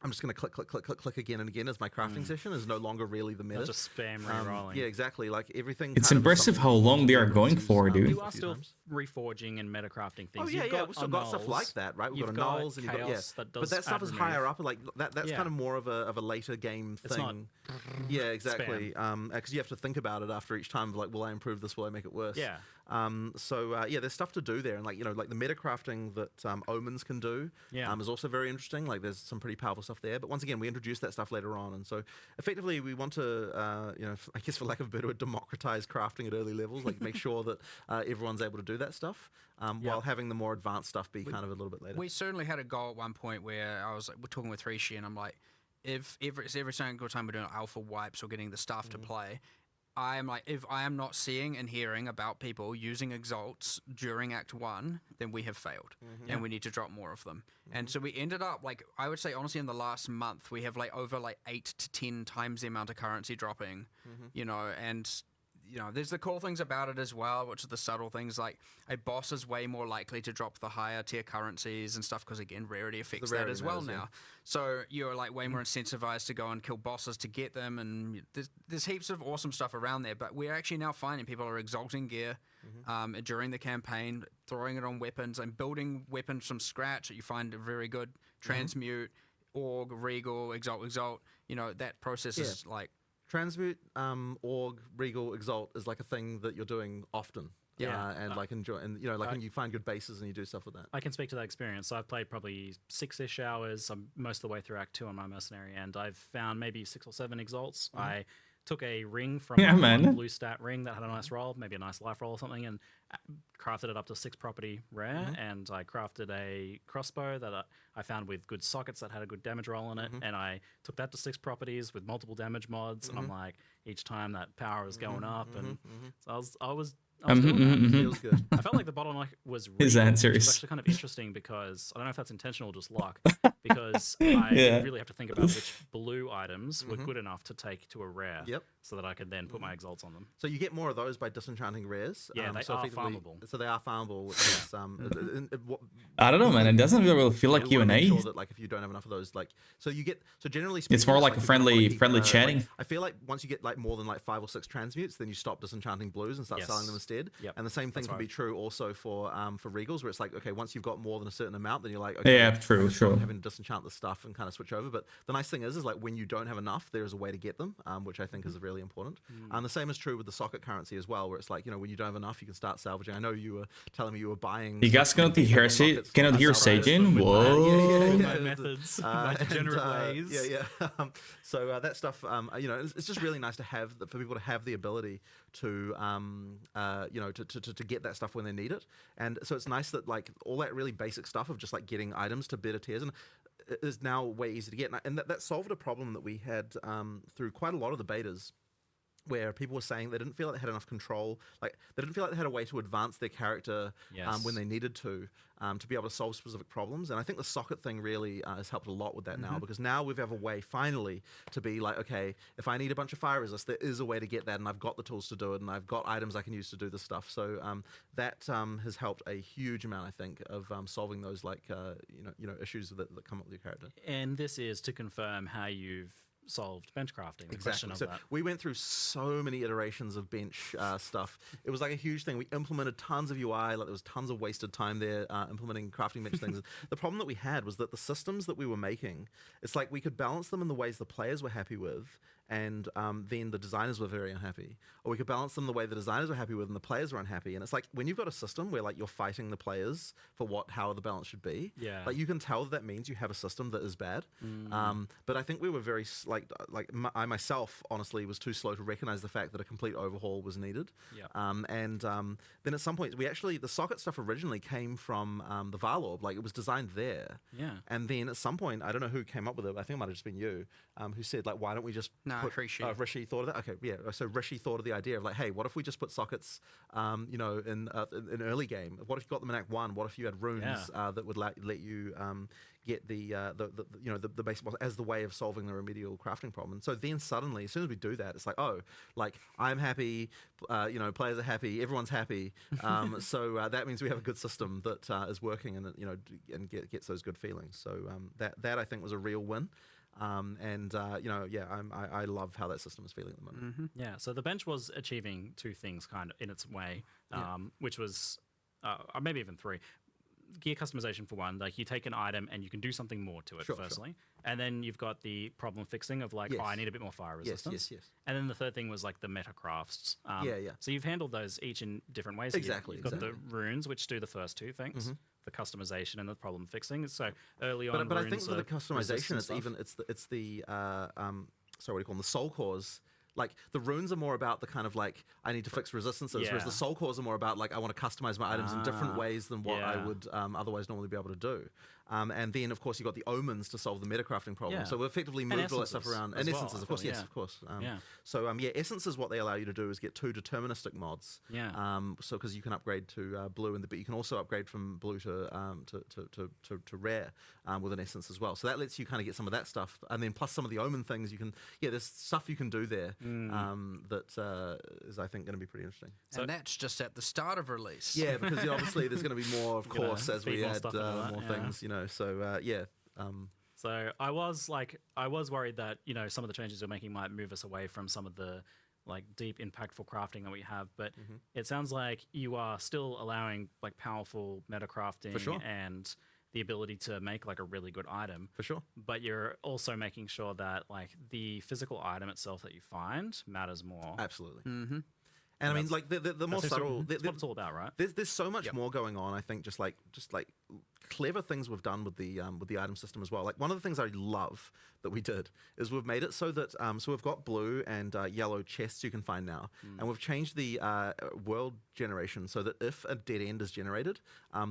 I'm just going to click again and again as my crafting session is no longer really the meta. Just spam re-rolling. Yeah, exactly. Like everything. It's kind of is impressive how long they are going for, dude. You are still reforging and meta crafting things. Oh yeah, we've still got stuff like that, right? We've got nulls and you've got but that stuff is higher up. Like that's kind of more of a later game It's thing. Yeah, exactly. Because you have to think about it after each time. Like, will I improve this? Will I make it worse? Yeah. There's stuff to do there, and like like the meta crafting that omens can do is also very interesting. Like there's some pretty powerful stuff there. But once again, we introduce that stuff later on, and so effectively we want to I guess for lack of a better word, democratize crafting at early levels. Like make sure that everyone's able to do that stuff, while having the more advanced stuff be kind of a little bit later. We certainly had a goal at one point where I was like, we're talking with Rishi, and I'm like, if every single time we're doing alpha wipes or getting the staff to play, I'm like, if I am not seeing and hearing about people using Exalts during Act 1, then we have failed, and we need to drop more of them. And so we ended up, like, I would say, honestly, in the last month, we have, like, over, like, 8 to 10 times the amount of currency dropping, and... there's the cool things about it as well, which are the subtle things, like a boss is way more likely to drop the higher tier currencies and stuff because, again, rarity affects that as well now. So you're like way more incentivized to go and kill bosses to get them, and there's heaps of awesome stuff around there. But we're actually now finding people are exalting gear during the campaign, throwing it on weapons and building weapons from scratch that you find are very good. Transmute, Org, Regal, Exalt. That process is like... Transmute, Org, Regal, Exalt is like a thing that you're doing often. And like enjoy, and when you find good bases and you do stuff with that. I can speak to that experience. So I've played probably 6-ish hours. I'm most of the way through Act 2 on my mercenary, and I've found maybe 6 or 7 Exalts. I took a ring from a blue stat ring that had a nice roll, maybe a nice life roll or something, and crafted it up to 6 property rare. And I crafted a crossbow that I found with good sockets that had a good damage roll in it, and I took that to 6 properties with multiple damage mods. And I'm like, each time that power was going up, and so I was I was doing that. Feels good. I felt like the bottleneck was real, His answer which was is- actually kind of interesting because I don't know if that's intentional or just luck, because I Yeah. really have to think about which blue items were good enough to take to a rare, Yep. so that I could then put my exalts on them. So you get more of those by disenchanting rares. Yeah, they so are effectively- farmable. So they are farmable, which is I don't know, man. It doesn't really feel like you wanna make Q&A. sure that, like, if you don't have enough of those, like, so you get, so generally speaking, It's more like a if you're gonna wanna friendly- keep, friendly like, chatting. I feel like once you get like more than like 5 or 6 transmutes, then you stop disenchanting blues and start Yes. selling them instead. Yep. And the same thing That's can be right. true also for regals, where it's like, okay, once you've got more than a certain amount, then you're like, okay, Yeah, true, I'm just not true. having to disenchant the stuff and kind of switch over. But the nice thing is like when you don't have enough, there is a way to get them, which I think Mm-hmm. is really important. And the same is true with the socket currency as well, where it's like, you know, when you don't have enough, you can start salvaging. I know you were telling me you were buying. You guys stuff from cannot hear sockets, cannot hear Seijin? Whoa. My methods, my degenerate ways. Yeah. So that stuff, you know, it's just really nice to have for people to have the ability to, you know, to get that stuff when they need it. And so it's nice that like all that really basic stuff of just like getting items to better tiers and is now way easier to get. And that solved a problem that we had through quite a lot of the betas, where people were saying they didn't feel like they had enough control, like they didn't feel like they had a way to advance their character when they needed to be able to solve specific problems. And I think the socket thing really has helped a lot with that now, because now we have a way finally to be like, okay, if I need a bunch of fire resist, there is a way to get that, and I've got the tools to do it, and I've got items I can use to do this stuff. So that has helped a huge amount, I think, of solving those like you know issues that come up with your character. And this is to confirm how you've solved bench crafting. The question Exactly. of So that. we went through so many iterations of bench stuff. It was like a huge thing. We implemented tons of UI. Like there was tons of wasted time there implementing crafting bench things. The problem that we had was that the systems that we were making, it's like we could balance them in the ways the players were happy with, and then the designers were very unhappy. Or we could balance them the way the designers were happy with and the players were unhappy. And it's like when you've got a system where like you're fighting the players for how the balance should be, like you can tell that means you have a system that is bad. But I think we were very I myself honestly was too slow to recognize the fact that a complete overhaul was needed. And then at some point the socket stuff originally came from the Varlorb, like it was designed there. And then at some point, I don't know who came up with it, I think it might have just been you, who said like, why don't we just Rishi. Rishi thought of that. Okay, yeah. So Rishi thought of the idea of like, hey, what if we just put sockets, you know, in early game? What if you got them in Act 1? What if you had runes that would let you get the you know the basic boss as the way of solving the remedial crafting problem? And so then suddenly, as soon as we do that, it's like, oh, like I'm happy, you know, players are happy, everyone's happy. So that means we have a good system that is working and you know and gets those good feelings. So that I think was a real win. You know, yeah, I love how that system is feeling at the moment. Yeah, so the bench was achieving two things kind of in its way, which was maybe even three. Gear customization for one, like you take an item and you can do something more to it, firstly. And then you've got the problem fixing of like, oh, I need a bit more fire resistance. Yes. And then the third thing was like the meta crafts. Yeah. So you've handled those each in different ways. Exactly. You've got the runes, which do the first two things. The customization and the problem fixing. So early on, but I think runes for the are customization, it's stuff. even it's the sorry, what do you call them? The soul cores. Like the runes are more about the kind of like I need to fix resistances, whereas the soul cores are more about like I want to customize my items in different ways than what I would otherwise normally be able to do. And then of course you've got the omens to solve the metacrafting problem. So we effectively moved all that stuff around. And well, essences, of course, yes, of course. So essences, what they allow you to do is get 2 deterministic mods. So because you can upgrade to blue, but you can also upgrade from blue to rare with an essence as well. So that lets you kind of get some of that stuff, and then plus some of the omen things you can. Yeah, there's stuff you can do there that is I think going to be pretty interesting. And that's just at the start of release. Yeah, because obviously there's going to be more, of course, as we add more that, things. You know, so So I was worried that, you know, some of the changes we're making might move us away from some of the like deep impactful crafting that we have, but it sounds like you are still allowing like powerful meta crafting and the ability to make like a really good item. For sure. But you're also making sure that like the physical item itself that you find matters more. Absolutely. And I mean, like the more subtle, that's what it's all about, right? There's so much more going on. I think just like clever things we've done with the item system as well. Like one of the things I love that we did is we've made it so that so we've got blue and yellow chests you can find now, and we've changed the world generation so that if a dead end is generated,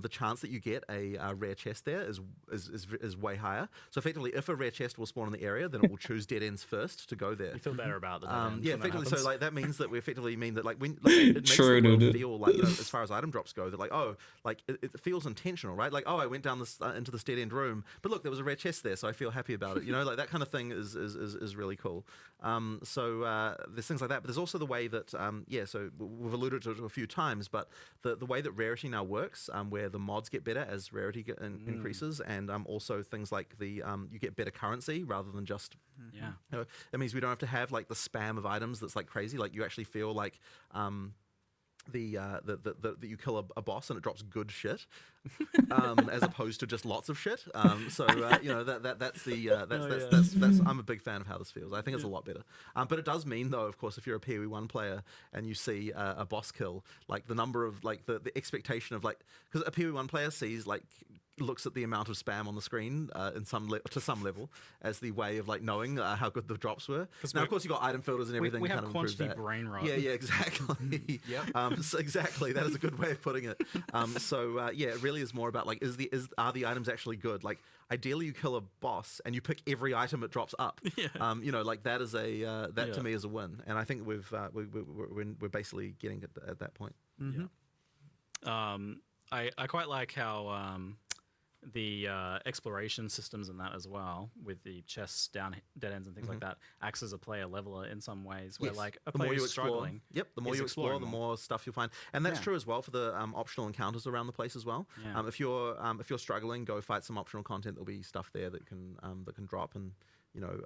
the chance that you get a rare chest there is way higher. So effectively, if a rare chest will spawn in the area, then it will choose dead ends first to go there. You feel better about the dead ends yeah, when that effectively. So happens. like that means that we effectively mean that like when like, it makes True, the world dude. feel like, you know, as far as item drops go, that like, oh, like it feels intentional, right? Like, oh, I went down this into this dead end room, but look, there was a rare chest there, so I feel happy about it. You know, like that kind of thing is really cool. So there's things like that, but there's also the way that yeah. So we've alluded to it a few times, but the way that rarity now works, where the mods get better as rarity increases, and also things like the you get better currency rather than just Yeah. You know, it means we don't have to have like the spam of items that's like crazy. Like you actually feel like that you kill a boss and it drops good shit, as opposed to just lots of shit. So you know that's I'm a big fan of how this feels. I think it's a lot better. But it does mean though, of course, if you're a PoE 1 player and you see a boss kill, like the number of like the expectation of like, because a PoE 1 player sees like looks at the amount of spam on the screen to some level as the way of like knowing how good the drops were. Now, of course, you got item filters and everything. We to have kind of improve quantity that. brain rot. Yeah, exactly. Yep. So exactly, that is a good way of putting it. So yeah, it really is more about like, are the items actually good? Like, ideally, you kill a boss and you pick every item it drops up. Yeah. You know, like that is that to me is a win, and I think we're basically getting it at that point. Mm-hmm. I quite like how the exploration systems and that as well, with the chests down dead ends and things like that, acts as a player leveler in some ways. Where Yes. like a the more player you is explore, struggling, the more is you explore, the exploring more stuff you'll find, and that's Yeah. true as well for the optional encounters around the place as well. Yeah. If you're struggling, go fight some optional content. There'll be stuff there that can drop, and you know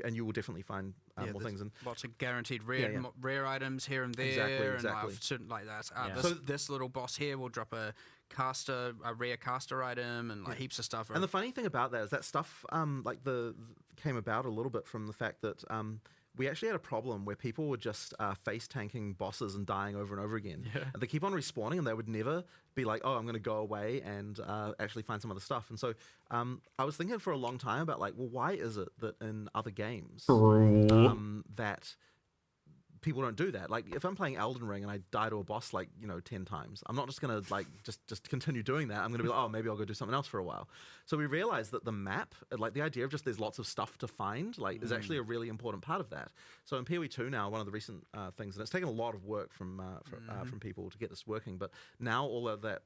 and you will definitely find more things. And lots of guaranteed rare rare items here and there, Exactly. and like, certain like that. Yeah. This little boss here will drop a rare caster item, and like heaps of stuff. And the funny thing about that is that stuff like came about a little bit from the fact that we actually had a problem where people were just face tanking bosses and dying over and over again. Yeah. And they keep on respawning, and they would never be like, oh, I'm going to go away and actually find some other stuff. And so I was thinking for a long time about like, well, why is it that in other games that people don't do that? Like, if I'm playing Elden Ring and I die to a boss like 10 times, I'm not just gonna like just continue doing that. I'm gonna be like, oh, maybe I'll go do something else for a while. So we realized that the map, like the idea of just there's lots of stuff to find, like is actually a really important part of that. So in PoE 2 now, one of the recent things, and it's taken a lot of work from people to get this working, but now all of that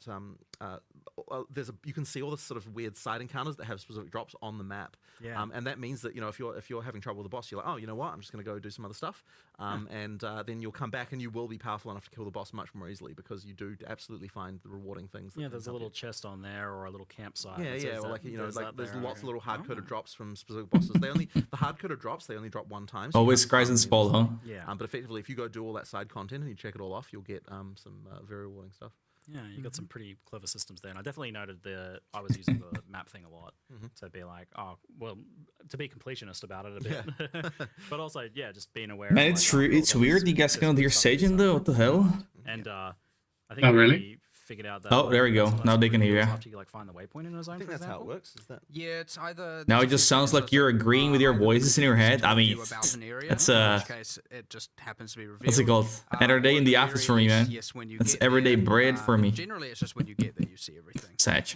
you can see all this sort of weird side encounters that have specific drops on the map. Yeah. And that means that if you're having trouble with the boss, you're like, oh, you know what, I'm just gonna go do some other stuff. And then you'll come back and you will be powerful enough to kill the boss much more easily, because you do absolutely find the rewarding things. Yeah, there's a little chest on there or a little campsite. Yeah, that yeah, says or that like there's there. lots of little hard-coded drops from specific bosses. The hard-coded drops they only drop one time. So Always cries and spoil, huh? Yeah. But effectively, if you go do all that side content and you check it all off, you'll get some very rewarding stuff. Yeah, you got some pretty clever systems there, and I definitely noted I was using the map thing a lot to be like, oh, well, to be completionist about it a bit, but also, yeah, just being aware. Man, of, it's like, true. It's weird. You guys can't hear Saging though. What the hell? And I think Oh, we really? figured out that. Oh, there we go. Now they can hear you. After you like find the waypoint in a zone, I think for that's how it example. works. Is that? Yeah, it's either. Now it just sounds like you're agreeing with your voices in your head. I mean, about an area, that's in which case it just happens to be revealed. what's it called? Another day in the office for me, man. Yes, when you That's get everyday there. bread for me. Generally, it's just when you get there you see everything. Sag.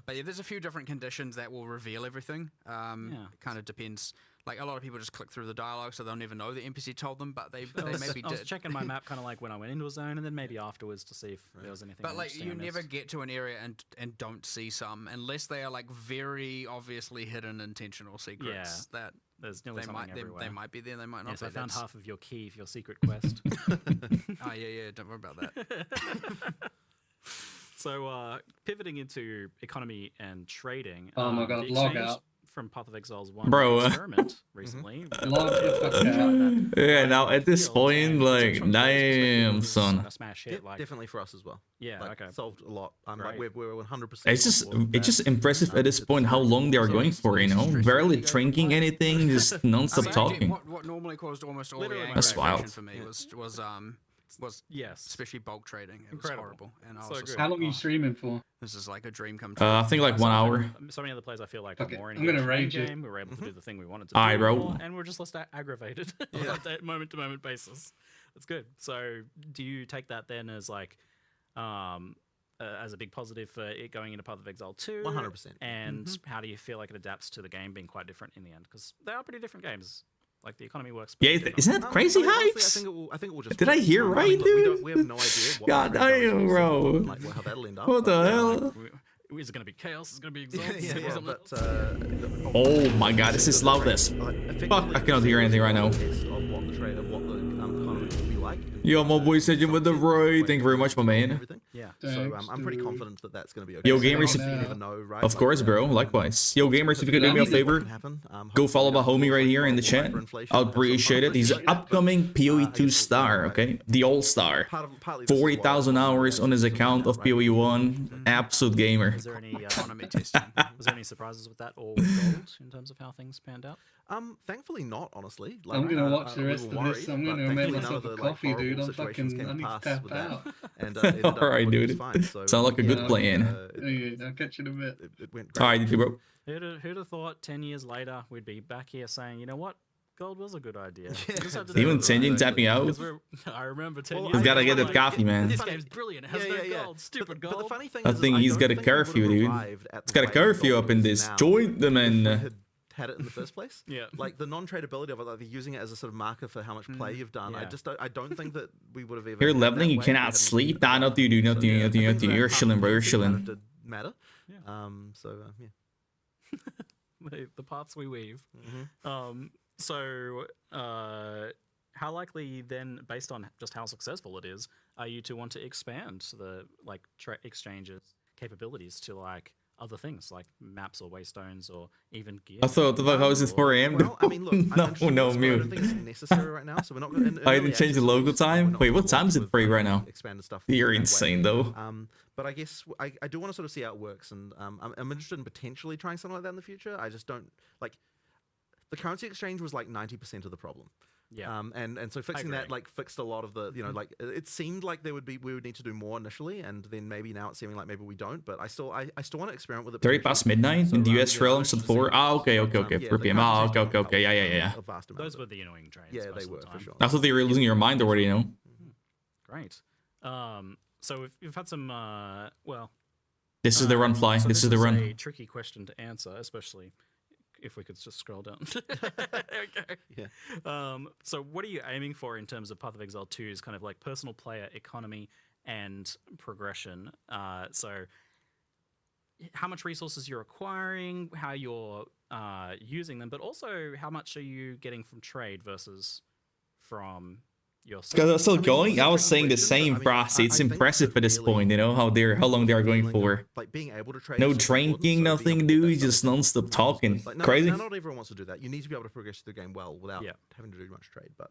But yeah, there's a few different conditions that will reveal everything. It kind of depends. Like, a lot of people just click through the dialogue, so they'll never know the NPC told them, but they maybe I was did. checking my map kind of like when I went into a zone, and then maybe afterwards to see if there was anything. But like, you interesting I never missed. get to an area and don't see some, unless they are like very obviously hidden intentional secrets. Yeah, that there's nearly they something might everywhere. they might be there, they might not. Yes, be. I found That's- half of your key for your secret quest. Oh yeah, don't worry about that. So pivoting into economy and trading. Oh my God, the log exchange out. From Path of Exile's one Bro, experiment recently. Yeah, now at this point, like, damn, son. Smash hit, like, Definitely for us as well. Yeah, like, okay. solved a lot. Great. Like we're 100%. It's just impressive at this point how long they are going for, you know? Barely drinking anything, just non-stop talking. What normally caused almost all the anger That's wild. for me was was Yes. especially bulk trading. It was Incredible. horrible, and I So was just good. How like, long are you "Oh, streaming for? this is like a dream come true." I think like 1 hour. So many other players I feel like Okay, are more I'm engaged gonna in rage it. game. We were able to do the thing we wanted to Aye, do, bro. more, and we're just less aggravated on a moment-to-moment basis. That's good. So, do you take that then as like, as a big positive for it going into Path of Exile 2? 100%. And how do you feel like it adapts to the game being quite different in the end? Because they are pretty different games. Like the economy works. Yeah, isn't that crazy hypes? I think it will just. Did I hear work. right, mean, look, dude? we have no idea. What God the trade damn, goes bro. and, like, how that'll end up. What the but, hell? Is it going to be chaos? Is it going to be exalted? Yeah, but Oh my god, this is loud as fuck. I cannot hear anything right now. Of what the trade, of what the economy will be like. Yo, my boy said you with the right. Thank you very much, my man. Yeah, so I'm pretty confident that that's going to be okay. Yo, So, gamers, you never know, right? of course, bro. Likewise. Yo, gamers, if you could do me a favor, go follow my homie right here in the chat. I'll appreciate it. He's an upcoming PoE 2 star, okay? The All-Star. 40,000 hours on his account of PoE 1. Absolute gamer. Was there any economy testing? Was there any surprises with that or with gold in terms of how things panned out? Thankfully not, honestly. Like, I'm gonna watch the we rest were of this. worried, I'm but gonna make thankfully none myself of a the, like, coffee, dude. horrible I'm situations fucking. came I need to past tap with that. out. And Alright, everything was dude. fine, so, Sound like a good plan. I'll catch you in a bit. It went great. Alright, bro. Who'd have thought 10 years later we'd be back here saying, you know what? Gold was a good idea. Even Senjin tapping out. I remember 10 years He's gotta ago, get that like, coffee, man. This game's brilliant. It has no gold. Stupid gold. But the funny thing I is, think he's got a curfew, dude. He's got a curfew up in this. Join them and. Had it in the first place. Yeah. Like the non-tradability of it, like using it as a sort of marker for how much play you've done. Yeah. I don't think that we would have ever. You're had that leveling, you way if we cannot hadn't sleep. been Nah, not you, dude. Not you, not you, not you. You're chilling, bro. You're kind chilling. of did matter. Yeah. Yeah. The paths we weave. So, how likely then, based on just how successful it is, are you to want to expand the like exchanges capabilities to like other things like maps or waystones or even gear? I thought the fuck I was at 4 a.m. Well, I mean, look, No, I mute. don't think it's necessary right now, so we're not going to. I didn't change the logo time. Wait, what time is it for you right now? Expanded stuff. You're that way. insane, though. But I guess I do want to sort of see how it works, and I'm interested in potentially trying something like that in the future. I just don't like. The currency exchange was like 90% of the problem. Yeah. And so fixing that like fixed a lot of the, you know, like it seemed like we would need to do more initially, and then maybe now it's seeming like maybe we don't, but I still want to experiment with it. 30 past midnight in the US realms at 4. Ah, okay. 4 p.m. Ah, okay. Yeah. Those were the annoying trains. Yeah, most they of were the for time. sure. I thought you were losing your mind already, you know? Great. So we've had some, well... This is the run fly. So this is the a run. tricky question to answer, especially if we could just scroll down. Okay. Yeah. So what are you aiming for in terms of Path of Exile 2's kind of like personal player economy and progression? So how much resources you're acquiring, how you're using them, but also how much are you getting from trade versus from yourself? Because I'm still going. I was saying the same, Frosty. It's impressive at this point, you know, how long they're going for. Like being able to trade. No drinking, nothing, dude. Just non-stop talking. Like, Crazy. Not everyone wants to do that. You need to be able to progress through the game well without having to do much trade. But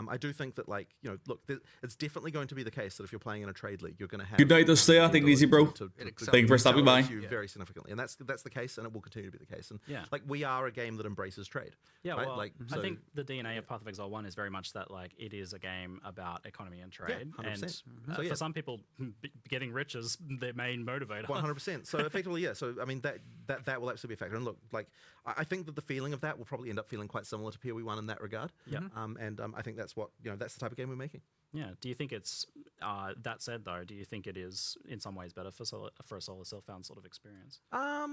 I do think that, like, you know, look, it's definitely going to be the case that if you're playing in a trade league, you're going to have. Good night, Osea. Take it easy, bro. Thank you for stopping by. Very significantly, and that's the case, and it will continue to be the case. And Yeah. like, we are a game that embraces trade. Yeah, right? well, like, I think the DNA of Path of Exile 1 is very much that, like, it is a game about economy and trade. 100%. And So, yeah. for some people, getting rich is their main motivator. 100%. So effectively, yeah. So I mean, that will absolutely be a factor. And look, like, I think that the feeling of that will probably end up feeling quite similar to PoE 1 in that regard. Yeah. I think that's what, you know, that's the type of game we're making. Yeah. Do you think it's, that said though, do you think it is in some ways better for a solo self-found sort of experience? I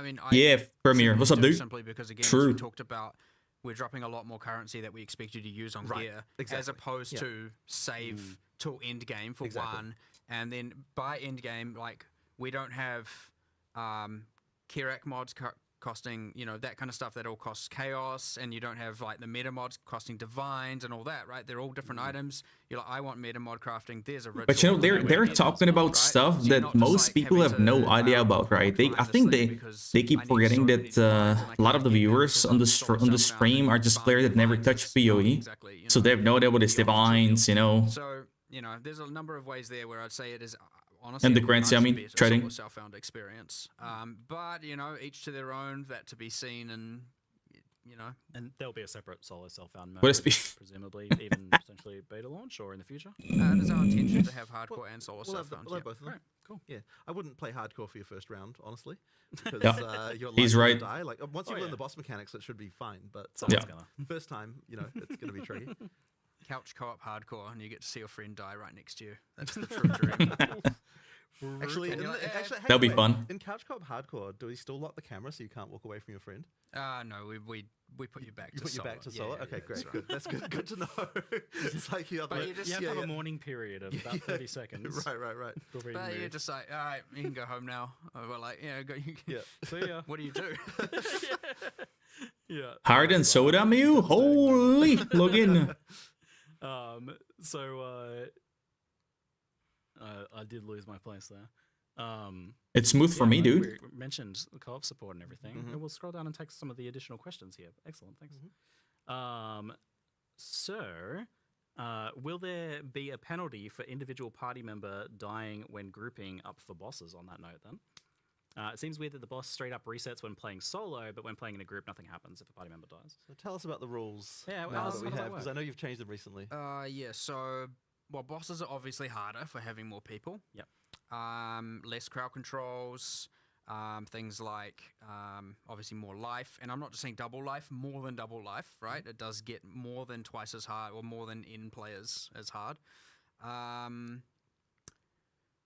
mean, Yeah, Premier. What's up, do dude? simply because again, as True. we talked about, we're dropping a lot more currency that we expect you to use on Right, gear, exactly. as opposed Yeah. to save till end game for Exactly. one, and then by end game, like we don't have Kirak mods costing, you know, that kind of stuff that all costs chaos, and you don't have like the meta mods costing divines and all that, right? They're all different items. You're like, I want meta mod crafting. There's a ritual. But you know, there's no way they're to get talking this, about right? stuff So you're that not just, most like, people having have no to, idea about, right? I climb think this they thing because keep I need forgetting so that many divines and I a lot of can't the get them viewers because on the I'm on the soul stream are just players that never touch PoE, Exactly, you so know, they have no idea what is divines, you know. So, you know, there's a number of ways there where I'd say it is honestly And the a currency, I much mean, better trading. sort of self-found experience. But, you know, each to their own, that to be seen, and you know. And there'll be a separate solo self-found mode, Would it be- presumably even potentially beta launch or in the future. It is our intention to have hardcore and solo We'll have, self-found. we'll have both of them. Right, cool. Yeah, I wouldn't play hardcore for your first round, honestly, because Yeah. you're He's likely right. to die. Like once you Oh, learn yeah. the boss mechanics, it should be fine. But Someone's Yeah. gonna. first time, it's going to be tricky. Couch co-op hardcore, and you get to see your friend die right next to you. That's the true dream. Actually, And you're like, hang That'll be on, fun. In couch co-op hardcore, do we still lock the camera so you can't walk away from your friend? No, we put you back You to put solo. you back to Yeah, solo. yeah, Okay, yeah, great, that's good. That's good. Good to know. It's like you have But to- you just- You have yeah, to have yeah. a mourning period of about 30 seconds. Right. before you But move. you're just like, all right, you can go home now. We're like, go. You can, Yeah. See ya. What do you do? Yeah. Hard and soda, Mew? Holy! Log in. I did lose my place there. It's smooth for me, like dude. We mentioned the co-op support and everything, and we'll scroll down and take some of the additional questions here. Excellent, thanks. Will there be a penalty for individual party member dying when grouping up for bosses? On that note, then. It seems weird that the boss straight up resets when playing solo, but when playing in a group, nothing happens if a party member dies. So tell us about the rules. Yeah, now how that we does that have, because I work? know you've changed them recently. So, well, bosses are obviously harder for having more people. Yep. Less crowd controls. Things like obviously more life, and I'm not just saying double life, more than double life, right? It does get more than twice as hard, or more than N players as hard.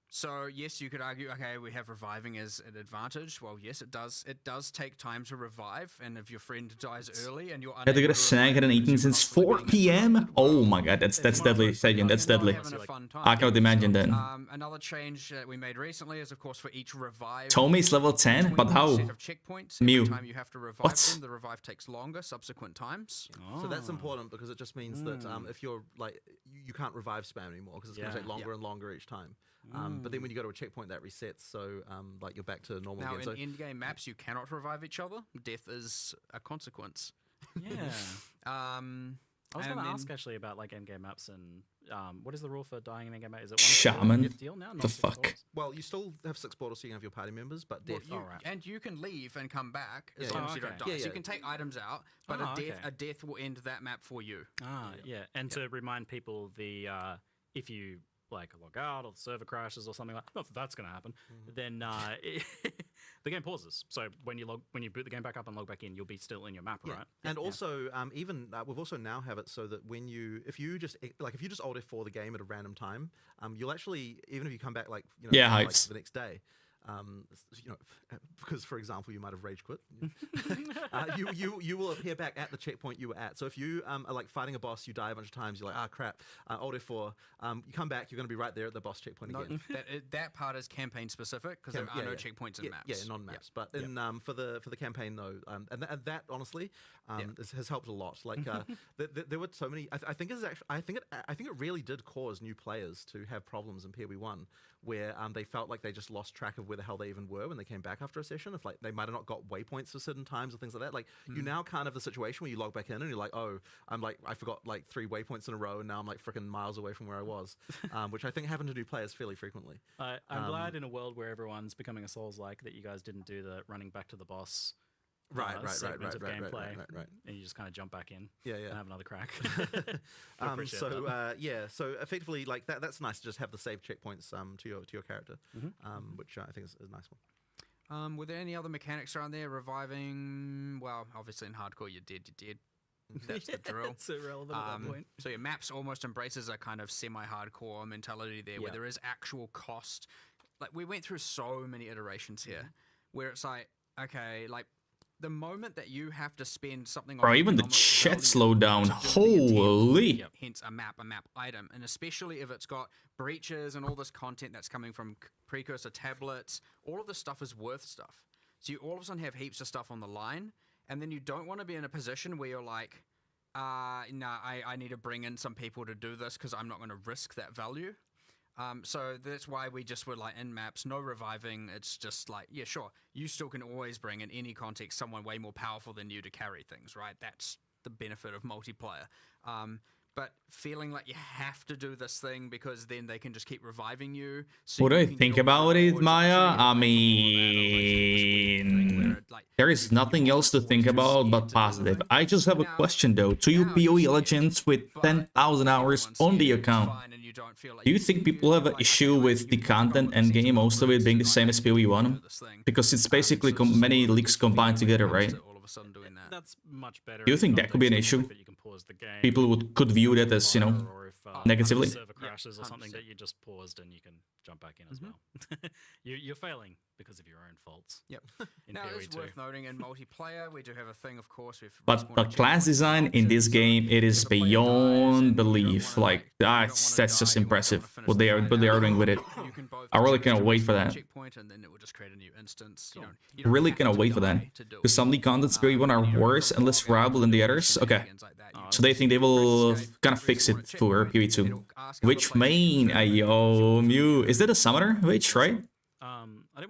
So yes, you could argue, okay, we have reviving as an advantage. Well, yes, it does. It does take time to revive, and if your friend dies early and you're Had to unable get a to snack, revive hadn't them eaten because you're since constantly 4 being p.m. interrupted, Oh well, my god, that's deadly, Sagan. That's you're not deadly. having a fun time. I cannot imagine then. Another change that we made recently is, of course, for each revive. Tommy's level 10, but how? Set of checkpoints. Mew. Every time you have to revive What? them, the revive takes longer subsequent times. So that's important because it just means that if you're like you can't revive spam anymore because it's going to Yeah. take longer and longer each time. But then when you go to a checkpoint, that resets, so like you're back to normal Now, again. So in in-game maps, you cannot revive each other. Death is a consequence. Yeah. I was going to and ask then- actually about like endgame maps and what is the rule for dying in endgame map? Is it Shaman? one deal now? The not 6 fuck? portals? well, you still have 6 portals, so you can have your party members, but Well, death. you, and you can leave and come back as Yeah, long yeah. as you don't Okay. die. Yeah, So you yeah. can take items out, but Oh, a death will end that map for you. Yeah. And to remind people, the if you like log out or the server crashes or something like not that that's going to happen, then the game pauses. So when you boot the game back up and log back in, you'll be still in your map, right? And also, even we've also now have it so that if you just Alt F4 the game at a random time, you'll actually, even if you come back like Yeah, like hypes. the next day, because for example you might have rage quit, you will appear back at the checkpoint you were at. So if you are like fighting a boss, you die a bunch of times, you're like crap, Alt F4, you come back, you're going to be right there at the boss checkpoint again. That part is campaign specific because there are no checkpoints in maps. Yeah, non-maps. But in for the campaign though, and that honestly has helped a lot. Like there were so many. I think it really did cause new players to have problems in PoE1 where they felt like they just lost track of where the hell they even were when they came back after a session. If like they might have not got waypoints for certain times or things like that. Like you now can't have the situation where you log back in and you're like, oh, I forgot like 3 waypoints in a row and now I'm like freaking miles away from where I was, which I think happened to new players fairly frequently. I'm glad in a world where everyone's becoming a Souls-like that you guys didn't do the running back to the boss. Right, segment of gameplay, right. and you just kind of jump back in, and have another crack. So effectively, like that's nice to just have the saved checkpoints to your character, which I think is a nice one. Were there any other mechanics around there? Reviving? Well, obviously in hardcore, you're dead. That's the drill. It's irrelevant at that point. So your maps almost embraces a kind of semi-hardcore mentality there, where there is actual cost. Like we went through so many iterations here, where it's like, okay, like the moment that you have to spend something, Bro, on even the economic chat value slowed down. to do the intent, Holy. hence a map item, and especially if it's got breaches and all this content that's coming from precursor tablets, all of this stuff is worth stuff. So you all of a sudden have heaps of stuff on the line, and then you don't want to be in a position where you're like, I need to bring in some people to do this because I'm not going to risk that value. So that's why we just were like in maps, no reviving. It's just like, yeah, sure. You still can always bring in any context someone way more powerful than you to carry things, right? That's the benefit of multiplayer. but feeling like you have to do this thing because then they can just keep reviving you. So What do you I can think get all about the it, rewards Maya? actually I away from all of that, mean, there is nothing else to think about but positive. I just have a question though. To you PoE legends with 10,000 hours on the account, do you think people have an issue with the content and game, most of it being the same as PoE 1? Because it's basically many leaks combined together, right? That's much better. Do you think that could be an issue? People could view that as, you know, negatively? Server crashes or something that you just paused and you can jump back in as well. You're failing because of your own faults. Yep. In Now, PoE it's 2. worth noting in multiplayer, we do have a thing, of course, with But the class design in this game, it is beyond belief. Like, that's just impressive what they are doing with it. I really cannot wait for that. checkpoint, and then it will just create a new instance. You don't Really have cannot to wait for that. die to do Because some of the contents PoE 1 are worse and less reliable than the others. Okay. Oh, So they think they will kind of fix it for PoE 2. Which main? Ayo, Mew. Is that a summoner? Which, right?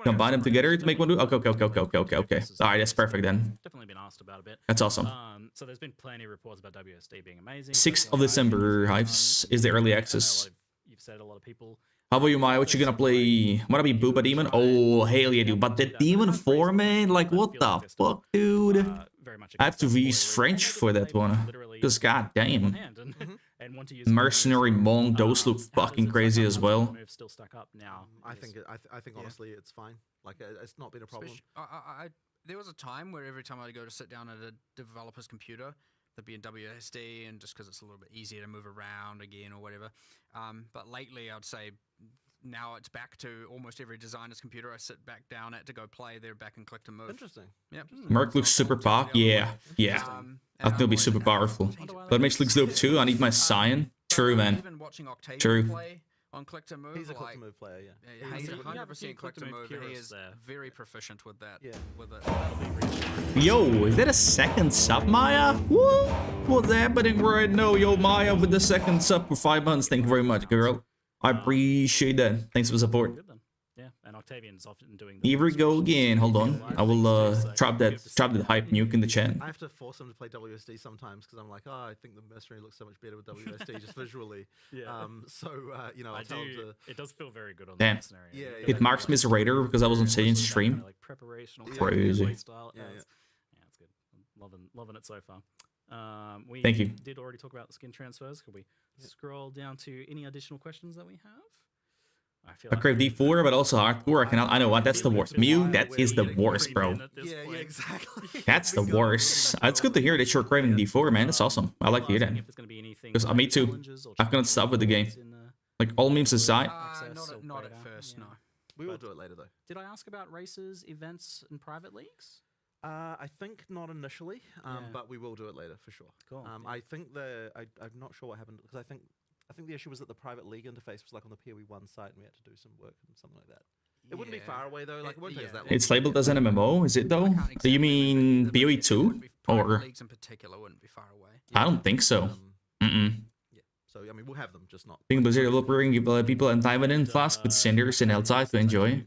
Combine them together to make one. Okay. Alright, that's perfect then. Definitely been asked about a bit. That's awesome. So there's been plenty of reports about WSD being amazing. 6th of December, Hives, is the early access. You've said a lot of people. How about you, Maya? What you gonna play? Wanna be Booba Demon? Oh, hell yeah, dude. But the Demon 4, man? Like, what the fuck, dude? I have to use French for that one. Because, god damn. Mercenary Monk, those look fucking crazy as well. Still stuck up now. I think honestly it's fine. Like it's not been a problem. There was a time where every time I go to sit down at a developer's computer, there'd be in WSD, and just because it's a little bit easier to move around again or whatever. But lately, I'd say now it's back to almost every designer's computer I sit back down at to go play. They're back and click to move. Interesting. Yep. Merc looks super pop. Yeah. I think it'll be super powerful. But Mitch looks dope too. I need my Scion. True, man. True. On click to move, He's a click to move player, yeah. He's 100% click to move. He is very proficient with that. Yeah. With it. Yo, is that a second sub, Maya? Woo! What's happening right now? Yo, Maya with the second sub for 5 months. Thank you very much, girl. I appreciate that. Thanks for the support. Yeah, and Octavian's often doing. Here we go again. Hold on. I will drop that hype nuke in the chat. I have to force him to play WSD sometimes because I'm like, I think the Mercenary looks so much better with WSD just visually. So you know, it does feel very good on Damn. the Mercenary. Yeah, It marks me as a raider because I was on Saiyans stream. Like preparational Crazy. style. Yeah, it's good. I'm loving it so far. We Thank you. did already talk about the skin transfers. Could we scroll down to any additional questions that we have? I crave D4, but also hardcore. I know what, that's the worst. Mew, that is the worst, bro. Yeah, exactly. That's the worst. It's good to hear that you're craving D4, man. That's awesome. I like to hear that. Because me too. I couldn't stop with the game. Like, all memes aside. Not at first, no. We will do it later though. Did I ask about races, events, and private leagues? I think not initially, but we will do it later for sure. Cool. I think I'm not sure what happened because I think the issue was that the private league interface was like on the PoE1 site and we had to do some work and something like that. It wouldn't be far away though, like it won't take us that long. It's labeled as an MMO, is it though? Do you mean PoE 2? Or leagues in particular wouldn't be far away. I don't think so. Yeah. So I mean we'll have them, just not. Being Blizzard developing people and time in Flask with Cinders and Outside to enjoy.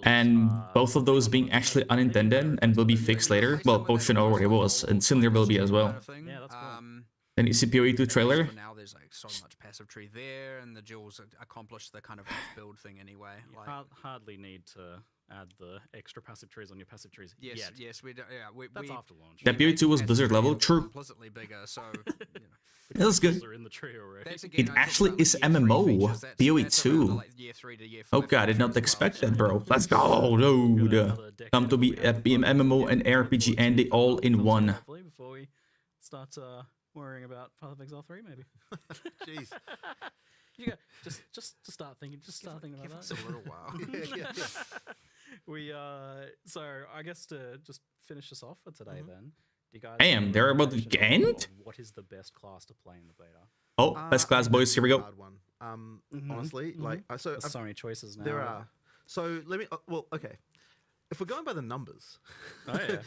And both of those being actually unintended and will be fixed later. Well, Potion already was, and Cinder will be as well. Yeah, that's cool. Then you see PoE 2 trailer. For now, there's like so much passive tree there, and the jewels accomplish the kind of build thing anyway. You Like, hardly need to add the extra passive trees on your passive trees. yes, yet. yes, we do. Yeah, That's after launch. That PoE 2 was Blizzard level, true. Implicitly bigger, so That's good. Are in the tree already. It actually is MMO. PoE 2. Okay, I did not expect that, bro. Let's go, dude. Come to be MMO and RPG and they all in one. Hopefully before we start worrying about Path of Exile 3, maybe. Jeez. You go, just start thinking. Just start thinking about us that. a little while. We so I guess to just finish us off for today, then. Do you guys Damn, they're about to end? What is the best class to play in the beta? Oh, best class, boys. Here we go. Hard one. Honestly, like There's so many choices now. There are. So let me. Well, okay. if we're going by the numbers, Oh, yeah.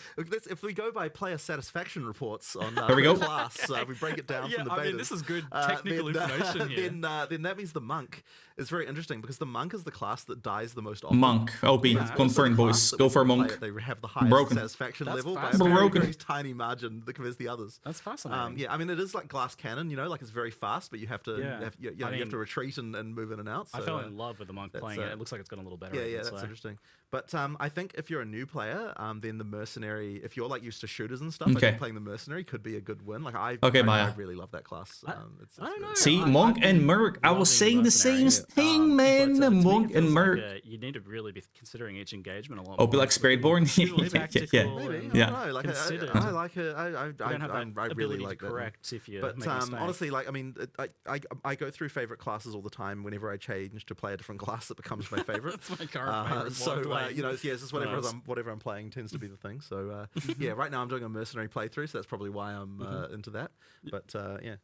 if we go by player satisfaction reports on There we go. class, we break it down Yeah, from the I betas. mean, this is good technical information here. Then that means the monk is very interesting because the monk is the class that dies the most often. Monk, OP, confirmed, boys. Go for a monk. They have the highest Broken. satisfaction That's level by a fascinating. very, Broken. very tiny margin that compares to the others. That's fascinating. Yeah, I mean, it is like glass cannon, like it's very fast, but you have to, Yeah. you I have mean, to retreat and move in and out. So, I fell in love with the monk playing it. It looks like it's gotten a little better. Yeah, this that's way. interesting. But I think if you're a new player, then the mercenary, if you're like used to shooters and stuff, I Okay. think playing the mercenary could be a good win. Like I Maya. really love that class. It's I don't know. See, Monk and Merc. I was saying the same thing, man. But, to me, Monk it and feels Merc. like, you need to really be considering each engagement a lot. OP more. like Spiritborn. Really tactical yeah. and Maybe, I don't know. Like considered. I like it. I You don't have that really ability like to that. correct if you But make a mistake. honestly, like I mean, I go through favorite classes all the time. Whenever I change to play a different class, it becomes my favorite. That's my current favorite. So Wayne. it's just whatever Nice. whatever I'm playing tends to be the thing. So yeah, right now I'm doing a mercenary playthrough, so that's probably why I'm into that. But yeah.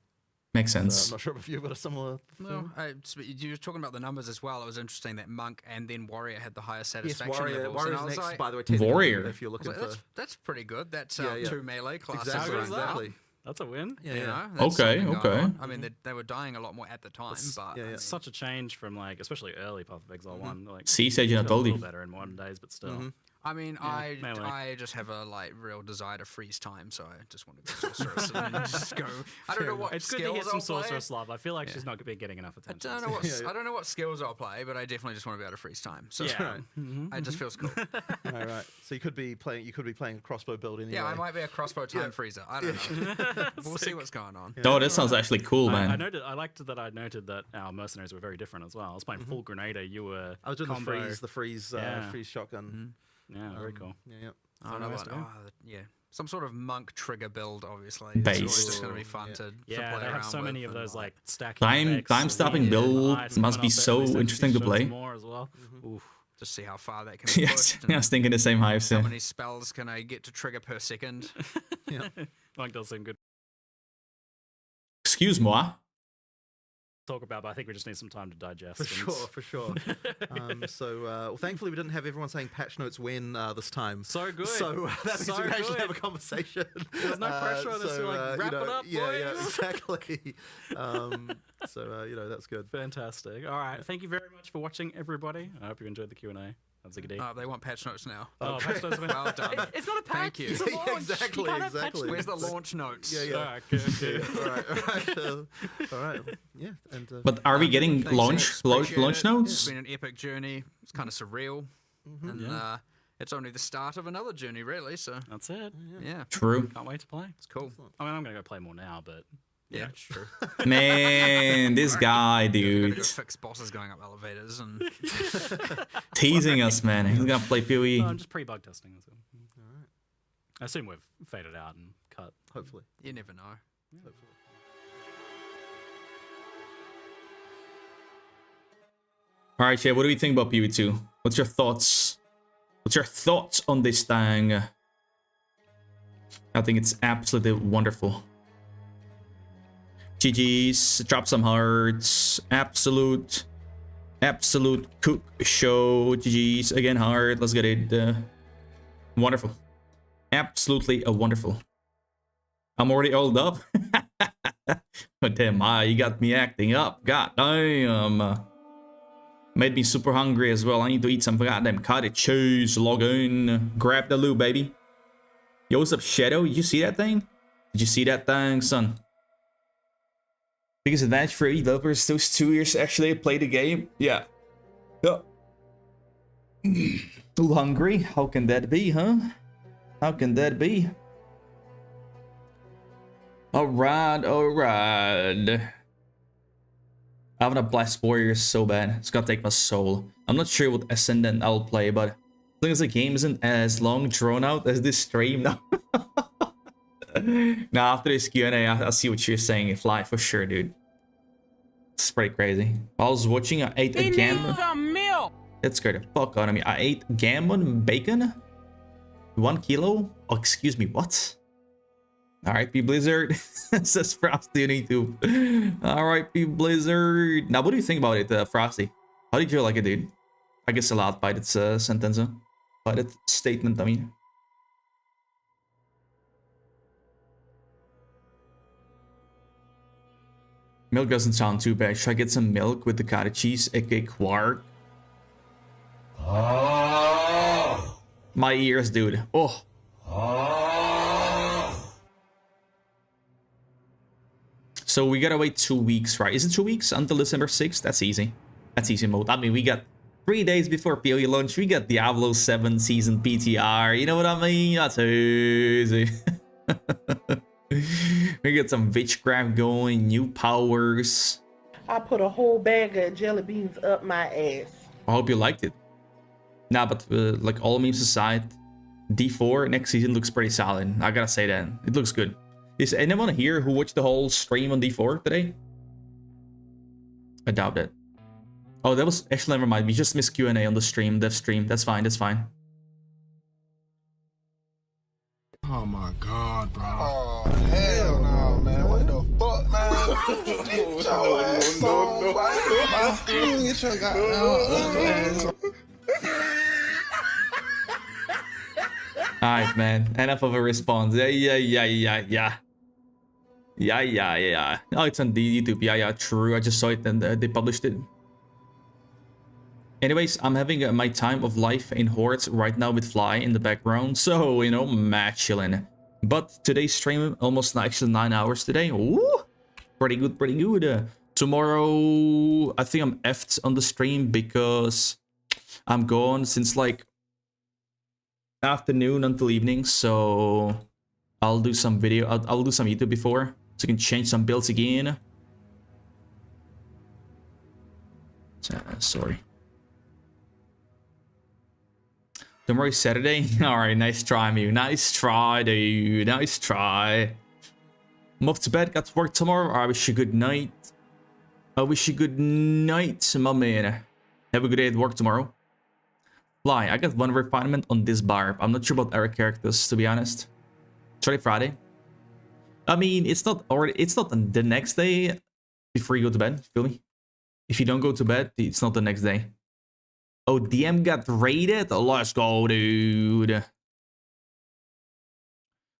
Makes sense. I'm not sure if you've got a similar thing. No, you were talking about the numbers as well. It was interesting that Monk and then Warrior had the highest Yes, satisfaction levels. Warrior's and I was next, like, by the way. technically, Warrior. If you're I was looking like, for that's pretty good. That's Yeah. two melee classes. Exactly, right there. exactly. That's a win. Yeah, You yeah. know, that's Okay, something okay. going on. I mean, they were dying a lot more at the time, but yeah, I yeah. mean, Such a change from like, especially early Path of Exile 1. Like, See, said you it's not got a told you. little better in modern days, but still. I mean, Yeah, melee. I just have a like real desire to freeze time, so I just want to be sorceress and just go. I don't know what It's good to skills get some I'll play. sorceress love. I feel like she's not getting enough I attention. don't know what I don't know what skills I'll play, but I definitely just want to be able to freeze time. So Yeah. it just feels cool. All right. So you could be playing a crossbow build anyway. Yeah, I might be a crossbow time freezer. I don't know. We'll see what's going on. Oh, that sounds actually cool, man. I liked that I noted that our mercenaries were very different as well. I was playing full Grenader. You were I was doing combo. the freeze Yeah. freeze shotgun. Yeah, very cool. Yeah. I don't know nice what, to do. yeah. Some sort of monk trigger build, obviously. Based. It's always just going to be fun to Yeah, play they have around so many with of and, those like, like stacking effects Time and stopping the build ice must coming be up so at least interesting to shows play. More as well. Oof. just see how far that can be Yes, pushed. I was thinking the same hives. How Yeah. many spells can I get to trigger per second? Monk does seem good Excuse moi. to talk about, but I think we just need some time to digest. For sure. Well, thankfully we didn't have everyone saying patch notes when this time. So good. So that means So we can actually good. have a conversation. There's no pressure on us to like wrap it up, Yeah, boys. exactly. That's good. Fantastic. All right. Thank you very much for watching, everybody. I hope you enjoyed the Q&A. That's a good Oh, they want patch notes now. Oh, patch notes. Well done. It's not a patch. Thank you. It's a launch. Exactly, You can't have patch exactly. Where's the notes. launch notes? Yeah. Okay. All right. Yeah. And But are we getting Thanks, launch Alex. Appreciate launch it. notes? It's been an epic journey. It's kind of surreal. And it's only the start of another journey, really. So That's it. yeah. True. Can't wait to play. It's cool. I mean, I'm going to go play more now, but Yeah, it's true. Man, this guy, Gotta dude, go fix bosses going up elevators and teasing us, man. He's gonna play PoE. I'm just pre-bug testing. That's all. All right. I assume we've faded out and cut. Hopefully. you never know. All right, Shay, what do you think about PoE 2? What's your thoughts? What's your thoughts on this thing? I think it's absolutely wonderful. GG's, drop some hearts. Absolute cook show. GG's, again heart. Let's get it. Wonderful. Absolutely wonderful. I'm already oiled up. Oh, damn, you got me acting up. God damn. Made me super hungry as well. I need to eat some goddamn cottage cheese. Log in. Grab the loot, baby. Yo, what's up, Shadow? Did you see that thing? Did you see that thing, son? Biggest advantage for developers those 2 years actually play the game. Yeah. Too hungry? How can that be, huh? How can that be? Alright. I want to blast warriors so bad. It's gonna take my soul. I'm not sure what Ascendant I'll play, but as long as the game isn't as long drawn out as this stream now. Now after this Q&A, I'll see what you're saying. Fly for sure, dude. It's pretty crazy. I was watching, I ate a gammon. That scared the fuck out of me. I ate gammon bacon. 1 kilo? Oh, excuse me, what? RIP Blizzard. Says Frosty on YouTube. RIP Blizzard. Now, what do you think about it, Frosty? How did you like it, dude? I guess a lot by its sentence. by that statement, I mean. Milk doesn't sound too bad. Should I get some milk with the cottage cheese, aka quark? My ears, dude. Oh. So we gotta wait 2 weeks, right? Is it 2 weeks until December 6th? That's easy. That's easy mode. I mean, we got 3 days before PoE launch. We got Diablo 7 season PTR. You know what I mean? That's easy. We got some witchcraft going, new powers. I put a whole bag of jelly beans up my ass. I hope you liked it. Nah, but like all memes aside, D4 next season looks pretty solid. I gotta say that. It looks good. Is anyone here who watched the whole stream on D4 today? I doubt it. Oh, that was actually, never mind. We just missed Q&A on the stream, dev stream. That's fine, that's fine. Oh my god, bro. Oh, hell no, man. What the fuck, man? Get your ass on, boy. Get your goddamn Alright, man. Enough of a response. Yeah. Oh, it's on the YouTube. Yeah, true. I just saw it and they published it. Anyways, I'm having my time of life in Hordes right now with Fly in the background. So, you know, mad chilling. But today's stream, almost actually 9 hours today. Ooh, pretty good. Tomorrow, I think I'm effed on the stream because I'm gone since like afternoon until evening. So I'll do some video. I'll do some YouTube before, so you can change some builds again. Sorry. Tomorrow is Saturday. Alright, nice try, Mew. Nice try, dude. Nice try. I'm off to bed. Got to work tomorrow. I wish you good night. I wish you good night, my man. Have a good day at work tomorrow. Fly, I got one refinement on this barb. I'm not sure about other characters, to be honest. Try Friday. I mean, it's not the next day before you go to bed. Feel me? If you don't go to bed, it's not the next day. Oh, DM got raided? Let's go, dude.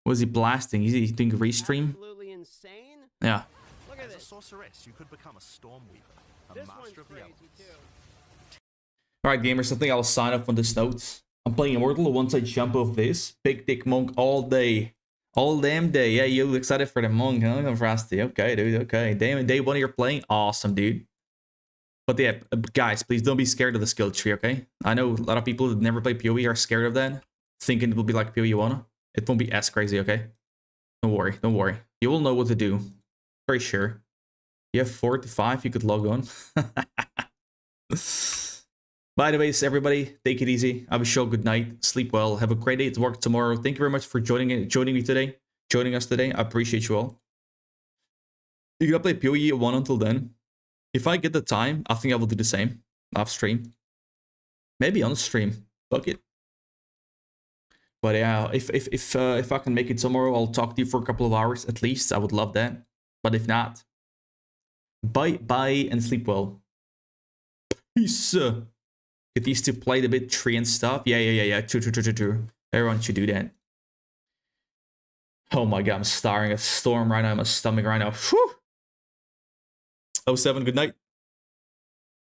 Was he blasting? Is he doing restream? Absolutely insane. Yeah. Look at As a this. sorceress, you could become a Stormweaver, a This master one's of the crazy elements. too. Alright, gamers, I think I'll sign off on this note. I'm playing Immortal once I jump off this. Big Dick Monk all day. All damn day. Yeah, you excited for the Monk, huh, Frosty? Okay, dude, okay. Damn, day one you're playing? Awesome, dude. But yeah, guys, please don't be scared of the skill tree, okay? I know a lot of people that never play PoE are scared of that, thinking it will be like PoE 1. It won't be as crazy, okay? Don't worry, don't worry. You will know what to do. Very sure. You have 4 to 5, you could log on. By the way, everybody, take it easy. Have a show, good night, sleep well, have a great day at work tomorrow. Thank you very much for joining us today. I appreciate you all. You gotta play PoE 1 until then. If I get the time, I think I will do the same off stream. Maybe on stream. Fuck it. But yeah, if I can make it tomorrow, I'll talk to you for a couple of hours at least. I would love that. But if not, bye and sleep well. Peace. Get used to play the bit tree and stuff. Yeah. True. Everyone should do that. Oh my god, I'm staring at Storm right now in my stomach right now. Whew. 07, good night.